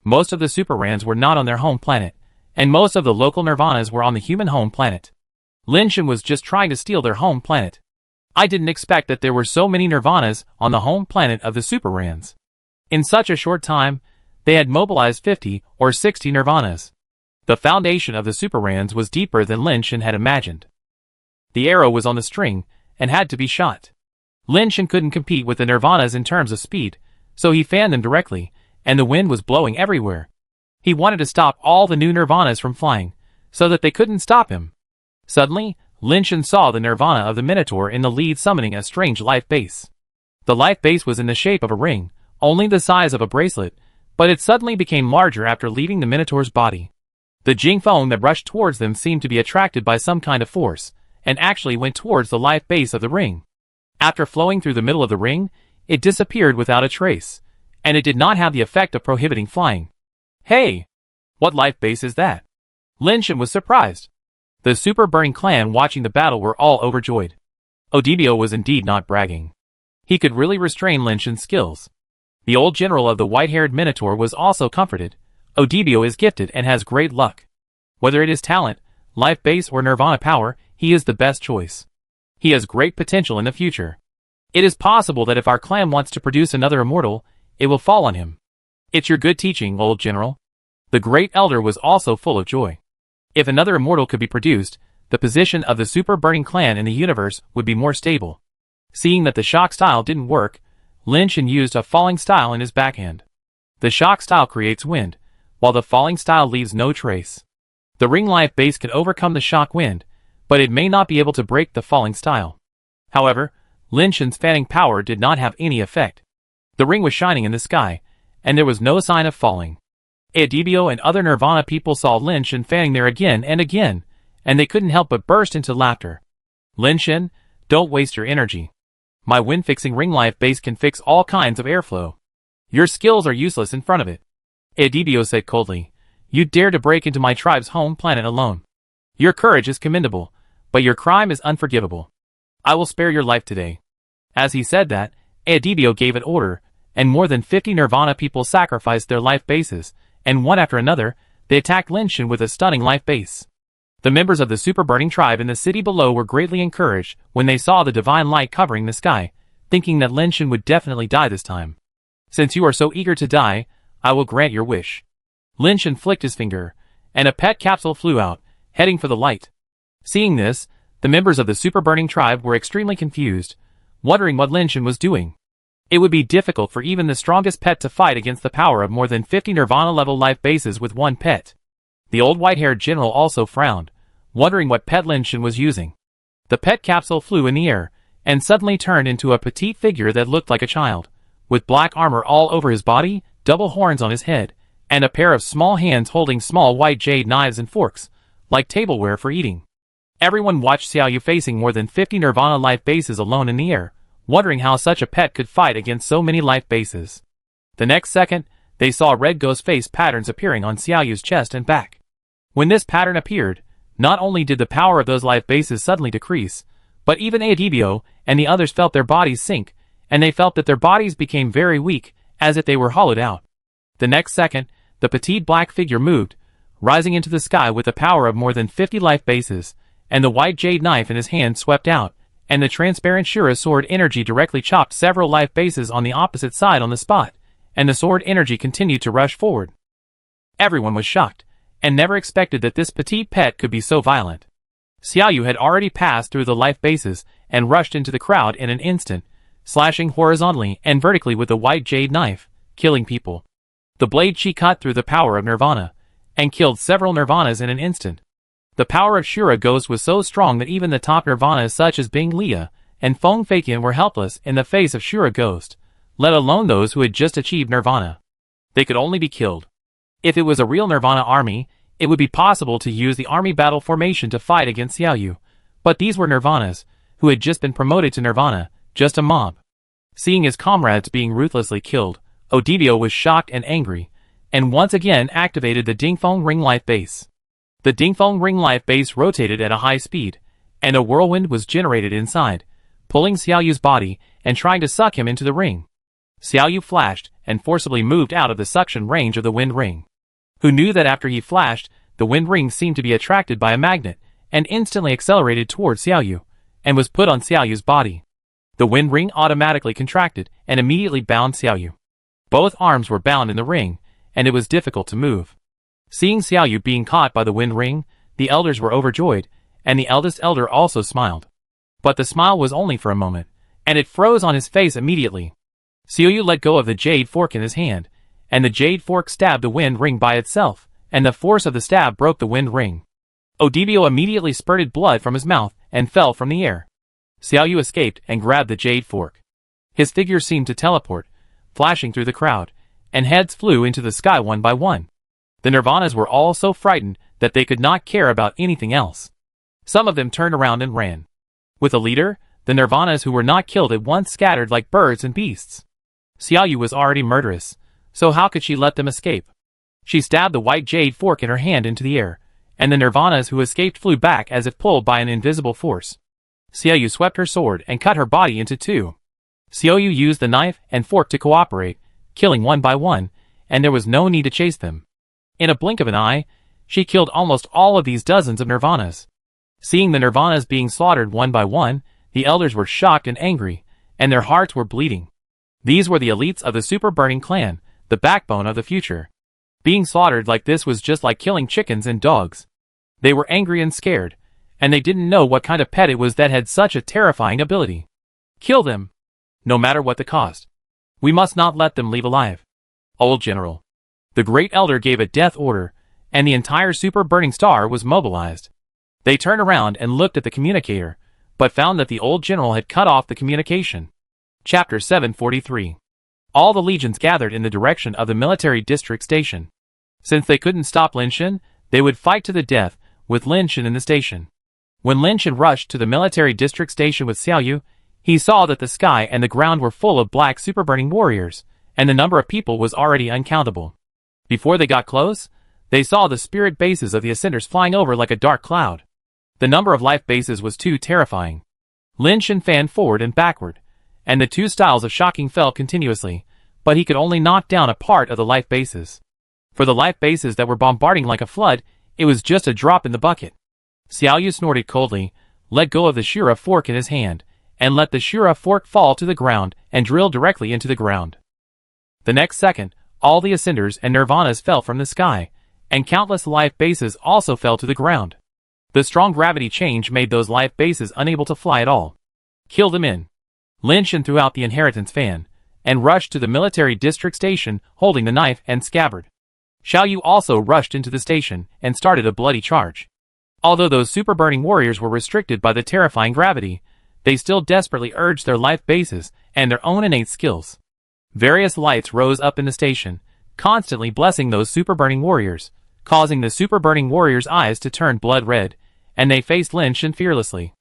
Most of the Super Rans were not on their home planet, and most of the local nirvanas were on the human home planet. Lin Shen was just trying to steal their home planet. I didn't expect that there were so many nirvanas on the home planet of the Super Rans. In such a short time, they had mobilized 50 or 60 nirvanas. The foundation of the Super Rans was deeper than Lin Shen had imagined. The arrow was on the string and had to be shot. Lin Shen couldn't compete with the nirvanas in terms of speed, so he fanned them directly, and the wind was blowing everywhere. He wanted to stop all the new nirvanas from flying, so that they couldn't stop him. Suddenly, Lin Shen saw the nirvana of the Minotaur in the lead summoning a strange life base. The life base was in the shape of a ring, only the size of a bracelet, but it suddenly became larger after leaving the Minotaur's body. The Jingfeng that rushed towards them seemed to be attracted by some kind of force, and actually went towards the life base of the ring. After flowing through the middle of the ring, it disappeared without a trace, and it did not have the effect of prohibiting flying. Hey! What life base is that? Lin Shen was surprised. The Super Burning Clan watching the battle were all overjoyed. Odebio was indeed not bragging. He could really restrain Lin Shen's skills. The old general of the white-haired Minotaur was also comforted. Odebio is gifted and has great luck. Whether it is talent, life base or nirvana power, he is the best choice. He has great potential in the future. It is possible that if our clan wants to produce another immortal, it will fall on him. It's your good teaching, old general. The great elder was also full of joy. If another immortal could be produced, the position of the Super Burning Clan in the universe would be more stable. Seeing that the shock style didn't work, Lin Shen used a falling style in his backhand. The shock style creates wind, while the falling style leaves no trace. The ring life base can overcome the shock wind, but it may not be able to break the falling style. However, Lin Shen's fanning power did not have any effect. The ring was shining in the sky, and there was no sign of falling. Odebio and other Nirvana people saw Lin Shen fanning there again and again, and they couldn't help but burst into laughter. Lin Shen, don't waste your energy. My wind-fixing ring life base can fix all kinds of airflow. Your skills are useless in front of it. Odebio said coldly, you dare to break into my tribe's home planet alone. Your courage is commendable, but your crime is unforgivable. I will spare your life today. As he said that, Odebio gave an order, and more than 50 Nirvana people sacrificed their life bases, and one after another, they attacked Lin Shen with a stunning life base. The members of the Super Burning Tribe in the city below were greatly encouraged when they saw the divine light covering the sky, thinking that Lin Shen would definitely die this time. Since you are so eager to die, I will grant your wish. Lin Shen flicked his finger, and a pet capsule flew out, heading for the light. Seeing this, the members of the Super Burning Tribe were extremely confused, wondering what Lin Shen was doing. It would be difficult for even the strongest pet to fight against the power of more than 50 Nirvana-level life bases with one pet. The old white-haired general also frowned, wondering what pet Lin Shen was using. The pet capsule flew in the air, and suddenly turned into a petite figure that looked like a child, with black armor all over his body, double horns on his head, and a pair of small hands holding small white jade knives and forks, like tableware for eating. Everyone watched Xiaoyu facing more than 50 Nirvana life bases alone in the air, wondering how such a pet could fight against so many life bases. The next second, they saw red ghost face patterns appearing on Xiaoyu's chest and back. When this pattern appeared, not only did the power of those life bases suddenly decrease, but even Audibio and the others felt their bodies sink, and they felt that their bodies became very weak, as if they were hollowed out. The next second, the petite black figure moved, rising into the sky with a power of more than 50 life bases, and the white jade knife in his hand swept out, and the transparent Shura sword energy directly chopped several life bases on the opposite side on the spot, and the sword energy continued to rush forward. Everyone was shocked, and never expected that this petite pet could be so violent. Xiaoyu had already passed through the life bases and rushed into the crowd in an instant, slashing horizontally and vertically with the white jade knife, killing people. The blade she cut through the power of Nirvana, and killed several Nirvanas in an instant. The power of Shura Ghost was so strong that even the top Nirvanas such as Bing Lia and Feng Feiqian were helpless in the face of Shura Ghost, let alone those who had just achieved Nirvana. They could only be killed. If it was a real Nirvana army, it would be possible to use the army battle formation to fight against Xiaoyu, but these were Nirvanas, who had just been promoted to Nirvana, just a mob. Seeing his comrades being ruthlessly killed, Audibio was shocked and angry, and once again activated the Dingfeng Ring Life Base. The Dingfeng Ring Life Base rotated at a high speed, and a whirlwind was generated inside, pulling Xiaoyu's body and trying to suck him into the ring. Xiaoyu flashed and forcibly moved out of the suction range of the wind ring. Who knew that after he flashed, the wind ring seemed to be attracted by a magnet, and instantly accelerated towards Xiaoyu, and was put on Xiaoyu's body. The wind ring automatically contracted and immediately bound Xiaoyu. Both arms were bound in the ring, and it was difficult to move. Seeing Xiaoyu being caught by the wind ring, the elders were overjoyed, and the eldest elder also smiled. But the smile was only for a moment, and it froze on his face immediately. Xiaoyu let go of the jade fork in his hand, and the jade fork stabbed the wind ring by itself, and the force of the stab broke the wind ring. Audibio immediately spurted blood from his mouth and fell from the air. Xiaoyu escaped and grabbed the jade fork. His figure seemed to teleport, flashing through the crowd, and heads flew into the sky one by one. The Nirvanas were all so frightened that they could not care about anything else. Some of them turned around and ran. With a leader, the Nirvanas who were not killed at once scattered like birds and beasts. Xiaoyu was already murderous, so how could she let them escape? She stabbed the white jade fork in her hand into the air, and the Nirvanas who escaped flew back as if pulled by an invisible force. Xiaoyu swept her sword and cut her body into two. Xiaoyu used the knife and fork to cooperate, killing one by one, and there was no need to chase them. In a blink of an eye, she killed almost all of these dozens of Nirvanas. Seeing the Nirvanas being slaughtered one by one, the elders were shocked and angry, and their hearts were bleeding. These were the elites of the Super Burning Clan, the backbone of the future. Being slaughtered like this was just like killing chickens and dogs. They were angry and scared, and they didn't know what kind of pet it was that had such a terrifying ability. Kill them, no matter what the cost. We must not let them leave alive. Old General. The Great Elder gave a death order, and the entire Super Burning Star was mobilized. They turned around and looked at the communicator, but found that the Old General had cut off the communication. Chapter 743. All the legions gathered in the direction of the military district station. Since they couldn't stop Lin Shan, they would fight to the death, with Lin Shan in the station. When Lin Shan rushed to the military district station with Xiaoyu, he saw that the sky and the ground were full of black super burning warriors, and the number of people was already uncountable. Before they got close, they saw the spirit bases of the Ascenders flying over like a dark cloud. The number of life bases was too terrifying. Lin Shan fanned forward and backward, and the two styles of shocking fell continuously, but he could only knock down a part of the life bases. For the life bases that were bombarding like a flood, it was just a drop in the bucket. Xiaoyu snorted coldly, let go of the Shura fork in his hand, and let the Shura fork fall to the ground and drill directly into the ground. The next second, all the Ascenders and Nirvanas fell from the sky, and countless life bases also fell to the ground. The strong gravity change made those life bases unable to fly at all. Kill them in. Lin Shan threw out the inheritance fan, and rushed to the military district station holding the knife and scabbard. Xiaoyu also rushed into the station and started a bloody charge. Although those super burning warriors were restricted by the terrifying gravity, they still desperately urged their life bases and their own innate skills. Various lights rose up in the station, constantly blessing those super burning warriors, causing the super burning warriors' eyes to turn blood red, and they faced Lin Shan fearlessly.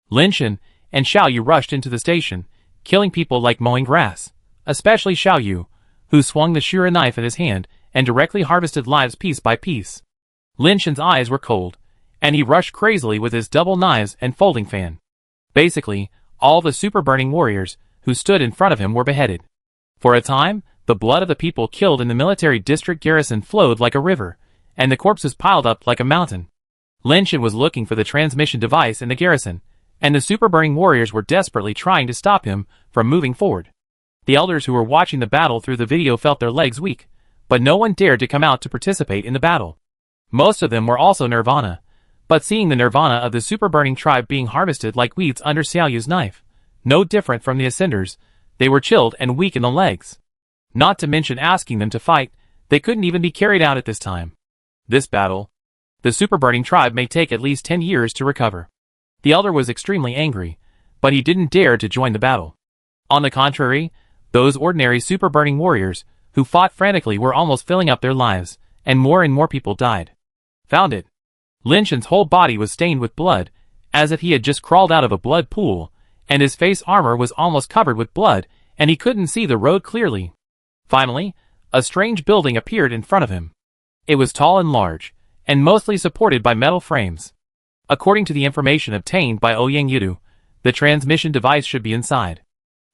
Lin Shan and Xiaoyu rushed into the station, killing people like mowing grass, especially Xiaoyu, who swung the Shura knife in his hand and directly harvested lives piece by piece. Lin Shen's eyes were cold, and he rushed crazily with his double knives and folding fan. Basically, all the super burning warriors who stood in front of him were beheaded. For a time, the blood of the people killed in the military district garrison flowed like a river, and the corpses piled up like a mountain. Lin Shen was looking for the transmission device in the garrison, and the super burning warriors were desperately trying to stop him from moving forward. The elders who were watching the battle through the video felt their legs weak, but no one dared to come out to participate in the battle. Most of them were also Nirvana, but seeing the Nirvana of the super burning tribe being harvested like weeds under Xiaoyu's knife, no different from the Ascenders, they were chilled and weak in the legs. Not to mention asking them to fight, they couldn't even be carried out at this time. This battle, the super burning tribe may take at least 10 years to recover. The elder was extremely angry, but he didn't dare to join the battle. On the contrary, those ordinary super burning warriors, who fought frantically, were almost filling up their lives, and more people died. Found it. Lin Shen's whole body was stained with blood, as if he had just crawled out of a blood pool, and his face armor was almost covered with blood, and he couldn't see the road clearly. Finally, a strange building appeared in front of him. It was tall and large, and mostly supported by metal frames. According to the information obtained by Ouyang Yidu, the transmission device should be inside.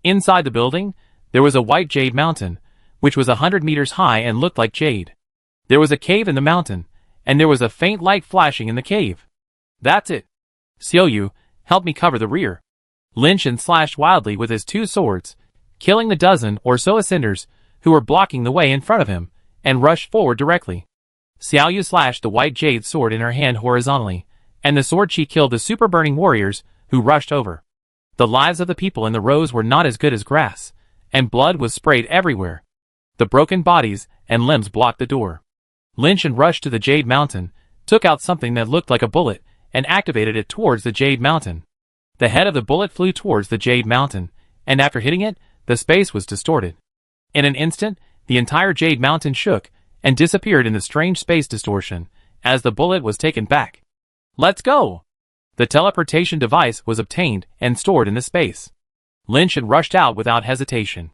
Inside the building, there was a white jade mountain, which was 100 meters high and looked like jade. There was a cave in the mountain, and there was a faint light flashing in the cave. That's it. Xiaoyu, help me cover the rear. Lin Shen slashed wildly with his two swords, killing the dozen or so Ascenders who were blocking the way in front of him, and rushed forward directly. Xiaoyu slashed the white jade sword in her hand horizontally, and the sword she killed the super burning warriors who rushed over. The lives of the people in the rows were not as good as grass, and blood was sprayed everywhere. The broken bodies and limbs blocked the door. Lin Shen rushed to the Jade Mountain, took out something that looked like a bullet, and activated it towards the Jade Mountain. The head of the bullet flew towards the Jade Mountain, and after hitting it, the space was distorted. In an instant, the entire Jade Mountain shook, and disappeared in the strange space distortion, as the bullet was taken back. Let's go! The teleportation device was obtained and stored in the space. Lin Shen rushed out without hesitation.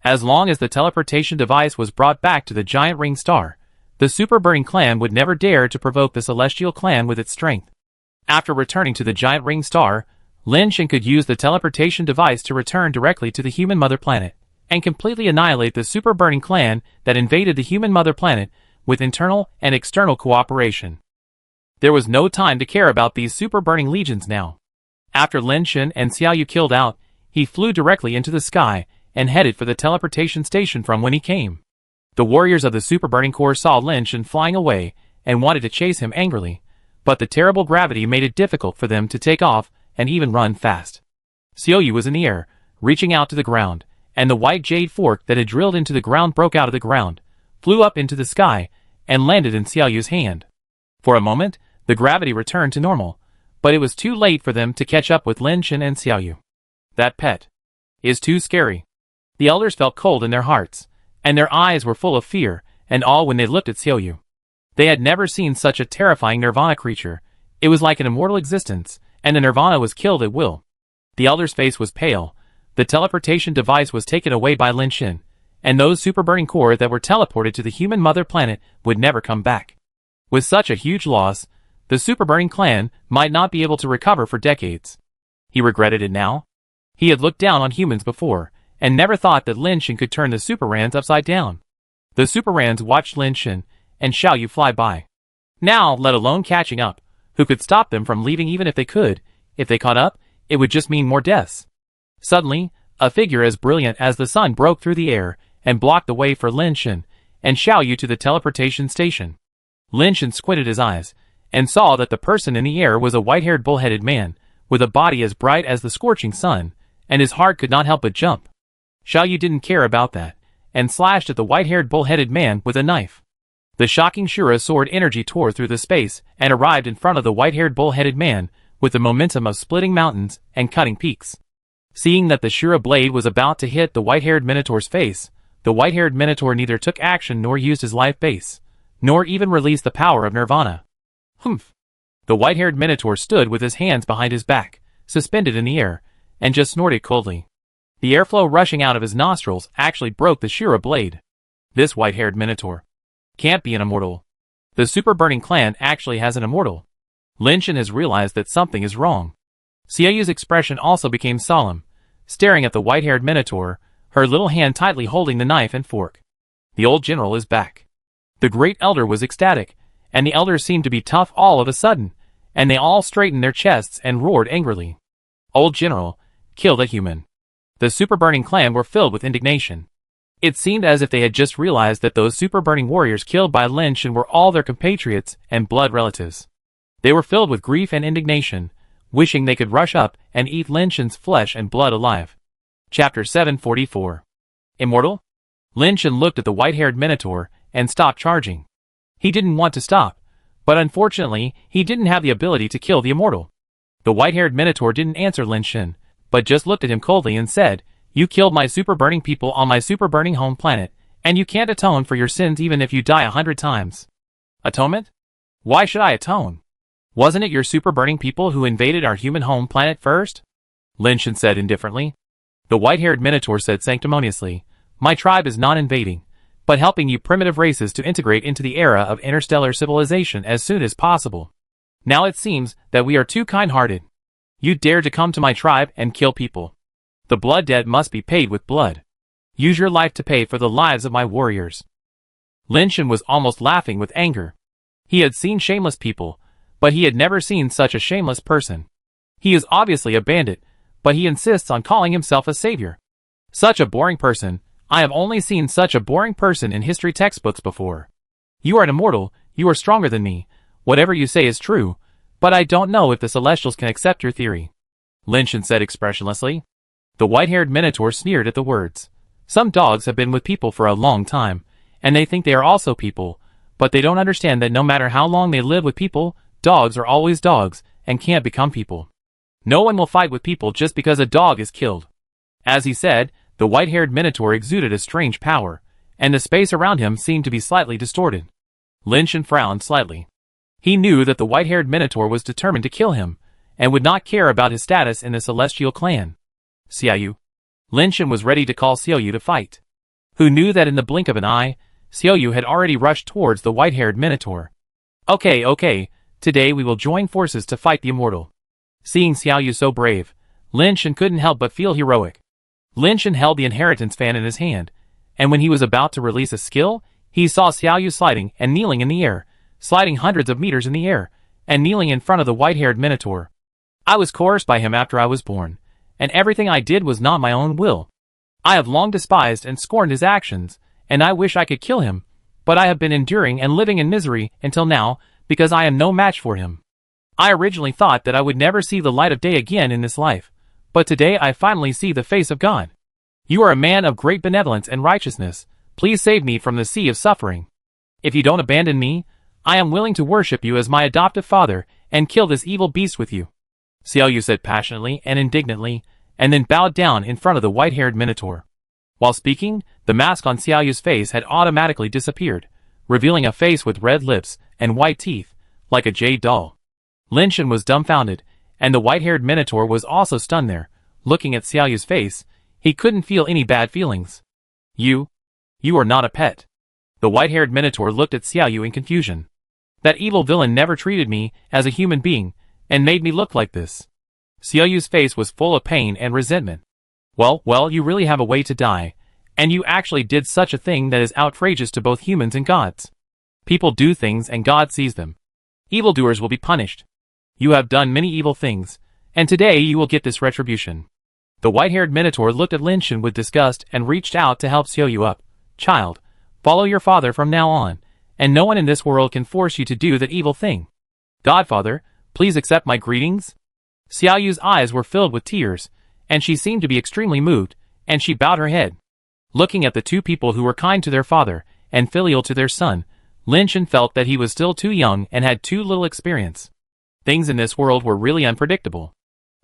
As long as the teleportation device was brought back to the giant ring star, the super burning clan would never dare to provoke the celestial clan with its strength. After returning to the giant ring star, Lin Shen could use the teleportation device to return directly to the human mother planet, and completely annihilate the super burning clan that invaded the human mother planet with internal and external cooperation. There was no time to care about these super burning legions now. After Lin Shen and Xiaoyu killed out, he flew directly into the sky and headed for the teleportation station from when he came. The warriors of the super burning corps saw Lin Shen flying away and wanted to chase him angrily, but the terrible gravity made it difficult for them to take off and even run fast. Xiaoyu was in the air, reaching out to the ground, and the white jade fork that had drilled into the ground broke out of the ground, flew up into the sky, and landed in Xiaoyu's hand. For a moment, the gravity returned to normal, but it was too late for them to catch up with Lin Shen and Xiaoyu. That pet is too scary. The elders felt cold in their hearts, and their eyes were full of fear and awe when they looked at Xiaoyu. They had never seen such a terrifying Nirvana creature. It was like an immortal existence, and the Nirvana was killed at will. The elder's face was pale. The teleportation device was taken away by Lin Shen, and those super burning core that were teleported to the human mother planet would never come back. With such a huge loss, the super burning clan might not be able to recover for decades. He regretted it now. He had looked down on humans before, and never thought that Lin Shen could turn the Super Rans upside down. The Super Rans watched Lin Shen and Xiaoyu fly by. Now, let alone catching up, who could stop them from leaving even if they could? If they caught up, it would just mean more deaths. Suddenly, a figure as brilliant as the sun broke through the air and blocked the way for Lin Shen and Xiaoyu to the teleportation station. Lin Shen squinted his eyes and saw that the person in the air was a white-haired bull-headed man with a body as bright as the scorching sun, and his heart could not help but jump. Xiaoyu didn't care about that, and slashed at the white-haired bull-headed man with a knife. The shocking Shura sword energy tore through the space and arrived in front of the white-haired bull-headed man with the momentum of splitting mountains and cutting peaks. Seeing that the Shura blade was about to hit the white-haired Minotaur's face, the white-haired Minotaur neither took action nor used his life base, nor even released the power of Nirvana. Humph! The white-haired Minotaur stood with his hands behind his back, suspended in the air, and just snorted coldly. The airflow rushing out of his nostrils actually broke the Shura blade. This white-haired minotaur can't be an immortal. The super burning clan actually has an immortal. Lin Shen has realized that something is wrong. Xiaoyu's expression also became solemn, staring at the white-haired minotaur, her little hand tightly holding the knife and fork. The old general is back. The great elder was ecstatic, and the elders seemed to be tough all of a sudden, and they all straightened their chests and roared angrily. Old general, killed a human. The super burning clan were filled with indignation. It seemed as if they had just realized that those super burning warriors killed by Lin Shen were all their compatriots and blood relatives. They were filled with grief and indignation, wishing they could rush up and eat Lin Shen's flesh and blood alive. Chapter 744. Immortal? Lin Shen looked at the white-haired minotaur and stopped charging. He didn't want to stop, but unfortunately he didn't have the ability to kill the immortal. The white-haired minotaur didn't answer Lin Shen, but just looked at him coldly and said, "You killed my super burning people on my super burning home planet, and you can't atone for your sins even if you die 100 times. Atonement? Why should I atone? Wasn't it your super burning people who invaded our human home planet first?" Lin Shen said indifferently. The white-haired minotaur said sanctimoniously, "My tribe is not invading, but helping you primitive races to integrate into the era of interstellar civilization as soon as possible. Now it seems that we are too kind-hearted. You dare to come to my tribe and kill people. The blood debt must be paid with blood. Use your life to pay for the lives of my warriors." Lin Shen was almost laughing with anger. He had seen shameless people, but he had never seen such a shameless person. He is obviously a bandit, but he insists on calling himself a savior. Such a boring person. I have only seen such a boring person in history textbooks before. You are an immortal, you are stronger than me, whatever you say is true, but I don't know if the Celestials can accept your theory," Lin Shen said expressionlessly. The white-haired minotaur sneered at the words. Some dogs have been with people for a long time, and they think they are also people, but they don't understand that no matter how long they live with people, dogs are always dogs, and can't become people. No one will fight with people just because a dog is killed. As he said, the white-haired minotaur exuded a strange power, and the space around him seemed to be slightly distorted. Lin Shen frowned slightly. He knew that the white-haired minotaur was determined to kill him, and would not care about his status in the Celestial clan. Xiaoyu. Lin Shen was ready to call Xiaoyu to fight. Who knew that in the blink of an eye, Xiaoyu had already rushed towards the white-haired minotaur. Okay, today we will join forces to fight the immortal." Seeing Xiaoyu so brave, Lin Shen couldn't help but feel heroic. Lin Shen held the inheritance fan in his hand, and when he was about to release a skill, he saw Xiaoyu sliding and kneeling in the air, sliding hundreds of meters in the air, and kneeling in front of the white-haired minotaur. "I was coerced by him after I was born, and everything I did was not my own will. I have long despised and scorned his actions, and I wish I could kill him, but I have been enduring and living in misery until now because I am no match for him. I originally thought that I would never see the light of day again in this life, but today I finally see the face of God. You are a man of great benevolence and righteousness. Please save me from the sea of suffering. If you don't abandon me, I am willing to worship you as my adoptive father and kill this evil beast with you," Xiaoyu said passionately and indignantly, and then bowed down in front of the white-haired minotaur. While speaking, the mask on Xiaoyu's face had automatically disappeared, revealing a face with red lips and white teeth, like a jade doll. Lin Shen was dumbfounded, and the white-haired minotaur was also stunned there. Looking at Xiaoyu's face, he couldn't feel any bad feelings. You are not a pet." The white-haired minotaur looked at Xiaoyu in confusion. "That evil villain never treated me as a human being, and made me look like this." Xiaoyu's face was full of pain and resentment. Well, you really have a way to die, and you actually did such a thing that is outrageous to both humans and gods. People do things and God sees them. Evildoers will be punished. You have done many evil things, and today you will get this retribution." The white-haired minotaur looked at Lin Shen with disgust and reached out to help Xiaoyu up. "Child, follow your father from now on, and no one in this world can force you to do that evil thing. Godfather, please accept my greetings." Xiaoyu's eyes were filled with tears, and she seemed to be extremely moved, and she bowed her head. Looking at the two people who were kind to their father and filial to their son, Lin Shen felt that he was still too young and had too little experience. Things in this world were really unpredictable.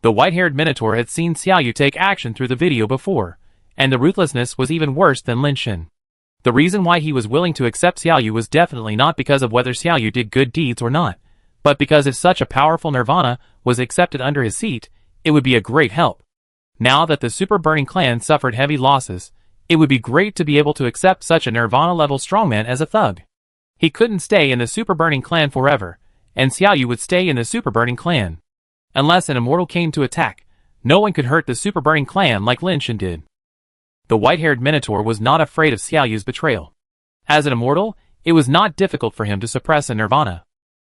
The white-haired minotaur had seen Xiaoyu take action through the video before, and the ruthlessness was even worse than Lin Shen. The reason why he was willing to accept Xiaoyu was definitely not because of whether Xiaoyu did good deeds or not, but because if such a powerful nirvana was accepted under his seat, it would be a great help. Now that the super burning clan suffered heavy losses, It would be great to be able to accept such a Nirvana-level strongman as a thug. He couldn't stay in the Super Burning Clan forever, and Xiaoyu would stay in the Super Burning Clan. Unless an immortal came to attack, no one could hurt the Super Burning Clan like Lin Shan did. The white-haired Minotaur was not afraid of Xiaoyu's betrayal. As an immortal, it was not difficult for him to suppress a Nirvana.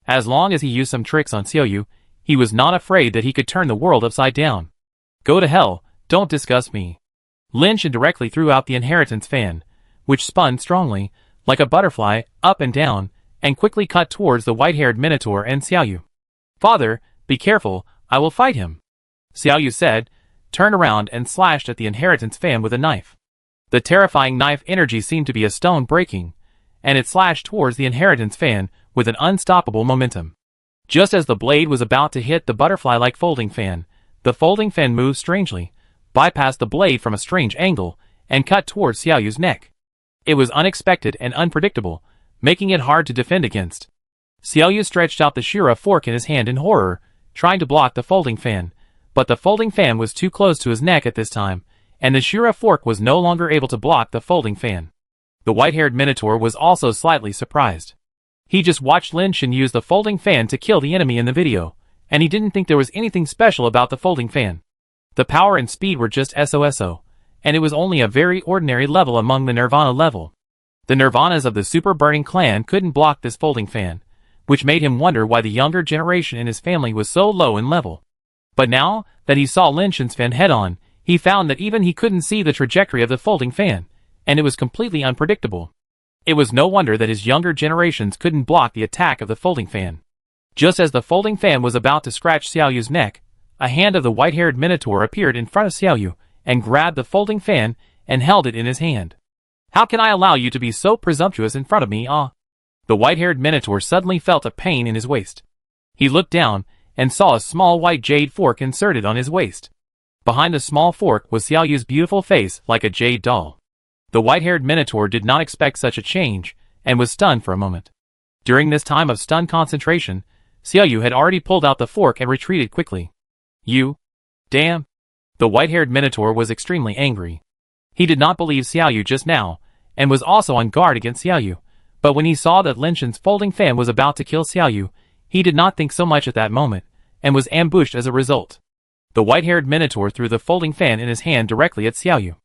As long as he used some tricks on Xiaoyu, he was not afraid that he could turn the world upside down. Go to hell, don't discuss me. Lin Shan directly threw out the inheritance fan, which spun strongly, like a butterfly, up and down, and quickly cut towards the white-haired Minotaur and Xiaoyu. Father, be careful, I will fight him. Xiaoyu said, turned around and slashed at the inheritance fan with a knife. The terrifying knife energy seemed to be a stone breaking, and it slashed towards the inheritance fan with an unstoppable momentum. Just as the blade was about to hit the butterfly-like folding fan, the folding fan moved strangely, bypassed the blade from a strange angle, and cut towards Xiaoyu's neck. It was unexpected and unpredictable, making it hard to defend against. Xiaoyu stretched out the Shura fork in his hand in horror, trying to block the folding fan, but the folding fan was too close to his neck at this time, and the Shura fork was no longer able to block the folding fan. The white-haired Minotaur was also slightly surprised. He just watched Lin Shan use the folding fan to kill the enemy in the video, and he didn't think there was anything special about the folding fan. The power and speed were just SOSO, and it was only a very ordinary level among the Nirvana level. The Nirvanas of the Super Burning Clan couldn't block this folding fan, which made him wonder why the younger generation in his family was so low in level. But now that he saw Lin Shan's fan head-on, he found that even he couldn't see the trajectory of the folding fan, and it was completely unpredictable. It was no wonder that his younger generations couldn't block the attack of the folding fan. Just as the folding fan was about to scratch Xiaoyu's neck, a hand of the white-haired Minotaur appeared in front of Xiaoyu, and grabbed the folding fan, and held it in his hand. How can I allow you to be so presumptuous in front of me, ah? The white-haired Minotaur suddenly felt a pain in his waist. He looked down, and saw a small white jade fork inserted on his waist. Behind the small fork was Xiaoyu's beautiful face like a jade doll. The white-haired Minotaur did not expect such a change, and was stunned for a moment. During this time of stunned concentration, Xiaoyu had already pulled out the fork and retreated quickly. You? Damn! The white-haired Minotaur was extremely angry. He did not believe Xiaoyu just now, and was also on guard against Xiaoyu, but when he saw that Lin Shan's folding fan was about to kill Xiaoyu, he did not think so much at that moment, and was ambushed as a result. The white-haired Minotaur threw the folding fan in his hand directly at Xiaoyu.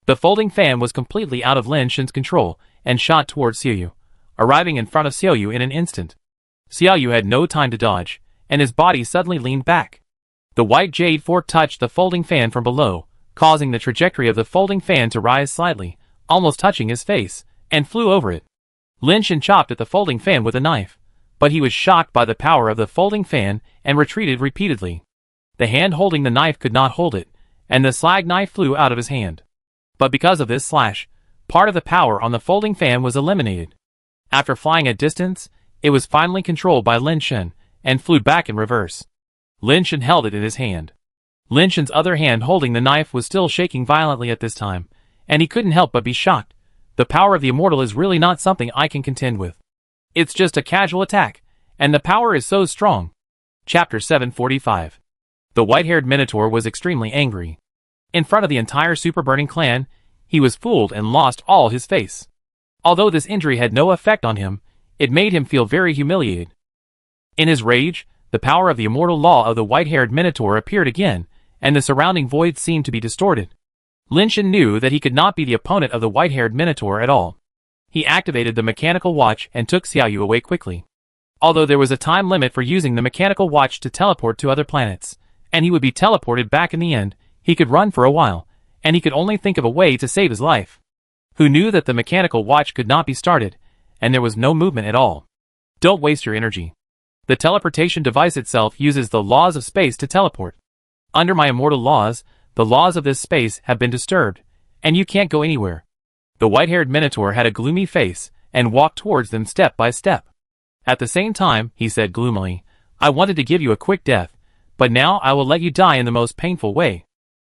The folding fan was completely out of Lin Shan's control, and shot towards Xiaoyu, arriving in front of Xiaoyu in an instant. Xiaoyu had no time to dodge, and his body suddenly leaned back. The white jade fork touched the folding fan from below, causing the trajectory of the folding fan to rise slightly, almost touching his face, and flew over it. Lin Shan chopped at the folding fan with a knife, but he was shocked by the power of the folding fan and retreated repeatedly. The hand holding the knife could not hold it, and the slag knife flew out of his hand. But because of this slash, part of the power on the folding fan was eliminated. After flying a distance, it was finally controlled by Lin Shan, and flew back in reverse. Lin Shan held it in his hand. Lin Shan's other hand holding the knife was still shaking violently at this time, and he couldn't help but be shocked. The power of the immortal is really not something I can contend with. It's just a casual attack, and the power is so strong. Chapter 745. The white-haired Minotaur was extremely angry. In front of the entire Super Burning Clan, he was fooled and lost all his face. Although this injury had no effect on him, it made him feel very humiliated. In his rage, the power of the immortal law of the white-haired Minotaur appeared again, and the surrounding void seemed to be distorted. Lin Shan knew that he could not be the opponent of the white-haired Minotaur at all. He activated the mechanical watch and took Xiaoyu away quickly. Although there was a time limit for using the mechanical watch to teleport to other planets, and he would be teleported back in the end, he could run for a while, and he could only think of a way to save his life. Who knew that the mechanical watch could not be started, and there was no movement at all? Don't waste your energy. The teleportation device itself uses the laws of space to teleport. Under my immortal laws, the laws of this space have been disturbed, and you can't go anywhere. The white-haired Minotaur had a gloomy face, and walked towards them step by step. At the same time, he said gloomily, I wanted to give you a quick death, but now I will let you die in the most painful way.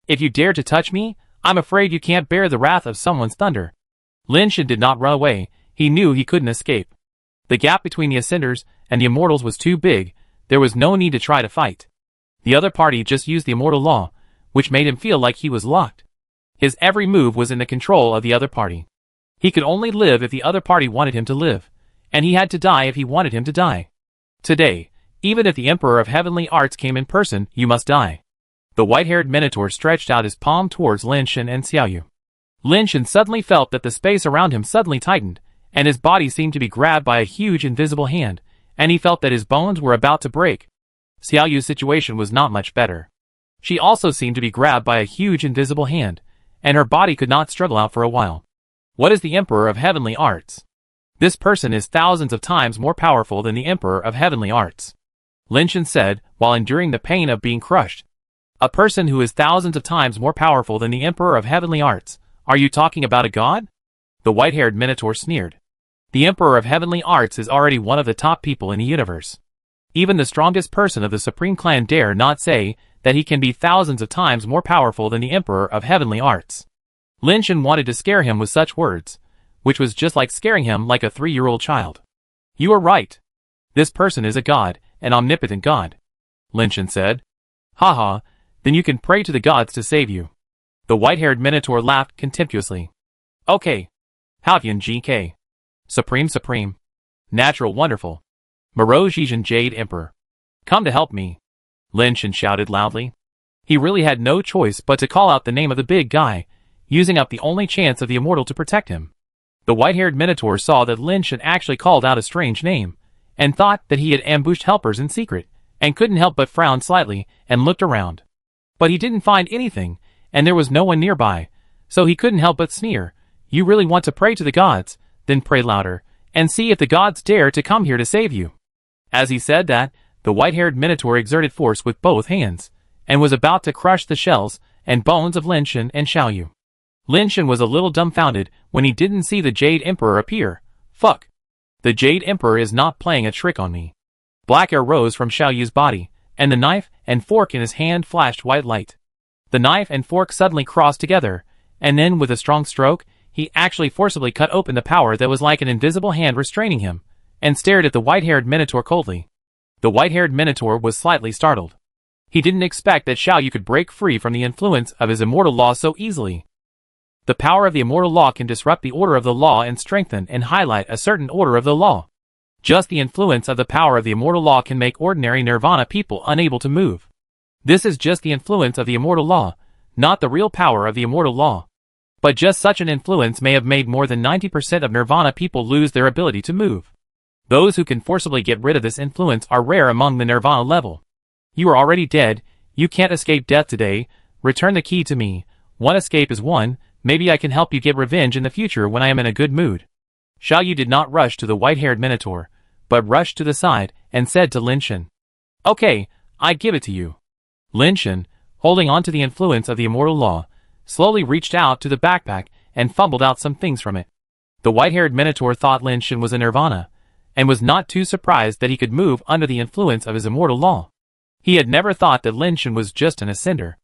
If you dare to touch me, I'm afraid you can't bear the wrath of someone's thunder. Lin Shan did not run away, he knew he couldn't escape. The gap between the Ascenders and the Immortals was too big, there was no need to try to fight. The other party just used the immortal law, which made him feel like he was locked. His every move was in the control of the other party. He could only live if the other party wanted him to live, and he had to die if he wanted him to die. Today, even if the Emperor of Heavenly Arts came in person, you must die. The white-haired Minotaur stretched out his palm towards Lin Shan and Xiaoyu. Lin Shan suddenly felt that the space around him suddenly tightened, and his body seemed to be grabbed by a huge invisible hand, and he felt that his bones were about to break. Xiaoyu's situation was not much better. She also seemed to be grabbed by a huge invisible hand, and her body could not struggle out for a while. What is the Emperor of Heavenly Arts? This person is thousands of times more powerful than the Emperor of Heavenly Arts, Lin Shan said, while enduring the pain of being crushed. A person who is thousands of times more powerful than the Emperor of Heavenly Arts. Are you talking about a god? The white-haired Minotaur sneered. The Emperor of Heavenly Arts is already one of the top people in the universe. Even the strongest person of the Supreme Clan dare not say that he can be thousands of times more powerful than the Emperor of Heavenly Arts. Lin Shan wanted to scare him with such words, which was just like scaring him like a 3-year-old child. You are right. This person is a god, an omnipotent god, Lin Shan said. Haha, then you can pray to the gods to save you. The white-haired Minotaur laughed contemptuously. Okay. Halfyan GK. Supreme. Natural wonderful. Moreau Zhejian Jade Emperor. Come to help me. Lin Shan shouted loudly. He really had no choice but to call out the name of the big guy, using up the only chance of the immortal to protect him. The white-haired Minotaur saw that Lin Shan actually called out a strange name, and thought that he had ambushed helpers in secret, and couldn't help but frown slightly and looked around. But he didn't find anything, and there was no one nearby, so he couldn't help but sneer. You really want to pray to the gods? Then pray louder, and see if the gods dare to come here to save you. As he said that, the white-haired Minotaur exerted force with both hands, and was about to crush the shells and bones of Lin Shan and Xiaoyu. Lin Shan was a little dumbfounded when he didn't see the Jade Emperor appear. Fuck. The Jade Emperor is not playing a trick on me. Black air rose from Xiaoyu's body, and the knife and fork in his hand flashed white light. The knife and fork suddenly crossed together, and then with a strong stroke, he actually forcibly cut open the power that was like an invisible hand restraining him, and stared at the white-haired Minotaur coldly. The white-haired Minotaur was slightly startled. He didn't expect that Xiaoyu could break free from the influence of his immortal law so easily. The power of the immortal law can disrupt the order of the law and strengthen and highlight a certain order of the law. Just the influence of the power of the immortal law can make ordinary nirvana people unable to move. This is just the influence of the immortal law, not the real power of the immortal law. But just such an influence may have made more than 90% of nirvana people lose their ability to move. Those who can forcibly get rid of this influence are rare among the nirvana level. You are already dead, you can't escape death today, return the key to me, one escape is one, maybe I can help you get revenge in the future when I am in a good mood. Xiaoyu did not rush to the white-haired Minotaur, but rushed to the side and said to Lin Shan. Okay, I give it to you. Lin Shan, holding on to the influence of the immortal law, slowly reached out to the backpack and fumbled out some things from it. The white-haired Minotaur thought Lin Shan was a nirvana, and was not too surprised that he could move under the influence of his immortal law. He had never thought that Lin Shan was just an ascender.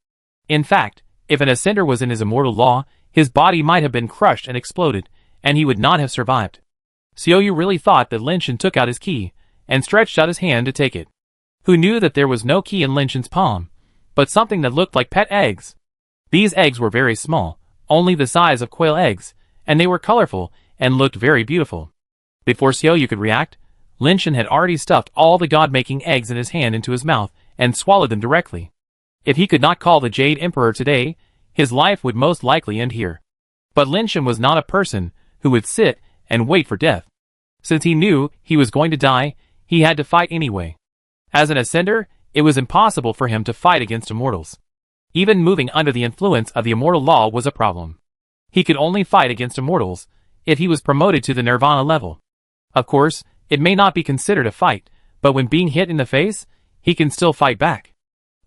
In fact, if an ascender was in his immortal law, his body might have been crushed and exploded, and he would not have survived. Xiaoyu really thought that Lin Shan took out his key, and stretched out his hand to take it. Who knew that there was no key in Lin Shan's palm, but something that looked like pet eggs? These eggs were very small, only the size of quail eggs, and they were colorful, and looked very beautiful. Before Xiaoyu could react, Lin Shan had already stuffed all the god-making eggs in his hand into his mouth, and swallowed them directly. If he could not call the Jade Emperor today, his life would most likely end here. But Lin Shan was not a person who would sit and wait for death. Since he knew he was going to die, he had to fight anyway. As an ascender, it was impossible for him to fight against immortals. Even moving under the influence of the immortal law was a problem. He could only fight against immortals if he was promoted to the nirvana level. Of course, it may not be considered a fight, but when being hit in the face, he can still fight back.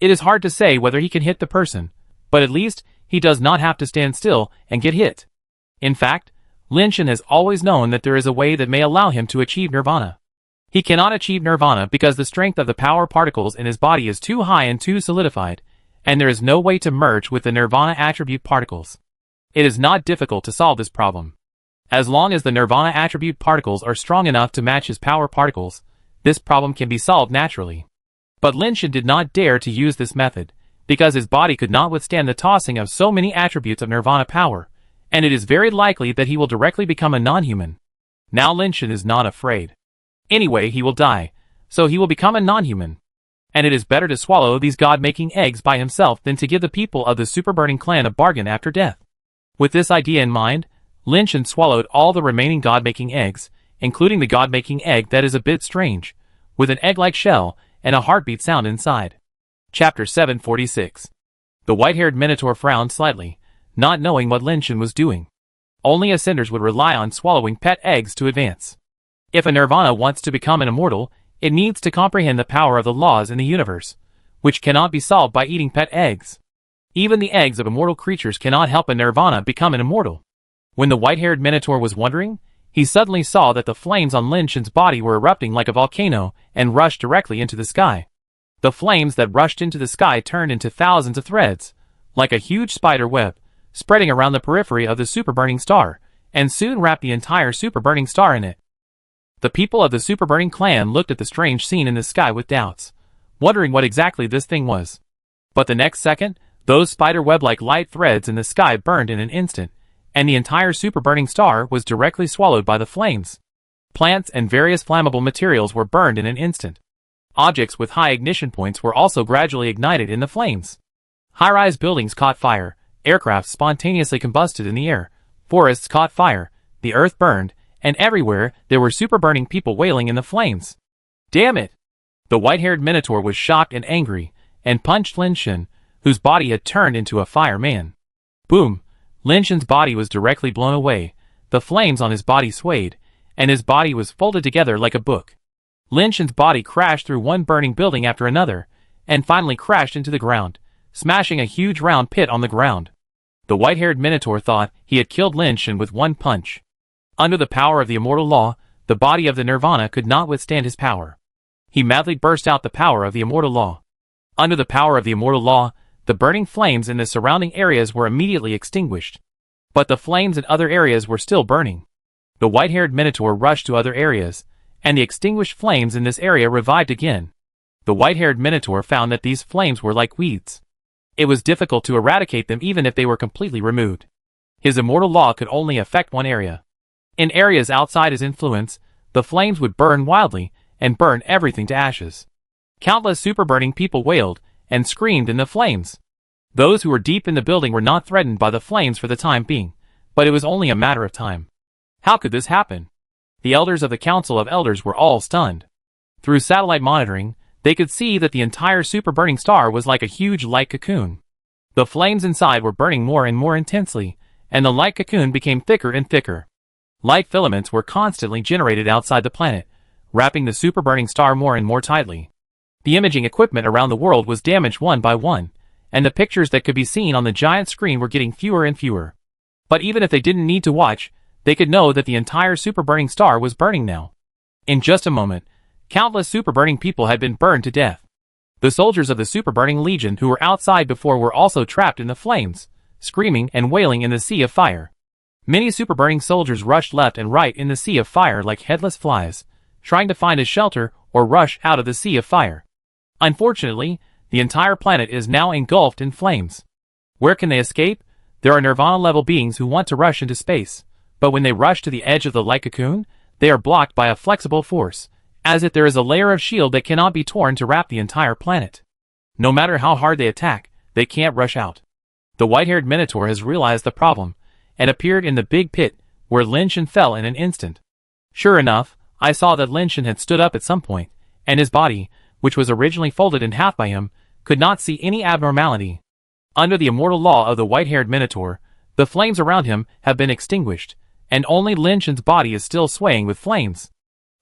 It is hard to say whether he can hit the person, but at least he does not have to stand still and get hit. In fact, Lin Shan has always known that there is a way that may allow him to achieve nirvana. He cannot achieve nirvana because the strength of the power particles in his body is too high and too solidified, and there is no way to merge with the nirvana attribute particles. It is not difficult to solve this problem. As long as the nirvana attribute particles are strong enough to match his power particles, this problem can be solved naturally. But Lin Shan did not dare to use this method, because his body could not withstand the tossing of so many attributes of nirvana power, and it is very likely that he will directly become a non-human. Now Lin Shan is not afraid. Anyway, he will die, so he will become a non-human. And it is better to swallow these god-making eggs by himself than to give the people of the Super Burning Clan a bargain after death. With this idea in mind, Lin Shan swallowed all the remaining god-making eggs, including the god-making egg that is a bit strange, with an egg-like shell and a heartbeat sound inside. Chapter 746. The white-haired Minotaur frowned slightly, not knowing what Lin Shan was doing. Only ascenders would rely on swallowing pet eggs to advance. If a nirvana wants to become an immortal, it needs to comprehend the power of the laws in the universe, which cannot be solved by eating pet eggs. Even the eggs of immortal creatures cannot help a nirvana become an immortal. When the white-haired Minotaur was wondering, he suddenly saw that the flames on Lin Shan's body were erupting like a volcano and rushed directly into the sky. The flames that rushed into the sky turned into thousands of threads, like a huge spider web, spreading around the periphery of the super burning star, and soon wrapped the entire super burning star in it. The people of the Super Burning Clan looked at the strange scene in the sky with doubts, wondering what exactly this thing was. But the next second, those spider web-like light threads in the sky burned in an instant, and the entire super burning star was directly swallowed by the flames. Plants and various flammable materials were burned in an instant. Objects with high ignition points were also gradually ignited in the flames. High-rise buildings caught fire, aircraft spontaneously combusted in the air, forests caught fire, the earth burned, and everywhere there were super burning people wailing in the flames. Damn it! The white-haired Minotaur was shocked and angry, and punched Lin Shan, whose body had turned into a fireman. Boom! Lin Shan's body was directly blown away, the flames on his body swayed, and his body was folded together like a book. Lin Shan's body crashed through one burning building after another, and finally crashed into the ground, smashing a huge round pit on the ground. The white-haired Minotaur thought he had killed Lin Shan with one punch. Under the power of the immortal law, the body of the nirvana could not withstand his power. He madly burst out the power of the immortal law. Under the power of the immortal law, the burning flames in the surrounding areas were immediately extinguished. But the flames in other areas were still burning. The white-haired Minotaur rushed to other areas, and the extinguished flames in this area revived again. The white-haired Minotaur found that these flames were like weeds. It was difficult to eradicate them even if they were completely removed. His immortal law could only affect one area. In areas outside his influence, the flames would burn wildly and burn everything to ashes. Countless super-burning people wailed and screamed in the flames. Those who were deep in the building were not threatened by the flames for the time being, but it was only a matter of time. How could this happen? The elders of the Council of Elders were all stunned. Through satellite monitoring, they could see that the entire super-burning star was like a huge light cocoon. The flames inside were burning more and more intensely, and the light cocoon became thicker and thicker. Light filaments were constantly generated outside the planet, wrapping the super-burning star more and more tightly. The imaging equipment around the world was damaged one by one, and the pictures that could be seen on the giant screen were getting fewer and fewer. But even if they didn't need to watch, they could know that the entire super-burning star was burning now. In just a moment, countless super-burning people had been burned to death. The soldiers of the super-burning legion who were outside before were also trapped in the flames, screaming and wailing in the sea of fire. Many super-burning soldiers rushed left and right in the sea of fire like headless flies, trying to find a shelter or rush out of the sea of fire. Unfortunately, the entire planet is now engulfed in flames. Where can they escape? There are nirvana-level beings who want to rush into space, but when they rush to the edge of the light cocoon, they are blocked by a flexible force, as if there is a layer of shield that cannot be torn to wrap the entire planet. No matter how hard they attack, they can't rush out. The white-haired Minotaur has realized the problem, and appeared in the big pit, where Lin Shan fell in an instant. Sure enough, I saw that Lin Shan had stood up at some point, and his body, which was originally folded in half by him, could not see any abnormality. Under the immortal law of the white-haired Minotaur, the flames around him have been extinguished, and only Lin Shan's body is still swaying with flames.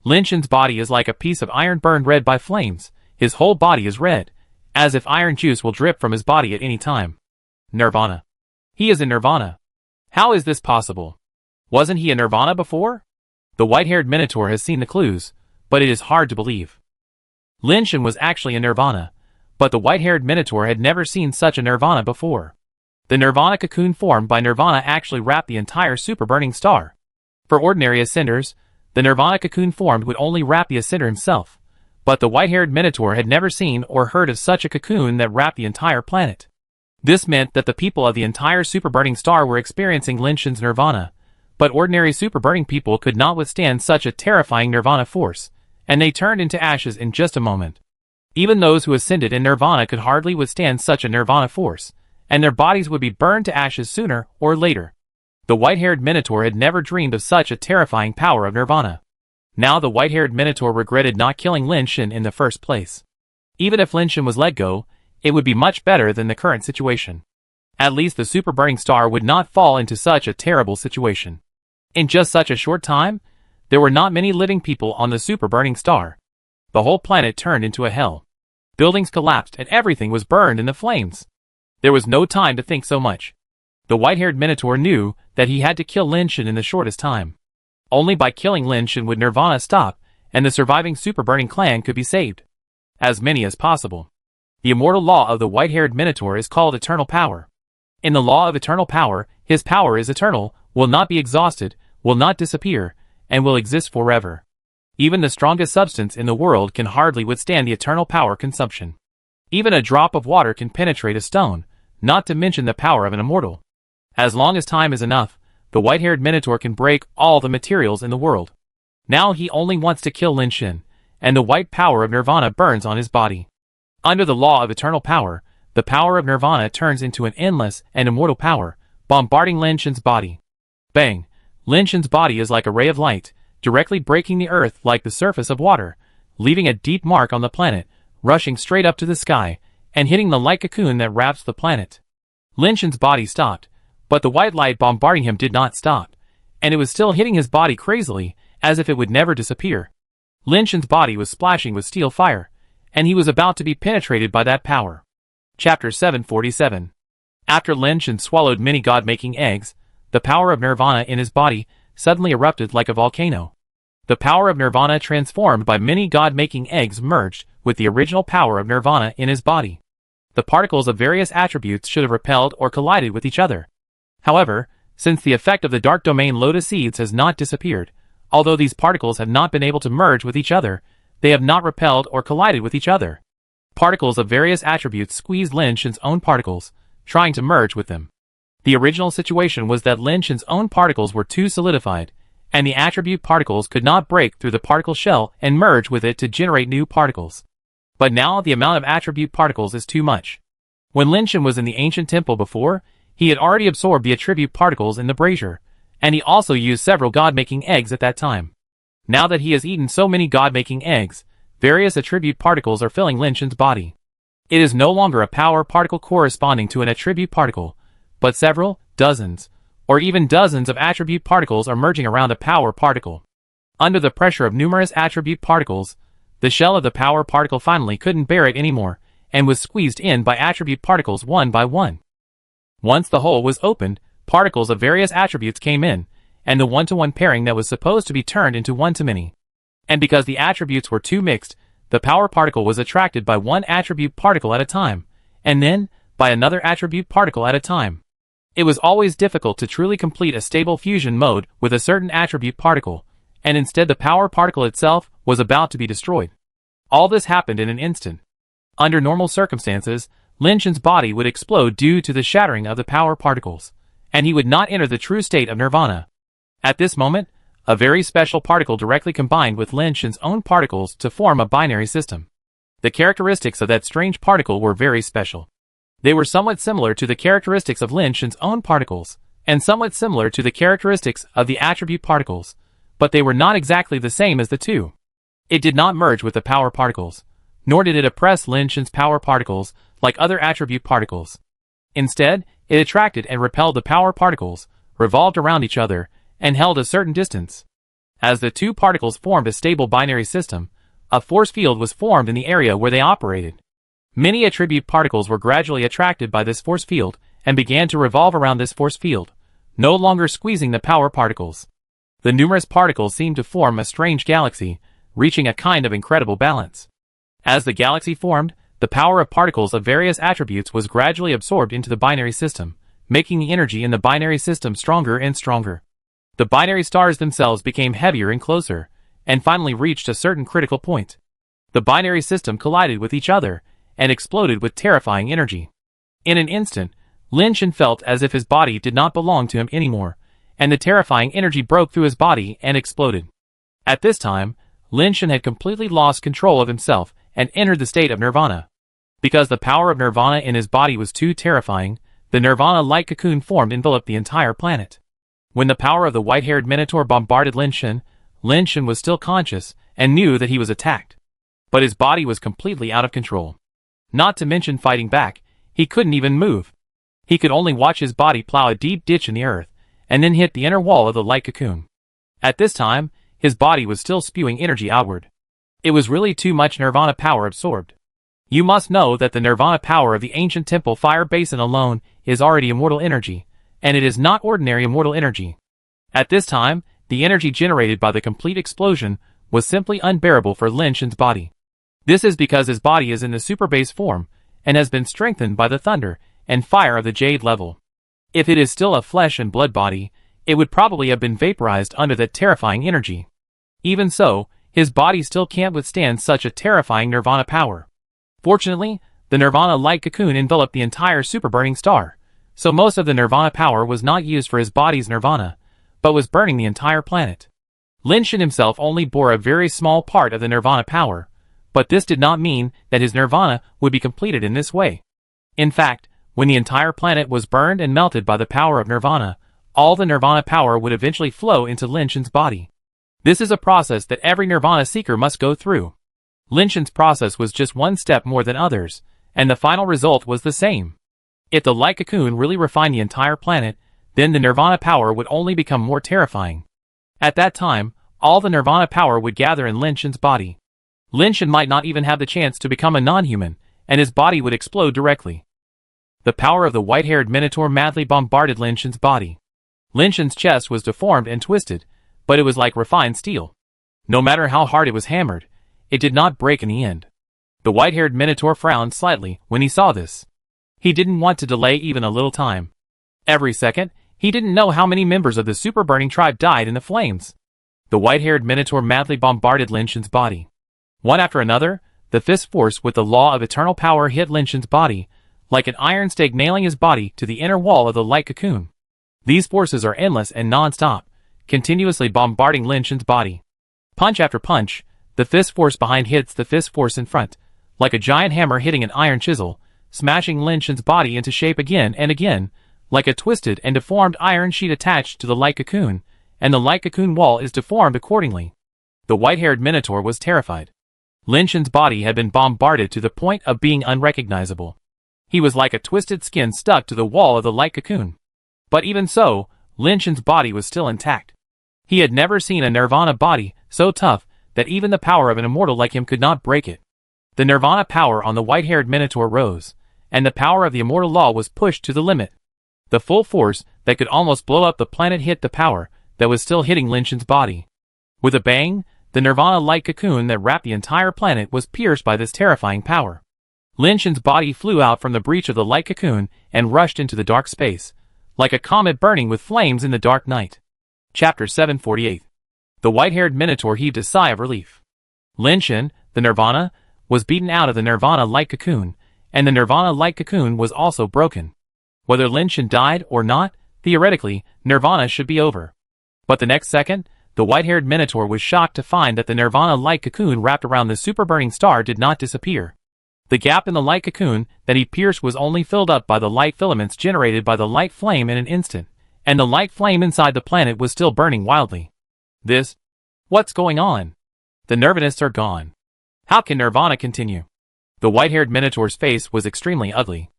Lin Shan's body is like a piece of iron burned red by flames. His whole body is red, as if iron juice will drip from his body at any time. Nirvana. He is in nirvana. How is this possible? Wasn't he in nirvana before? The white-haired Minotaur has seen the clues, but it is hard to believe. Lin Shan was actually in nirvana, but the white-haired Minotaur had never seen such a nirvana before. The nirvana cocoon formed by nirvana actually wrapped the entire super-burning star. For ordinary ascenders, the nirvana cocoon formed would only wrap the ascender himself, But the white-haired Minotaur had never seen or heard of such a cocoon that wrapped the entire planet. This meant that the people of the entire super-burning star were experiencing Lin Shen's nirvana, but ordinary super-burning people could not withstand such a terrifying nirvana force, and they turned into ashes in just a moment. Even those who ascended in nirvana could hardly withstand such a nirvana force, and their bodies would be burned to ashes sooner or later. The white-haired Minotaur had never dreamed of such a terrifying power of nirvana. Now the white-haired Minotaur regretted not killing Lin Shen in the first place. Even if Lin Shen was let go, it would be much better than the current situation. At least the super-burning star would not fall into such a terrible situation. In just such a short time, there were not many living people on the super-burning star. The whole planet turned into a hell. Buildings collapsed and everything was burned in the flames. There was no time to think so much. The white-haired Minotaur knew that he had to kill Lin Shen in the shortest time. Only by killing Lin Shen would nirvana stop, and the surviving super-burning clan could be saved. As many as possible. The immortal law of the white-haired Minotaur is called eternal power. In the law of eternal power, his power is eternal, will not be exhausted, will not disappear, and will exist forever. Even the strongest substance in the world can hardly withstand the eternal power consumption. Even a drop of water can penetrate a stone, not to mention the power of an immortal. As long as time is enough, the white-haired Minotaur can break all the materials in the world. Now he only wants to kill Lin Shen, and the white power of nirvana burns on his body. Under the law of eternal power, the power of nirvana turns into an endless and immortal power, bombarding Lin Shen's body. Bang! Lin Shen's body is like a ray of light, directly breaking the earth like the surface of water, leaving a deep mark on the planet, rushing straight up to the sky, and hitting the light cocoon that wraps the planet. Lin Shen's body stopped, but the white light bombarding him did not stop, and it was still hitting his body crazily, as if it would never disappear. Lin Shen's body was splashing with steel fire, and he was about to be penetrated by that power. Chapter 747. After Lin Shen swallowed many god-making eggs, the power of nirvana in his body suddenly erupted like a volcano. The power of nirvana transformed by many god-making eggs merged with the original power of nirvana in his body. The particles of various attributes should have repelled or collided with each other. However, since the effect of the dark domain lotus seeds has not disappeared, although these particles have not been able to merge with each other, they have not repelled or collided with each other. Particles of various attributes squeezed Lin Shen's own particles, trying to merge with them. The original situation was that Lin Shen's own particles were too solidified, and the attribute particles could not break through the particle shell and merge with it to generate new particles. But now the amount of attribute particles is too much. When Lin Shen was in the ancient temple before, he had already absorbed the attribute particles in the brazier, and he also used several god-making eggs at that time. Now that he has eaten so many god-making eggs, various attribute particles are filling Lin Shen's body. It is no longer a power particle corresponding to an attribute particle, but several, dozens, or even dozens of attribute particles are merging around a power particle. Under the pressure of numerous attribute particles, the shell of the power particle finally couldn't bear it anymore, and was squeezed in by attribute particles one by one. Once the hole was opened, particles of various attributes came in, and the one-to-one pairing that was supposed to be turned into one-to-many. And because the attributes were too mixed, the power particle was attracted by one attribute particle at a time, and then by another attribute particle at a time. It was always difficult to truly complete a stable fusion mode with a certain attribute particle, and instead the power particle itself was about to be destroyed. All this happened in an instant. Under normal circumstances, Lin Shen's body would explode due to the shattering of the power particles, and he would not enter the true state of nirvana. At this moment, a very special particle directly combined with Lin Shen's own particles to form a binary system. The characteristics of that strange particle were very special. They were somewhat similar to the characteristics of Lin Shen's own particles, and somewhat similar to the characteristics of the attribute particles, but they were not exactly the same as the two. It did not merge with the power particles, nor did it oppress Lin Shen's power particles like other attribute particles. Instead, it attracted and repelled the power particles, revolved around each other, and held a certain distance. As the two particles formed a stable binary system, a force field was formed in the area where they operated. Many attribute particles were gradually attracted by this force field and began to revolve around this force field, no longer squeezing the power particles. The numerous particles seemed to form a strange galaxy, reaching a kind of incredible balance. As the galaxy formed, the power of particles of various attributes was gradually absorbed into the binary system, making the energy in the binary system stronger and stronger. The binary stars themselves became heavier and closer, and finally reached a certain critical point. The binary system collided with each other and exploded with terrifying energy. In an instant, Lin Shan felt as if his body did not belong to him anymore, and the terrifying energy broke through his body and exploded. At this time, Lin Shan had completely lost control of himself and entered the state of nirvana. Because the power of nirvana in his body was too terrifying, the nirvana-like cocoon formed enveloped the entire planet. When the power of the white-haired minotaur bombarded Lin Shan was still conscious and knew that he was attacked. But his body was completely out of control. Not to mention fighting back, he couldn't even move. He could only watch his body plow a deep ditch in the earth, and then hit the inner wall of the light cocoon. At this time, his body was still spewing energy outward. It was really too much nirvana power absorbed. You must know that the nirvana power of the ancient temple fire basin alone is already immortal energy, and it is not ordinary immortal energy. At this time, the energy generated by the complete explosion was simply unbearable for Lin Shan's body. This is because his body is in the super base form, and has been strengthened by the thunder and fire of the jade level. If it is still a flesh and blood body, it would probably have been vaporized under that terrifying energy. Even so, his body still can't withstand such a terrifying nirvana power. Fortunately, the nirvana-like cocoon enveloped the entire super burning star, so most of the nirvana power was not used for his body's nirvana, but was burning the entire planet. Lin Shan himself only bore a very small part of the nirvana power, but this did not mean that his nirvana would be completed in this way. In fact, when the entire planet was burned and melted by the power of nirvana, all the nirvana power would eventually flow into Lin Shan's body. This is a process that every nirvana seeker must go through. Lin Shan's process was just one step more than others, and the final result was the same. If the light cocoon really refined the entire planet, then the nirvana power would only become more terrifying. At that time, all the nirvana power would gather in Lin Shan's body. Lin Shan might not even have the chance to become a non-human, and his body would explode directly. The power of the white-haired minotaur madly bombarded Lin Shan's body. Lin Shan's chest was deformed and twisted, but it was like refined steel. No matter how hard it was hammered, it did not break in the end. The white-haired minotaur frowned slightly when he saw this. He didn't want to delay even a little time. Every second, he didn't know how many members of the super burning tribe died in the flames. The white-haired minotaur madly bombarded Lin Shan's body. One after another, the fist force with the law of eternal power hit Lin Shan's body, like an iron stake nailing his body to the inner wall of the light cocoon. These forces are endless and non-stop, continuously bombarding Lin Shan's body. Punch after punch, the fist force behind hits the fist force in front, like a giant hammer hitting an iron chisel, smashing Lin Shan's body into shape again and again, like a twisted and deformed iron sheet attached to the light cocoon, and the light cocoon wall is deformed accordingly. The white-haired minotaur was terrified. Lin Shan's body had been bombarded to the point of being unrecognizable. He was like a twisted skin stuck to the wall of the light cocoon. But even so, Lin Shan's body was still intact. He had never seen a nirvana body so tough that even the power of an immortal like him could not break it. The nirvana power on the white-haired minotaur rose, and the power of the immortal law was pushed to the limit. The full force that could almost blow up the planet hit the power that was still hitting Lin Shan's body. With a bang, the nirvana-like cocoon that wrapped the entire planet was pierced by this terrifying power. Lin Shan's body flew out from the breach of the light cocoon and rushed into the dark space, like a comet burning with flames in the dark night. Chapter 748. The white-haired minotaur heaved a sigh of relief. Lin Shan, the nirvana, was beaten out of the nirvana-like cocoon, and the nirvana-like cocoon was also broken. Whether Lin Shan died or not, theoretically, nirvana should be over. But the next second, the white-haired minotaur was shocked to find that the nirvana-like cocoon wrapped around the super-burning star did not disappear. The gap in the light cocoon that he pierced was only filled up by the light filaments generated by the light flame in an instant, and the light flame inside the planet was still burning wildly. What's going on? The nirvanists are gone. How can nirvana continue? The white-haired minotaur's face was extremely ugly.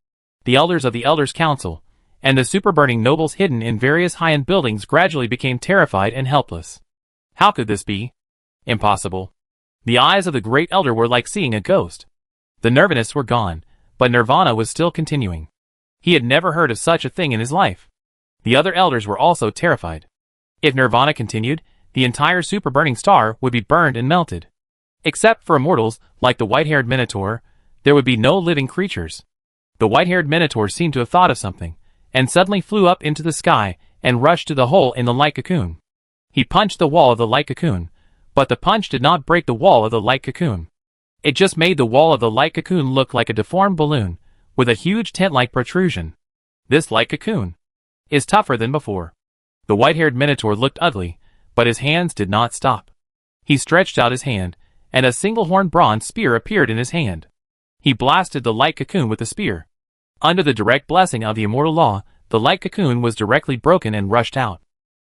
The elders of the Elders' Council, and the super-burning nobles hidden in various high-end buildings gradually became terrified and helpless. How could this be? Impossible. The eyes of the great elder were like seeing a ghost. The nirvanists were gone, but nirvana was still continuing. He had never heard of such a thing in his life. The other elders were also terrified. If nirvana continued, the entire super-burning star would be burned and melted. Except for immortals, like the white-haired minotaur, there would be no living creatures. The white-haired minotaur seemed to have thought of something, and suddenly flew up into the sky and rushed to the hole in the light cocoon. He punched the wall of the light cocoon, but the punch did not break the wall of the light cocoon. It just made the wall of the light cocoon look like a deformed balloon, with a huge tent-like protrusion. This light cocoon is tougher than before. The white-haired minotaur looked ugly, but his hands did not stop. He stretched out his hand, and a single-horned bronze spear appeared in his hand. He blasted the light cocoon with the spear. Under the direct blessing of the immortal law, the light cocoon was directly broken and rushed out.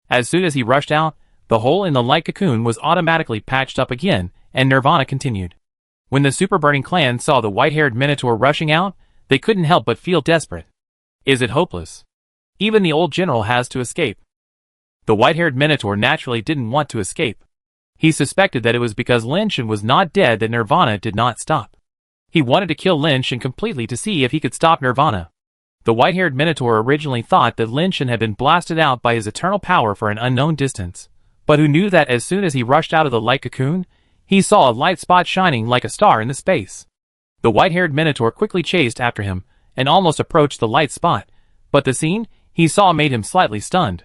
As soon as he rushed out, the hole in the light cocoon was automatically patched up again, and Nirvana continued. When the super burning clan saw the white-haired minotaur rushing out, they couldn't help but feel desperate. Is it hopeless? Even the old general has to escape. The white-haired minotaur naturally didn't want to escape. He suspected that it was because Lin Shen was not dead that Nirvana did not stop. He wanted to kill Lin Shen completely to see if he could stop Nirvana. The white-haired minotaur originally thought that Lin Shen had been blasted out by his eternal power for an unknown distance, but who knew that as soon as he rushed out of the light cocoon, he saw a light spot shining like a star in the space. The white-haired minotaur quickly chased after him and almost approached the light spot, but the scene he saw made him slightly stunned.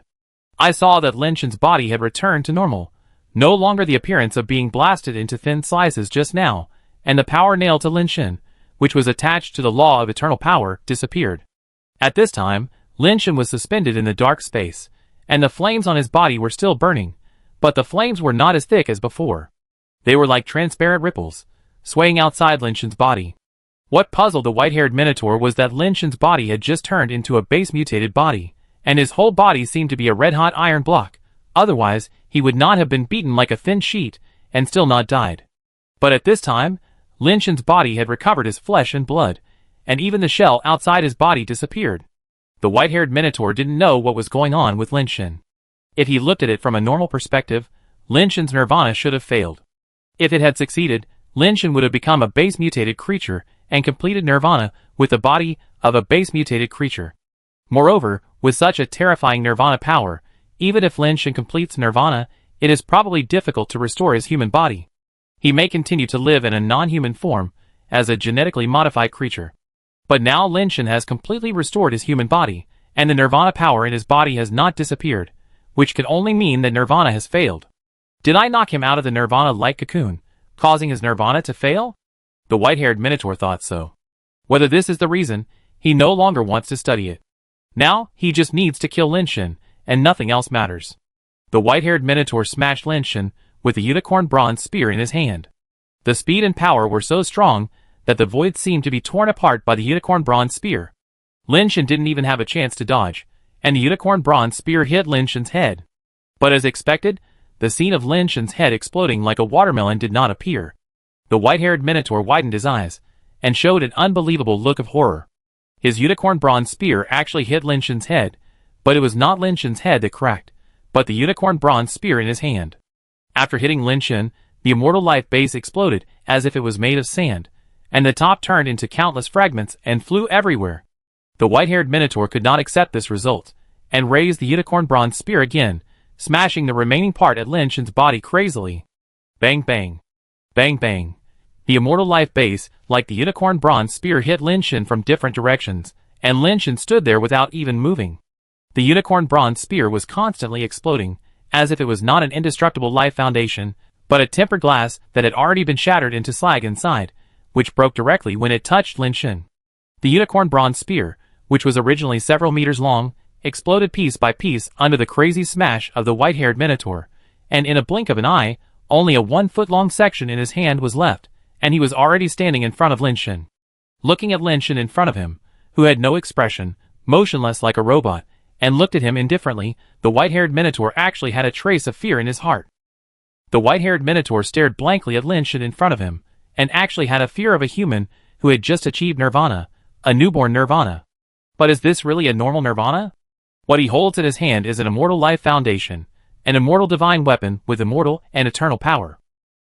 I saw that Lin Shen's body had returned to normal, no longer the appearance of being blasted into thin slices just now, and the power nail to Lin Shen, which was attached to the law of eternal power, disappeared. At this time, Lin Shen was suspended in the dark space, and the flames on his body were still burning, but the flames were not as thick as before. They were like transparent ripples, swaying outside Lin Shen's body. What puzzled the white-haired minotaur was that Lin Shen's body had just turned into a base-mutated body, and his whole body seemed to be a red-hot iron block. Otherwise, he would not have been beaten like a thin sheet, and still not died. But at this time, Lin Shen's body had recovered his flesh and blood, and even the shell outside his body disappeared. The white-haired minotaur didn't know what was going on with Lin Shen. If he looked at it from a normal perspective, Lin Shen's nirvana should have failed. If it had succeeded, Lin Shen would have become a base-mutated creature and completed nirvana with the body of a base-mutated creature. Moreover, with such a terrifying nirvana power, even if Lin Shen completes nirvana, it is probably difficult to restore his human body. He may continue to live in a non-human form, as a genetically modified creature. But now Lin Shen has completely restored his human body, and the nirvana power in his body has not disappeared, which can only mean that nirvana has failed. Did I knock him out of the nirvana light cocoon, causing his nirvana to fail? The white-haired minotaur thought so. Whether this is the reason, he no longer wants to study it. Now, he just needs to kill Lin Shen, and nothing else matters. The white-haired minotaur smashed Lin Shen with the unicorn bronze spear in his hand. The speed and power were so strong that the void seemed to be torn apart by the unicorn bronze spear. Lin Shen didn't even have a chance to dodge, and the unicorn bronze spear hit Lin Shen's head. But as expected, the scene of Lin Shen's head exploding like a watermelon did not appear. The white-haired minotaur widened his eyes, and showed an unbelievable look of horror. His unicorn bronze spear actually hit Lin Shen's head, but it was not Lin Shen's head that cracked, but the unicorn bronze spear in his hand. After hitting Lin Shen, the immortal life base exploded as if it was made of sand, and the top turned into countless fragments and flew everywhere. The white-haired minotaur could not accept this result, and raised the unicorn bronze spear again, smashing the remaining part at Lin Shen's body crazily. Bang bang. Bang bang. The immortal life base, like the unicorn bronze spear, hit Lin Shen from different directions, and Lin Shen stood there without even moving. The unicorn bronze spear was constantly exploding, as if it was not an indestructible life foundation, but a tempered glass that had already been shattered into slag inside, which broke directly when it touched Lin Shen. The unicorn bronze spear, which was originally several meters long, exploded piece by piece under the crazy smash of the white-haired minotaur, and in a blink of an eye, only a 1-foot-long section in his hand was left, and he was already standing in front of Lin Shen. Looking at Lin Shen in front of him, who had no expression, motionless like a robot, and looked at him indifferently, the white-haired minotaur actually had a trace of fear in his heart. The white-haired minotaur stared blankly at Lin Shen in front of him, and actually had a fear of a human who had just achieved nirvana, a newborn nirvana. But is this really a normal nirvana? What he holds in his hand is an immortal life foundation, an immortal divine weapon with immortal and eternal power.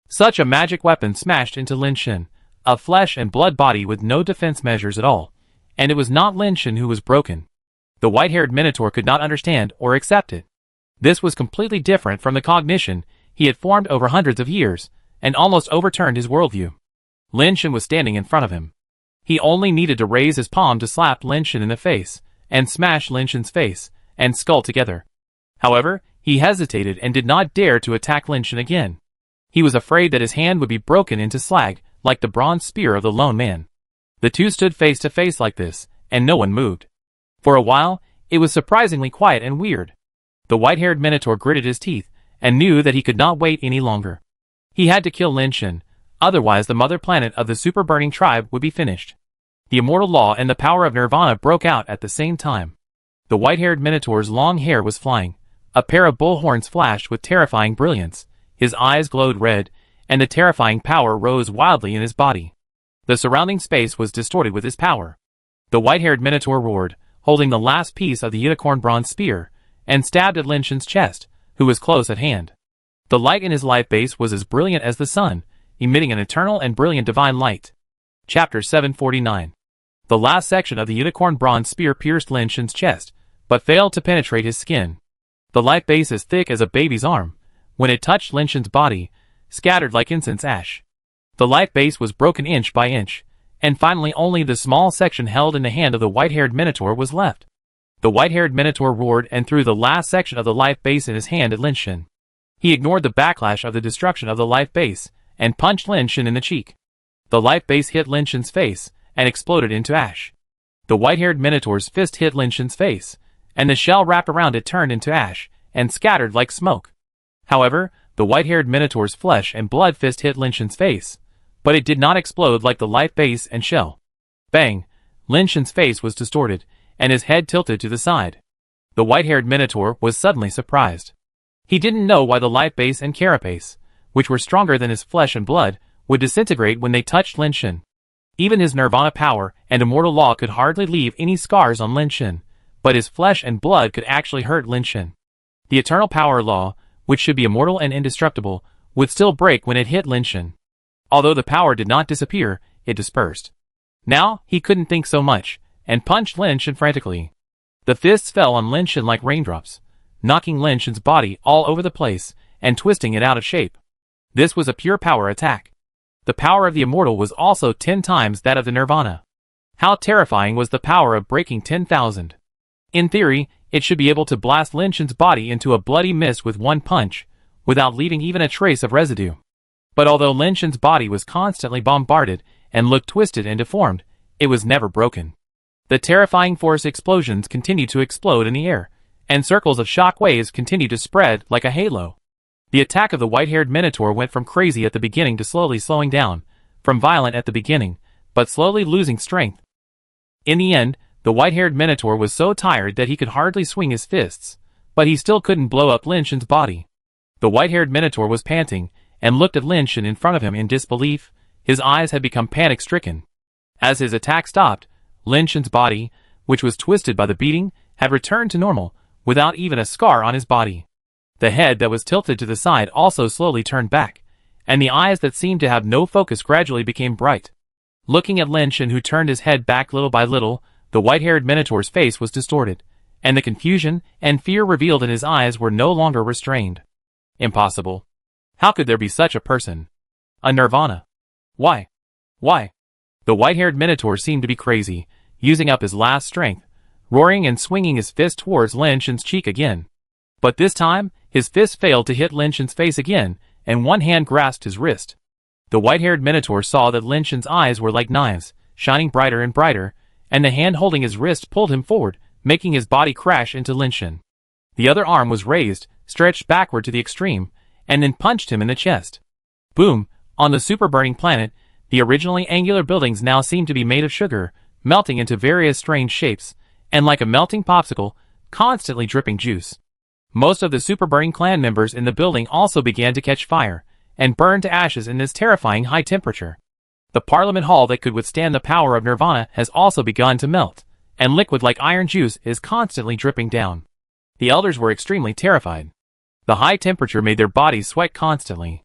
Such a magic weapon smashed into Lin Shen, a flesh and blood body with no defense measures at all, and it was not Lin Shen who was broken. The white-haired minotaur could not understand or accept it. This was completely different from the cognition he had formed over hundreds of years, and almost overturned his worldview. Lin Shen was standing in front of him. He only needed to raise his palm to slap Lin Shen in the face, and smash Lin Shen's face and skull together. However, he hesitated and did not dare to attack Lin Shen again. He was afraid that his hand would be broken into slag, like the bronze spear of the lone man. The two stood face to face like this, and no one moved. For a while, it was surprisingly quiet and weird. The white-haired Minotaur gritted his teeth, and knew that he could not wait any longer. He had to kill Lin Shen, otherwise the mother planet of the super burning tribe would be finished. The immortal law and the power of Nirvana broke out at the same time. The white-haired Minotaur's long hair was flying, a pair of bull horns flashed with terrifying brilliance, his eyes glowed red, and the terrifying power rose wildly in his body. The surrounding space was distorted with his power. The white-haired Minotaur roared, holding the last piece of the unicorn bronze spear, and stabbed at Lin Shen's chest, who was close at hand. The light in his life base was as brilliant as the sun, emitting an eternal and brilliant divine light. Chapter 749. The last section of the unicorn bronze spear pierced Lin Shen's chest, but failed to penetrate his skin. The light base as thick as a baby's arm, when it touched Lin Shen's body, scattered like incense ash. The light base was broken inch by inch, and finally only the small section held in the hand of the white-haired Minotaur was left. The white-haired Minotaur roared and threw the last section of the life base in his hand at Lin Shen. He ignored the backlash of the destruction of the life base, and punched Lin Shen in the cheek. The life base hit Lin Shen's face, and exploded into ash. The white-haired Minotaur's fist hit Lin Shen's face, and the shell wrapped around it turned into ash, and scattered like smoke. However, the white-haired Minotaur's flesh and blood fist hit Lin Shen's face, but it did not explode like the life base and shell. Bang! Lin Shen's face was distorted, and his head tilted to the side. The white-haired Minotaur was suddenly surprised. He didn't know why the life base and carapace, which were stronger than his flesh and blood, would disintegrate when they touched Lin Shen. Even his Nirvana power and immortal law could hardly leave any scars on Lin Shen, but his flesh and blood could actually hurt Lin Shen. The eternal power law, which should be immortal and indestructible, would still break when it hit Lin Shen. Although the power did not disappear, it dispersed. Now, he couldn't think so much, and punched Lin Shen frantically. The fists fell on Lin Shen like raindrops, knocking Lin Shen's body all over the place, and twisting it out of shape. This was a pure power attack. The power of the immortal was also 10 times that of the Nirvana. How terrifying was the power of breaking 10,000. In theory, it should be able to blast Lin Shen's body into a bloody mist with one punch, without leaving even a trace of residue. But although Lin Shen's body was constantly bombarded and looked twisted and deformed, it was never broken. The terrifying force explosions continued to explode in the air, and circles of shock waves continued to spread like a halo. The attack of the white-haired Minotaur went from crazy at the beginning to slowly slowing down, from violent at the beginning, but slowly losing strength. In the end, the white-haired Minotaur was so tired that he could hardly swing his fists, but he still couldn't blow up Lin Shen's body. The white-haired Minotaur was panting, and looked at Lin Shen in front of him in disbelief. His eyes had become panic-stricken. As his attack stopped, Lin Shen's body, which was twisted by the beating, had returned to normal, without even a scar on his body. The head that was tilted to the side also slowly turned back, and the eyes that seemed to have no focus gradually became bright. Looking at Lin Shen, who turned his head back little by little, the white-haired Minotaur's face was distorted, and the confusion and fear revealed in his eyes were no longer restrained. Impossible. How could there be such a person? A Nirvana. Why? Why? The white-haired Minotaur seemed to be crazy, using up his last strength, roaring and swinging his fist towards Lin Shen's cheek again. But this time, his fist failed to hit Lin Shen's face again, and one hand grasped his wrist. The white-haired Minotaur saw that Lin Shen's eyes were like knives, shining brighter and brighter, and the hand holding his wrist pulled him forward, making his body crash into Lin Shen. The other arm was raised, stretched backward to the extreme, and then punched him in the chest. Boom! On the super-burning planet, the originally angular buildings now seemed to be made of sugar, melting into various strange shapes, and like a melting popsicle, constantly dripping juice. Most of the super-burning clan members in the building also began to catch fire, and burn to ashes in this terrifying high temperature. The Parliament Hall that could withstand the power of Nirvana has also begun to melt, and liquid like iron juice is constantly dripping down. The elders were extremely terrified. The high temperature made their bodies sweat constantly.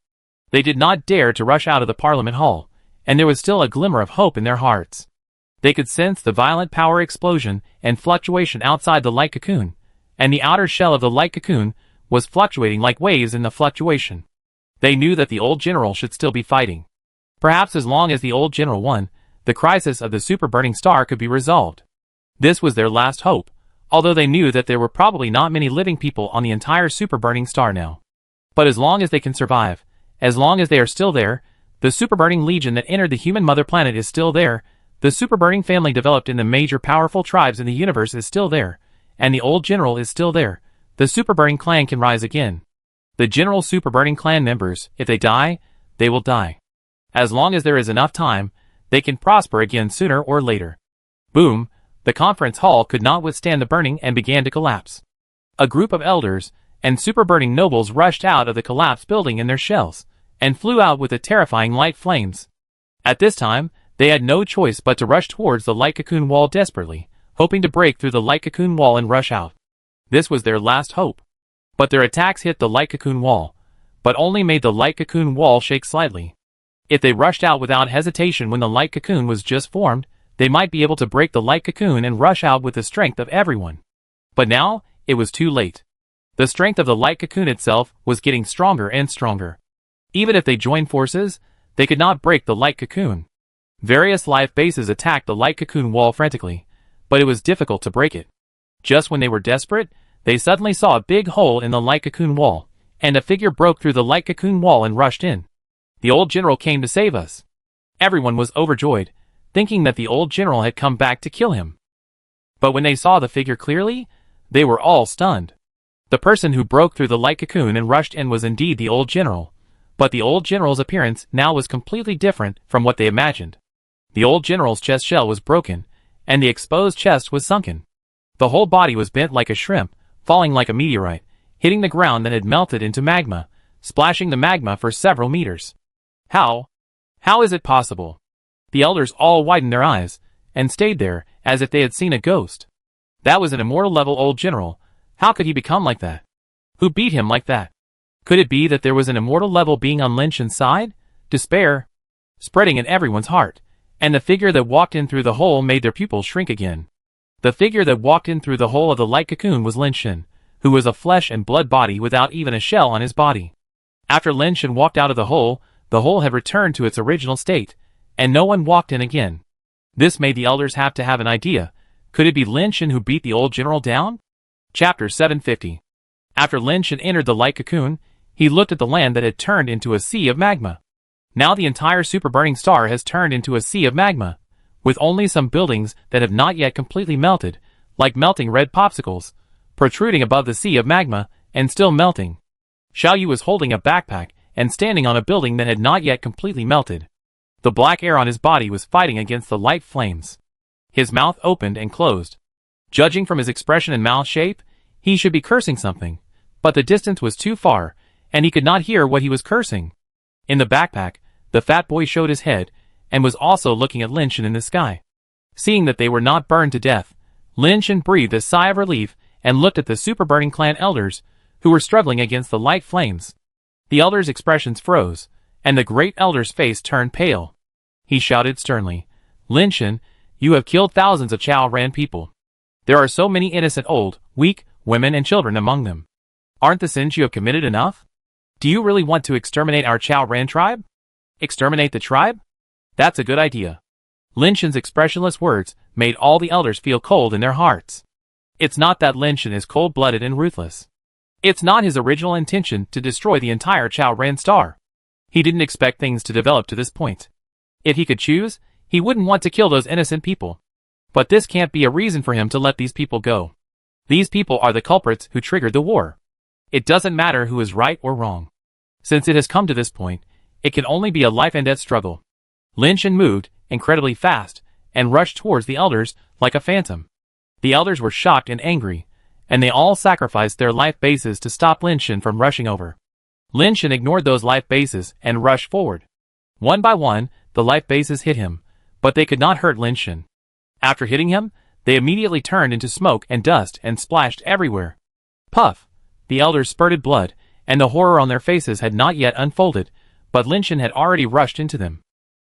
They did not dare to rush out of the Parliament Hall, and there was still a glimmer of hope in their hearts. They could sense the violent power explosion and fluctuation outside the light cocoon, and the outer shell of the light cocoon was fluctuating like waves in the fluctuation. They knew that the old general should still be fighting. Perhaps as long as the old general won, the crisis of the super-burning star could be resolved. This was their last hope, although they knew that there were probably not many living people on the entire super-burning star now. But as long as they can survive, as long as they are still there, The super burning legion that entered the human mother planet is still there, the super burning family developed in the major powerful tribes in the universe is still there, and the old general is still there. The super burning clan can rise again. The general super burning clan members, if they die, they will die. As long as there is enough time, they can prosper again sooner or later. Boom, the conference hall could not withstand the burning and began to collapse. A group of elders and super burning nobles rushed out of the collapsed building in their shells, and flew out with the terrifying light flames. At this time, they had no choice but to rush towards the light cocoon wall desperately, hoping to break through the light cocoon wall and rush out. This was their last hope. But their attacks hit the light cocoon wall, but only made the light cocoon wall shake slightly. If they rushed out without hesitation when the light cocoon was just formed, they might be able to break the light cocoon and rush out with the strength of everyone. But now, it was too late. The strength of the light cocoon itself was getting stronger and stronger. Even if they joined forces, they could not break the light cocoon. Various life bases attacked the light cocoon wall frantically, but it was difficult to break it. Just when they were desperate, they suddenly saw a big hole in the light cocoon wall, and a figure broke through the light cocoon wall and rushed in. The old general came to save us. Everyone was overjoyed, thinking that the old general had come back to kill him. But when they saw the figure clearly, they were all stunned. The person who broke through the light cocoon and rushed in was indeed the old general, but the old general's appearance now was completely different from what they imagined. The old general's chest shell was broken, and the exposed chest was sunken. The whole body was bent like a shrimp, falling like a meteorite, hitting the ground that had melted into magma, splashing the magma for several meters. How? How is it possible? The elders all widened their eyes, and stayed there, as if they had seen a ghost. That was an immortal level old general. How could he become like that? Who beat him like that? Could it be that there was an immortal level being on Lin Shen's side? Despair spreading in everyone's heart, and the figure that walked in through the hole made their pupils shrink again. The figure that walked in through the hole of the light cocoon was Lin Shen, who was a flesh and blood body without even a shell on his body. After Lin Shen walked out of the hole had returned to its original state, and no one walked in again. This made the elders have to have an idea. Could it be Lin Shen who beat the old general down? Chapter 750. After Lin Shen entered the light cocoon, he looked at the land that had turned into a sea of magma. Now the entire super burning star has turned into a sea of magma, with only some buildings that have not yet completely melted, like melting red popsicles, protruding above the sea of magma, and still melting. Xiao Yu was holding a backpack and standing on a building that had not yet completely melted. The black air on his body was fighting against the light flames. His mouth opened and closed. Judging from his expression and mouth shape, he should be cursing something, but the distance was too far, and he could not hear what he was cursing. In the backpack, the fat boy showed his head, and was also looking at Lin Shen in the sky. Seeing that they were not burned to death, Lin Shen breathed a sigh of relief and looked at the super burning clan elders, who were struggling against the light flames. The elders' expressions froze, and the great elder's face turned pale. He shouted sternly, "Lin Shen, you have killed thousands of Chao Ran people. There are so many innocent old, weak, women and children among them. Aren't the sins you have committed enough? Do you really want to exterminate our Chao Ran tribe? Exterminate the tribe? That's a good idea." Lin Shen's expressionless words made all the elders feel cold in their hearts. It's not that Lin Shen is cold-blooded and ruthless. It's not his original intention to destroy the entire Chao Ran star. He didn't expect things to develop to this point. If he could choose, he wouldn't want to kill those innocent people. But this can't be a reason for him to let these people go. These people are the culprits who triggered the war. It doesn't matter who is right or wrong. Since it has come to this point, it can only be a life and death struggle. Lin Shen moved incredibly fast and rushed towards the elders like a phantom. The elders were shocked and angry, and they all sacrificed their life bases to stop Lin Shen from rushing over. Lin Shen ignored those life bases and rushed forward. One by one, the life bases hit him, but they could not hurt Lin Shen. After hitting him, they immediately turned into smoke and dust and splashed everywhere. Puff! The elders spurted blood, and the horror on their faces had not yet unfolded, but Lin Shen had already rushed into them.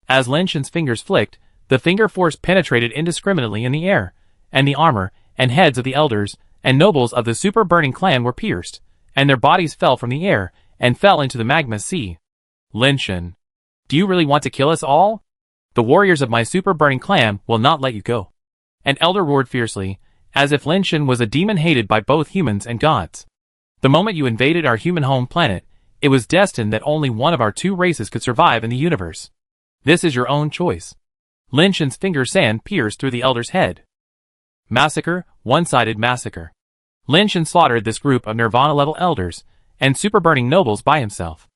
As Lin Shen's fingers flicked, the finger force penetrated indiscriminately in the air, and the armor and heads of the elders and nobles of the super burning clan were pierced, and their bodies fell from the air and fell into the magma sea. Lin Shen, do you really want to kill us all? The warriors of my super burning clan will not let you go. An elder roared fiercely, as if Lin Shen was a demon hated by both humans and gods. The moment you invaded our human home planet, It was destined that only one of our two races could survive in the universe. This is your own choice. Lin Shen's finger sand pierced through the elder's head. Massacre, one-sided massacre. Lin Shen slaughtered this group of Nirvana-level elders and super-burning nobles by himself.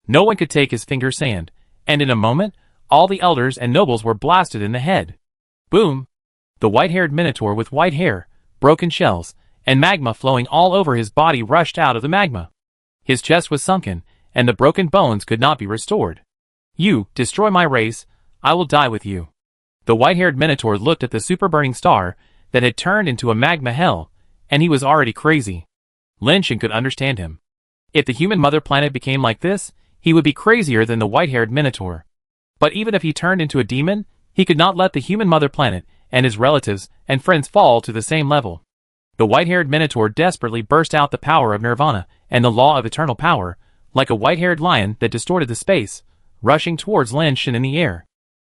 No one could take his finger sand, and in a moment, all the elders and nobles were blasted in the head. Boom! The white-haired minotaur with white hair, broken shells, and magma flowing all over his body rushed out of the magma. His chest was sunken, and the broken bones could not be restored. You, destroy my race, I will die with you. The white-haired minotaur looked at the super-burning star that had turned into a magma hell, and he was already crazy. Lin Shen could understand him. If the human mother planet became like this, he would be crazier than the white-haired minotaur. But even if he turned into a demon, he could not let the human mother planet and his relatives and friends fall to the same level. The white-haired minotaur desperately burst out the power of Nirvana and the law of eternal power, like a white-haired lion that distorted the space, rushing towards Lin Shen in the air.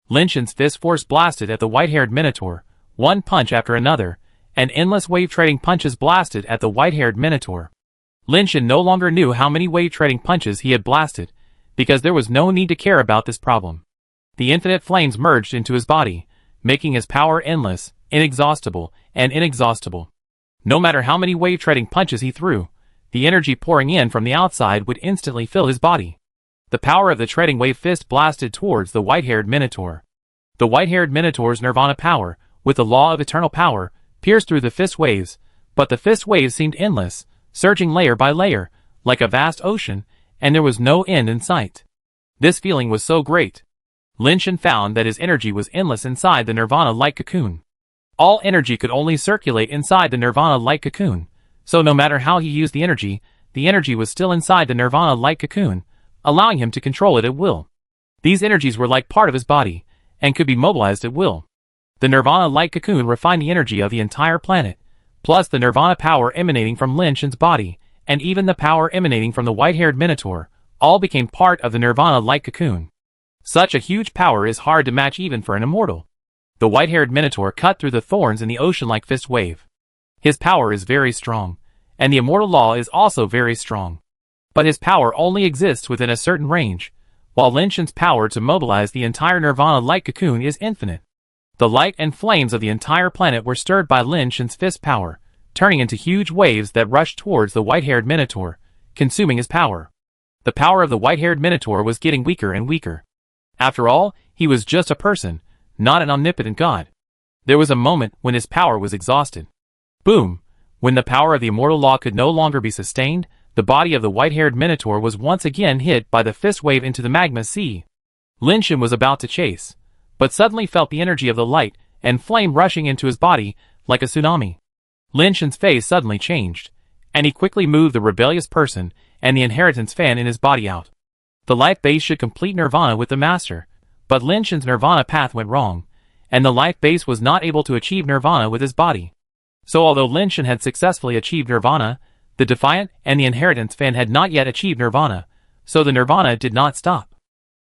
Lin Shen's fist force blasted at the white-haired minotaur, one punch after another, and endless wave-trading punches blasted at the white-haired minotaur. Lin Shen no longer knew how many wave-trading punches he had blasted, because there was no need to care about this problem. The infinite flames merged into his body, making his power endless, inexhaustible, and inexhaustible. No matter how many wave-trading punches he threw, the energy pouring in from the outside would instantly fill his body. The power of the treading wave fist blasted towards the white-haired minotaur. The white-haired minotaur's Nirvana power, with the law of eternal power, pierced through the fist waves, but the fist waves seemed endless, surging layer by layer, like a vast ocean, and there was no end in sight. This feeling was so great. Lin Shen found that his energy was endless inside the Nirvana-like cocoon. All energy could only circulate inside the Nirvana-like cocoon, so no matter how he used the energy was still inside the Nirvana-like cocoon, allowing him to control it at will. These energies were like part of his body, and could be mobilized at will. The Nirvana-like cocoon refined the energy of the entire planet, plus the Nirvana power emanating from Lin Shen's body, and even the power emanating from the white-haired minotaur, all became part of the Nirvana-like cocoon. Such a huge power is hard to match even for an immortal. The white-haired minotaur cut through the thorns in the ocean like fist wave. His power is very strong, and the immortal law is also very strong. But his power only exists within a certain range, while Lin Shen's power to mobilize the entire Nirvana-like cocoon is infinite. The light and flames of the entire planet were stirred by Lin Shen's fist power, turning into huge waves that rushed towards the white-haired minotaur, consuming his power. The power of the white-haired minotaur was getting weaker and weaker. After all, he was just a person, not an omnipotent god. There was a moment when his power was exhausted. Boom! When the power of the immortal law could no longer be sustained, the body of the white-haired minotaur was once again hit by the fist wave into the magma sea. Lin Shen was about to chase, but suddenly felt the energy of the light and flame rushing into his body like a tsunami. Lin Shen's face suddenly changed, and he quickly moved the rebellious person and the inheritance fan in his body out. The life base should complete Nirvana with the Master, but Lin Shen's Nirvana path went wrong, and the life base was not able to achieve Nirvana with his body. So although Lin Shen had successfully achieved Nirvana, the Defiant and the Inheritance fan had not yet achieved Nirvana, so the Nirvana did not stop.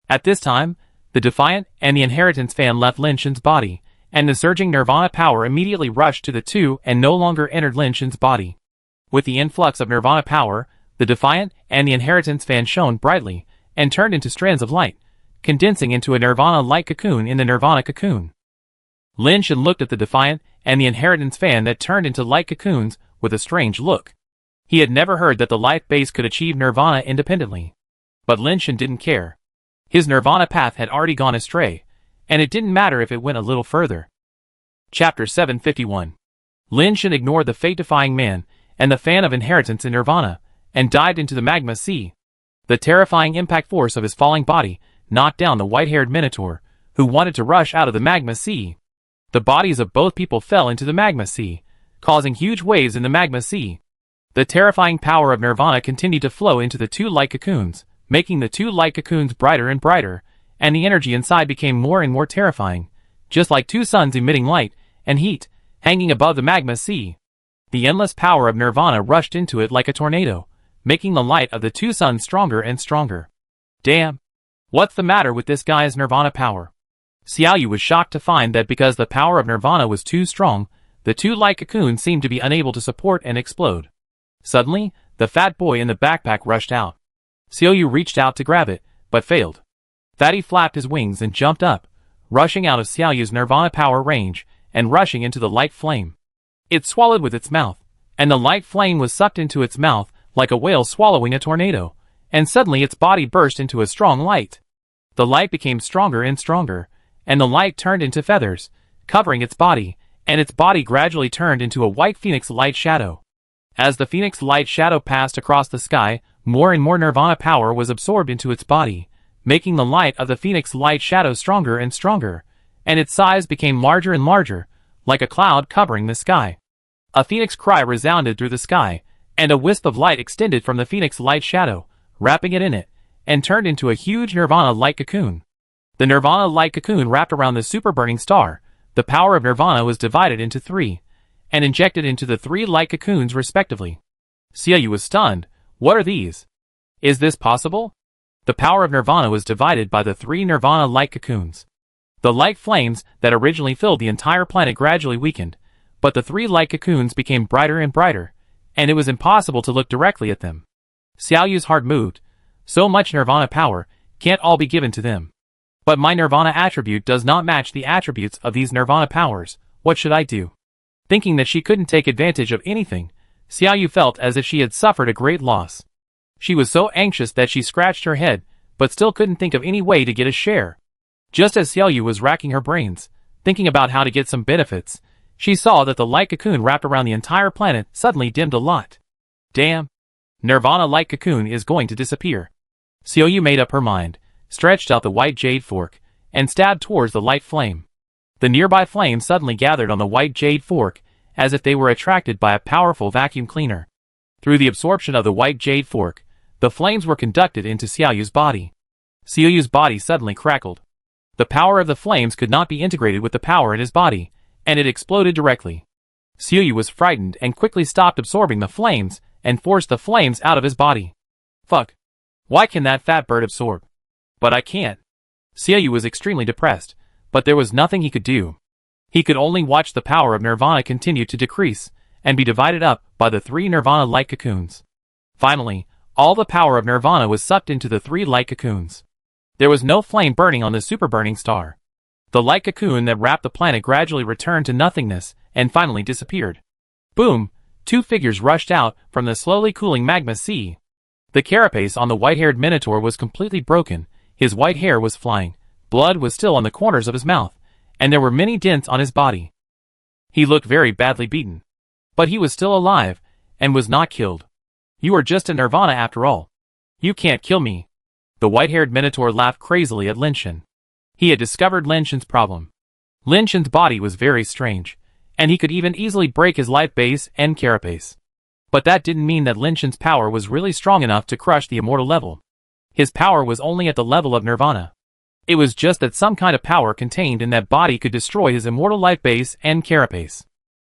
At this time, the Defiant and the Inheritance fan left Lin Shen's body, and the surging Nirvana power immediately rushed to the two and no longer entered Lin Shen's body. With the influx of Nirvana power, the Defiant and the Inheritance fan shone brightly, and turned into strands of light, condensing into a Nirvana-like cocoon in the Nirvana cocoon. Lin Shen looked at the Defiant and the Inheritance fan that turned into light cocoons with a strange look. He had never heard that the life base could achieve Nirvana independently. But Lin Shen didn't care. His Nirvana path had already gone astray, and it didn't matter if it went a little further. Chapter 751. Lin Shen ignored the fate-defying man and the fan of inheritance in Nirvana, and dived into the magma sea. The terrifying impact force of his falling body knocked down the white-haired minotaur, who wanted to rush out of the magma sea. The bodies of both people fell into the magma sea, causing huge waves in the magma sea. The terrifying power of Nirvana continued to flow into the two light cocoons, making the two light cocoons brighter and brighter, and the energy inside became more and more terrifying, just like two suns emitting light and heat, hanging above the magma sea. The endless power of Nirvana rushed into it like a tornado, making the light of the two suns stronger and stronger. Damn! What's the matter with this guy's Nirvana power? Xiaoyu was shocked to find that because the power of Nirvana was too strong, the two light cocoons seemed to be unable to support and explode. Suddenly, the fat boy in the backpack rushed out. Xiaoyu reached out to grab it, but failed. Fatty flapped his wings and jumped up, rushing out of Xiaoyu's nirvana power range and rushing into the light flame. It swallowed with its mouth, and the light flame was sucked into its mouth like a whale swallowing a tornado, and suddenly its body burst into a strong light. The light became stronger and stronger, and the light turned into feathers, covering its body, and its body gradually turned into a white phoenix light shadow. As the phoenix light shadow passed across the sky, more and more nirvana power was absorbed into its body, making the light of the phoenix light shadow stronger and stronger, and its size became larger and larger, like a cloud covering the sky. A phoenix cry resounded through the sky, and a wisp of light extended from the phoenix light shadow, wrapping it in it, and turned into a huge nirvana light cocoon. The nirvana light cocoon wrapped around the super burning star. The power of nirvana was divided into 3, and injected into the 3 light cocoons respectively. Xiaoyu was stunned. What are these? Is this possible? The power of nirvana was divided by the 3 nirvana light cocoons. The light flames that originally filled the entire planet gradually weakened, but the 3 light cocoons became brighter and brighter, and it was impossible to look directly at them. Xiaoyu's heart moved. So much nirvana power can't all be given to them. But my nirvana attribute does not match the attributes of these nirvana powers. What should I do? Thinking that she couldn't take advantage of anything, Xiaoyu felt as if she had suffered a great loss. She was so anxious that she scratched her head, but still couldn't think of any way to get a share. Just as Xiaoyu was racking her brains, thinking about how to get some benefits, she saw that the light cocoon wrapped around the entire planet suddenly dimmed a lot. Damn! Nirvana light cocoon is going to disappear. Xiaoyu made up her mind, stretched out the white jade fork, and stabbed towards the light flame. The nearby flames suddenly gathered on the white jade fork, as if they were attracted by a powerful vacuum cleaner. Through the absorption of the white jade fork, the flames were conducted into Xiaoyu's body. Xiaoyu's body suddenly crackled. The power of the flames could not be integrated with the power in his body, and it exploded directly. Xiaoyu was frightened and quickly stopped absorbing the flames and forced the flames out of his body. Fuck. Why can that fat bird absorb? But I can't. Xiaoyu was extremely depressed, but there was nothing he could do. He could only watch the power of nirvana continue to decrease, and be divided up by the 3 nirvana light cocoons. Finally, all the power of nirvana was sucked into the 3 light cocoons. There was no flame burning on the super burning star. The light cocoon that wrapped the planet gradually returned to nothingness, and finally disappeared. Boom! 2 figures rushed out from the slowly cooling magma sea. The carapace on the white-haired minotaur was completely broken. His white hair was flying, blood was still on the corners of his mouth, and there were many dents on his body. He looked very badly beaten. But he was still alive, and was not killed. You are just a nirvana after all. You can't kill me. The white-haired minotaur laughed crazily at Lin Shen. He had discovered Lin Shen's problem. Lin Shen's body was very strange, and he could even easily break his life base and carapace. But that didn't mean that Lin Shen's power was really strong enough to crush the immortal level. His power was only at the level of nirvana. It was just that some kind of power contained in that body could destroy his immortal life base and carapace.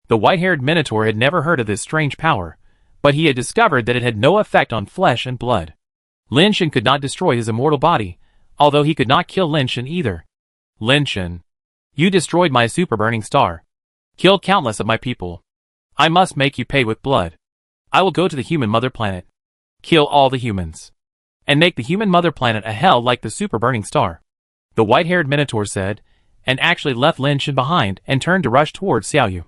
The white-haired minotaur had never heard of this strange power, but he had discovered that it had no effect on flesh and blood. Lin Shen could not destroy his immortal body, although he could not kill Lin Shen either. Lin Shen, you destroyed my super burning star. Killed countless of my people. I must make you pay with blood. I will go to the human mother planet. Kill all the humans. And make the human mother planet a hell like the super burning star. The white-haired minotaur said, and actually left Lin Shen behind and turned to rush towards Xiaoyu.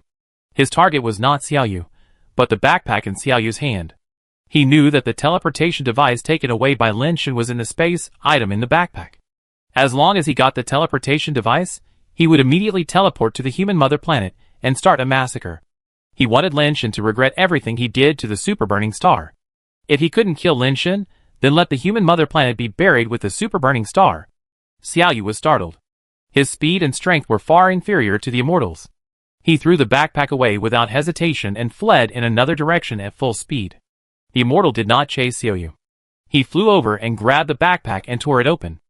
His target was not Xiaoyu, but the backpack in Xiaoyu's hand. He knew that the teleportation device taken away by Lin Shen was in the space item in the backpack. As long as he got the teleportation device, he would immediately teleport to the human mother planet and start a massacre. He wanted Lin Shen to regret everything he did to the super burning star. If he couldn't kill Lin Shen, then let the human mother planet be buried with the super burning star. Xiaoyu was startled. His speed and strength were far inferior to the immortals. He threw the backpack away without hesitation and fled in another direction at full speed. The immortal did not chase Xiaoyu. He flew over and grabbed the backpack and tore it open.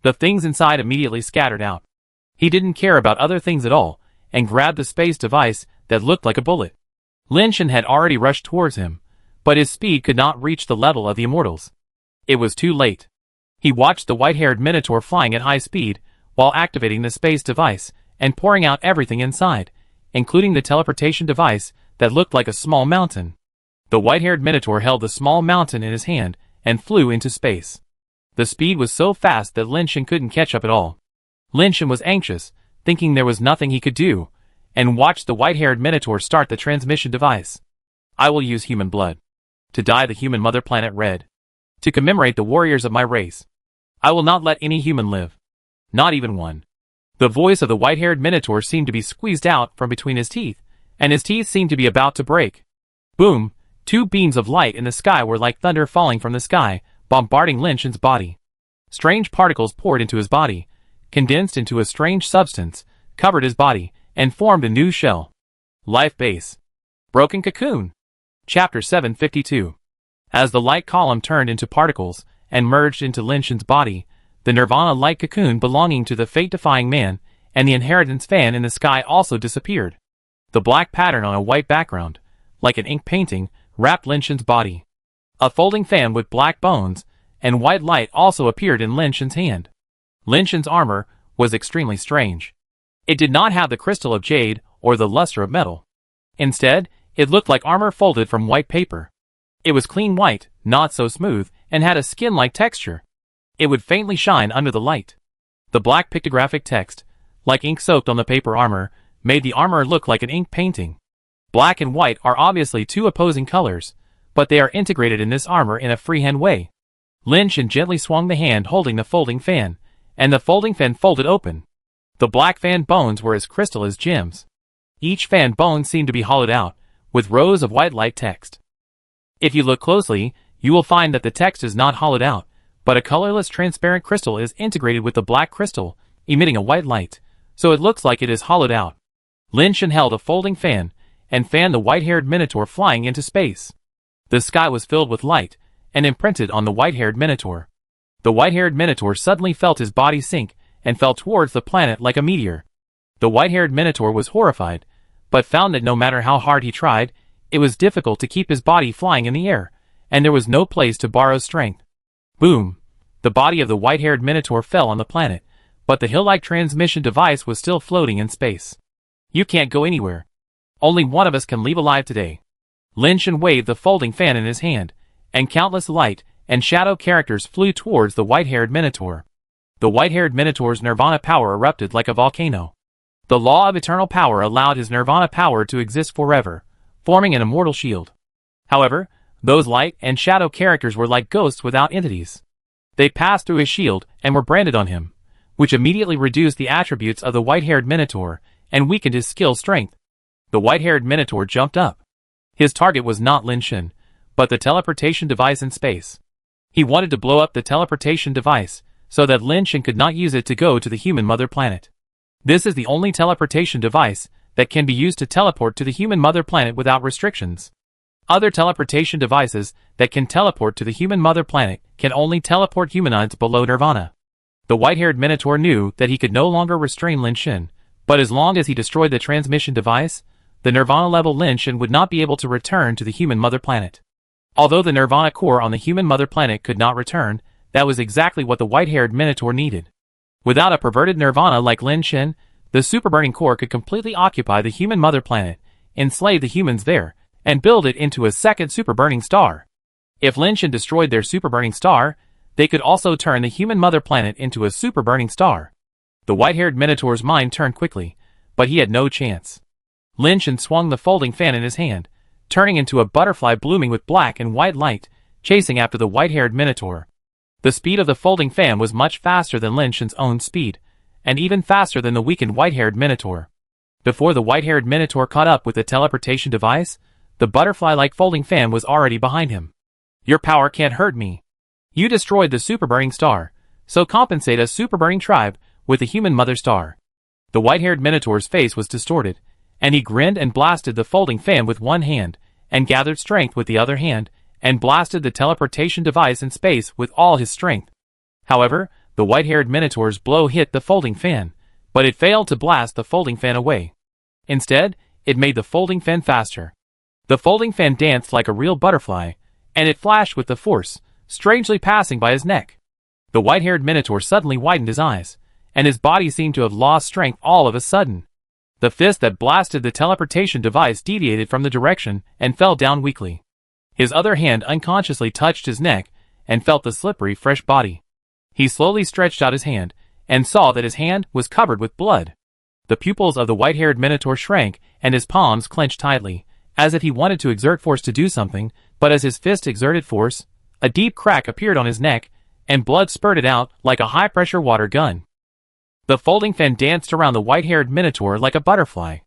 The things inside immediately scattered out. He didn't care about other things at all, and grabbed the space device that looked like a bullet. Lin Shen had already rushed towards him, but his speed could not reach the level of the immortals. It was too late. He watched the white-haired minotaur flying at high speed, while activating the space device, and pouring out everything inside, including the teleportation device that looked like a small mountain. The white-haired minotaur held the small mountain in his hand, and flew into space. The speed was so fast that Lin Shen couldn't catch up at all. Lin Shen was anxious, thinking there was nothing he could do, and watched the white-haired Minotaur start the transmission device. I will use human blood. To dye the human mother planet red. To commemorate the warriors of my race. I will not let any human live. Not even one. The voice of the white-haired Minotaur seemed to be squeezed out from between his teeth, and his teeth seemed to be about to break. Boom! Two beams of light in the sky were like thunder falling from the sky, bombarding Lin Shen's body. Strange particles poured into his body, condensed into a strange substance, covered his body, and formed a new shell. Life Base. Broken Cocoon. Chapter 752. As the light column turned into particles and merged into Lin Shen's body, the Nirvana light cocoon belonging to the fate-defying man and the inheritance fan in the sky also disappeared. The black pattern on a white background, like an ink painting, wrapped Lin Shen's body. A folding fan with black bones and white light also appeared in Lin Shen's hand. Lin Shen's armor was extremely strange. It did not have the crystal of jade or the luster of metal. Instead, it looked like armor folded from white paper. It was clean white, not so smooth, and had a skin-like texture. It would faintly shine under the light. The black pictographic text, like ink soaked on the paper armor, made the armor look like an ink painting. Black and white are obviously two opposing colors, but they are integrated in this armor in a freehand way. Lin Shen gently swung the hand holding the folding fan, and the folding fan folded open. The black fan bones were as crystal as gems. Each fan bone seemed to be hollowed out, with rows of white light text. If you look closely, you will find that the text is not hollowed out, but a colorless transparent crystal is integrated with the black crystal, emitting a white light, so it looks like it is hollowed out. Lin Shen held a folding fan, and fanned the white-haired Minotaur flying into space. The sky was filled with light, and imprinted on the white-haired Minotaur. The white-haired Minotaur suddenly felt his body sink, and fell towards the planet like a meteor. The white-haired Minotaur was horrified, but found that no matter how hard he tried, it was difficult to keep his body flying in the air, and there was no place to borrow strength. Boom! The body of the white-haired Minotaur fell on the planet, but the hill-like transmission device was still floating in space. You can't go anywhere. Only one of us can leave alive today. Lin Shen waved the folding fan in his hand, and countless light and shadow characters flew towards the white-haired Minotaur. The white-haired Minotaur's Nirvana power erupted like a volcano. The law of eternal power allowed his Nirvana power to exist forever, forming an immortal shield. However, those light and shadow characters were like ghosts without entities. They passed through his shield and were branded on him, which immediately reduced the attributes of the white-haired Minotaur and weakened his skill strength. The white-haired Minotaur jumped up. His target was not Lin Shen, but the teleportation device in space. He wanted to blow up the teleportation device, so that Lin Shen could not use it to go to the human mother planet. This is the only teleportation device that can be used to teleport to the human mother planet without restrictions. Other teleportation devices that can teleport to the human mother planet can only teleport humanoids below Nirvana. The white-haired Minotaur knew that he could no longer restrain Lin Shen, but as long as he destroyed the transmission device, the Nirvana-level Lin Shen would not be able to return to the human mother planet. Although the Nirvana core on the human mother planet could not return, that was exactly what the white-haired Minotaur needed. Without a perverted Nirvana like Lin Shen, the super-burning core could completely occupy the human mother planet, enslave the humans there, and build it into a second super-burning star. If Lin Shen destroyed their super-burning star, they could also turn the human mother planet into a super-burning star. The white-haired Minotaur's mind turned quickly, but he had no chance. Lin Shen swung the folding fan in his hand, turning into a butterfly blooming with black and white light, chasing after the white-haired Minotaur. The speed of the folding fan was much faster than Lin Shen's own speed, and even faster than the weakened white-haired Minotaur. Before the white-haired Minotaur caught up with the teleportation device, the butterfly-like folding fan was already behind him. Your power can't hurt me. You destroyed the super-burning star, so compensate a super-burning tribe with the human mother star. The white-haired Minotaur's face was distorted, and he grinned and blasted the folding fan with one hand, and gathered strength with the other hand, and blasted the teleportation device in space with all his strength. However, the white-haired Minotaur's blow hit the folding fan, but it failed to blast the folding fan away. Instead, it made the folding fan faster. The folding fan danced like a real butterfly, and it flashed with the force, strangely passing by his neck. The white-haired Minotaur suddenly widened his eyes, and his body seemed to have lost strength all of a sudden. The fist that blasted the teleportation device deviated from the direction and fell down weakly. His other hand unconsciously touched his neck, and felt the slippery, fresh body. He slowly stretched out his hand, and saw that his hand was covered with blood. The pupils of the white-haired minotaur shrank, and his palms clenched tightly, as if he wanted to exert force to do something, but as his fist exerted force, a deep crack appeared on his neck, and blood spurted out like a high-pressure water gun. The folding fan danced around the white-haired minotaur like a butterfly.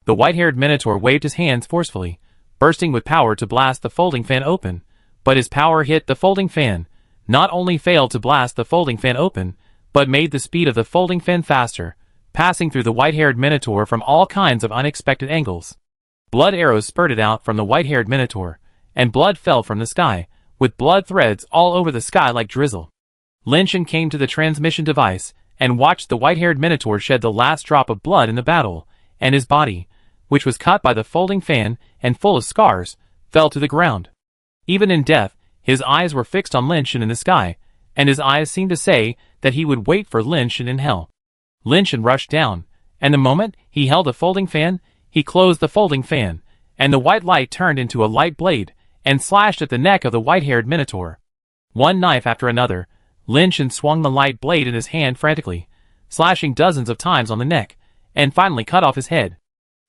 The white-haired minotaur waved his hands forcefully, bursting with power to blast the folding fan open, but his power hit the folding fan, not only failed to blast the folding fan open, but made the speed of the folding fan faster, passing through the white-haired minotaur from all kinds of unexpected angles. Blood arrows spurted out from the white-haired minotaur, and blood fell from the sky, with blood threads all over the sky like drizzle. Lin Shan came to the transmission device, and watched the white-haired minotaur shed the last drop of blood in the battle, and his body, which was cut by the folding fan and full of scars, fell to the ground. Even in death, his eyes were fixed on Lin Shan in the sky, and his eyes seemed to say that he would wait for Lin Shan in hell. Lin Shan rushed down, and the moment he held the folding fan, he closed the folding fan, and the white light turned into a light blade, and slashed at the neck of the white-haired minotaur. One knife after another, Lin Shan swung the light blade in his hand frantically, slashing dozens of times on the neck, and finally cut off his head.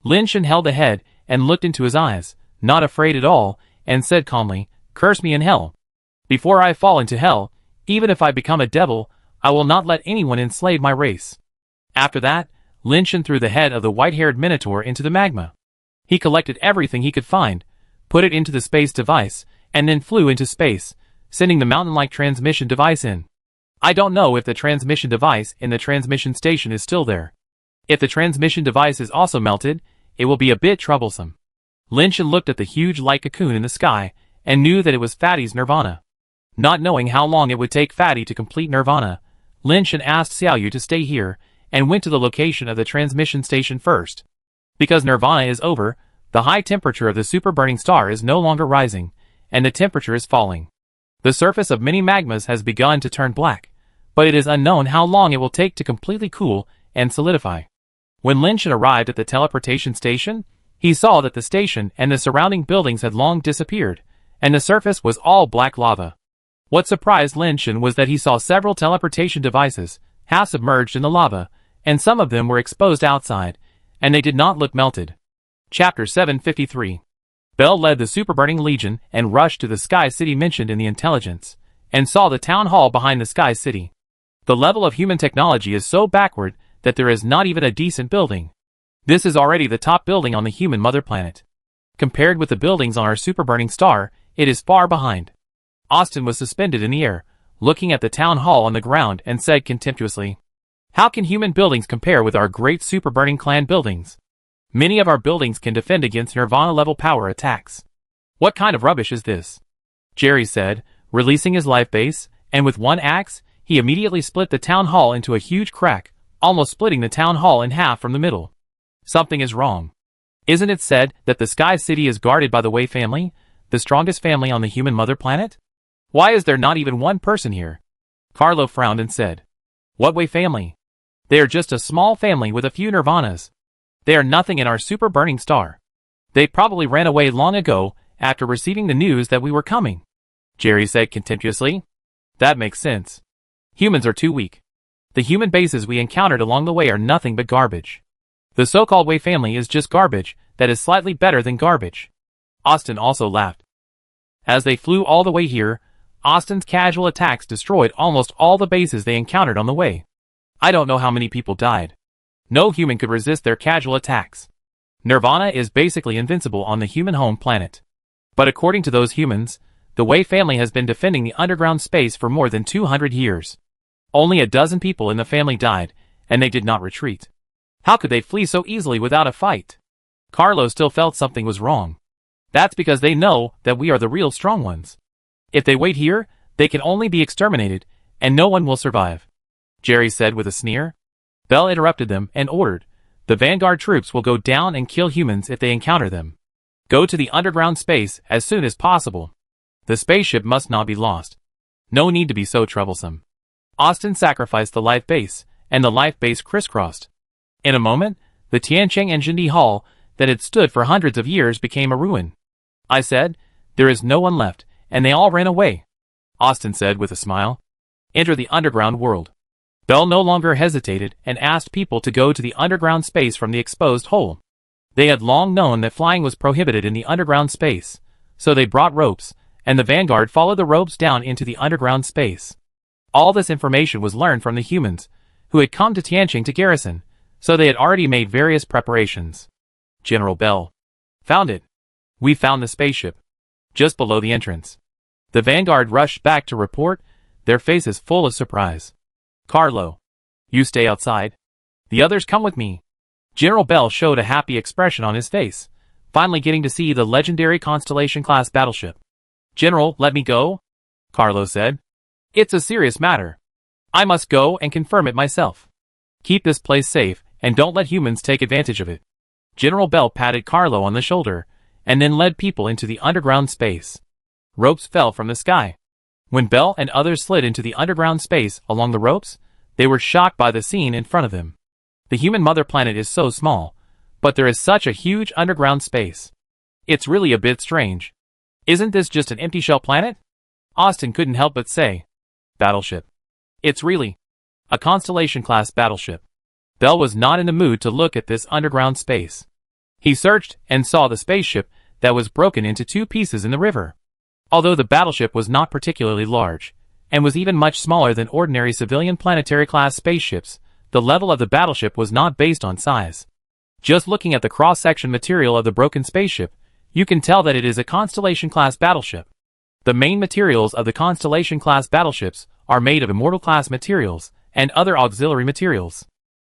Lin Shan held the head and looked into his eyes, not afraid at all, and said calmly, "Curse me in hell. Before I fall into hell, even if I become a devil, I will not let anyone enslave my race." After that, Lin Shan threw the head of the white-haired minotaur into the magma. He collected everything he could find, put it into the space device, and then flew into space, sending the mountain-like transmission device in. I don't know if the transmission device in the transmission station is still there. If the transmission device is also melted, it will be a bit troublesome. Lin Shan looked at the huge light cocoon in the sky, and knew that it was Fatty's nirvana. Not knowing how long it would take Fatty to complete nirvana, Lin Shan asked Xiaoyu to stay here, and went to the location of the transmission station first. Because nirvana is over, the high temperature of the super burning star is no longer rising, and the temperature is falling. The surface of many magmas has begun to turn black, but it is unknown how long it will take to completely cool and solidify. When Lin Shan arrived at the teleportation station, he saw that the station and the surrounding buildings had long disappeared, and the surface was all black lava. What surprised Lin Shan was that he saw several teleportation devices, half submerged in the lava, and some of them were exposed outside, and they did not look melted. Chapter 753. Bell led the Super Burning Legion and rushed to the Sky City mentioned in the intelligence, and saw the town hall behind the Sky City. The level of human technology is so backward that there is not even a decent building. This is already the top building on the human mother planet. Compared with the buildings on our super burning star, it is far behind. Austin was suspended in the air, looking at the town hall on the ground, and said contemptuously, "How can human buildings compare with our great super burning clan buildings? Many of our buildings can defend against Nirvana-level power attacks. What kind of rubbish is this?" Jerry said, releasing his life base, and with one axe, he immediately split the town hall into a huge crack, almost splitting the town hall in half from the middle. Something is wrong. Isn't it said that the Sky City is guarded by the Wei family, the strongest family on the human mother planet? Why is there not even one person here? Carlo frowned and said, "What Wei family? They are just a small family with a few nirvanas. They are nothing in our super burning star. They probably ran away long ago after receiving the news that we were coming," Jerry said contemptuously. "That makes sense. Humans are too weak. The human bases we encountered along the way are nothing but garbage. The so-called Wei family is just garbage that is slightly better than garbage." Austin also laughed. As they flew all the way here, Austin's casual attacks destroyed almost all the bases they encountered on the way. I don't know how many people died. No human could resist their casual attacks. Nirvana is basically invincible on the human home planet. But according to those humans, the Wei family has been defending the underground space for more than 200 years. Only a dozen people in the family died, and they did not retreat. How could they flee so easily without a fight? Carlo still felt something was wrong. That's because they know that we are the real strong ones. If they wait here, they can only be exterminated, and no one will survive, Jerry said with a sneer. Bell interrupted them and ordered, "The Vanguard troops will go down and kill humans if they encounter them. Go to the underground space as soon as possible. The spaceship must not be lost. No need to be so troublesome." Austin sacrificed the life base, and the life base crisscrossed. In a moment, the Tiancheng Engined Hall that had stood for hundreds of years became a ruin. I said, "There is no one left," and they all ran away. Austin said with a smile. Enter the underground world. Bell no longer hesitated and asked people to go to the underground space from the exposed hole. They had long known that flying was prohibited in the underground space, so they brought ropes, and the vanguard followed the ropes down into the underground space. All this information was learned from the humans, who had come to Tianqing to garrison, so they had already made various preparations. General Bell. Found it. We found the spaceship. Just below the entrance. The vanguard rushed back to report, their faces full of surprise. Carlo. You stay outside. The others come with me. General Bell showed a happy expression on his face, finally getting to see the legendary Constellation-class battleship. General, let me go? Carlo said. It's a serious matter. I must go and confirm it myself. Keep this place safe, and don't let humans take advantage of it. General Bell patted Carlo on the shoulder, and then led people into the underground space. Ropes fell from the sky. When Bell and others slid into the underground space along the ropes, they were shocked by the scene in front of them. The human mother planet is so small, but there is such a huge underground space. It's really a bit strange. Isn't this just an empty shell planet? Austin couldn't help but say. Battleship. It's really a Constellation-class battleship. Bell was not in the mood to look at this underground space. He searched and saw the spaceship that was broken into two pieces in the river. Although the battleship was not particularly large, and was even much smaller than ordinary civilian planetary-class spaceships, the level of the battleship was not based on size. Just looking at the cross-section material of the broken spaceship, you can tell that it is a Constellation-class battleship. The main materials of the Constellation-class battleships are made of Immortal-class materials and other auxiliary materials.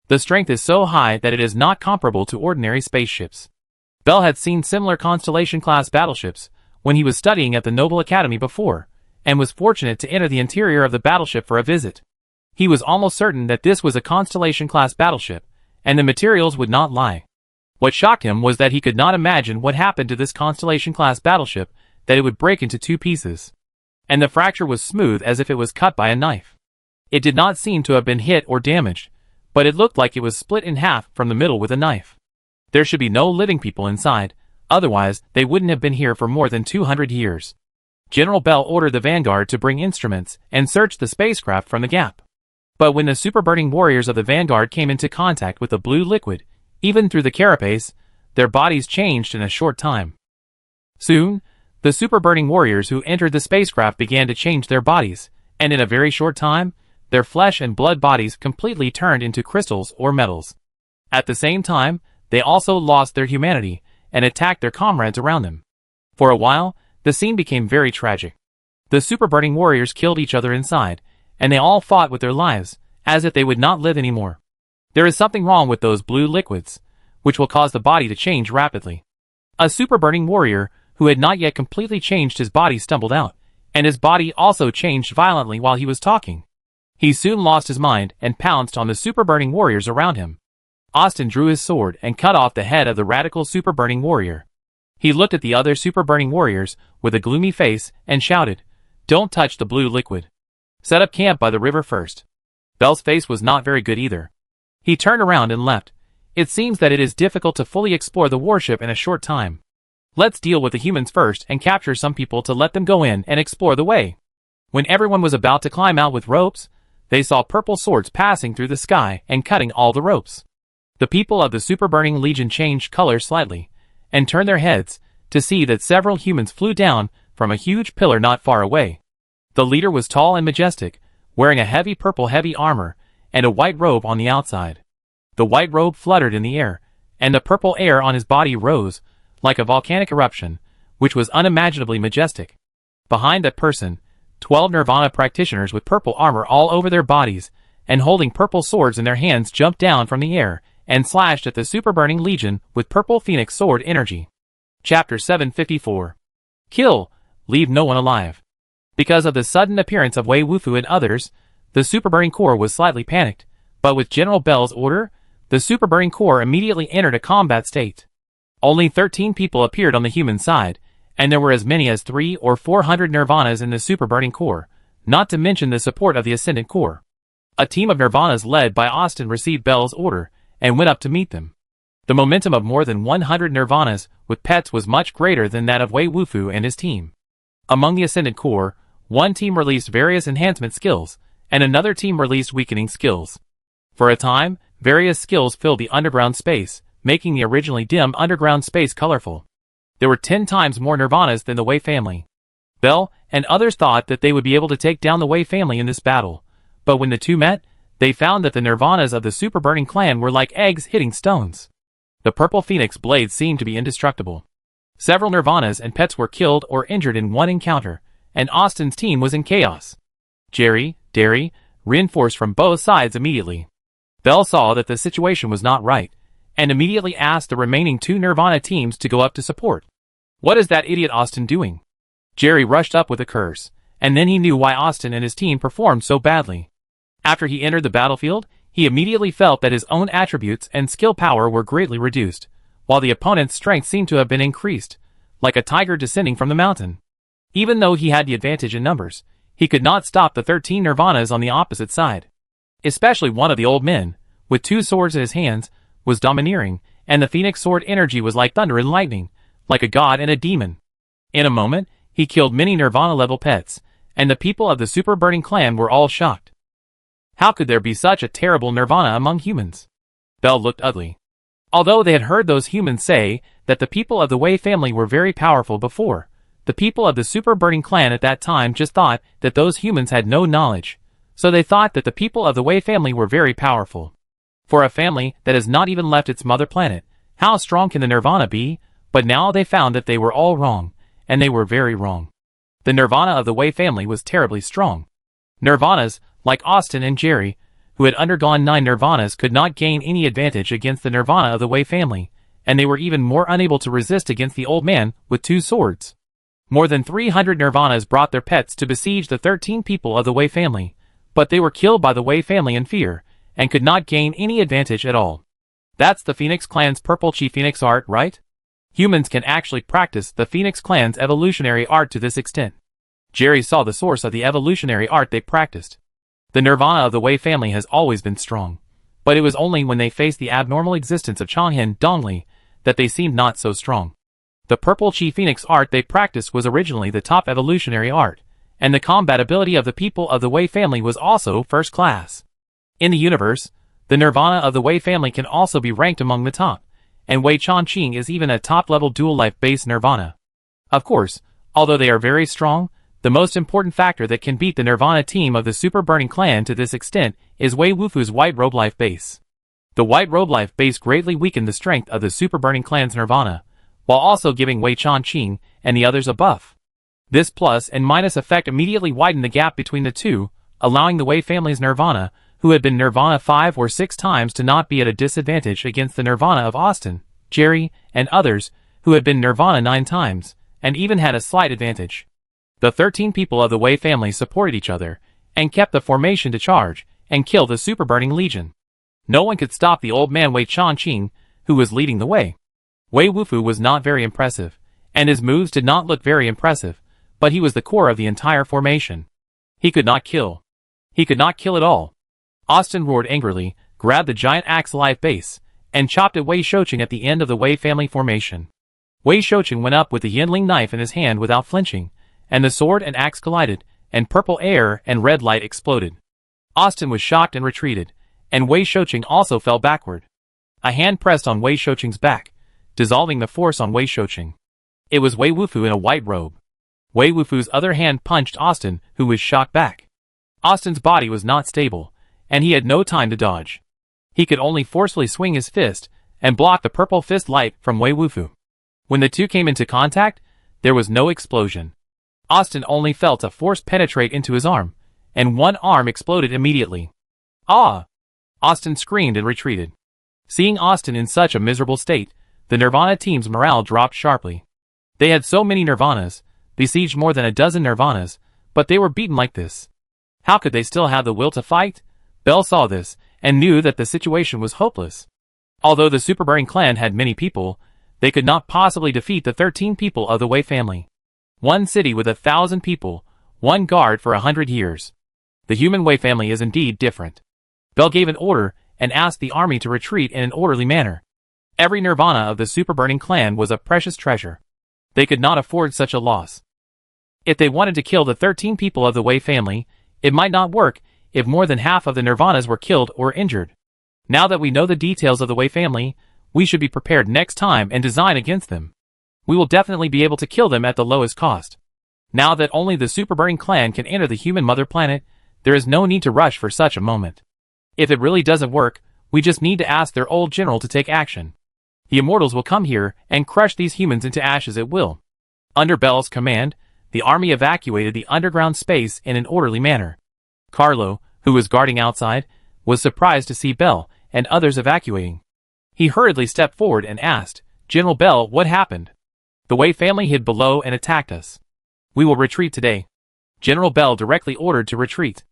The strength is so high that it is not comparable to ordinary spaceships. Bell had seen similar Constellation-class battleships when he was studying at the Naval Academy before, and was fortunate to enter the interior of the battleship for a visit. He was almost certain that this was a Constellation-class battleship, and the materials would not lie. What shocked him was that he could not imagine what happened to this Constellation-class battleship, that it would break into two pieces. And the fracture was smooth as if it was cut by a knife. It did not seem to have been hit or damaged, but it looked like it was split in half from the middle with a knife. There should be no living people inside, otherwise they wouldn't have been here for more than 200 years. General Bell ordered the vanguard to bring instruments and search the spacecraft from the gap. But when the super-burning warriors of the vanguard came into contact with the blue liquid, even through the carapace, their bodies changed in a short time. Soon, the super-burning warriors who entered the spacecraft began to change their bodies, and in a very short time, their flesh and blood bodies completely turned into crystals or metals. At the same time, they also lost their humanity and attacked their comrades around them. For a while, the scene became very tragic. The super-burning warriors killed each other inside, and they all fought with their lives, as if they would not live anymore. There is something wrong with those blue liquids, which will cause the body to change rapidly. A super-burning warrior, who had not yet completely changed his body, stumbled out, and his body also changed violently while he was talking. He soon lost his mind and pounced on the super-burning warriors around him. Austin drew his sword and cut off the head of the radical super-burning warrior. He looked at the other super-burning warriors with a gloomy face and shouted, "Don't touch the blue liquid. Set up camp by the river first." Bell's face was not very good either. He turned around and left. It seems that it is difficult to fully explore the warship in a short time. Let's deal with the humans first and capture some people to let them go in and explore the way. When everyone was about to climb out with ropes, they saw purple swords passing through the sky and cutting all the ropes. The people of the super-burning legion changed color slightly, and turned their heads to see that several humans flew down from a huge pillar not far away. The leader was tall and majestic, wearing a heavy purple heavy armor and a white robe on the outside. The white robe fluttered in the air, and the purple air on his body rose like a volcanic eruption, which was unimaginably majestic. Behind that person, 12 Nirvana practitioners with purple armor all over their bodies and holding purple swords in their hands jumped down from the air and slashed at the super-burning legion with purple phoenix sword energy. Chapter 754. Kill, leave no one alive. Because of the sudden appearance of Wei Wufu and others, the super-burning corps was slightly panicked, but with General Bell's order, the super-burning corps immediately entered a combat state. Only 13 people appeared on the human side, and there were as many as 300 or 400 Nirvanas in the super-burning corps, not to mention the support of the Ascendant Corps. A team of Nirvanas led by Austin received Bell's order and went up to meet them. The momentum of more than 100 Nirvanas with pets was much greater than that of Wei Wufu and his team. Among the Ascendant Corps, One team released various enhancement skills, and another team released weakening skills. For a time, various skills filled the underground space, making the originally dim underground space colorful. There were 10 times more Nirvanas than the Wei family. Bell and others thought that they would be able to take down the Wei family in this battle, but when the two met, they found that the Nirvanas of the Super Burning Clan were like eggs hitting stones. The purple phoenix blades seemed to be indestructible. Several Nirvanas and pets were killed or injured in one encounter, and Austin's team was in chaos. Jerry, Derry, reinforced from both sides immediately. Bell saw that the situation was not right, and immediately asked the remaining 2 Nirvana teams to go up to support. "What is that idiot Austin doing?" Jerry rushed up with a curse, and then he knew why Austin and his team performed so badly. After he entered the battlefield, he immediately felt that his own attributes and skill power were greatly reduced, while the opponent's strength seemed to have been increased, like a tiger descending from the mountain. Even though he had the advantage in numbers, he could not stop the 13 Nirvanas on the opposite side. Especially one of the old men, with 2 swords in his hands, was domineering, and the Phoenix sword energy was like thunder and lightning, like a god and a demon. In a moment, he killed many Nirvana-level pets, and the people of the Super Burning Clan were all shocked. How could there be such a terrible Nirvana among humans? Bell looked ugly. Although they had heard those humans say that the people of the Wei family were very powerful before, the people of the Super Burning Clan at that time just thought that those humans had no knowledge, so they thought that the people of the Wei family were very powerful. For a family that has not even left its mother planet, how strong can the Nirvana be? But now they found that they were all wrong, and they were very wrong. The Nirvana of the Wei family was terribly strong. Nirvanas, like Austin and Jerry, who had undergone 9 Nirvanas, could not gain any advantage against the Nirvana of the Wei family, and they were even more unable to resist against the old man with 2 swords. More than 300 Nirvanas brought their pets to besiege the 13 people of the Wei family, but they were killed by the Wei family in fear, and could not gain any advantage at all. That's the Phoenix Clan's Purple Chi Phoenix art, right? Humans can actually practice the Phoenix Clan's evolutionary art to this extent. Jerry saw the source of the evolutionary art they practiced. The Nirvana of the Wei family has always been strong, but it was only when they faced the abnormal existence of Changhen Dongli that they seemed not so strong. The Purple Chi Phoenix art they practiced was originally the top evolutionary art, and the combat ability of the people of the Wei family was also first class. In the universe, the Nirvana of the Wei family can also be ranked among the top, and Wei Changqing is even a top-level dual-life-based Nirvana. Of course, although they are very strong, the most important factor that can beat the Nirvana team of the Super Burning Clan to this extent is Wei Wufu's White Robe Life base. The White Robe Life base greatly weakened the strength of the Super Burning Clan's Nirvana, while also giving Wei Changqing and the others a buff. This plus and minus effect immediately widened the gap between the two, allowing the Wei family's Nirvana, who had been Nirvana 5 or 6 times, to not be at a disadvantage against the Nirvana of Austin, Jerry, and others, who had been Nirvana 9 times, and even had a slight advantage. The 13 people of the Wei family supported each other, and kept the formation to charge, and kill the Super Burning Legion. No one could stop the old man Wei Changqing, who was leading the way. Wei Wufu was not very impressive, and his moves did not look very impressive, but he was the core of the entire formation. He could not kill. He could not kill at all. Austin roared angrily, grabbed the giant axe life base, and chopped at Wei Shouqing at the end of the Wei family formation. Wei Shouqing went up with the Yinling knife in his hand without flinching, and the sword and axe collided, and purple air and red light exploded. Austin was shocked and retreated, and Wei Shouqing also fell backward. A hand pressed on Wei Shouqing's back, dissolving the force on Wei Shouqing. It was Wei Wufu in a white robe. Wei Wufu's other hand punched Austin, who was shocked back. Austin's body was not stable, and he had no time to dodge. He could only forcefully swing his fist and block the purple fist light from Wei Wufu. When the two came into contact, there was no explosion. Austin only felt a force penetrate into his arm, and one arm exploded immediately. Ah! Austin screamed and retreated. Seeing Austin in such a miserable state, the Nirvana team's morale dropped sharply. They had so many Nirvanas, besieged more than a dozen Nirvanas, but they were beaten like this. How could they still have the will to fight? Bell saw this, and knew that the situation was hopeless. Although the Super Burning Clan had many people, they could not possibly defeat the 13 people of the Wei family. One city with 1,000 people, one guard for 100 years. The human Wei family is indeed different. Bell gave an order, and asked the army to retreat in an orderly manner. Every Nirvana of the Super Burning Clan was a precious treasure. They could not afford such a loss. If they wanted to kill the 13 people of the Wei family, it might not work if more than half of the Nirvanas were killed or injured. Now that we know the details of the Wei family, we should be prepared next time and design against them. We will definitely be able to kill them at the lowest cost. Now that only the Super Burning Clan can enter the human mother planet, there is no need to rush for such a moment. If it really doesn't work, we just need to ask their old general to take action. The Immortals will come here and crush these humans into ashes at will. Under Bell's command, the army evacuated the underground space in an orderly manner. Carlo, who was guarding outside, was surprised to see Bell and others evacuating. He hurriedly stepped forward and asked, "General Bell, what happened?" "The Wei family hid below and attacked us. We will retreat today." General Bell directly ordered to retreat.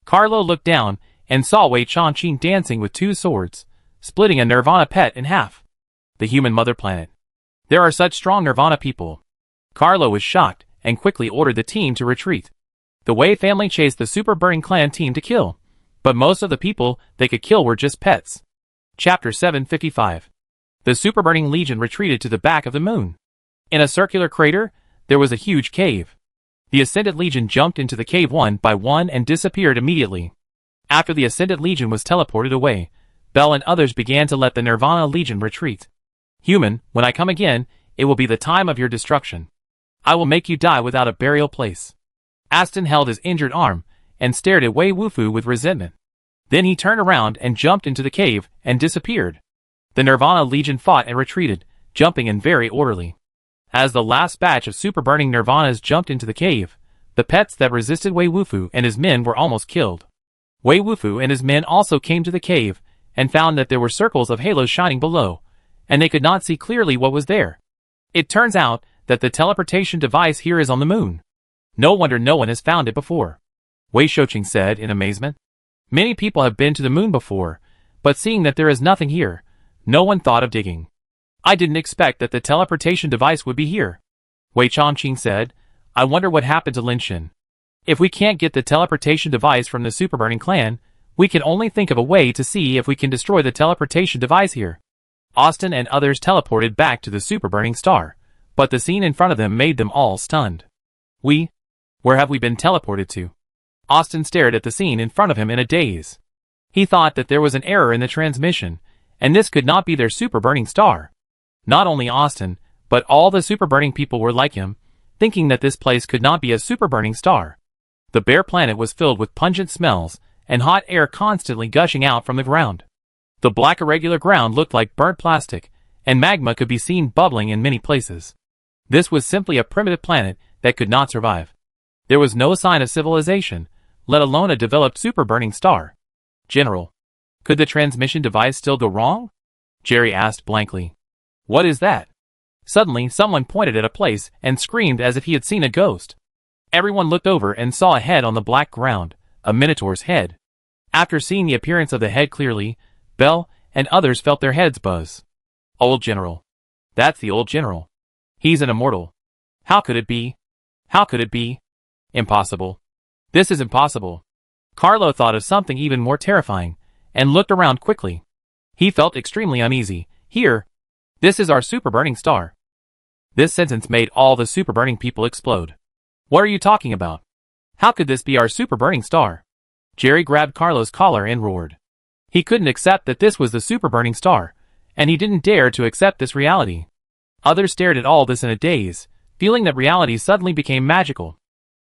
Carlo looked down and saw Wei Changqing dancing with two swords, splitting a Nirvana pet in half. The human mother planet. There are such strong Nirvana people. Carlo was shocked and quickly ordered the team to retreat. The Wei family chased the Super Burning Clan team to kill, but most of the people they could kill were just pets. Chapter 755. The Super Burning Legion retreated to the back of the moon. In a circular crater, there was a huge cave. The Ascended Legion jumped into the cave one by one and disappeared immediately. After the Ascended Legion was teleported away, Bell and others began to let the Nirvana Legion retreat. "Human, when I come again, it will be the time of your destruction. I will make you die without a burial place." Aston held his injured arm and stared at Wei Wufu with resentment. Then he turned around and jumped into the cave and disappeared. The Nirvana Legion fought and retreated, jumping in very orderly. As the last batch of super burning Nirvanas jumped into the cave, the pets that resisted Wei Wufu and his men were almost killed. Wei Wufu and his men also came to the cave and found that there were circles of halos shining below, and they could not see clearly what was there. It turns out that the teleportation device here is on the moon. No wonder no one has found it before, Wei Shouqing said in amazement. Many people have been to the moon before, but seeing that there is nothing here, no one thought of digging. I didn't expect that the teleportation device would be here, Wei Changqing said. I wonder what happened to Lin Shin. If we can't get the teleportation device from the Super Burning Clan, we can only think of a way to see if we can destroy the teleportation device here. Austin and others teleported back to the Super Burning Star, but the scene in front of them made them all stunned. Where have we been teleported to? Austin stared at the scene in front of him in a daze. He thought that there was an error in the transmission, and this could not be their Super Burning Star. Not only Austin, but all the super burning people were like him, thinking that this place could not be a super burning star. The bare planet was filled with pungent smells, and hot air constantly gushing out from the ground. The black irregular ground looked like burnt plastic, and magma could be seen bubbling in many places. This was simply a primitive planet that could not survive. There was no sign of civilization, let alone a developed super burning star. General, could the transmission device still go wrong? Jerry asked blankly. What is that? Suddenly, someone pointed at a place and screamed as if he had seen a ghost. Everyone looked over and saw a head on the black ground, a minotaur's head. After seeing the appearance of the head clearly, Bell and others felt their heads buzz. Old General. That's the old General. He's an immortal. How could it be? How could it be? Impossible. This is impossible. Carlo thought of something even more terrifying, and looked around quickly. He felt extremely uneasy. Here. This is our super burning star. This sentence made all the super burning people explode. What are you talking about? How could this be our super burning star? Jerry grabbed Carlo's collar and roared. He couldn't accept that this was the super burning star, and he didn't dare to accept this reality. Others stared at all this in a daze, feeling that reality suddenly became magical.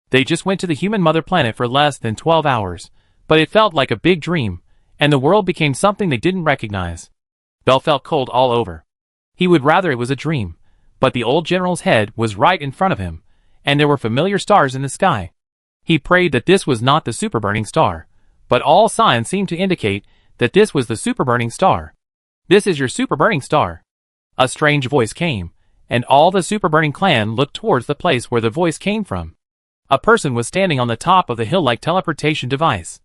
They just went to the human mother planet for less than 12 hours, but it felt like a big dream, and the world became something they didn't recognize. Bell felt cold all over. He would rather it was a dream, but the old general's head was right in front of him, and there were familiar stars in the sky. He prayed that this was not the super burning star, but all signs seemed to indicate that this was the super burning star. This is your super burning star. A strange voice came, and all the super burning clan looked towards the place where the voice came from. A person was standing on the top of the hill-like teleportation device.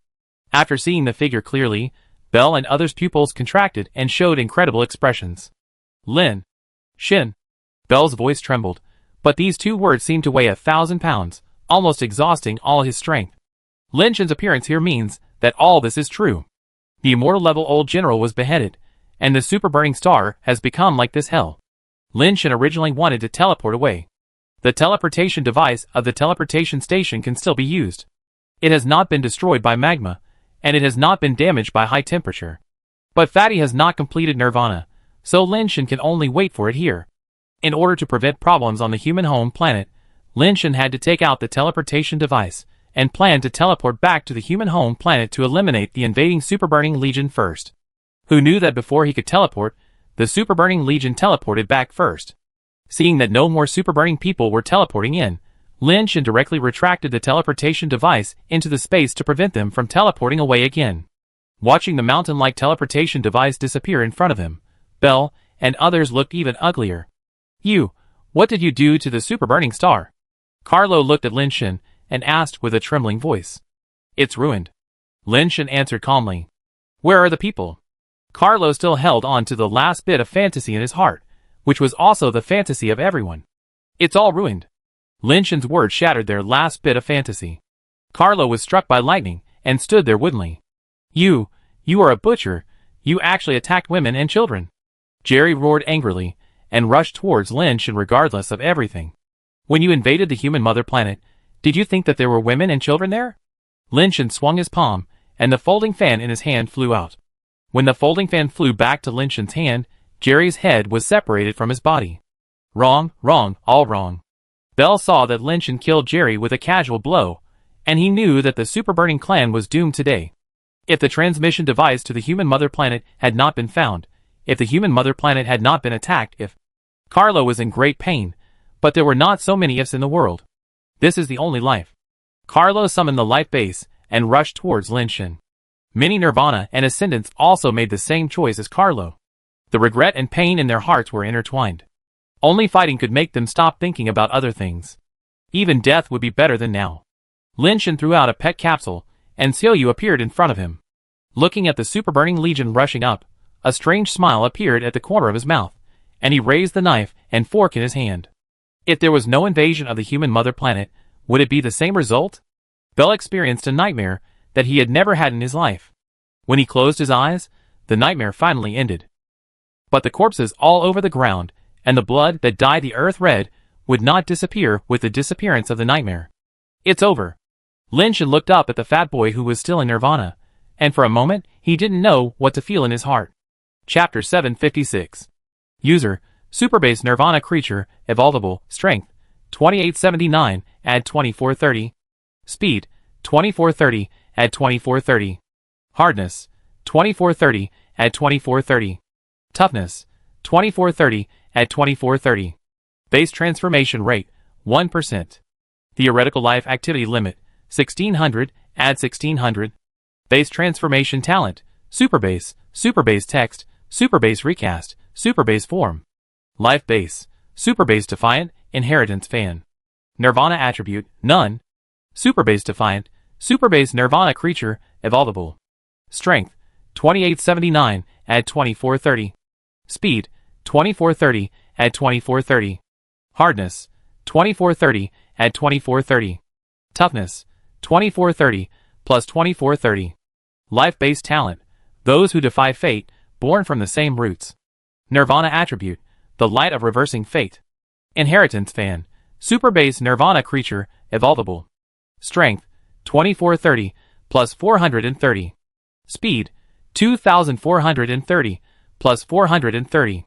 After seeing the figure clearly, Bell and others' pupils contracted and showed incredible expressions. Lin Shin. Bell's voice trembled, but these two words seemed to weigh 1,000 pounds, almost exhausting all his strength. Lin Shin's appearance here means that all this is true. The immortal-level old general was beheaded, and the super burning star has become like this hell. Lin Shin originally wanted to teleport away. The teleportation device of the teleportation station can still be used. It has not been destroyed by magma, and it has not been damaged by high temperature. But Fatty has not completed Nirvana, so Lin Shen can only wait for it here. In order to prevent problems on the human home planet, Lin Shen had to take out the teleportation device, and planned to teleport back to the human home planet to eliminate the invading Super Burning Legion first. Who knew that before he could teleport, the Super Burning Legion teleported back first. Seeing that no more Super Burning people were teleporting in, Lin Shen directly retracted the teleportation device into the space to prevent them from teleporting away again. Watching the mountain-like teleportation device disappear in front of him, Bell and others looked even uglier. What did you do to the Super Burning Star? Carlo looked at Lin Shen and asked with a trembling voice. It's ruined. Lin Shen answered calmly. Where are the people? Carlo still held on to the last bit of fantasy in his heart, which was also the fantasy of everyone. It's all ruined. Lin Shen's words shattered their last bit of fantasy. Carlo was struck by lightning and stood there woodenly. You are a butcher. You actually attacked women and children. Jerry roared angrily and rushed towards Lin Shen regardless of everything. When you invaded the human mother planet, did you think that there were women and children there? Lin Shen swung his palm, and the folding fan in his hand flew out. When the folding fan flew back to Lin Shen's hand, Jerry's head was separated from his body. Wrong, all wrong. Bell saw that Lin Shen killed Jerry with a casual blow, and he knew that the Super Burning clan was doomed today. If the transmission device to the human mother planet had not been found, if the human mother planet had not been attacked, if... Carlo was in great pain, but there were not so many ifs in the world. This is the only life. Carlo summoned the life base and rushed towards Lin Shen. Many Nirvana and Ascendants also made the same choice as Carlo. The regret and pain in their hearts were intertwined. Only fighting could make them stop thinking about other things. Even death would be better than now. Lin Shen threw out a pet capsule, and Xiaoyu appeared in front of him. Looking at the Super Burning Legion rushing up, a strange smile appeared at the corner of his mouth, and he raised the knife and fork in his hand. If there was no invasion of the human mother planet, would it be the same result? Bell experienced a nightmare that he had never had in his life. When he closed his eyes, the nightmare finally ended. But the corpses all over the ground, and the blood that dyed the earth red, would not disappear with the disappearance of the nightmare. It's over. Lin Shen looked up at the fat boy who was still in Nirvana, and for a moment he didn't know what to feel in his heart. Chapter 756. User, Superbase Nirvana Creature, Evolvable, Strength, 2879, add 2430. Speed, 2430, add 2430. Hardness, 2430, add 2430. Toughness, 2430, add 2430. Base Transformation Rate, 1%. Theoretical Life Activity Limit, 1600, add 1600. Base Transformation Talent, Superbase, Superbase Text, Superbase Recast, Superbase Form. Life Base, Superbase Defiant, Inheritance Fan. Nirvana Attribute, None. Superbase Defiant, Superbase Nirvana Creature, Evolvable. Strength, 2879, add 2430. Speed, 2430, add 2430. Hardness, 2430, add 2430. Toughness, 2430, plus 2430. Life-based talent, those who defy fate, born from the same roots. Nirvana attribute, the light of reversing fate. Inheritance fan, superbase Nirvana creature, evolvable. Strength, 2430, plus 430. Speed, 2430, plus 430.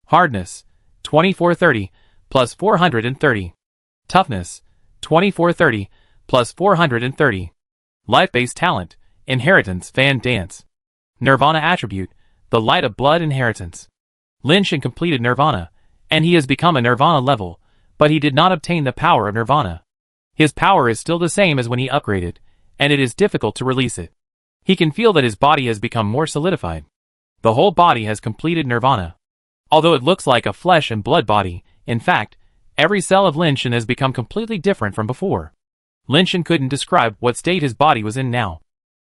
Hardness, 2430, plus 430. Toughness, 2430, plus 430. Life-based talent, inheritance fan dance. Nirvana attribute, the light of blood inheritance. Lin Shen completed Nirvana, and he has become a Nirvana level, but he did not obtain the power of Nirvana. His power is still the same as when he upgraded, and it is difficult to release it. He can feel that his body has become more solidified. The whole body has completed Nirvana. Although it looks like a flesh and blood body, in fact, every cell of Lin Shen has become completely different from before. Lin Shen couldn't describe what state his body was in now.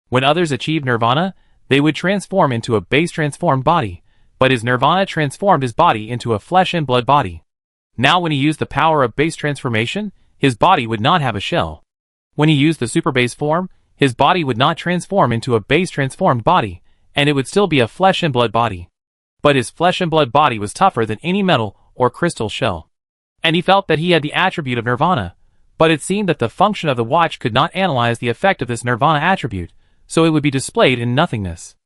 When others achieved Nirvana, they would transform into a base transformed body, but his Nirvana transformed his body into a flesh and blood body. Now when he used the power of base transformation, his body would not have a shell. When he used the super base form, his body would not transform into a base transformed body, and it would still be a flesh and blood body. But his flesh and blood body was tougher than any metal or crystal shell. and he felt that he had the attribute of nirvana, but it seemed that the function of the watch could not analyze the effect of this nirvana attribute, so it would be displayed in nothingness.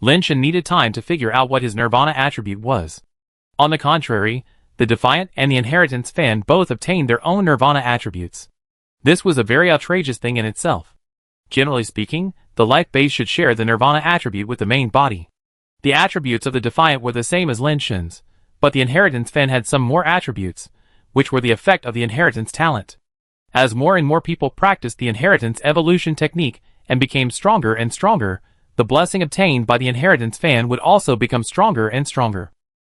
Lin Shen needed time to figure out what his nirvana attribute was. On the contrary, the Defiant and the Inheritance Fan both obtained their own nirvana attributes. This was a very outrageous thing in itself. Generally speaking, the life base should share the nirvana attribute with the main body. The attributes of the Defiant were the same as Lin Shen's, but the Inheritance Fan had some more attributes, which were the effect of the Inheritance talent. As more and more people practiced the Inheritance evolution technique and became stronger and stronger, the blessing obtained by the Inheritance Fan would also become stronger and stronger.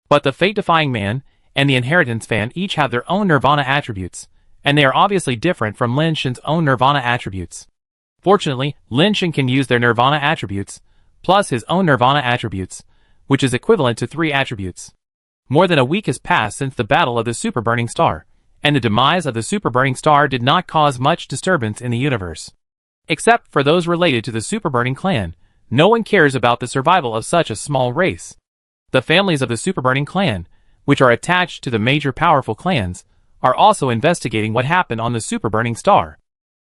But the Fate-defying man and the Inheritance Fan each have their own nirvana attributes, and they are obviously different from Lin Shen's own nirvana attributes. Fortunately, Lin Shen can use their nirvana attributes, plus his own nirvana attributes, which is equivalent to 3 attributes. More than a week has passed since the battle of the Super Burning Star, and the demise of the Super Burning Star did not cause much disturbance in the universe. Except for those related to the Super Burning clan, no one cares about the survival of such a small race. The families of the Super Burning clan, which are attached to the major powerful clans, are also investigating what happened on the Super Burning Star.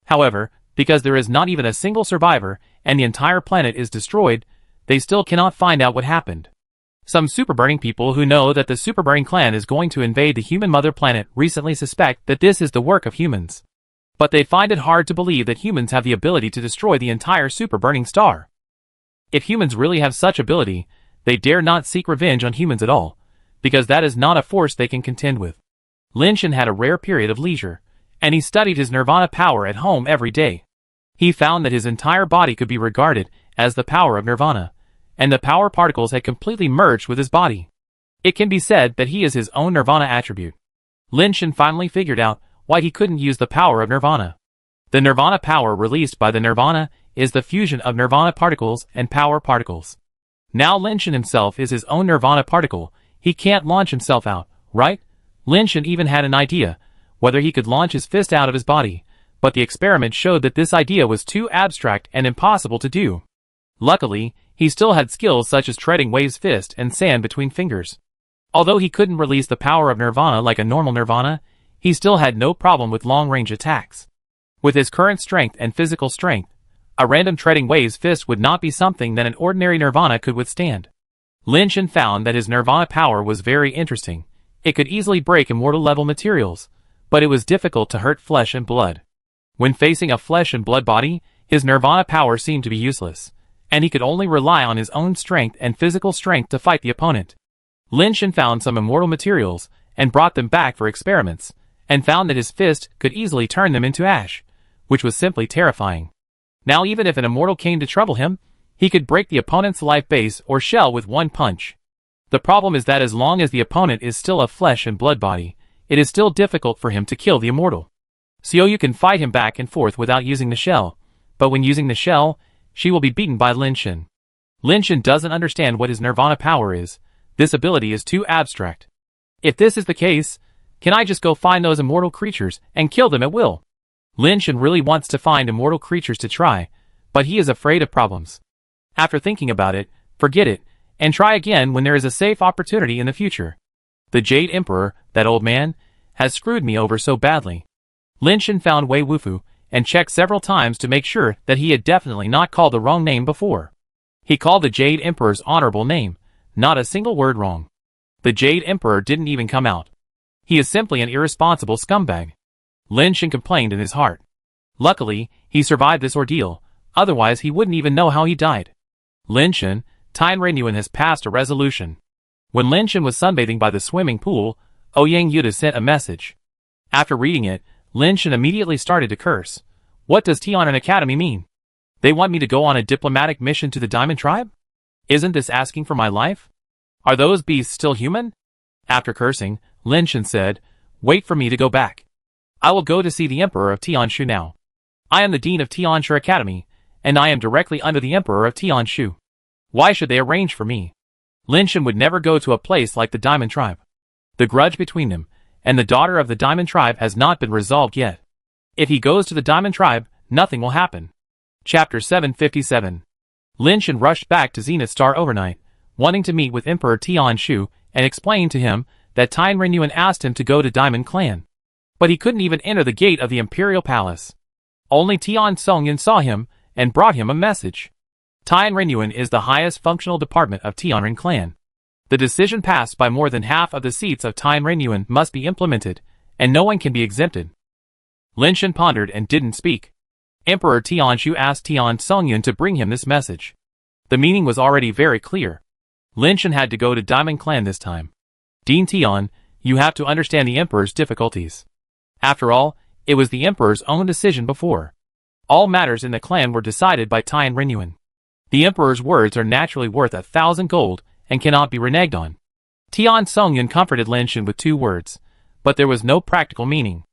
However, because there is not even a single survivor and the entire planet is destroyed, they still cannot find out what happened. Some Super Burning people who know that the Super Burning clan is going to invade the human mother planet recently suspect that this is the work of humans. But they find it hard to believe that humans have the ability to destroy the entire Super Burning Star. If humans really have such ability, they dare not seek revenge on humans at all, because that is not a force they can contend with. Lin Shen had a rare period of leisure, and he studied his nirvana power at home every day. He found that his entire body could be regarded as the power of nirvana, and the power particles had completely merged with his body. It can be said that he is his own nirvana attribute. Lin Shen finally figured out why he couldn't use the power of nirvana. The nirvana power released by the nirvana is the fusion of nirvana particles and power particles. Now Lin Shen himself is his own nirvana particle. He can't launch himself out, right? Lin Shen even had an idea, whether he could launch his fist out of his body, but the experiment showed that this idea was too abstract and impossible to do. Luckily, he still had skills such as treading Wei's fist and sand between fingers. Although he couldn't release the power of nirvana like a normal nirvana, he still had no problem with long-range attacks. With his current strength and physical strength, a random treading Wei's fist would not be something that an ordinary nirvana could withstand. Lin Shen found that his nirvana power was very interesting. It could easily break immortal-level materials, but it was difficult to hurt flesh and blood. When facing a flesh and blood body, his nirvana power seemed to be useless, and he could only rely on his own strength and physical strength to fight the opponent. Lin Shen found some immortal materials and brought them back for experiments, and found that his fist could easily turn them into ash, which was simply terrifying. Now even if an immortal came to trouble him, he could break the opponent's life base or shell with one punch. The problem is that as long as the opponent is still a flesh and blood body, it is still difficult for him to kill the immortal. So you can fight him back and forth without using the shell, but when using the shell, she will be beaten by Lin Shen. Lin Shen doesn't understand what his nirvana power is. This ability is too abstract. If this is the case, can I just go find those immortal creatures and kill them at will? Lin Shen really wants to find immortal creatures to try, but he is afraid of problems. After thinking about it, forget it, and try again when there is a safe opportunity in the future. The Jade Emperor, that old man, has screwed me over so badly. Lin Shen found Wei Wufu, and checked several times to make sure that he had definitely not called the wrong name before. He called the Jade Emperor's honorable name, not a single word wrong. The Jade Emperor didn't even come out. He is simply an irresponsible scumbag. Lin Shen complained in his heart. Luckily, he survived this ordeal, otherwise he wouldn't even know how he died. Lin Shen, Tien Reinyuan has passed a resolution. When Lin Shen was sunbathing by the swimming pool, Ouyang Yuta sent a message. After reading it, Lin Shen immediately started to curse. What does Tian'an Academy mean? They want me to go on a diplomatic mission to the Diamond Tribe? Isn't this asking for my life? Are those beasts still human? After cursing, Lin Shen said, wait for me to go back. I will go to see the Emperor of Tianshu now. I am the Dean of Tianshu Academy, and I am directly under the Emperor of Tianshu. Why should they arrange for me? Lin Shen would never go to a place like the Diamond Tribe. The grudge between them and the daughter of the Diamond Tribe has not been resolved yet. If he goes to the Diamond Tribe, nothing will happen. Chapter 757. Lin Shen rushed back to Zenith Star overnight, wanting to meet with Emperor Tianshu and explain to him that Tien Renyuan asked him to go to Diamond Clan. But he couldn't even enter the gate of the Imperial Palace. Only Tian Songyun saw him and brought him a message. Tien Renyuan is the highest functional department of Tianren Clan. The decision passed by more than half of the seats of Tien Renyuan must be implemented, and no one can be exempted. Lin Shen pondered and didn't speak. Emperor Tianshu asked Tian Songyun to bring him this message. The meaning was already very clear. Lin Shen had to go to Diamond Clan this time. Dean Tian, you have to understand the Emperor's difficulties. After all, it was the Emperor's own decision before. All matters in the clan were decided by Tien Renyuan. The Emperor's words are naturally worth 1,000 gold and cannot be reneged on. Tian Songyun comforted Lin Shen with 2 words, but there was no practical meaning.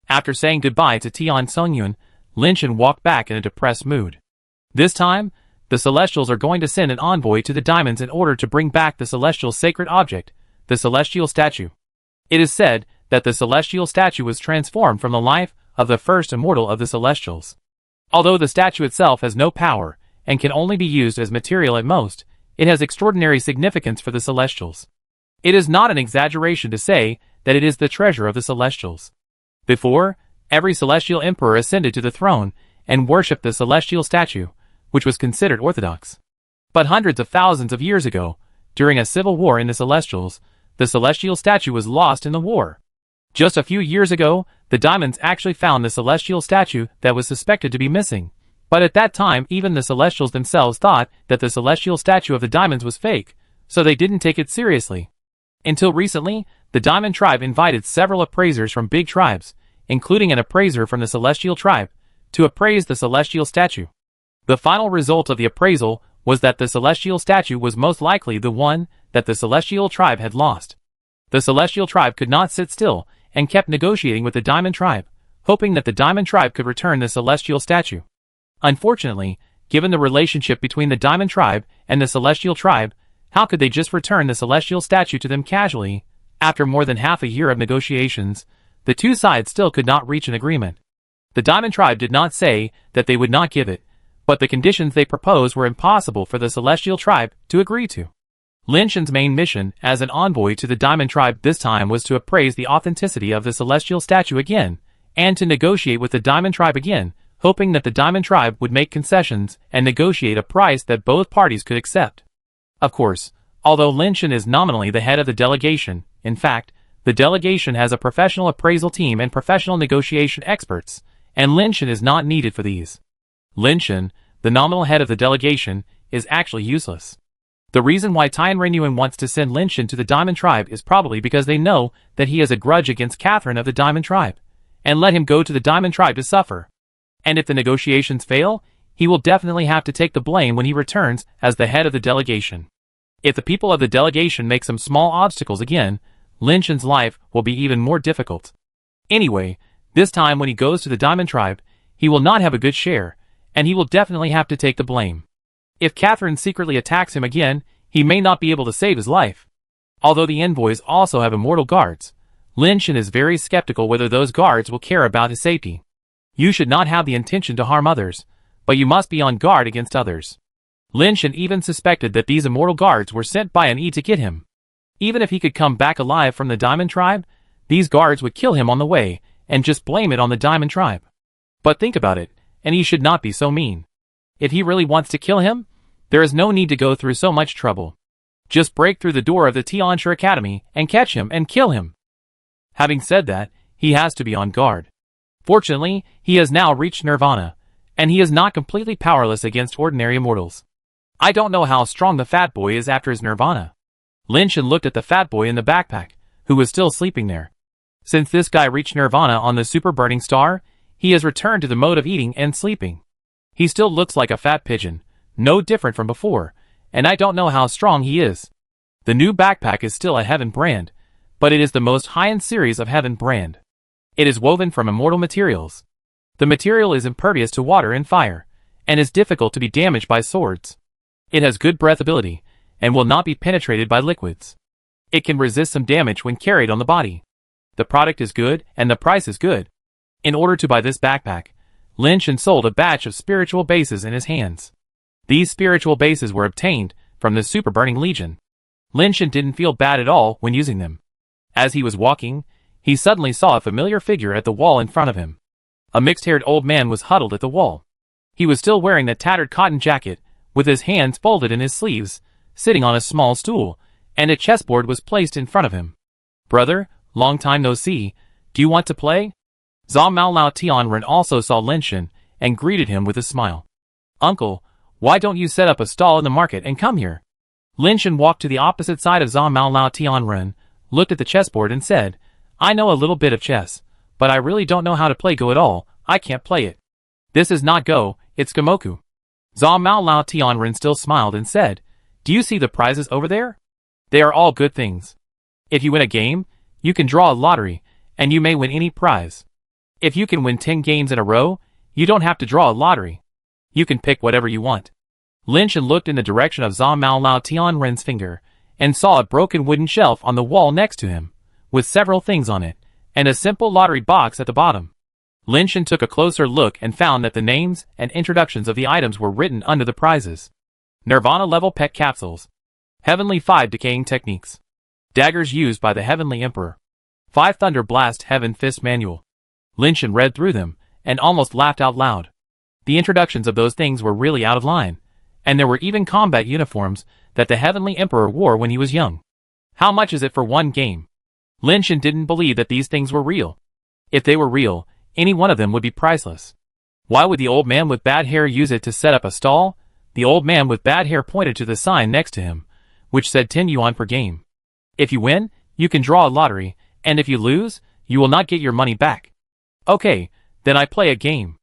After saying goodbye to Tian Songyun, Lin Shen walked back in a depressed mood. This time, the Celestials are going to send an envoy to the Diamonds in order to bring back the Celestial sacred object, the Celestial statue. It is said that the Celestial statue was transformed from the life of the first immortal of the Celestials. Although the statue itself has no power and can only be used as material at most, it has extraordinary significance for the Celestials. It is not an exaggeration to say that it is the treasure of the Celestials. Before, every Celestial Emperor ascended to the throne and worshipped the Celestial statue, which was considered orthodox. But hundreds of thousands of years ago, during a civil war in the Celestials, the Celestial statue was lost in the war. Just a few years ago, the Diamonds actually found the Celestial statue that was suspected to be missing. But at that time, even the Celestials themselves thought that the Celestial statue of the Diamonds was fake, so they didn't take it seriously. Until recently, the Diamond tribe invited several appraisers from big tribes, including an appraiser from the Celestial tribe, to appraise the Celestial statue. The final result of the appraisal was that the Celestial statue was most likely the one that the Celestial tribe had lost. The Celestial tribe could not sit still and kept negotiating with the Diamond tribe, hoping that the Diamond tribe could return the Celestial statue. Unfortunately, given the relationship between the Diamond tribe and the Celestial tribe, how could they just return the Celestial statue to them casually? After more than half a year of negotiations, the two sides still could not reach an agreement. The Diamond tribe did not say that they would not give it, but the conditions they proposed were impossible for the Celestial tribe to agree to. Lin Shen's main mission as an envoy to the Diamond tribe this time was to appraise the authenticity of the Celestial statue again, and to negotiate with the Diamond tribe again, hoping that the Diamond tribe would make concessions and negotiate a price that both parties could accept. Of course, although Lin Shen is nominally the head of the delegation, in fact, the delegation has a professional appraisal team and professional negotiation experts, and Lin Shen is not needed for these. Lin Shen, the nominal head of the delegation, is actually useless. The reason why Tien Renyuan wants to send Lin Shen to the Diamond tribe is probably because they know that he has a grudge against Catherine of the Diamond tribe, and let him go to the Diamond tribe to suffer. And if the negotiations fail, he will definitely have to take the blame when he returns as the head of the delegation. If the people of the delegation make some small obstacles again, Lin Shen's life will be even more difficult. Anyway, this time when he goes to the Diamond tribe, he will not have a good share, and he will definitely have to take the blame. If Catherine secretly attacks him again, he may not be able to save his life. Although the envoys also have immortal guards, Lin Shen is very skeptical whether those guards will care about his safety. You should not have the intention to harm others, but you must be on guard against others. Lin Shen even suspected that these immortal guards were sent by an E to get him. Even if he could come back alive from the Diamond tribe, these guards would kill him on the way and just blame it on the Diamond tribe. But think about it, and he should not be so mean. If he really wants to kill him, there is no need to go through so much trouble. Just break through the door of the Tianshi Academy and catch him and kill him. Having said that, he has to be on guard. Fortunately, he has now reached Nirvana, and he is not completely powerless against ordinary immortals. I don't know how strong the fat boy is after his Nirvana. Lin Shen looked at the fat boy in the backpack, who was still sleeping there. Since this guy reached Nirvana on the super burning star, he has returned to the mode of eating and sleeping. He still looks like a fat pigeon, no different from before, and I don't know how strong he is. The new backpack is still a Heaven brand, but it is the most high-end series of Heaven brand. It is woven from immortal materials. The material is impervious to water and fire, and is difficult to be damaged by swords. It has good breathability, and will not be penetrated by liquids. It can resist some damage when carried on the body. The product is good, and the price is good. In order to buy this backpack, Lin Shen sold a batch of spiritual bases in his hands. These spiritual bases were obtained from the Super Burning Legion. Lin Shen didn't feel bad at all when using them. As he was walking, he suddenly saw a familiar figure at the wall in front of him. A mixed-haired old man was huddled at the wall. He was still wearing that tattered cotton jacket, with his hands folded in his sleeves, sitting on a small stool, and a chessboard was placed in front of him. "Brother, long time no see, do you want to play?" Zhao Mao Lao Tianren also saw Lin Shen, and greeted him with a smile. "Uncle, why don't you set up a stall in the market and come here?" Lin Shen walked to the opposite side of Zhao Mao Lao Tianren, looked at the chessboard and said, "I know a little bit of chess, but I really don't know how to play Go at all. I can't play it." "This is not Go, it's Gamoku." Zhao Mao Lao Tianren still smiled and said, "Do you see the prizes over there? They are all good things. If you win a game, you can draw a lottery, and you may win any prize. If you can win 10 games in a row, you don't have to draw a lottery. You can pick whatever you want." Lin Shen looked in the direction of Zhao Mao Lao Tianren's finger, and saw a broken wooden shelf on the wall next to him, with several things on it, and a simple lottery box at the bottom. Lin Shen took a closer look and found that the names and introductions of the items were written under the prizes. Nirvana level pet capsules. Heavenly 5 decaying techniques. Daggers used by the Heavenly Emperor. 5 Thunder Blast Heaven Fist Manual. Lin Shen read through them, and almost laughed out loud. The introductions of those things were really out of line, and there were even combat uniforms that the Heavenly Emperor wore when he was young. How much is it for one game? Lin Shen didn't believe that these things were real. If they were real, any one of them would be priceless. Why would the old man with bad hair use it to set up a stall? The old man with bad hair pointed to the sign next to him, which said 10 yuan per game. If you win, you can draw a lottery, and if you lose, you will not get your money back. Okay, then I play a game.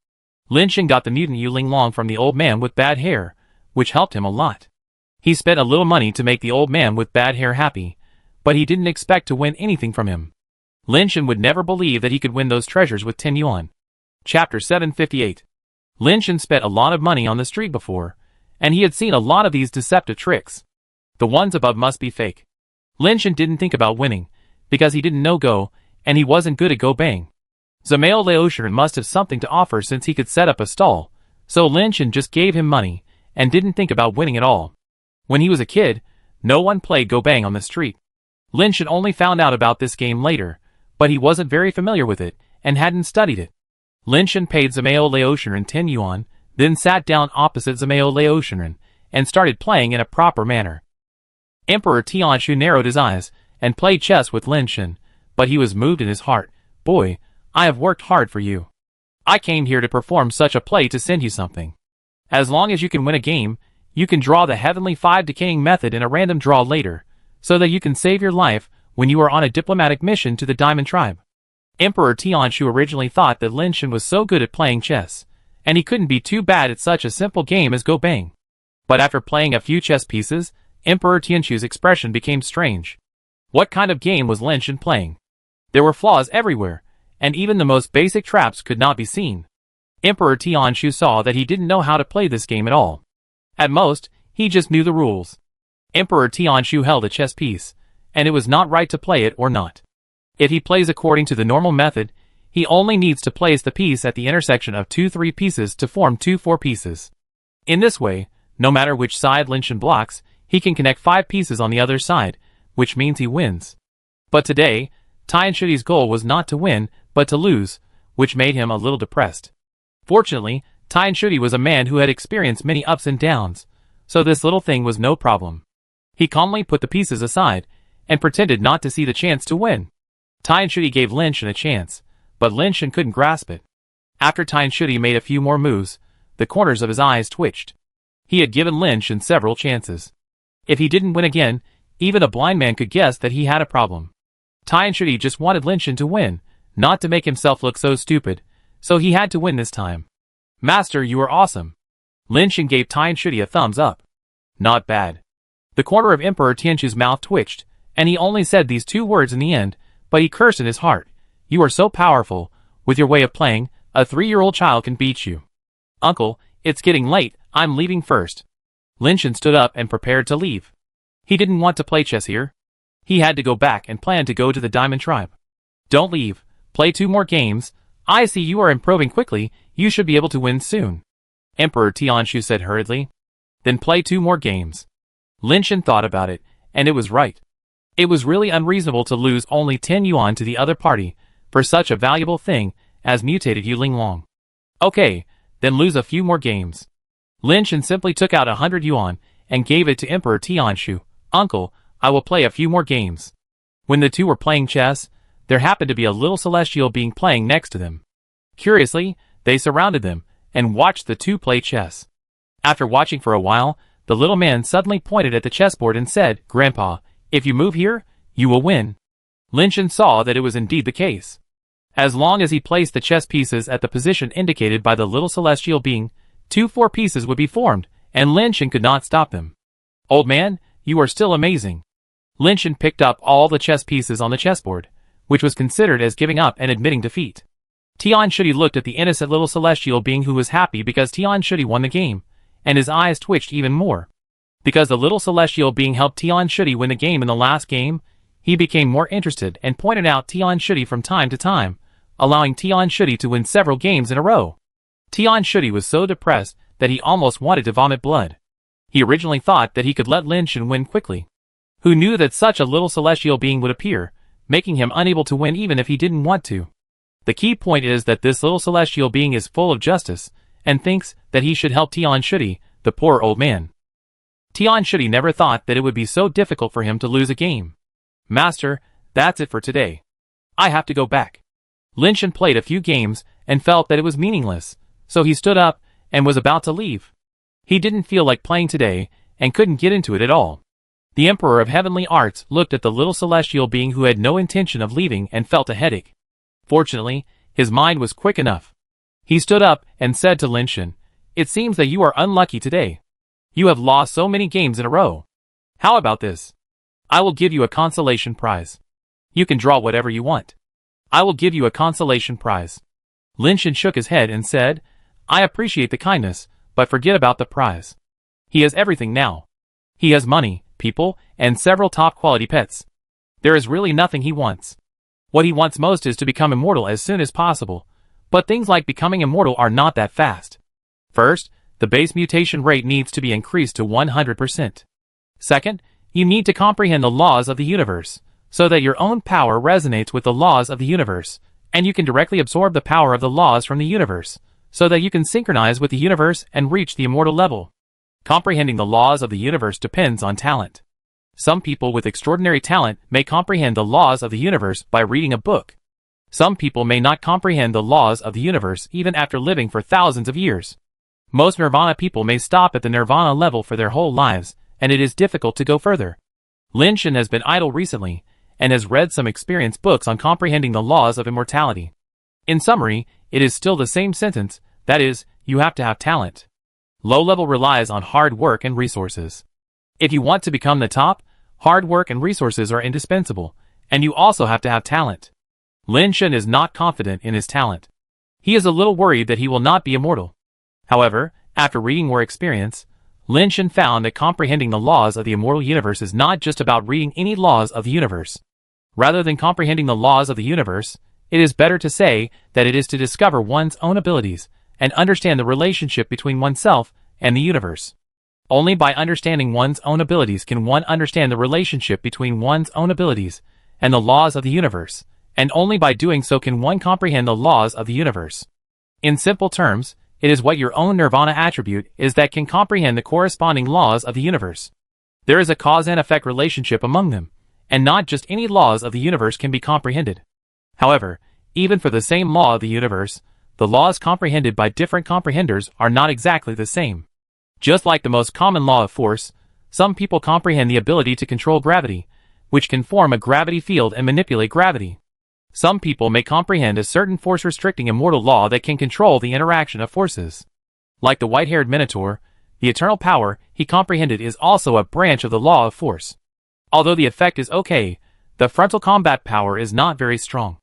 Lin Shen got the mutant Yuling Long from the old man with bad hair, which helped him a lot. He spent a little money to make the old man with bad hair happy, but he didn't expect to win anything from him. Lin Shen would never believe that he could win those treasures with 10 yuan. Chapter 758. Lin Shen spent a lot of money on the street before, and he had seen a lot of these deceptive tricks. The ones above must be fake. Lin Shen didn't think about winning, because he didn't know Go, and he wasn't good at Go Bang. Zamail Laoshan must have something to offer since he could set up a stall, so Lin Shen just gave him money, and didn't think about winning at all. When he was a kid, no one played Go Bang on the street. Lin Shen only found out about this game later, but he wasn't very familiar with it, and hadn't studied it. Lin Shen paid Zamail Laoshan 10 yuan, then sat down opposite Zamail Laoshan, and started playing in a proper manner. Emperor Tianshu narrowed his eyes, and played chess with Lin Shen, but he was moved in his heart. "Boy, I have worked hard for you. I came here to perform such a play to send you something. As long as you can win a game, you can draw the Heavenly 5 decaying method in a random draw later, so that you can save your life when you are on a diplomatic mission to the Diamond Tribe." Emperor Tianshu originally thought that Lin Shen was so good at playing chess, and he couldn't be too bad at such a simple game as Go Bang. But after playing a few chess pieces, Emperor Tianshu's expression became strange. What kind of game was Lin Shen playing? There were flaws everywhere, and even the most basic traps could not be seen. Emperor Tianshu saw that he didn't know how to play this game at all. At most, he just knew the rules. Emperor Tianshu held a chess piece, and it was not right to play it or not. If he plays according to the normal method, he only needs to place the piece at the intersection of 2 3 pieces to form 2 4 pieces. In this way, no matter which side Lin Shen blocks, he can connect 5 pieces on the other side, which means he wins. But today, Tianshu's goal was not to win, but to lose, which made him a little depressed. Fortunately, Tianshu was a man who had experienced many ups and downs, so this little thing was no problem. He calmly put the pieces aside, and pretended not to see the chance to win. Tianshu gave Lin Shen a chance, but Lin Shen couldn't grasp it. After Tianshu made a few more moves, the corners of his eyes twitched. He had given Lin Shen several chances. If he didn't win again, even a blind man could guess that he had a problem. Tianshu just wanted Lin Shen to win, not to make himself look so stupid, so he had to win this time. "Master, you are awesome." Lin Shen gave Tianshu a thumbs up. "Not bad." The corner of Emperor Tianshu's mouth twitched, and he only said these 2 words in the end, but he cursed in his heart. "You are so powerful. With your way of playing, a 3-year-old child can beat you." "Uncle, it's getting late, I'm leaving first." Lin Shen stood up and prepared to leave. He didn't want to play chess here. He had to go back and plan to go to the Diamond Tribe. "Don't leave, play 2 more games. I see you are improving quickly, you should be able to win soon." Emperor Tianshu said hurriedly. "Then play 2 more games." Lin Shen thought about it, and it was right. It was really unreasonable to lose only 10 yuan to the other party for such a valuable thing as mutated Yuling Long. Okay, then lose a few more games. Lin Shen simply took out 100 yuan and gave it to Emperor Tianshu. Uncle, I will play a few more games. When the two were playing chess, there happened to be a little celestial being playing next to them. Curiously, they surrounded them and watched the two play chess. After watching for a while, the little man suddenly pointed at the chessboard and said, "Grandpa, if you move here, you will win." Lin Shen saw that it was indeed the case. As long as he placed the chess pieces at the position indicated by the little celestial being, 4 pieces would be formed, and Lin Shen could not stop them. "Old man, you are still amazing." Lin Shen picked up all the chess pieces on the chessboard, which was considered as giving up and admitting defeat. Tianshu looked at the innocent little celestial being who was happy because Tianshu won the game, and his eyes twitched even more. Because the little celestial being helped Tianshu win the game in the last game, he became more interested and pointed out Tianshu from time to time, allowing Tianshu to win several games in a row. Tianshu was so depressed that he almost wanted to vomit blood. He originally thought that he could let Lin Shen win quickly. Who knew that such a little celestial being would appear, making him unable to win even if he didn't want to. The key point is that this little celestial being is full of justice, and thinks that he should help Tianshu, the poor old man. Tianshu never thought that it would be so difficult for him to lose a game. "Master, that's it for today. I have to go back." Lin Shen played a few games and felt that it was meaningless, so he stood up and was about to leave. He didn't feel like playing today and couldn't get into it at all. The Emperor of Heavenly Arts looked at the little celestial being who had no intention of leaving and felt a headache. Fortunately, his mind was quick enough. He stood up and said to Lin Shen, "It seems that you are unlucky today. You have lost so many games in a row. How about this? I will give you a consolation prize. You can draw whatever you want. I will give you a consolation prize." Lin Shen shook his head and said, "I appreciate the kindness, but forget about the prize. He has everything now. He has money, people, and several top-quality pets. There is really nothing he wants. What he wants most is to become immortal as soon as possible, but things like becoming immortal are not that fast. First, the base mutation rate needs to be increased to 100%. Second, you need to comprehend the laws of the universe, so that your own power resonates with the laws of the universe, and you can directly absorb the power of the laws from the universe, so that you can synchronize with the universe and reach the immortal level. Comprehending the laws of the universe depends on talent. Some people with extraordinary talent may comprehend the laws of the universe by reading a book. Some people may not comprehend the laws of the universe even after living for thousands of years. Most nirvana people may stop at the nirvana level for their whole lives, and it is difficult to go further. Lin Shen has been idle recently, and has read some experienced books on comprehending the laws of immortality. In summary, it is still the same sentence, that is, you have to have talent. Low level relies on hard work and resources. If you want to become the top, hard work and resources are indispensable, and you also have to have talent. Lin Shen is not confident in his talent. He is a little worried that he will not be immortal. However, after reading more experience, Lin Shen found that comprehending the laws of the immortal universe is not just about reading any laws of the universe. Rather than comprehending the laws of the universe, it is better to say that it is to discover one's own abilities and understand the relationship between oneself and the universe. Only by understanding one's own abilities can one understand the relationship between one's own abilities and the laws of the universe, and only by doing so can one comprehend the laws of the universe. In simple terms, it is what your own nirvana attribute is that can comprehend the corresponding laws of the universe. There is a cause and effect relationship among them, and not just any laws of the universe can be comprehended. However, even for the same law of the universe, the laws comprehended by different comprehenders are not exactly the same. Just like the most common law of force, some people comprehend the ability to control gravity, which can form a gravity field and manipulate gravity. Some people may comprehend a certain force-restricting immortal law that can control the interaction of forces. Like the white-haired Minotaur, the eternal power he comprehended is also a branch of the law of force. Although the effect is okay, the frontal combat power is not very strong.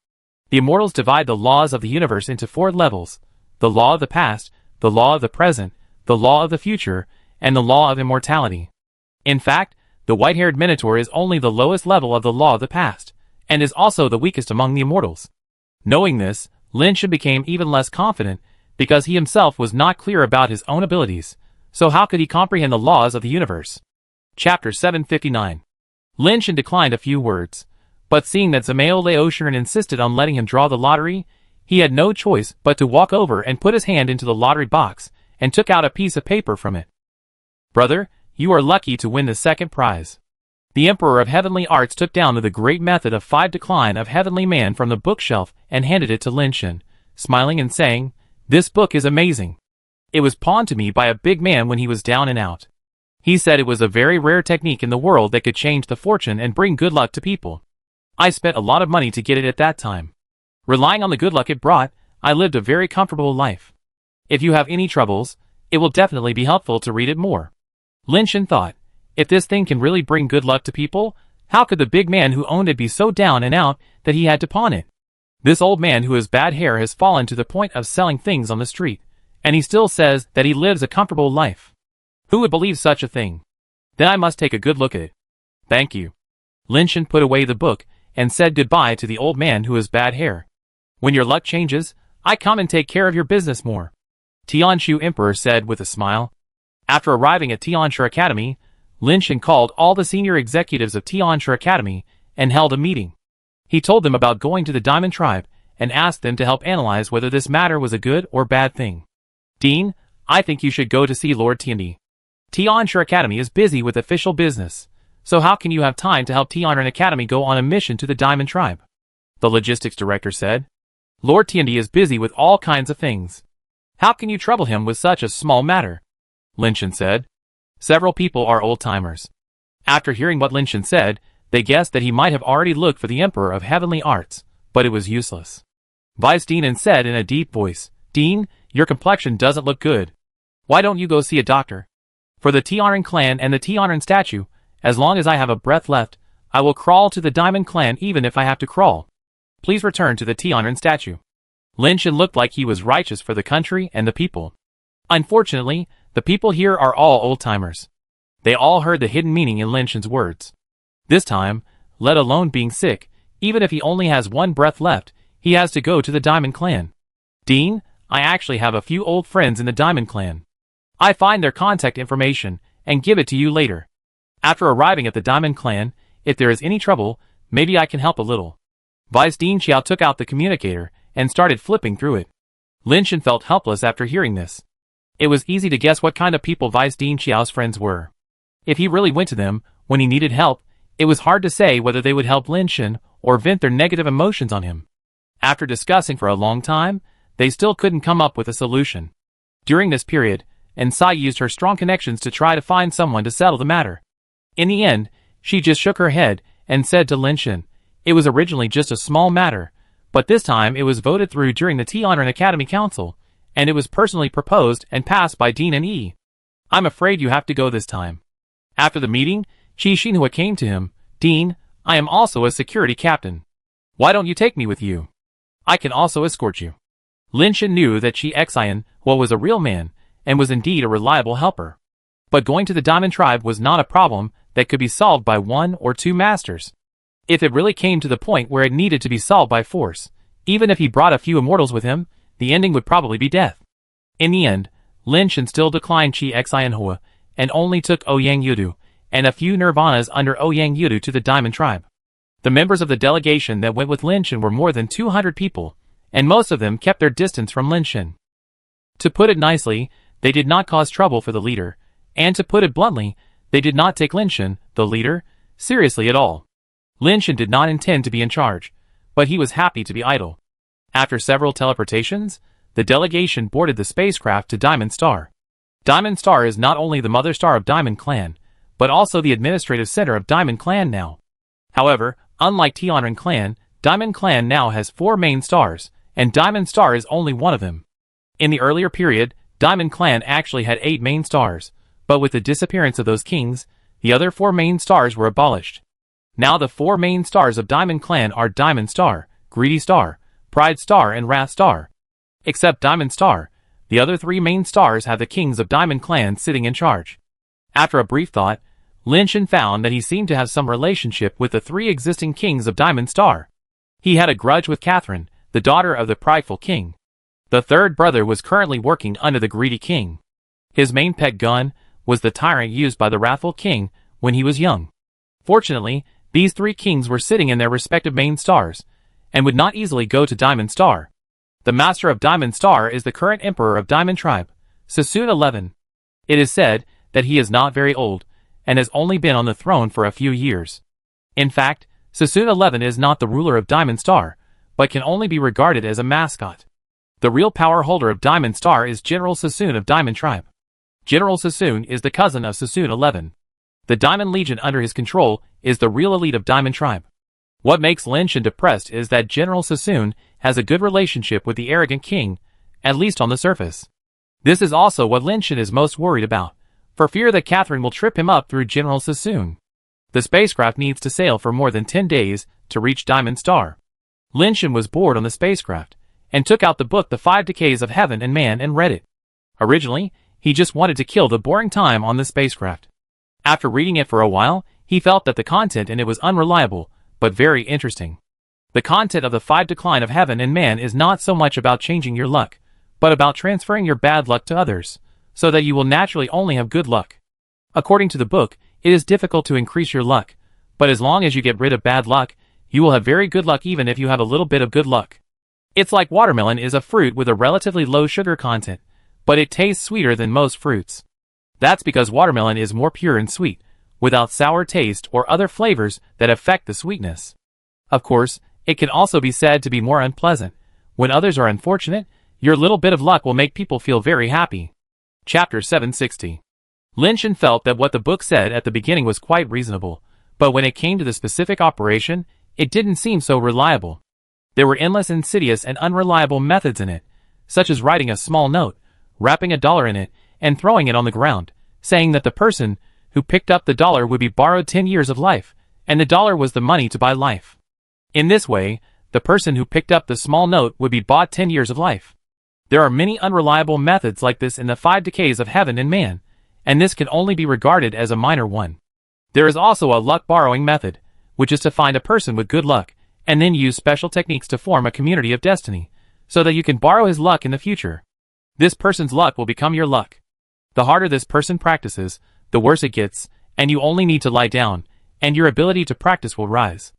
The immortals divide the laws of the universe into 4 levels: the law of the past, the law of the present, the law of the future, and the law of immortality. In fact, the white-haired Minotaur is only the lowest level of the law of the past, and is also the weakest among the immortals. Knowing this, Lin Shen became even less confident, because he himself was not clear about his own abilities, so how could he comprehend the laws of the universe? Chapter 759. Lin Shen declined a few words, but seeing that Zamayo Laoshan insisted on letting him draw the lottery, he had no choice but to walk over and put his hand into the lottery box and took out a piece of paper from it. Brother, you are lucky to win the second prize. The Emperor of Heavenly Arts took down the Great Method of 5 Decline of Heavenly Man from the bookshelf and handed it to Lin Shen, smiling and saying, "This book is amazing. It was pawned to me by a big man when he was down and out. He said it was a very rare technique in the world that could change the fortune and bring good luck to people. I spent a lot of money to get it at that time. Relying on the good luck it brought, I lived a very comfortable life. If you have any troubles, it will definitely be helpful to read it more." Lin Shen thought, if this thing can really bring good luck to people, how could the big man who owned it be so down and out that he had to pawn it? This old man who has bad hair has fallen to the point of selling things on the street, and he still says that he lives a comfortable life. Who would believe such a thing? Then I must take a good look at it. Thank you. Lin Shen put away the book and said goodbye to the old man who has bad hair. When your luck changes, I come and take care of your business more, Tianshu Emperor said with a smile. After arriving at Tianshu Academy, Lin Shen called all the senior executives of Tianshu Academy and held a meeting. He told them about going to the Diamond Tribe and asked them to help analyze whether this matter was a good or bad thing. Dean, I think you should go to see Lord Tiandi. Tianshu Academy is busy with official business, so how can you have time to help Tianshu Academy go on a mission to the Diamond Tribe? The logistics director said. Lord Tiandi is busy with all kinds of things. How can you trouble him with such a small matter? Lin Shen said. Several people are old-timers. After hearing what Lin Shen said, they guessed that he might have already looked for the Emperor of Heavenly Arts, but it was useless. Vice Dean said in a deep voice, Dean, your complexion doesn't look good. Why don't you go see a doctor? For the Tianren clan and the Tianren statue, as long as I have a breath left, I will crawl to the Diamond clan even if I have to crawl. Please return to the Tianren statue. Lin Shen looked like he was righteous for the country and the people. Unfortunately, the people here are all old-timers. They all heard the hidden meaning in Lin Shen's words. This time, let alone being sick, even if he only has one breath left, he has to go to the Diamond clan. Dean, I actually have a few old friends in the Diamond clan. I find their contact information and give it to you later. After arriving at the Diamond clan, if there is any trouble, maybe I can help a little. Vice Dean Xiao took out the communicator and started flipping through it. Lin Shen felt helpless after hearing this. It was easy to guess what kind of people Vice Dean Xiao's friends were. If he really went to them when he needed help, it was hard to say whether they would help Lin Shen or vent their negative emotions on him. After discussing for a long time, they still couldn't come up with a solution. During this period, Nsai used her strong connections to try to find someone to settle the matter. In the end, she just shook her head and said to Lin Shen, it was originally just a small matter, but this time it was voted through during the Tianren Academy Council, and it was personally proposed and passed by Dean and E. I'm afraid you have to go this time. After the meeting, Qi Xinhua came to him. Dean, I am also a security captain. Why don't you take me with you? I can also escort you. Lin Shen knew that Qi Xian was a real man, and was indeed a reliable helper. But going to the Diamond Tribe was not a problem that could be solved by 1 or 2 masters. If it really came to the point where it needed to be solved by force, even if he brought a few immortals with him, the ending would probably be death. In the end, Lin Shen still declined Qi Xianhua and only took Ouyang Yudu and a few nirvanas under Ouyang Yudu to the Diamond Tribe. The members of the delegation that went with Lin Shen were more than 200 people, and most of them kept their distance from Lin Shen. To put it nicely, they did not cause trouble for the leader, and to put it bluntly, they did not take Lin Shen, the leader, seriously at all. Lin Shen did not intend to be in charge, but he was happy to be idle. After several teleportations, the delegation boarded the spacecraft to Diamond Star. Diamond Star is not only the mother star of Diamond Clan, but also the administrative center of Diamond Clan now. However, unlike Tianren Clan, Diamond Clan now has 4 main stars, and Diamond Star is only one of them. In the earlier period, Diamond Clan actually had 8 main stars, but with the disappearance of those kings, the other 4 main stars were abolished. Now the 4 main stars of Diamond Clan are Diamond Star, Greedy Star, Pride Star and Wrath Star. Except Diamond Star, the other 3 main stars have the kings of Diamond Clan sitting in charge. After a brief thought, Lin Shen found that he seemed to have some relationship with the 3 existing kings of Diamond Star. He had a grudge with Catherine, the daughter of the prideful king. The 3rd brother was currently working under the greedy king. His main pet gun was the tyrant used by the wrathful king when he was young. Fortunately, these three kings were sitting in their respective main stars, and would not easily go to Diamond Star. The master of Diamond Star is the current emperor of Diamond Tribe, Sassoon 11. It is said that he is not very old, and has only been on the throne for a few years. In fact, Sassoon 11 is not the ruler of Diamond Star, but can only be regarded as a mascot. The real power holder of Diamond Star is General Sassoon of Diamond Tribe. General Sassoon is the cousin of Sassoon 11. The Diamond Legion under his control is the real elite of Diamond Tribe. What makes Lin Shan depressed is that General Sassoon has a good relationship with the arrogant king, at least on the surface. This is also what Lin Shan is most worried about, for fear that Catherine will trip him up through General Sassoon. The spacecraft needs to sail for more than 10 days to reach Diamond Star. Lin Shan was bored on the spacecraft, and took out the book The 5 Decays of Heaven and Man and read it. Originally, he just wanted to kill the boring time on the spacecraft. After reading it for a while, he felt that the content in it was unreliable, but very interesting. The content of the 5 Decline of Heaven and Man is not so much about changing your luck, but about transferring your bad luck to others, so that you will naturally only have good luck. According to the book, it is difficult to increase your luck, but as long as you get rid of bad luck, you will have very good luck even if you have a little bit of good luck. It's like watermelon is a fruit with a relatively low sugar content, but it tastes sweeter than most fruits. That's because watermelon is more pure and sweet, without sour taste or other flavors that affect the sweetness. Of course, it can also be said to be more unpleasant. When others are unfortunate, your little bit of luck will make people feel very happy. Chapter 760. Lin Shan felt that what the book said at the beginning was quite reasonable, but when it came to the specific operation, it didn't seem so reliable. There were endless insidious and unreliable methods in it, such as writing a small note, wrapping $1 in it, and throwing it on the ground, saying that the person who picked up the dollar would be borrowed 10 years of life, and the dollar was the money to buy life. In this way, the person who picked up the small note would be bought 10 years of life. There are many unreliable methods like this in the 5 Decays of Heaven and Man, and this can only be regarded as a minor one. There is also a luck borrowing method, which is to find a person with good luck, and then use special techniques to form a community of destiny, so that you can borrow his luck in the future. This person's luck will become your luck. The harder this person practices, the worse it gets, and you only need to lie down, and your ability to practice will rise.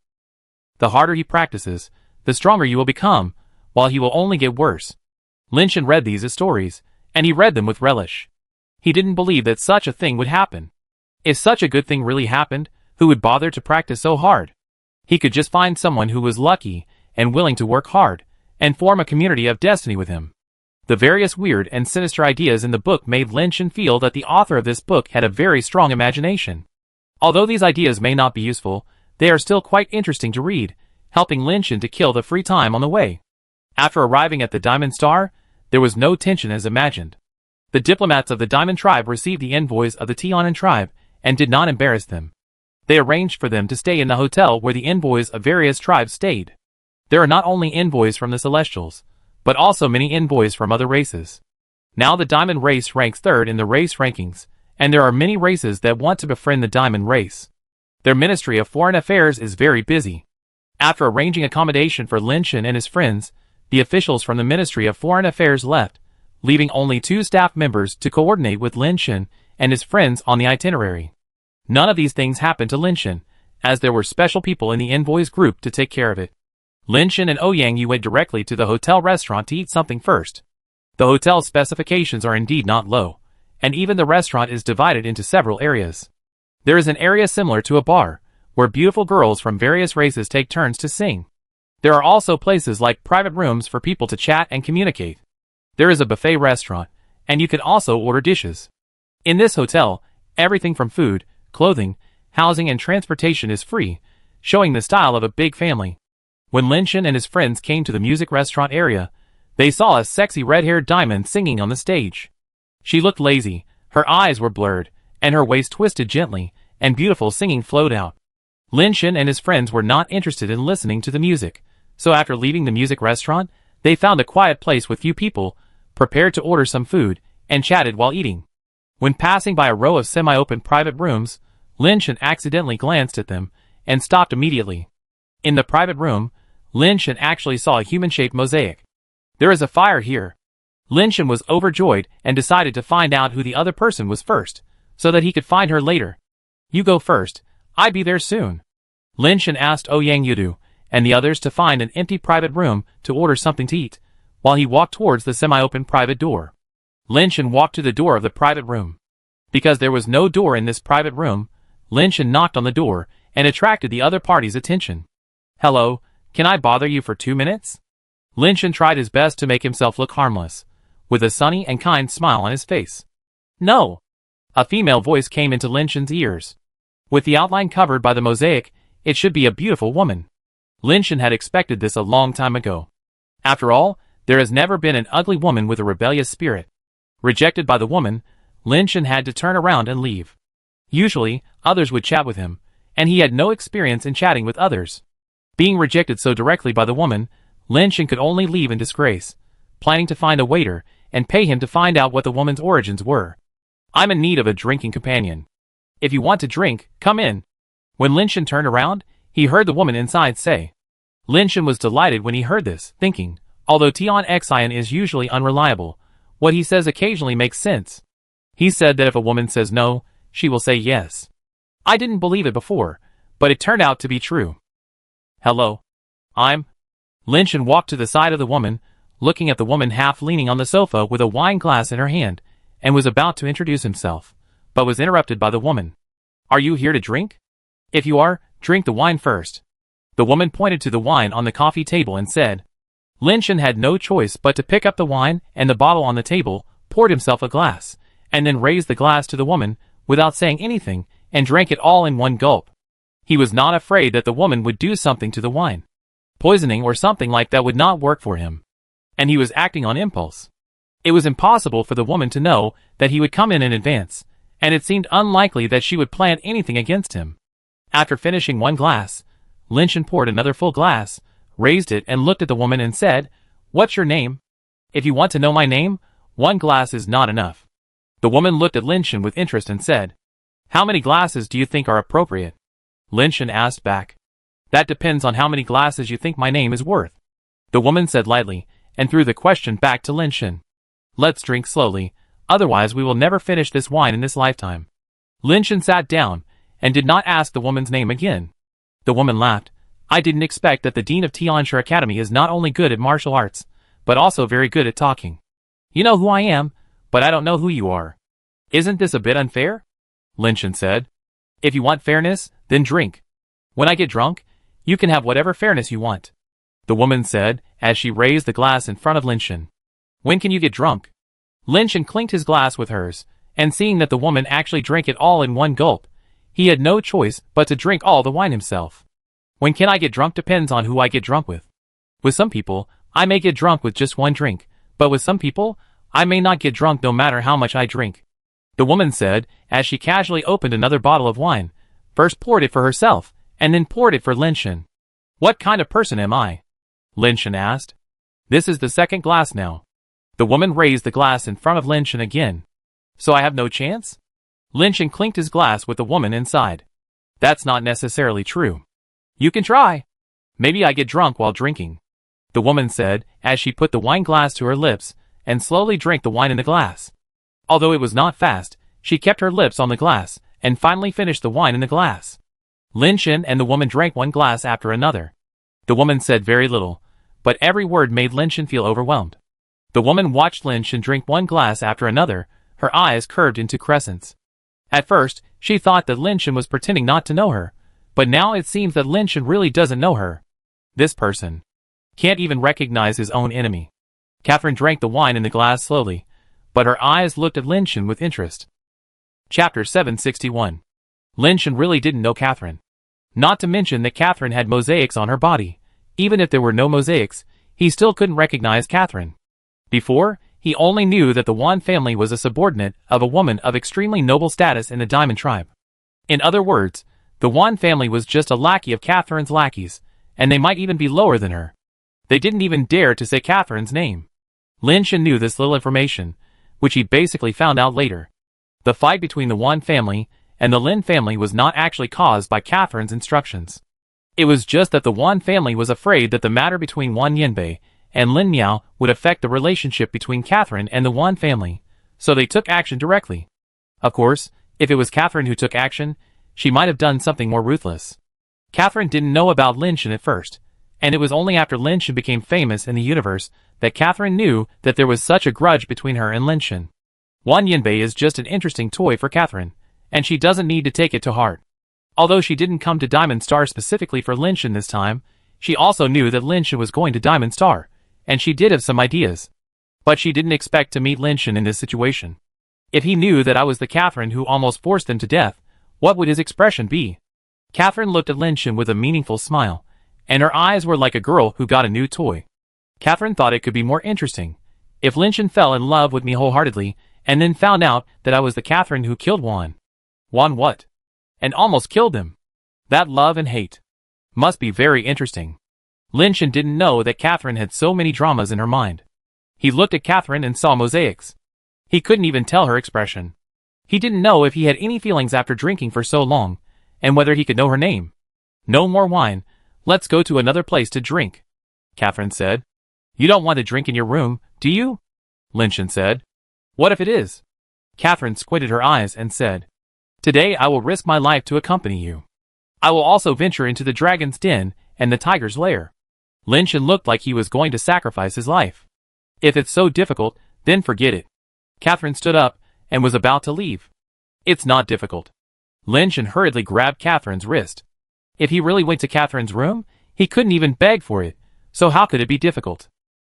The harder he practices, the stronger you will become, while he will only get worse. Lin Shan read these as stories, and he read them with relish. He didn't believe that such a thing would happen. If such a good thing really happened, who would bother to practice so hard? He could just find someone who was lucky and willing to work hard, and form a community of destiny with him. The various weird and sinister ideas in the book made Lin Shan feel that the author of this book had a very strong imagination. Although these ideas may not be useful, they are still quite interesting to read, helping Lin Shan to kill the free time on the way. After arriving at the Diamond Star, there was no tension as imagined. The diplomats of the Diamond Tribe received the envoys of the Tianan Tribe, and did not embarrass them. They arranged for them to stay in the hotel where the envoys of various tribes stayed. There are not only envoys from the Celestials, but also many envoys from other races. Now the Diamond race ranks third in the race rankings, and there are many races that want to befriend the Diamond race. Their Ministry of Foreign Affairs is very busy. After arranging accommodation for Lin Shan and his friends, the officials from the Ministry of Foreign Affairs left, leaving only 2 staff members to coordinate with Lin Shan and his friends on the itinerary. None of these things happened to Lin Shan, as there were special people in the envoys group to take care of it. Lin Shan and Ouyang Yu went directly to the hotel restaurant to eat something first. The hotel's specifications are indeed not low, and even the restaurant is divided into several areas. There is an area similar to a bar, where beautiful girls from various races take turns to sing. There are also places like private rooms for people to chat and communicate. There is a buffet restaurant, and you can also order dishes. In this hotel, everything from food, clothing, housing and transportation is free, showing the style of a big family. When Lin Shan and his friends came to the music restaurant area, they saw a sexy red-haired diamond singing on the stage. She looked lazy, her eyes were blurred, and her waist twisted gently, and beautiful singing flowed out. Lin Shan and his friends were not interested in listening to the music, so after leaving the music restaurant, they found a quiet place with few people, prepared to order some food, and chatted while eating. When passing by a row of semi-open private rooms, Lin Shan accidentally glanced at them, and stopped immediately. In the private room, Lin Shan actually saw a human-shaped mosaic. There is a fire here. Lin Shan was overjoyed and decided to find out who the other person was first, so that he could find her later. You go first, I'd be there soon. Lin Shen asked Ouyang Yudu and the others to find an empty private room to order something to eat, while he walked towards the semi-open private door. Lin Shen walked to the door of the private room. Because there was no door in this private room, Lin Shen knocked on the door and attracted the other party's attention. Hello, can I bother you for 2 minutes? Lin Shen tried his best to make himself look harmless, with a sunny and kind smile on his face. No! A female voice came into Lin Shen's ears. With the outline covered by the mosaic, it should be a beautiful woman. Lin Shen had expected this a long time ago. After all, there has never been an ugly woman with a rebellious spirit. Rejected by the woman, Lin Shen had to turn around and leave. Usually, others would chat with him, and he had no experience in chatting with others. Being rejected so directly by the woman, Lin Shen could only leave in disgrace, planning to find a waiter and pay him to find out what the woman's origins were. I'm in need of a drinking companion. If you want to drink, come in. When Lin Shen turned around, he heard the woman inside say. Lin Shen was delighted when he heard this, thinking, although Tian Xian is usually unreliable, what he says occasionally makes sense. He said that if a woman says no, she will say yes. I didn't believe it before, but it turned out to be true. Hello. Lin Shen walked to the side of the woman, looking at the woman half leaning on the sofa with a wine glass in her hand, and was about to introduce himself, but was interrupted by the woman. Are you here to drink? If you are, drink the wine first. The woman pointed to the wine on the coffee table and said. Lin Shen had no choice but to pick up the wine and the bottle on the table, poured himself a glass, and then raised the glass to the woman, without saying anything, and drank it all in one gulp. He was not afraid that the woman would do something to the wine. Poisoning or something like that would not work for him. And he was acting on impulse. It was impossible for the woman to know that he would come in advance, and it seemed unlikely that she would plan anything against him. After finishing one glass, Lin Shen poured another full glass, raised it and looked at the woman and said, What's your name? If you want to know my name, one glass is not enough. The woman looked at Lin Shen with interest and said, How many glasses do you think are appropriate? Lin Shen asked back. That depends on how many glasses you think my name is worth. The woman said lightly, and threw the question back to Lin Shen. Let's drink slowly, otherwise we will never finish this wine in this lifetime. Lin Shen sat down, and did not ask the woman's name again. The woman laughed. I didn't expect that the dean of Tianshi Academy is not only good at martial arts, but also very good at talking. You know who I am, but I don't know who you are. Isn't this a bit unfair? Lin Shen said. If you want fairness, then drink. When I get drunk, you can have whatever fairness you want. The woman said, as she raised the glass in front of Lin Shen. When can you get drunk? Lin Shen clinked his glass with hers, and seeing that the woman actually drank it all in one gulp, he had no choice but to drink all the wine himself. When can I get drunk depends on who I get drunk with. With some people, I may get drunk with just one drink, but with some people, I may not get drunk no matter how much I drink. The woman said, as she casually opened another bottle of wine, first poured it for herself, and then poured it for Lin Shen. What kind of person am I? Lin Shen asked. This is the second glass now. The woman raised the glass in front of Lin Shen again. So I have no chance? Lin Shen clinked his glass with the woman inside. That's not necessarily true. You can try. Maybe I get drunk while drinking. The woman said, as she put the wine glass to her lips, and slowly drank the wine in the glass. Although it was not fast, she kept her lips on the glass, and finally finished the wine in the glass. Lin Shen and the woman drank one glass after another. The woman said very little, but every word made Lin Shen feel overwhelmed. The woman watched Lin Shen drink one glass after another, her eyes curved into crescents. At first, she thought that Lin Shen was pretending not to know her, but now it seems that Lin Shen really doesn't know her. This person can't even recognize his own enemy. Catherine drank the wine in the glass slowly, but her eyes looked at Lin Shen with interest. Chapter 761. Lin Shen really didn't know Catherine. Not to mention that Catherine had mosaics on her body. Even if there were no mosaics, he still couldn't recognize Catherine. Before, he only knew that the Wan family was a subordinate of a woman of extremely noble status in the Diamond tribe. In other words, the Wan family was just a lackey of Catherine's lackeys, and they might even be lower than her. They didn't even dare to say Catherine's name. Lin Shen knew this little information, which he basically found out later. The fight between the Wan family and the Lin family was not actually caused by Catherine's instructions. It was just that the Wan family was afraid that the matter between Wan Yanbei and Lin Miao would affect the relationship between Catherine and the Wan family, so they took action directly. Of course, if it was Catherine who took action, she might have done something more ruthless. Catherine didn't know about Lin Shen at first, and it was only after Lin Shen became famous in the universe that Catherine knew that there was such a grudge between her and Lin Shen. Wan Yinbei is just an interesting toy for Catherine, and she doesn't need to take it to heart. Although she didn't come to Diamond Star specifically for Lin Shen this time, she also knew that Lin Shen was going to Diamond Star, and she did have some ideas. But she didn't expect to meet Lin Shen in this situation. If he knew that I was the Catherine who almost forced them to death, what would his expression be? Catherine looked at Lin Shen with a meaningful smile, and her eyes were like a girl who got a new toy. Catherine thought it could be more interesting if Lin Shen fell in love with me wholeheartedly and then found out that I was the Catherine who killed Wan. Wan what? And almost killed him. That love and hate must be very interesting. Lin Shen didn't know that Catherine had so many dramas in her mind. He looked at Catherine and saw mosaics. He couldn't even tell her expression. He didn't know if he had any feelings after drinking for so long, and whether he could know her name. No more wine. Let's go to another place to drink, Catherine said. You don't want to drink in your room, do you? Lin Shen said. What if it is? Catherine squinted her eyes and said, Today I will risk my life to accompany you. I will also venture into the dragon's den and the tiger's lair. Lin Shen looked like he was going to sacrifice his life. If it's so difficult, then forget it. Catherine stood up and was about to leave. It's not difficult. Lin Shen hurriedly grabbed Catherine's wrist. If he really went to Catherine's room, he couldn't even beg for it, so how could it be difficult?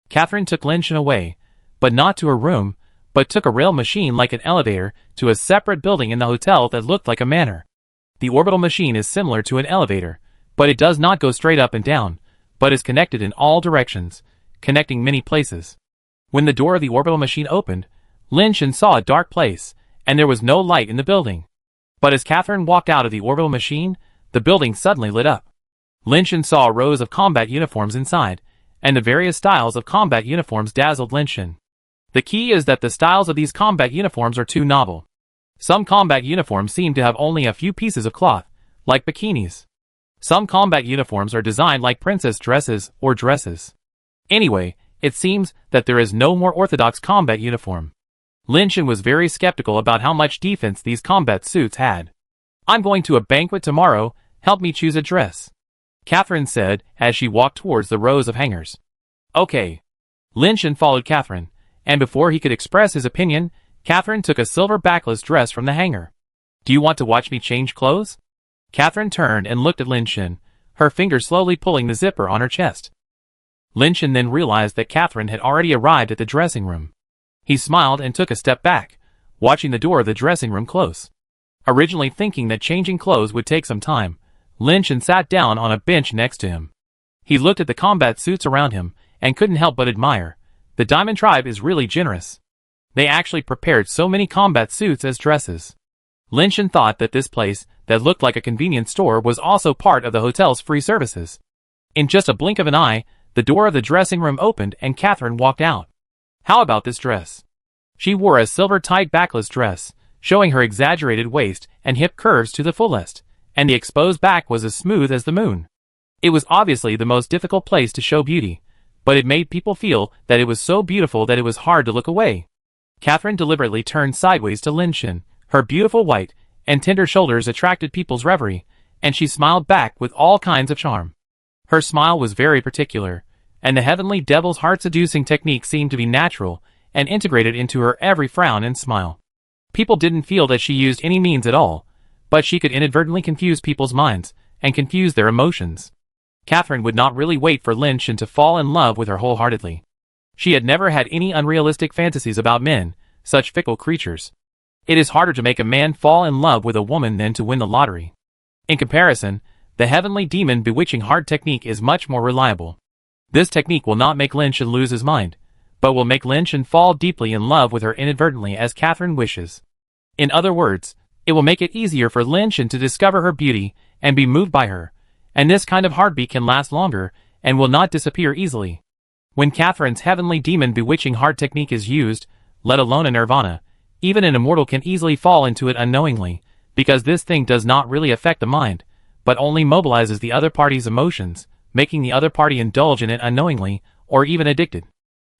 Catherine took Lin Shen away, but not to her room, but took a rail machine like an elevator to a separate building in the hotel that looked like a manor. The orbital machine is similar to an elevator, but it does not go straight up and down, but is connected in all directions, connecting many places. When the door of the orbital machine opened, Lin Shen saw a dark place, and there was no light in the building. But as Catherine walked out of the orbital machine, the building suddenly lit up. Lin Shen saw rows of combat uniforms inside, and the various styles of combat uniforms dazzled Lin Shen. The key is that the styles of these combat uniforms are too novel. Some combat uniforms seem to have only a few pieces of cloth, like bikinis. Some combat uniforms are designed like princess dresses or dresses. Anyway, it seems that there is no more orthodox combat uniform. Lin Shen was very skeptical about how much defense these combat suits had. I'm going to a banquet tomorrow, help me choose a dress, Catherine said as she walked towards the rows of hangers. Okay. Lin Shen followed Catherine, and before he could express his opinion, Catherine took a silver backless dress from the hanger. Do you want to watch me change clothes? Catherine turned and looked at Lin Shen, her finger slowly pulling the zipper on her chest. Lin Shen then realized that Catherine had already arrived at the dressing room. He smiled and took a step back, watching the door of the dressing room close. Originally thinking that changing clothes would take some time, Lin Shen sat down on a bench next to him. He looked at the combat suits around him and couldn't help but admire. The Diamond Tribe is really generous. They actually prepared so many combat suits as dresses. Lin Shen thought that this place, that looked like a convenience store, was also part of the hotel's free services. In just a blink of an eye, the door of the dressing room opened and Catherine walked out. How about this dress? She wore a silver tight backless dress, showing her exaggerated waist and hip curves to the fullest, and the exposed back was as smooth as the moon. It was obviously the most difficult place to show beauty, but it made people feel that it was so beautiful that it was hard to look away. Catherine deliberately turned sideways to Lin Shen. Her beautiful white and tender shoulders attracted people's reverie, and she smiled back with all kinds of charm. Her smile was very particular, and the heavenly devil's heart-seducing technique seemed to be natural and integrated into her every frown and smile. People didn't feel that she used any means at all, but she could inadvertently confuse people's minds and confuse their emotions. Catherine would not really wait for Lin Shen to fall in love with her wholeheartedly. She had never had any unrealistic fantasies about men, such fickle creatures. It is harder to make a man fall in love with a woman than to win the lottery. In comparison, the heavenly demon bewitching heart technique is much more reliable. This technique will not make Lin Shen lose his mind, but will make Lin Shen fall deeply in love with her inadvertently as Catherine wishes. In other words, it will make it easier for Lin Shen to discover her beauty and be moved by her, and this kind of heartbeat can last longer and will not disappear easily. When Catherine's heavenly demon bewitching heart technique is used, let alone a nirvana, even an immortal can easily fall into it unknowingly, because this thing does not really affect the mind, but only mobilizes the other party's emotions, making the other party indulge in it unknowingly, or even addicted.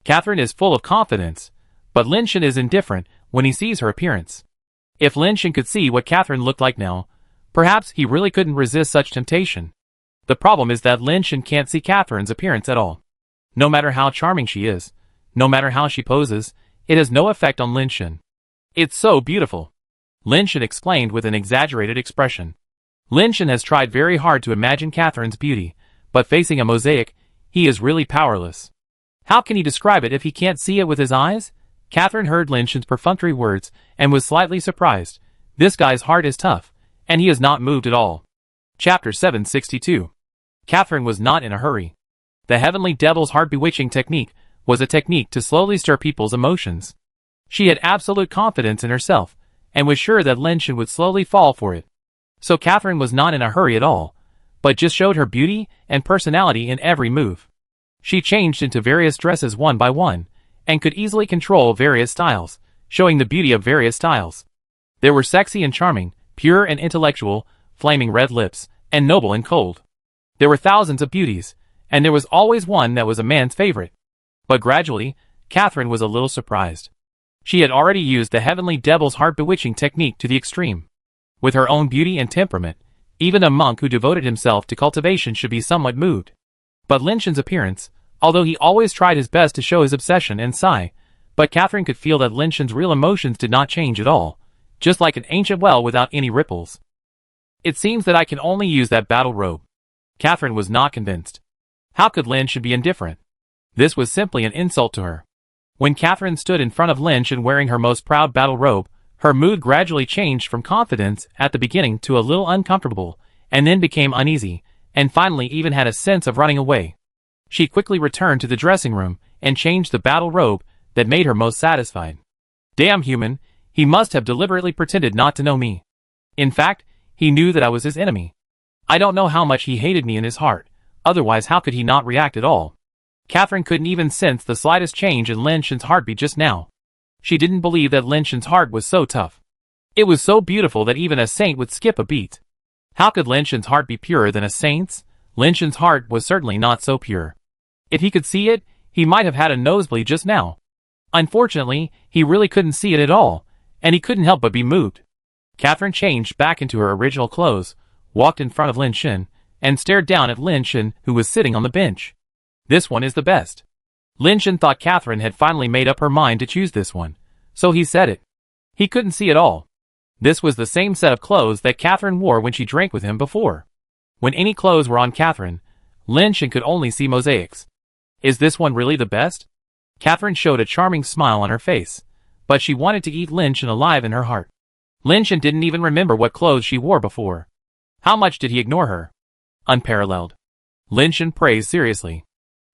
Catherine is full of confidence, but Lin Shen is indifferent when he sees her appearance. If Lin Shen could see what Catherine looked like now, Perhaps he really couldn't resist such temptation. The problem is that Lin Shen can't see Catherine's appearance at all. No matter how charming she is, no matter how she poses, it has no effect on Lin Shen. It's so beautiful, Lin Shen explained with an exaggerated expression. Lin Shen has tried very hard to imagine Catherine's beauty, but facing a mosaic, he is really powerless. How can he describe it if he can't see it with his eyes? Catherine heard Lin Shen's perfunctory words and was slightly surprised. This guy's heart is tough, and he is not moved at all. Chapter 762. Catherine was not in a hurry. The Heavenly Devil's heart bewitching technique was a technique to slowly stir people's emotions. She had absolute confidence in herself, and was sure that Lin Shen would slowly fall for it. So Catherine was not in a hurry at all, but just showed her beauty and personality in every move. She changed into various dresses one by one, and could easily control various styles, showing the beauty of various styles. There were sexy and charming, pure and intellectual, flaming red lips, and noble and cold. There were thousands of beauties, and there was always one that was a man's favorite. But gradually, Catherine was a little surprised. She had already used the Heavenly Devil's heart-bewitching technique to the extreme. With her own beauty and temperament, even a monk who devoted himself to cultivation should be somewhat moved. But Lin Shen's appearance, although he always tried his best to show his obsession and sigh, but Catherine could feel that Lin Shen's real emotions did not change at all, just like an ancient well without any ripples. It seems that I can only use that battle robe. Catherine was not convinced. How could Lin Shen be indifferent? This was simply an insult to her. When Catherine stood in front of Lin Shen wearing her most proud battle robe, her mood gradually changed from confidence at the beginning to a little uncomfortable, and then became uneasy, and finally even had a sense of running away. She quickly returned to the dressing room and changed the battle robe that made her most satisfied. Damn human, he must have deliberately pretended not to know me. In fact, he knew that I was his enemy. I don't know how much he hated me in his heart, otherwise how could he not react at all? Catherine couldn't even sense the slightest change in Lin Shen's heartbeat just now. She didn't believe that Lin Shen's heart was so tough. It was so beautiful that even a saint would skip a beat. How could Lin Shen's heart be purer than a saint's? Lin Shen's heart was certainly not so pure. If he could see it, he might have had a nosebleed just now. Unfortunately, he really couldn't see it at all, and he couldn't help but be moved. Catherine changed back into her original clothes, walked in front of Lin Shen, and stared down at Lin Shen, who was sitting on the bench. This one is the best. Lin Shen thought Catherine had finally made up her mind to choose this one, so he said it. He couldn't see at all. This was the same set of clothes that Catherine wore when she drank with him before. When any clothes were on Catherine, Lin Shen could only see mosaics. Is this one really the best? Catherine showed a charming smile on her face, but she wanted to eat Lin Shen alive in her heart. Lin Shen didn't even remember what clothes she wore before. How much did he ignore her? Unparalleled. Lin Shen praised seriously.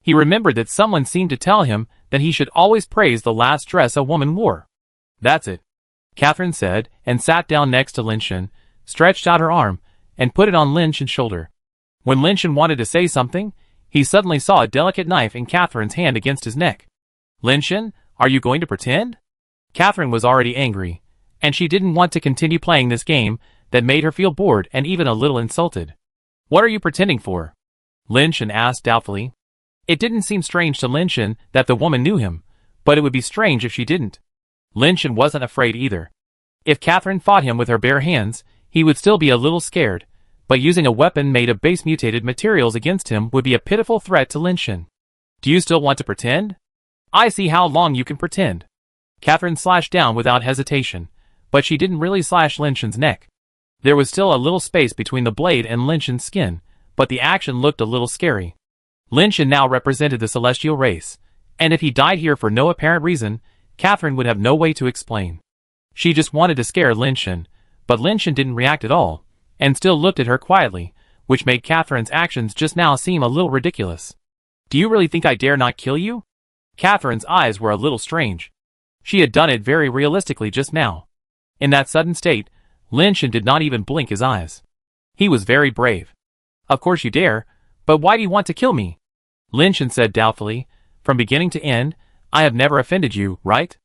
He remembered that someone seemed to tell him that he should always praise the last dress a woman wore. That's it, Catherine said, and sat down next to Lin Shen, stretched out her arm, and put it on Lin Shen's shoulder. When Lin Shen wanted to say something, he suddenly saw a delicate knife in Catherine's hand against his neck. Lin Shen, are you going to pretend? Catherine was already angry, and she didn't want to continue playing this game that made her feel bored and even a little insulted. What are you pretending for? Lin Shen asked doubtfully. It didn't seem strange to Lin Shen that the woman knew him, but it would be strange if she didn't. Lin Shen wasn't afraid either. If Catherine fought him with her bare hands, he would still be a little scared, but using a weapon made of base mutated materials against him would be a pitiful threat to Lin Shen. Do you still want to pretend? I see how long you can pretend. Catherine slashed down without hesitation, but she didn't really slash Lin Shen's neck. There was still a little space between the blade and Lin Shen's skin, but the action looked a little scary. Lin Shen now represented the celestial race, and if he died here for no apparent reason, Catherine would have no way to explain. She just wanted to scare Lin Shen, but Lin Shen didn't react at all, and still looked at her quietly, which made Catherine's actions just now seem a little ridiculous. Do you really think I dare not kill you? Catherine's eyes were a little strange. She had done it very realistically just now. In that sudden state, Lin Shen did not even blink his eyes. He was very brave. Of course you dare, but why do you want to kill me? Lin Shen said doubtfully. From beginning to end, I have never offended you, right?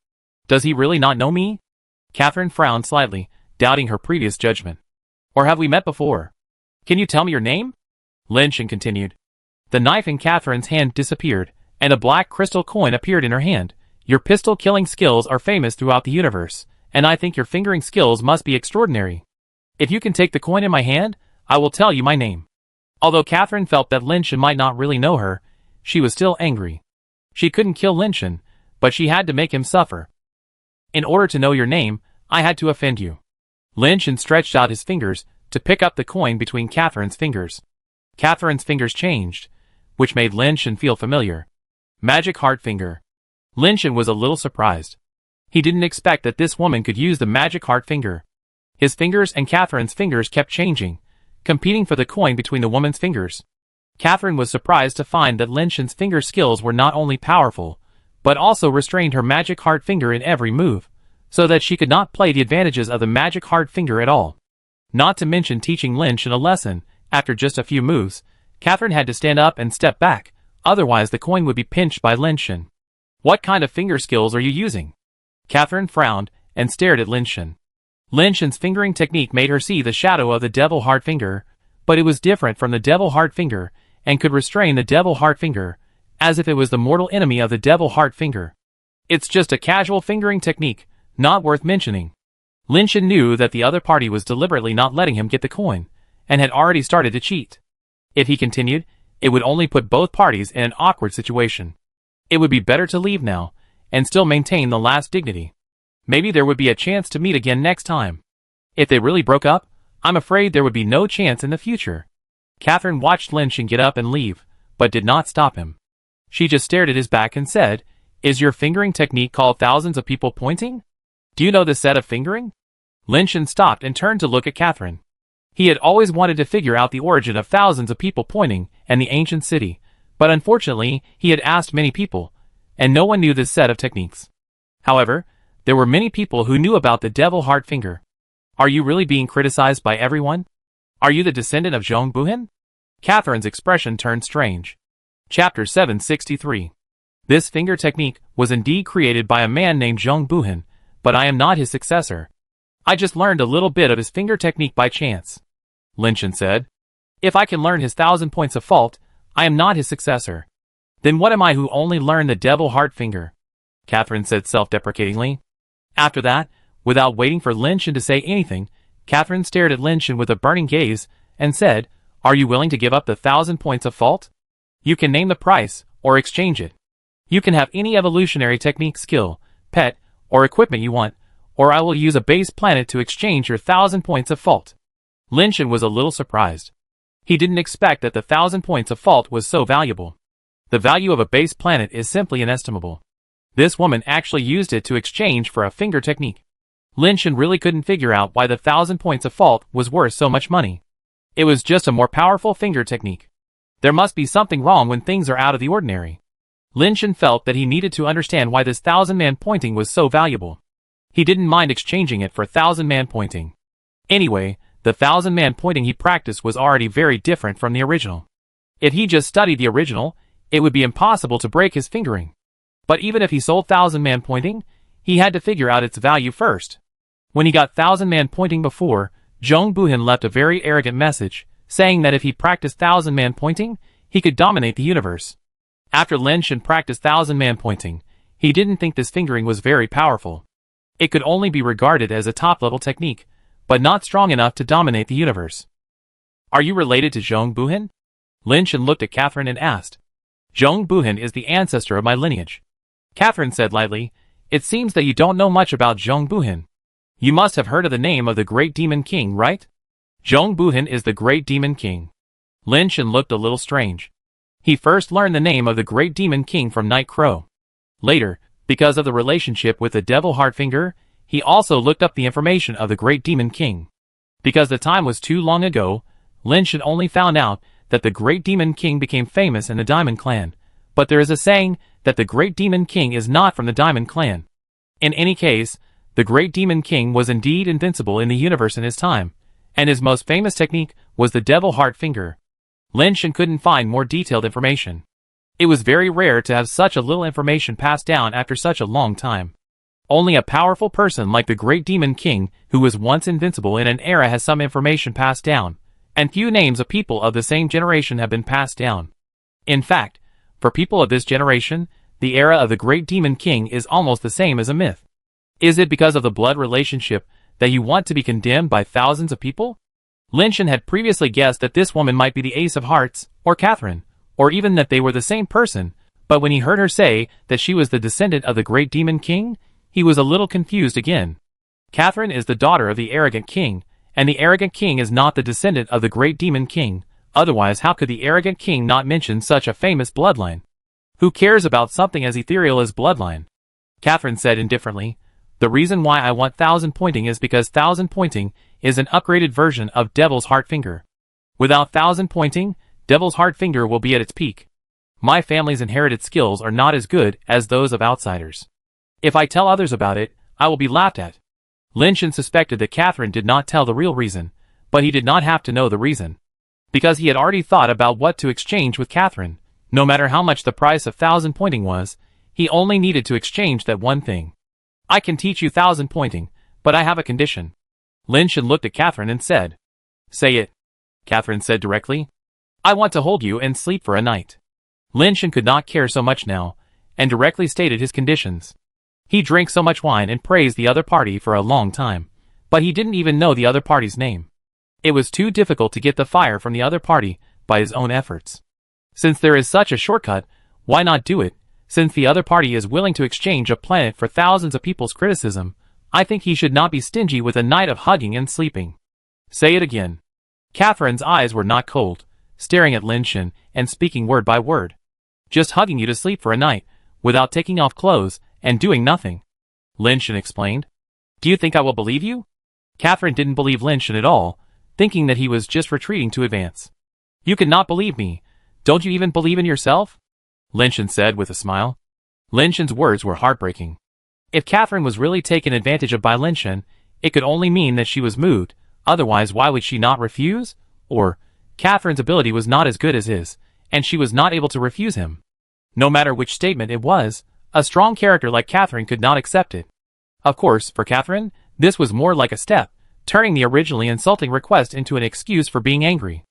Does he really not know me? Catherine frowned slightly, doubting her previous judgment. Or have we met before? Can you tell me your name? Lin Shen continued. The knife in Catherine's hand disappeared, and a black crystal coin appeared in her hand. Your pistol-killing skills are famous throughout the universe, and I think your fingering skills must be extraordinary. If you can take the coin in my hand, I will tell you my name. Although Catherine felt that Lin Shan might not really know her, she was still angry. She couldn't kill Lin Shan, but she had to make him suffer. In order to know your name, I had to offend you. Lin Shan stretched out his fingers to pick up the coin between Catherine's fingers. Catherine's fingers changed, which made Lin Shan feel familiar. Magic heart finger. Lin Shan was a little surprised. He didn't expect that this woman could use the magic heart finger. His fingers and Catherine's fingers kept changing, competing for the coin between the woman's fingers. Catherine was surprised to find that Lin Shan's finger skills were not only powerful, but also restrained her magic heart finger in every move, so that she could not play the advantages of the magic heart finger at all. Not to mention teaching Lin Shan a lesson. After just a few moves, Catherine had to stand up and step back, otherwise the coin would be pinched by Lin Shan. What kind of finger skills are you using? Catherine frowned and stared at Lin Shan. Lin Shan's fingering technique made her see the shadow of the devil heart finger, but it was different from the devil heart finger and could restrain the devil heart finger, as if it was the mortal enemy of the devil heart finger. It's just a casual fingering technique, not worth mentioning. Lin Shan knew that the other party was deliberately not letting him get the coin, and had already started to cheat. If he continued, it would only put both parties in an awkward situation. It would be better to leave now, and still maintain the last dignity. Maybe there would be a chance to meet again next time. If they really broke up, I'm afraid there would be no chance in the future. Catherine watched Lin Shan get up and leave, but did not stop him. She just stared at his back and said, "Is your fingering technique called thousands of people pointing? Do you know the set of fingering?" Lin Shan stopped and turned to look at Catherine. He had always wanted to figure out the origin of thousands of people pointing and the ancient city, but unfortunately he had asked many people, and no one knew this set of techniques. However, there were many people who knew about the devil heart finger. Are you really being criticized by everyone? Are you the descendant of Zhong Buhin? Catherine's expression turned strange. Chapter 763. This finger technique was indeed created by a man named Zhong Buhin, but I am not his successor. I just learned a little bit of his finger technique by chance. Lin Shan said. If I can learn his 1,000 points of fault, I am not his successor. Then what am I who only learned the devil heart finger? Catherine said self-deprecatingly. After that, without waiting for Lin Shan to say anything, Catherine stared at Lin Shan with a burning gaze, and said, "Are you willing to give up the 1,000 points of fault? You can name the price, or exchange it. You can have any evolutionary technique skill, pet, or equipment you want, or I will use a base planet to exchange your 1,000 points of fault." Lin Shan was a little surprised. He didn't expect that the 1,000 points of fault was so valuable. The value of a base planet is simply inestimable. This woman actually used it to exchange for a finger technique. Lin Shan really couldn't figure out why the 1,000 points of fault was worth so much money. It was just a more powerful finger technique. There must be something wrong when things are out of the ordinary. Lin Shan felt that he needed to understand why this 1,000-man pointing was so valuable. He didn't mind exchanging it for 1,000-man pointing. Anyway, the 1,000-man pointing he practiced was already very different from the original. If he just studied the original, it would be impossible to break his fingering. But even if he sold 1,000-man pointing, he had to figure out its value first. When he got 1,000-man pointing before, Zhong Buhin left a very arrogant message, saying that if he practiced 1,000-man pointing, he could dominate the universe. After Lin Shan practiced 1,000-man pointing, he didn't think this fingering was very powerful. It could only be regarded as a top-level technique, but not strong enough to dominate the universe. Are you related to Zhong Buhin? Lin Shan looked at Catherine and asked. Zhong Buhin is the ancestor of my lineage. Catherine said lightly, "It seems that you don't know much about Zhong Buhin. You must have heard of the name of the Great Demon King, right?" Zhong Buhin is the Great Demon King. Lin Shan looked a little strange. He first learned the name of the Great Demon King from Night Crow. Later, because of the relationship with the Devil Heart Finger, he also looked up the information of the Great Demon King. Because the time was too long ago, Lin Shan only found out that the Great Demon King became famous in the Diamond Clan, but there is a saying that the Great Demon King is not from the Diamond Clan. In any case, the Great Demon King was indeed invincible in the universe in his time, and his most famous technique was the Devil Heart Finger. Lin Shan couldn't find more detailed information. It was very rare to have such a little information passed down after such a long time. Only a powerful person like the Great Demon King, who was once invincible in an era, has some information passed down, and few names of people of the same generation have been passed down. In fact, for people of this generation, the era of the Great Demon King is almost the same as a myth. Is it because of the blood relationship that you want to be condemned by thousands of people? Lin Shen had previously guessed that this woman might be the Ace of Hearts, or Catherine, or even that they were the same person, but when he heard her say that she was the descendant of the great demon king, he was a little confused again. Catherine is the daughter of the arrogant king, and the arrogant king is not the descendant of the great demon king, otherwise how could the arrogant king not mention such a famous bloodline? Who cares about something as ethereal as bloodline? Catherine said indifferently, the reason why I want thousand pointing is because thousand pointing is an upgraded version of Devil's Heart Finger. Without thousand pointing, Devil's Heart Finger will be at its peak. My family's inherited skills are not as good as those of outsiders. If I tell others about it, I will be laughed at. Lin Shen suspected that Catherine did not tell the real reason, but he did not have to know the reason. Because he had already thought about what to exchange with Catherine, no matter how much the price of thousand pointing was, he only needed to exchange that one thing. I can teach you thousand pointing, but I have a condition. Lin Shen looked at Catherine and said. Say it. Catherine said directly. I want to hold you and sleep for a night. Lin Shen could not care so much now, and directly stated his conditions. He drank so much wine and praised the other party for a long time, but he didn't even know the other party's name. It was too difficult to get the fire from the other party by his own efforts. Since there is such a shortcut, why not do it? Since the other party is willing to exchange a planet for thousands of people's criticism, I think he should not be stingy with a night of hugging and sleeping. Say it again. Catherine's eyes were not cold, staring at Lin Shen and speaking word by word. Just hugging you to sleep for a night, without taking off clothes, and doing nothing. Lin Shen explained. Do you think I will believe you? Catherine didn't believe Lin Shen at all, thinking that he was just retreating to advance. You cannot believe me. Don't you even believe in yourself? Lin Shen said with a smile. Lin Shen's words were heartbreaking. If Catherine was really taken advantage of by Lin Shen, it could only mean that she was moved, otherwise why would she not refuse? Or, Catherine's ability was not as good as his, and she was not able to refuse him. No matter which statement it was, a strong character like Catherine could not accept it. Of course, for Catherine, this was more like a step, turning the originally insulting request into an excuse for being angry.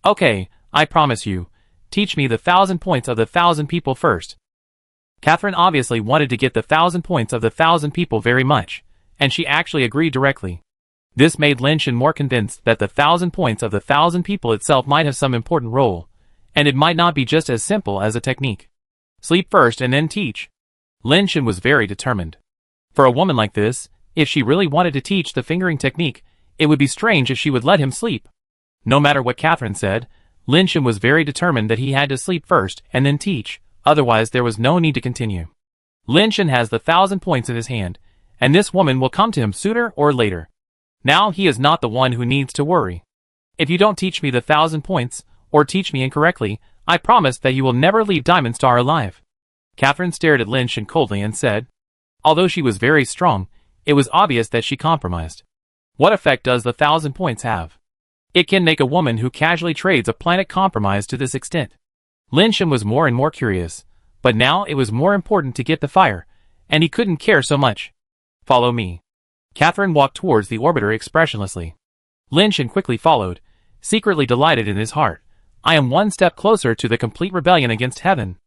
Okay, I promise you. Teach me the 1,000 points of the 1,000 people first. Catherine obviously wanted to get the 1,000 points of the 1,000 people very much, and she actually agreed directly. This made Lin Shen more convinced that the 1,000 points of the 1,000 people itself might have some important role, and it might not be just as simple as a technique. Sleep first and then teach. Lin Shen was very determined. For a woman like this, if she really wanted to teach the fingering technique, it would be strange if she would let him sleep. No matter what Catherine said, Lin Shen was very determined that he had to sleep first and then teach, otherwise there was no need to continue. Lin Shen has the 1,000 points in his hand, and this woman will come to him sooner or later. Now he is not the one who needs to worry. If you don't teach me the 1,000 points, or teach me incorrectly, I promise that you will never leave Diamond Star alive. Catherine stared at Lin Shen coldly and said. Although she was very strong, it was obvious that she compromised. What effect does the 1,000 points have? It can make a woman who casually trades a planet compromise to this extent. Lin Shen was more and more curious, but now it was more important to get the fire, and he couldn't care so much. Follow me. Catherine walked towards the orbiter expressionlessly. Lin Shen quickly followed, secretly delighted in his heart. I am one step closer to the complete rebellion against heaven.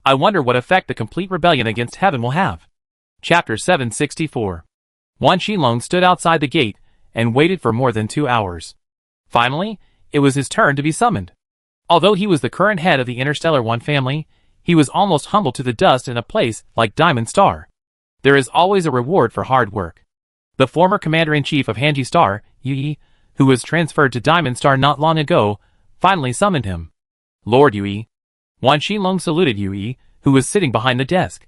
I wonder what effect the complete rebellion against heaven will have. Chapter 764. Wan Qilong stood outside the gate and waited for more than 2 hours. Finally, it was his turn to be summoned. Although he was the current head of the Interstellar One family, he was almost humbled to the dust in a place like Diamond Star. There is always a reward for hard work. The former commander-in-chief of Hanji Star, Yui, who was transferred to Diamond Star not long ago, finally summoned him. Lord Yui. Wan Qilong saluted Yui, who was sitting behind the desk.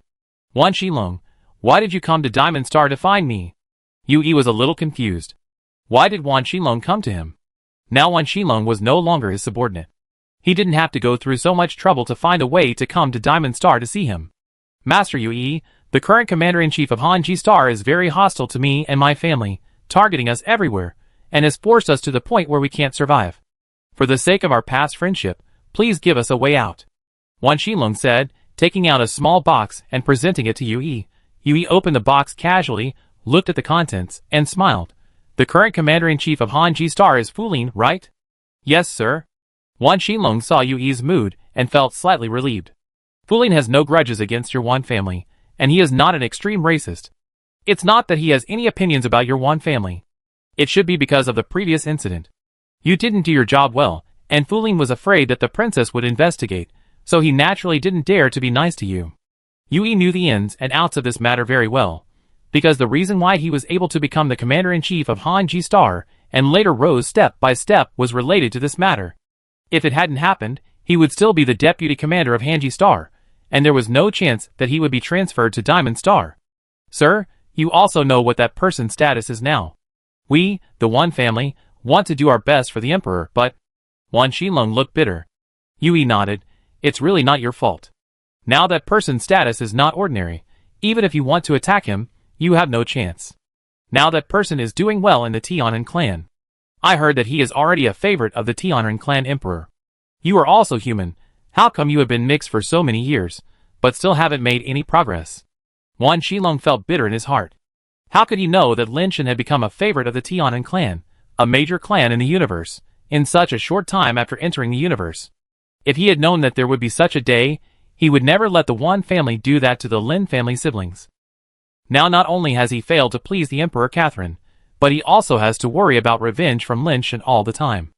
Wan Qilong, why did you come to Diamond Star to find me? Yui was a little confused. Why did Wan Qilong come to him? Now Wan Qilong was no longer his subordinate. He didn't have to go through so much trouble to find a way to come to Diamond Star to see him. Master Yui, the current commander-in-chief of Hanji Star is very hostile to me and my family, targeting us everywhere, and has forced us to the point where we can't survive. For the sake of our past friendship, please give us a way out. Wan Qilong said, taking out a small box and presenting it to Yui. Yui opened the box casually, looked at the contents, and smiled. The current commander-in-chief of Hanji Star is Fu Lin, right? Yes, sir. Wan Qilong saw Yui's mood and felt slightly relieved. Fu Lin has no grudges against your Wan family, and he is not an extreme racist. It's not that he has any opinions about your Wan family. It should be because of the previous incident. You didn't do your job well, and Fu Ling was afraid that the princess would investigate, so he naturally didn't dare to be nice to you. Yui knew the ins and outs of this matter very well, because the reason why he was able to become the commander-in-chief of Hanji Star and later rose step by step was related to this matter. If it hadn't happened, he would still be the deputy commander of Hanji Star, and there was no chance that he would be transferred to Diamond Star. Sir, you also know what that person's status is now. We, the One family, want to do our best for the Emperor, but... Wan Xilong looked bitter. Yui nodded. It's really not your fault. Now that person's status is not ordinary. Even if you want to attack him, you have no chance. Now that person is doing well in the Tian'an clan. I heard that he is already a favorite of the Tian'an clan emperor. You are also human. How come you have been mixed for so many years, but still haven't made any progress? Wan Xilong felt bitter in his heart. How could he know that Lin Shen had become a favorite of the Tian'an clan, a major clan in the universe, in such a short time after entering the universe? If he had known that there would be such a day, he would never let the Wan family do that to the Lin family siblings. Now not only has he failed to please the Emperor Catherine, but he also has to worry about revenge from Lin Shen all the time.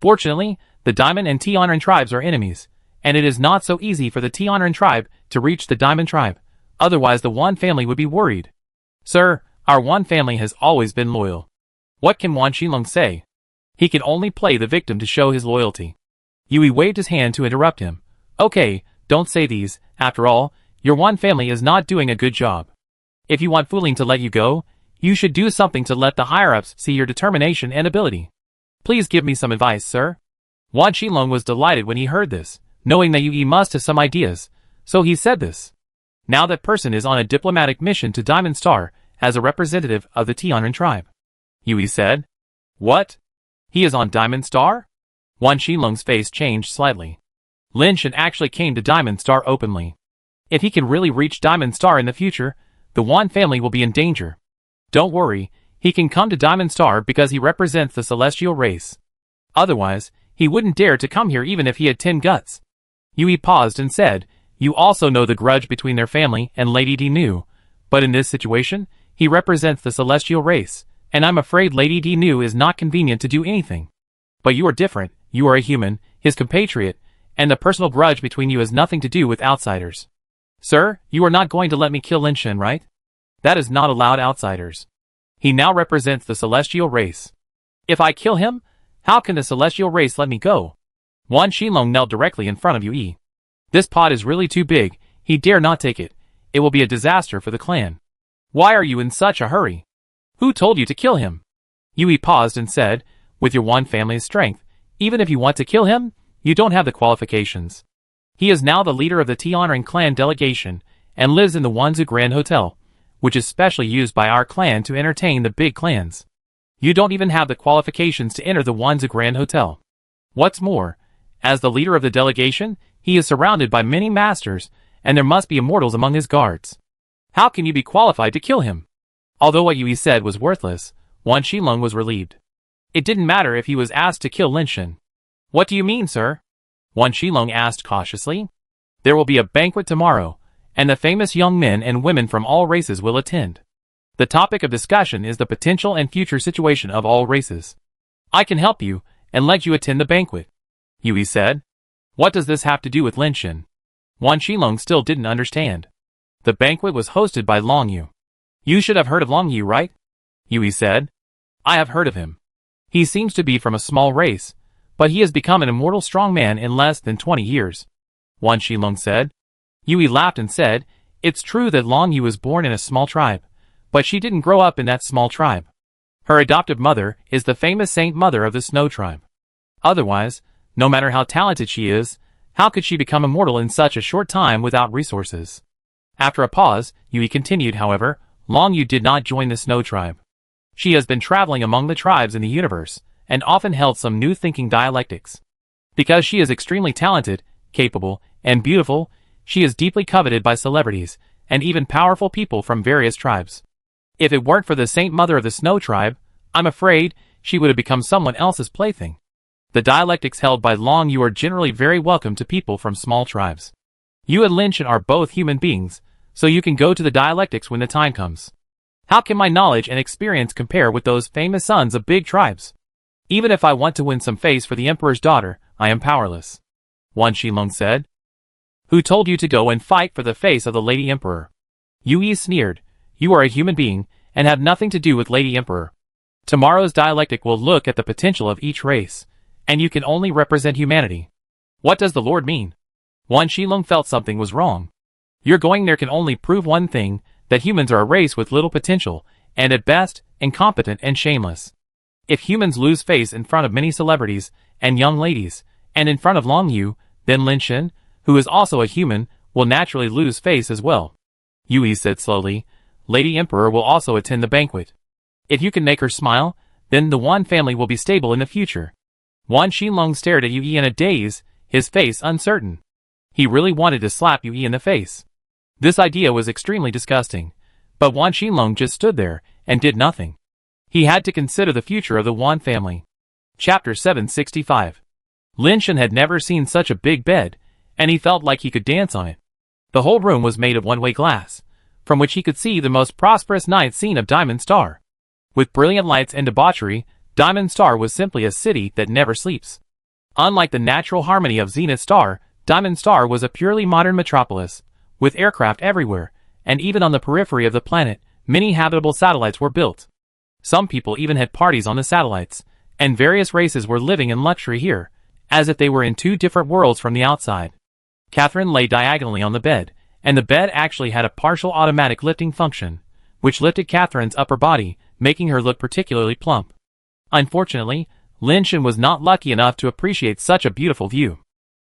Fortunately, the Diamond and Tian'an tribes are enemies, and it is not so easy for the Tian'an tribe to reach the Diamond tribe, otherwise the Wan family would be worried. Sir, our Wan family has always been loyal. What can Wan Xilong say? He can only play the victim to show his loyalty. Yui waved his hand to interrupt him. Okay, don't say these. After all, your Wan family is not doing a good job. If you want Fu Ling to let you go, you should do something to let the higher-ups see your determination and ability. Please give me some advice, sir. Wan Xilong was delighted when he heard this, knowing that Yui must have some ideas, so he said this. Now that person is on a diplomatic mission to Diamond Star as a representative of the Tian'an tribe. Yui said. What? He is on Diamond Star? Wan Xilong's face changed slightly. Lin Shen actually came to Diamond Star openly. If he can really reach Diamond Star in the future, the Wan family will be in danger. Don't worry, he can come to Diamond Star because he represents the celestial race. Otherwise, he wouldn't dare to come here even if he had 10 guts. Yui paused and said, you also know the grudge between their family and Lady Di Nu, but in this situation, he represents the celestial race, and I'm afraid Lady Di Nu is not convenient to do anything. But you are different, you are a human, his compatriot, and the personal grudge between you has nothing to do with outsiders. Sir, you are not going to let me kill Lin Shen, right? That is not allowed outsiders. He now represents the celestial race. If I kill him, how can the celestial race let me go? Wan Xilong knelt directly in front of Yui. This pot is really too big, he dare not take it. It will be a disaster for the clan. Why are you in such a hurry? Who told you to kill him? Yui paused and said, with your Wan family's strength, even if you want to kill him, you don't have the qualifications. He is now the leader of the Tian'an clan delegation, and lives in the Wanzhou Grand Hotel, which is specially used by our clan to entertain the big clans. You don't even have the qualifications to enter the Wanzhou Grand Hotel. What's more, as the leader of the delegation, he is surrounded by many masters, and there must be immortals among his guards. How can you be qualified to kill him? Although what Yui said was worthless, Wan Xilong was relieved. It didn't matter if he was asked to kill Lin Shen. What do you mean, sir? Wan Xilong asked cautiously. There will be a banquet tomorrow, and the famous young men and women from all races will attend. The topic of discussion is the potential and future situation of all races. I can help you, and let you attend the banquet. Yui said. What does this have to do with Lin Shen? Wan Xilong still didn't understand. The banquet was hosted by Long Yu. You should have heard of Long Yu, right? Yui said. I have heard of him. He seems to be from a small race, but he has become an immortal strong man in less than 20 years. Wan Xilong said. Yui laughed and said, it's true that Long Yu was born in a small tribe, but she didn't grow up in that small tribe. Her adoptive mother is the famous Saint Mother of the Snow tribe. Otherwise, no matter how talented she is, how could she become immortal in such a short time without resources? After a pause, Yui continued, however, Long Yu did not join the Snow tribe. She has been traveling among the tribes in the universe, and often held some new thinking dialectics. Because she is extremely talented, capable, and beautiful, she is deeply coveted by celebrities, and even powerful people from various tribes. If it weren't for the Saint Mother of the Snow tribe, I'm afraid she would have become someone else's plaything. The dialectics held by Long Yu are generally very welcome to people from small tribes. You and Lin Shen are both human beings, so you can go to the dialectics when the time comes. How can my knowledge and experience compare with those famous sons of big tribes? Even if I want to win some face for the emperor's daughter, I am powerless. Wan Xilong said. Who told you to go and fight for the face of the Lady Emperor? Yu Yi sneered. You are a human being, and have nothing to do with Lady Emperor. Tomorrow's dialectic will look at the potential of each race, and you can only represent humanity. What does the Lord mean? Wan Xilong felt something was wrong. Your going there can only prove one thing, that humans are a race with little potential, and at best, incompetent and shameless. If humans lose face in front of many celebrities, and young ladies, and in front of Long Yu, then Lin Shen, who is also a human, will naturally lose face as well. Yui said slowly, Lady Emperor will also attend the banquet. If you can make her smile, then the Wan family will be stable in the future. Wan Xilong stared at Yui in a daze, his face uncertain. He really wanted to slap Yui in the face. This idea was extremely disgusting, but Wan Xilong just stood there and did nothing. He had to consider the future of the Wan family. Chapter 765. Lin Shen had never seen such a big bed, and he felt like he could dance on it. The whole room was made of one-way glass, from which he could see the most prosperous night scene of Diamond Star. With brilliant lights and debauchery, Diamond Star was simply a city that never sleeps. Unlike the natural harmony of Zenith Star, Diamond Star was a purely modern metropolis, with aircraft everywhere, and even on the periphery of the planet, many habitable satellites were built. Some people even had parties on the satellites, and various races were living in luxury here, as if they were in two different worlds from the outside. Catherine lay diagonally on the bed, and the bed actually had a partial automatic lifting function, which lifted Catherine's upper body, making her look particularly plump. Unfortunately, Lin Shen was not lucky enough to appreciate such a beautiful view.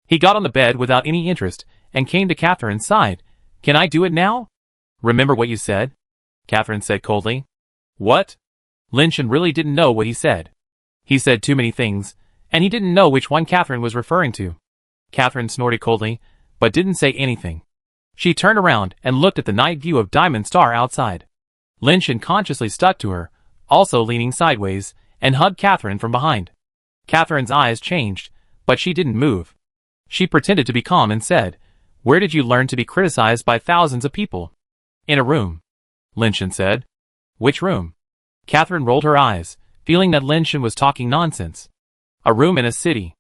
He got on the bed without any interest, and came to Catherine's side. Can I do it now? Remember what you said? Catherine said coldly. What? Lin Shen really didn't know what he said. He said too many things, and he didn't know which one Catherine was referring to. Catherine snorted coldly, but didn't say anything. She turned around and looked at the night view of Diamond Star outside. Lin Shen consciously stuck to her, also leaning sideways, and hugged Catherine from behind. Catherine's eyes changed, but she didn't move. She pretended to be calm and said, Where did you learn to be criticized by thousands of people? In a room. Lin Shen said. Which room? Catherine rolled her eyes, feeling that Lin Shen was talking nonsense. A room in a city.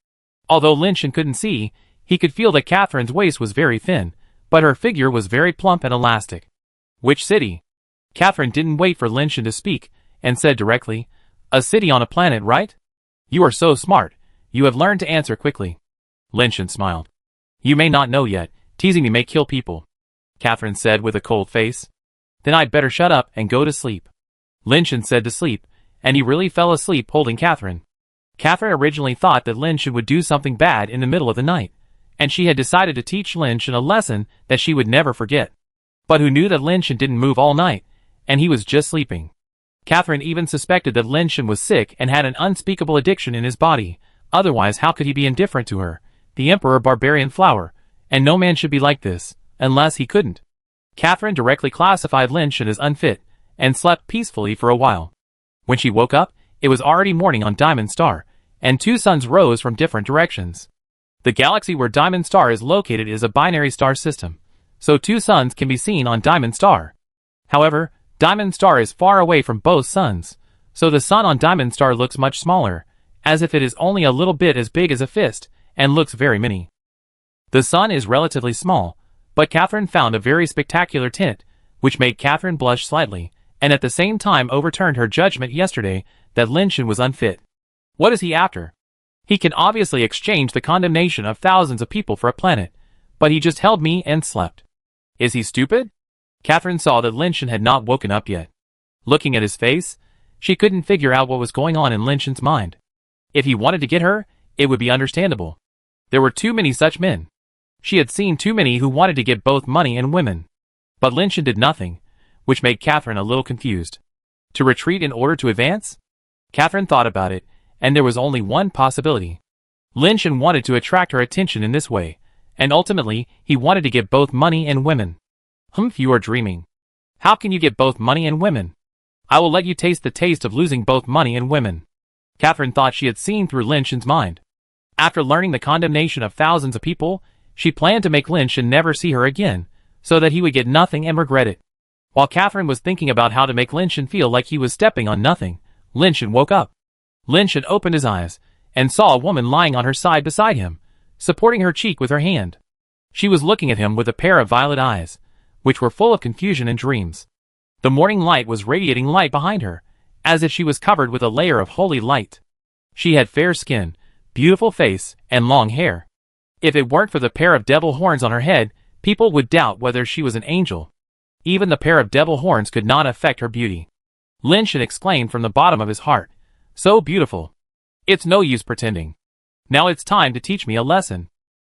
Although Lin Shen couldn't see, he could feel that Catherine's waist was very thin, but her figure was very plump and elastic. Which city? Catherine didn't wait for Lin Shen to speak, and said directly, A city on a planet, right? You are so smart, you have learned to answer quickly. Lin Shen smiled. You may not know yet, teasing me may kill people. Catherine said with a cold face. Then I'd better shut up and go to sleep. Lin Shen said to sleep, and he really fell asleep holding Catherine. Catherine originally thought that Lin Shen would do something bad in the middle of the night, and she had decided to teach Lin Shen a lesson that she would never forget. But who knew that Lin Shen didn't move all night, and he was just sleeping. Catherine even suspected that Lin Shen was sick and had an unspeakable addiction in his body, otherwise how could he be indifferent to her, the Emperor Barbarian Flower, and no man should be like this, unless he couldn't. Catherine directly classified Lin Shen as unfit, and slept peacefully for a while. When she woke up, it was already morning on Diamond Star, and two suns rose from different directions. The galaxy where Diamond Star is located is a binary star system, so two suns can be seen on Diamond Star. However, Diamond Star is far away from both suns, so the sun on Diamond Star looks much smaller, as if it is only a little bit as big as a fist, and looks very mini. The sun is relatively small, but Catherine found a very spectacular tint, which made Catherine blush slightly, and at the same time overturned her judgment yesterday that Lin Shen was unfit. What is he after? He can obviously exchange the condemnation of thousands of people for a planet, but he just held me and slept. Is he stupid? Catherine saw that Lin Shen had not woken up yet. Looking at his face, she couldn't figure out what was going on in Lin Shen's mind. If he wanted to get her, it would be understandable. There were too many such men. She had seen too many who wanted to get both money and women. But Lin Shen did nothing, which made Catherine a little confused. To retreat in order to advance? Catherine thought about it, and there was only one possibility. Lin Shen wanted to attract her attention in this way, and ultimately, he wanted to get both money and women. Humph, you are dreaming. How can you get both money and women? I will let you taste the taste of losing both money and women. Catherine thought she had seen through Lin Shen's mind. After learning the condemnation of thousands of people, she planned to make Lin Shen never see her again, so that he would get nothing and regret it. While Catherine was thinking about how to make Lin Shan feel like he was stepping on nothing, Lin Shan woke up. Lin Shan opened his eyes and saw a woman lying on her side beside him, supporting her cheek with her hand. She was looking at him with a pair of violet eyes, which were full of confusion and dreams. The morning light was radiating light behind her, as if she was covered with a layer of holy light. She had fair skin, beautiful face, and long hair. If it weren't for the pair of devil horns on her head, people would doubt whether she was an angel. Even the pair of devil horns could not affect her beauty. Lin Shan exclaimed from the bottom of his heart, "So beautiful. It's no use pretending. Now it's time to teach me a lesson.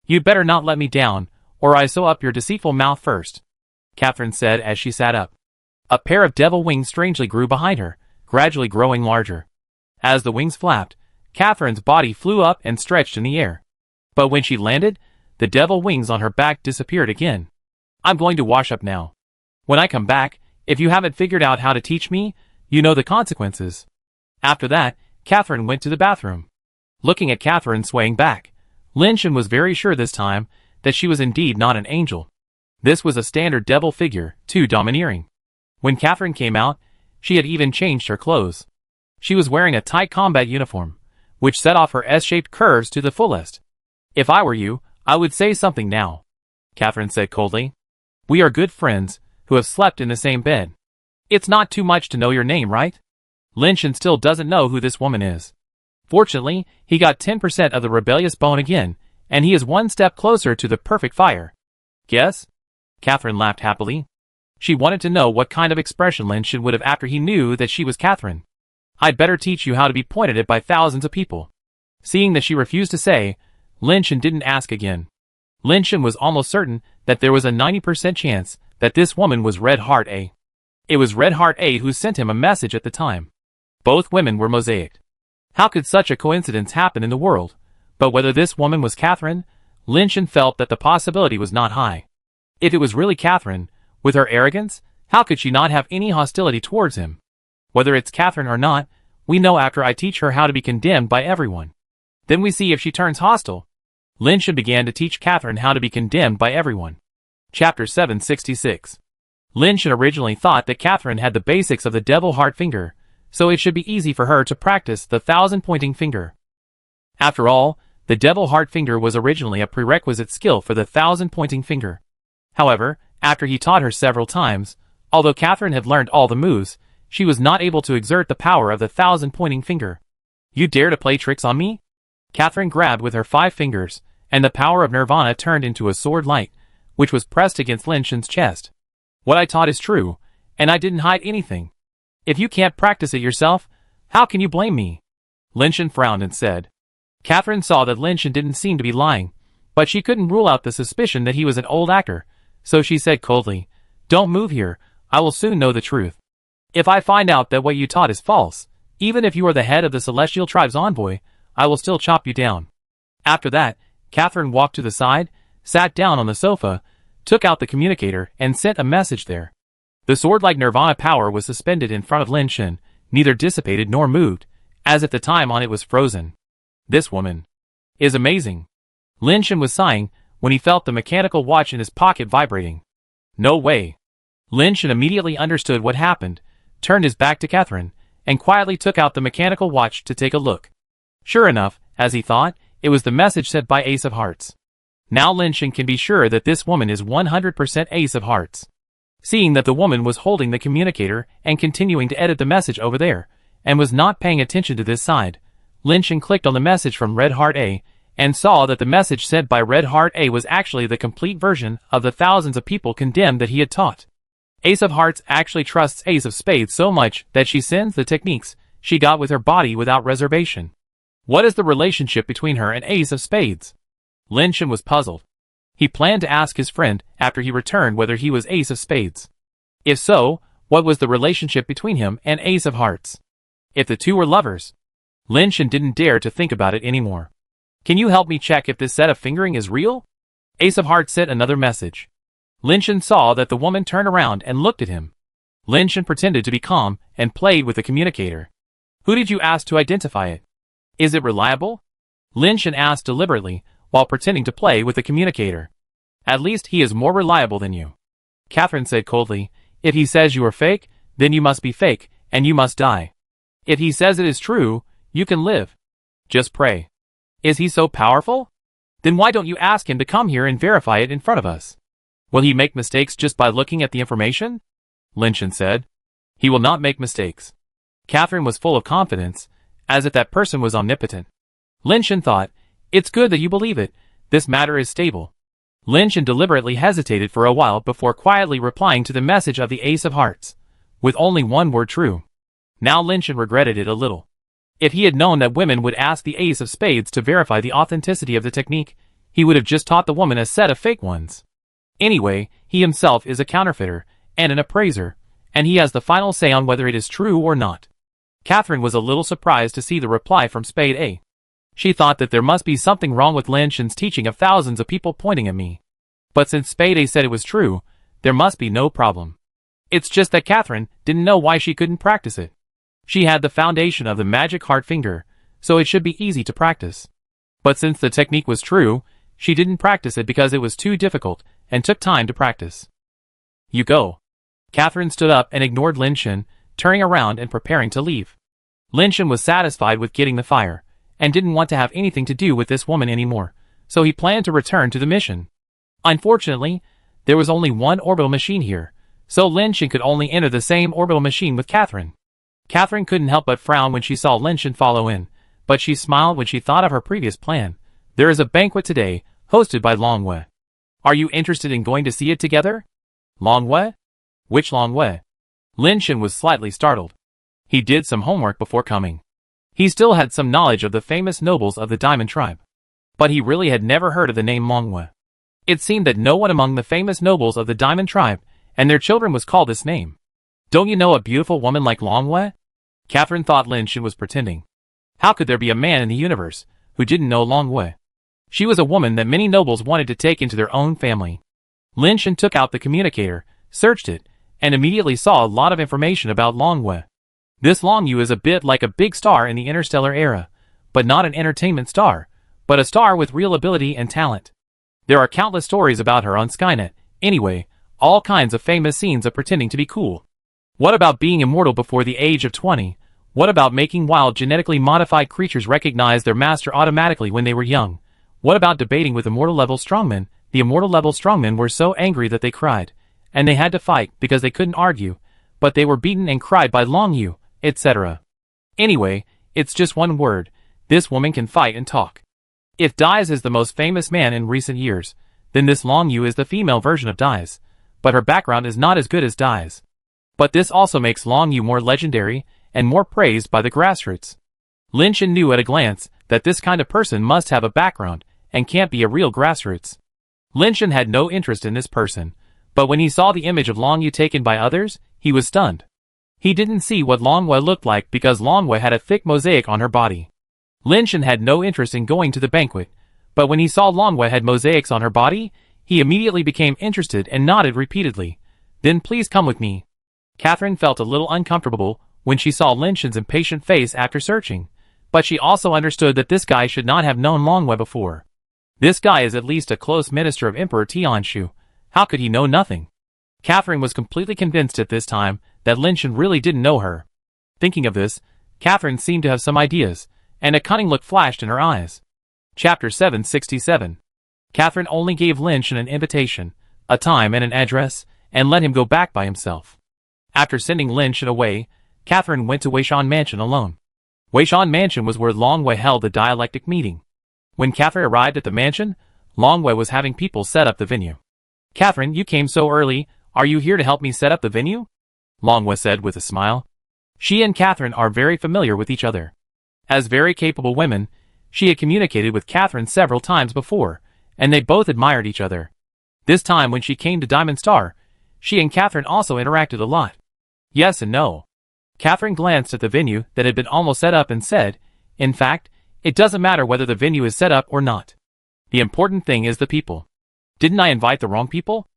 You'd better not let me down, or I sew up your deceitful mouth first," Catherine said as she sat up. A pair of devil wings strangely grew behind her, gradually growing larger. As the wings flapped, Catherine's body flew up and stretched in the air. But when she landed, the devil wings on her back disappeared again. "I'm going to wash up now. When I come back, if you haven't figured out how to teach me, you know the consequences." After that, Catherine went to the bathroom. Looking at Catherine swaying back, Lin Shan was very sure this time that she was indeed not an angel. This was a standard devil figure, too domineering. When Catherine came out, she had even changed her clothes. She was wearing a tight combat uniform, which set off her S-shaped curves to the fullest. "If I were you, I would say something now," Catherine said coldly. "We are good friends, who have slept in the same bed. It's not too much to know your name, right?" Lin Shan still doesn't know who this woman is. Fortunately, he got 10% of the rebellious bone again, and he is one step closer to the perfect fire. "Guess?" Catherine laughed happily. She wanted to know what kind of expression Lin Shan would have after he knew that she was Catherine. "I'd better teach you how to be pointed at by thousands of people." Seeing that she refused to say, Lin Shan didn't ask again. Lin Shan was almost certain that there was a 90% chance that this woman was Red Heart A. It was Red Heart A who sent him a message at the time. Both women were mosaicked. How could such a coincidence happen in the world? But whether this woman was Catherine, Lin Shan felt that the possibility was not high. If it was really Catherine, with her arrogance, how could she not have any hostility towards him? Whether it's Catherine or not, we know after I teach her how to be condemned by everyone. Then we see if she turns hostile. Lin Shan began to teach Catherine how to be condemned by everyone. Chapter 766. Lin Shan originally thought that Catherine had the basics of the devil heart finger, so it should be easy for her to practice the 1,000-pointing finger. After all, the devil heart finger was originally a prerequisite skill for the 1,000-pointing finger. However, after he taught her several times, although Catherine had learned all the moves, she was not able to exert the power of the 1,000-pointing finger. "You dare to play tricks on me?" Catherine grabbed with her 5 fingers, and the power of Nirvana turned into a sword light, which was pressed against Lin Shan's chest. "What I taught is true, and I didn't hide anything. If you can't practice it yourself, how can you blame me?" Lin Shan frowned and said. Catherine saw that Lin Shan didn't seem to be lying, but she couldn't rule out the suspicion that he was an old actor, so she said coldly, "Don't move here, I will soon know the truth. If I find out that what you taught is false, even if you are the head of the Celestial Tribe's envoy, I will still chop you down." After that, Catherine walked to the side, sat down on the sofa, took out the communicator, and sent a message there. The sword-like Nirvana power was suspended in front of Lin Shan, neither dissipated nor moved, as if the time on it was frozen. "This woman is amazing." Lin Shan was sighing when he felt the mechanical watch in his pocket vibrating. "No way." Lin Shan immediately understood what happened, turned his back to Catherine, and quietly took out the mechanical watch to take a look. Sure enough, as he thought, it was the message sent by Ace of Hearts. Now Lin Shan can be sure that this woman is 100% Ace of Hearts. Seeing that the woman was holding the communicator and continuing to edit the message over there, and was not paying attention to this side, Lin Shan clicked on the message from Red Heart A, and saw that the message sent by Red Heart A was actually the complete version of the thousands of people condemned that he had taught. Ace of Hearts actually trusts Ace of Spades so much that she sends the techniques she got with her body without reservation. What is the relationship between her and Ace of Spades? Lin Shan was puzzled. He planned to ask his friend after he returned whether he was Ace of Spades. If so, what was the relationship between him and Ace of Hearts? If the two were lovers? Lin Shan didn't dare to think about it anymore. "Can you help me check if this set of fingering is real?" Ace of Hearts sent another message. Lin Shan saw that the woman turned around and looked at him. Lin Shan pretended to be calm and played with the communicator. "Who did you ask to identify it? Is it reliable?" Lin Shan asked deliberately, while pretending to play with the communicator. "At least he is more reliable than you," Catherine said coldly, If he says you are fake, then you must be fake, and you must die. If he says it is true, you can live. Just pray. Is he so powerful? Then why don't you ask him to come here and verify it in front of us? Will he make mistakes just by looking at the information? Lynchen said. He will not make mistakes. Catherine was full of confidence, as if that person was omnipotent. Lynchen thought, it's good that you believe it, this matter is stable. Lynchen deliberately hesitated for a while before quietly replying to the message of the Ace of Hearts, with only one word true. Now Lynchen regretted it a little. If he had known that women would ask the Ace of Spades to verify the authenticity of the technique, he would have just taught the woman a set of fake ones. Anyway, he himself is a counterfeiter, and an appraiser, and he has the final say on whether it is true or not. Catherine was a little surprised to see the reply from Spade A. She thought that there must be something wrong with Lynchen's teaching of thousands of people pointing at me. But since Spade A said it was true, there must be no problem. It's just that Catherine didn't know why she couldn't practice it. She had the foundation of the magic heart finger, so it should be easy to practice. But since the technique was true, she didn't practice it because it was too difficult, and took time to practice. You go. Catherine stood up and ignored Lynchen, turning around and preparing to leave. Lynchen was satisfied with getting the fire, and didn't want to have anything to do with this woman anymore, so he planned to return to the mission. Unfortunately, there was only one orbital machine here, so Lynchen could only enter the same orbital machine with Catherine. Catherine couldn't help but frown when she saw Lynchen follow in, but she smiled when she thought of her previous plan. There is a banquet today, hosted by Longwei. Are you interested in going to see it together? Longwei? Which Longwei? Lynchen was slightly startled. He did some homework before coming. He still had some knowledge of the famous nobles of the Diamond Tribe. But he really had never heard of the name Longwei. It seemed that no one among the famous nobles of the Diamond Tribe and their children was called this name. Don't you know a beautiful woman like Longwei? Catherine thought Lynchen was pretending. How could there be a man in the universe who didn't know Longwei? She was a woman that many nobles wanted to take into their own family. Lynchen took out the communicator, searched it, and immediately saw a lot of information about Longwei. This Longyu is a bit like a big star in the interstellar era, but not an entertainment star, but a star with real ability and talent. There are countless stories about her on Skynet. Anyway, all kinds of famous scenes of pretending to be cool. What about being immortal before the age of 20? What about making wild genetically modified creatures recognize their master automatically when they were young? What about debating with immortal level strongmen? The immortal level strongmen were so angry that they cried, and they had to fight because they couldn't argue, but they were beaten and cried by Longyu, etc. Anyway, it's just one word. This woman can fight and talk. If Dies is the most famous man in recent years, then this Longyu is the female version of Dies, but her background is not as good as Dies. But this also makes Longyu more legendary and more praised by the grassroots. Lynchen knew at a glance that this kind of person must have a background and can't be a real grassroots. Lynchen had no interest in this person, but when he saw the image of Longyu taken by others, he was stunned. He didn't see what Longwei looked like because Longwei had a thick mosaic on her body. Lynchen had no interest in going to the banquet, but when he saw Longwei had mosaics on her body, he immediately became interested and nodded repeatedly. Then please come with me. Catherine felt a little uncomfortable when she saw Lynchen's impatient face after searching, but she also understood that this guy should not have known Longwei before. This guy is at least a close minister of Emperor Tianshu. How could he know nothing? Catherine was completely convinced at this time that Lynchen really didn't know her. Thinking of this, Catherine seemed to have some ideas, and a cunning look flashed in her eyes. Chapter 767. Catherine only gave Lynchen an invitation, a time and an address, and let him go back by himself. After sending Lynchen away, Catherine went to Weishan Mansion alone. Weishan Mansion was where Longwei held the dialectic meeting. When Catherine arrived at the mansion, Longwei was having people set up the venue. Catherine, you came so early, are you here to help me set up the venue? Longwei said with a smile. She and Catherine are very familiar with each other. As very capable women, she had communicated with Catherine several times before, and they both admired each other. This time when she came to Diamond Star, she and Catherine also interacted a lot. Yes and no. Catherine glanced at the venue that had been almost set up and said, in fact, it doesn't matter whether the venue is set up or not. The important thing is the people. Didn't I invite the wrong people?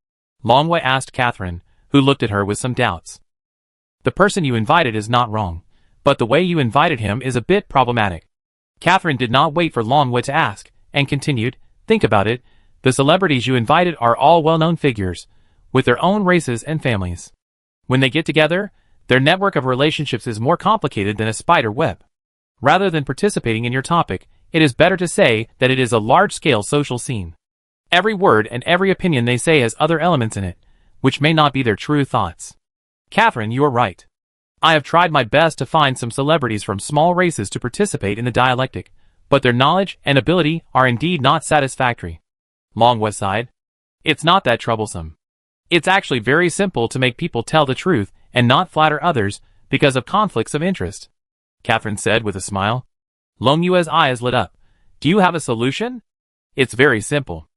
Longwei asked Catherine, who looked at her with some doubts. The person you invited is not wrong, but the way you invited him is a bit problematic. Catherine did not wait for Longwei to ask, and continued, think about it, the celebrities you invited are all well-known figures, with their own races and families. When they get together, their network of relationships is more complicated than a spider web. Rather than participating in your topic, it is better to say that it is a large-scale social scene. Every word and every opinion they say has other elements in it, which may not be their true thoughts. Catherine, you are right. I have tried my best to find some celebrities from small races to participate in the dialectic, but their knowledge and ability are indeed not satisfactory. Longwei sighed. It's not that troublesome. It's actually very simple to make people tell the truth and not flatter others because of conflicts of interest, Catherine said with a smile. Longyue's eyes lit up. Do you have a solution? It's very simple.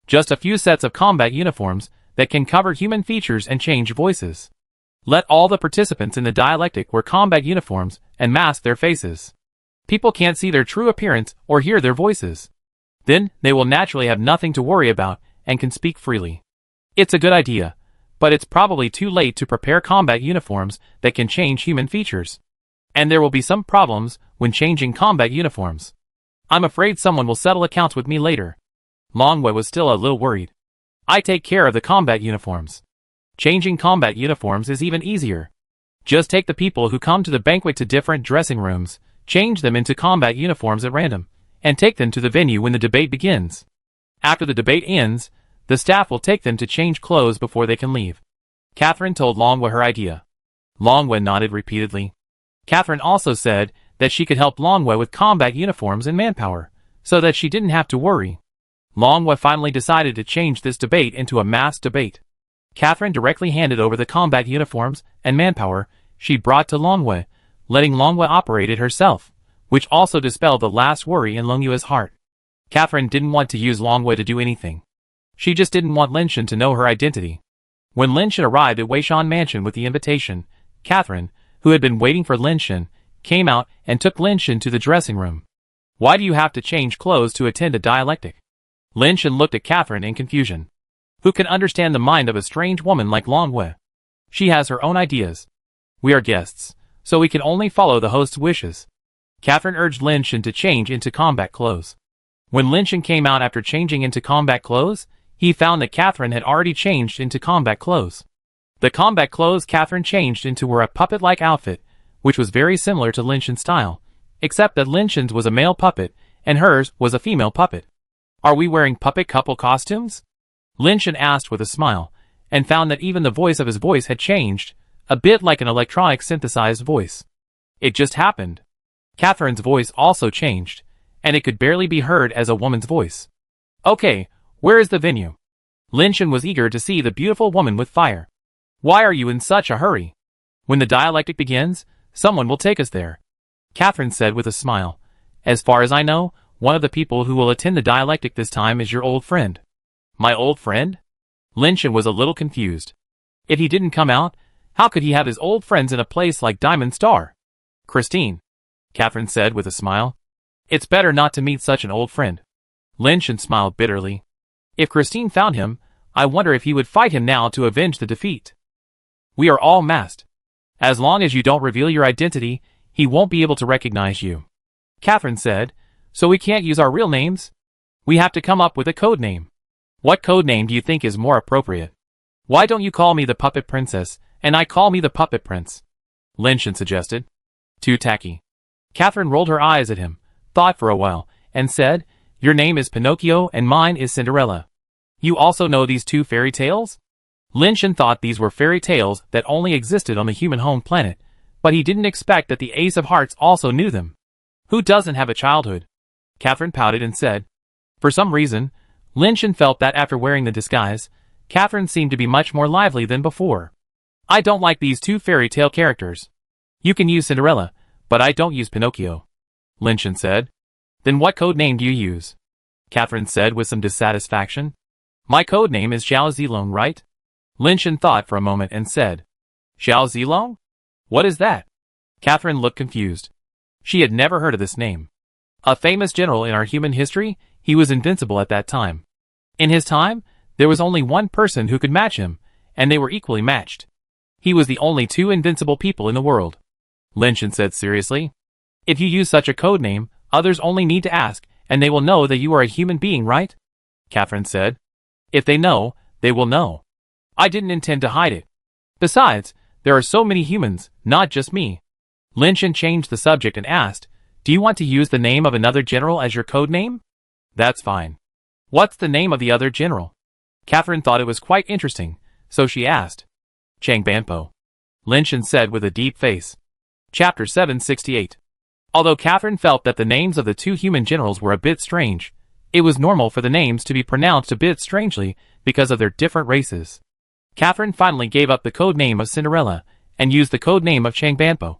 Just a few sets of combat uniforms that can cover human features and change voices. Let all the participants in the dialectic wear combat uniforms and mask their faces. People can't see their true appearance or hear their voices. Then they will naturally have nothing to worry about and can speak freely. It's a good idea, but it's probably too late to prepare combat uniforms that can change human features. And there will be some problems when changing combat uniforms. I'm afraid someone will settle accounts with me later. Longwei was still a little worried. I take care of the combat uniforms. Changing combat uniforms is even easier. Just take the people who come to the banquet to different dressing rooms, change them into combat uniforms at random, and take them to the venue when the debate begins. After the debate ends, the staff will take them to change clothes before they can leave. Catherine told Longwei her idea. Longwei nodded repeatedly. Catherine also said that she could help Longwei with combat uniforms and manpower, so that she didn't have to worry. Longwei finally decided to change this debate into a mass debate. Catherine directly handed over the combat uniforms and manpower she brought to Longwei, letting Longwei operate it herself, which also dispelled the last worry in Longyue's heart. Catherine didn't want to use Longwei to do anything. She just didn't want Linshan to know her identity. When Linshan arrived at Weishan Mansion with the invitation, Catherine, who had been waiting for Linshan, came out and took Linshan to the dressing room. Why do you have to change clothes to attend a dialectic? Linshan looked at Catherine in confusion. Who can understand the mind of a strange woman like Longwei? She has her own ideas. We are guests, so we can only follow the host's wishes. Catherine urged Linshan to change into combat clothes. When Linshan came out after changing into combat clothes, he found that Catherine had already changed into combat clothes. The combat clothes Catherine changed into were a puppet-like outfit, which was very similar to Linshan's style, except that Linshan's was a male puppet, and hers was a female puppet. Are we wearing puppet couple costumes? Linshan asked with a smile, and found that even the voice of his voice had changed, a bit like an electronic synthesized voice. It just happened. Catherine's voice also changed, and it could barely be heard as a woman's voice. Okay, where is the venue? Linshan was eager to see the beautiful woman with fire. Why are you in such a hurry? When the dialectic begins, someone will take us there. Catherine said with a smile. As far as I know, one of the people who will attend the dialectic this time is your old friend. My old friend? Linshan was a little confused. If he didn't come out, how could he have his old friends in a place like Diamond Star? Christine, Catherine said with a smile. It's better not to meet such an old friend. Linshan smiled bitterly. If Christine found him, I wonder if he would fight him now to avenge the defeat. We are all masked. As long as you don't reveal your identity, he won't be able to recognize you. Catherine said, so we can't use our real names? We have to come up with a code name. What code name do you think is more appropriate? Why don't you call me the Puppet Princess, and I call me the Puppet Prince? Linshan suggested. Too tacky. Catherine rolled her eyes at him, thought for a while, and said, your name is Pinocchio and mine is Cinderella. You also know these two fairy tales? Linshan thought these were fairy tales that only existed on the human home planet, but he didn't expect that the Ace of Hearts also knew them. Who doesn't have a childhood? Catherine pouted and said. For some reason, Linshan felt that after wearing the disguise, Catherine seemed to be much more lively than before. I don't like these two fairy tale characters. You can use Cinderella, but I don't use Pinocchio, Linshan said. Then what code name do you use? Catherine said with some dissatisfaction. My code name is Xiao Zilong, right? Linshan thought for a moment and said. Xiao Zilong? What is that? Catherine looked confused. She had never heard of this name. A famous general in our human history, he was invincible at that time. In his time, there was only one person who could match him, and they were equally matched. He was the only two invincible people in the world. Linshan said seriously. If you use such a code name, others only need to ask, and they will know that you are a human being, right? Catherine said. If they know, they will know. I didn't intend to hide it. Besides, There are so many humans, not just me. Lin Shen changed the subject and asked, do you want to use the name of another general as your code name? That's fine. What's the name of the other general? Catherine thought it was quite interesting, so she asked. Chang Banpo. Lin Shen said with a deep face. Chapter 768. Although Catherine felt that the names of the two human generals were a bit strange, it was normal for the names to be pronounced a bit strangely because of their different races. Catherine finally gave up the code name of Cinderella and used the code name of Chang Banpo.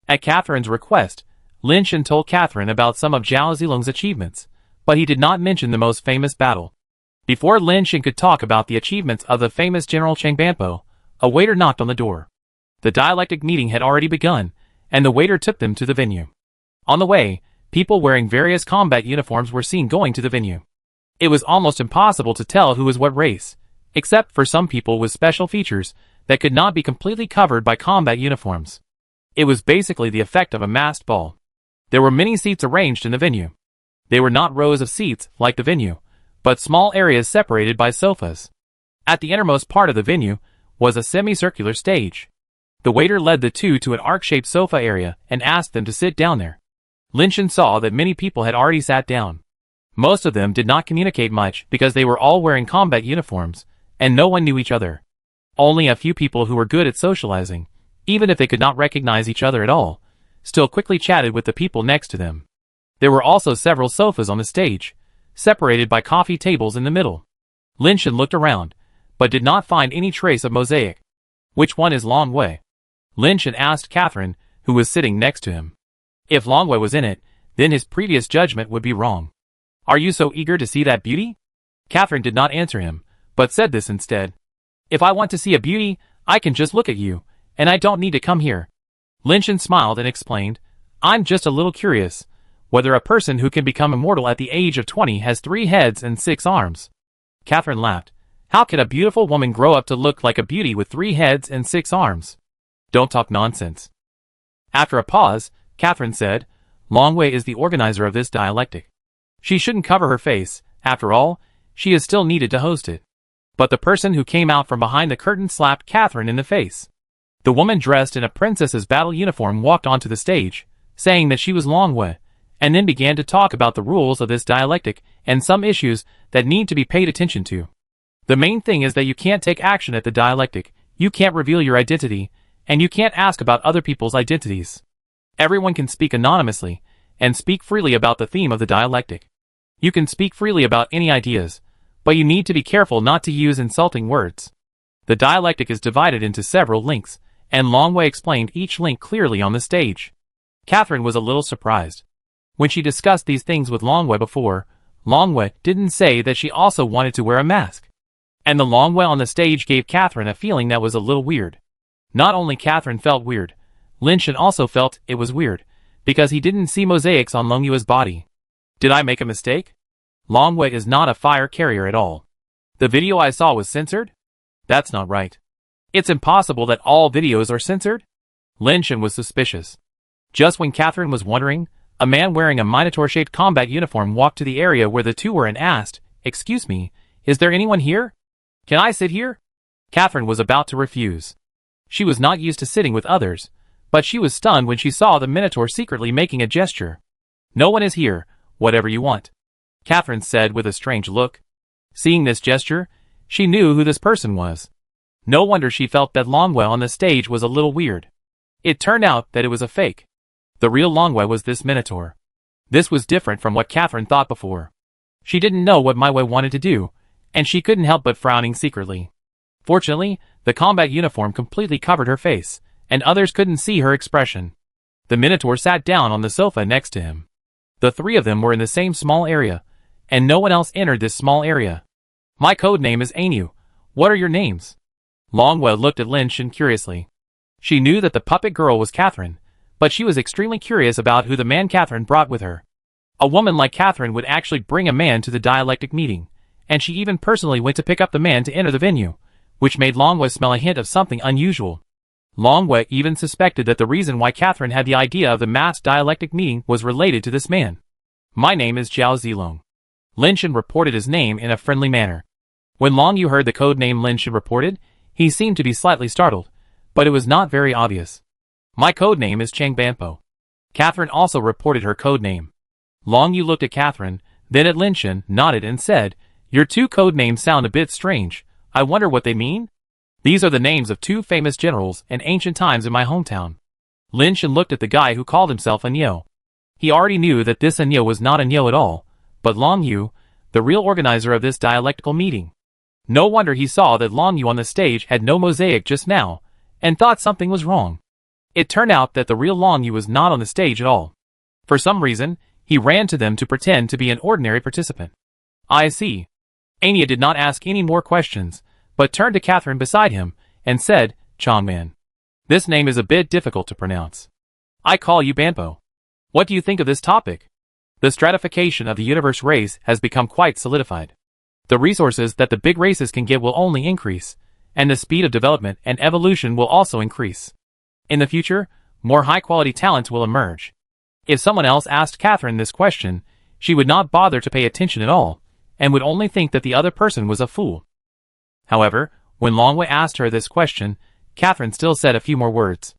At Catherine's request, Lin Shen told Catherine about some of Zhao Zilong's achievements, but he did not mention the most famous battle. Before Lin Shen could talk about the achievements of the famous General Chang Banpo, a waiter knocked on the door. The dialectic meeting had already begun, and the waiter took them to the venue. On the way, people wearing various combat uniforms were seen going to the venue. It was almost impossible to tell who was what race, except for some people with special features that could not be completely covered by combat uniforms. It was basically the effect of a masked ball. There were many seats arranged in the venue. They were not rows of seats like the venue, but small areas separated by sofas. At the innermost part of the venue was a semicircular stage. The waiter led the two to an arc-shaped sofa area and asked them to sit down there. Lin Shen saw that many people had already sat down. Most of them did not communicate much because they were all wearing combat uniforms, and no one knew each other. Only a few people who were good at socializing, even if they could not recognize each other at all, still quickly chatted with the people next to them. There were also several sofas on the stage, separated by coffee tables in the middle. Lin Shen looked around, but did not find any trace of mosaic. Which one is Long Wei? Lin Shen asked Catherine, who was sitting next to him. If Long Wei was in it, then his previous judgment would be wrong. Are you so eager to see that beauty? Catherine did not answer him, but said this instead. If I want to see a beauty, I can just look at you, and I don't need to come here. Lin Shen smiled and explained, I'm just a little curious, whether a person who can become immortal at the age of 20 has 3 heads and 6 arms. Catherine laughed. How can a beautiful woman grow up to look like a beauty with 3 heads and 6 arms? Don't talk nonsense. After a pause, Catherine said, Long Wei is the organizer of this dialectic. She shouldn't cover her face, after all, she is still needed to host it. But the person who came out from behind the curtain slapped Catherine in the face. The woman dressed in a princess's battle uniform walked onto the stage, saying that she was Long Wei, and then began to talk about the rules of this dialectic and some issues that need to be paid attention to. The main thing is that you can't take action at the dialectic, you can't reveal your identity, and you can't ask about other people's identities. Everyone can speak anonymously, and speak freely about the theme of the dialectic. You can speak freely about any ideas, but you need to be careful not to use insulting words. The dialectic is divided into several links, and Long Wei explained each link clearly on the stage. Catherine was a little surprised. When she discussed these things with Long Wei before, Long Wei didn't say that she also wanted to wear a mask. And the Long Wei on the stage gave Catherine a feeling that was a little weird. Not only Catherine felt weird, Lin Shen also felt it was weird, because he didn't see mosaics on Long Yue's body. Did I make a mistake? Long Wei is not a fire carrier at all. The video I saw was censored? That's not right. It's impossible that all videos are censored? Lin Shen was suspicious. Just when Catherine was wondering, a man wearing a Minotaur-shaped combat uniform walked to the area where the two were and asked, Excuse me, is there anyone here? Can I sit here? Catherine was about to refuse. She was not used to sitting with others, but she was stunned when she saw the Minotaur secretly making a gesture. No one is here, whatever you want. Catherine said with a strange look. Seeing this gesture, she knew who this person was. No wonder she felt that Long Wei on the stage was a little weird. It turned out that it was a fake. The real Long Wei was this Minotaur. This was different from what Catherine thought before. She didn't know what Mai Wei wanted to do, and she couldn't help but frowning secretly. Fortunately, the combat uniform completely covered her face, and others couldn't see her expression. The Minotaur sat down on the sofa next to him. The 3 of them were in the same small area, and no one else entered this small area. My code name is Ainu. What are your names? Long Wei looked at Lin Shen curiously. She knew that the puppet girl was Catherine, but she was extremely curious about who the man Catherine brought with her. A woman like Catherine would actually bring a man to the dialectic meeting, and she even personally went to pick up the man to enter the venue, which made Long Wei smell a hint of something unusual. Long Wei even suspected that the reason why Catherine had the idea of the masked dialectic meeting was related to this man. My name is Zhao Zilong. Lin Shen reported his name in a friendly manner. When Long Yu heard the code name Lin Shen reported, he seemed to be slightly startled, but it was not very obvious. My code name is Chang Banpo. Catherine also reported her code name. Long Yu looked at Catherine, then at Lin Shen, nodded and said, "Your two code names sound a bit strange. I wonder what they mean?" "These are the names of two famous generals in ancient times in my hometown." Lin Shen looked at the guy who called himself an Yo. He already knew that this Anyo was not an Yo at all, but Long Yu, the real organizer of this dialectical meeting. No wonder he saw that Long Yu on the stage had no mosaic just now, and thought something was wrong. It turned out that the real Long Yu was not on the stage at all. For some reason, he ran to them to pretend to be an ordinary participant. "I see." Anya did not ask any more questions, but turned to Catherine beside him, and said, "Changman. This name is a bit difficult to pronounce. I call you Banpo. What do you think of this topic? The stratification of the universe race has become quite solidified. The resources that the big races can give will only increase, and the speed of development and evolution will also increase. In the future, more high-quality talents will emerge." If someone else asked Catherine this question, she would not bother to pay attention at all, and would only think that the other person was a fool. However, when Longwei asked her this question, Catherine still said a few more words.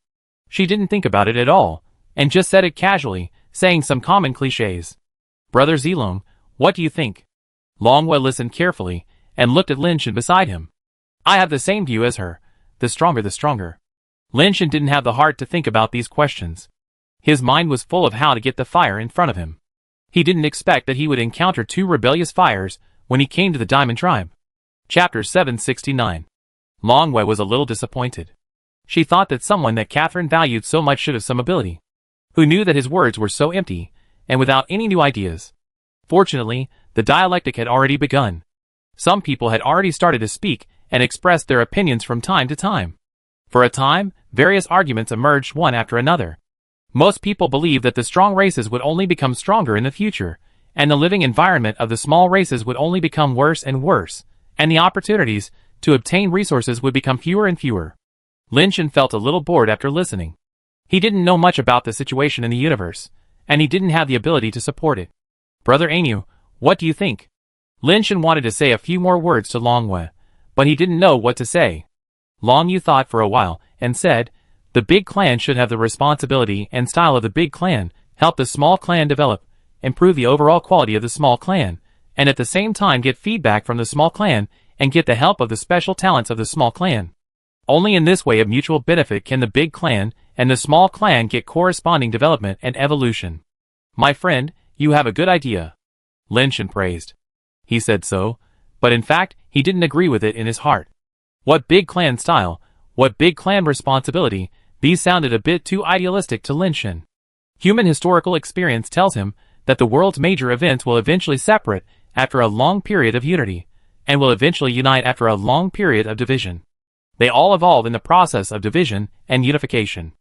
She didn't think about it at all, and just said it casually, saying some common cliches. "Brother Zilong, what do you think?" Longwei listened carefully, and looked at Lin Shen beside him. "I have the same view as her. The stronger the stronger." Lin Shen didn't have the heart to think about these questions. His mind was full of how to get the fire in front of him. He didn't expect that he would encounter two rebellious fires when he came to the Diamond Tribe. Chapter 769. Longwei was a little disappointed. She thought that someone that Catherine valued so much should have some ability. Who knew that his words were so empty, and without any new ideas. Fortunately, the dialectic had already begun. Some people had already started to speak and expressed their opinions from time to time. For a time, various arguments emerged one after another. Most people believed that the strong races would only become stronger in the future, and the living environment of the small races would only become worse and worse, and the opportunities to obtain resources would become fewer and fewer. Lin Shen felt a little bored after listening. He didn't know much about the situation in the universe, and he didn't have the ability to support it. "Brother Anu, what do you think?" Lin Shen wanted to say a few more words to Longwei, but he didn't know what to say. Long Yu thought for a while, and said, "The big clan should have the responsibility and style of the big clan, help the small clan develop, improve the overall quality of the small clan, and at the same time get feedback from the small clan, and get the help of the special talents of the small clan. Only in this way of mutual benefit can the big clan and the small clan get corresponding development and evolution." "My friend, you have a good idea," Lin Shen praised. He said so, but in fact, he didn't agree with it in his heart. What big clan style, what big clan responsibility, these sounded a bit too idealistic to Lin Shen. Human historical experience tells him that the world's major events will eventually separate after a long period of unity, and will eventually unite after a long period of division. They all evolve in the process of division and unification.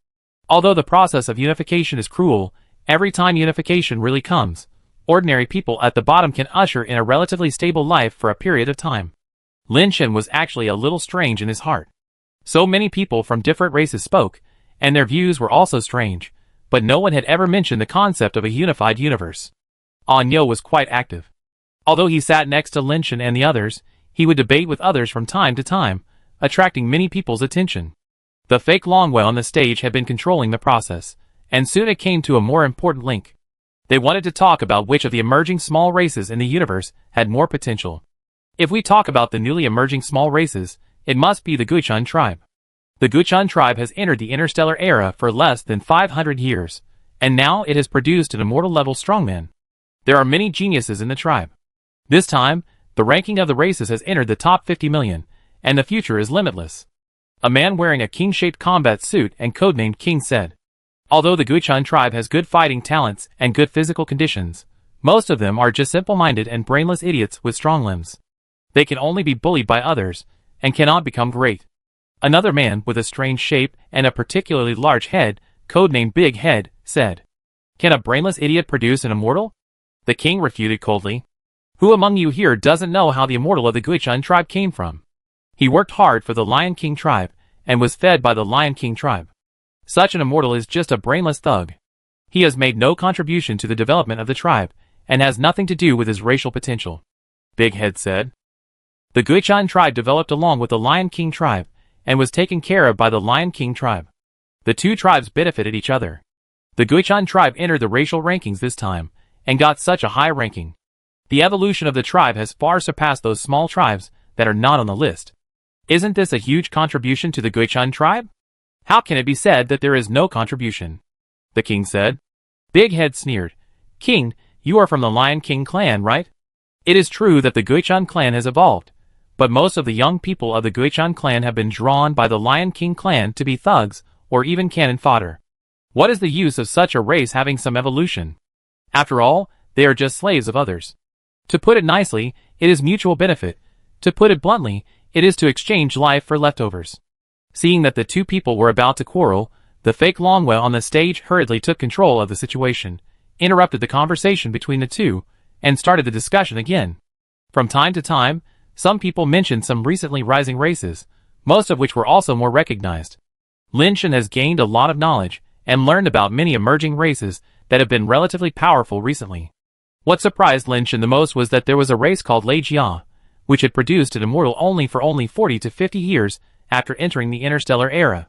Although the process of unification is cruel, every time unification really comes, ordinary people at the bottom can usher in a relatively stable life for a period of time. Lin Shen was actually a little strange in his heart. So many people from different races spoke, and their views were also strange, but no one had ever mentioned the concept of a unified universe. Anyo was quite active. Although he sat next to Lin Shen and the others, he would debate with others from time to time, attracting many people's attention. The fake Longwei on the stage had been controlling the process, and soon it came to a more important link. They wanted to talk about which of the emerging small races in the universe had more potential. If we talk about the newly emerging small races, it must be the Guichun tribe. The Guichun tribe has entered the interstellar era for less than 500 years, and now it has produced an immortal-level strongman. There are many geniuses in the tribe. This time, the ranking of the races has entered the top 50 million, and the future is limitless. A man wearing a king-shaped combat suit and codenamed King said. Although the Guichun tribe has good fighting talents and good physical conditions, most of them are just simple-minded and brainless idiots with strong limbs. They can only be bullied by others, and cannot become great. Another man with a strange shape and a particularly large head, codenamed Big Head, said. Can a brainless idiot produce an immortal? The king refuted coldly. Who among you here doesn't know how the immortal of the Guichun tribe came from? He worked hard for the Lion King tribe, and was fed by the Lion King tribe. Such an immortal is just a brainless thug. He has made no contribution to the development of the tribe, and has nothing to do with his racial potential. Big Head said. The Guichun tribe developed along with the Lion King tribe, and was taken care of by the Lion King tribe. The two tribes benefited each other. The Guichan tribe entered the racial rankings this time, and got such a high ranking. The evolution of the tribe has far surpassed those small tribes that are not on the list. Isn't this a huge contribution to the Guichan tribe? How can it be said that there is no contribution? The king said. Big Head sneered. King, you are from the Lion King clan, right? It is true that the Guichan clan has evolved, but most of the young people of the Guichan clan have been drawn by the Lion King clan to be thugs, or even cannon fodder. What is the use of such a race having some evolution? After all, they are just slaves of others. To put it nicely, it is mutual benefit. To put it bluntly, it is to exchange life for leftovers. Seeing that the two people were about to quarrel, the fake Longwell on the stage hurriedly took control of the situation, interrupted the conversation between the two, and started the discussion again. From time to time, some people mentioned some recently rising races, most of which were also more recognized. Lin Shen has gained a lot of knowledge, and learned about many emerging races that have been relatively powerful recently. What surprised Lin Shen the most was that there was a race called Lei Jia, which had produced an immortal only for 40 to 50 years after entering the interstellar era.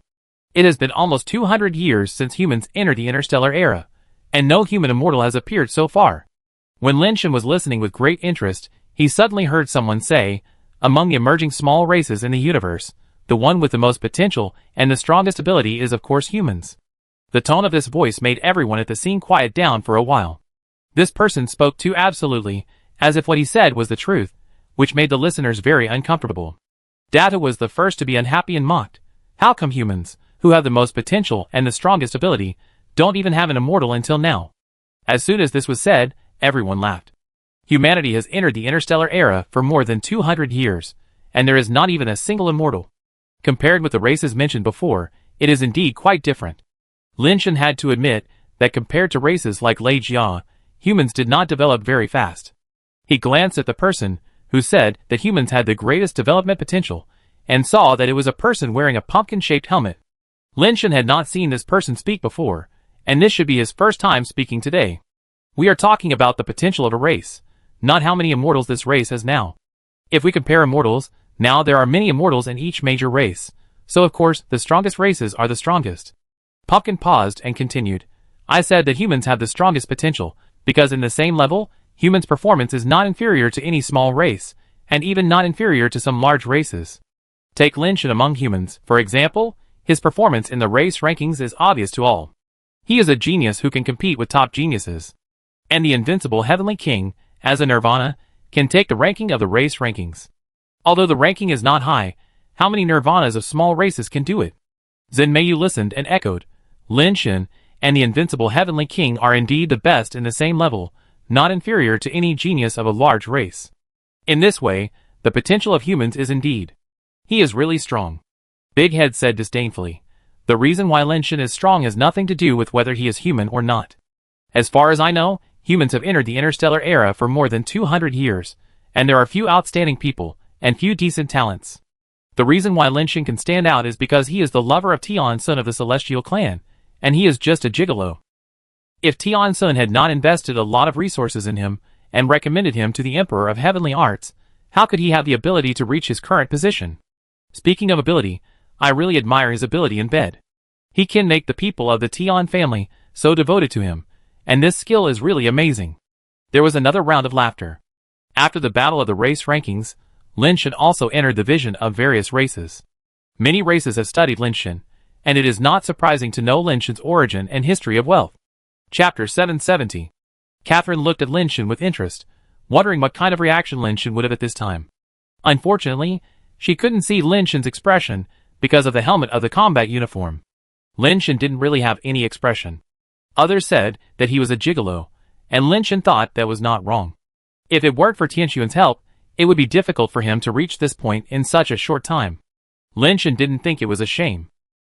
It has been almost 200 years since humans entered the interstellar era, and no human immortal has appeared so far. When Lin Shen was listening with great interest, he suddenly heard someone say, among the emerging small races in the universe, the one with the most potential and the strongest ability is of course humans. The tone of this voice made everyone at the scene quiet down for a while. This person spoke too absolutely, as if what he said was the truth, which made the listeners very uncomfortable. Data was the first to be unhappy and mocked. How come humans, who have the most potential and the strongest ability, don't even have an immortal until now? As soon as this was said, everyone laughed. Humanity has entered the interstellar era for more than 200 years, and there is not even a single immortal. Compared with the races mentioned before, it is indeed quite different. Lin Shen had to admit that compared to races like Lei Jia, humans did not develop very fast. He glanced at the person who said that humans had the greatest development potential, and saw that it was a person wearing a pumpkin-shaped helmet. Lin Shen had not seen this person speak before, and this should be his first time speaking today. We are talking about the potential of a race, not how many immortals this race has now. If we compare immortals, now there are many immortals in each major race, so of course the strongest races are the strongest. Pumpkin paused and continued. I said that humans have the strongest potential, because in the same level, humans' performance is not inferior to any small race, and even not inferior to some large races. Take Lin Shen among humans, for example, his performance in the race rankings is obvious to all. He is a genius who can compete with top geniuses. And the invincible Heavenly King, as a Nirvana, can take the ranking of the race rankings. Although the ranking is not high, how many Nirvanas of small races can do it? Zen Meiyu listened and echoed. Lin Shen and the invincible Heavenly King are indeed the best in the same level, not inferior to any genius of a large race. In this way, the potential of humans is indeed. He is really strong. Big Head said disdainfully. The reason why Lin Shen is strong has nothing to do with whether he is human or not. As far as I know, humans have entered the interstellar era for more than 200 years, and there are few outstanding people, and few decent talents. The reason why Lin Shen can stand out is because he is the lover of Tian Sun of the Celestial Clan, and he is just a gigolo. If Tian Sun had not invested a lot of resources in him, and recommended him to the Emperor of Heavenly Arts, how could he have the ability to reach his current position? Speaking of ability, I really admire his ability in bed. He can make the people of the Tian family so devoted to him, and this skill is really amazing. There was another round of laughter. After the battle of the race rankings, Lin Shen also entered the vision of various races. Many races have studied Lin Shen, and it is not surprising to know Lin Shen's origin and history of wealth. Chapter 770. Catherine looked at Lin Shen with interest, wondering what kind of reaction Lin Shen would have at this time. Unfortunately, she couldn't see Lin Shen's expression because of the helmet of the combat uniform. Lin Shen didn't really have any expression. Others said that he was a gigolo, and Lin Shen thought that was not wrong. If it weren't for Tianxuan's help, it would be difficult for him to reach this point in such a short time. Lin Shen didn't think it was a shame.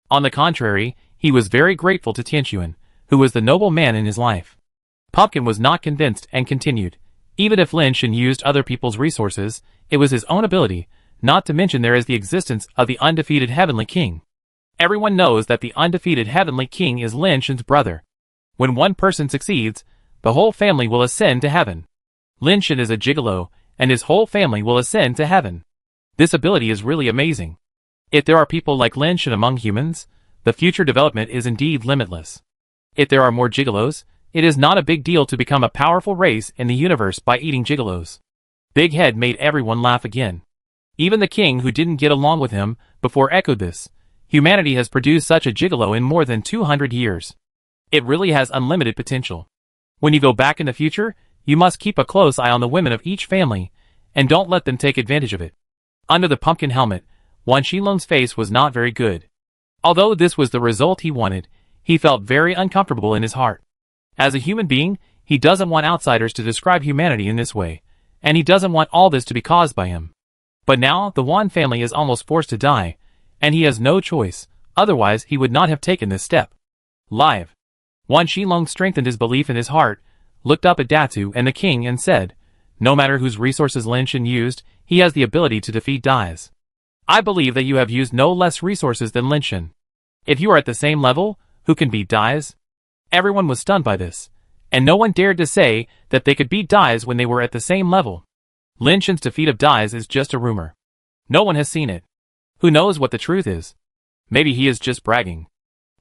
On the contrary, he was very grateful to Tianxuan, who was the noble man in his life. Pumpkin was not convinced and continued. Even if Lin Shen used other people's resources, it was his own ability, not to mention there is the existence of the undefeated Heavenly King. Everyone knows that the undefeated Heavenly King is Lin Shen's brother. When one person succeeds, the whole family will ascend to heaven. Lin Shen is a gigolo, and his whole family will ascend to heaven. This ability is really amazing. If there are people like Lin Shan among humans, the future development is indeed limitless. If there are more gigolos, it is not a big deal to become a powerful race in the universe by eating gigolos. Big Head made everyone laugh again. Even the king who didn't get along with him before echoed this. Humanity has produced such a gigolo in more than 200 years. It really has unlimited potential. When you go back in the future, you must keep a close eye on the women of each family, and don't let them take advantage of it. Under the pumpkin helmet, Wan Xilong's face was not very good. Although this was the result he wanted, he felt very uncomfortable in his heart. As a human being, he doesn't want outsiders to describe humanity in this way, and he doesn't want all this to be caused by him. But now, the Wan family is almost forced to die, and he has no choice, otherwise he would not have taken this step. Live. Wan Xilong strengthened his belief in his heart, looked up at Datu and the king and said, no matter whose resources Lin Shan used, he has the ability to defeat Dais. I believe that you have used no less resources than Lin Shan. If you are at the same level, who can beat Dais? Everyone was stunned by this, and no one dared to say that they could beat Dais when they were at the same level. Lin Shan's defeat of Dais is just a rumor. No one has seen it. Who knows what the truth is? Maybe he is just bragging.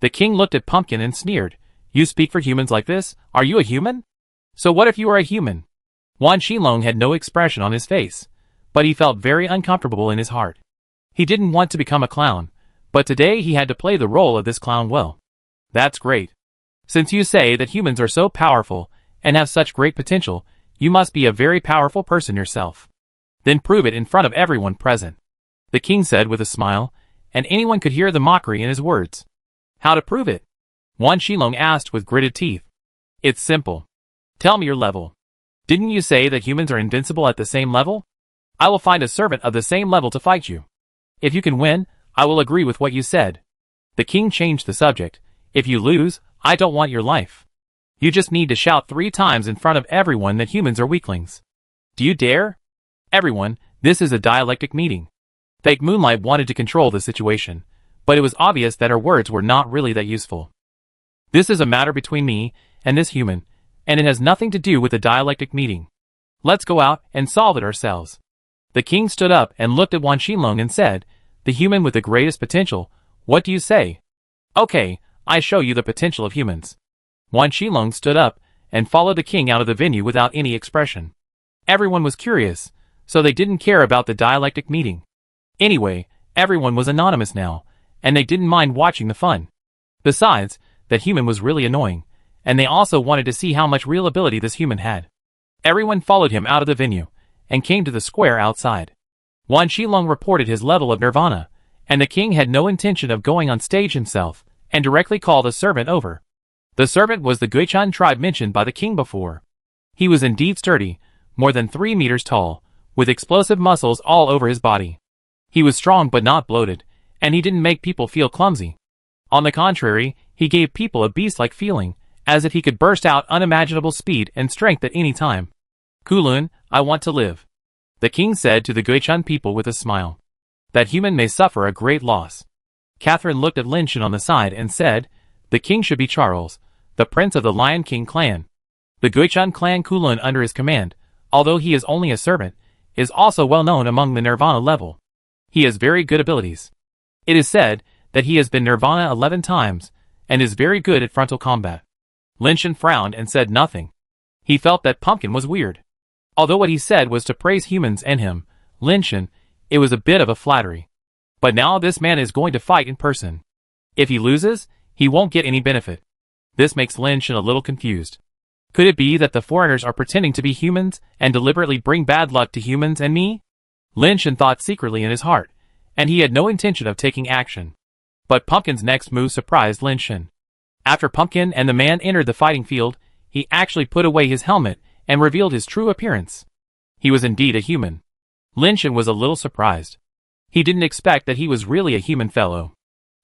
The king looked at Pumpkin and sneered. You speak for humans like this? Are you a human? So what if you are a human? Wan Xilong had no expression on his face, but he felt very uncomfortable in his heart. He didn't want to become a clown, but today he had to play the role of this clown well. That's great. Since you say that humans are so powerful and have such great potential, you must be a very powerful person yourself. Then prove it in front of everyone present. The king said with a smile, and anyone could hear the mockery in his words. How to prove it? Wan Xilong asked with gritted teeth. It's simple. Tell me your level. Didn't you say that humans are invincible at the same level? I will find a servant of the same level to fight you. If you can win, I will agree with what you said. The king changed the subject. If you lose, I don't want your life. You just need to shout 3 times in front of everyone that humans are weaklings. Do you dare? Everyone, this is a dialectic meeting. Fake Moonlight wanted to control the situation, but it was obvious that her words were not really that useful. This is a matter between me and this human, and it has nothing to do with the dialectic meeting. Let's go out and solve it ourselves. The king stood up and looked at Wan Xilong and said, the human with the greatest potential, what do you say? Okay, I show you the potential of humans. Wan Xilong stood up and followed the king out of the venue without any expression. Everyone was curious, so they didn't care about the dialectic meeting. Anyway, everyone was anonymous now, and they didn't mind watching the fun. Besides, that human was really annoying, and they also wanted to see how much real ability this human had. Everyone followed him out of the venue, and came to the square outside. Wan Xilong reported his level of nirvana, and the king had no intention of going on stage himself, and directly called a servant over. The servant was the Guichan tribe mentioned by the king before. He was indeed sturdy, more than 3 meters tall, with explosive muscles all over his body. He was strong but not bloated, and he didn't make people feel clumsy. On the contrary, he gave people a beast-like feeling, as if he could burst out unimaginable speed and strength at any time. Kulun, I want to live. The king said to the Guichan people with a smile. That human may suffer a great loss. Catherine looked at Lin Shan on the side and said, the king should be Charles, the prince of the Lion King clan. The Guichan clan Kulun under his command, although he is only a servant, is also well known among the Nirvana level. He has very good abilities. It is said that he has been Nirvana 11 times, and is very good at frontal combat. Lin Shan frowned and said nothing. He felt that Pumpkin was weird. Although what he said was to praise humans and him, Lin Shan, it was a bit of a flattery. But now this man is going to fight in person. If he loses, he won't get any benefit. This makes Lin Shan a little confused. Could it be that the foreigners are pretending to be humans and deliberately bring bad luck to humans and me? Lin Shan thought secretly in his heart, and he had no intention of taking action. But Pumpkin's next move surprised Lin Shan. After Pumpkin and the man entered the fighting field, he actually put away his helmet and revealed his true appearance. He was indeed a human. Lin Shan was a little surprised. He didn't expect that he was really a human fellow.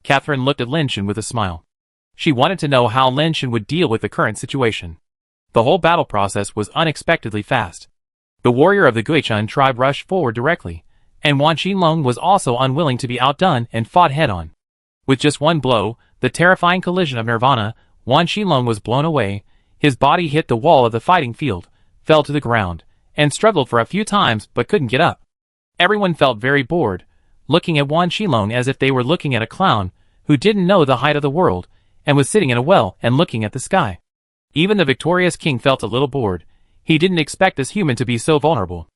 Catherine looked at Lin Shan with a smile. She wanted to know how Lin Shan would deal with the current situation. The whole battle process was unexpectedly fast. The warrior of the Guichan tribe rushed forward directly, and Wan Xilong was also unwilling to be outdone and fought head-on. With just one blow, the terrifying collision of Nirvana, Wan Xilong was blown away, his body hit the wall of the fighting field, fell to the ground, and struggled for a few times but couldn't get up. Everyone felt very bored, looking at Wan Shilong as if they were looking at a clown who didn't know the height of the world and was sitting in a well and looking at the sky. Even the victorious king felt a little bored. He didn't expect this human to be so vulnerable.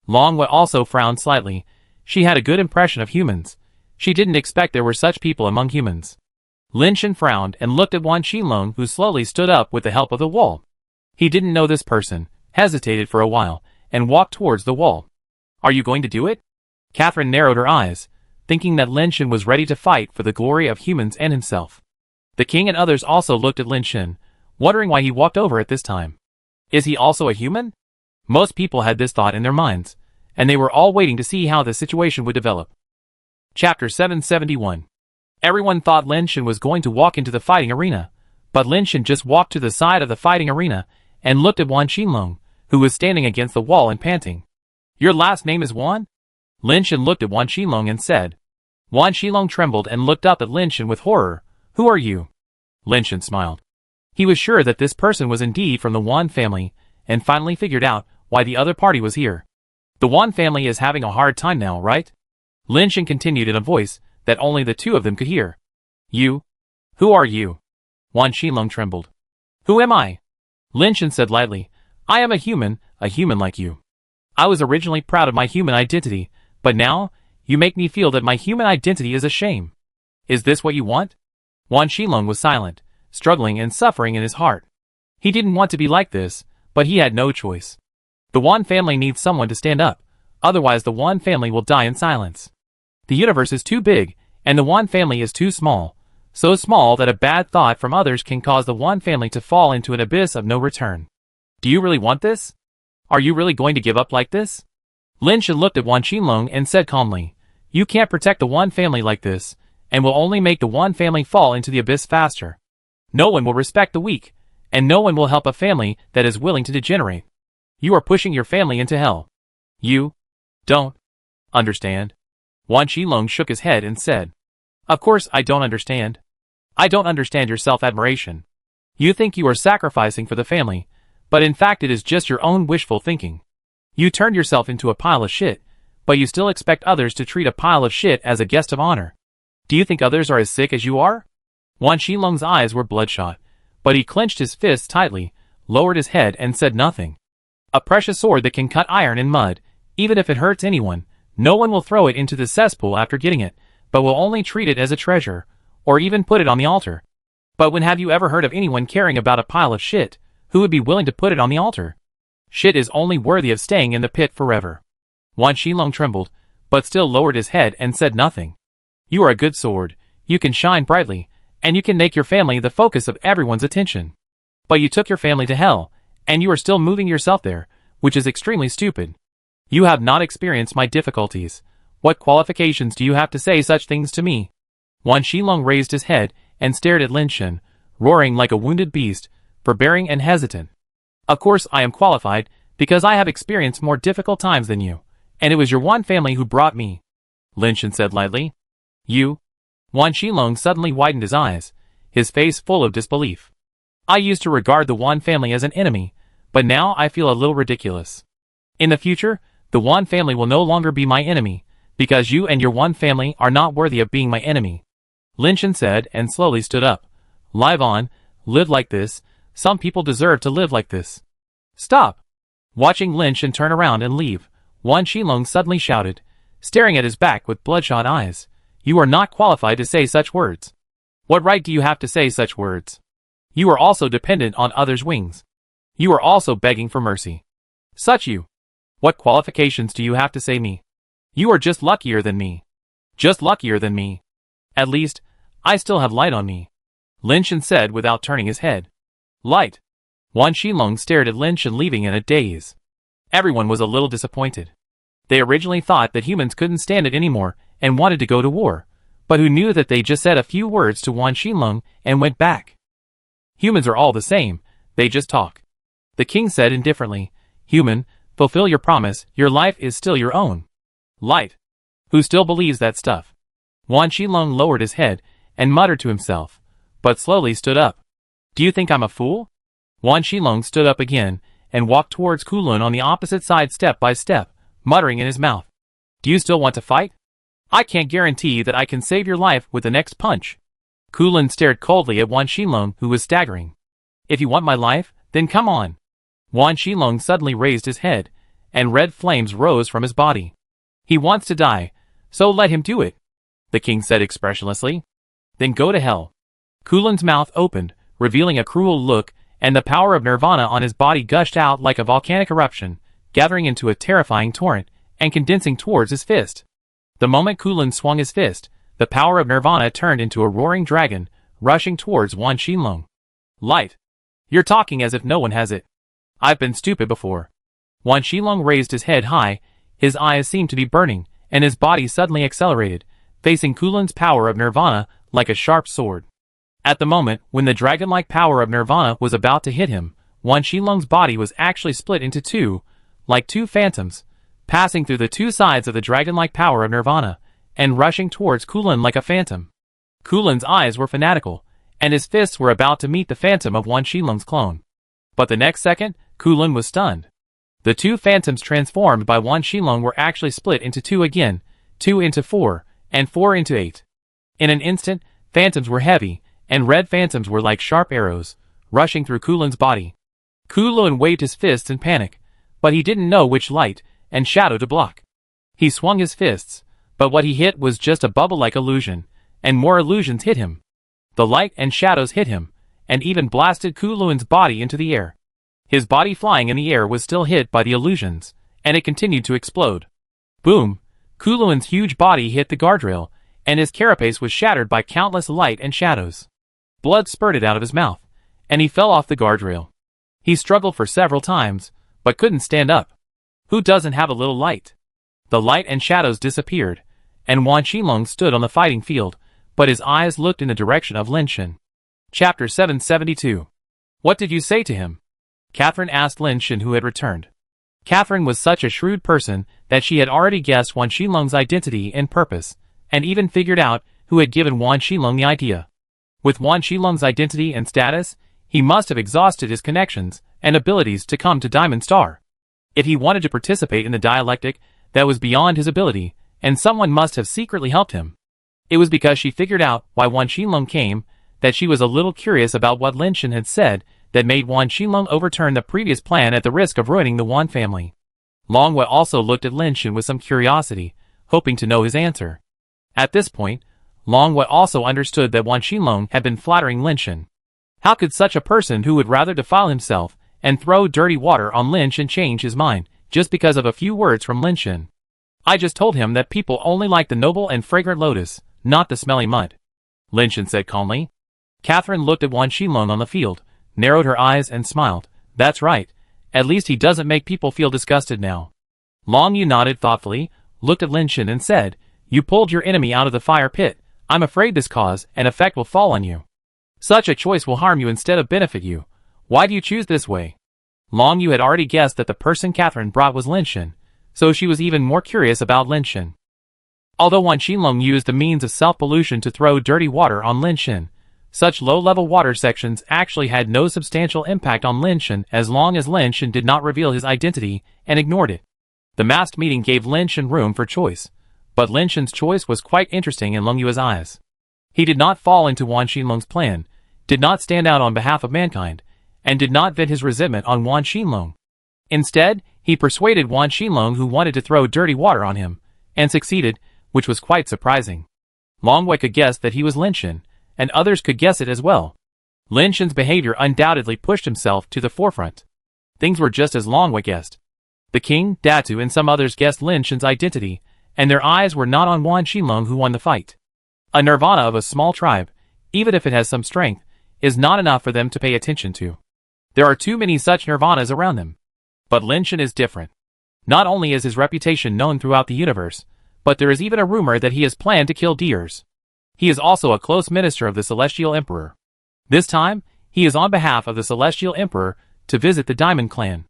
Long Hua also frowned slightly. She had a good impression of humans. She didn't expect there were such people among humans. Lin Shen frowned and looked at Wan Shilong, who slowly stood up with the help of the wall. He didn't know this person, hesitated for a while, and walked towards the wall. Are you going to do it? Catherine narrowed her eyes, thinking that Lin Shen was ready to fight for the glory of humans and himself. The king and others also looked at Lin Shen, wondering why he walked over at this time. Is he also a human? Most people had this thought in their minds, and they were all waiting to see how the situation would develop. Chapter 771. Everyone thought Lin Shen was going to walk into the fighting arena, but Lin Shen just walked to the side of the fighting arena and looked at Wan Shilong, who was standing against the wall and panting. Your last name is Wan? Lin Shen looked at Wan Shilong and said. Wan Shilong trembled and looked up at Lin Shen with horror. Who are you? Lin Shen smiled. He was sure that this person was indeed from the Wan family, and finally figured out why the other party was here. The Wan family is having a hard time now, right? Lin Shen continued in a voice that only the two of them could hear. You? Who are you? Wan Shilong trembled. Who am I? Lin Shen said lightly. I am a human like you. I was originally proud of my human identity, but now, you make me feel that my human identity is a shame. Is this what you want? Wan Shilong was silent, struggling and suffering in his heart. He didn't want to be like this, but he had no choice. The Wan family needs someone to stand up, otherwise the Wan family will die in silence. The universe is too big, and the Wan family is too small, so small that a bad thought from others can cause the Wan family to fall into an abyss of no return. Do you really want this? Are you really going to give up like this? Lin Shen looked at Wan Shilong and said calmly, You can't protect the Wan family like this, and will only make the Wan family fall into the abyss faster. No one will respect the weak, and no one will help a family that is willing to degenerate. You are pushing your family into hell. You don't understand. Wan Shilong shook his head and said, Of course I don't understand. I don't understand your self-admiration. You think you are sacrificing for the family, but in fact it is just your own wishful thinking. You turned yourself into a pile of shit, but you still expect others to treat a pile of shit as a guest of honor. Do you think others are as sick as you are? Wan Shilong's eyes were bloodshot, but he clenched his fists tightly, lowered his head and said nothing. A precious sword that can cut iron and mud, even if it hurts anyone, no one will throw it into the cesspool after getting it, but will only treat it as a treasure, or even put it on the altar. But when have you ever heard of anyone caring about a pile of shit, who would be willing to put it on the altar? Shit is only worthy of staying in the pit forever. Wan Shilong trembled, but still lowered his head and said nothing. You are a good sword, you can shine brightly, and you can make your family the focus of everyone's attention. But you took your family to hell, and you are still moving yourself there, which is extremely stupid. You have not experienced my difficulties. What qualifications do you have to say such things to me? Wan Shilong raised his head and stared at Lin Shen, roaring like a wounded beast, forbearing and hesitant. Of course I am qualified, because I have experienced more difficult times than you, and it was your Wan family who brought me. Lin Shen said lightly. You? Wan Shilong suddenly widened his eyes, his face full of disbelief. I used to regard the Wan family as an enemy, but now I feel a little ridiculous. In the future, the Wan family will no longer be my enemy, because you and your Wan family are not worthy of being my enemy. Lin Shen said and slowly stood up. Live on, live like this, some people deserve to live like this. Stop! Watching Lin Shen turn around and leave, Wan Shilong suddenly shouted, staring at his back with bloodshot eyes. You are not qualified to say such words. What right do you have to say such words? You are also dependent on others' wings. You are also begging for mercy. Such you. What qualifications do you have to say me? You are just luckier than me. Just luckier than me. At least, I still have light on me. Lin Shen said without turning his head. Light. Wan Shilong stared at Lin Shen leaving in a daze. Everyone was a little disappointed. They originally thought that humans couldn't stand it anymore and wanted to go to war, but who knew that they just said a few words to Wan Shilong and went back. Humans are all the same, they just talk. The king said indifferently, Human, fulfill your promise, your life is still your own. Light. Who still believes that stuff? Wan Shilong lowered his head and muttered to himself, but slowly stood up. Do you think I'm a fool? Wan Shilong stood up again and walked towards Kulun on the opposite side step by step, muttering in his mouth. Do you still want to fight? I can't guarantee that I can save your life with the next punch. Kulin stared coldly at Wan Xilong, who was staggering. If you want my life, then come on. Wan Xilong suddenly raised his head, and red flames rose from his body. He wants to die, so let him do it, the king said expressionlessly. Then go to hell. Kulin's mouth opened, revealing a cruel look, and the power of nirvana on his body gushed out like a volcanic eruption, gathering into a terrifying torrent, and condensing towards his fist. The moment Kulin swung his fist, the power of nirvana turned into a roaring dragon, rushing towards Wan Xilong. Light. You're talking as if no one has it. I've been stupid before. Wan Xilong raised his head high, his eyes seemed to be burning, and his body suddenly accelerated, facing Kulin's power of nirvana like a sharp sword. At the moment when the dragon-like power of nirvana was about to hit him, Wan Xilong's body was actually split into two, like two phantoms, passing through the two sides of the dragon-like power of nirvana, and rushing towards Kulin like a phantom. Kulin's eyes were fanatical, and his fists were about to meet the phantom of Wan Xilong's clone. But the next second, Kulin was stunned. The two phantoms transformed by Wan Xilong were actually split into two again, 2 into 4, and 4 into 8. In an instant, phantoms were heavy, and red phantoms were like sharp arrows, rushing through Kulin's body. Kulin waved his fists in panic, but he didn't know which light and shadow to block. He swung his fists, but what he hit was just a bubble-like illusion, and more illusions hit him. The light and shadows hit him, and even blasted Kulin's body into the air. His body flying in the air was still hit by the illusions, and it continued to explode. Boom! Kulin's huge body hit the guardrail, and his carapace was shattered by countless light and shadows. Blood spurted out of his mouth, and he fell off the guardrail. He struggled for several times, but couldn't stand up. Who doesn't have a little light? The light and shadows disappeared, and Wan Xilong stood on the fighting field, but his eyes looked in the direction of Lin Shen. Chapter 772. What did you say to him? Catherine asked Lin Shen, who had returned. Catherine was such a shrewd person that she had already guessed Wan Xilong's identity and purpose, and even figured out who had given Wan Xilong the idea. With Wan Xilong's identity and status, he must have exhausted his connections and abilities to come to Diamond Star. If he wanted to participate in the dialectic, that was beyond his ability, and someone must have secretly helped him. It was because she figured out why Wan Xilong came, that she was a little curious about what Lin Shen had said, that made Wan Xilong overturn the previous plan at the risk of ruining the Wan family. Longhua also looked at Lin Shen with some curiosity, hoping to know his answer. At this point, Longhua also understood that Wan Xilong had been flattering Lin Shen. How could such a person who would rather defile himself and throw dirty water on Lin Shen change his mind just because of a few words from Lin Shen? I just told him that people only like the noble and fragrant lotus, not the smelly mud, Lin Shen said calmly. Catherine looked at Wan Xilong on the field, narrowed her eyes and smiled. That's right. At least he doesn't make people feel disgusted now. Long Yu nodded thoughtfully, looked at Lin Shen and said, You pulled your enemy out of the fire pit. I'm afraid this cause and effect will fall on you. Such a choice will harm you instead of benefit you. Why do you choose this way? Long Yu had already guessed that the person Catherine brought was Lin Shen, so she was even more curious about Lin Shen. Although Wan Xilong used the means of self-pollution to throw dirty water on Lin Shen, such low-level water sections actually had no substantial impact on Lin Shen as long as Lin Shen did not reveal his identity and ignored it. The masked meeting gave Lin Shen room for choice, but Lin Shen's choice was quite interesting in Long Yu's eyes. He did not fall into Wan Xilong's plan, did not stand out on behalf of mankind, and did not vent his resentment on Wan Xilong. Instead, he persuaded Wan Xilong, who wanted to throw dirty water on him, and succeeded, which was quite surprising. Longhua could guess that he was Lin Shen, and others could guess it as well. Lin Shen's behavior undoubtedly pushed himself to the forefront. Things were just as Longhua guessed. The king, Datu, and some others guessed Lin Shen's identity, and their eyes were not on Wan Xilong, who won the fight. A nirvana of a small tribe, even if it has some strength, is not enough for them to pay attention to. There are too many such nirvanas around them. But Lin Shen is different. Not only is his reputation known throughout the universe, but there is even a rumor that he has planned to kill deers. He is also a close minister of the Celestial Emperor. This time, he is on behalf of the Celestial Emperor to visit the Diamond Clan.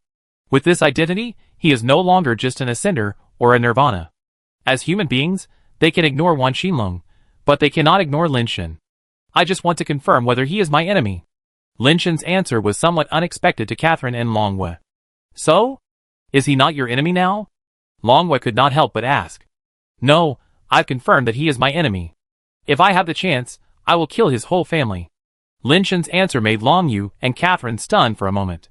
With this identity, he is no longer just an ascender or a nirvana. As human beings, they can ignore Wan Xilong, but they cannot ignore Lin Shen. I just want to confirm whether he is my enemy. Lin Shen's answer was somewhat unexpected to Catherine and Longhua. So? Is he not your enemy now? Longhua could not help but ask. No, I've confirmed that he is my enemy. If I have the chance, I will kill his whole family. Lin Shen's answer made Long Yu and Catherine stunned for a moment.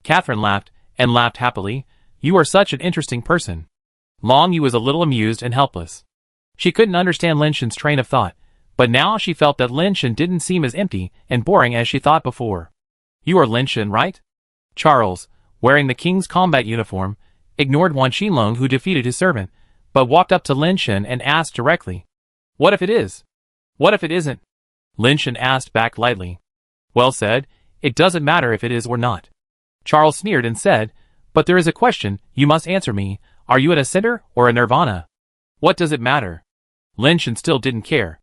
Catherine laughed, and laughed happily. You are such an interesting person. Long Yu was a little amused and helpless. She couldn't understand Lin Shen's train of thought, but now she felt that Lin Shen didn't seem as empty and boring as she thought before. You are Lin Shen, right? Charles, wearing the king's combat uniform, ignored Wan Xinlong who defeated his servant, but walked up to Lin Shen and asked directly. What if it is? What if it isn't? Lin Shen asked back lightly. Well said, it doesn't matter if it is or not. Charles sneered and said, but there is a question, you must answer me, are you an ascender or a nirvana? What does it matter? Lin Shen still didn't care.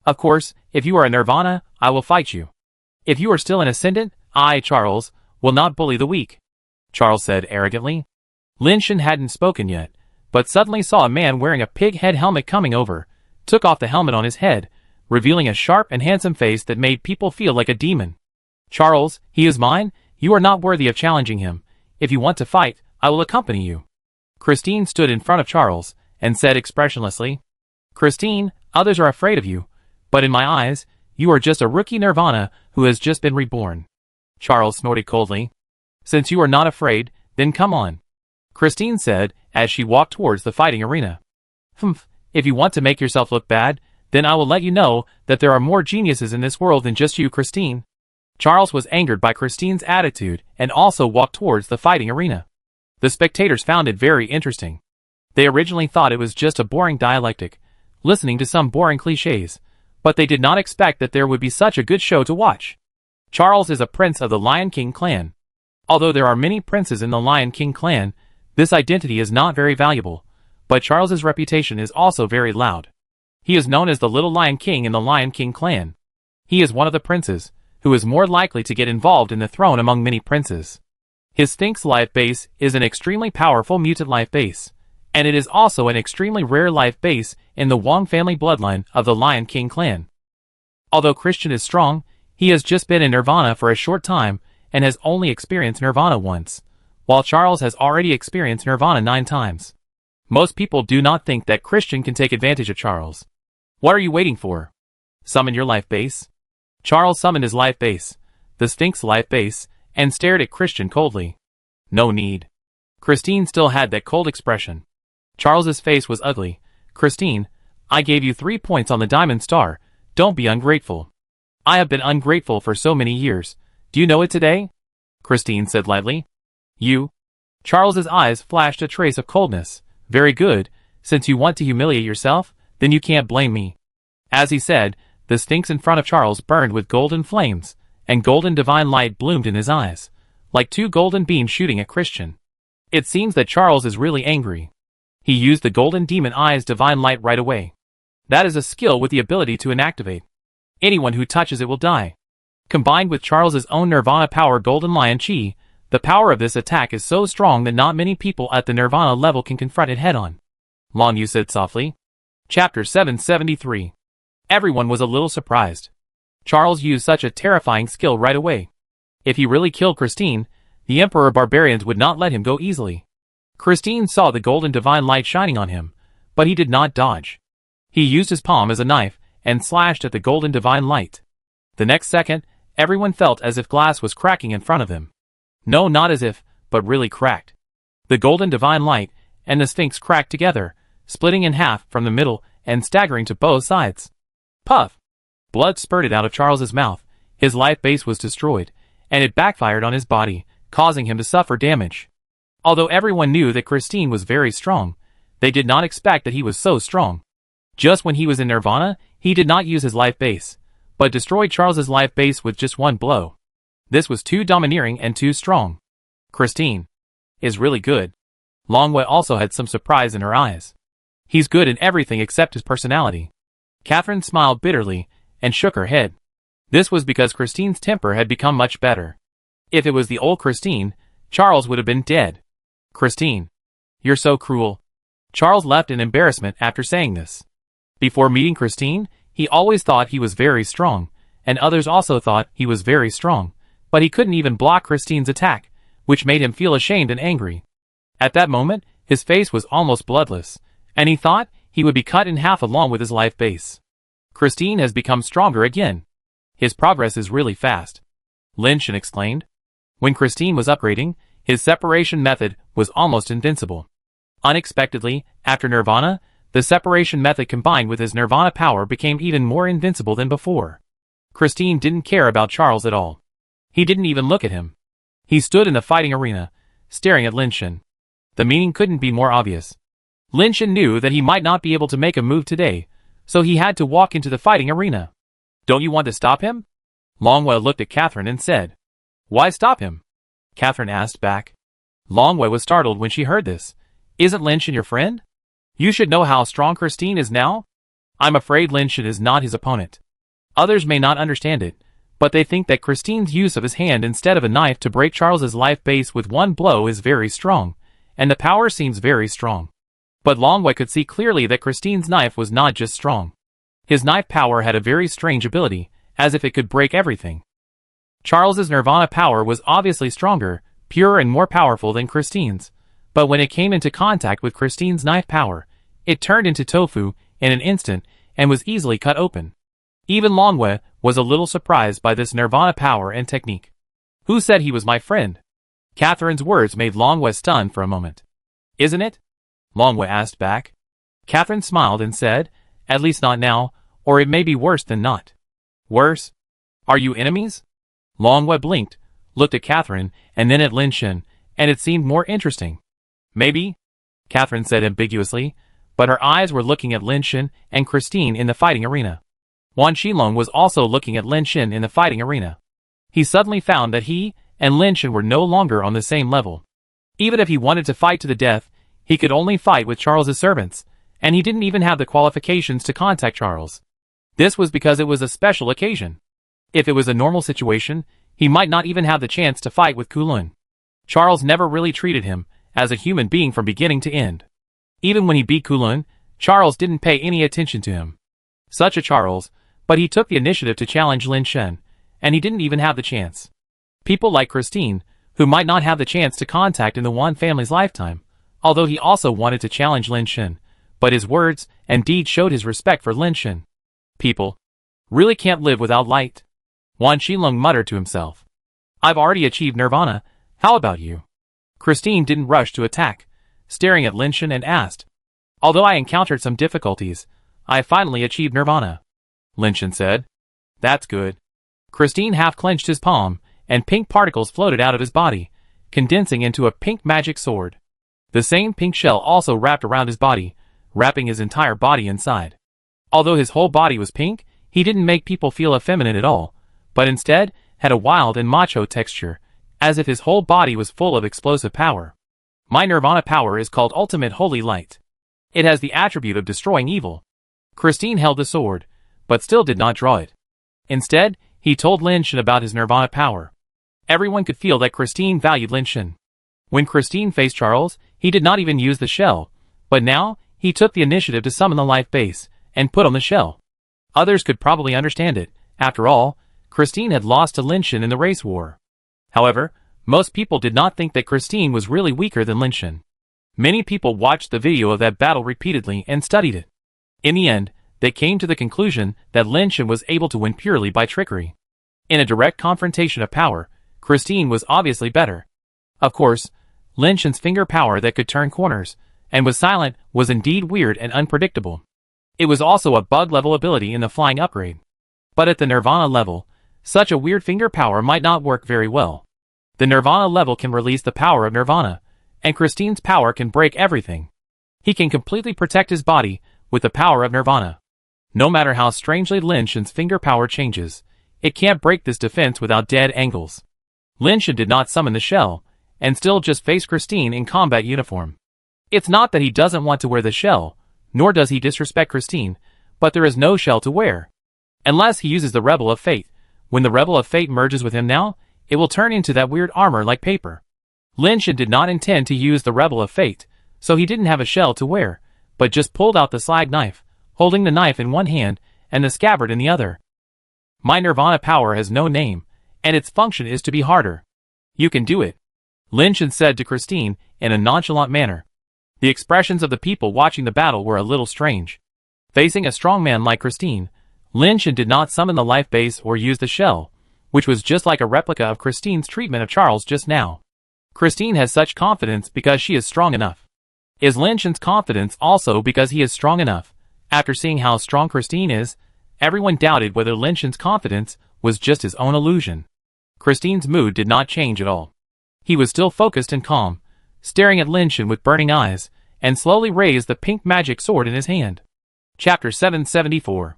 Of course, if you are a nirvana, I will fight you. If you are still an ascendant, I, Charles, will not bully the weak. Charles said arrogantly. Lin Shen hadn't spoken yet, but suddenly saw a man wearing a pig head helmet coming over, took off the helmet on his head, revealing a sharp and handsome face that made people feel like a demon. Charles, he is mine, you are not worthy of challenging him. If you want to fight, I will accompany you. Christine stood in front of Charles, and said expressionlessly, Christine, others are afraid of you, but in my eyes, you are just a rookie nirvana who has just been reborn. Charles snorted coldly. Since you are not afraid, then come on. Christine said, as she walked towards the fighting arena. Humph, if you want to make yourself look bad, then I will let you know that there are more geniuses in this world than just you, Christine. Charles was angered by Christine's attitude and also walked towards the fighting arena. The spectators found it very interesting. They originally thought it was just a boring dialectic, listening to some boring cliches, but they did not expect that there would be such a good show to watch. Charles is a prince of the Lion King clan. Although there are many princes in the Lion King clan, this identity is not very valuable, but Charles's reputation is also very loud. He is known as the Little Lion King in the Lion King clan. He is one of the princes, who is more likely to get involved in the throne among many princes. His Sphinx life base is an extremely powerful mutant life base, and it is also an extremely rare life base in the Wong family bloodline of the Lion King clan. Although Christian is strong, he has just been in Nirvana for a short time and has only experienced Nirvana once, while Charles has already experienced Nirvana 9 times. Most people do not think that Christian can take advantage of Charles. What are you waiting for? Summon your life base. Charles summoned his life base, the Sphinx life base, and stared at Christian coldly. No need. Christine still had that cold expression. Charles's face was ugly. Christine, I gave you 3 points on the Diamond Star. Don't be ungrateful. I have been ungrateful for so many years. Do you know it today? Christine said lightly. You? Charles's eyes flashed a trace of coldness. Very good. Since you want to humiliate yourself, then you can't blame me. As he said, the Sphinx in front of Charles burned with golden flames, and golden divine light bloomed in his eyes, like 2 golden beams shooting at Christian. It seems that Charles is really angry. He used the golden demon eyes divine light right away. That is a skill with the ability to inactivate. Anyone who touches it will die. Combined with Charles's own Nirvana power Golden Lion Chi, the power of this attack is so strong that not many people at the Nirvana level can confront it head-on. Long Yu said softly. Chapter 773. Everyone was a little surprised. Charles used such a terrifying skill right away. If he really killed Christine, the Emperor Barbarians would not let him go easily. Christine saw the golden divine light shining on him, but he did not dodge. He used his palm as a knife and slashed at the golden divine light. The next second, everyone felt as if glass was cracking in front of them. No, not as if, but really cracked. The golden divine light and the Sphinx cracked together, splitting in half from the middle and staggering to both sides. Puff! Blood spurted out of Charles's mouth. His life base was destroyed, and it backfired on his body, causing him to suffer damage. Although everyone knew that Christine was very strong, they did not expect that he was so strong. Just when he was in Nirvana, he did not use his life base, but destroyed Charles's life base with just one blow. This was too domineering and too strong. Christine is really good. Longwei also had some surprise in her eyes. He's good in everything except his personality. Catherine smiled bitterly and shook her head. This was because Christine's temper had become much better. If it was the old Christine, Charles would have been dead. Christine, you're so cruel. Charles left in embarrassment after saying this. Before meeting Christine, he always thought he was very strong, and others also thought he was very strong, but he couldn't even block Christine's attack, which made him feel ashamed and angry. At that moment, his face was almost bloodless, and he thought he would be cut in half along with his life base. Christine has become stronger again. His progress is really fast. Lin Shen exclaimed. When Christine was upgrading, his separation method was almost invincible. Unexpectedly, after Nirvana, the separation method combined with his Nirvana power became even more invincible than before. Christine didn't care about Charles at all. He didn't even look at him. He stood in the fighting arena, staring at Lin Shen. The meaning couldn't be more obvious. Lin Shen knew that he might not be able to make a move today, so he had to walk into the fighting arena. Don't you want to stop him? Longwei looked at Catherine and said. Why stop him? Catherine asked back. Longwei was startled when she heard this. Isn't Lin Shen your friend? You should know how strong Christine is now. I'm afraid Lin Shen is not his opponent. Others may not understand it, but they think that Christine's use of his hand instead of a knife to break Charles's life base with one blow is very strong, and the power seems very strong. But Longwei could see clearly that Christine's knife was not just strong. His knife power had a very strange ability, as if it could break everything. Charles's Nirvana power was obviously stronger, pure and more powerful than Christine's, but when it came into contact with Christine's knife power, it turned into tofu in an instant and was easily cut open. Even Longwei was a little surprised by this Nirvana power and technique. Who said he was my friend? Catherine's words made Longwei stunned for a moment. Isn't it? Longwei asked back. Catherine smiled and said, at least not now, or it may be worse than not. Worse? Are you enemies? Longwei blinked, looked at Catherine, and then at Lin Shen, and it seemed more interesting. Maybe? Catherine said ambiguously, but her eyes were looking at Lin Shen and Christine in the fighting arena. Wan Qilong was also looking at Lin Shen in the fighting arena. He suddenly found that he and Lin Shen were no longer on the same level. Even if he wanted to fight to the death, he could only fight with Charles's servants, and he didn't even have the qualifications to contact Charles. This was because it was a special occasion. If it was a normal situation, he might not even have the chance to fight with Kulun. Charles never really treated him as a human being from beginning to end. Even when he beat Kulun, Charles didn't pay any attention to him. Such a Charles, but he took the initiative to challenge Lin Shen, and he didn't even have the chance. People like Christine, who might not have the chance to contact in the Wan family's lifetime, although he also wanted to challenge Lin Shen, but his words and deeds showed his respect for Lin Shen. People really can't live without light. Wan Qilong muttered to himself. I've already achieved Nirvana, how about you? Christine didn't rush to attack, staring at Lin Shen and asked. Although I encountered some difficulties, I finally achieved Nirvana. Lin Shen said. That's good. Christine half-clenched his palm, and pink particles floated out of his body, condensing into a pink magic sword. The same pink shell also wrapped around his body, wrapping his entire body inside. Although his whole body was pink, he didn't make people feel effeminate at all, but instead had a wild and macho texture, as if his whole body was full of explosive power. My Nirvana power is called Ultimate Holy Light. It has the attribute of destroying evil. Christine held the sword, but still did not draw it. Instead, he told Lin Shen about his Nirvana power. Everyone could feel that Christine valued Lin Shen. When Christine faced Charles, he did not even use the shell, but now, he took the initiative to summon the life base, and put on the shell. Others could probably understand it. After all, Christine had lost to Lin Shen in the race war. However, most people did not think that Christine was really weaker than Lin Shen. Many people watched the video of that battle repeatedly and studied it. In the end, they came to the conclusion that Lin Shen was able to win purely by trickery. In a direct confrontation of power, Christine was obviously better. Of course, Lin Shen's finger power that could turn corners, and was silent, was indeed weird and unpredictable. It was also a bug-level ability in the flying upgrade. But at the Nirvana level, such a weird finger power might not work very well. The Nirvana level can release the power of Nirvana, and Christine's power can break everything. He can completely protect his body with the power of Nirvana. No matter how strangely Lin Shen's finger power changes, it can't break this defense without dead angles. Lin Shen did not summon the shell, and still just faced Christine in combat uniform. It's not that he doesn't want to wear the shell, nor does he disrespect Christine, but there is no shell to wear. Unless he uses the Rebel of Fate. When the Rebel of Fate merges with him now, it will turn into that weird armor like paper. Lin Shen did not intend to use the Rebel of Fate, so he didn't have a shell to wear, but just pulled out the slag knife, holding the knife in one hand and the scabbard in the other. My Nirvana power has no name, and its function is to be harder. You can do it, Lin Shen said to Christine in a nonchalant manner. The expressions of the people watching the battle were a little strange. Facing a strong man like Christine, Lin Shan did not summon the life base or use the shell, which was just like a replica of Christine's treatment of Charles just now. Christine has such confidence because she is strong enough. Is Lin Shan's confidence also because he is strong enough? After seeing how strong Christine is, everyone doubted whether Lin Shan's confidence was just his own illusion. Christine's mood did not change at all. He was still focused and calm, staring at Lin Shan with burning eyes, and slowly raised the pink magic sword in his hand. Chapter 774.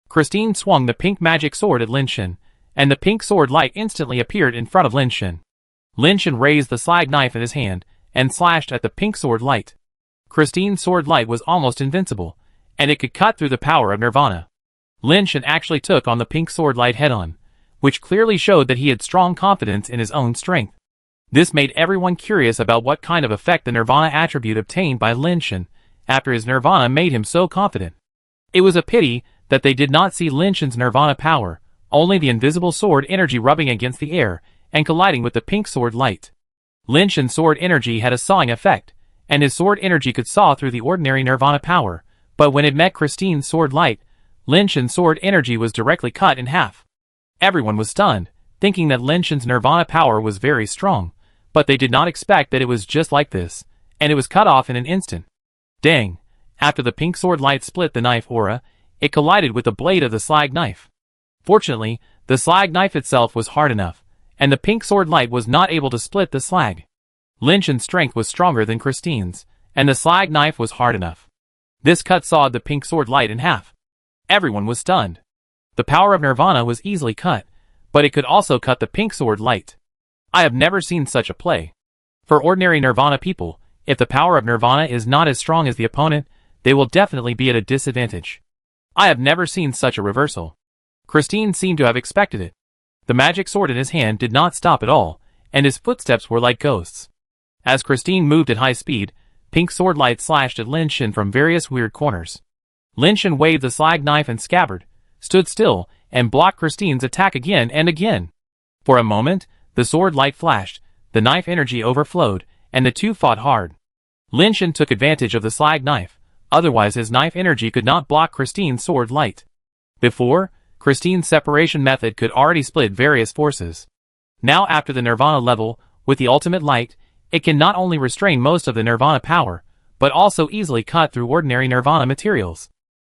Christine swung the pink magic sword at Lin Shan, and the pink sword light instantly appeared in front of Lin Shan. Lin Shan raised the slag knife in his hand, and slashed at the pink sword light. Christine's sword light was almost invincible, and it could cut through the power of Nirvana. Lin Shan actually took on the pink sword light head-on, which clearly showed that he had strong confidence in his own strength. This made everyone curious about what kind of effect the Nirvana attribute obtained by Lin Shan after his Nirvana made him so confident. It was a pity that they did not see Lin Shan's Nirvana power, only the invisible sword energy rubbing against the air and colliding with the pink sword light. Lin Shan's sword energy had a sawing effect, and his sword energy could saw through the ordinary Nirvana power, but when it met Christine's sword light, Lin Shan's sword energy was directly cut in half. Everyone was stunned, thinking that Lin Shan's Nirvana power was very strong, but they did not expect that it was just like this, and it was cut off in an instant. Dang! After the pink sword light split the knife aura, it collided with the blade of the slag knife. Fortunately, the slag knife itself was hard enough, and the pink sword light was not able to split the slag. Lin Shan's strength was stronger than Christine's, and the slag knife was hard enough. This cut sawed the pink sword light in half. Everyone was stunned. The power of Nirvana was easily cut, but it could also cut the pink sword light. I have never seen such a play. For ordinary Nirvana people, if the power of Nirvana is not as strong as the opponent, they will definitely be at a disadvantage. I have never seen such a reversal. Christine seemed to have expected it. The magic sword in his hand did not stop at all, and his footsteps were like ghosts. As Christine moved at high speed, pink sword light slashed at Lin Shan from various weird corners. Lin Shan waved the slag knife and scabbard, stood still, and blocked Christine's attack again and again. For a moment, the sword light flashed, the knife energy overflowed, and the two fought hard. Lin Shan took advantage of the slag knife, otherwise his knife energy could not block Christine's sword light. Before, Christine's separation method could already split various forces. Now after the Nirvana level, with the ultimate light, it can not only restrain most of the Nirvana power, but also easily cut through ordinary Nirvana materials.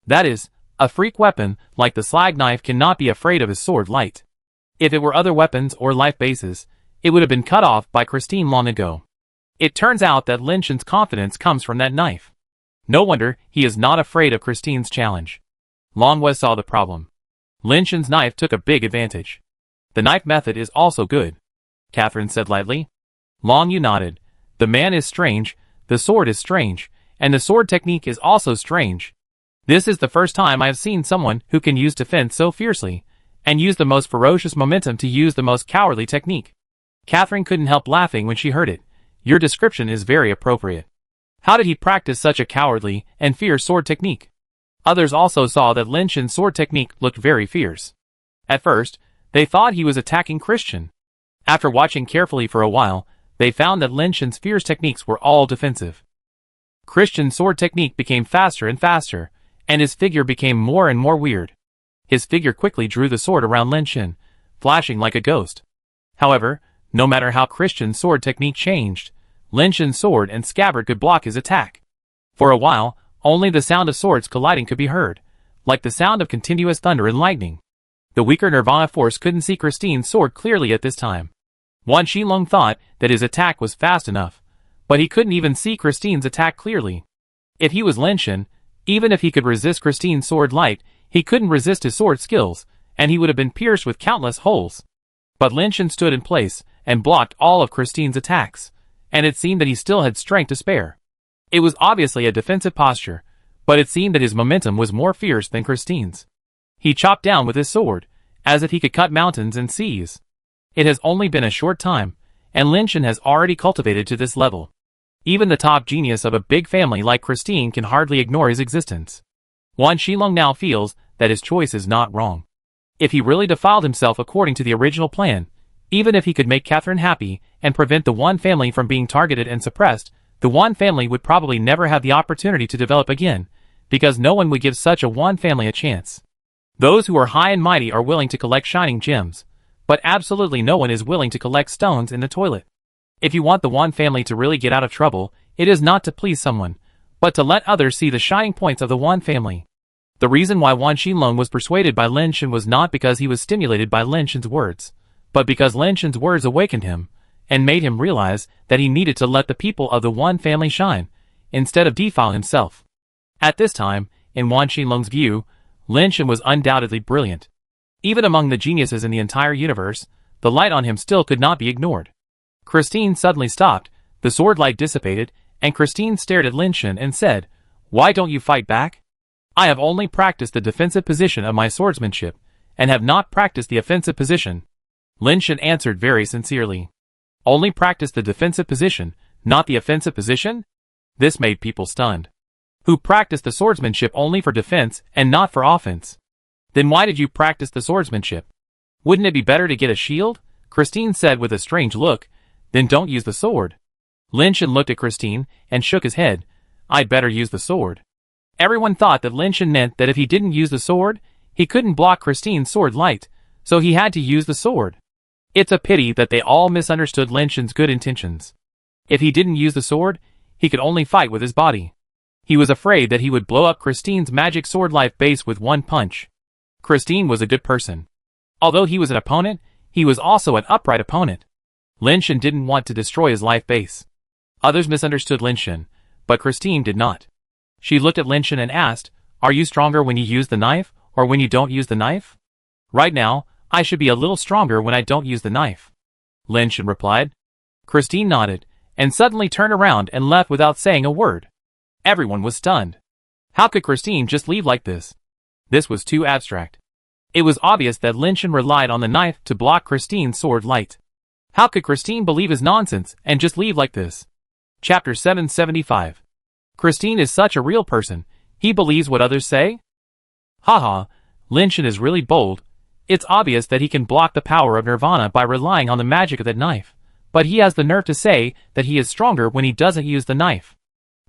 That is, a freak weapon like the slag knife cannot be afraid of his sword light. If it were other weapons or life bases, it would have been cut off by Christine long ago. It turns out that Lin Shan's confidence comes from that knife. No wonder he is not afraid of Christine's challenge. Long Wei saw the problem. Lin Shan's knife took a big advantage. The knife method is also good, Catherine said lightly. Long Yu nodded. The man is strange, the sword is strange, and the sword technique is also strange. This is the first time I have seen someone who can use defense so fiercely, and use the most ferocious momentum to use the most cowardly technique. Catherine couldn't help laughing when she heard it. Your description is very appropriate. How did he practice such a cowardly and fierce sword technique? Others also saw that Lin Shan's sword technique looked very fierce. At first, they thought he was attacking Christian. After watching carefully for a while, they found that Lin Shan's fierce techniques were all defensive. Christian's sword technique became faster and faster, and his figure became more and more weird. His figure quickly drew the sword around Lin Shan, flashing like a ghost. However, no matter how Christian's sword technique changed, Lin Shan's sword and scabbard could block his attack. For a while, only the sound of swords colliding could be heard, like the sound of continuous thunder and lightning. The weaker Nirvana force couldn't see Christine's sword clearly at this time. Wan Shilong thought that his attack was fast enough, but he couldn't even see Christine's attack clearly. If he was Lin Shan, even if he could resist Christine's sword light, he couldn't resist his sword skills, and he would have been pierced with countless holes. But Lin Shan stood in place, and blocked all of Christine's attacks, and it seemed that he still had strength to spare. It was obviously a defensive posture, but it seemed that his momentum was more fierce than Christine's. He chopped down with his sword, as if he could cut mountains and seas. It has only been a short time, and Lin Shan has already cultivated to this level. Even the top genius of a big family like Christine can hardly ignore his existence. Wan Shilong now feels that his choice is not wrong. If he really defiled himself according to the original plan, even if he could make Catherine happy and prevent the one family from being targeted and suppressed, The Wan family would probably never have the opportunity to develop again, because no one would give such a Wan family a chance. Those who are high and mighty are willing to collect shining gems, but absolutely no one is willing to collect stones in the toilet. If you want the Wan family to really get out of trouble, it is not to please someone, but to let others see the shining points of the Wan family. The reason why Wan Xinlong was persuaded by Lin Shen was not because he was stimulated by Lin Shen's words, but because Lin Shen's words awakened him, and made him realize that he needed to let the people of the Wan family shine, instead of defile himself. At this time, in Wan Xinlong's view, Lin Shen was undoubtedly brilliant. Even among the geniuses in the entire universe, the light on him still could not be ignored. Christine suddenly stopped, the sword light dissipated, and Christine stared at Lin Shen and said, "Why don't you fight back? I have only practiced the defensive position of my swordsmanship, and have not practiced the offensive position." Lin Shen answered very sincerely. Only practiced the defensive position, not the offensive position? This made people stunned. Who practiced the swordsmanship only for defense and not for offense? Then why did you practice the swordsmanship? Wouldn't it be better to get a shield? Christine said with a strange look. Then don't use the sword. Lin Shen looked at Christine and shook his head. I'd better use the sword. Everyone thought that Lin Shen meant that if he didn't use the sword, he couldn't block Christine's sword light, so he had to use the sword. It's a pity that they all misunderstood Lin Shen's good intentions. If he didn't use the sword, he could only fight with his body. He was afraid that he would blow up Christine's magic sword life base with one punch. Christine was a good person. Although he was an opponent, he was also an upright opponent. Lin Shen didn't want to destroy his life base. Others misunderstood Lin Shen, but Christine did not. She looked at Lin Shen and asked, "Are you stronger when you use the knife, or when you don't use the knife?" "Right now, I should be a little stronger when I don't use the knife," Lin Shen replied. Christine nodded, and suddenly turned around and left without saying a word. Everyone was stunned. How could Christine just leave like this? This was too abstract. It was obvious that Lin Shen relied on the knife to block Christine's sword light. How could Christine believe his nonsense and just leave like this? Chapter 775. Christine is such a real person, he believes what others say? Haha, Lin Shen is really bold. It's obvious that he can block the power of Nirvana by relying on the magic of that knife, but he has the nerve to say that he is stronger when he doesn't use the knife.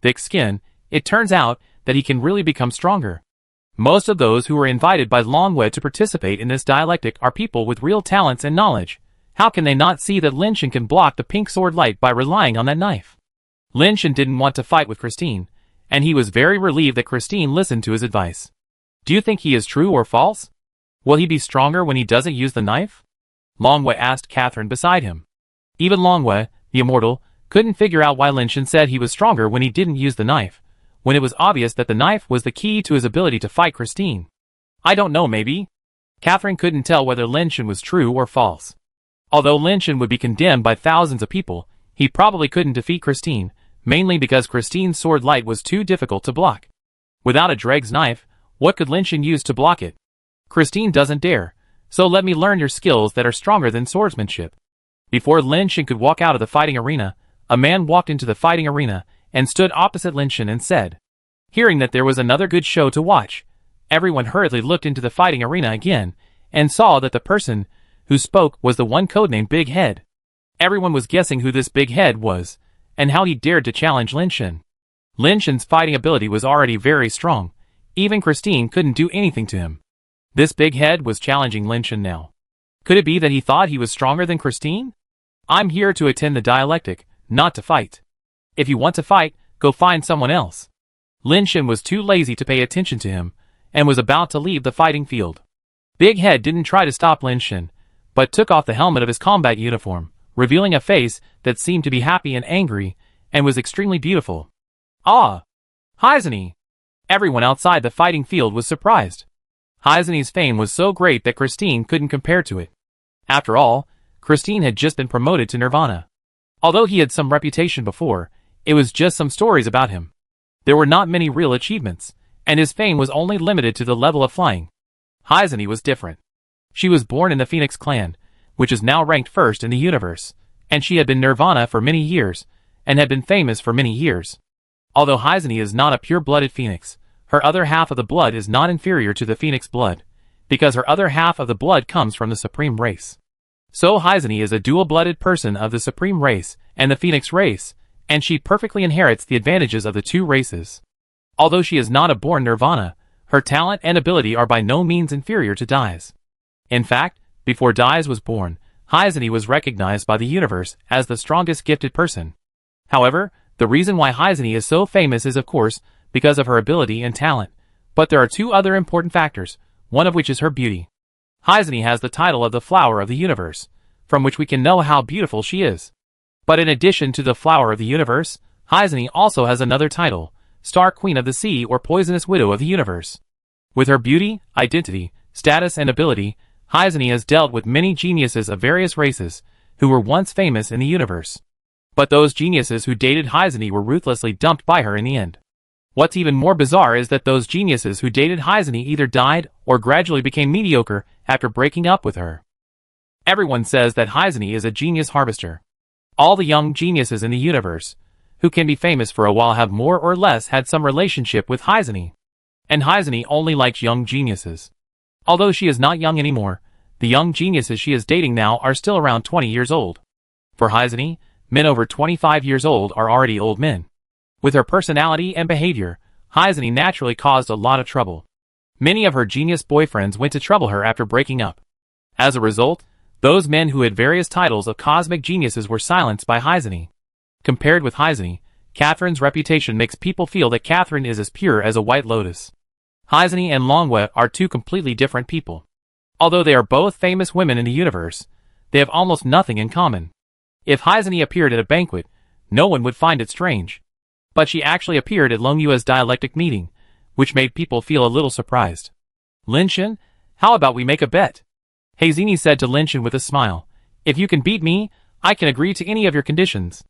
Thick skin, it turns out that he can really become stronger. Most of those who were invited by Longwei to participate in this dialectic are people with real talents and knowledge. How can they not see that Lin Shen can block the pink sword light by relying on that knife? Lin Shen didn't want to fight with Christine, and he was very relieved that Christine listened to his advice. Do you think he is true or false? Will he be stronger when he doesn't use the knife? Longwei asked Catherine beside him. Even Longwei, the immortal, couldn't figure out why Lin Shen said he was stronger when he didn't use the knife, when it was obvious that the knife was the key to his ability to fight Christine. I don't know, maybe? Catherine couldn't tell whether Lin Shen was true or false. Although Lin Shen would be condemned by thousands of people, he probably couldn't defeat Christine, mainly because Christine's sword light was too difficult to block. Without a Dreg's knife, what could Lin Shen use to block it? Christine doesn't dare, so let me learn your skills that are stronger than swordsmanship. Before Lin Shen could walk out of the fighting arena, a man walked into the fighting arena and stood opposite Lin Shen and said, hearing that there was another good show to watch, everyone hurriedly looked into the fighting arena again and saw that the person who spoke was the one codenamed Big Head. Everyone was guessing who this Big Head was, and how he dared to challenge Lin Shen. Lin Shen's fighting ability was already very strong. Even Christine couldn't do anything to him. This Big Head was challenging Lin Shen now. Could it be that he thought he was stronger than Christine? I'm here to attend the dialectic, not to fight. If you want to fight, go find someone else. Lin Shen was too lazy to pay attention to him, and was about to leave the fighting field. Big Head didn't try to stop Lin Shen, but took off the helmet of his combat uniform, revealing a face that seemed to be happy and angry, and was extremely beautiful. Ah! Heizani! Everyone outside the fighting field was surprised. Heizani's fame was so great that Christine couldn't compare to it. After all, Christine had just been promoted to Nirvana. Although he had some reputation before, it was just some stories about him. There were not many real achievements, and his fame was only limited to the level of flying. Heizani was different. She was born in the Phoenix clan, which is now ranked first in the universe, and she had been Nirvana for many years, and had been famous for many years. Although Heizani is not a pure-blooded Phoenix, her other half of the blood is not inferior to the Phoenix blood, because her other half of the blood comes from the Supreme race. So Heizani is a dual-blooded person of the Supreme race and the Phoenix race, and she perfectly inherits the advantages of the two races. Although she is not a born Nirvana, her talent and ability are by no means inferior to Dai's. In fact, before Dai's was born, Hyzani was recognized by the universe as the strongest gifted person. However, the reason why Hyzani is so famous is of course because of her ability and talent, but there are two other important factors, one of which is her beauty. Hyzani has the title of the Flower of the Universe, from which we can know how beautiful she is. But in addition to the Flower of the Universe, Hyzani also has another title, Star Queen of the Sea or Poisonous Widow of the Universe. With her beauty, identity, status and ability, Hyzani has dealt with many geniuses of various races, who were once famous in the universe. But those geniuses who dated Hyzani were ruthlessly dumped by her in the end. What's even more bizarre is that those geniuses who dated Hyzani either died or gradually became mediocre after breaking up with her. Everyone says that Hyzani is a genius harvester. All the young geniuses in the universe, who can be famous for a while, have more or less had some relationship with Hyzani. And Hyzani only likes young geniuses. Although she is not young anymore, the young geniuses she is dating now are still around 20 years old. For Hyzani, men over 25 years old are already old men. With her personality and behavior, Hyzani naturally caused a lot of trouble. Many of her genius boyfriends went to trouble her after breaking up. As a result, those men who had various titles of cosmic geniuses were silenced by Hyzani. Compared with Hyzani, Catherine's reputation makes people feel that Catherine is as pure as a white lotus. Hyzani and Longwe are two completely different people. Although they are both famous women in the universe, they have almost nothing in common. If Hyzani appeared at a banquet, no one would find it strange. But she actually appeared at Longyua's dialectic meeting, which made people feel a little surprised. Linshin, how about we make a bet? Hyzani said to Linshin with a smile. If you can beat me, I can agree to any of your conditions.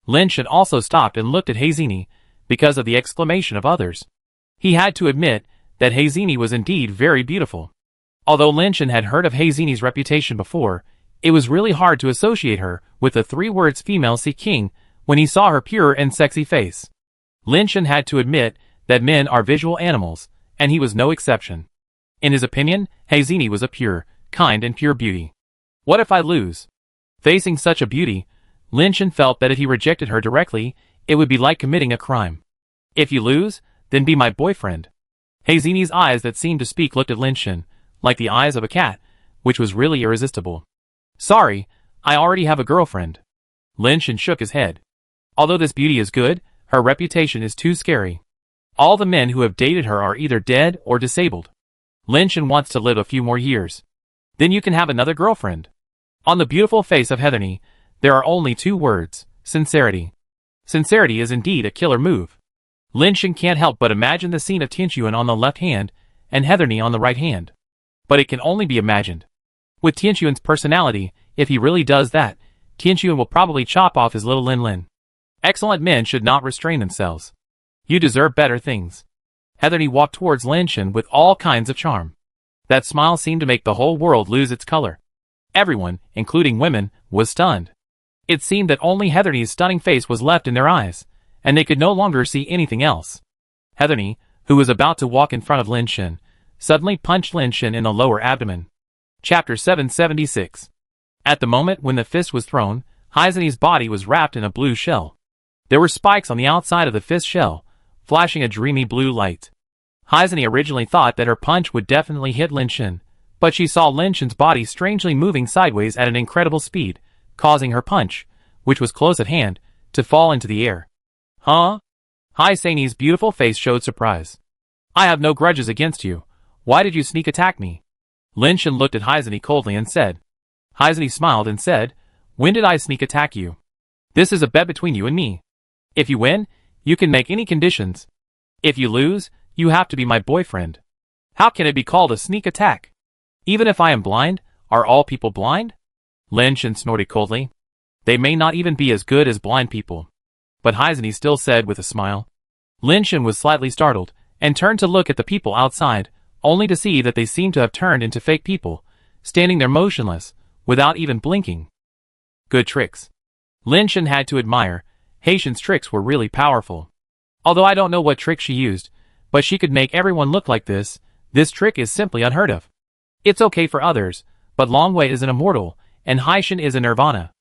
Linshin also stopped and looked at Hyzani, because of the exclamation of others. He had to admit that Hyzani was indeed very beautiful. Although Linshin had heard of Hyzani's reputation before, it was really hard to associate her with the three words female Sea King when he saw her pure and sexy face. Linshin had to admit that men are visual animals, and he was no exception. In his opinion, Hyzani was a pure, kind and pure beauty. What if I lose? Facing such a beauty, Linshin felt that if he rejected her directly, it would be like committing a crime. If you lose, then be my boyfriend. Hyzani's eyes that seemed to speak looked at Linshin, like the eyes of a cat, which was really irresistible. Sorry, I already have a girlfriend. Linshin shook his head. Although this beauty is good, her reputation is too scary. All the men who have dated her are either dead or disabled. Linshin wants to live a few more years. Then you can have another girlfriend. On the beautiful face of Heatherny, there are only two words, sincerity. Sincerity is indeed a killer move. Linshin can't help but imagine the scene of Tianxuan on the left hand and Heatherny on the right hand. But it can only be imagined. With Tianxuan's personality, if he really does that, Tianxuan will probably chop off his little Lin Lin. Excellent men should not restrain themselves. You deserve better things. Heatherny walked towards Linshin with all kinds of charm. That smile seemed to make the whole world lose its color. Everyone, including women, was stunned. It seemed that only Heatherny's stunning face was left in their eyes, and they could no longer see anything else. Heatherny, who was about to walk in front of Linshin, suddenly punched Linshin in the lower abdomen. Chapter 776. At the moment when the fist was thrown, Hyzani's body was wrapped in a blue shell. There were spikes on the outside of the fist shell, flashing a dreamy blue light. Hyzani originally thought that her punch would definitely hit Linshin, but she saw Linshin's body strangely moving sideways at an incredible speed, causing her punch, which was close at hand, to fall into the air. Huh? Hyzani's beautiful face showed surprise. I have no grudges against you. Why did you sneak attack me? Linshin looked at Hyzani coldly and said. Hyzani smiled and said, When did I sneak attack you? This is a bet between you and me. If you win, you can make any conditions. If you lose, you have to be my boyfriend. How can it be called a sneak attack? Even if I am blind, are all people blind? Linshin snorted coldly. They may not even be as good as blind people. But Hyzani still said with a smile. Linshin was slightly startled, and turned to look at the people outside, only to see that they seemed to have turned into fake people, standing there motionless, without even blinking. Good tricks. Linshin had to admire. Haitian's tricks were really powerful. Although I don't know what trick she used, but she could make everyone look like this. This trick is simply unheard of. It's okay for others, but Longwei is an immortal, and Haitian is a nirvana.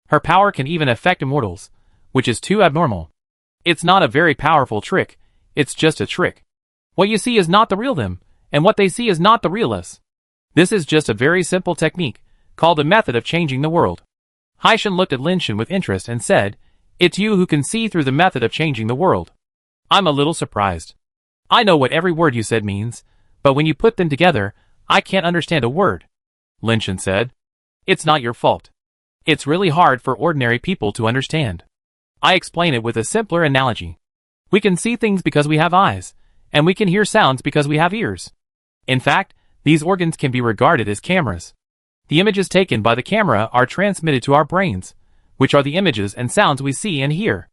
Her power can even affect immortals, which is too abnormal. It's not a very powerful trick, it's just a trick. What you see is not the real them, and what they see is not the real us. This is just a very simple technique, called a method of changing the world. Haishan looked at Linshan with interest and said, "It's you who can see through the method of changing the world." I'm a little surprised. I know what every word you said means, but when you put them together, I can't understand a word. Linshan said, "It's not your fault. It's really hard for ordinary people to understand. I explain it with a simpler analogy. We can see things because we have eyes, and we can hear sounds because we have ears. In fact, these organs can be regarded as cameras. The images taken by the camera are transmitted to our brains, which are the images and sounds we see and hear.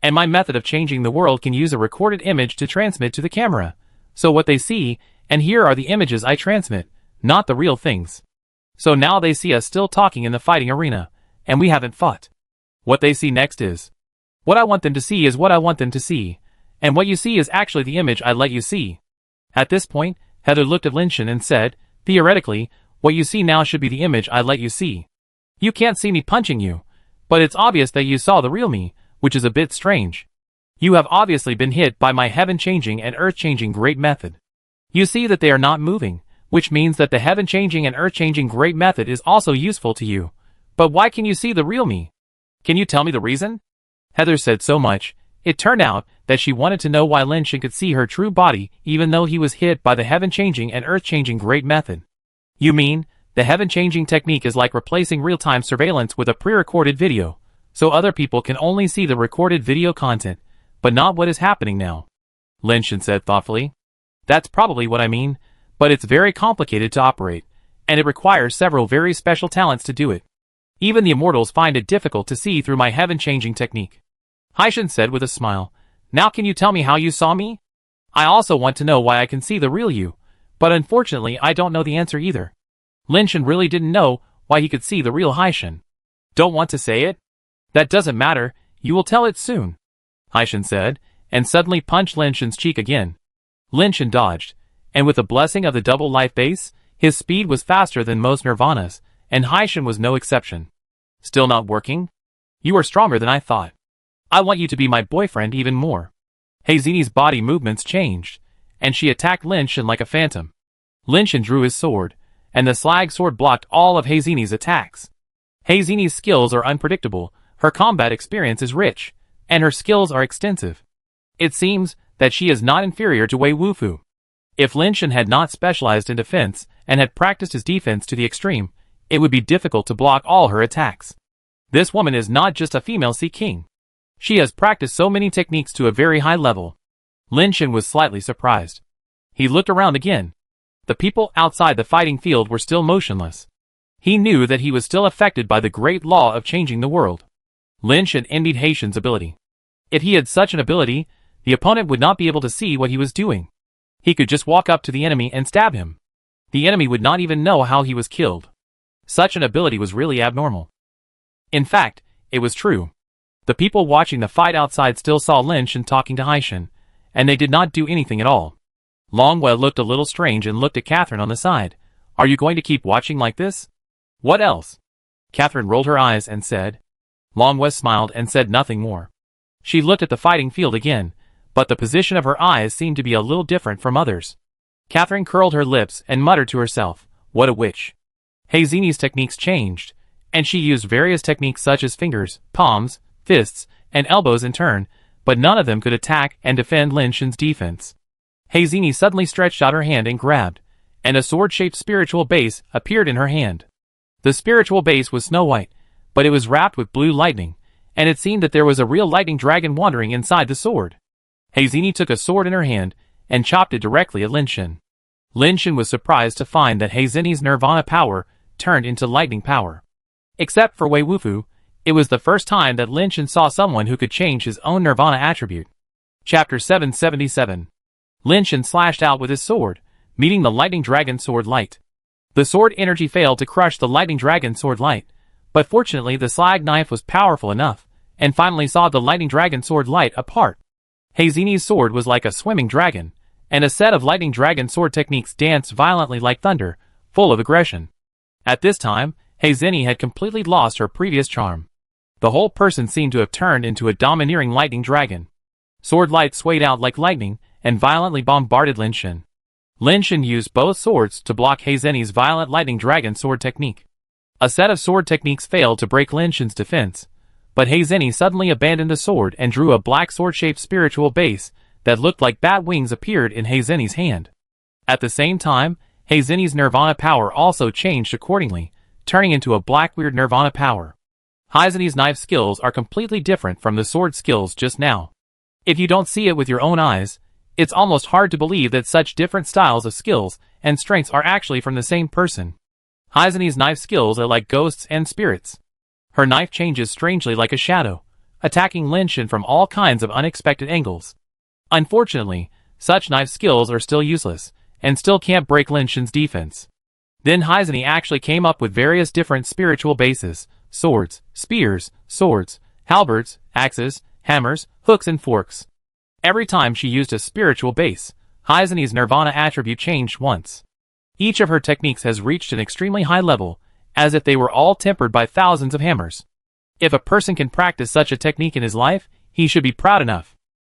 And my method of changing the world can use a recorded image to transmit to the camera, so what they see and hear are the images I transmit, not the real things. So now they see us still talking in the fighting arena, and we haven't fought. What they see next is what I want them to see is what I want them to see, and what you see is actually the image I let you see." At this point, Heather looked at Linshan and said, "Theoretically, what you see now should be the image I let you see. You can't see me punching you, but it's obvious that you saw the real me, which is a bit strange. You have obviously been hit by my heaven-changing and earth-changing great method. You see that they are not moving, which means that the heaven-changing and earth-changing great method is also useful to you. But why can you see the real me? Can you tell me the reason?" Heather said so much, it turned out that she wanted to know why Linshan could see her true body even though he was hit by the heaven-changing and earth-changing great method. "You mean, the heaven-changing technique is like replacing real-time surveillance with a pre-recorded video, so other people can only see the recorded video content, but not what is happening now," Linshan said thoughtfully. "That's probably what I mean, but it's very complicated to operate, and it requires several very special talents to do it. Even the immortals find it difficult to see through my heaven-changing technique." Haishan said with a smile, "Now can you tell me how you saw me? I also want to know why I can see the real you, but unfortunately I don't know the answer either." Linshan really didn't know why he could see the real Haishan. "Don't want to say it? That doesn't matter, you will tell it soon," Haishan said, and suddenly punched Linshan's cheek again. Linshan dodged, and with the blessing of the double life base, his speed was faster than most Nirvanas, and Haishan was no exception. "Still not working? You are stronger than I thought. I want you to be my boyfriend even more." Hazini's body movements changed, and she attacked Linshan like a phantom. Linshan drew his sword, and the slag sword blocked all of Hazini's attacks. Hazini's skills are unpredictable, her combat experience is rich, and her skills are extensive. It seems that she is not inferior to Wei Wufu. If Linshan had not specialized in defense and had practiced his defense to the extreme, it would be difficult to block all her attacks. This woman is not just a female Sea King. She has practiced so many techniques to a very high level. Linshan was slightly surprised. He looked around again. The people outside the fighting field were still motionless. He knew that he was still affected by the great law of changing the world. Linshan envied Haishan's ability. If he had such an ability, the opponent would not be able to see what he was doing. He could just walk up to the enemy and stab him. The enemy would not even know how he was killed. Such an ability was really abnormal. In fact, it was true. The people watching the fight outside still saw Linshan talking to Haishan, and they did not do anything at all. Longwell looked a little strange and looked at Catherine on the side. "Are you going to keep watching like this? What else?" Catherine rolled her eyes and said. Longwell smiled and said nothing more. She looked at the fighting field again, but the position of her eyes seemed to be a little different from others. Catherine curled her lips and muttered to herself, "What a witch." Hazini's techniques changed, and she used various techniques such as fingers, palms, fists, and elbows in turn, but none of them could attack and defend Linshan's defense. Hazini suddenly stretched out her hand and grabbed, and a sword-shaped spiritual base appeared in her hand. The spiritual base was snow white, but it was wrapped with blue lightning, and it seemed that there was a real lightning dragon wandering inside the sword. Hazini took a sword in her hand and chopped it directly at Linshan. Linshan was surprised to find that Hazini's nirvana power turned into lightning power. Except for Wei Wufu, it was the first time that Linshan saw someone who could change his own nirvana attribute. Chapter 777. Linshan slashed out with his sword, meeting the lightning dragon sword light. The sword energy failed to crush the lightning dragon sword light, but fortunately the slag knife was powerful enough, and finally saw the lightning dragon sword light apart. Hazini's sword was like a swimming dragon, and a set of lightning dragon sword techniques danced violently like thunder, full of aggression. At this time, Hazini had completely lost her previous charm. The whole person seemed to have turned into a domineering lightning dragon. Sword light swayed out like lightning and violently bombarded Lin Shen. Lin Shen used both swords to block He Zhenyi's violent lightning dragon sword technique. A set of sword techniques failed to break Lin Shen's defense, but He Zhenyi suddenly abandoned the sword and drew a black sword-shaped spiritual base that looked like bat wings appeared in He Zhenyi's hand. At the same time, He Zhenyi's nirvana power also changed accordingly, turning into a black weird nirvana power. He Zhenyi's knife skills are completely different from the sword skills just now. If you don't see it with your own eyes, it's almost hard to believe that such different styles of skills and strengths are actually from the same person. He Zhenyi's knife skills are like ghosts and spirits. Her knife changes strangely like a shadow, attacking Lin Shen from all kinds of unexpected angles. Unfortunately, such knife skills are still useless, and still can't break Lin Shen's defense. Then He Zhenyi actually came up with various different spiritual bases: swords, spears, swords, halberds, axes, hammers, hooks and forks. Every time she used a spiritual base, He Zhenyi's nirvana attribute changed once. Each of her techniques has reached an extremely high level, as if they were all tempered by thousands of hammers. If a person can practice such a technique in his life, he should be proud enough.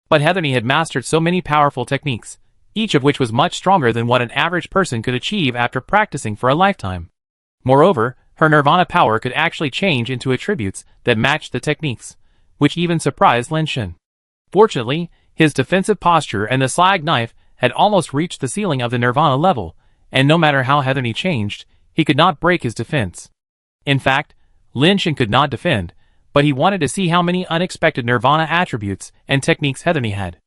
But He Zhenyi had mastered so many powerful techniques, each of which was much stronger than what an average person could achieve after practicing for a lifetime. Moreover, her nirvana power could actually change into attributes that matched the techniques, which even surprised Lin Shen. Fortunately, his defensive posture and the slag knife had almost reached the ceiling of the nirvana level, and no matter how He Zhenyi changed, he could not break his defense. In fact, Lin Shen could not defend, but he wanted to see how many unexpected nirvana attributes and techniques He Zhenyi had.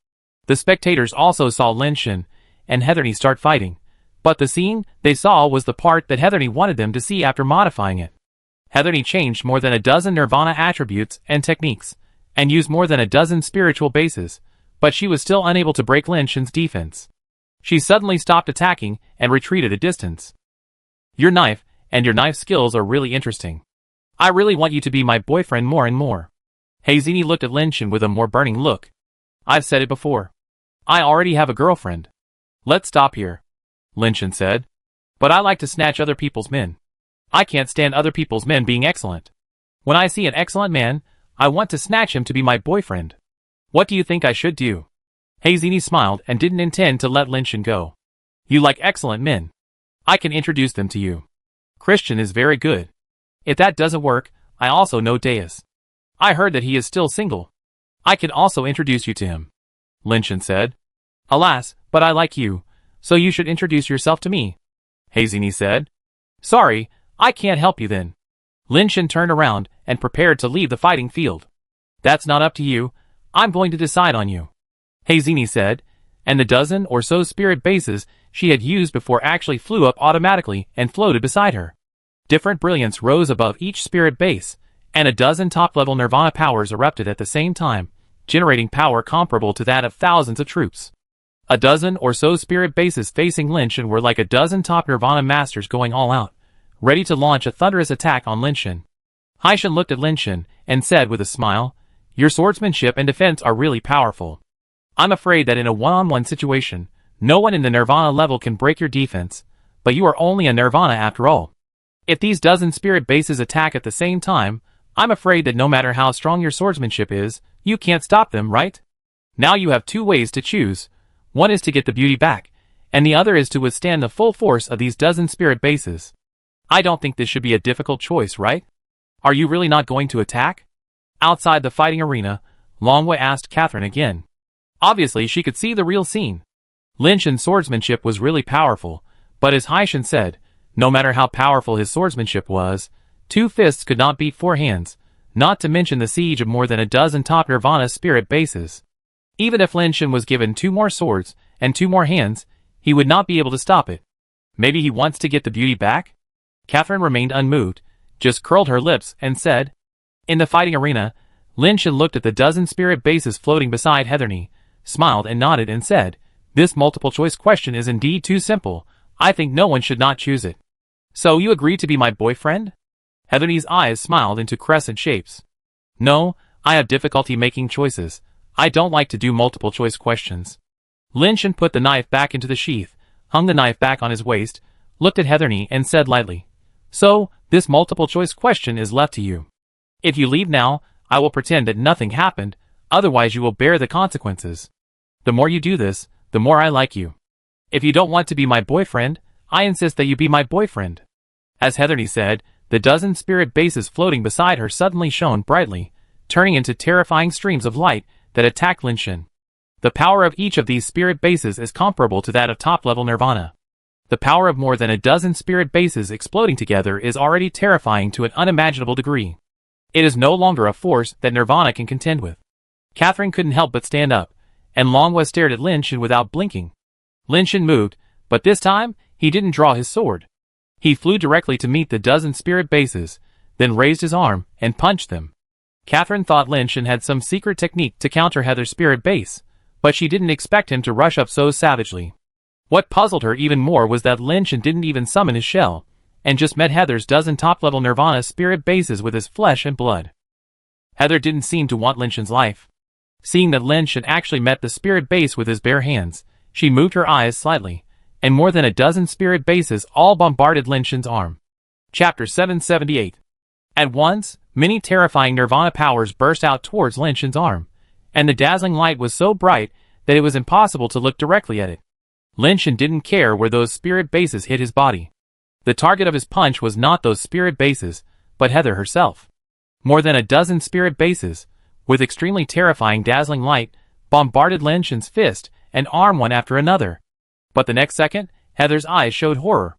The spectators also saw Lin Shen and He Zhenyi start fighting, but the scene they saw was the part that He Zhenyi wanted them to see after modifying it. He Zhenyi changed more than a dozen nirvana attributes and techniques, and used more than a dozen spiritual bases, but she was still unable to break Lin Shen's defense. She suddenly stopped attacking and retreated a distance. Your knife and your knife skills are really interesting. I really want you to be my boyfriend more and more. He Zhenyi looked at Lin Shen with a more burning look. I've said it before. I already have a girlfriend. Let's stop here, Lin Shen said. But I like to snatch other people's men. I can't stand other people's men being excellent. When I see an excellent man, I want to snatch him to be my boyfriend. What do you think I should do? He Zhenyi smiled and didn't intend to let Lin Shen go. You like excellent men. I can introduce them to you. Christian is very good. If that doesn't work, I also know Deus. I heard that he is still single. I can also introduce you to him, Lin Shen said. Alas, but I like you, so you should introduce yourself to me, He Zhenyi said. Sorry, I can't help you then. Lin Shen turned around and prepared to leave the fighting field. That's not up to you, I'm going to decide on you, He Zhenyi said, and the dozen or so spirit bases she had used before actually flew up automatically and floated beside her. Different brilliance rose above each spirit base, and a dozen top-level nirvana powers erupted at the same time, generating power comparable to that of thousands of troops. A dozen or so spirit bases facing Lin Shen were like a dozen top nirvana masters going all out, ready to launch a thunderous attack on Lin Shen. He Shen looked at Lin Shen and said with a smile, Your swordsmanship and defense are really powerful. I'm afraid that in a one-on-one situation, no one in the nirvana level can break your defense, but you are only a nirvana after all. If these dozen spirit bases attack at the same time, I'm afraid that no matter how strong your swordsmanship is, you can't stop them, right? Now you have two ways to choose. One is to get the beauty back, and the other is to withstand the full force of these dozen spirit bases. I don't think this should be a difficult choice, right? Are you really not going to attack? Outside the fighting arena, Longwei asked Catherine again. Obviously she could see the real scene. Lin Shen's swordsmanship was really powerful, but as He Shen said, no matter how powerful his swordsmanship was, 2 fists could not beat 4 hands, not to mention the siege of more than a dozen top nirvana spirit bases. Even if Lin Shen was given 2 more swords and 2 more hands, he would not be able to stop it. Maybe he wants to get the beauty back? Catherine remained unmoved, just curled her lips and said. In the fighting arena, Lin Shen looked at the dozen spirit bases floating beside He Zhenyi, smiled and nodded and said, This multiple choice question is indeed too simple. I think no one should not choose it. So you agree to be my boyfriend? He Zhenyi's eyes smiled into crescent shapes. No, I have difficulty making choices. I don't like to do multiple choice questions. Lin Shen put the knife back into the sheath, hung the knife back on his waist, looked at He Zhenyi and said lightly, So, this multiple choice question is left to you. If you leave now, I will pretend that nothing happened, otherwise you will bear the consequences. The more you do this, the more I like you. If you don't want to be my boyfriend, I insist that you be my boyfriend." As Heatherny said, the dozen spirit bases floating beside her suddenly shone brightly, turning into terrifying streams of light that attacked Linshin. The power of each of these spirit bases is comparable to that of top-level Nirvana. The power of more than a dozen spirit bases exploding together is already terrifying to an unimaginable degree. It is no longer a force that Nirvana can contend with. Catherine couldn't help but stand up, and Longwa stared at Linshin without blinking. Linshin moved, but this time, he didn't draw his sword. He flew directly to meet the dozen spirit bases, then raised his arm and punched them. Catherine thought Linshin had some secret technique to counter Heather's spirit base, but she didn't expect him to rush up so savagely. What puzzled her even more was that Linshin didn't even summon his shell, and just met Heather's dozen top-level Nirvana spirit bases with his flesh and blood. Heather didn't seem to want Linshin's life. Seeing that Linshin actually met the spirit base with his bare hands, she moved her eyes slightly, and more than a dozen spirit bases all bombarded Linshin's arm. Chapter 778. At once, many terrifying Nirvana powers burst out towards Linshin's arm, and the dazzling light was so bright that it was impossible to look directly at it. Linshin didn't care where those spirit bases hit his body. The target of his punch was not those spirit bases, but Heather herself. More than a dozen spirit bases, with extremely terrifying dazzling light, bombarded Linshin's fist and arm one after another. But the next second, Heather's eyes showed horror.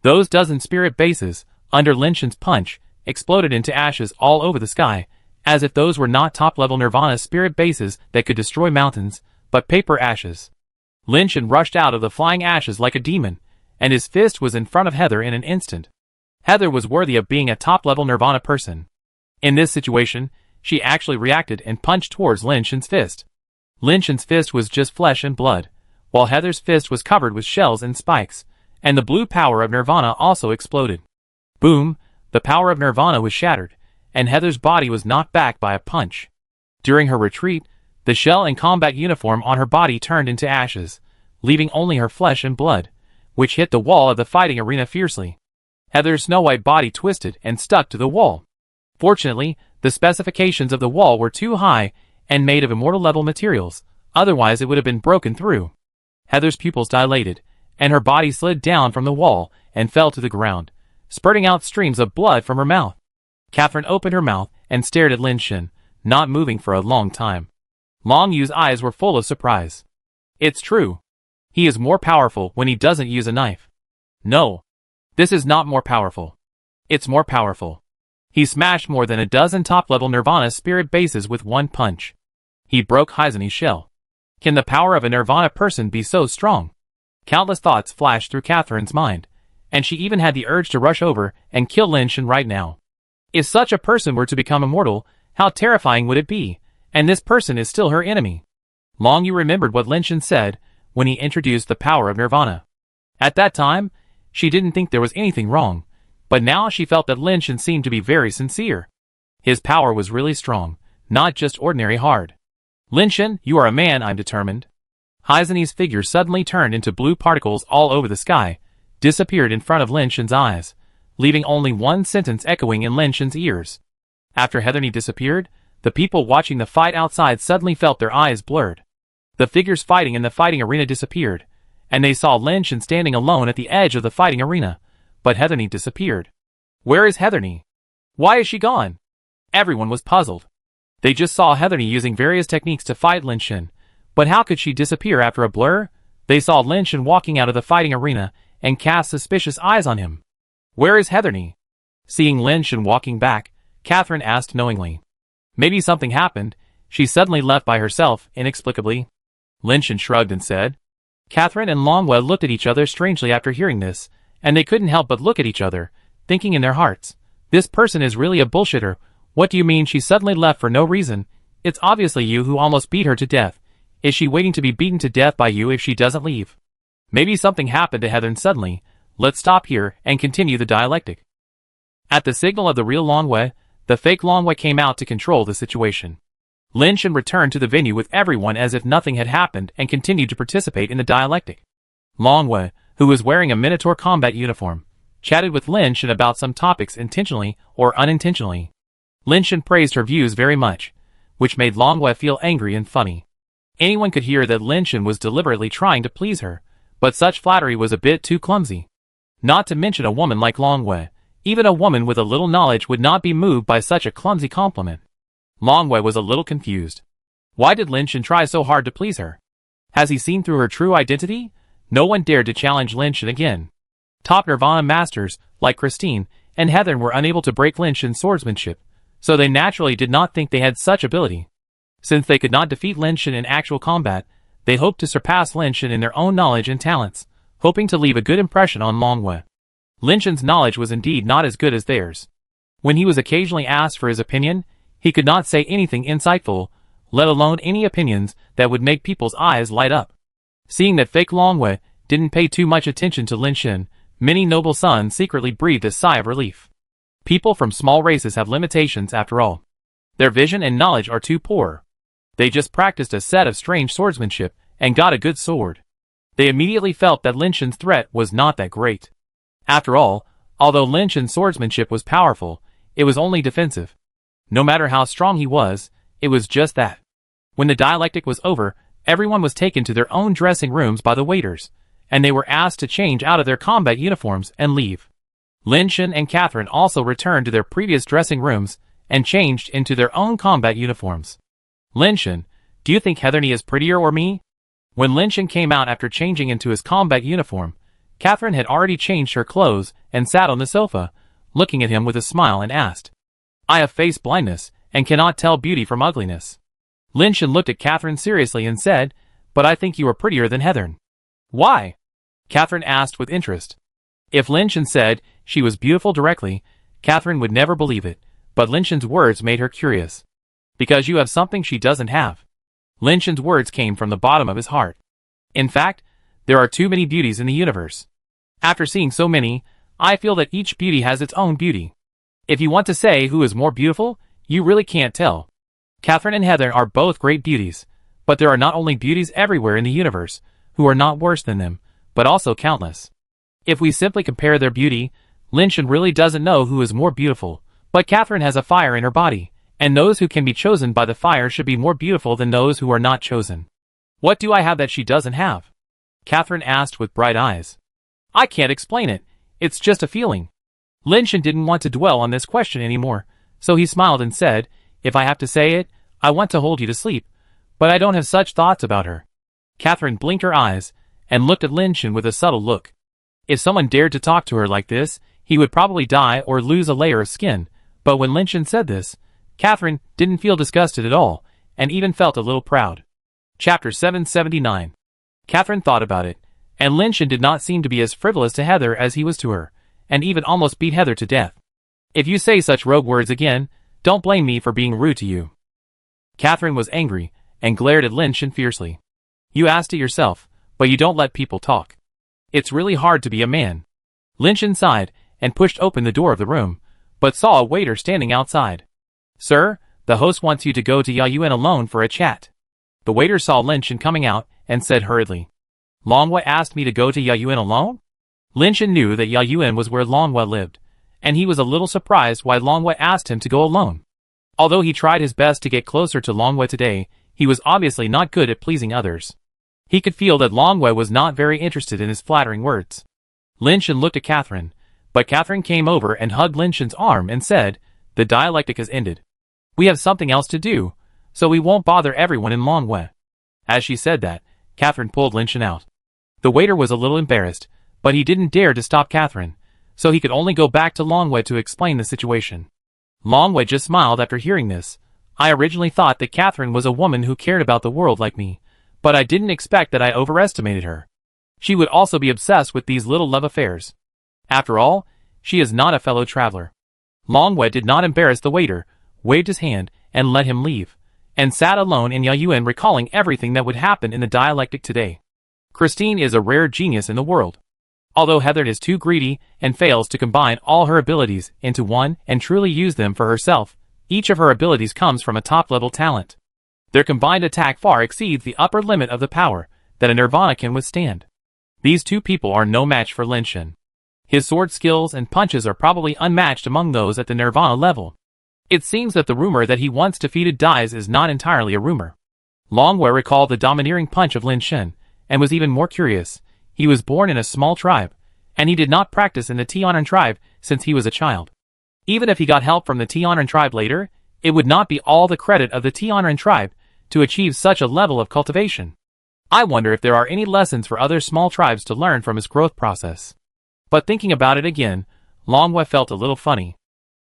Those dozen spirit bases, under Linshin's punch, exploded into ashes all over the sky, as if those were not top-level Nirvana spirit bases that could destroy mountains, but paper ashes. Linshin rushed out of the flying ashes like a demon, and his fist was in front of Heather in an instant. Heather was worthy of being a top-level Nirvana person. In this situation, she actually reacted and punched towards Linshin's fist. Linshin's fist was just flesh and blood, while Heather's fist was covered with shells and spikes, and the blue power of Nirvana also exploded. Boom, the power of Nirvana was shattered, and Heather's body was knocked back by a punch. During her retreat, the shell and combat uniform on her body turned into ashes, leaving only her flesh and blood, which hit the wall of the fighting arena fiercely. Heather's snow-white body twisted and stuck to the wall. Fortunately, the specifications of the wall were too high and made of immortal-level materials, otherwise it would have been broken through. Heather's pupils dilated, and her body slid down from the wall and fell to the ground, spurting out streams of blood from her mouth. Catherine opened her mouth and stared at Linshin, not moving for a long time. Long Yu's eyes were full of surprise. It's true. He is more powerful when he doesn't use a knife. No. This is not more powerful. It's more powerful. He smashed more than a dozen top-level Nirvana spirit bases with one punch. He broke Hizani's shell. Can the power of a Nirvana person be so strong? Countless thoughts flashed through Catherine's mind, and she even had the urge to rush over and kill Linshin right now. If such a person were to become immortal, how terrifying would it be? And this person is still her enemy. Long Yu remembered what Linshin said when he introduced the power of Nirvana. At that time, she didn't think there was anything wrong, but now she felt that Linshin seemed to be very sincere. His power was really strong, not just ordinary hard. Linshin, you are a man, I'm determined. Hizani's figure suddenly turned into blue particles all over the sky, disappeared in front of Linshin's eyes, leaving only one sentence echoing in Linshin's ears. After Heatherny disappeared, the people watching the fight outside suddenly felt their eyes blurred. The figures fighting in the fighting arena disappeared, and they saw Linshin standing alone at the edge of the fighting arena, but Heatherny disappeared. Where is Heatherny? Why is she gone? Everyone was puzzled. They just saw Heatherny using various techniques to fight Linshin, but how could she disappear after a blur? They saw Linshin walking out of the fighting arena and cast suspicious eyes on him. Where is Heatherny? Seeing Linshin walking back, Catherine asked knowingly. Maybe something happened. She suddenly left by herself, inexplicably. Linshin shrugged and said. Catherine and Longwa looked at each other strangely after hearing this, and they couldn't help but look at each other, thinking in their hearts, this person is really a bullshitter. What do you mean she suddenly left for no reason? It's obviously you who almost beat her to death. Is she waiting to be beaten to death by you if she doesn't leave? Maybe something happened to Heather suddenly. Let's stop here and continue the dialectic. At the signal of the real Longwa, the fake Longwa came out to control the situation. Linshin returned to the venue with everyone as if nothing had happened and continued to participate in the dialectic. Longwa, who was wearing a Minotaur combat uniform, chatted with Linshin about some topics intentionally or unintentionally. Lin Shan praised her views very much, which made Long Wei feel angry and funny. Anyone could hear that Lin Shan was deliberately trying to please her, but such flattery was a bit too clumsy. Not to mention a woman like Long Wei. Even a woman with a little knowledge would not be moved by such a clumsy compliment. Long Wei was a little confused. Why did Lin Shan try so hard to please her? Has he seen through her true identity? No one dared to challenge Lin Shan again. Top Nirvana masters, like Christine and Heather, were unable to break Lin Shan's swordsmanship, so they naturally did not think they had such ability. Since they could not defeat Lin Shan in actual combat, they hoped to surpass Lin Shan in their own knowledge and talents, hoping to leave a good impression on Long Wei. Lin Shan's knowledge was indeed not as good as theirs. When he was occasionally asked for his opinion, he could not say anything insightful, let alone any opinions that would make people's eyes light up. Seeing that fake Long Wei didn't pay too much attention to Lin Shan, many noble sons secretly breathed a sigh of relief. People from small races have limitations after all. Their vision and knowledge are too poor. They just practiced a set of strange swordsmanship and got a good sword. They immediately felt that Lin Shan's threat was not that great. After all, although Lin Shan's swordsmanship was powerful, it was only defensive. No matter how strong he was, it was just that. When the dialectic was over, everyone was taken to their own dressing rooms by the waiters, and they were asked to change out of their combat uniforms and leave. Lin Shan and Catherine also returned to their previous dressing rooms and changed into their own combat uniforms. Lin Shan, do you think Heather is prettier or me? When Lin Shan came out after changing into his combat uniform, Catherine had already changed her clothes and sat on the sofa, looking at him with a smile, and asked, I have face blindness and cannot tell beauty from ugliness. Lin Shan looked at Catherine seriously and said, But I think you are prettier than Heather. Why? Catherine asked with interest. If Lin Shan said she was beautiful directly, Catherine would never believe it, but Lin Shan's words made her curious. Because you have something she doesn't have. Lin Shan's words came from the bottom of his heart. In fact, there are too many beauties in the universe. After seeing so many, I feel that each beauty has its own beauty. If you want to say who is more beautiful, you really can't tell. Catherine and Heather are both great beauties, but there are not only beauties everywhere in the universe who are not worse than them, but also countless. If we simply compare their beauty, Lin Shan really doesn't know who is more beautiful, but Catherine has a fire in her body, and those who can be chosen by the fire should be more beautiful than those who are not chosen. What do I have that she doesn't have? Catherine asked with bright eyes. I can't explain it, it's just a feeling. Lin Shan didn't want to dwell on this question anymore, so he smiled and said, If I have to say it, I want to hold you to sleep, but I don't have such thoughts about her. Catherine blinked her eyes, and looked at Lin Shan with a subtle look. If someone dared to talk to her like this, he would probably die or lose a layer of skin, but when Lin Shan said this, Catherine didn't feel disgusted at all, and even felt a little proud. Chapter 779. Catherine thought about it, and Lin Shan did not seem to be as frivolous to Heather as he was to her, and even almost beat Heather to death. If you say such rogue words again, don't blame me for being rude to you. Catherine was angry, and glared at Lin Shan fiercely. You asked it yourself, but you don't let people talk. It's really hard to be a man. Lin Shan sighed, and pushed open the door of the room, but saw a waiter standing outside. Sir, the host wants you to go to Yaoyuan alone for a chat. The waiter saw Lin Shan coming out, and said hurriedly, Long Wei asked me to go to Yaoyuan alone? Lin Shan knew that Yaoyuan was where Long Wei lived, and he was a little surprised why Long Wei asked him to go alone. Although he tried his best to get closer to Long Wei today, he was obviously not good at pleasing others. He could feel that Long Wei was not very interested in his flattering words. Lin Shan looked at Catherine, but Catherine came over and hugged Lin Shan's arm and said, The dialectic has ended. We have something else to do, so we won't bother everyone in Long Wei. As she said that, Catherine pulled Lin Shan out. The waiter was a little embarrassed, but he didn't dare to stop Catherine, so he could only go back to Long Wei to explain the situation. Long Wei just smiled after hearing this. I originally thought that Catherine was a woman who cared about the world like me, but I didn't expect that I overestimated her. She would also be obsessed with these little love affairs. After all, she is not a fellow traveler. Long Wei did not embarrass the waiter, waved his hand, and let him leave, and sat alone in Yaoyuan recalling everything that would happen in the dialectic today. Christine is a rare genius in the world. Although Heather is too greedy and fails to combine all her abilities into one and truly use them for herself, each of her abilities comes from a top-level talent. Their combined attack far exceeds the upper limit of the power that a Nirvana can withstand. These two people are no match for Lin Shan. His sword skills and punches are probably unmatched among those at the Nirvana level. It seems that the rumor that he once defeated Dies is not entirely a rumor. Long Wei recalled the domineering punch of Lin Shen, and was even more curious. He was born in a small tribe, and he did not practice in the Tianan tribe since he was a child. Even if he got help from the Tianan tribe later, it would not be all the credit of the Tianan tribe to achieve such a level of cultivation. I wonder if there are any lessons for other small tribes to learn from his growth process. But thinking about it again, Long Wei felt a little funny.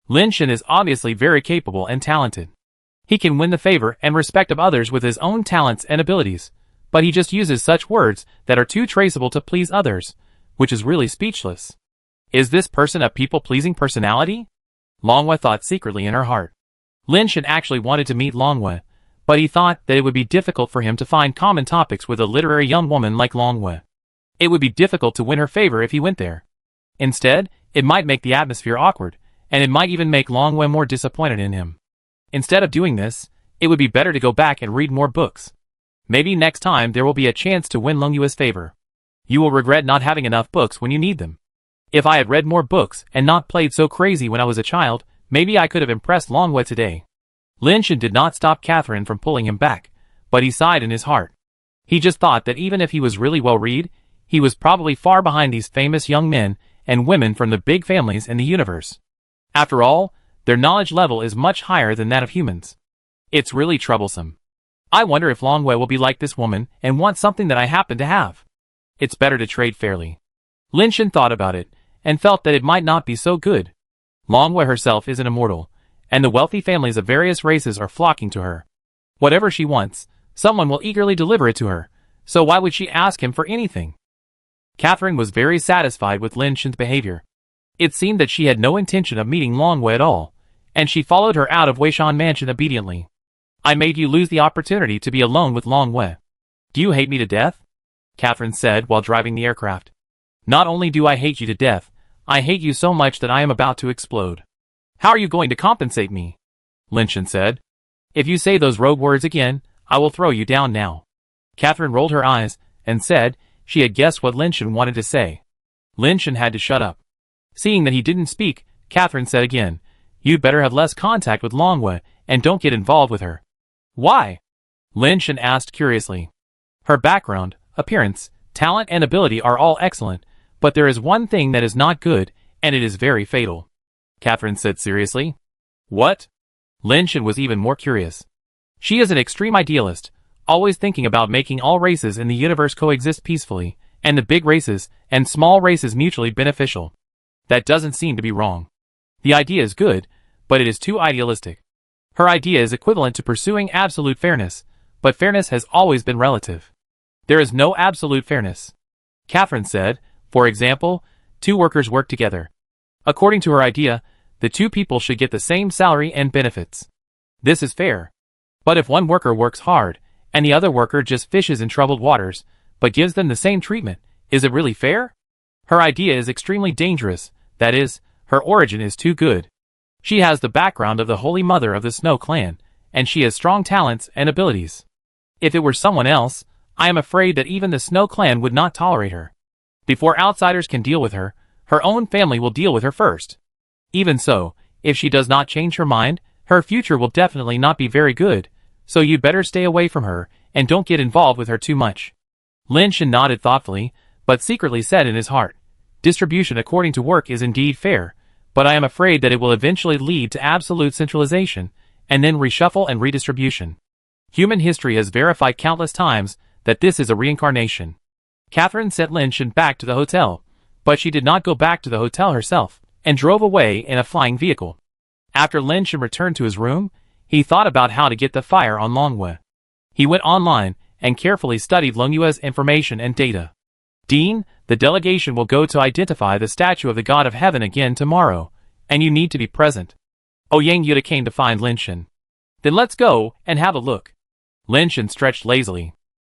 Lin Shen is obviously very capable and talented. He can win the favor and respect of others with his own talents and abilities, but he just uses such words that are too traceable to please others, which is really speechless. Is this person a people-pleasing personality? Long Wei thought secretly in her heart. Lin Shen actually wanted to meet Long Wei, but he thought that it would be difficult for him to find common topics with a literary young woman like Long Wei. It would be difficult to win her favor if he went there. Instead, it might make the atmosphere awkward, and it might even make Long Wei more disappointed in him. Instead of doing this, it would be better to go back and read more books. Maybe next time there will be a chance to win Long Yue's favor. You will regret not having enough books when you need them. If I had read more books and not played so crazy when I was a child, maybe I could have impressed Long Wei today. Lin Shen did not stop Catherine from pulling him back, but he sighed in his heart. He just thought that even if he was really well read, he was probably far behind these famous young men and women from the big families in the universe. After all, their knowledge level is much higher than that of humans. It's really troublesome. I wonder if Long Wei will be like this woman and want something that I happen to have. It's better to trade fairly. Lin Shen thought about it, and felt that it might not be so good. Long Wei herself is an immortal, and the wealthy families of various races are flocking to her. Whatever she wants, someone will eagerly deliver it to her, so why would she ask him for anything? Catherine was very satisfied with Lin Shen's behavior. It seemed that she had no intention of meeting Long Wei at all, and she followed her out of Weishan Mansion obediently. I made you lose the opportunity to be alone with Long Wei. Do you hate me to death? Catherine said while driving the aircraft. Not only do I hate you to death, I hate you so much that I am about to explode. How are you going to compensate me? Lin Shen said. If you say those rogue words again, I will throw you down now. Catherine rolled her eyes, and said she had guessed what Lin Shen wanted to say. Lin Shen had to shut up. Seeing that he didn't speak, Catherine said again, You'd better have less contact with Long Wei, and don't get involved with her. Why? Lin Shen asked curiously. Her background, appearance, talent and ability are all excellent, but there is one thing that is not good, and it is very fatal. Catherine said seriously. What? Lin Shen was even more curious. She is an extreme idealist, always thinking about making all races in the universe coexist peacefully, and the big races and small races mutually beneficial. That doesn't seem to be wrong. The idea is good, but it is too idealistic. Her idea is equivalent to pursuing absolute fairness, but fairness has always been relative. There is no absolute fairness. Catherine said, for example, two workers work together. According to her idea, the two people should get the same salary and benefits. This is fair. But if one worker works hard, and the other worker just fishes in troubled waters, but gives them the same treatment, is it really fair? Her idea is extremely dangerous, that is, her origin is too good. She has the background of the Holy Mother of the Snow Clan, and she has strong talents and abilities. If it were someone else, I am afraid that even the Snow Clan would not tolerate her. Before outsiders can deal with her, her own family will deal with her first. Even so, if she does not change her mind, her future will definitely not be very good, so you'd better stay away from her, and don't get involved with her too much. Lin Shen nodded thoughtfully, but secretly said in his heart, Distribution according to work is indeed fair, but I am afraid that it will eventually lead to absolute centralization, and then reshuffle and redistribution. Human history has verified countless times that this is a reincarnation. Catherine sent Lin Shen back to the hotel, but she did not go back to the hotel herself, and drove away in a flying vehicle. After Lin Shen returned to his room, he thought about how to get the fire on Long Wei. He went online and carefully studied Long Yue's information and data. Dean, the delegation will go to identify the statue of the God of Heaven again tomorrow, and you need to be present. Yang Yuta came to find Lin Shen. Then let's go and have a look. Lin Shen stretched lazily.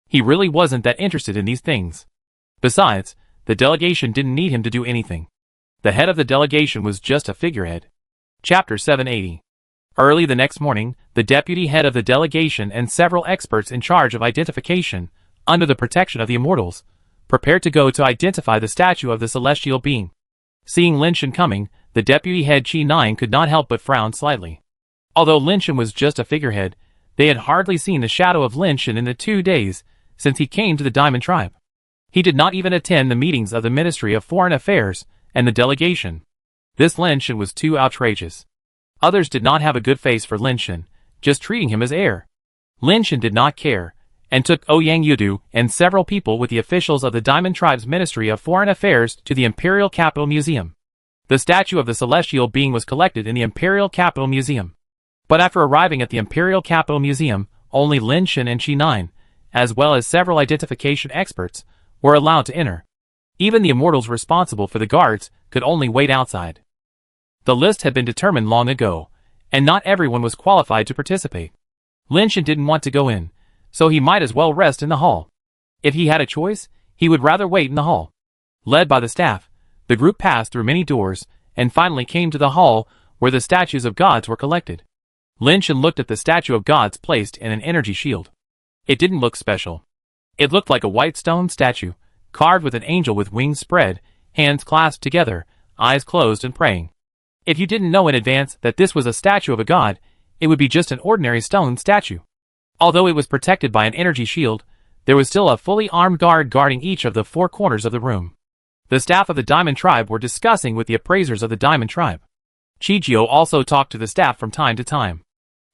He really wasn't that interested in these things. Besides, the delegation didn't need him to do anything. The head of the delegation was just a figurehead. Chapter 780. Early the next morning, the deputy head of the delegation and several experts in charge of identification, under the protection of the immortals, prepared to go to identify the statue of the celestial being. Seeing Lin Shen coming, the deputy head Chi Nine could not help but frown slightly. Although Lin Shan was just a figurehead, they had hardly seen the shadow of Lin Shan in the 2 days since he came to the Diamond Tribe. He did not even attend the meetings of the Ministry of Foreign Affairs and the delegation. This Lin Shan was too outrageous. Others did not have a good face for Lin Shan, just treating him as heir. Lin Shan did not care, and took Ouyang Yudu and several people with the officials of the Diamond Tribe's Ministry of Foreign Affairs to the Imperial Capital Museum. The statue of the celestial being was collected in the Imperial Capital Museum. But after arriving at the Imperial Capital Museum, only Lin Shan and Qi Nine, as well as several identification experts, were allowed to enter. Even the immortals responsible for the guards could only wait outside. The list had been determined long ago, and not everyone was qualified to participate. Lin Shan didn't want to go in, so he might as well rest in the hall. If he had a choice, he would rather wait in the hall. Led by the staff, the group passed through many doors, and finally came to the hall where the statues of gods were collected. Lin Shan looked at the statue of gods placed in an energy shield. It didn't look special. It looked like a white stone statue, carved with an angel with wings spread, hands clasped together, eyes closed and praying. If you didn't know in advance that this was a statue of a god, it would be just an ordinary stone statue. Although it was protected by an energy shield, there was still a fully armed guard guarding each of the 4 corners of the room. The staff of the Diamond Tribe were discussing with the appraisers of the Diamond Tribe. Qijio also talked to the staff from time to time.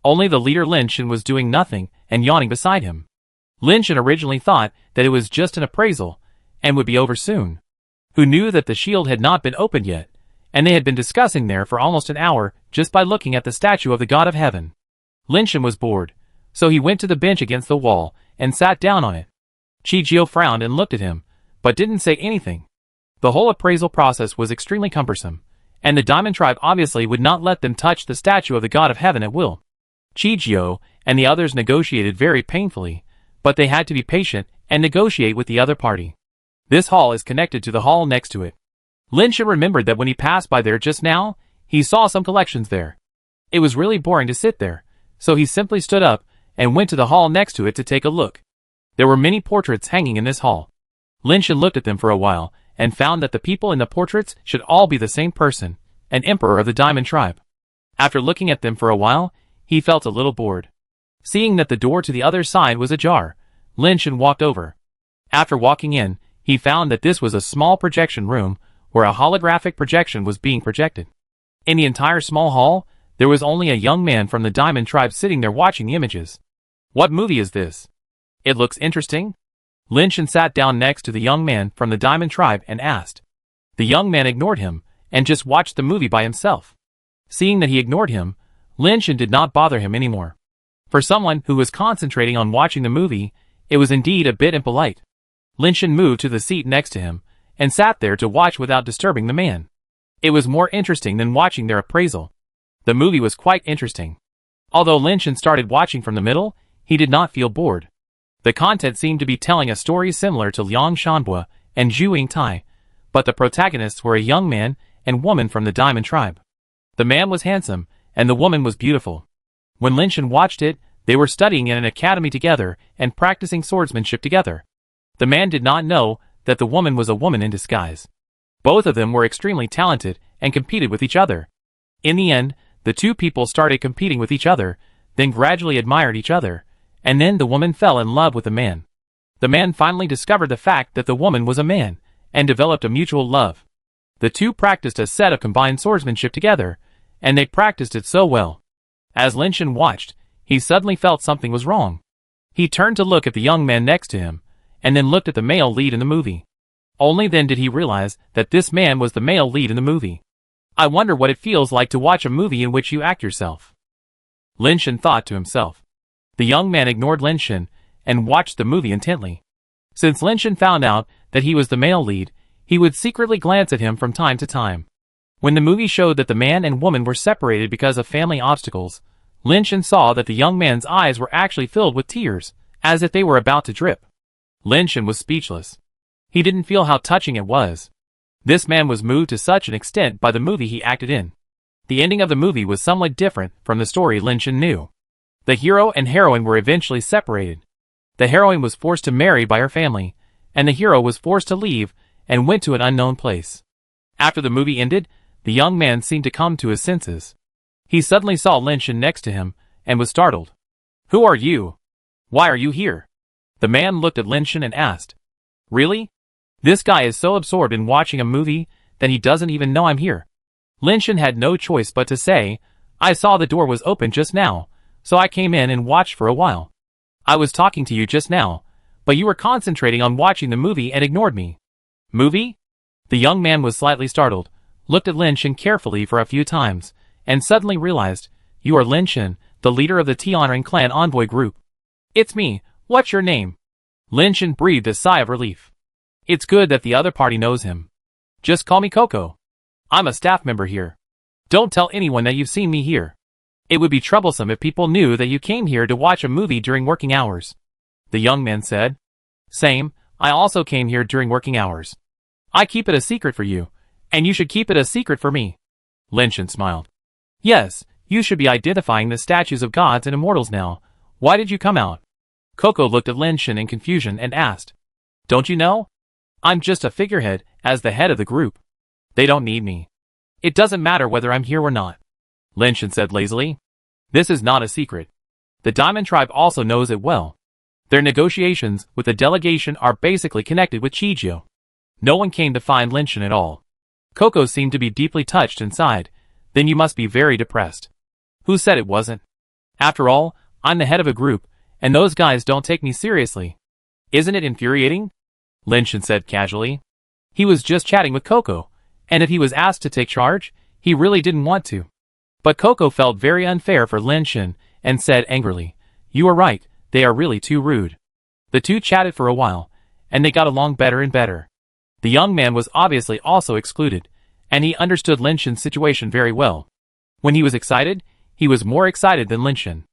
Only the leader Lin Shan was doing nothing and yawning beside him. Lin Shan originally thought that it was just an appraisal, and would be over soon. Who knew that the shield had not been opened yet, and they had been discussing there for almost an hour just by looking at the statue of the God of Heaven. Lin Shan was bored, so he went to the bench against the wall and sat down on it. Qijio frowned and looked at him, but didn't say anything. The whole appraisal process was extremely cumbersome, and the Diamond Tribe obviously would not let them touch the statue of the God of Heaven at will. Qijio and the others negotiated very painfully, but they had to be patient and negotiate with the other party. This hall is connected to the hall next to it. Lin Shan remembered that when he passed by there just now, he saw some collections there. It was really boring to sit there, so he simply stood up and went to the hall next to it to take a look. There were many portraits hanging in this hall. Lin Shan looked at them for a while and found that the people in the portraits should all be the same person, an emperor of the Diamond Tribe. After looking at them for a while, he felt a little bored. Seeing that the door to the other side was ajar, Lin Shan walked over. After walking in, he found that this was a small projection room where a holographic projection was being projected. In the entire small hall, there was only a young man from the Diamond Tribe sitting there watching the images. What movie is this? It looks interesting. Lin Shan sat down next to the young man from the Diamond Tribe and asked. The young man ignored him and just watched the movie by himself. Seeing that he ignored him, Lin Shan did not bother him anymore. For someone who was concentrating on watching the movie, it was indeed a bit impolite. Lin Shan moved to the seat next to him and sat there to watch without disturbing the man. It was more interesting than watching their appraisal. The movie was quite interesting. Although Lin Shan started watching from the middle, he did not feel bored. The content seemed to be telling a story similar to Liang Shanbua and Zhu Yingtai, but the protagonists were a young man and woman from the Diamond Tribe. The man was handsome, and the woman was beautiful. When Lin Shan watched it, they were studying in an academy together and practicing swordsmanship together. The man did not know that the woman was a woman in disguise. Both of them were extremely talented and competed with each other. In the end, the two people started competing with each other, then gradually admired each other, and then the woman fell in love with the man. The man finally discovered the fact that the woman was a man, and developed a mutual love. The two practiced a set of combined swordsmanship together, and they practiced it so well. As Lin Shan watched, he suddenly felt something was wrong. He turned to look at the young man next to him, and then looked at the male lead in the movie. Only then did he realize that this man was the male lead in the movie. I wonder what it feels like to watch a movie in which you act yourself. Lin Shan thought to himself. The young man ignored Lin Shan and watched the movie intently. Since Lin Shan found out that he was the male lead, he would secretly glance at him from time to time. When the movie showed that the man and woman were separated because of family obstacles, Lin Shan saw that the young man's eyes were actually filled with tears, as if they were about to drip. Lin Shan was speechless. He didn't feel how touching it was. This man was moved to such an extent by the movie he acted in. The ending of the movie was somewhat different from the story Lin Shan knew. The hero and heroine were eventually separated. The heroine was forced to marry by her family, and the hero was forced to leave and went to an unknown place. After the movie ended, the young man seemed to come to his senses. He suddenly saw Lin Shen next to him, and was startled. Who are you? Why are you here? The man looked at Lin Shen and asked. Really? This guy is so absorbed in watching a movie that he doesn't even know I'm here. Lin Shen had no choice but to say, I saw the door was open just now, so I came in and watched for a while. I was talking to you just now, but you were concentrating on watching the movie and ignored me. Movie? The young man was slightly startled, looked at Lin Shen carefully for a few times, and suddenly realized, you are Lin Shen, the leader of the Tianren clan envoy group. It's me, what's your name? Lin Shen breathed a sigh of relief. It's good that the other party knows him. Just call me Coco. I'm a staff member here. Don't tell anyone that you've seen me here. It would be troublesome if people knew that you came here to watch a movie during working hours. The young man said. Same, I also came here during working hours. I keep it a secret for you, and you should keep it a secret for me. Lin Shen smiled. Yes, you should be identifying the statues of gods and immortals now. Why did you come out? Coco looked at Lin Shen in confusion and asked. Don't you know? I'm just a figurehead, as the head of the group. They don't need me. It doesn't matter whether I'm here or not. Lin Shen said lazily. This is not a secret. The Diamond Tribe also knows it well. Their negotiations with the delegation are basically connected with Chijiu. No one came to find Lin Shen at all. Coco seemed to be deeply touched inside. Then you must be very depressed. Who said it wasn't? After all, I'm the head of a group, and those guys don't take me seriously. Isn't it infuriating? Lin Shen said casually. He was just chatting with Coco, and if he was asked to take charge, he really didn't want to. But Coco felt very unfair for Lin Shen, and said angrily, You are right, they are really too rude. The two chatted for a while, and they got along better and better. The young man was obviously also excluded, and he understood Lin Shen's situation very well. When he was excited, he was more excited than Lin Shen.